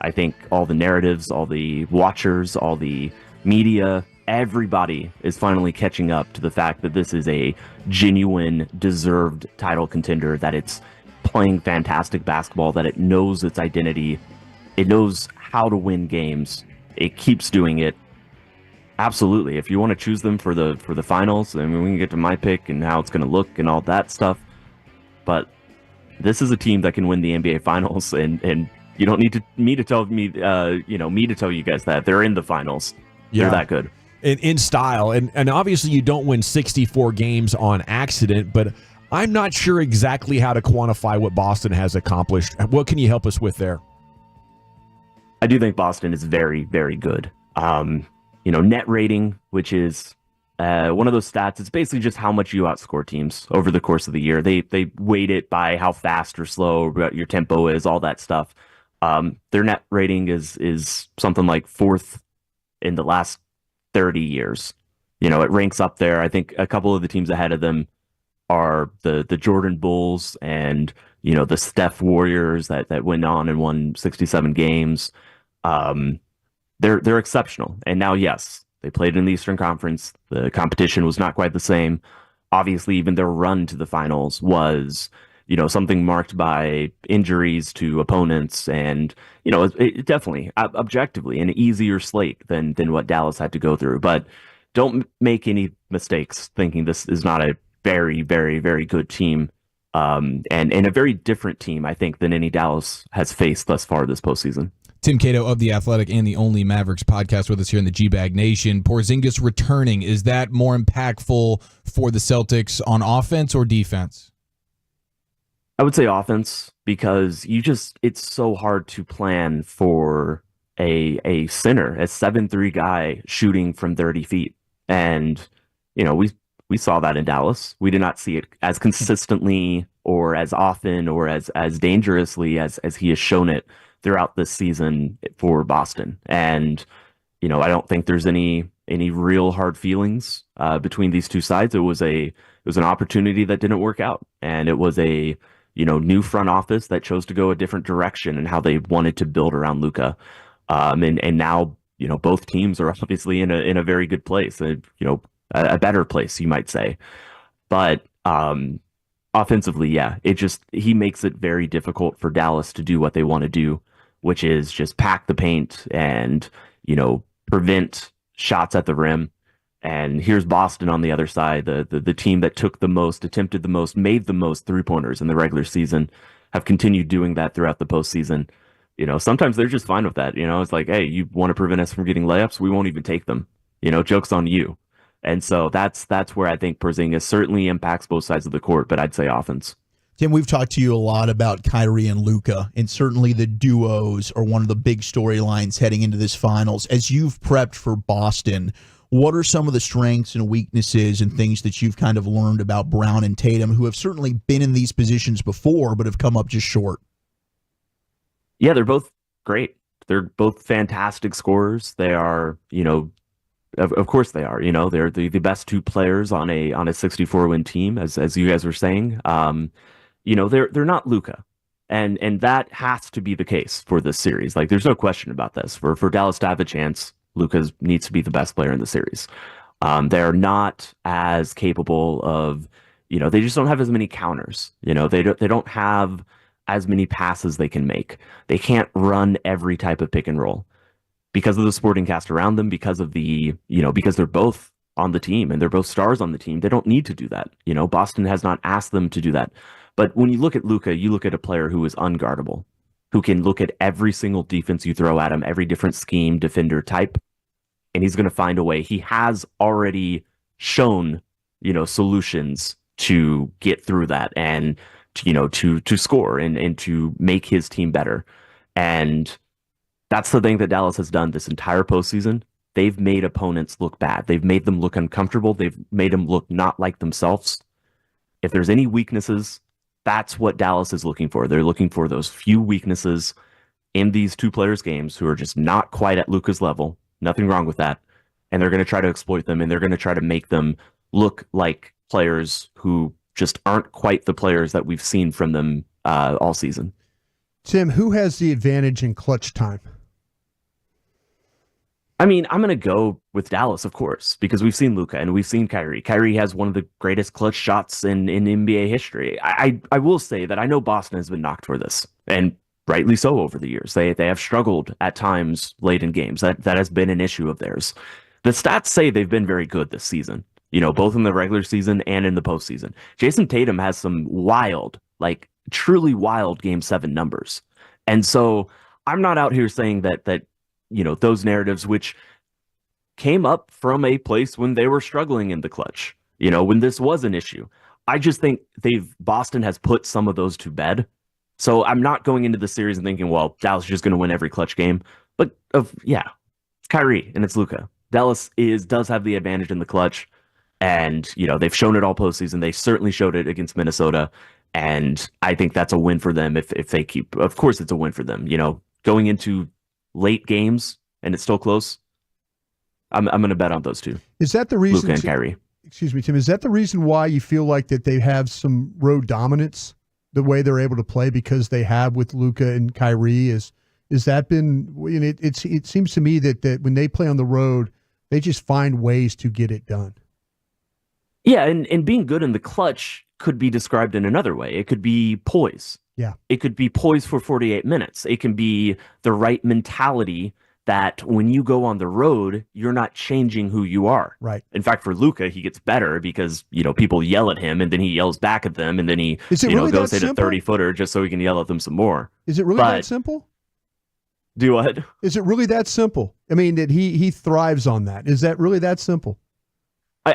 I think all the narratives, all the watchers, all the media, everybody is finally catching up to the fact that this is a genuine, deserved title contender, that it's playing fantastic basketball, that it knows its identity. It knows how to win games. It keeps doing it. Absolutely. If you want to choose them for the finals, I mean, we can get to my pick and how it's going to look and all that stuff. But this is a team that can win the NBA Finals, and you don't need me to tell you guys that they're in the finals. Yeah. They're that good. In style, and obviously you don't win 64 games on accident, but I'm not sure exactly how to quantify what Boston has accomplished. What can you help us with there? I do think Boston is very, very good. Net rating, which is one of those stats, it's basically just how much you outscore teams over the course of the year. They weight it by how fast or slow your tempo is, all that stuff. Their net rating is something like 4th in the last 30 years. It ranks up there. I think a couple of the teams ahead of them are the Jordan Bulls and the Steph Warriors that went on and won 67 games. They're exceptional. And now, yes, they played in the Eastern Conference. The competition was not quite the same. Obviously, even their run to the finals was something marked by injuries to opponents, and it definitely objectively an easier slate than what Dallas had to go through. But don't make any mistakes thinking this is not a very, very, very good team, and a very different team, I think, than any Dallas has faced thus far this postseason. Tim Cato of The Athletic and the Only Mavericks podcast with us here in the G-Bag Nation. Porzingis returning, is that more impactful for the Celtics on offense or defense? I would say offense, because it's so hard to plan for a center, a 7'3" guy shooting from 30 feet. And, we saw that in Dallas. We did not see it as consistently or as often or as dangerously as he has shown it throughout this season for Boston. And, I don't think there's any real hard feelings between these two sides. It was an opportunity that didn't work out. And it was a new front office that chose to go a different direction and how they wanted to build around Luka. And now, both teams are obviously in a very good place, a better place, you might say. But offensively, yeah, he makes it very difficult for Dallas to do what they want to do, which is just pack the paint and, prevent shots at the rim. And here's Boston on the other side, the team that took the most, attempted the most, made the most three-pointers in the regular season, have continued doing that throughout the postseason. Sometimes they're just fine with that. It's like, hey, you want to prevent us from getting layups? We won't even take them. Joke's on you. And so that's where I think Porzingis certainly impacts both sides of the court, but I'd say offense. Tim, we've talked to you a lot about Kyrie and Luka, and certainly the duos are one of the big storylines heading into this finals. As you've prepped for Boston, what are some of the strengths and weaknesses and things that you've kind of learned about Brown and Tatum, who have certainly been in these positions before but have come up just short? Yeah, they're both great. They're both fantastic scorers. They are, of course they are. They're the best two players on a 64-win team, as you guys were saying. They're not Luka, and that has to be the case for this series. Like, there's no question about this. For Dallas to have a chance, Luka needs to be the best player in the series. They're not as capable of, they just don't have as many counters. They don't have as many passes they can make. They can't run every type of pick and roll because of the supporting cast around them, because of because they're both on the team and they're both stars on the team. They don't need to do that. Boston has not asked them to do that. But when you look at Luka, you look at a player who is unguardable, who can look at every single defense you throw at him, every different scheme, defender type, and he's going to find a way. He has already shown, solutions to get through that and to score and to make his team better. And that's the thing that Dallas has done this entire postseason. They've made opponents look bad. They've made them look uncomfortable. They've made them look not like themselves. If there's any weaknesses That's what Dallas is looking for. They're looking for those few weaknesses in these two players' games who are just not quite at Luka's level. Nothing wrong with that. And they're going to try to exploit them, and they're going to try to make them look like players who just aren't quite the players that we've seen from them all season. Tim, who has the advantage in clutch time? I mean, I'm going to go with Dallas, of course, because we've seen Luka and we've seen Kyrie. Kyrie has one of the greatest clutch shots in NBA history. I will say that I know Boston has been knocked for this, and rightly so over the years. They have struggled at times late in games. That has been an issue of theirs. The stats say they've been very good this season, both in the regular season and in the postseason. Jason Tatum has some wild, truly wild Game 7 numbers. And so I'm not out here saying that those narratives, which came up from a place when they were struggling in the clutch, when this was an issue. I just think Boston has put some of those to bed. So I'm not going into the series and thinking, well, Dallas is just going to win every clutch game. But it's Kyrie and it's Luka. Dallas does have the advantage in the clutch. And, they've shown it all postseason. They certainly showed it against Minnesota. And I think that's a win for them if they keep. Of course, it's a win for them. Going into late games and it's still close, I'm going to bet on those two. Is that the reason? Luka and Kyrie. Excuse me, Tim. Is that the reason why you feel like that they have some road dominance, the way they're able to play, because they have with Luka and Kyrie? Is that been? It seems to me that when they play on the road, they just find ways to get it done. Yeah, and being good in the clutch could be described in another way. It could be poise. Yeah. It could be poise for 48 minutes. It can be the right mentality that when you go on the road, you're not changing who you are. Right. In fact, for Luka, he gets better because, people yell at him and then he yells back at them and then he really goes hit a simple? 30-footer just so he can yell at them some more. Is it really that simple? Do what? Is it really that simple? I mean, that he thrives on that. Is that really that simple?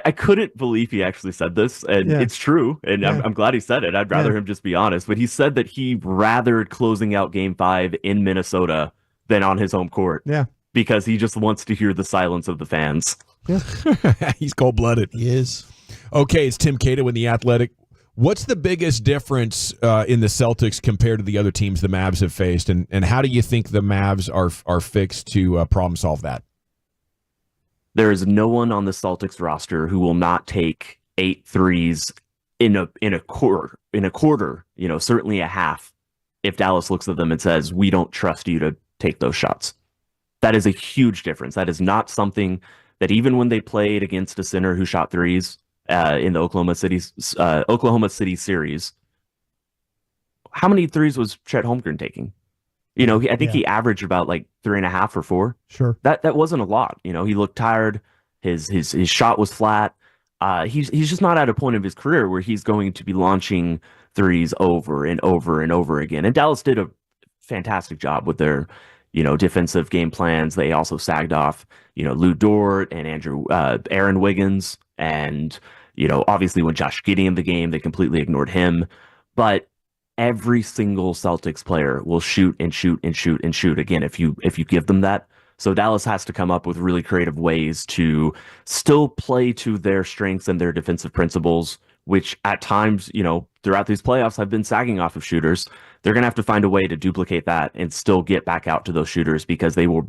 I couldn't believe he actually said this, and it's true, and I'm glad he said it. I'd rather him just be honest, but he said that he rathered closing out Game 5 in Minnesota than on his home court. Yeah. Because he just wants to hear the silence of the fans. Yeah. He's cold-blooded. He is. Okay, it's Tim Cato in The Athletic. What's the biggest difference in the Celtics compared to the other teams the Mavs have faced, and how do you think the Mavs are fixed to problem solve that? There is no one on the Celtics roster who will not take 8 threes in a quarter, certainly a half, if Dallas looks at them and says, we don't trust you to take those shots. That is a huge difference. That is not something that even when they played against a center who shot threes in the Oklahoma City series, how many threes was Chet Holmgren taking? I think he averaged about 3.5 or 4. Sure. That wasn't a lot. He looked tired. His shot was flat. He's just not at a point of his career where he's going to be launching threes over and over and over again. And Dallas did a fantastic job with their, defensive game plans. They also sagged off, Lou Dort and Aaron Wiggins. And, obviously when Josh Giddey in the game, they completely ignored him. But every single Celtics player will shoot and shoot and shoot and shoot again if you give them that. So Dallas has to come up with really creative ways to still play to their strengths and their defensive principles, which at times, throughout these playoffs have been sagging off of shooters. They're going to have to find a way to duplicate that and still get back out to those shooters because they will,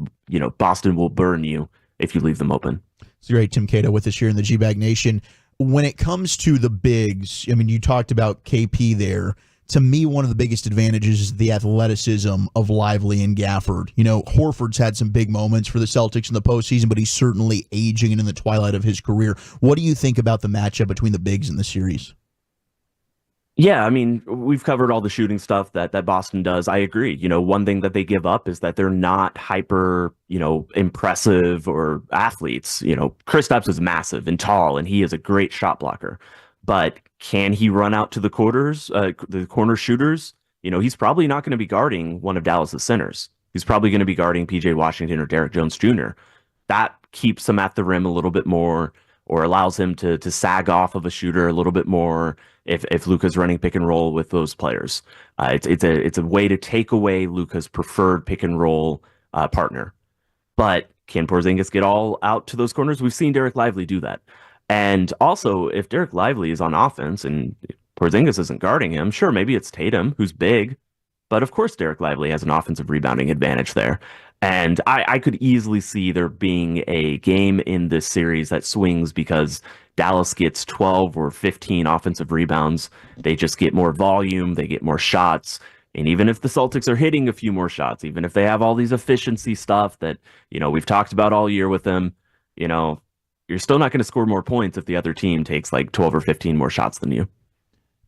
Boston will burn you if you leave them open. So great, Tim Cato with us here in the G-Bag Nation. When it comes to the bigs, I mean, you talked about KP there. To me, one of the biggest advantages is the athleticism of Lively and Gafford. Horford's had some big moments for the Celtics in the postseason, but he's certainly aging and in the twilight of his career. What do you think about the matchup between the bigs in the series? Yeah, I mean, we've covered all the shooting stuff that Boston does. I agree. One thing that they give up is that they're not hyper, impressive or athletes. Kristaps is massive and tall, and he is a great shot blocker. But can he run out to the corner shooters? He's probably not going to be guarding one of Dallas's centers. He's probably going to be guarding PJ Washington or Derek Jones Jr. That keeps him at the rim a little bit more, or allows him to sag off of a shooter a little bit more if Luka's running pick and roll with those players. It's a way to take away Luka's preferred pick and roll partner. But can Porzingis get all out to those corners? We've seen Derek Lively do that. And also, if Derek Lively is on offense and Porzingis isn't guarding him. Sure, maybe it's Tatum, who's big, but of course Derek Lively has an offensive rebounding advantage there. And I could easily see there being a game in this series that swings because Dallas gets 12 or 15 offensive rebounds. They just get more volume, they get more shots. And even if the Celtics are hitting a few more shots, even if they have all these efficiency stuff that, we've talked about all year with them, you're still not going to score more points if the other team takes like 12 or 15 more shots than you.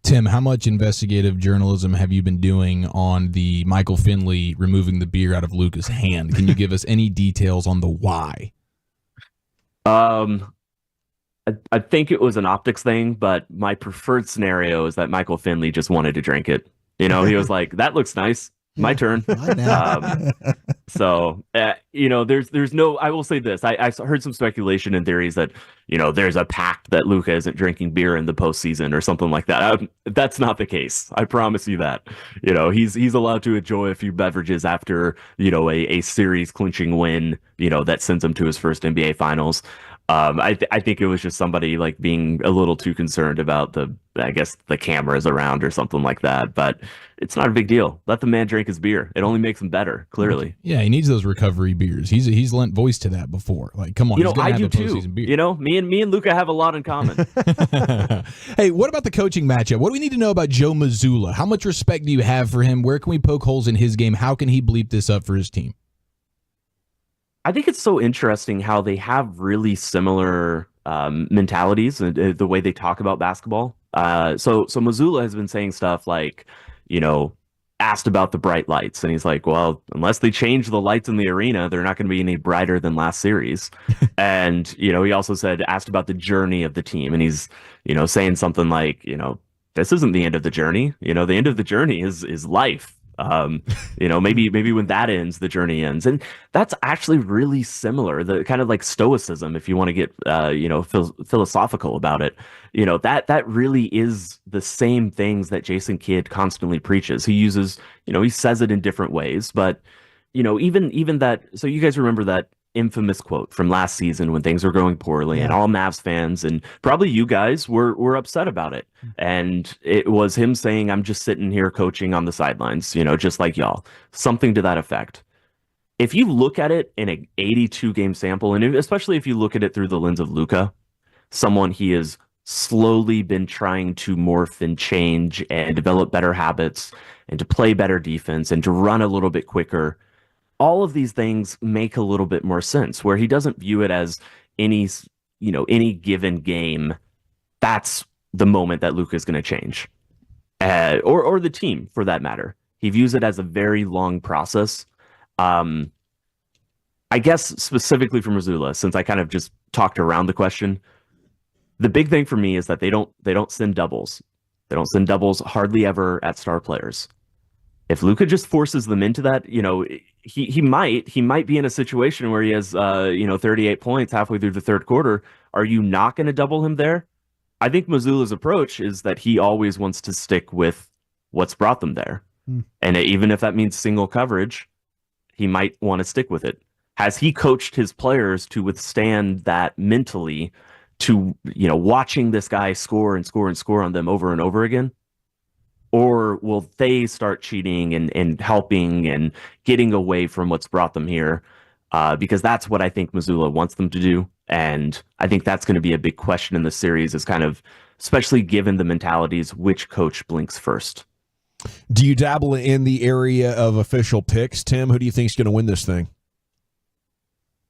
Tim, how much investigative journalism have you been doing on the Michael Finley removing the beer out of Luka's hand? Can you give us any details on the why? I think it was an optics thing, but my preferred scenario is that Michael Finley just wanted to drink it. He was like, that looks nice. My turn. There's no, I will say this. I heard some speculation and theories that, there's a pact that Luka isn't drinking beer in the postseason or something like that. That's not the case. I promise you that. He's allowed to enjoy a few beverages after, a series clinching win, that sends him to his first NBA finals. I think it was just somebody like being a little too concerned about the cameras around or something like that. But it's not a big deal. Let the man drink his beer. It only makes him better. Clearly. Yeah, he needs those recovery beers. He's lent voice to that before. Like, come on, I do too. Beer. Me and Luka have a lot in common. Hey, what about the coaching matchup? What do we need to know about Joe Mazzulla? How much respect do you have for him? Where can we poke holes in his game? How can he bleep this up for his team? I think it's so interesting how they have really similar mentalities and the way they talk about basketball. So Mazzulla has been saying stuff like, asked about the bright lights, and he's like, well, unless they change the lights in the arena, they're not going to be any brighter than last series. And he also asked about the journey of the team, and he's saying something like, this isn't the end of the journey. The end of the journey is life. Maybe when that ends, the journey ends. And that's actually really similar, the kind of like stoicism, if you want to get, philosophical about it, that really is the same things that Jason Kidd constantly preaches. He uses, he says it in different ways, but, even that, so you guys remember that infamous quote from last season when things were going poorly and all Mavs fans and probably you guys were upset about it. And it was him saying, I'm just sitting here coaching on the sidelines, just like y'all, something to that effect. If you look at it in an 82 game sample, and especially if you look at it through the lens of Luka, someone he has slowly been trying to morph and change and develop better habits and to play better defense and to run a little bit quicker. All of these things make a little bit more sense where he doesn't view it as any given game. That's the moment that Luka is going to change, or the team for that matter. He views it as a very long process. I guess specifically for Mazzulla, since I kind of just talked around the question, the big thing for me is that they don't send doubles. They don't send doubles hardly ever at star players. If Luka just forces them into that, he might be in a situation where he has 38 points halfway through the third quarter. Are you not going to double him there? I think Mazzulla's approach is that he always wants to stick with what's brought them there. And even if that means single coverage, he might want to stick with it. Has he coached his players to withstand that mentally, to watching this guy score and score and score on them over and over again? Or will they start cheating and helping and getting away from what's brought them here? Because that's what I think Mazzulla wants them to do. And I think that's going to be a big question in the series, is kind of, especially given the mentalities, which coach blinks first. Do you dabble in the area of official picks, Tim? Who do you think is going to win this thing?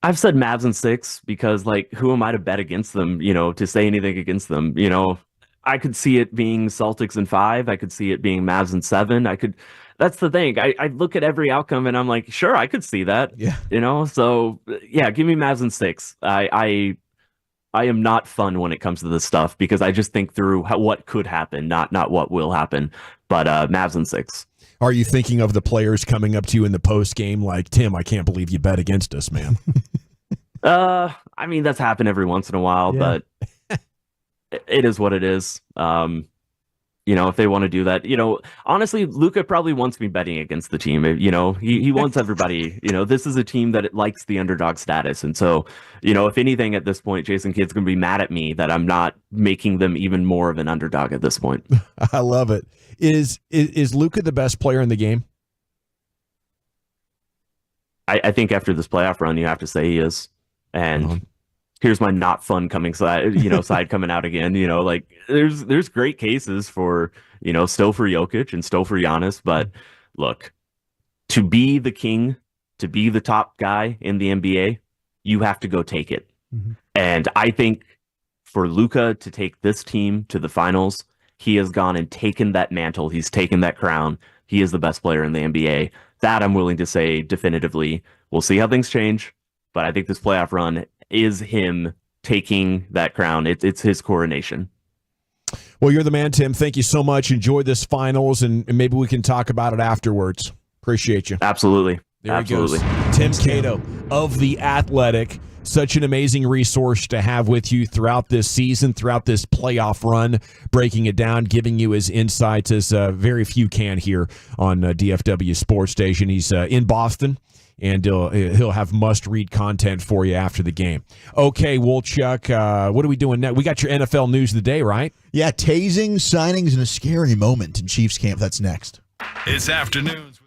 I've said Mavs in 6 because, who am I to bet against them, to say anything against them, I could see it being Celtics in 5. I could see it being Mavs in 7. That's the thing. I look at every outcome and I'm like, sure, I could see that. Yeah. So yeah, give me Mavs in 6. I am not fun when it comes to this stuff because I just think through what could happen, not what will happen. But Mavs in 6. Are you thinking of the players coming up to you in the post game like, Tim, I can't believe you bet against us, man? I mean, that's happened every once in a while, but it is what it is. if they want to do that, honestly, Luka probably wants me betting against the team. He wants everybody, this is a team that it likes the underdog status. And so, if anything at this point, Jason Kidd's going to be mad at me that I'm not making them even more of an underdog at this point. I love it. Is Luka the best player in the game? I think after this playoff run, you have to say he is. And here's my not fun coming side coming out again. There's great cases for, still for Jokic and still for Giannis. But look, to be the king, to be the top guy in the NBA, you have to go take it. Mm-hmm. And I think for Luka to take this team to the finals, he has gone and taken that mantle. He's taken that crown. He is the best player in the NBA. That I'm willing to say definitively. We'll see how things change. But I think this playoff run is him taking that crown. It's his coronation. Well, you're the man, Tim. Thank you so much. Enjoy this finals, and maybe we can talk about it afterwards. Appreciate you. Absolutely. There he goes. Tim Cato of The Athletic. Such an amazing resource to have with you throughout this season, throughout this playoff run, breaking it down, giving you his insights as very few can here on DFW Sports Station. He's in Boston, and he'll have must-read content for you after the game. Okay, Wolchuk, what are we doing next? We got your NFL news of the day, right? Yeah, tasing, signings, and a scary moment in Chiefs camp. That's next. It's afternoons.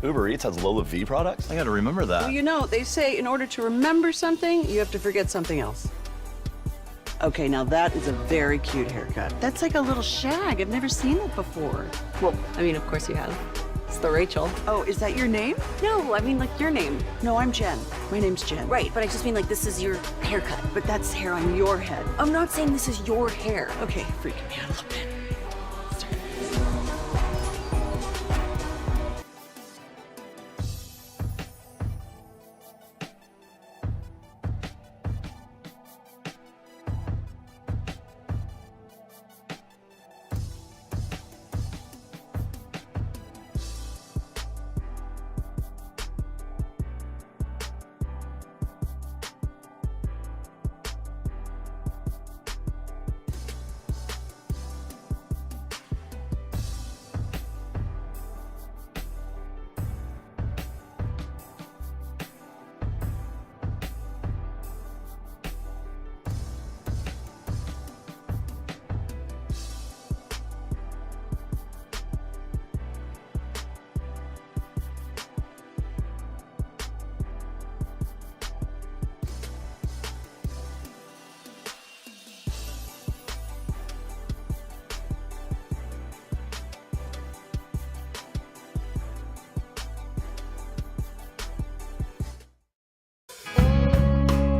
Uber Eats has Lola V products? I gotta remember that. Well, you know, they say in order to remember something, you have to forget something else. Okay, now that is a very cute haircut. That's like a little shag. I've never seen it before. Well, I mean, of course you have. It's the Rachel. Oh, is that your name? No, I mean like your name. No, I'm Jen. My name's Jen. Right, but I just mean like this is your haircut. But that's hair on your head. I'm not saying this is your hair. Okay, freaking me out a little bit.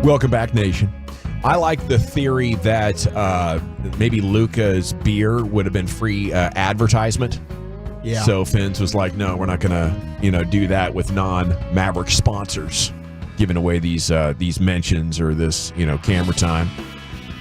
Welcome back, Nation. I like the theory that maybe Luka's beer would have been free advertisement. Yeah. So Fins was like, no, we're not going to, do that with non-Maverick sponsors, giving away these mentions or this, camera time.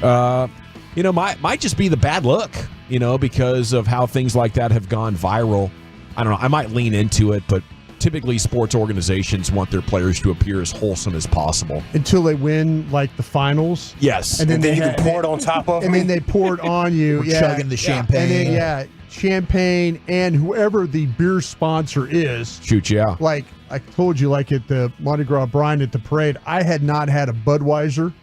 Might just be the bad luck, because of how things like that have gone viral. I don't know. I might lean into it, but typically sports organizations want their players to appear as wholesome as possible. Until they win, like, the finals. Yes. And then you can pour it on top of and me. then they pour it on you. We're chugging the champagne. And then, champagne and whoever the beer sponsor is. Shoot you out. Like I told you, like at the Mardi Gras Brine at the parade, I had not had a Budweiser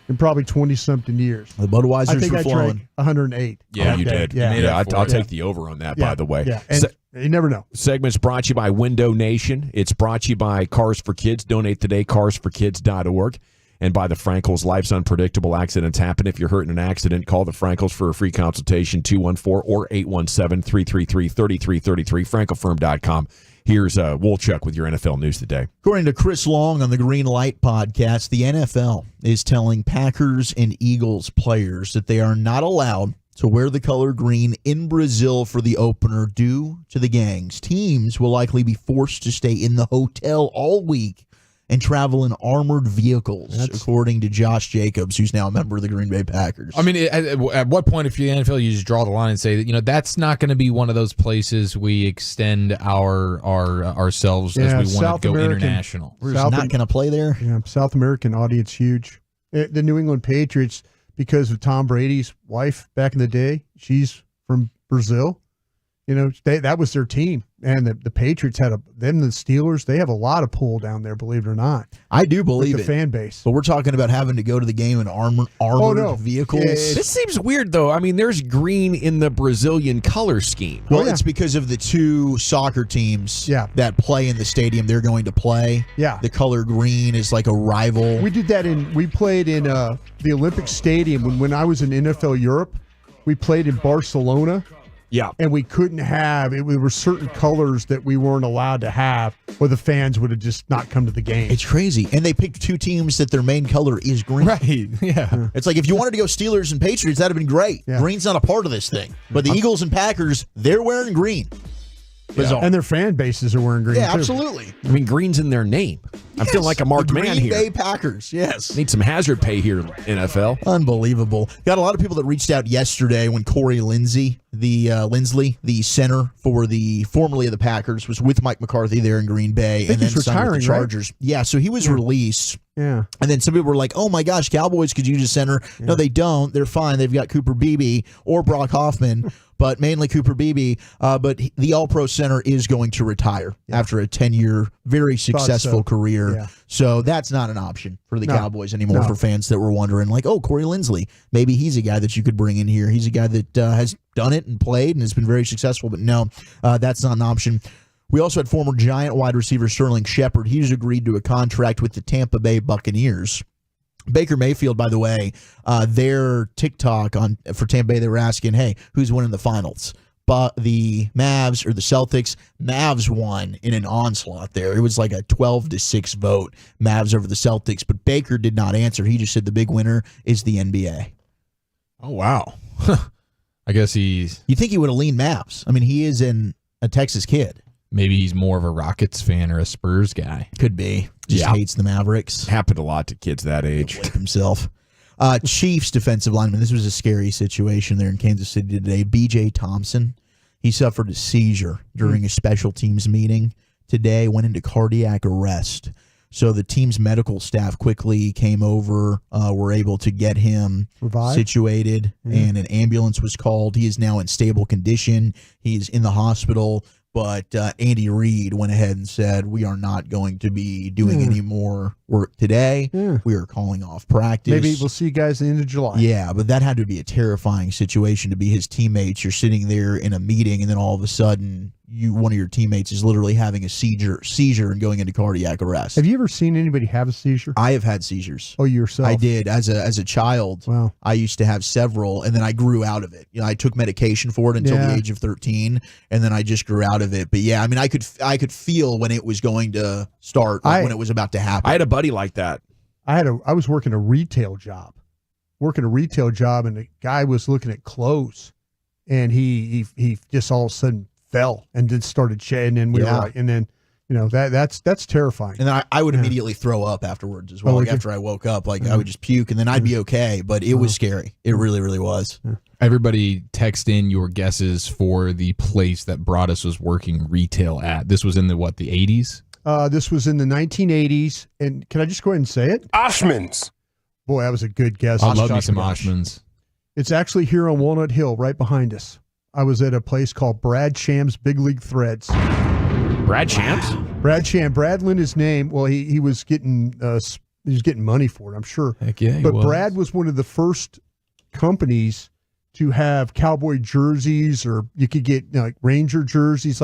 in probably 20-something years. The Budweisers I think were I flowing. drank 108. Yeah, you day. did. Yeah, I'll take the over on that, by the way. Yeah, and you never know. Segment's brought to you by Window Nation. It's brought to you by Cars for Kids. Donate today, carsforkids.org. And by the Frankels. Life's unpredictable. Accidents happen. If you're hurt in an accident, call the Frankels for a free consultation, 214 or 817-333-3333, frankelfirm.com. Here's Wolchuk with your NFL news today. According to Chris Long on the Green Light podcast, the NFL is telling Packers and Eagles players that they are not allowed to wear the color green in Brazil for the opener due to the gangs. Teams will likely be forced to stay in the hotel all week and travel in armored vehicles, according to Josh Jacobs, who's now a member of the Green Bay Packers. I mean, at what point, if you're the NFL, you just draw the line and say that that's not going to be one of those places we extend ourselves as we want to go international. We're just not going to play there. Yeah, South American audience huge. The New England Patriots, because of Tom Brady's wife back in the day, she's from Brazil. That was their team. And the Patriots had the Steelers, they have a lot of pull down there, believe it or not. I do believe the fan base. But we're talking about having to go to the game in armored vehicles. This seems weird, though. I mean, there's green in the Brazilian color scheme. Well, it's because of the two soccer teams that play in the stadium they're going to play. Yeah. The color green is like a rival. We did that we played in the Olympic Stadium when I was in NFL Europe. We played in Barcelona. Yeah. And we couldn't have, there were certain colors that we weren't allowed to have, or the fans would have just not come to the game. It's crazy. And they picked two teams that their main color is green. Right. Yeah. It's like if you wanted to go Steelers and Patriots, that'd have been great. Yeah. Green's not a part of this thing. But the Eagles and Packers, they're wearing green. Yeah. And their fan bases are wearing green, Yeah, too. absolutely. I mean, green's in their name. I'm feeling like a marked man here. Green Bay Packers, yes. Need some hazard pay here, NFL. Unbelievable. Got a lot of people that reached out yesterday when Corey Linsley, the center for formerly of the Packers, was with Mike McCarthy there in Green Bay, and then signed with the Chargers. Right? Yeah, so he was released. Yeah. And then some people were like, oh my gosh, Cowboys could use a center. Yeah. No, they don't. They're fine. They've got Cooper Beebe or Brock Hoffman, but mainly Cooper Beebe. But the All-Pro center is going to retire after a 10-year, very successful career. Yeah. So that's not an option for the Cowboys anymore for fans that were wondering, like, oh, Corey Linsley, maybe he's a guy that you could bring in here. He's a guy that has done it and played and has been very successful. But no, that's not an option. We also had former Giant wide receiver Sterling Shepard. He's agreed to a contract with the Tampa Bay Buccaneers. Baker Mayfield, by the way, their TikTok for Tampa Bay, they were asking, hey, who's winning the finals? But the Mavs or the Celtics, Mavs won in an onslaught there. It was like a 12-6 vote, Mavs over the Celtics. But Baker did not answer. He just said the big winner is the NBA. Oh, wow. I guess he's... You think he would have leaned Mavs. I mean, he is a Texas kid. Maybe he's more of a Rockets fan or a Spurs guy. Could be. Just hates the Mavericks. Happened a lot to kids that age. Like himself. Chiefs defensive lineman. This was a scary situation there in Kansas City today. B.J. Thompson. He suffered a seizure during a special teams meeting today, went into cardiac arrest. So the team's medical staff quickly came over, were able to get him situated, and an ambulance was called. He is now in stable condition. He is in the hospital. But Andy Reid went ahead and said, we are not going to be doing any more work today. We are calling off practice. Maybe we'll see you guys at the end of July. Yeah, but that had to be a terrifying situation to be his teammates. You're sitting there in a meeting, and then all of a sudden, one of your teammates is literally having a seizure and going into cardiac arrest. Have you ever seen anybody have a seizure? I have had seizures. Oh, yourself? I did. As a child, wow. I used to have several, and then I grew out of it. You know, I took medication for it until the age of 13, and then I just grew out of it. But yeah, I mean, I could feel when it was going to start, when it was about to happen. I had a buddy like that. I was working a retail job, and the guy was looking at clothes, and he just all of a sudden fell and then started shedding, and we were like, and then that's terrifying. And then I would immediately throw up afterwards as well. Like after I woke up, I would just puke, and then I'd be okay. But it was scary. It really, really was. Everybody text in your guesses for the place that Broadus was working retail at. This was in the 80s? This was in the 1980s. And can I just go ahead and say it? Oshman's. Boy, that was a good guess. I love me some Oshman's. It's actually here on Walnut Hill, right behind us. I was at a place called Brad Sham's Big League Threads. Brad Shams? Brad Sham. Brad lent his name. Well, he was getting money for it, I'm sure. Heck yeah, but Brad was one of the first companies to have Cowboy jerseys, or you could get Ranger jerseys.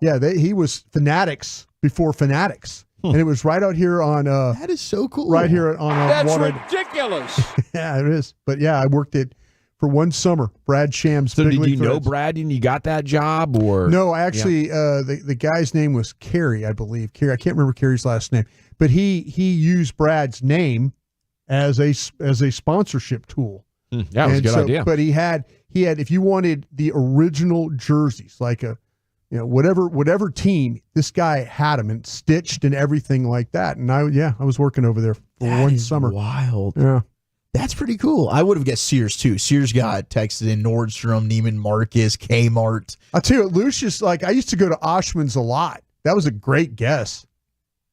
He was Fanatics before Fanatics. And it was right out here on that is so cool. Right here on That's Walnut. ridiculous. Yeah, it is. But yeah, I worked it for one summer. Brad Sham's. So Big did League you know Threads. Brad and you got that job, or no? Actually, the guy's name was Kerry, I believe. Kerry, I can't remember Kerry's last name, but he used Brad's name as a sponsorship tool. Yeah, it was a good idea. But he had if you wanted the original jerseys, like whatever team, this guy had them and stitched and everything like that. And I was working over there for one summer. Wild. Yeah. That's pretty cool. I would have guessed Sears too. Sears got texted in Nordstrom, Neiman Marcus, Kmart. I'll tell you what, Lucius, I used to go to Oshman's a lot. That was a great guess.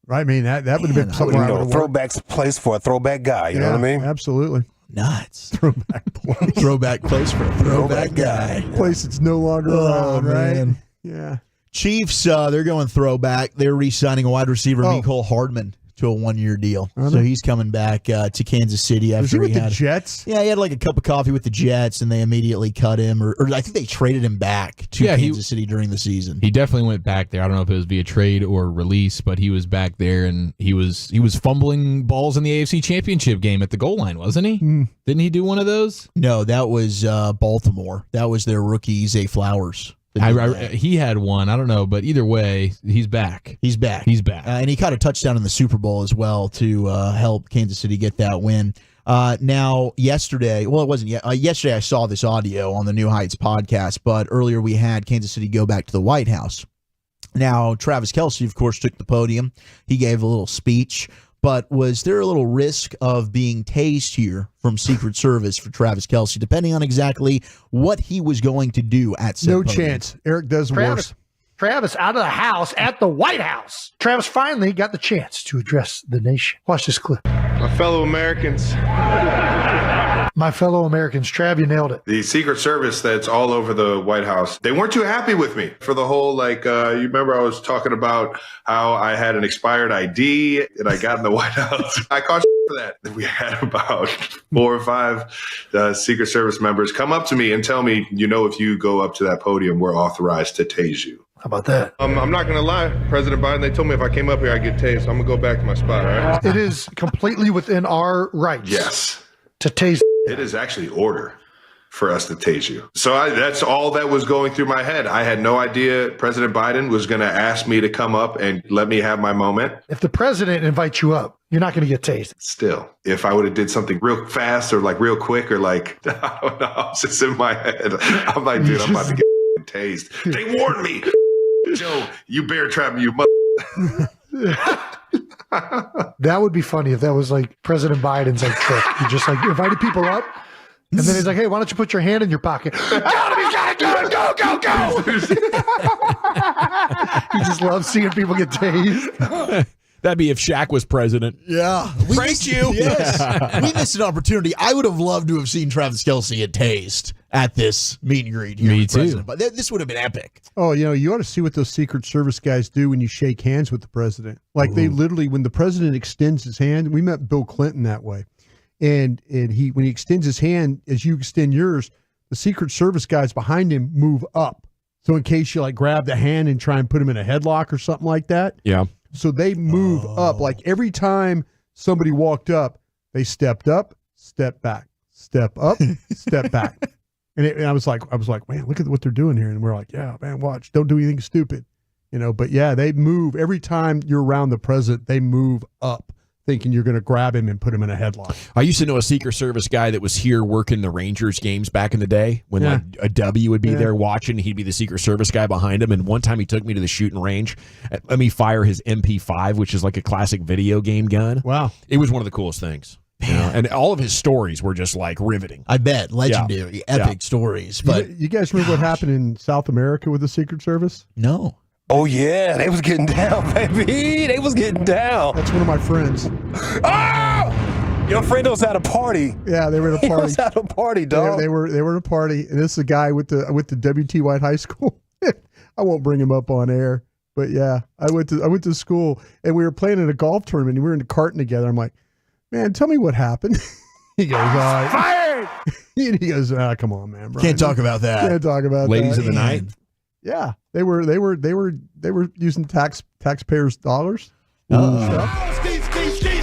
Right? I mean, that would have been something I would have throwback place for a throwback guy. You know what I mean? Absolutely. Nuts. Throwback place. Throwback place for a throwback guy. Place that's no longer around, right? Man. Yeah. Chiefs, they're going throwback. They're re-signing a wide receiver, Mecole Hardman, to a 1-year deal. So he's coming back to Kansas City after he had the Jets. Yeah, he had a cup of coffee with the Jets, and they immediately cut him, or I think they traded him back to Kansas City during the season. He definitely went back there. I don't know if it was via trade or release, but he was back there, and he was fumbling balls in the AFC Championship game at the goal line, wasn't he? Didn't he do one of those? No, that was Baltimore. That was their rookie Zay Flowers. He had one. I don't know, but either way, he's back. He's back. And he caught a touchdown in the Super Bowl as well to help Kansas City get that win. Now, yesterday, it wasn't yet. Yesterday, I saw this audio on the New Heights podcast, but earlier we had Kansas City go back to the White House. Now, Travis Kelce, of course, took the podium. He gave a little speech. But was there a little risk of being tased here from Secret Service for Travis Kelce, depending on exactly what he was going to do at said podium? Chance. Eric does worse. Travis out of the house at the White House. Travis finally got the chance to address the nation. Watch this clip. My fellow Americans. Trav, you nailed it. The Secret Service that's all over the White House, they weren't too happy with me for the whole, you remember I was talking about how I had an expired ID and I got in the White House. I caught for that. We had about 4 or 5 Secret Service members come up to me and tell me, if you go up to that podium, we're authorized to tase you. How about that? I'm not going to lie. President Biden, they told me if I came up here, I'd get tased. So I'm going to go back to my spot, all right? It is completely within our rights. Yes. To tase. It is actually order for us to tase you. So that's all that was going through my head. I had no idea President Biden was going to ask me to come up and let me have my moment. If the president invites you up, you're not going to get tased. Still, if I would have did something real fast or like real quick or like, I don't know, it's just in my head. I'm like, dude, I'm about to get tased. They warned me. Joe, you bear trap me, you mother. That would be funny if that was like President Biden's like trick. He just like invited people up, and then he's like, "Hey, why don't you put your hand in your pocket? Go! He just loves seeing people get tased. That'd be if Shaq was president. Yeah. Pranked you. Yes. We missed an opportunity. I would have loved to have seen Travis Kelce at tased at this meet and greet here. Me too. But this would have been epic. Oh, you ought to see what those Secret Service guys do when you shake hands with the president. Like they literally, when the president extends his hand, we met Bill Clinton that way. And when he extends his hand, as you extend yours, the Secret Service guys behind him move up. So in case you like grab the hand and try and put him in a headlock or something like that. Yeah. So they move up. Like every time somebody walked up, they stepped up, step back, step up, step back. And I was like, man, look at what they're doing here. And we're like, yeah, man, watch. Don't do anything stupid. But yeah, they move. Every time you're around the president, they move up, thinking you're going to grab him and put him in a headlock. I used to know a Secret Service guy that was here working the Rangers games back in the day when like a W would be there watching. He'd be the Secret Service guy behind him. And one time he took me to the shooting range. Let me fire his MP5, which is like a classic video game gun. Wow. It was one of the coolest things. And all of his stories were just like riveting. I bet. Legendary, epic stories. But you guys remember what happened in South America with the Secret Service? No. Oh, yeah. They was getting down, baby. They was getting down. That's one of my friends. Oh! Your friend was at a party. Yeah, they were at a party. He was at a party, dog. They were at a party. And this is a guy with the WT White High School. I won't bring him up on air. But yeah, I went to school and we were playing in a golf tournament and we were in the carton together. I'm like, man, tell me what happened. He goes, fired. And he goes, come on, man. Brian. Can't talk about that. Can't talk about Ladies that. of the night. Yeah, they were using taxpayers' dollars.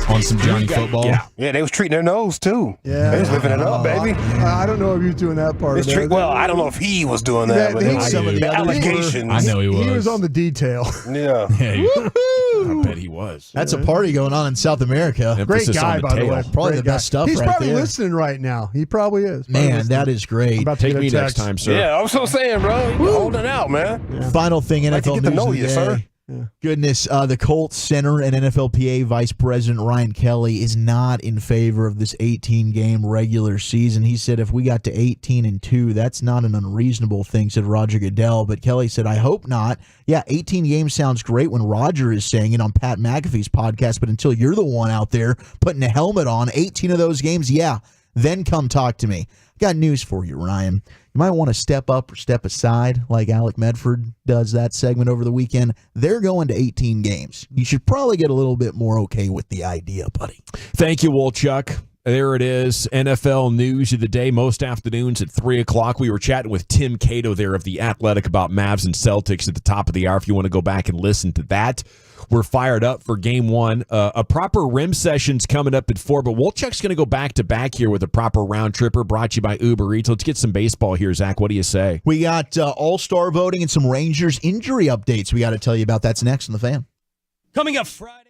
On some Johnny football. Yeah, they was treating their nose too. Yeah, they was living it up, baby. I don't know if he was doing that part of it. Well, I don't know if he was doing that, but some of the allegations. I know he was. He was on the detail. Yeah. I bet he was. That's a party going on in South America. Great guy, by the way. Probably the best stuff He's right probably there. listening right now. He probably is. Man, that is great. About to Take get a me next text. time, sir. Yeah, I'm so saying, bro. You holding out, man. Final thing, Like to NFL get to news know of the you, day. sir. Goodness, the Colts center and NFLPA Vice President Ryan Kelly is not in favor of this 18-game regular season. He said if we got to 18-2, that's not an unreasonable thing, said Roger Goodell. But Kelly said, I hope not. Yeah, 18 games sounds great when Roger is saying it on Pat McAfee's podcast, but until you're the one out there putting a helmet on, 18 of those games, yeah, then come talk to me. Got news for you, Ryan. You might want to step up or step aside like Alec Medford does that segment over the weekend. They're going to 18 games. You should probably get a little bit more okay with the idea, buddy. Thank you, Wolchuk. There it is. NFL news of the day. Most afternoons at 3 o'clock. We were chatting with Tim Cato there of The Athletic about Mavs and Celtics at the top of the hour. If you want to go back and listen to that. We're fired up for game one. A proper rim session's coming up at 4, but Wolchuk's going to go back-to-back here with a proper round tripper brought to you by Uber Eats. Let's get some baseball here, Zach. What do you say? We got all-star voting and some Rangers injury updates we got to tell you about. That's next on The Fan. Coming up Friday.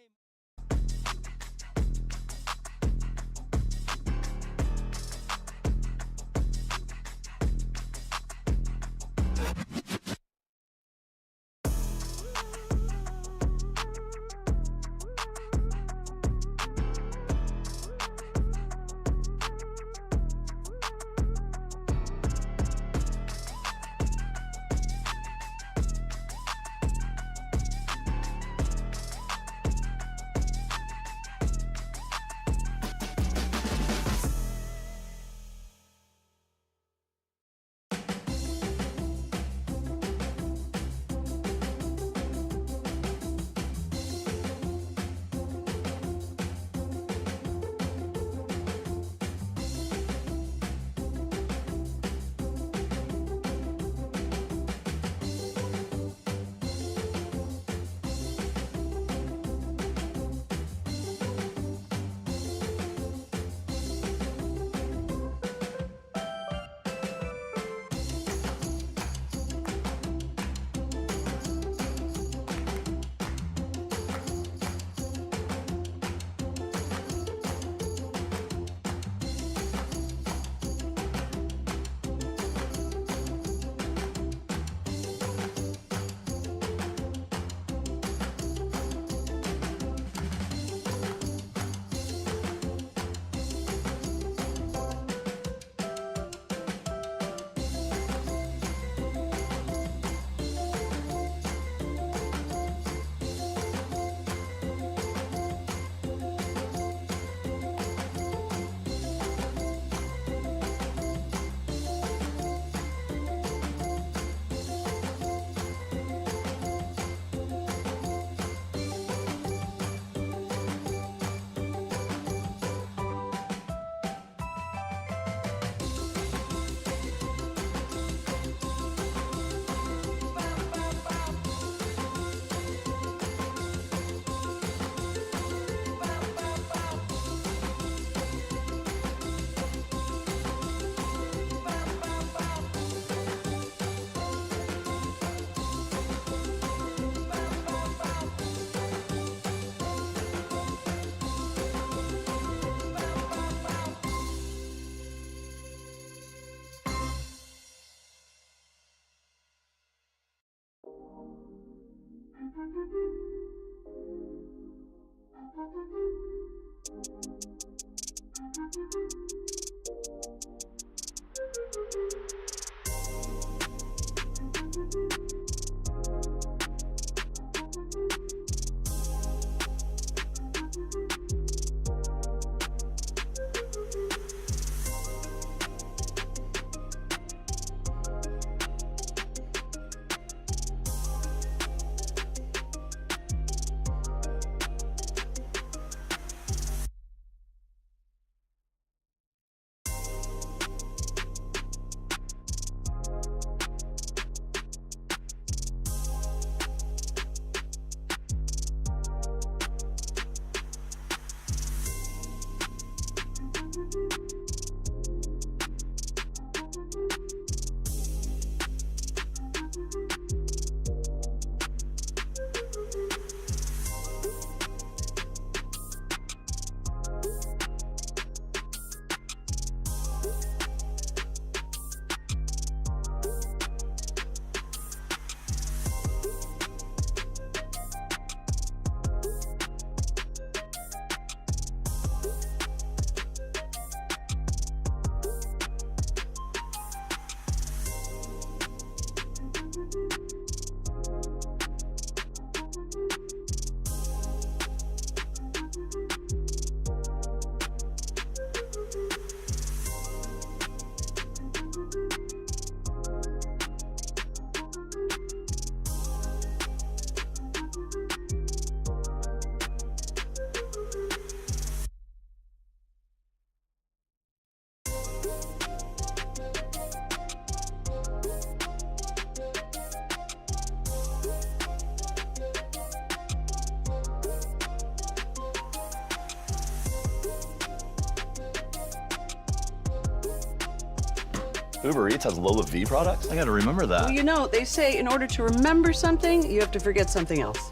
Uber Eats has Lola V products? I gotta remember that. Well, you know, they say in order to remember something, you have to forget something else.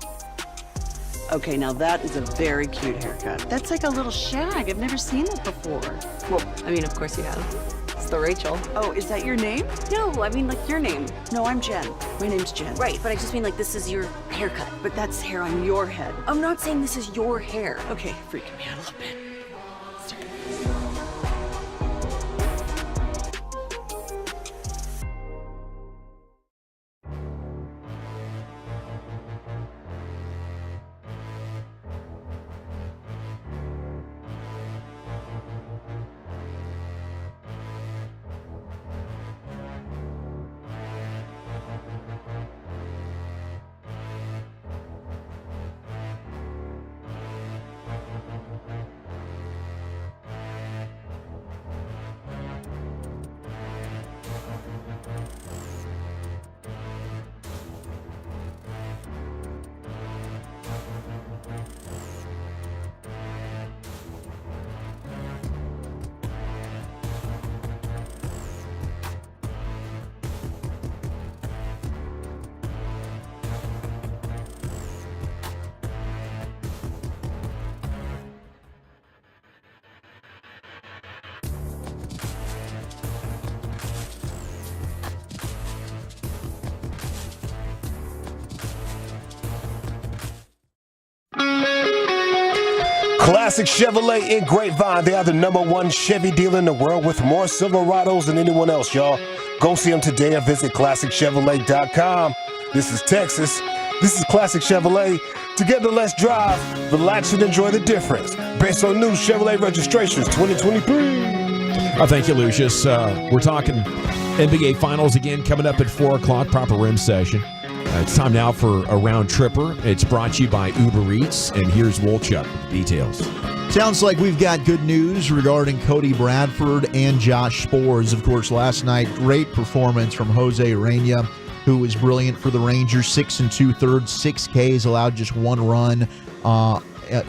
Okay, now that is a very cute haircut. That's like a little shag. I've never seen it before. Well, I mean, of course you have. It's the Rachel. Oh, is that your name? No, I mean, like, your name. No, I'm Jen. My name's Jen. Right, but I just mean, like, this is your haircut. But that's hair on your head. I'm not saying this is your hair. Okay, freaking me out a little bit. Classic Chevrolet in Grapevine. They are the #1 Chevy dealer in the world with more Silverados than anyone else, y'all. Go see them today or visit ClassicChevrolet.com. This is Texas. This is Classic Chevrolet. Together, let's drive, relax, and enjoy the difference. Based on new Chevrolet registrations 2023. Thank you, Lucius. We're talking NBA Finals again coming up at 4 o'clock, proper rim session. It's time now for a round tripper. It's brought to you by Uber Eats, and here's Wolchuk. Details. Sounds like we've got good news regarding Cody Bradford and Josh Spores. Of course, last night, great performance from Jose Urena, who was brilliant for the Rangers. 6 2/3, 6 Ks, allowed just one run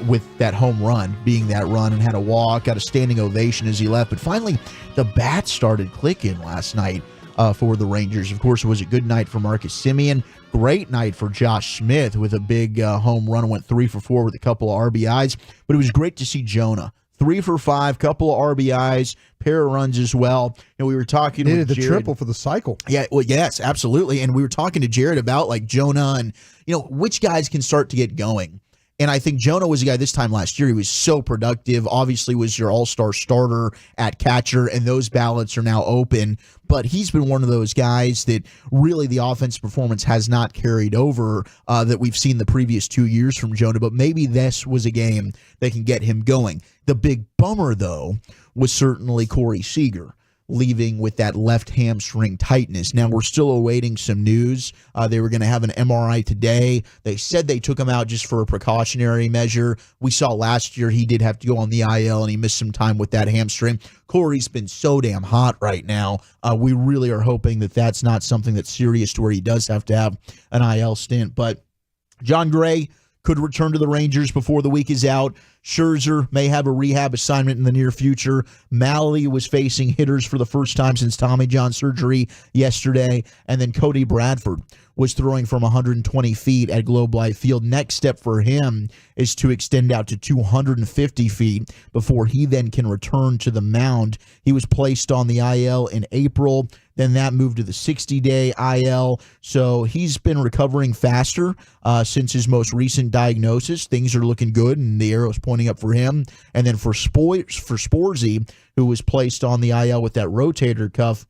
with that home run being that run, and had a walk, got a standing ovation as he left. But finally, the bats started clicking last night for the Rangers. Of course, it was a good night for Marcus Semien. Great night for Josh Smith with a big home run. Went 3 for 4 with a couple of RBIs. But it was great to see Jonah. 3 for 5, couple of RBIs, pair of runs as well. And we were talking Needed with the Jared. triple for the cycle. Yeah, well, yes, absolutely. And we were talking to Jared about like Jonah and, which guys can start to get going. And I think Jonah was a guy this time last year. He was so productive, obviously was your all-star starter at catcher, and those ballots are now open. But he's been one of those guys that really the offense performance has not carried over that we've seen the previous 2 years from Jonah. But maybe this was a game that can get him going. The big bummer, though, was certainly Corey Seager, leaving with that left hamstring tightness. Now, we're still awaiting some news. They were going to have an MRI today. They said they took him out just for a precautionary measure. We saw last year he did have to go on the IL, and he missed some time with that hamstring. Corey's been so damn hot right now. We really are hoping that that's not something that's serious to where he does have to have an IL stint. But John Gray could return to the Rangers before the week is out. Scherzer may have a rehab assignment in the near future. Malley was facing hitters for the first time since Tommy John surgery yesterday. And then Cody Bradford was throwing from 120 feet at Globe Life Field. Next step for him is to extend out to 250 feet before he then can return to the mound. He was placed on the IL in April. Then that moved to the 60-day IL. So he's been recovering faster since his most recent diagnosis. Things are looking good, and the arrow's pointing up for him. And then for Sporzy, who was placed on the IL with that rotator cuff,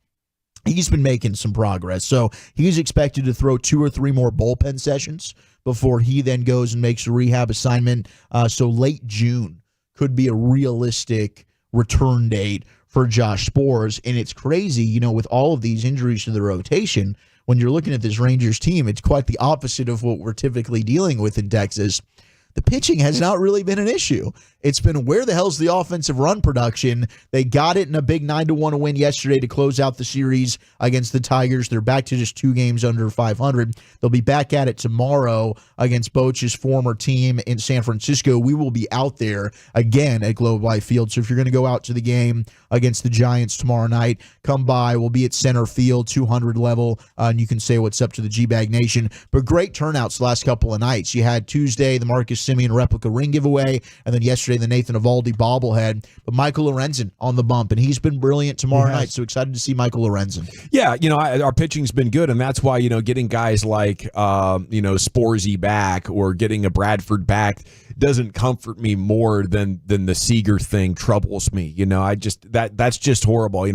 he's been making some progress. So he's expected to throw 2 or 3 more bullpen sessions before he then goes and makes a rehab assignment. So late June could be a realistic return date for Josh Spores. And it's crazy, with all of these injuries to the rotation, when you're looking at this Rangers team, it's quite the opposite of what we're typically dealing with in Texas. The pitching has not really been an issue. It's been where the hell's the offensive run production? They got it in a big 9-1 win yesterday to close out the series against the Tigers. They're back to just 2 games under 500. They'll be back at it tomorrow against Boch's former team in San Francisco. We will be out there again at Globe Life Field. So if you're going to go out to the game against the Giants tomorrow night, come by. We'll be at center field, 200 level, and you can say what's up to the G-Bag Nation. But great turnouts the last couple of nights. You had Tuesday, the Marcus Semien replica ring giveaway, and then yesterday, the Nathan Eovaldi bobblehead. But Michael Lorenzen on the bump, and he's been brilliant tomorrow night. So excited to see Michael Lorenzen. Yeah, our pitching's been good, and that's why, getting guys like, Sporzy back or getting a Bradford back doesn't comfort me more than the Seager thing troubles me. That's just horrible.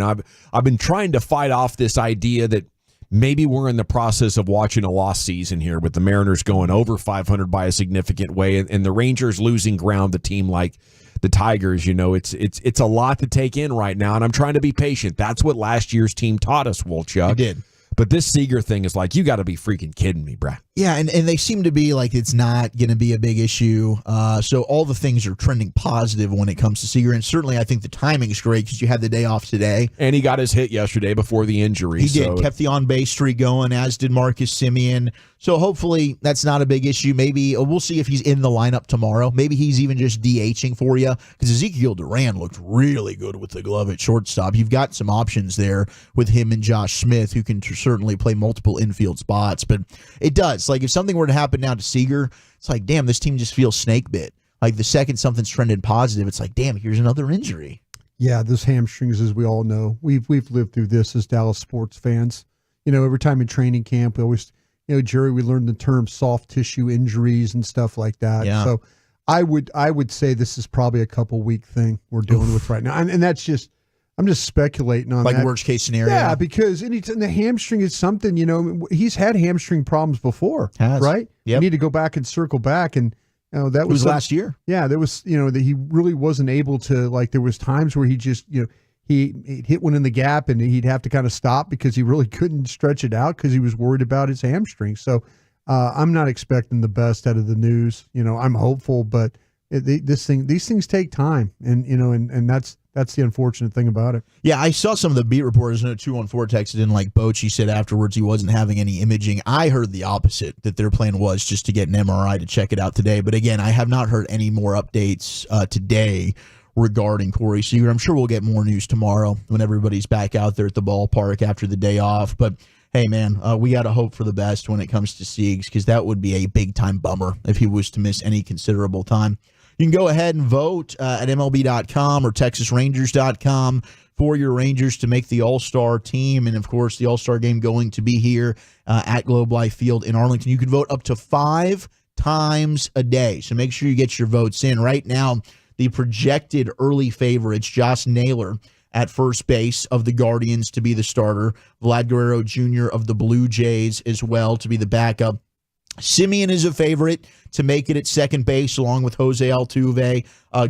I've been trying to fight off this idea that maybe we're in the process of watching a lost season here with the Mariners going over 500 by a significant way and the Rangers losing ground to a team like the Tigers. It's a lot to take in right now, and I'm trying to be patient. That's what last year's team taught us, Wolchuk. It did. But this Seager thing is like, you got to be freaking kidding me, bruh. Yeah, and they seem to be like it's not going to be a big issue. So all the things are trending positive when it comes to Seager. And certainly I think the timing is great because you had the day off today. And he got his hit yesterday before the injury. He did. Kept the on-base streak going, as did Marcus Semien. So hopefully that's not a big issue. Maybe we'll see if he's in the lineup tomorrow. Maybe he's even just DHing for you because Ezekiel Duran looked really good with the glove at shortstop. You've got some options there with him and Josh Smith who can certainly play multiple infield spots. But it does. Like if something were to happen now to Seager, it's like, damn, this team just feels snake bit. Like the second something's trended positive, it's like, damn, here's another injury. Yeah, those hamstrings, as we all know, we've lived through this as Dallas sports fans. Every time in training camp, we always, Jerry, we learned the term soft tissue injuries and stuff like that. Yeah. So I would say this is probably a couple week thing we're dealing with right now, and that's just. I'm just speculating on like that. Worst case scenario. Yeah, because the hamstring is something, he's had hamstring problems before, right? Yep. You need to go back and circle back. And that was last year. Yeah, there was, that he really wasn't able to, like, there was times where he just, he'd hit one in the gap and he'd have to kind of stop because he really couldn't stretch it out because he was worried about his hamstring. So I'm not expecting the best out of the news. I'm hopeful, but these things take time. And that's the unfortunate thing about it. Yeah, I saw some of the beat reporters in a 214 texted in like Boch. He said afterwards he wasn't having any imaging. I heard the opposite, that their plan was just to get an MRI to check it out today. But again, I have not heard any more updates today regarding Corey Seager. I'm sure we'll get more news tomorrow when everybody's back out there at the ballpark after the day off. But hey, man, we got to hope for the best when it comes to Siegs because that would be a big-time bummer if he was to miss any considerable time. You can go ahead and vote at MLB.com or TexasRangers.com for your Rangers to make the All-Star team. And, of course, the All-Star game going to be here at Globe Life Field in Arlington. You can vote up to 5 times a day. So make sure you get your votes in. Right now, the projected early favorites, Josh Naylor at first base of the Guardians to be the starter. Vlad Guerrero Jr. of the Blue Jays as well to be the backup. Semien is a favorite to make it at second base along with Jose Altuve,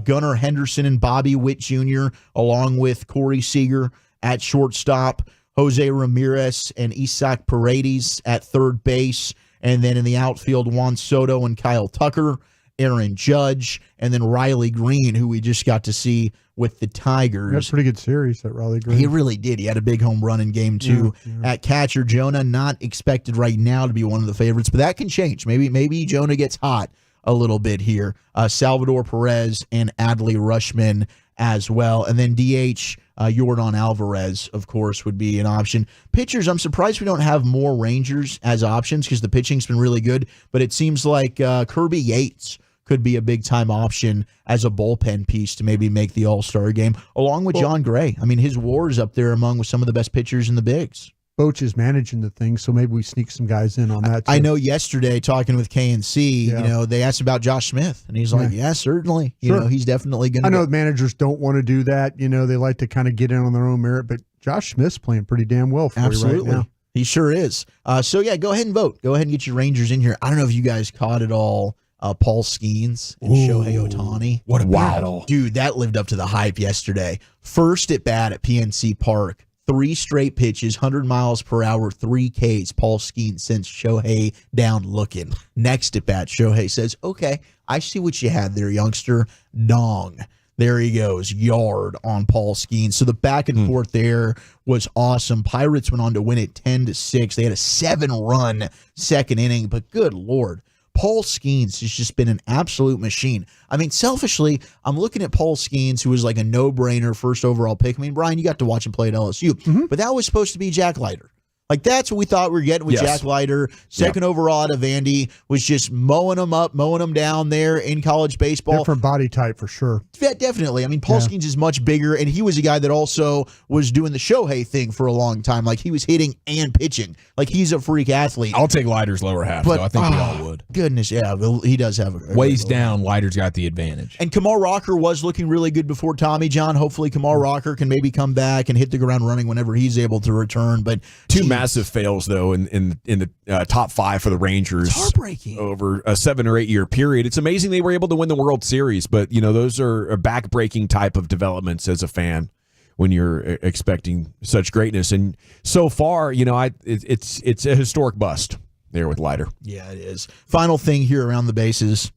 Gunnar Henderson and Bobby Witt Jr. along with Corey Seager at shortstop, Jose Ramirez and Isaac Paredes at third base, and then in the outfield, Juan Soto and Kyle Tucker, Aaron Judge, and then Riley Green, who we just got to see with the Tigers. That's a pretty good series, that Riley Green. He really did. He had a big home run in game 2 at catcher. Jonah, not expected right now to be one of the favorites, but that can change. Maybe Jonah gets hot a little bit here. Salvador Perez and Adley Rutschman as well. And then DH, Yordan Alvarez, of course, would be an option. Pitchers, I'm surprised we don't have more Rangers as options because the pitching's been really good, but it seems like Kirby Yates could be a big-time option as a bullpen piece to maybe make the All-Star game, along with John Gray. I mean, his WAR is up there among with some of the best pitchers in the bigs. Boch is managing the thing, so maybe we sneak some guys in on that too. I know yesterday, talking with KNC, they asked about Josh Smith, and he's like, yeah, certainly. He's definitely going to. I know managers don't want to do that. They like to kind of get in on their own merit, but Josh Smith's playing pretty damn well for you right now. He sure is. So, yeah, go ahead and vote. Go ahead and get your Rangers in here. I don't know if you guys caught it all. Paul Skeens and Shohei Ohtani. What a battle. Dude, that lived up to the hype yesterday. First at bat at PNC Park, 3 straight pitches, 100 miles per hour, 3 Ks. Paul Skeens sends Shohei down looking. Next at bat, Shohei says, okay, I see what you had there, youngster. Dong. There he goes, yard on Paul Skeens. So the back and forth there was awesome. Pirates went on to win it 10-6. They had a 7-run second inning, but good Lord. Paul Skeens has just been an absolute machine. I mean, selfishly, I'm looking at Paul Skeens, who was like a no-brainer first overall pick. I mean, Brian, you got to watch him play at LSU, but that was supposed to be Jack Leiter. Like, that's what we thought we were getting with Jack Leiter. Second overall out of Vandy, was just mowing them up, mowing them down there in college baseball. Different body type for sure. Yeah, definitely. I mean, Paul Skeens is much bigger, and he was a guy that also was doing the Shohei thing for a long time. Like, he was hitting and pitching. Like, he's a freak athlete. I'll take Leiter's lower half, though. I think we all would. Goodness, yeah. He does have a ways down. Leiter's got the advantage. And Kamal Rocker was looking really good before Tommy John. Hopefully, Kamal Rocker can maybe come back and hit the ground running whenever he's able to return. But two massive fails, though, in the top 5 for the Rangers. It's heartbreaking. Over a 7 or 8 year period. It's amazing they were able to win the World Series, but those are back-breaking type of developments as a fan when you're expecting such greatness. And so far, it's a historic bust there with Leiter. Yeah, it is. Final thing here around the bases.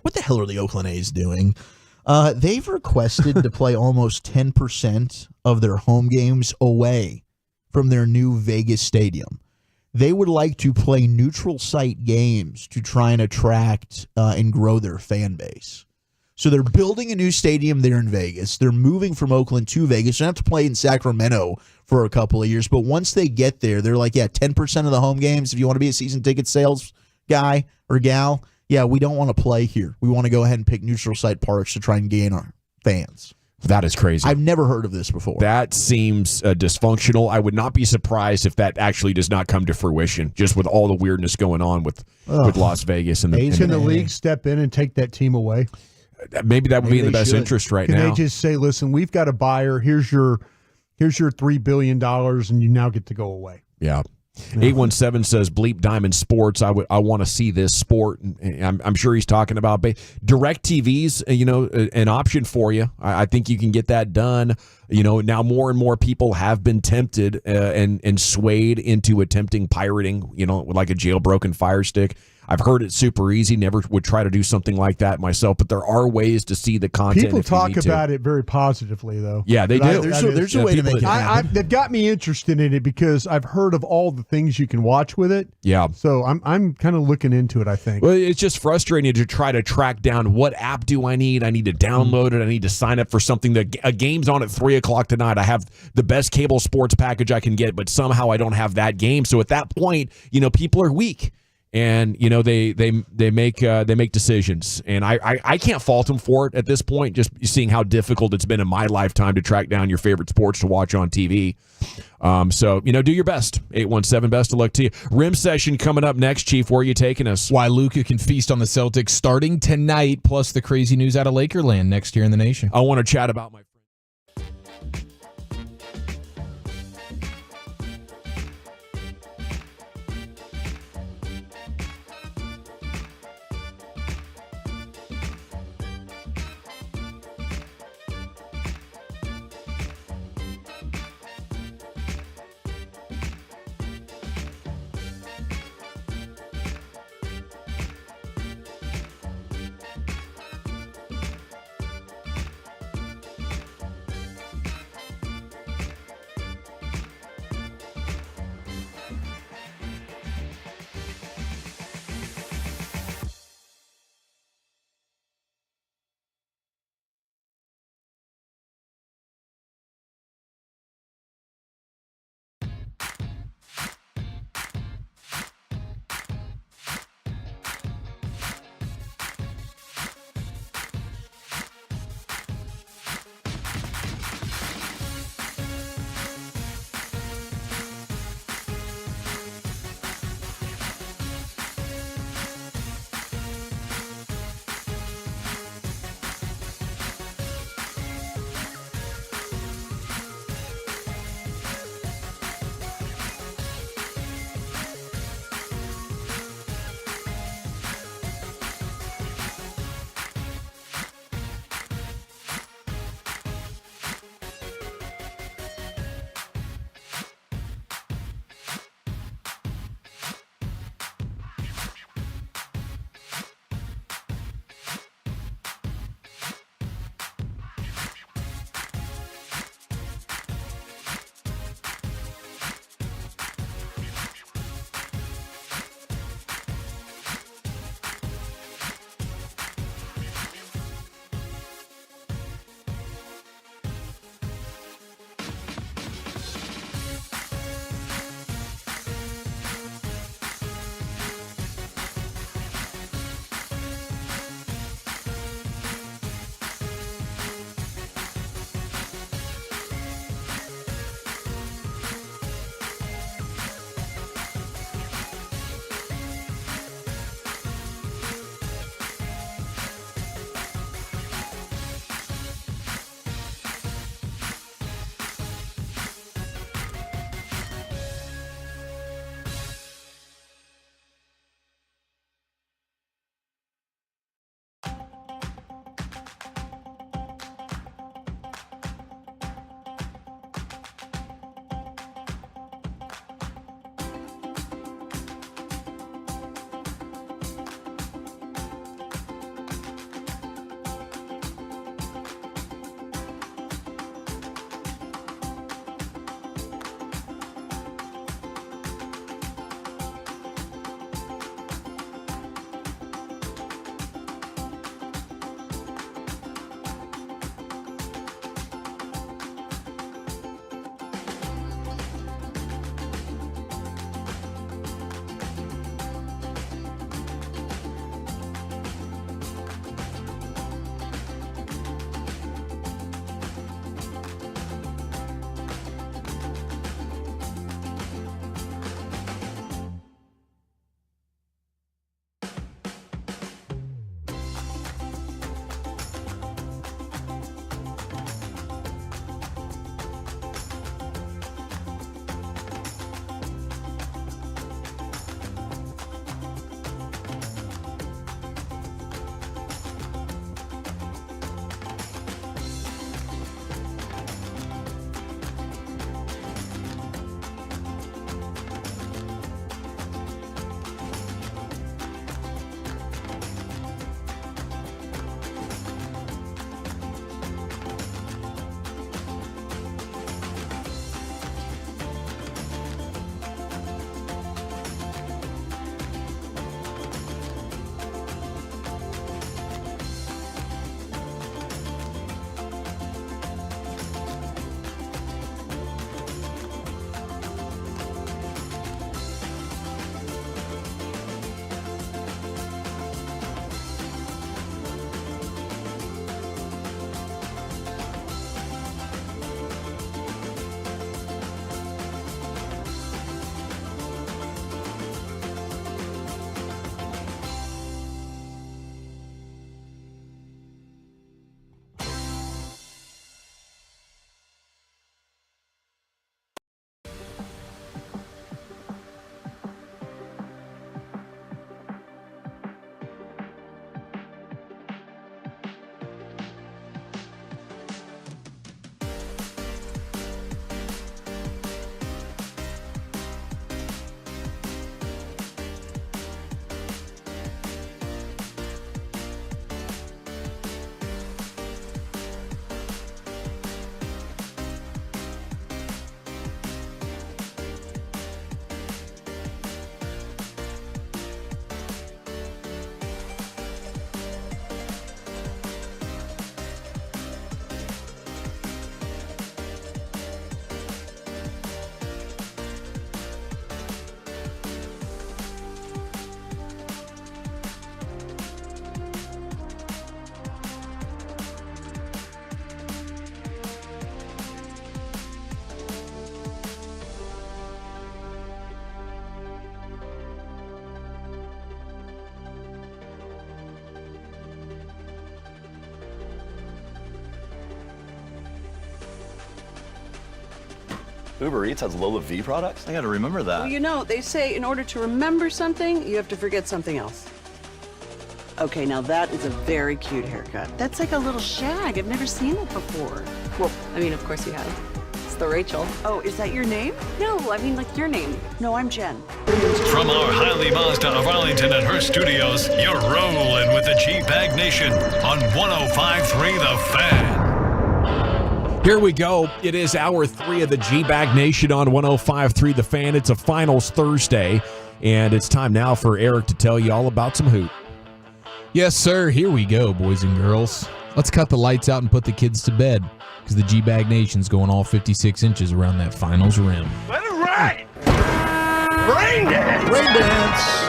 What the hell are the Oakland A's doing? They've requested to play almost 10% of their home games away from their new Vegas stadium. They would like to play neutral site games to try and attract and grow their fan base. So they're building a new stadium there in Vegas. They're moving from Oakland to Vegas. They have to play in Sacramento for a couple of years. But once they get there, they're like, 10% of the home games, if you want to be a season ticket sales guy or gal, we don't want to play here. We want to go ahead and pick neutral site parks to try and gain our fans. That is crazy. I've never heard of this before. That seems dysfunctional. I would not be surprised if that actually does not come to fruition, just with all the weirdness going on with Las Vegas. And A's in the league step in and take that team away. Maybe that would be in the best interest right now. Can they just say, listen, we've got a buyer. Here's your $3 billion, and you now get to go away. Yeah. 817 says Bleep Diamond Sports. I want to see this sport. And I'm sure he's talking about direct TV's, an option for you. I think you can get that done. Now more and more people have been tempted and swayed into attempting pirating, like a jailbroken Fire Stick. I've heard it's super easy. Never would try to do something like that myself, but there are ways to see the content. People talk about it very positively, though. Yeah, they do. There's a way to make it happen. They've got me interested in it because I've heard of all the things you can watch with it. Yeah. So I'm kind of looking into it, I think. Well, it's just frustrating to try to track down what app do I need. I need to download it. I need to sign up for something. A game's on at 3:00 tonight. I have the best cable sports package I can get, but somehow I don't have that game. So at that point, people are weak. And they make decisions, and I can't fault them for it at this point. Just seeing how difficult it's been in my lifetime to track down your favorite sports to watch on TV. So do your best. 817, best of luck to you. Rim session coming up next, Chief. Where are you taking us? Why Luka can feast on the Celtics starting tonight, plus the crazy news out of Lakerland next year in the nation. I want to chat about my. Uber Eats has Lola V products? I gotta remember that. Well, you know, they say in order to remember something, you have to forget something else. Okay, now that is a very cute haircut. That's like a little shag. I've never seen it before. Well, I mean, of course you have. It's the Rachel. Oh, is that your name? No, I mean like your name. No, I'm Jen. From our Highly Mazda of Arlington and her studios, you're rolling with the G-Bag Nation on 105.3 The Fan. Here we go. It is hour 3 of the G-Bag Nation on 105.3 The Fan. It's a finals Thursday, and it's time now for Eric to tell you all about some hoop. Yes, sir. Here we go, boys and girls. Let's cut the lights out and put the kids to bed, because the G-Bag Nation's going all 56 inches around that finals rim. Let it ride! Rain dance! Rain dance!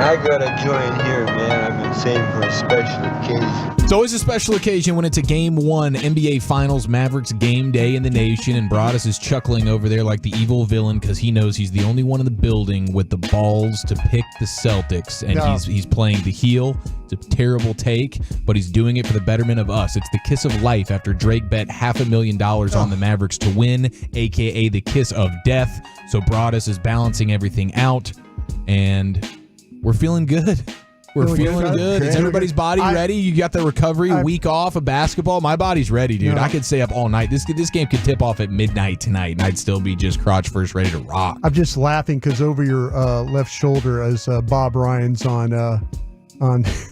I gotta join here, man. I've been saving for a special occasion. It's always a special occasion when it's a Game 1 NBA Finals Mavericks game day in the nation, and Broadus is chuckling over there like the evil villain because he knows he's the only one in the building with the balls to pick the Celtics, and he's playing the heel. It's a terrible take, but he's doing it for the betterment of us. It's the kiss of life after Drake bet $500,000 on the Mavericks to win, a.k.a. the kiss of death. So Broadus is balancing everything out, and we're feeling good. We're feeling good. Is everybody's body ready? You got the recovery week off of basketball? My body's ready, dude. I could stay up all night. This game could tip off at midnight tonight, and I'd still be just crotch first ready to rock. I'm just laughing because over your left shoulder as Bob Ryan's on.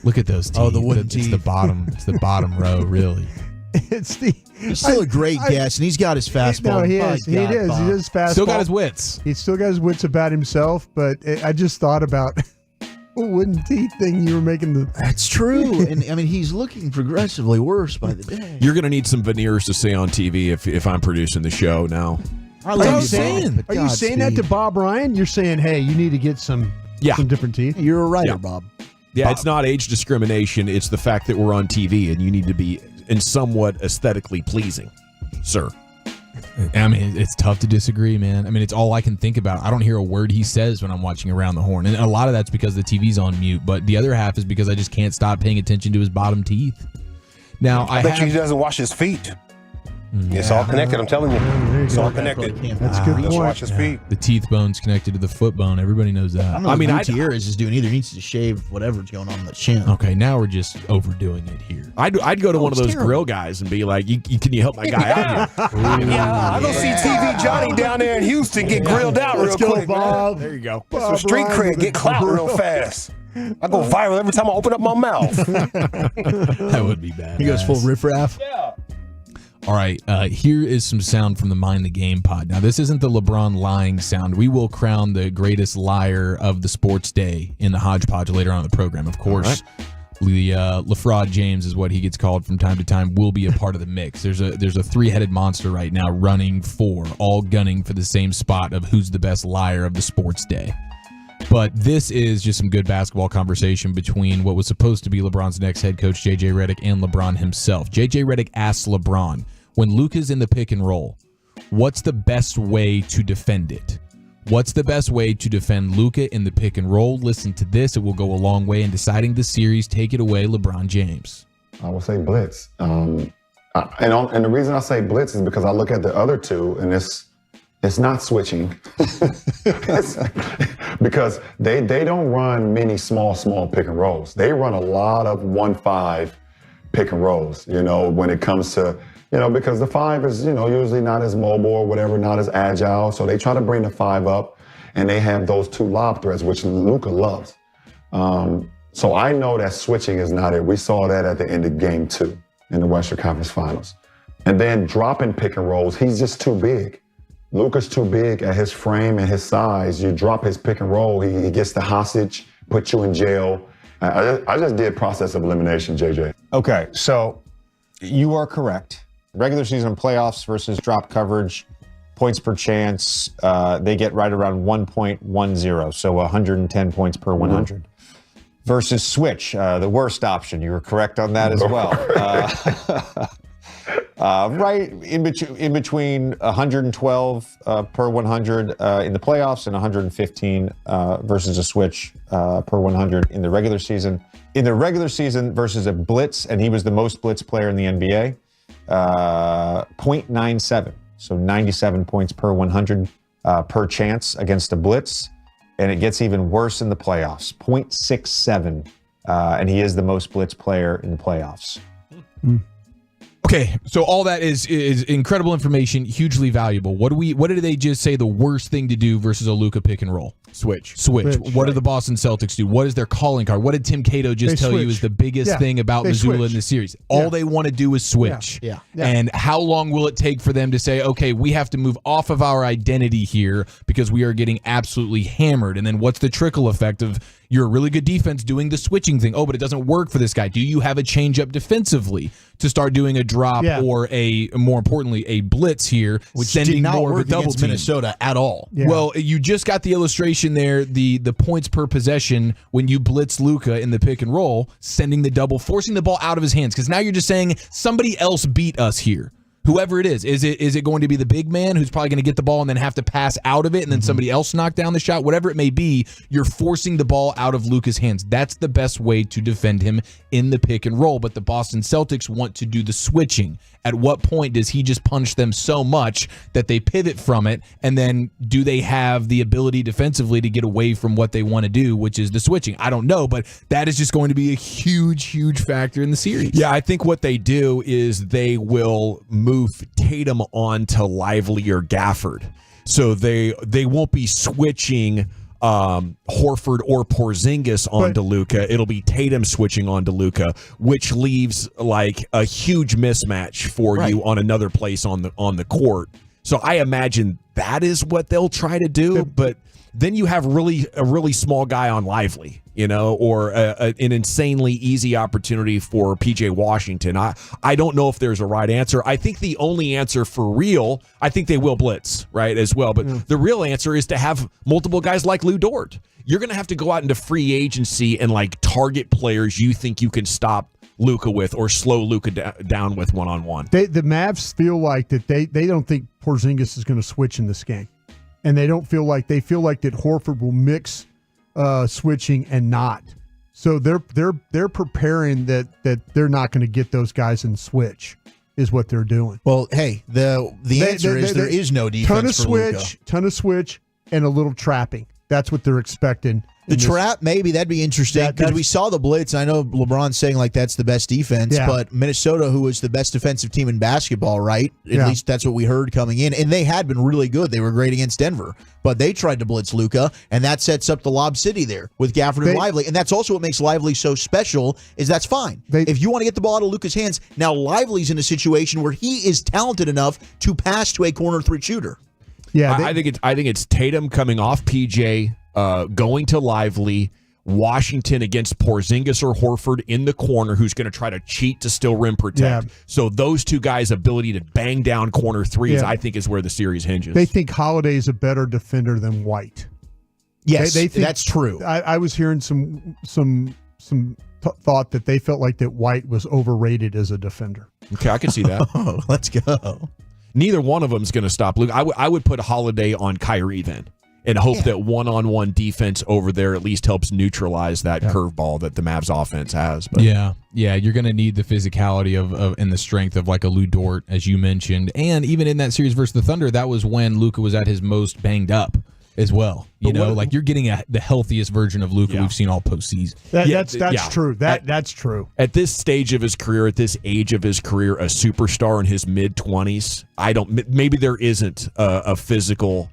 Look at those teeth. Oh, the wooden teeth. It's the bottom. It's the bottom row, really. It's the. He's still a great guest, and he's got his fastball. No, he is. He is. Bob. He is fastball. Still got his wits. He's still got his wits about himself, but I just thought about wooden teeth thing you were making. That's true. And I mean, he's looking progressively worse by the day. You're going to need some veneers to say on TV if I'm producing the show now. Are you saying that to Bob Ryan? You're saying, hey, you need to get some different teeth? You're a writer, Bob. Yeah, Bob. It's not age discrimination. It's the fact that we're on TV and you need to be in somewhat aesthetically pleasing, sir. I mean, it's tough to disagree, man. I mean, it's all I can think about. I don't hear a word he says when I'm watching Around the Horn. And a lot of that's because the TV's on mute, but the other half is because I just can't stop paying attention to his bottom teeth. Now, I bet you he doesn't wash his feet. It's all connected, I'm telling you. It's all connected. That's a good point. Watch his feet. The teeth bone's connected to the foot bone. Everybody knows that. I mean, Gutierrez is just doing either. He needs to shave whatever's going on in the chin. Okay, now we're just overdoing it here. I'd go to one of those grill guys and be like, can you help my guy out here? Yeah, I'll go see TV Johnny down there in Houston get grilled out real quick. Bob. There you go. Get some street cred, get clout real fast. I go viral every time I open up my mouth. That would be bad. He goes full riffraff. Yeah. All right, here is some sound from the Mind the Game pod. Now, this isn't the LeBron lying sound. We will crown the greatest liar of the sports day in the hodgepodge later on in the program. Of course, LaFraud James is what he gets called from time to time, will be a part of the mix. There's a three-headed monster right now running all gunning for the same spot of who's the best liar of the sports day. But this is just some good basketball conversation between what was supposed to be LeBron's next head coach, J.J. Redick, and LeBron himself. J.J. Redick asks LeBron, when Luka's in the pick and roll, what's the best way to defend it? What's the best way to defend Luka in the pick and roll? Listen to this. It will go a long way in deciding the series. Take it away, LeBron James. I will say blitz. And the reason I say blitz is because I look at the other two, and it's not switching. Because they don't run many small pick and rolls. They run a lot of 1-5 pick and rolls, when it comes to, because the 5 is, usually not as mobile or whatever, not as agile. So they try to bring the 5 up, and they have those 2 lob threats, which Luka loves. So I know that switching is not it. We saw that at the end of game 2 in the Western Conference Finals. And then dropping pick and rolls, he's just too big. Luka's too big at his frame and his size. You drop his pick and roll, he gets the hostage, put you in jail. I just did process of elimination, JJ. Okay, so you are correct. Regular season playoffs versus drop coverage, points per chance, they get right around 1.10, so 110 points per 100. Versus switch, the worst option. You were correct on that as well. Right in between 112 per 100 in the playoffs and 115 versus a switch per 100 in the regular season. In the regular season versus a blitz, and he was the most blitz player in the NBA, 0.97 So 97 points per 100 per chance against a blitz. And it gets even worse in the playoffs, 0.67. And he is the most blitz player in the playoffs. Okay, so all that is incredible information, hugely valuable. What did they just say the worst thing to do versus a Luka pick and roll? Switch. What did the Boston Celtics do? What is their calling card? What did Tim Cato just tell you is the biggest thing about Missoula in the series? All they want to do is switch. Yeah. And how long will it take for them to say, okay, we have to move off of our identity here because we are getting absolutely hammered? And then what's the trickle effect of you're a really good defense doing the switching thing? Oh, but it doesn't work for this guy. Do you have a change up defensively to start doing a drop or more importantly, a blitz here, which sending did not more work of a double against team? Minnesota at all? Well, you just got the illustration there, the points per possession when you blitz Luka in the pick and roll, sending the double, forcing the ball out of his hands. Because now you're just saying somebody else beat us here. Whoever it is it going to be the big man who's probably going to get the ball and then have to pass out of it and then somebody else knock down the shot? Whatever it may be, you're forcing the ball out of Luka's hands. That's the best way to defend him in the pick and roll. But the Boston Celtics want to do the switching. At what point does he just punch them so much that they pivot from it? And then do they have the ability defensively to get away from what they want to do, which is the switching? I don't know, but that is just going to be a huge, huge factor in the series. Yeah, I think what they do is they will move Tatum on to Lively or Gafford. So they won't be switching Horford or Porzingis onto Luka. It'll be Tatum switching onto Luka, which leaves like a huge mismatch for you on another place on the court. So I imagine that is what they'll try to do, but then you have a really small guy on Lively, or an insanely easy opportunity for PJ Washington. I don't know if there's a right answer. I think the only answer for real, I think they will blitz, right, as well. But the real answer is to have multiple guys like Lou Dort. You're going to have to go out into free agency and target players you think you can stop Luka with or slow Luka down with one-on-one. The Mavs feel like that they don't think Porzingis is going to switch in this game. And they feel like that Horford will mix switching and not. So they're preparing that they're not going to get those guys in switch is what they're doing. Well, hey, the answer is there is no defense for Luka. Ton of switch and a little trapping. That's what they're expecting. The trap, maybe that'd be interesting because we saw the blitz. I know LeBron's saying that's the best defense, but Minnesota, who was the best defensive team in basketball, right? At least that's what we heard coming in, and they had been really good. They were great against Denver, but they tried to blitz Luka, and that sets up the Lob City there with Gafford and Lively, and that's also what makes Lively so special. Is that's fine if you want to get the ball out of Luka's hands. Now Lively's in a situation where he is talented enough to pass to a corner three shooter. Yeah, I think it's Tatum coming off PJ. Going to Lively, Washington against Porzingis or Horford in the corner, who's going to try to cheat to still rim protect. So those two guys' ability to bang down corner threes, I think, is where the series hinges. They think Holiday is a better defender than White. Yes, they think, that's true. I was hearing some thought that they felt like that White was overrated as a defender. Okay, I can see that. Oh, let's go. Neither one of them is going to stop Luke. I would put Holiday on Kyrie then. And hope that one-on-one defense over there at least helps neutralize that curveball that the Mavs offense has. But yeah, you're going to need the physicality of and the strength of a Lou Dort, as you mentioned. And even in that series versus the Thunder, that was when Luka was at his most banged up as well. You're getting the healthiest version of Luka we've seen all postseason. That's true. That's true. At this stage of his career, at this age of his career, a superstar in his mid-20s, maybe there isn't a physical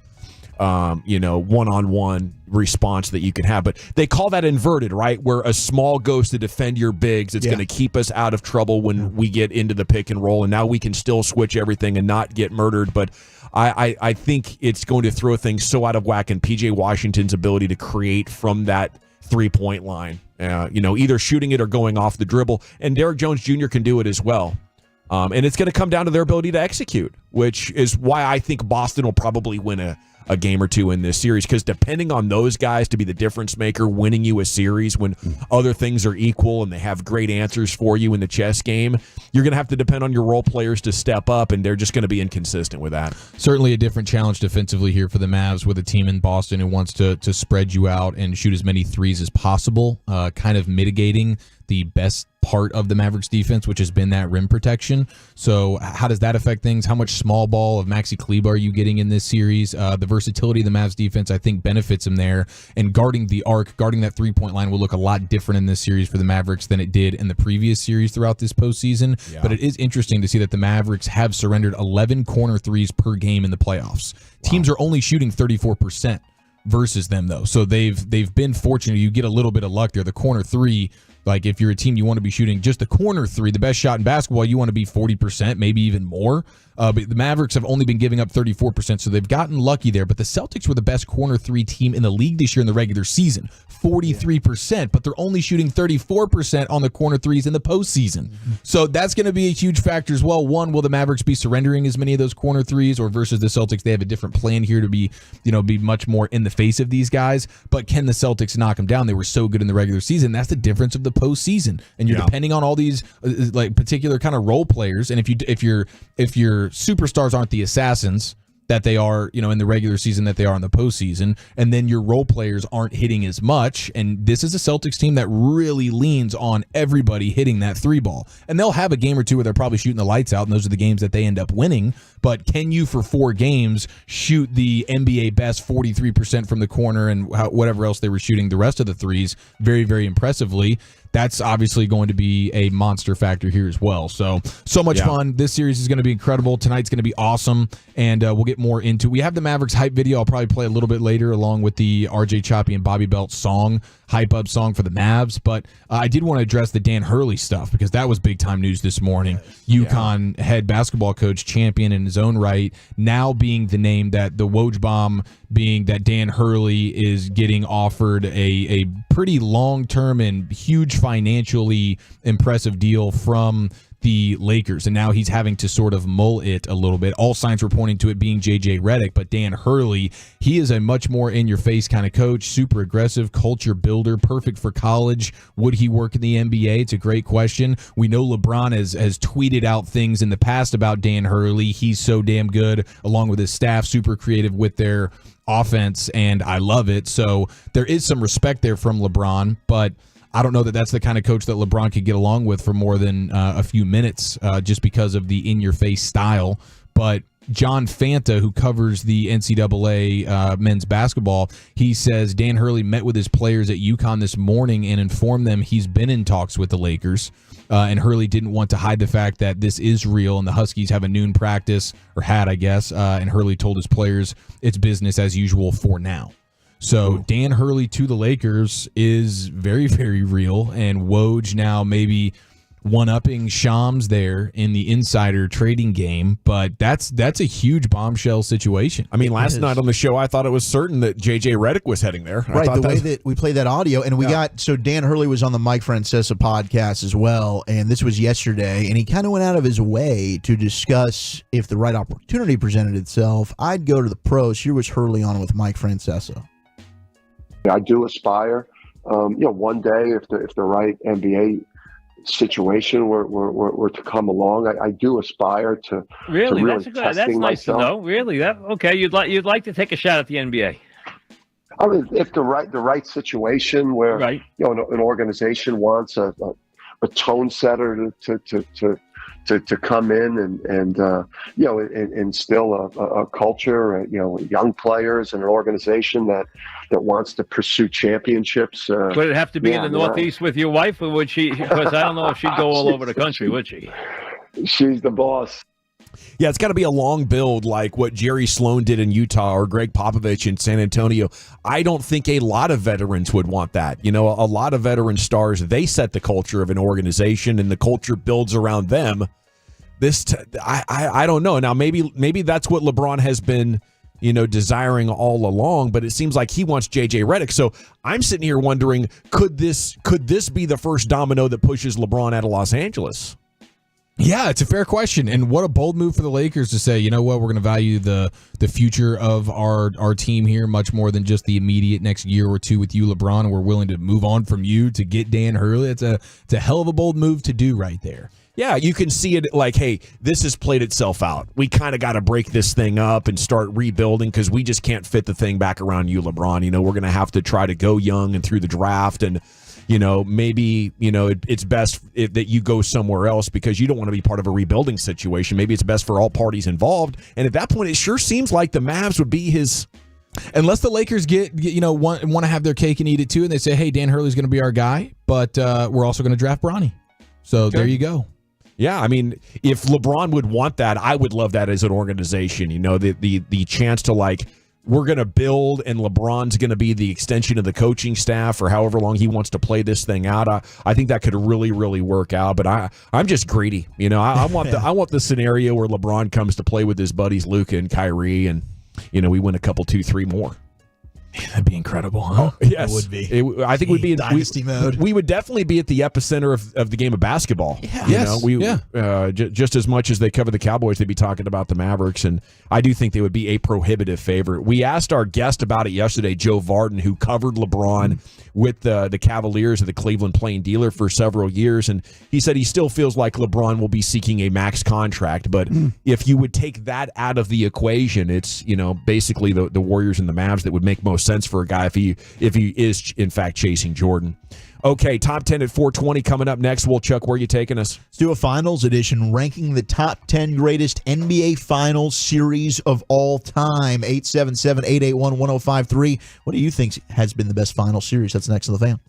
one-on-one response that you can have. But they call that inverted, right? Where a small goes to defend your bigs. It's going to keep us out of trouble when we get into the pick and roll, and now we can still switch everything and not get murdered. But I think it's going to throw things so out of whack in PJ Washington's ability to create from that three-point line. Either shooting it or going off the dribble. And Derrick Jones Jr. can do it as well. And it's going to come down to their ability to execute, which is why I think Boston will probably win a game or two in this series, because depending on those guys to be the difference maker, winning you a series when other things are equal and they have great answers for you in the chess game, you're going to have to depend on your role players to step up, and they're just going to be inconsistent with that. Certainly a different challenge defensively here for the Mavs with a team in Boston who wants to spread you out and shoot as many threes as possible, kind of mitigating the best part of the Mavericks defense, which has been that rim protection. So how does that affect things? How much small ball of Maxi Kleber are you getting in this series? The versatility of the Mavs defense, I think, benefits him there. And guarding the arc, guarding that three-point line will look a lot different in this series for the Mavericks than it did in the previous series throughout this postseason. Yeah. But it is interesting to see that the Mavericks have surrendered 11 corner threes per game in the playoffs. Wow. Teams are only shooting 34% versus them, though. So they've been fortunate. You get a little bit of luck there. The corner three, like if you're a team, you want to be shooting just the corner three, the best shot in basketball, you want to be 40%, maybe even more. But the Mavericks have only been giving up 34%, so they've gotten lucky there. But the Celtics were the best corner three team in the league this year in the regular season, 43%, but they're only shooting 34% on the corner threes in the postseason. So that's going to be a huge factor as well. One, will the Mavericks be surrendering as many of those corner threes, or versus the Celtics, they have a different plan here to be much more in the face of these guys. But can the Celtics knock them down? They were so good in the regular season. That's the difference of the postseason, and you're depending on all these like particular kind of role players. And if your superstars aren't the assassins that they are, in the regular season that they are in the postseason, and then your role players aren't hitting as much. And this is a Celtics team that really leans on everybody hitting that three ball. And they'll have a game or two where they're probably shooting the lights out, and those are the games that they end up winning. But can you, for 4 games, shoot the NBA best 43% from the corner and whatever else they were shooting the rest of the threes very, very impressively? That's obviously going to be a monster factor here as well. So much fun. This series is going to be incredible. Tonight's going to be awesome, and we'll get more into. We have the Mavericks hype video. I'll probably play a little bit later, along with the RJ Choppy and Bobby Belt song, hype up song for the Mavs. But I did want to address the Dan Hurley stuff, because that was big time news this morning. UConn head basketball coach, champion in his own right, now being the name that the Woj bomb being that Dan Hurley is getting offered a pretty long-term and huge financially impressive deal from the Lakers, and now he's having to sort of mull it a little bit. All signs were pointing to it being J.J. Redick, but Dan Hurley, he is a much more in-your-face kind of coach, super aggressive, culture builder, perfect for college. Would he work in the NBA? It's a great question. We know LeBron has tweeted out things in the past about Dan Hurley. He's so damn good, along with his staff, super creative with their offense, and I love it. So there is some respect there from LeBron, but I don't know that that's the kind of coach that LeBron could get along with for more than a few minutes, just because of the in-your-face style. But John Fanta, who covers the NCAA men's basketball, he says Dan Hurley met with his players at UConn this morning and informed them he's been in talks with the Lakers. And Hurley didn't want to hide the fact that this is real, and the Huskies have a noon practice, or had, I guess. And Hurley told his players it's business as usual for now. So Dan Hurley to the Lakers is very, very real, and Woj now maybe one-upping Shams there in the insider trading game, but that's a huge bombshell situation. I mean, last night on the show, I thought it was certain that J.J. Redick was heading there. Right, the way that we played that audio, and we got, so Dan Hurley was on the Mike Francesa podcast as well, and this was yesterday, and he kind of went out of his way to discuss if the right opportunity presented itself, I'd go to the pros. Here was Hurley on with Mike Francesa. I do aspire, one day if the right NBA situation were to come along, I do aspire to really. To that's good. That's nice to know. Really, you'd like to take a shot at the NBA. I mean, if the right situation where an organization wants a tone setter to come in and instill a culture, young players and an organization that wants to pursue championships. Would it have to be in the Northeast with your wife, or would she? Because I don't know if she'd go all over the country, would she? She's the boss. Yeah, it's got to be a long build like what Jerry Sloan did in Utah or Greg Popovich in San Antonio. I don't think a lot of veterans would want that. A lot of veteran stars, they set the culture of an organization, and the culture builds around them. I don't know. Now, maybe that's what LeBron has been, desiring all along, but it seems like he wants J.J. Redick. So I'm sitting here wondering, could this be the first domino that pushes LeBron out of Los Angeles? Yeah, it's a fair question, and what a bold move for the Lakers to say, you know what, we're going to value the future of our team here much more than just the immediate next year or two with you, LeBron, and we're willing to move on from you to get Dan Hurley. It's a hell of a bold move to do right there. Yeah, you can see it like, hey, this has played itself out. We kind of got to break this thing up and start rebuilding because we just can't fit the thing back around you, LeBron. We're going to have to try to go young and through the draft. And maybe, it's best that you go somewhere else because you don't want to be part of a rebuilding situation. Maybe it's best for all parties involved. And at that point, it sure seems like the Mavs would be his. Unless the Lakers want to have their cake and eat it too, and they say, hey, Dan Hurley's going to be our guy, but we're also going to draft Bronny. So there you go. Yeah, I mean, if LeBron would want that, I would love that as an organization. The chance to we're going to build, and LeBron's going to be the extension of the coaching staff for however long he wants to play this thing out. I think that could really, really work out. But I'm just greedy. I want the scenario where LeBron comes to play with his buddies Luka and Kyrie, and we win a couple, 2-3 more. That'd be incredible, huh? Oh, yes, it would be. I think we'd be in dynasty mode. We would definitely be at the epicenter of the game of basketball. Yeah. Just as much as they cover the Cowboys, they'd be talking about the Mavericks, and I do think they would be a prohibitive favorite. We asked our guest about it yesterday, Joe Varden, who covered LeBron with the Cavaliers of the Cleveland Plain Dealer for several years, and he said he still feels like LeBron will be seeking a max contract, but if you would take that out of the equation, it's basically the Warriors and the Mavs that would make most sense for a guy if he is in fact chasing Jordan. Okay, top 10 at 4:20 coming up next. Chuck, where are you taking us? Let's do a finals edition, ranking the top 10 greatest NBA Finals series of all time. 877-881-1053. What do you think has been the best final series? That's next on The Fan.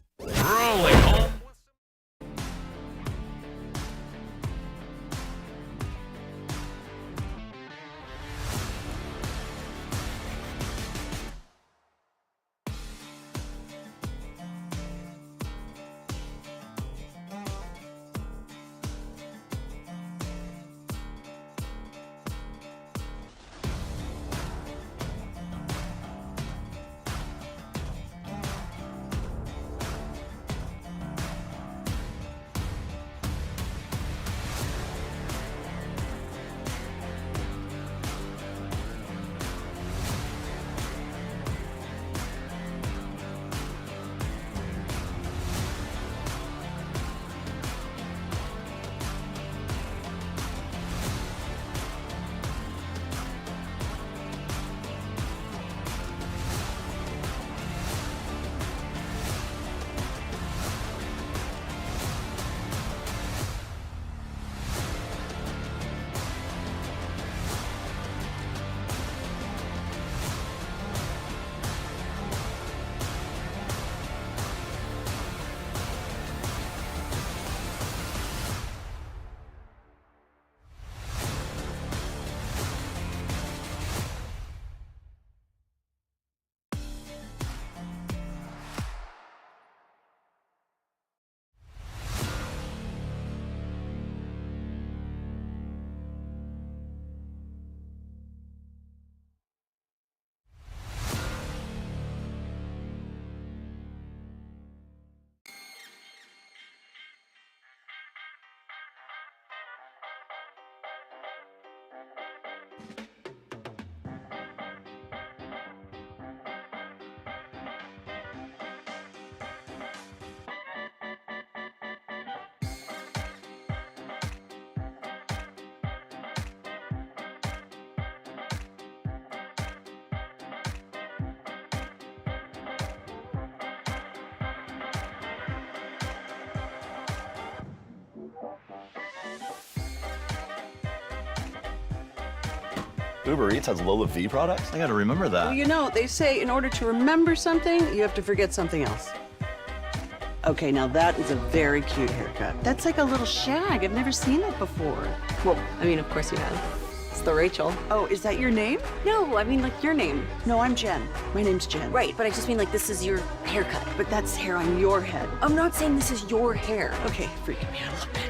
Uber Eats has Lola V products? I gotta remember that. Well, they say in order to remember something, you have to forget something else. Okay, now that is a very cute haircut. That's like a little shag. I've never seen that before. Well, I mean, of course you have. It's the Rachel. Oh, is that your name? No, I mean like your name. No, I'm Jen. My name's Jen. Right, but I just mean like this is your haircut. But that's hair on your head. I'm not saying this is your hair. Okay, freaking me out a little bit.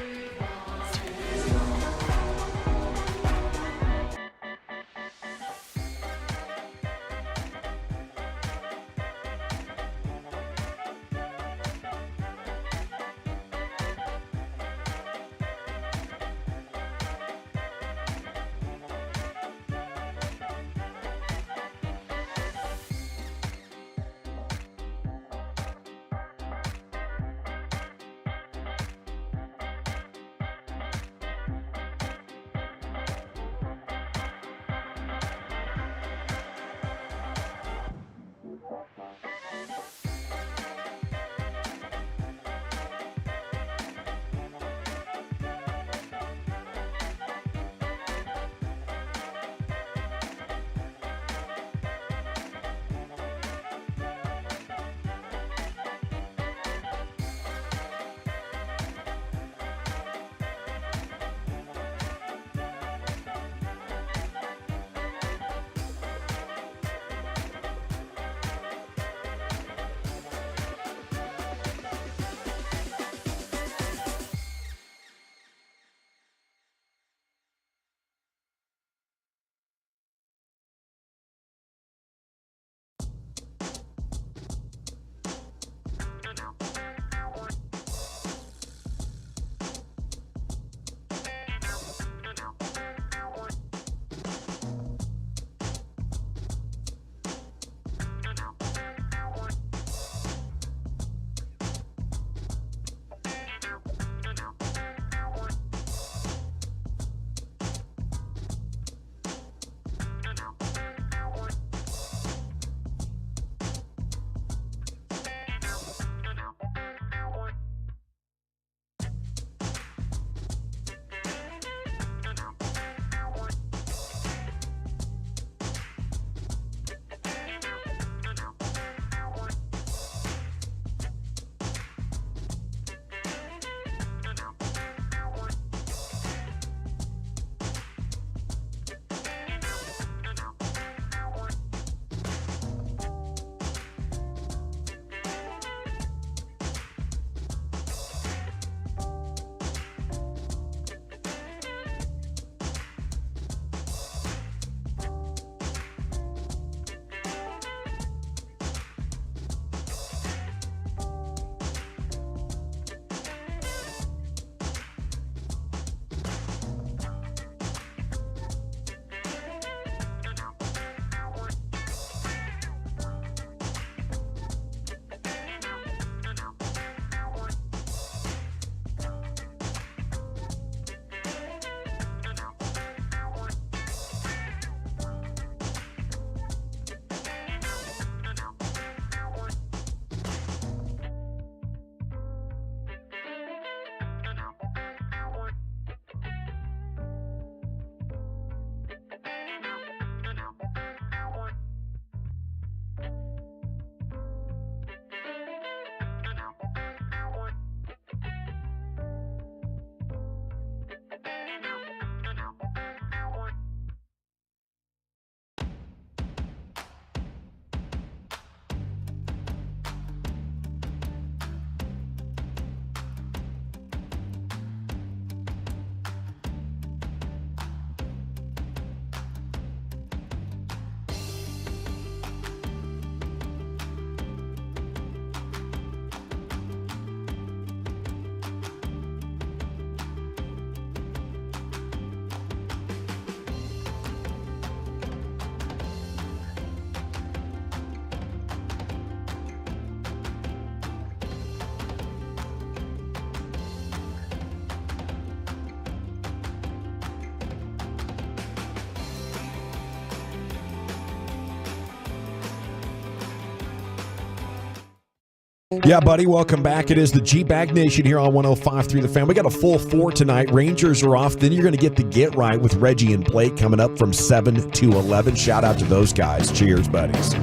Yeah, buddy, welcome back. It is the G-Bag Nation here on 105.3 The Fan. We got a full 4 tonight. Rangers are off. Then you're going to get the Get Right with Reggie and Blake coming up from 7 to 11. Shout out to those guys. Cheers, buddies.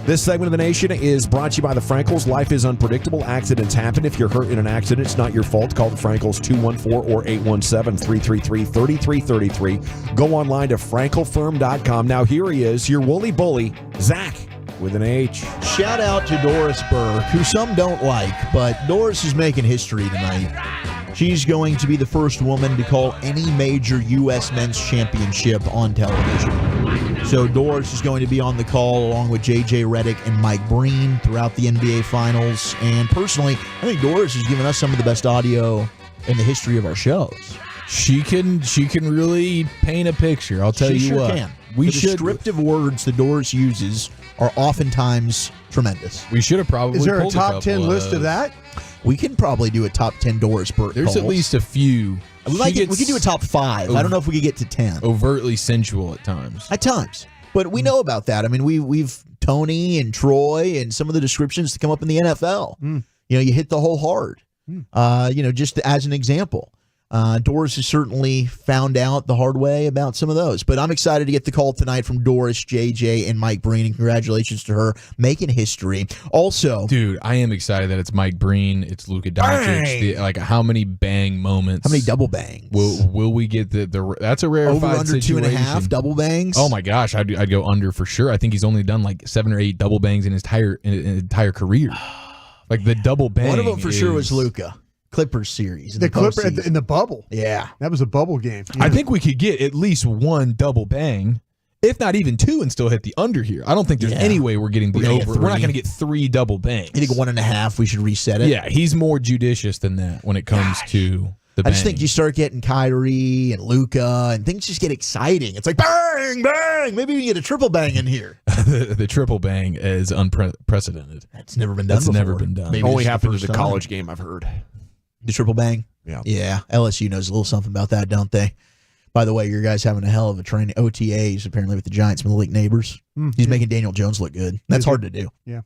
This segment of the nation is brought to you by the Frankels. Life is unpredictable. Accidents happen. If you're hurt in an accident, it's not your fault. Call the Frankels 214 or 817-333-3333. Go online to frankelfirm.com. Now here he is, your woolly bully, Zach, with an H. Shout out to Doris Burke, who some don't like, but Doris is making history tonight. She's going to be the first woman to call any major U.S. men's championship on television. So Doris is going to be on the call along with J.J. Redick and Mike Breen throughout the NBA Finals. And personally, I think Doris has given us some of the best audio in the history of our shows. She can really paint a picture. I'll tell She you sure what. can. The descriptive words that Doris uses are oftentimes tremendous. We should have probably Is there a pulled top 10 couple list of that? We can probably do a top 10 Doris Burke There's calls. at least a few. We could do a top 5. I don't know if we could get to 10. Overtly sensual at times. At times. But we know about that. I mean, we've Tony and Troy and some of the descriptions that come up in the NFL. You know, you hit the whole hard. Just as an example. Doris has certainly found out the hard way about some of those. But I'm excited to get the call tonight from Doris, JJ, and Mike Breen. And congratulations to her making history. Also, dude, I am excited that it's Mike Breen, it's Luka Doncic. How many bang moments? How many double bangs? Will we get the that's a rarefied over under situation. 2.5 double bangs? Oh my gosh, I'd go under for sure. I think he's only done like 7 or 8 double bangs in his entire career. Like the double bang. One of them for sure was Luka. Clippers series. The Clipper in the bubble. Yeah. That was a bubble game. I think we could get at least 1 double bang, if not even 2, and still hit the under here. I don't think there's any way we're getting the over. We're not going to get 3 double bangs. I think 1.5, we should reset it. Yeah, he's more judicious than that when it comes to the bang. I just think you start getting Kyrie and Luka, and things just get exciting. It's like, bang, bang. Maybe we can get a triple bang in here. the triple bang is unprecedented. That's never been done before. Never been done. Maybe only happened at the college game, I've heard. The triple bang? Yeah. Yeah. LSU knows a little something about that, don't they? By the way, your guys having a hell of a training. OTAs, apparently, with the Giants, Malik Neighbors. He's making Daniel Jones look good. That's hard to do. Yeah.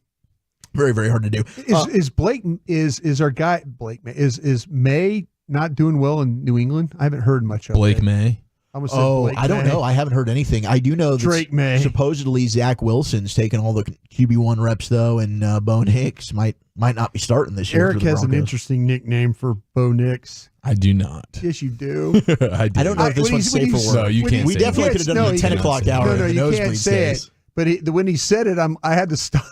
Very, very hard to do. Is Blake, is our guy, Blake, is May not doing well in New England? I haven't heard much of Blake May. I don't know. I haven't heard anything. I do know that Drake May. Supposedly Zach Wilson's taking all the QB1 reps, though, and Bo Nix might not be starting this year. Eric has an interesting nickname for Bo Nix. I do not. Yes, you do. I do. I don't know if this one's safe for work. No, you can't. We definitely could have done it at the 10 o'clock hour. No, you can't say it. But when he said it, I had to stop.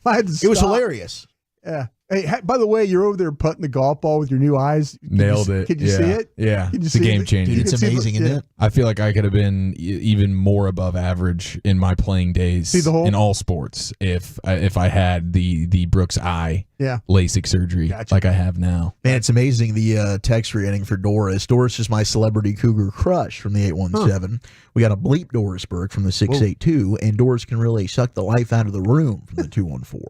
It was hilarious. Yeah. Hey, by the way, you're over there putting the golf ball with your new eyes. Nailed it. Can you see it? Yeah. It's a game changer. Dude, it's amazing, isn't it? I feel like I could have been even more above average in my playing days in all sports if I had the Brooks eye LASIK surgery like I have now. Man, it's amazing the text we're getting for Doris. Doris is my celebrity cougar crush from the 817. We got a bleep Doris Burke from the 682, and Doris can really suck the life out of the room from the 214.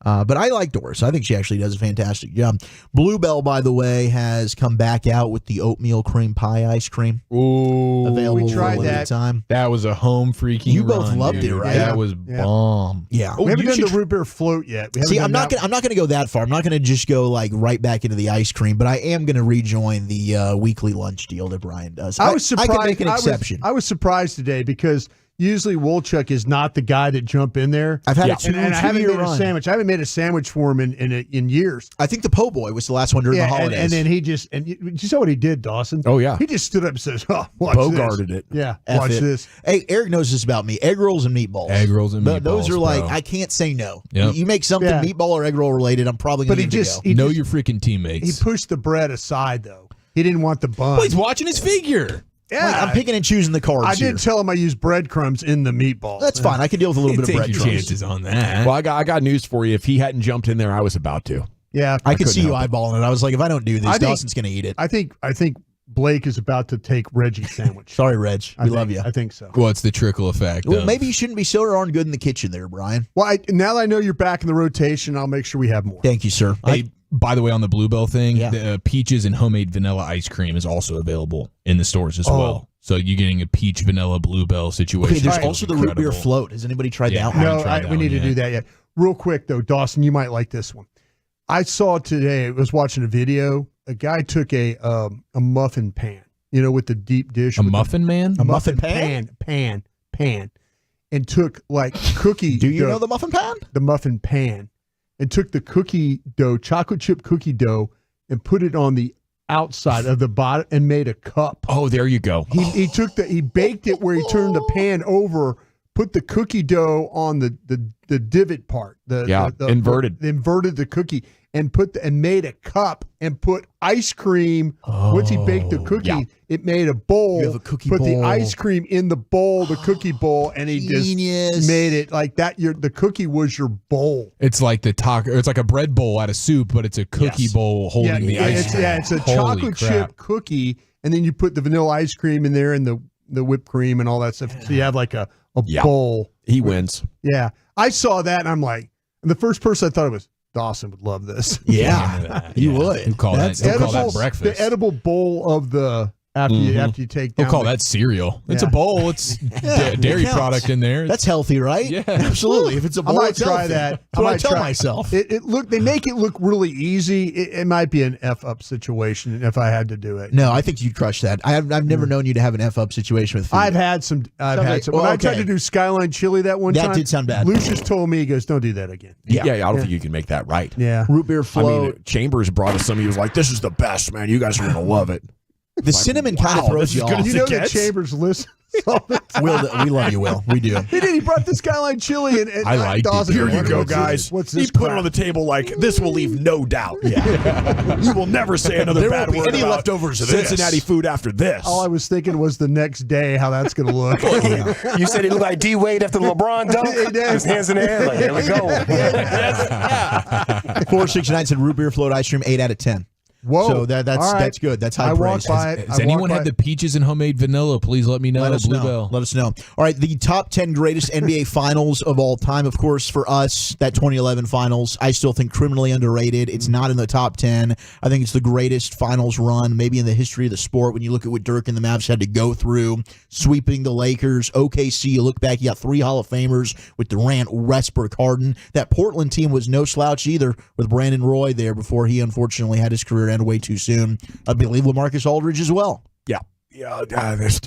But I like Doris. I think she actually does a fantastic job. Bluebell, by the way, has come back out with the oatmeal cream pie ice cream. Ooh, available we tried for a limited that. time. That was a home freaking. You both run, loved dude. it, right? That was bomb. Yeah. We haven't done the root beer float yet. See, I'm not gonna go that far. I'm not gonna just go like right back into the ice cream, but I am gonna rejoin the weekly lunch deal that Brian does. I was surprised. I can make an exception. I was surprised today because usually Wolchuk is not the guy that jump in there. I've had a and I haven't two-year made a run. sandwich. I haven't made a sandwich for him in years. I think the po' boy was the last one during the holidays. And then he just you saw what he did, Dawson. Oh yeah, he just stood up and says, "Oh, watch Bogarted this." it. Yeah, F watch it. this. Hey, Eric knows this about me. Egg rolls and meatballs. Egg rolls and meatballs. Those are like bro. I can't say no. Yep. You make something meatball or egg roll related, I'm probably going to go. Know your freaking teammates. He pushed the bread aside though. He didn't want the bun. Well, he's watching his figure. Yeah, Like, I'm picking and choosing the cards. I did here. tell him I used breadcrumbs in the meatball. That's fine. I can deal with a little bit of Take your breadcrumbs. chances on that. Well, I got news for you. If he hadn't jumped in there, I was about to. Yeah, I could see you couldn't help eyeballing it. I was like, if I don't do this, I think- Dawson's going to eat it. I think Blake is about to take Reggie's sandwich. Sorry, Reg. We love you. I think so. Well, it's the trickle effect. Well, of- maybe you shouldn't be so darn good in the kitchen there, Brian. Well, now that I know you're back in the rotation, I'll make sure we have more. Thank you, sir. Hey, by the way, on the Bluebell thing, Yeah. the peaches and homemade vanilla ice cream is also available in the stores as well. So you're getting a peach vanilla Bluebell situation. Okay, there's It's also the root beer incredible. float. Has anybody tried Yeah. that one? No, tried that we need one to yet. do that yet. Real quick, though, Dawson, you might like this one. I saw today, I was watching a video, a guy took a muffin pan, with the deep dish. A muffin man? A muffin pan. And took like cookie Do you dough, know the muffin pan? The muffin pan. And took the cookie dough, chocolate chip cookie dough, and put it on the outside of the bottom and made a cup. Oh, there you go. He baked it where he turned the pan over, put the cookie dough on the divot part. Inverted. Inverted the cookie and made a cup and put ice cream. Once he baked the cookie, it made a bowl. You have a cookie put bowl. the ice cream in the bowl, the cookie bowl, and he Genius. just made it like that. The cookie was your bowl. It's like it's like a bread bowl out of soup, but it's a cookie bowl holding the ice cream. It's a Holy chocolate crap. chip cookie, and then you put the vanilla ice cream in there and the whipped cream and all that stuff. So you have like a bowl. He wins. Yeah. I saw that and I'm like, and the first person I thought it was, Dawson would love this. Yeah, you would. Who call that breakfast? The edible bowl of the after you take down. We'll call that cereal. It's a bowl. It's dairy product in there. That's healthy, right? Yeah, absolutely. If it's a bowl, I might it's try healthy. that. That's what I tell myself. They make it look really easy. It might be an F up situation if I had to do it. No, I think you'd crush that. I've never known you to have an F up situation with food. I've had some. When I tried to do Skyline Chili that one time, that did sound bad. Lucius told me, he goes, "Don't do that again." Yeah, I don't think you can make that right. Yeah. Root beer float. I mean, Chambers brought us some. He was like, "This is the best, man. You guys are gonna love it." The cinnamon kind of throws you off. You know that Chambers listens. Will, we love you, Will. We do. He did. He brought the Skyline Chili, and I like it. Here you go, guys. What's he this? put it on the table like this will leave no doubt. Yeah, you will never say another There bad won't be word any about leftovers of this. Cincinnati food after this. All I was thinking was the next day how that's going to look. You said he looked like D Wade after the LeBron dunk. He did. His hands in the air, like here we go. 469 said root beer float ice cream 8 out of 10. Whoa. So that's good. That's high praise. Has anyone had the peaches and homemade vanilla? Please let me know. Let us know. Let us know. All right, the top 10 greatest NBA finals of all time. Of course, for us, that 2011 finals, I still think criminally underrated. It's not in the top 10. I think it's the greatest finals run, maybe in the history of the sport. When you look at what Dirk and the Mavs had to go through, sweeping the Lakers, OKC, you look back, you got 3 Hall of Famers with Durant, Westbrook, Harden. That Portland team was no slouch either with Brandon Roy there before he unfortunately had his career end way too soon. I believe LaMarcus Aldridge as well. Yeah,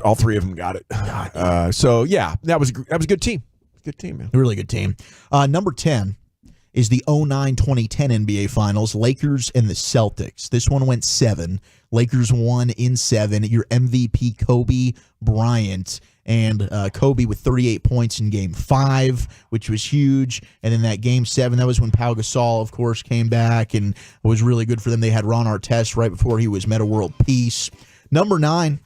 all 3 of them got it. So yeah, that was a good team. Good team, man. Really good team. Number 10 is the 09-2010 NBA Finals, Lakers and the Celtics. This one went 7. Lakers won in 7. Your MVP, Kobe Bryant. And Kobe with 38 points in Game 5, which was huge. And then that Game 7, that was when Pau Gasol, of course, came back and was really good for them. They had Ron Artest right before he was Meta World Peace. Number 9,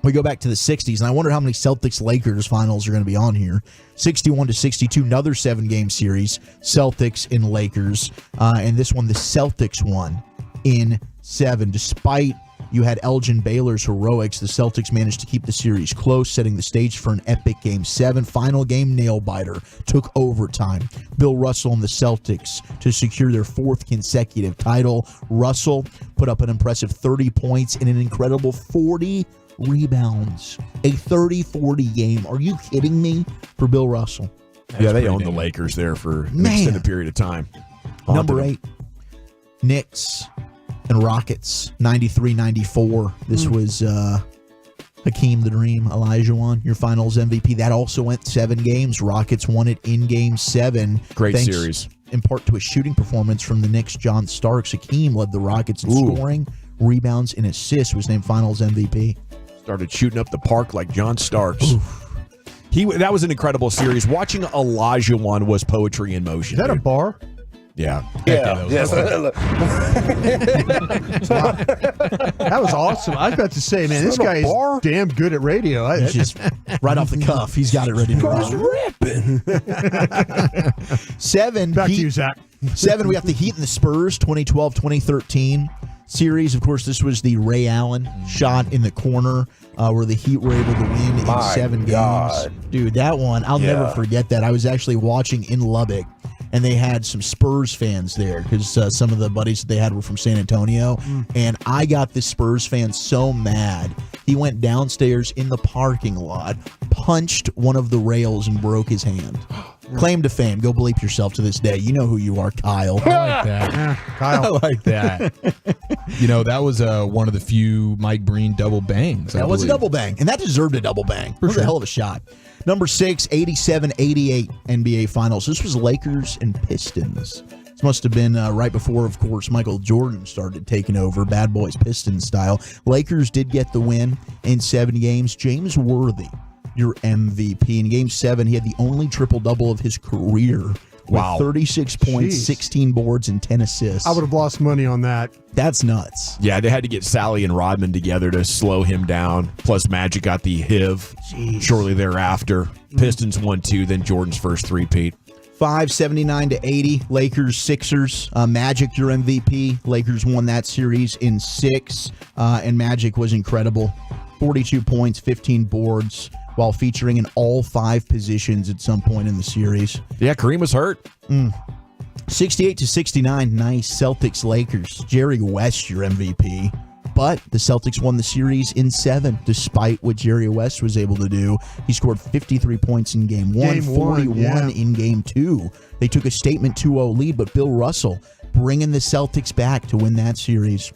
we go back to the 60s, and I wonder how many Celtics-Lakers finals are going to be on here. 61-62, another 7-game series, Celtics and Lakers. And this one, the Celtics won in 7. Despite you had Elgin Baylor's heroics, the Celtics managed to keep the series close, setting the stage for an epic Game 7. Final game nail-biter, took overtime. Bill Russell and the Celtics to secure their 4th consecutive title. Russell put up an impressive 30 points and an incredible 40 rebounds. A 30-40 game. Are you kidding me? For Bill Russell. Yeah, they owned the Lakers there for an extended period of time. Number 8, Knicks and Rockets, 93-94. This was Hakeem the Dream Olajuwon, your finals MVP. That also went 7 games. Rockets won it in Game 7. Great Thanks series. In part to a shooting performance from the Knicks' John Starks. Hakeem led the Rockets in scoring, rebounds, and assists, was named finals MVP. Started shooting up the park like John Starks. That was an incredible series. Watching Olajuwon was poetry in motion. Is that a bar? Yeah. Yes. That was awesome. I was about to say, man, this guy is damn good at radio. He's just right off the cuff. He's got it ready to roll. Ripping. 7. Back to you, Zach. 7, we have the Heat and the Spurs, 2012-2013 series. Of course, this was the Ray Allen shot in the corner where the Heat were able to win in 7 games. Dude, that one, I'll never forget that. I was actually watching in Lubbock, and they had some Spurs fans there because some of the buddies that they had were from San Antonio. And I got this Spurs fan so mad. He went downstairs in the parking lot, punched one of the rails, and broke his hand. Claim to fame. Go bleep yourself to this day. You know who you are, Kyle. I like that. Kyle. I like that. That was one of the few Mike Breen double bangs. That was a double bang, and that deserved a double bang. It was a hell of a shot. Number 6, 87-88 NBA Finals. This was Lakers and Pistons. This must have been right before, of course, Michael Jordan started taking over, Bad Boys Pistons style. Lakers did get the win in 7 games. James Worthy, your MVP. In Game 7, he had the only triple-double of his career. Wow. With 36 points, 16 boards, and 10 assists. I would have lost money on that. That's nuts. Yeah, they had to get Sally and Rodman together to slow him down. Plus, Magic got the HIV shortly thereafter. Pistons won 2, then Jordan's first three-peat. 579-80, Lakers, Sixers. Magic, your MVP. Lakers won that series in 6, and Magic was incredible. 42 points, 15 boards, while featuring in all 5 positions at some point in the series. Yeah, Kareem was hurt. 68-69, nice. Celtics, Lakers. Jerry West, your MVP. But the Celtics won the series in 7, despite what Jerry West was able to do. He scored 53 points in Game 1, 41 in Game 2. They took a statement 2-0 lead, but Bill Russell bringing the Celtics back to win that series.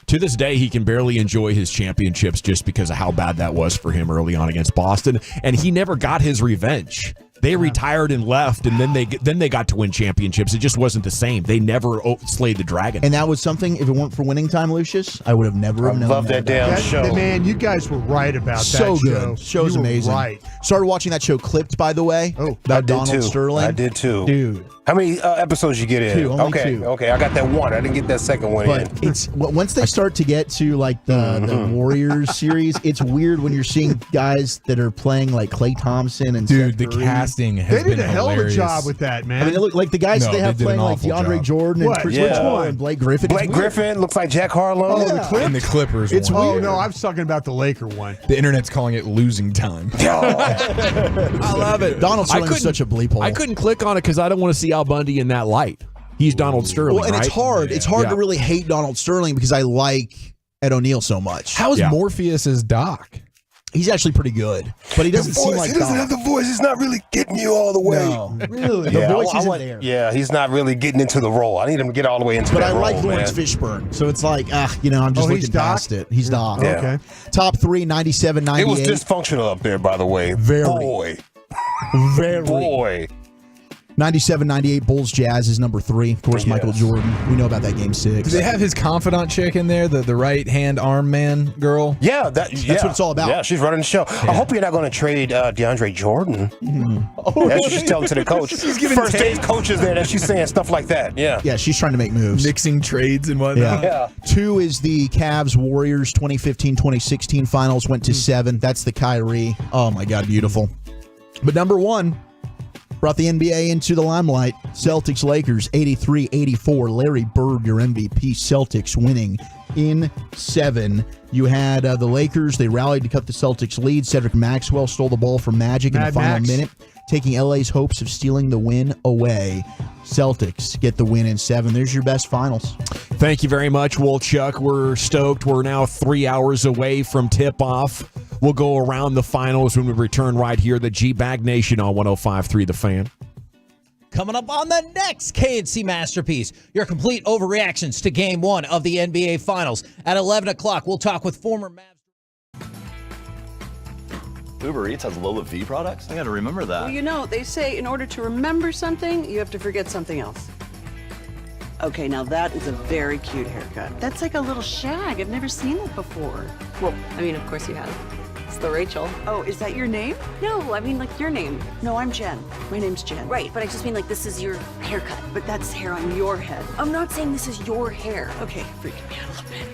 To this day, he can barely enjoy his championships just because of how bad that was for him early on against Boston, and he never got his revenge. They retired and left, and then they got to win championships. It just wasn't the same. They never slayed the dragon. And that was something, if it weren't for Winning Time, Lucius, I would have never known. Love that damn show. Man, you guys were right about so that show. Good. Show's You were amazing. right. Started watching that show Clipped, by the way. Oh, about Donald Sterling. I did too. Dude. How many episodes you get in? 2, only 2. Okay, I got that 1. I didn't get that second one in. But it's once they start to get to like the Warriors series, it's weird when you're seeing guys that are playing like Klay Thompson and Dude, Steph the Curry. casting has been They did a hell of a hilarious. job with that, man. I mean, they look like the guys that they have did an playing like awful DeAndre job. Jordan and What? Chris Yeah. Paul and Blake Griffin. It's Blake weird. Griffin looks like Jack Harlow. Oh, the Clippers? And the Clippers It's won. weird. Oh, no, I was talking about the Laker one. The internet's calling it losing time. I love it. Donald Sterling is such a bleep hole. I couldn't click on it because I don't want to see Al Bundy in that light. He's Donald Sterling, Well, and right? it's hard. It's hard Yeah. to really hate Donald Sterling because I like Ed O'Neill so much. How is Morpheus as Doc? He's actually pretty good, but he doesn't seem like he doesn't Doc. have the voice. He's not really getting you all the way. No, really. Yeah, The voice I isn't want- there. Yeah, he's not really getting into the role. I need him to get all the way into But that I like role, Lawrence man. Fishburne, so it's like, I'm just he's looking Doc? past it. He's Doc. Yeah. Okay. Top 3, 97-98. It was dysfunctional up there, by the way. Very. Boy. Very. Boy. 97-98 Bulls Jazz is number 3. Of course, Michael Jordan. We know about that Game 6. Do they have his confidant chick in there, the right hand arm man girl? Yeah, that's what it's all about. Yeah, she's running the show. I hope you're not going to trade DeAndre Jordan. That's what she's telling to the coach. She's giving First day coaches there that she's saying stuff like that. Yeah. Yeah, she's trying to make moves. Mixing trades and whatnot. Yeah. 2 is the Cavs Warriors 2015-2016 finals, went to 7. That's the Kyrie. Oh my God, beautiful. But number 1 brought the NBA into the limelight. Celtics Lakers 83-84. Larry Bird, your MVP. Celtics winning in 7. You had the Lakers. They rallied to cut the Celtics lead. Cedric Maxwell stole the ball from Magic in the final minute, taking LA's hopes of stealing the win away. Celtics get the win in 7. There's your best finals. Thank you very much, Wolchuk. We're stoked. We're now 3 hours away from tip-off. We'll go around the finals when we return right here, the G-Bag Nation on 105.3 The Fan. Coming up on the next KNC Masterpiece, your complete overreactions to Game 1 of the NBA Finals. At 11 o'clock, we'll talk with former Mavs. Uber Eats has Lola V products? I got to remember that. Well, you know, they say in order to remember something, you have to forget something else. Okay, now that is a very cute haircut. That's like a little shag. I've never seen it before. Well, I mean, of course you have. It's the Rachel. Oh, is that your name? No, I mean, like, your name. No, I'm Jen. My name's Jen. Right, but I just mean, like, this is your haircut. But that's hair on your head. I'm not saying this is your hair. Okay, freaking me out a little bit.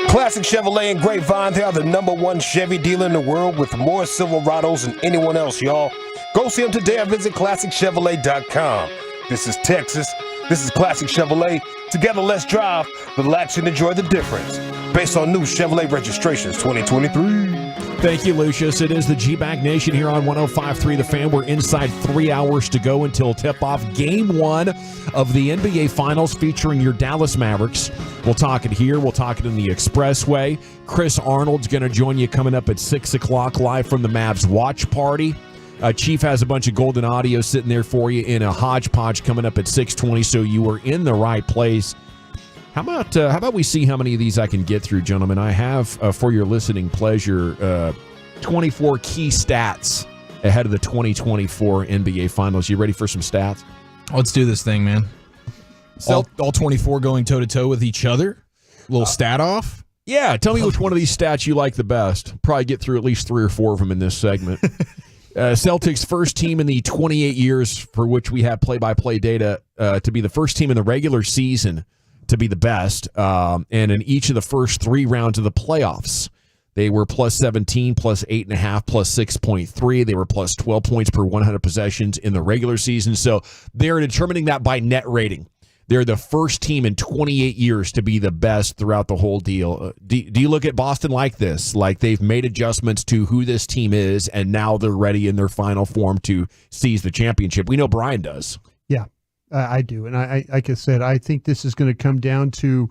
Classic Chevrolet and Grapevine, they are the #1 Chevy dealer in the world with more Silverados than anyone else, y'all. Go see them today or visit ClassicChevrolet.com. This is Texas. This is Classic Chevrolet. Together, let's drive, relax, and enjoy the difference. Based on new Chevrolet registrations 2023. Thank you, Lucius. It is the G-Bag Nation here on 105.3 The Fan. We're inside 3 hours to go until tip-off Game 1 of the NBA Finals featuring your Dallas Mavericks. We'll talk it here. We'll talk it in the Expressway. Chris Arnold's going to join you coming up at 6 o'clock live from the Mavs watch party. Chief has a bunch of golden audio sitting there for you in a hodgepodge coming up at 6:20, so you are in the right place. How about we see how many of these I can get through, gentlemen? I have, for your listening pleasure, 24 key stats ahead of the 2024 NBA Finals. You ready for some stats? Let's do this thing, man. All 24 going toe-to-toe with each other? A little stat off? Yeah, tell me which one of these stats you like the best. Probably get through at least 3 or 4 of them in this segment. Celtics first team in the 28 years for which we have play-by-play data to be the first team in the regular season to be the best. And in each of the first 3 rounds of the playoffs, they were plus 17, plus 8.5, plus 6.3. They were plus 12 points per 100 possessions in the regular season. So they're determining that by net rating. They're the first team in 28 years to be the best throughout the whole deal. Do you look at Boston like this? Like they've made adjustments to who this team is, and now they're ready in their final form to seize the championship. We know Brian does. Yeah, I do. And I like I said, I think this is going to come down to,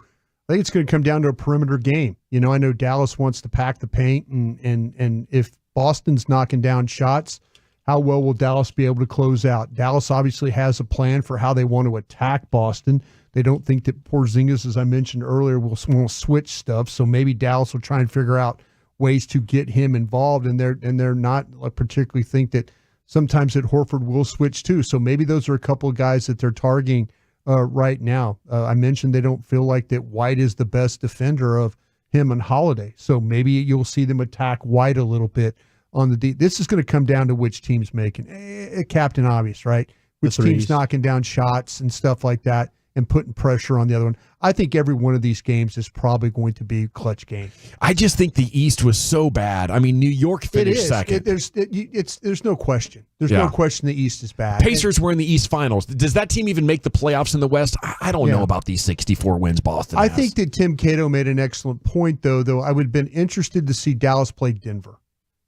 I think it's going to come down to a perimeter game. You know, I know Dallas wants to pack the paint, and if Boston's knocking down shots, how well will Dallas be able to close out? Dallas obviously has a plan for how they want to attack Boston. They don't think that Porzingis, as I mentioned earlier, will switch stuff. So maybe Dallas will try and figure out ways to get him involved. And they're not particularly think that sometimes that Horford will switch too. So maybe those are a couple of guys that they're targeting right now. I mentioned they don't feel like that White is the best defender of him and Holiday. So maybe you'll see them attack White a little bit on the deep. This is going to come down to which team's making Captain Obvious, right? Which team's knocking down shots and stuff like that and putting pressure on the other one. I think every one of these games is probably going to be a clutch game. I just think the East was so bad. I mean, New York finished second. There's no question. There's no question the East is bad. Pacers were in the East Finals. Does that team even make the playoffs in the West? I don't know about these 64 wins Boston has. I think that Tim Cato made an excellent point, though I would have been interested to see Dallas play Denver.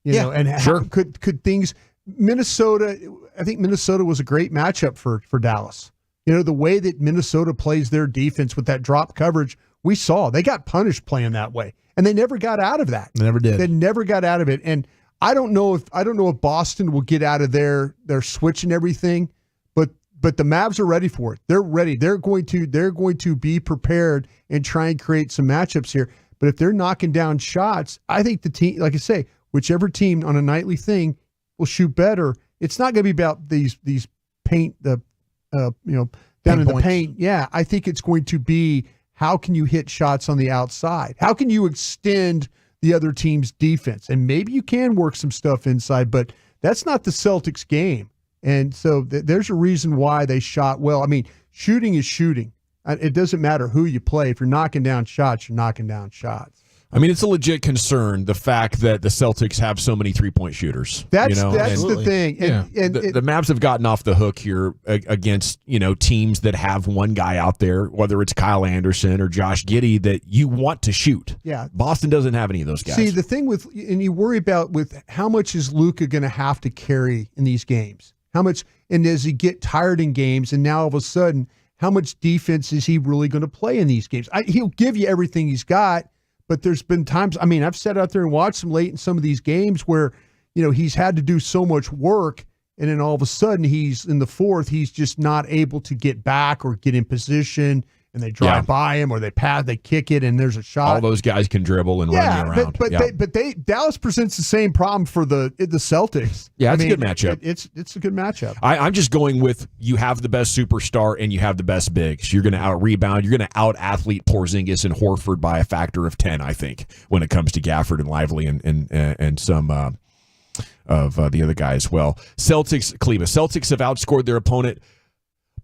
You know, and how could things Minnesota, I think Minnesota was a great matchup for Dallas. You know, the way that Minnesota plays their defense with that drop coverage, we saw they got punished playing that way. And they never got out of that. They never did. They never got out of it. And I don't know if Boston will get out of their switch and everything, but the Mavs are ready for it. They're ready. They're going to be prepared and try and create some matchups here. But if they're knocking down shots, I think the team, like I say, whichever team on a nightly thing will shoot better. It's not going to be about these paint down in the paint. Yeah, I think it's going to be how can you hit shots on the outside? How can you extend the other team's defense? And maybe you can work some stuff inside, but that's not the Celtics game. And so there's a reason why they shot well. I mean, shooting is shooting. It doesn't matter who you play. If you're knocking down shots, you're knocking down shots. I mean, it's a legit concern, the fact that the Celtics have so many three-point shooters. That's the thing. And the Mavs have gotten off the hook here against, teams that have one guy out there, whether it's Kyle Anderson or Josh Giddey, that you want to shoot. Yeah. Boston doesn't have any of those guys. See, the thing and you worry about with how much is Luka going to have to carry in these games? How much, and does he get tired in games, and now all of a sudden, how much defense is he really going to play in these games? He'll give you everything he's got. But there's been times, I mean, I've sat out there and watched him late in some of these games where, he's had to do so much work, and then all of a sudden he's in the fourth, he's just not able to get back or get in position, and they drive by him or they pass, they kick it, and there's a shot. All those guys can dribble and run you around. But Dallas presents the same problem for the Celtics. Yeah, it's a good matchup. It's a good matchup. I'm just going with you have the best superstar and you have the best bigs. You're going to out-rebound. You're going to out-athlete Porzingis and Horford by a factor of 10, I think, when it comes to Gafford and Lively and some of the other guys. Well, Celtics have outscored their opponent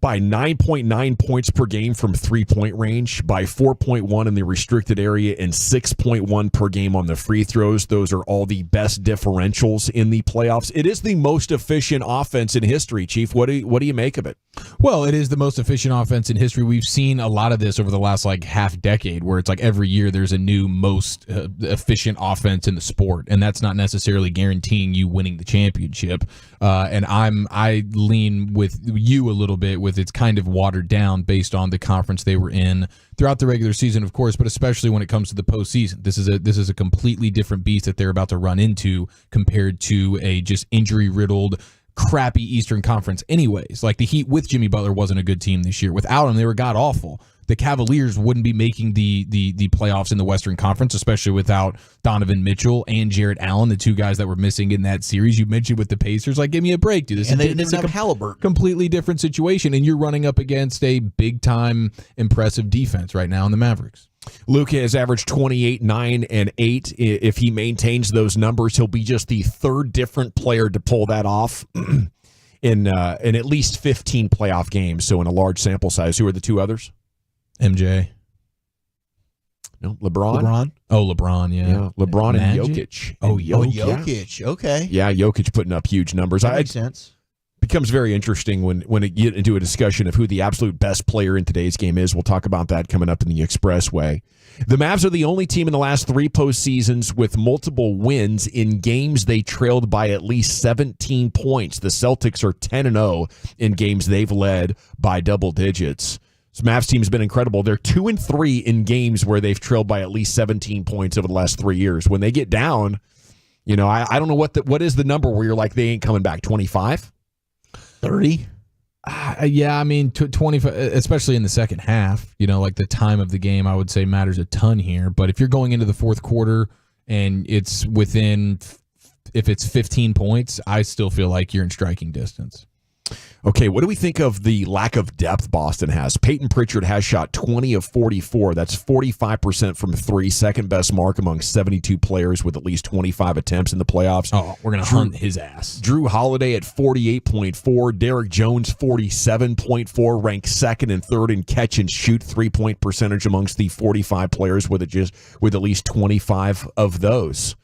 by 9.9 points per game from three-point range, by 4.1 in the restricted area, and 6.1 per game on the free throws. Those are all the best differentials in the playoffs. It is the most efficient offense in history, Chief. What do you make of it? Well, it is the most efficient offense in history. We've seen a lot of this over the last half decade, where it's every year there's a new most efficient offense in the sport, and that's not necessarily guaranteeing you winning the championship. And I lean with you a little bit with it's kind of watered down based on the conference they were in throughout the regular season, of course, but especially when it comes to the postseason. This is a completely different beast that they're about to run into compared to a just injury-riddled, crappy Eastern Conference anyways. The Heat with Jimmy Butler wasn't a good team this year. Without him, they were god-awful. The Cavaliers wouldn't be making the playoffs in the Western Conference, especially without Donovan Mitchell and Jarrett Allen, the two guys that were missing in that series. You mentioned with the Pacers, give me a break, dude. And they didn't have Halliburton. Completely different situation, and you're running up against a big-time, impressive defense right now in the Mavericks. Luka has averaged 28, 9, and 8. If he maintains those numbers, he'll be just the third different player to pull that off in at least 15 playoff games, so in a large sample size. Who are the two others? MJ. No, LeBron. Oh, LeBron, yeah. LeBron Magic? and Jokic. Oh, Jokic. Yeah. Okay. Yeah, Jokic putting up huge numbers. That makes sense. Becomes very interesting when it get into a discussion of who the absolute best player in today's game is. We'll talk about that coming up in the Expressway. The Mavs are the only team in the last 3 postseasons with multiple wins in games they trailed by at least 17 points. The Celtics are 10-0 in games they've led by double digits. This Mavs team has been incredible. They're 2-3 in games where they've trailed by at least 17 points over the last 3 years. When they get down, I don't know what is the number where you're they ain't coming back. 25, 30. Yeah, I mean 25, especially in the second half. The time of the game, I would say matters a ton here. But if you're going into the fourth quarter and it's within, if it's 15 points, I still feel like you're in striking distance. Okay, what do we think of the lack of depth Boston has? Peyton Pritchard has shot 20 of 44. That's 45% from 3, second best mark among 72 players with at least 25 attempts in the playoffs. Oh, we're going to hunt his ass. Drew Holiday at 48.4. Derek Jones, 47.4, ranked second and third in catch and shoot 3-point percentage amongst the 45 players with at least 25 of those.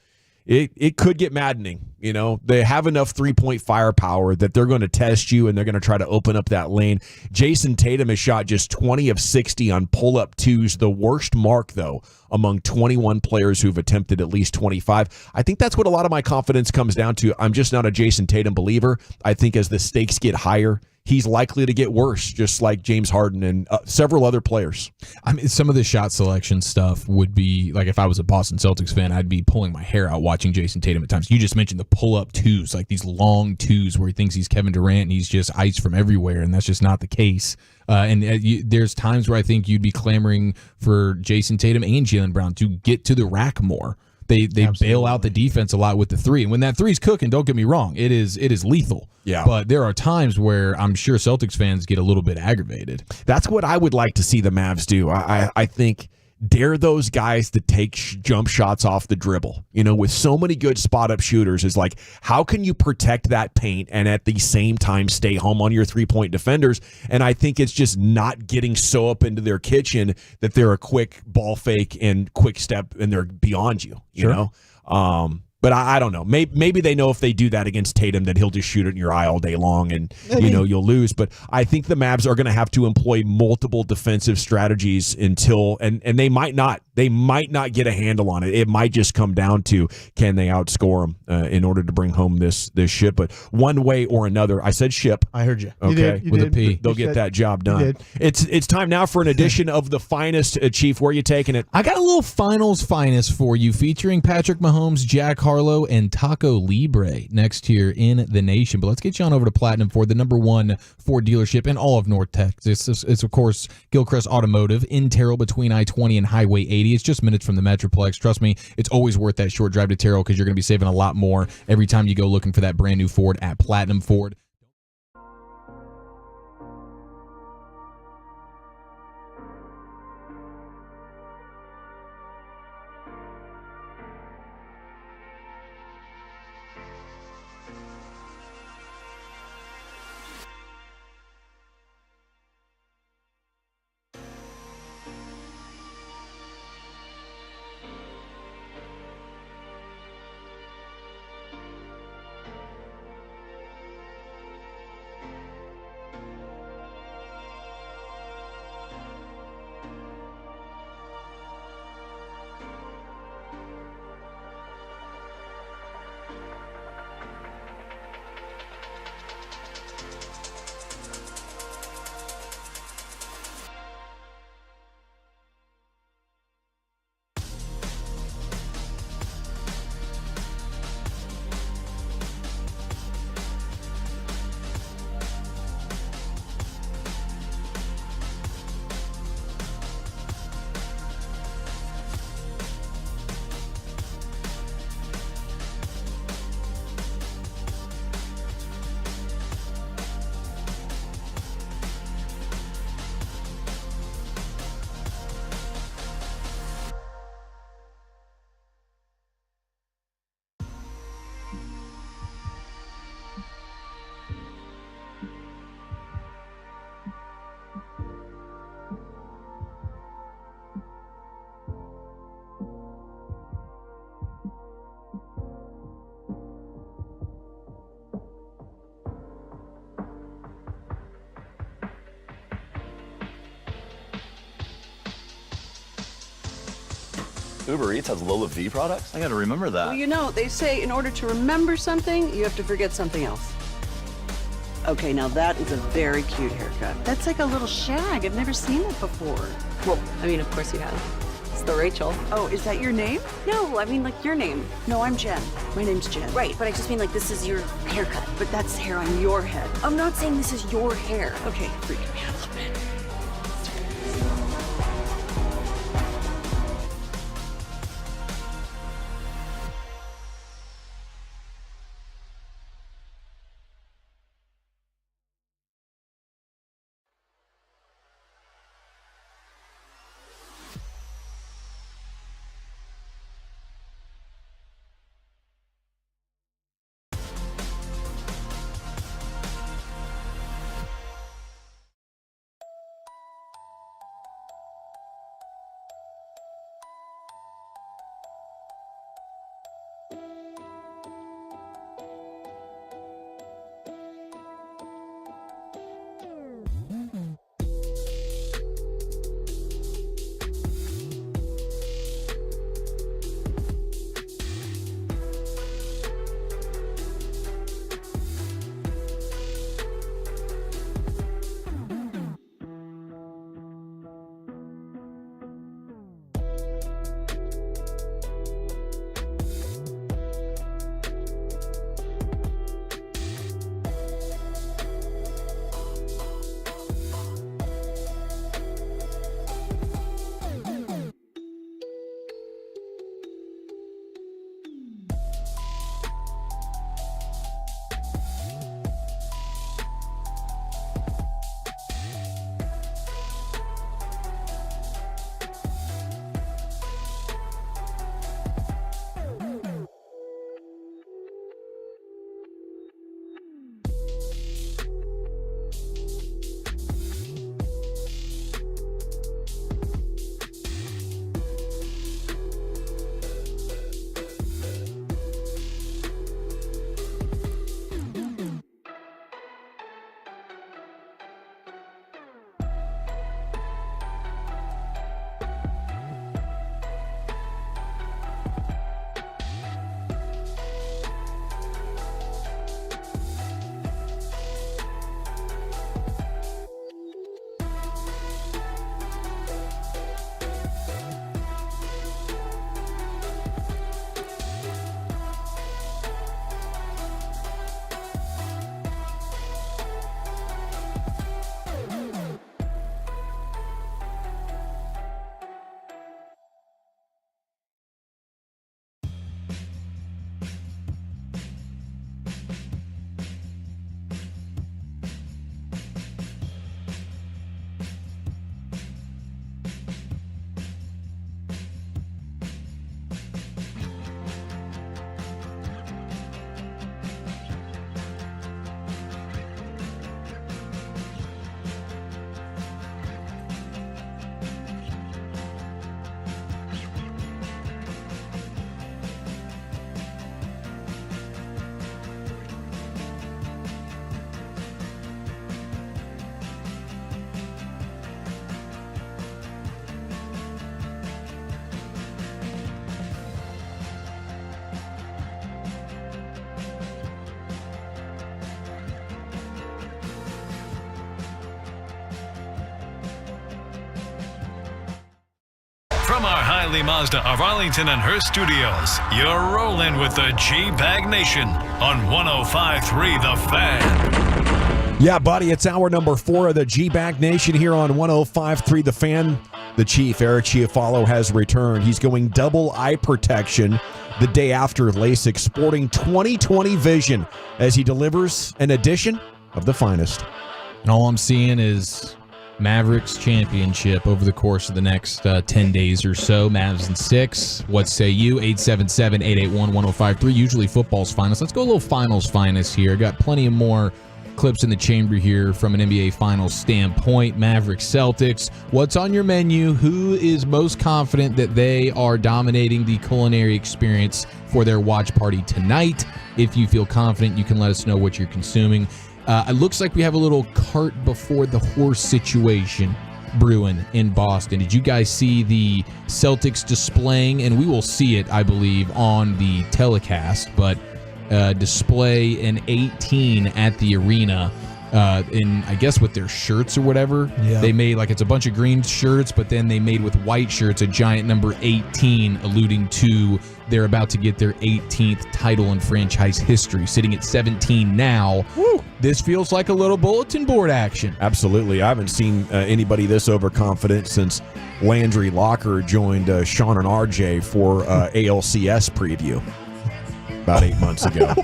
It could get maddening. They have enough 3-point firepower that they're going to test you and they're going to try to open up that lane. Jason Tatum has shot just 20 of 60 on pull-up twos, the worst mark, though, among 21 players who've attempted at least 25. I think that's what a lot of my confidence comes down to. I'm just not a Jason Tatum believer. I think as the stakes get higher, he's likely to get worse, just like James Harden and several other players. I mean, some of the shot selection stuff would be, if I was a Boston Celtics fan, I'd be pulling my hair out watching Jason Tatum at times. You just mentioned the pull-up twos, these long twos where he thinks he's Kevin Durant and he's just ice from everywhere, and that's just not the case. There's times where I think you'd be clamoring for Jason Tatum and Jaylen Brown to get to the rack more. They bail out the defense a lot with the three. And when that three's cooking, don't get me wrong, it is lethal. Yeah. But there are times where I'm sure Celtics fans get a little bit aggravated. That's what I would like to see the Mavs do. I think dare those guys to take jump shots off the dribble. With so many good spot-up shooters, is how can you protect that paint and at the same time stay home on your three-point defenders? And I think it's just not getting so up into their kitchen that they're a quick ball fake and quick step and they're beyond you, you know? But I don't know. Maybe they know if they do that against Tatum that he'll just shoot it in your eye all day long and you'll lose. But I think the Mavs are going to have to employ multiple defensive strategies until and they might not get a handle on it. It might just come down to can they outscore them in order to bring home this ship. But one way or another, I said ship. I heard you. Okay, you with did. a P. They'll get that job done. It's time now for an edition of the finest. Chief, where are you taking it? I got a little finals finest for you, featuring Patrick Mahomes, Jack Harlow, and Taco Libre next here in the nation. But let's get you on over to Platinum Ford, the #1 Ford dealership in all of North Texas. It's of course Gilchrist Automotive in Terrell between I-20 and Highway 80. It's just minutes from the Metroplex. Trust me, it's always worth that short drive to Terrell because you're going to be saving a lot more every time you go looking for that brand new Ford at Platinum Ford. Uber Eats has Lola V products? I gotta remember that. Well, you know, they say in order to remember something, you have to forget something else. Okay, now that is a very cute haircut. That's like a little shag. I've never seen that before. Well, I mean, of course you have. It's the Rachel. Oh, is that your name? No, I mean, like, your name. No, I'm Jen. My name's Jen. Right, but I just mean, like, this is your haircut. But that's hair on your head. I'm not saying this is your hair. Okay, freaking me out a little bit. From our Highly Mazda of Arlington and Hearst studios, you're rolling with the G-Bag Nation on 105.3 The Fan. Yeah, buddy, it's hour number 4 of the G-Bag Nation here on 105.3 The Fan. The Chief, Eric Chiafalo, has returned. He's going double eye protection the day after LASIK, sporting 20/20 vision as he delivers an edition of the finest. And all I'm seeing is Mavericks championship over the course of the next 10 days or so. Mavs in 6. What say you? 877-881-1053. Usually football's finest. Let's go a little finals finest here. Got plenty of more clips in the chamber here from an NBA Finals standpoint. Mavericks, Celtics. What's on your menu? Who is most confident that they are dominating the culinary experience for their watch party tonight? If you feel confident, you can let us know what you're consuming. It looks like we have a little cart before the horse situation brewing in Boston. Did you guys see the Celtics displaying, and we will see it, I believe, on the telecast, but display an 18 at the arena in, I guess, with their shirts or whatever. Yeah. They made, like, it's a bunch of green shirts, but then they made with white shirts a giant number 18, alluding to they're about to get their 18th title in franchise history, sitting at 17 now. Woo. This feels like a little bulletin board action. Absolutely. I haven't seen anybody this overconfident since Landry Locker joined Sean and RJ for ALCS preview about 8 months ago.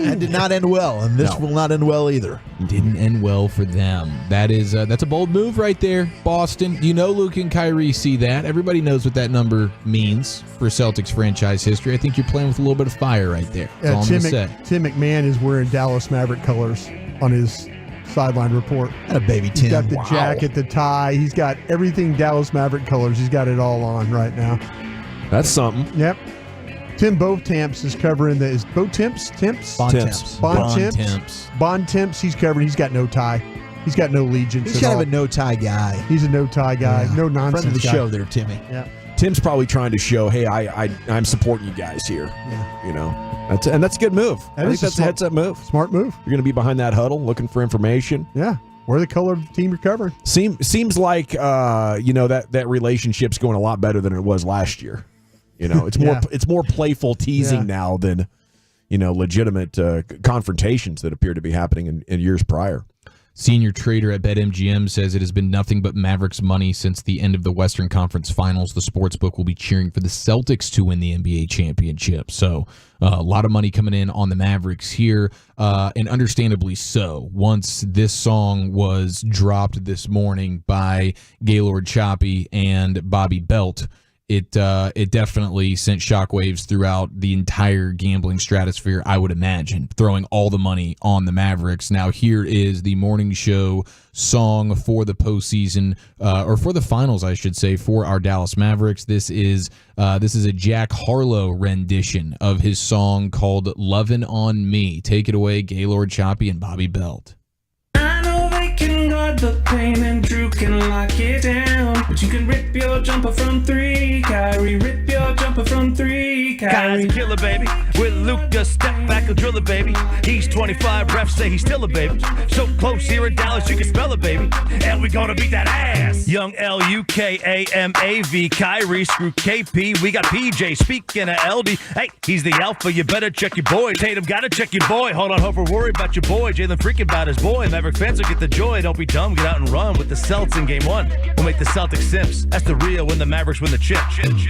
That did not end well, and this will not end well either. Didn't end well for them. That is that's a bold move right there, Boston. You know Luka and Kyrie see that. Everybody knows what that number means for Celtics franchise history. I think you're playing with a little bit of fire right there. That's all I'm going to say. Tim McMahon is wearing Dallas Maverick colors on his sideline report. And a baby Tim. He's got the jacket, the tie. He's got everything Dallas Maverick colors. He's got it all on right now. That's something. Yep. Tim Bontemps is covering the Bontemps. He's covering. He's got no tie. He's got no allegiance. He's kind of a no tie guy. He's a no tie guy. Yeah. No nonsense. Friend of the guy. show there, Timmy. Yeah. Tim's probably trying to show, hey, I'm supporting you guys here. Yeah. You know, that's a good move. I think that's a heads-up move. Smart move. You're going to be behind that huddle looking for information. Yeah. We're the color of the team you're covering. Seems like that relationship's going a lot better than it was last year. You know, it's more playful teasing now than, legitimate confrontations that appear to be happening in years prior. Senior trader at BetMGM says it has been nothing but Mavericks money since the end of the Western Conference Finals. The sportsbook will be cheering for the Celtics to win the NBA championship. So a lot of money coming in on the Mavericks here, and understandably so. Once this song was dropped this morning by Gaylord Choppy and Bobby Belt, it definitely sent shockwaves throughout the entire gambling stratosphere, I would imagine, throwing all the money on the Mavericks. Now, here is the morning show song for the postseason, or for the finals, I should say, for our Dallas Mavericks. This is a Jack Harlow rendition of his song called "Lovin' on Me." Take it away, Gaylord Choppy and Bobby Belt. The pain and Drew can lock it down, but you can rip your jumper from three. Kyrie, rip your jumper from three. Kyrie, killer baby. With Luka, step back and drill it, baby. He's 25, refs say he's still a baby. So close here in Dallas, you can spell it, baby. And we gonna beat that ass. Young LUKAMAV, Kyrie, screw KP. We got PJ, speaking of LD. Hey, he's the alpha, you better check your boy. Tatum, gotta check your boy. Hold on, hope we're worried about your boy. Jalen freaking about his boy. Maverick fans will get the joy. Don't be dumb, get out and run with the Celtics in game one. We'll make the Celtics simps. That's the real when the Mavericks win the chip.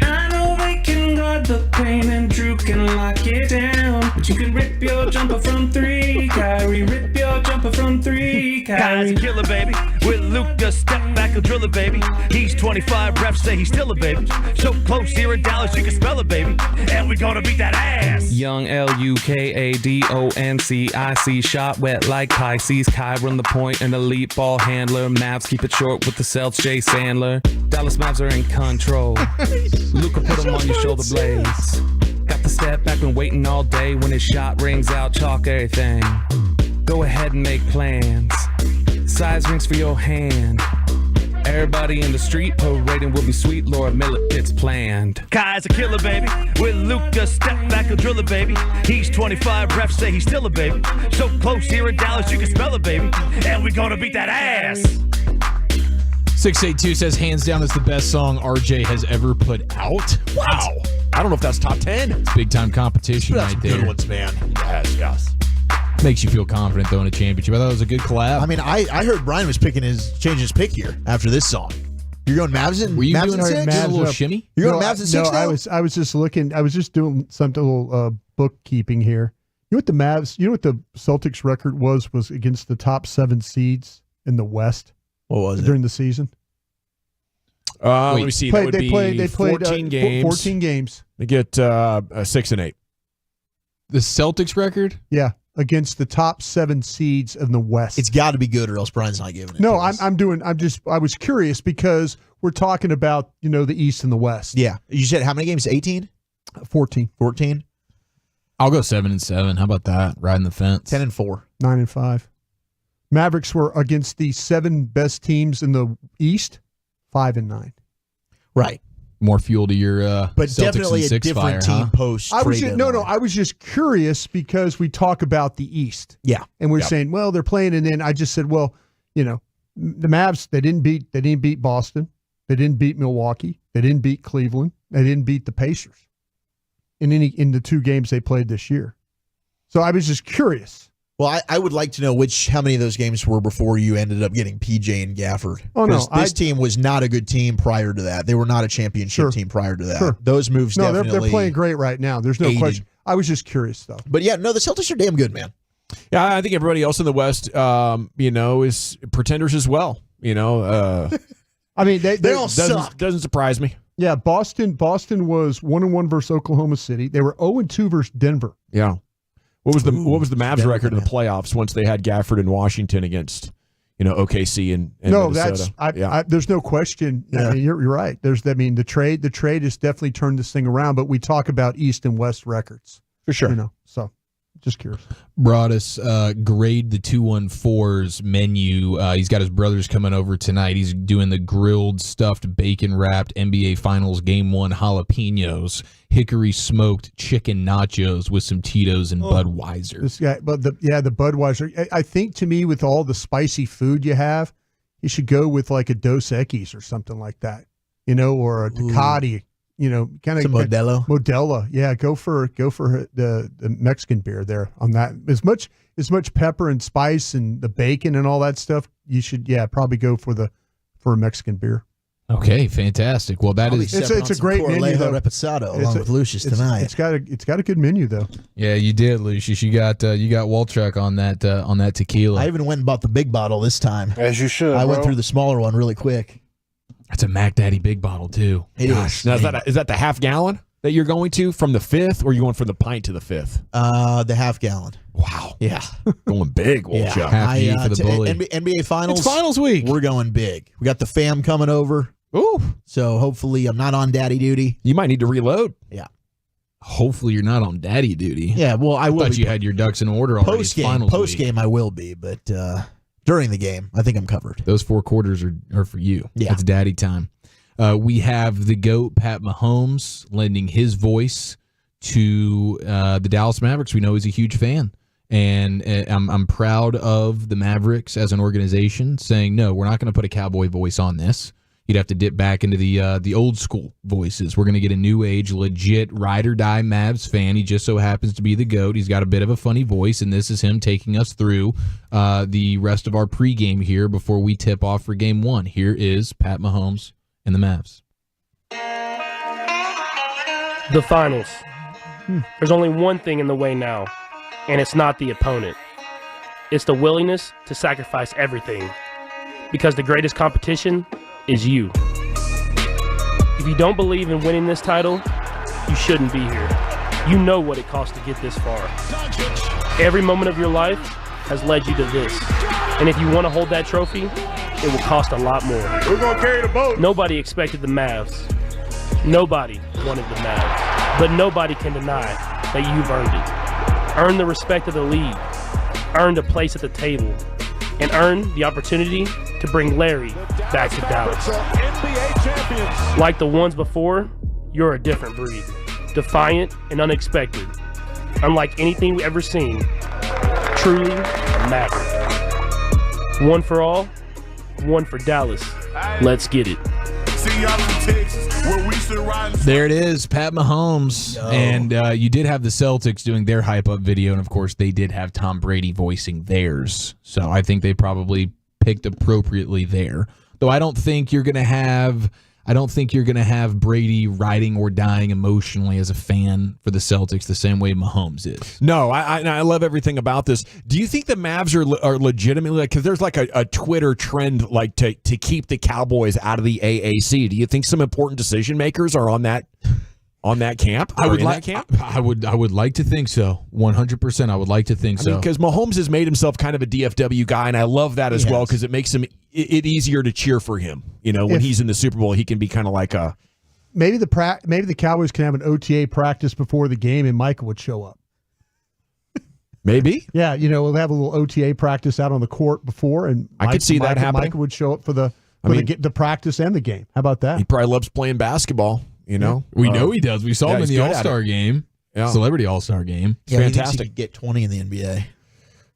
I know they can guard the paint and Drew can lock it down, but you can rip your jumper from three. Kyrie, rip your jumper from three. Kyrie's a killer, baby. With Luka, step back and drill it, baby. He's 25, refs say he's still a baby. So close here in Dallas, you can spell it, baby. And we gonna beat that ass. Young LUKADONCIC, shot wet like Pisces. Kai run the point, an elite ball handler. Mavs keep it short with the Celts, Jay Sandler. Dallas Mavs are in control. Luka put them on your shoulder blades. Got the step back, been waiting all day. When his shot rings out, chalk everything. Go ahead and make plans. Size rings for your hand. Everybody in the street parading will be sweet. Laura Miller, it's planned. Kai's a killer, baby. With Luka, step back and drill it, baby. He's 25, refs say he's still a baby. So close here in Dallas, you can spell it, baby. And we gonna beat that ass. 682 says hands down is the best song RJ has ever put out. Wow. I don't know if that's top 10. It's big time competition right there. Good ones, man. Yes. Makes you feel confident though in a championship. I thought it was a good collab. I mean, I heard Brian was changing his pick here after this song. You're going Mavs and Were you Mavs doing and our six? Mavs a little shimmy? You're going Mavs and six now? I was just looking. I was just doing some little bookkeeping here. You know what the Mavs? You know what the Celtics record was against the top 7 seeds in the West? What was it during the season? Let me see. That would be 14 games. 14 games. They get 6 and 8. The Celtics record? Yeah, against the top 7 seeds in the West. It's got to be good, or else Brian's not giving it. No, I was curious because we're talking about the East and the West. Yeah, you said how many games? 18, 14. I'll go 7-7. How about that? Riding the fence. 10-4, 9-5. Mavericks were against the 7 best teams in the East, 5-9. Right. More fuel to your but Celtics definitely and a six different fire, team huh? post. I was just curious because we talk about the East. Yeah. And we're saying, well, they're playing, and then I just said, well, the Mavs, they didn't beat Boston. They didn't beat Milwaukee. They didn't beat Cleveland. They didn't beat the Pacers in the 2 games they played this year. So I was just curious. Well, I would like to know how many of those games were before you ended up getting PJ and Gafford. Oh, no. This team was not a good team prior to that. They were not a championship team prior to that. Sure. Those moves definitely. They're playing great right now. There's no question. I was just curious, though. But yeah, no, the Celtics are damn good, man. Yeah, I think everybody else in the West, is pretenders as well. I mean, they all suck. Doesn't surprise me. Yeah, Boston was 1-1 versus Oklahoma City. They were 0-2 versus Denver. Yeah. What was the Mavs record in the playoffs once they had Gafford in Washington against OKC and Minnesota? There's no question. Yeah. I mean, you're right. The trade has definitely turned this thing around. But we talk about East and West records for sure. So just curious. Broadus, grade the 214's menu. He's got his brothers coming over tonight. He's doing the grilled, stuffed, bacon-wrapped NBA Finals Game 1 jalapenos, hickory smoked chicken nachos with some Tito's and Budweiser. This guy, but the Budweiser. I think to me, with all the spicy food you have, you should go with like a Dos Equis or something like that, or a Ducati. Kind of Modelo. Yeah, go for the Mexican beer there on that. As much pepper and spice and the bacon and all that stuff, you should probably go for a Mexican beer. Okay, fantastic. Well, it's a great menu though. Reposado along with Lucius tonight. It's got a good menu though. Yeah, you did, Lucius. You got Walchuk on that tequila. I even went and bought the big bottle this time. As you should. I went through the smaller one really quick. That's a Mac Daddy big bottle too. It is. Now, is that the half gallon that you're going to from the 5th, or are you going from the pint to the 5th? The half gallon. Wow. Yeah. Going big, Walchuk. Yeah. Half E for the bully. NBA Finals. It's Finals week. We're going big. We got the fam coming over. Ooh. So hopefully I'm not on daddy duty. You might need to reload. Yeah. Hopefully you're not on daddy duty. Yeah, well, I will. Thought you had your ducks in order already. Post game, I will be, but during the game, I think I'm covered. Those 4 quarters are for you. Yeah. It's daddy time. We have the GOAT, Pat Mahomes, lending his voice to the Dallas Mavericks. We know he's a huge fan. And I'm proud of the Mavericks as an organization saying, no, we're not going to put a cowboy voice on this. You'd have to dip back into the old school voices. We're going to get a new age, legit ride or die Mavs fan. He just so happens to be the GOAT. He's got a bit of a funny voice, and this is him taking us through the rest of our pregame here before we tip off for Game 1. Here is Pat Mahomes and the Mavs. The finals. There's only one thing in the way now, and it's not the opponent. It's the willingness to sacrifice everything, because the greatest competition is you. If you don't believe in winning this title, you shouldn't be here. You know what it costs to get this far. Every moment of your life has led you to this. And if you want to hold that trophy, it will cost a lot more. We're going to carry the boat. Nobody expected the Mavs. Nobody wanted the Mavs. But nobody can deny that you've earned it. Earned the respect of the league. Earned a place at the table. And earned the opportunity to bring Larry back to Dallas. Like the ones before, you're a different breed. Defiant and unexpected. Unlike anything we've ever seen. Truly Maverick. One for all, one for Dallas. Let's get it. There it is, Pat Mahomes. Yo. And you did have the Celtics doing their hype-up video, and, of course, they did have Tom Brady voicing theirs. So I think they probably picked appropriately there. Though I don't think you're going to have Brady riding or dying emotionally as a fan for the Celtics the same way Mahomes is. No, I love everything about this. Do you think the Mavs are legitimately, because there's like a Twitter trend like to keep the Cowboys out of the AAC? Do you think some important decision makers are on that camp? I would like to think so. 100%. I would like to think so. Because Mahomes has made himself kind of a DFW guy, and I love that as well because it makes him it easier to cheer for him. When he's in the Super Bowl, he can be kind of like a. Maybe the Cowboys can have an OTA practice before the game, and Michael would show up. Maybe. Yeah, we'll have a little OTA practice out on the court before, and I could see that happening. Mike would show up for the practice and the game. How about that? He probably loves playing basketball. We know he does. We saw him in the All-Star game, Celebrity All-Star game. Yeah, fantastic. He could get 20 in the NBA.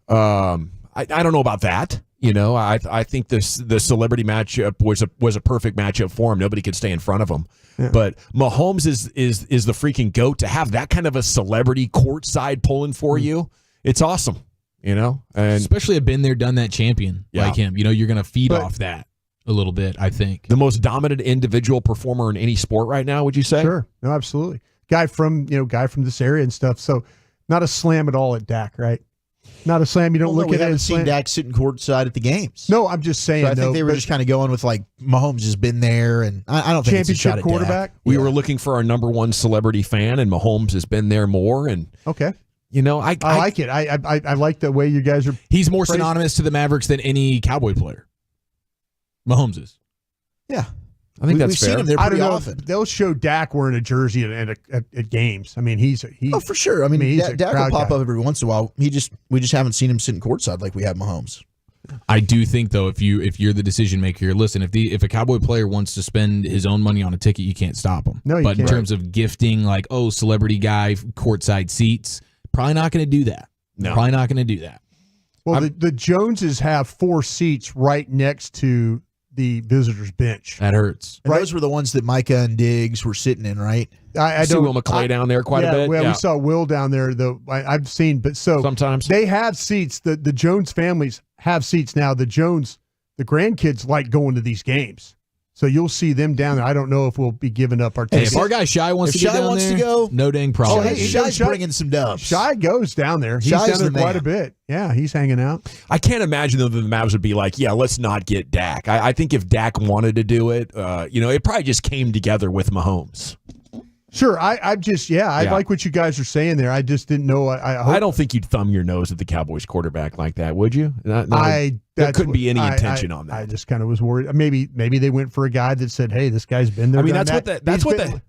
I don't know about that. I think the celebrity matchup was a perfect matchup for him. Nobody could stay in front of him. Yeah. But Mahomes is the freaking GOAT. To have that kind of a celebrity courtside pulling for you, it's awesome. And especially a been there, done that champion like him. You're going to feed off that a little bit, I think. The most dominant individual performer in any sport right now, would you say? Sure. No, absolutely. Guy from this area and stuff. So not a slam at all at Dak, right? Not a slam. You don't look at it. We haven't seen Dak sitting courtside at the games. No, I'm just saying. So I think they were just kind of going with Mahomes has been there, and I don't think it's a shot at quarterback. Dak. We were looking for our number one celebrity fan, and Mahomes has been there more. And okay, I like it. I like the way you guys are. He's more synonymous to the Mavericks than any Cowboy player. Mahomes is. Yeah. I think that's we've fair. seen him there pretty often. They'll show Dak wearing a jersey at games. I mean, he's for sure. I mean, Dak will pop up every once in a while. We just haven't seen him sitting courtside like we have Mahomes. I do think though, if you're the decision maker, listen, if a Cowboy player wants to spend his own money on a ticket, you can't stop him. No, you but can't. In terms of gifting, celebrity guy courtside seats, probably not going to do that. No, probably not going to do that. Well, the Joneses have 4 seats right next to the visitors bench. That hurts. And those were the ones that Micah and Diggs were sitting in, right? I see Will McClay down there quite a bit. Well, we saw Will down there. I've seen, but sometimes they have seats. The Jones families have seats now. The grandkids like going to these games, so you'll see them down there. I don't know if we'll be giving up our tickets. If our guy Shy wants to get down there, no dang problem. Oh, hey, Shy's bringing some dubs. Shy goes down there. He's down there quite a bit. Yeah, he's hanging out. I can't imagine though that the Mavs would be like, yeah, let's not get Dak. I think if Dak wanted to do it, it probably just came together with Mahomes. Sure, I like what you guys are saying there. I just didn't know. I don't think you'd thumb your nose at the Cowboys quarterback like that, would you? No, there couldn't be any intention on that. I just kind of was worried. Maybe they went for a guy that said, "Hey, this guy's been there." I mean,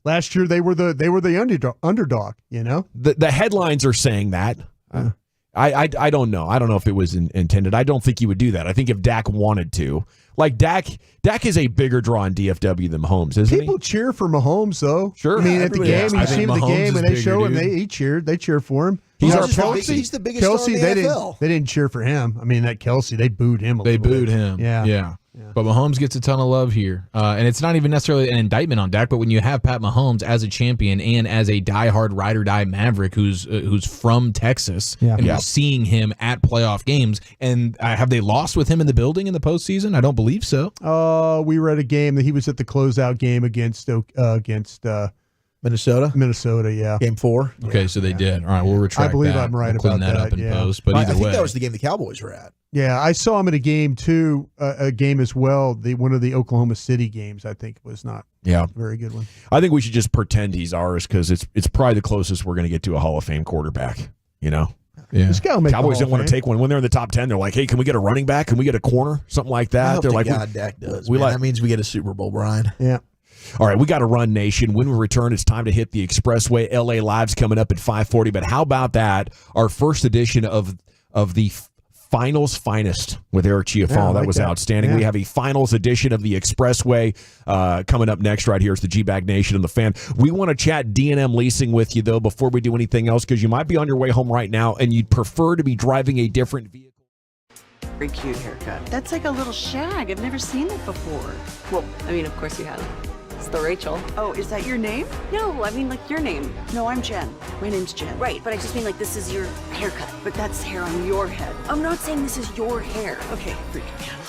last year they were the underdog. The headlines are saying that. I don't know. I don't know if it was intended. I don't think he would do that. I think if Dak wanted to. Like Dak is a bigger draw in DFW than Mahomes, isn't he? People cheer for Mahomes, though. Sure. I mean, at the game, you see him at the game, and they show him. They cheer for him. He's the biggest star in the NFL. They didn't cheer for him. I mean, that Kelsey, they booed him. They booed him. Yeah. But Mahomes gets a ton of love here, and it's not even necessarily an indictment on Dak. But when you have Pat Mahomes as a champion and as a diehard ride or die Maverick who's from Texas, and we're seeing him at playoff games, and have they lost with him in the building in the postseason? I don't believe so. We were at a game that he was at the closeout game against Minnesota. Minnesota, yeah. Game 4. Okay, so they did. All right, we'll retract that. I believe I'm right we'll about clean that up in post. But I either think way, that was the game the Cowboys were at. Yeah, I saw him at a game too, a game as well. One of the Oklahoma City games, I think, was not a very good one. I think we should just pretend he's ours because it's probably the closest we're going to get to a Hall of Fame quarterback. Yeah. This guy will make Cowboys don't want to take one when they're in the top 10. They're like, hey, can we get a running back? Can we get a corner? Something like that. They're like, Dak does. That means we get a Super Bowl, Brian. Yeah. All right, we got to run, Nation. When we return, it's time to hit the Expressway. LA Live's coming up at 5:40. But how about that? Our first edition of the Finals Finest with Eric Chiafalo. That was outstanding. Yeah. We have a Finals edition of the Expressway coming up next right here. It's the G-Bag Nation and the Fan. We want to chat D&M leasing with you, though, before we do anything else, because you might be on your way home right now, and you'd prefer to be driving a different vehicle. Very cute haircut. That's like a little shag. I've never seen it before. Well, I mean, of course you have. It's the Rachel. Oh, is that your name? No, I mean like your name. No, I'm Jen. My name's Jen. Right, but I just mean like this is your haircut. But that's hair on your head. I'm not saying this is your hair. Okay, freak me out.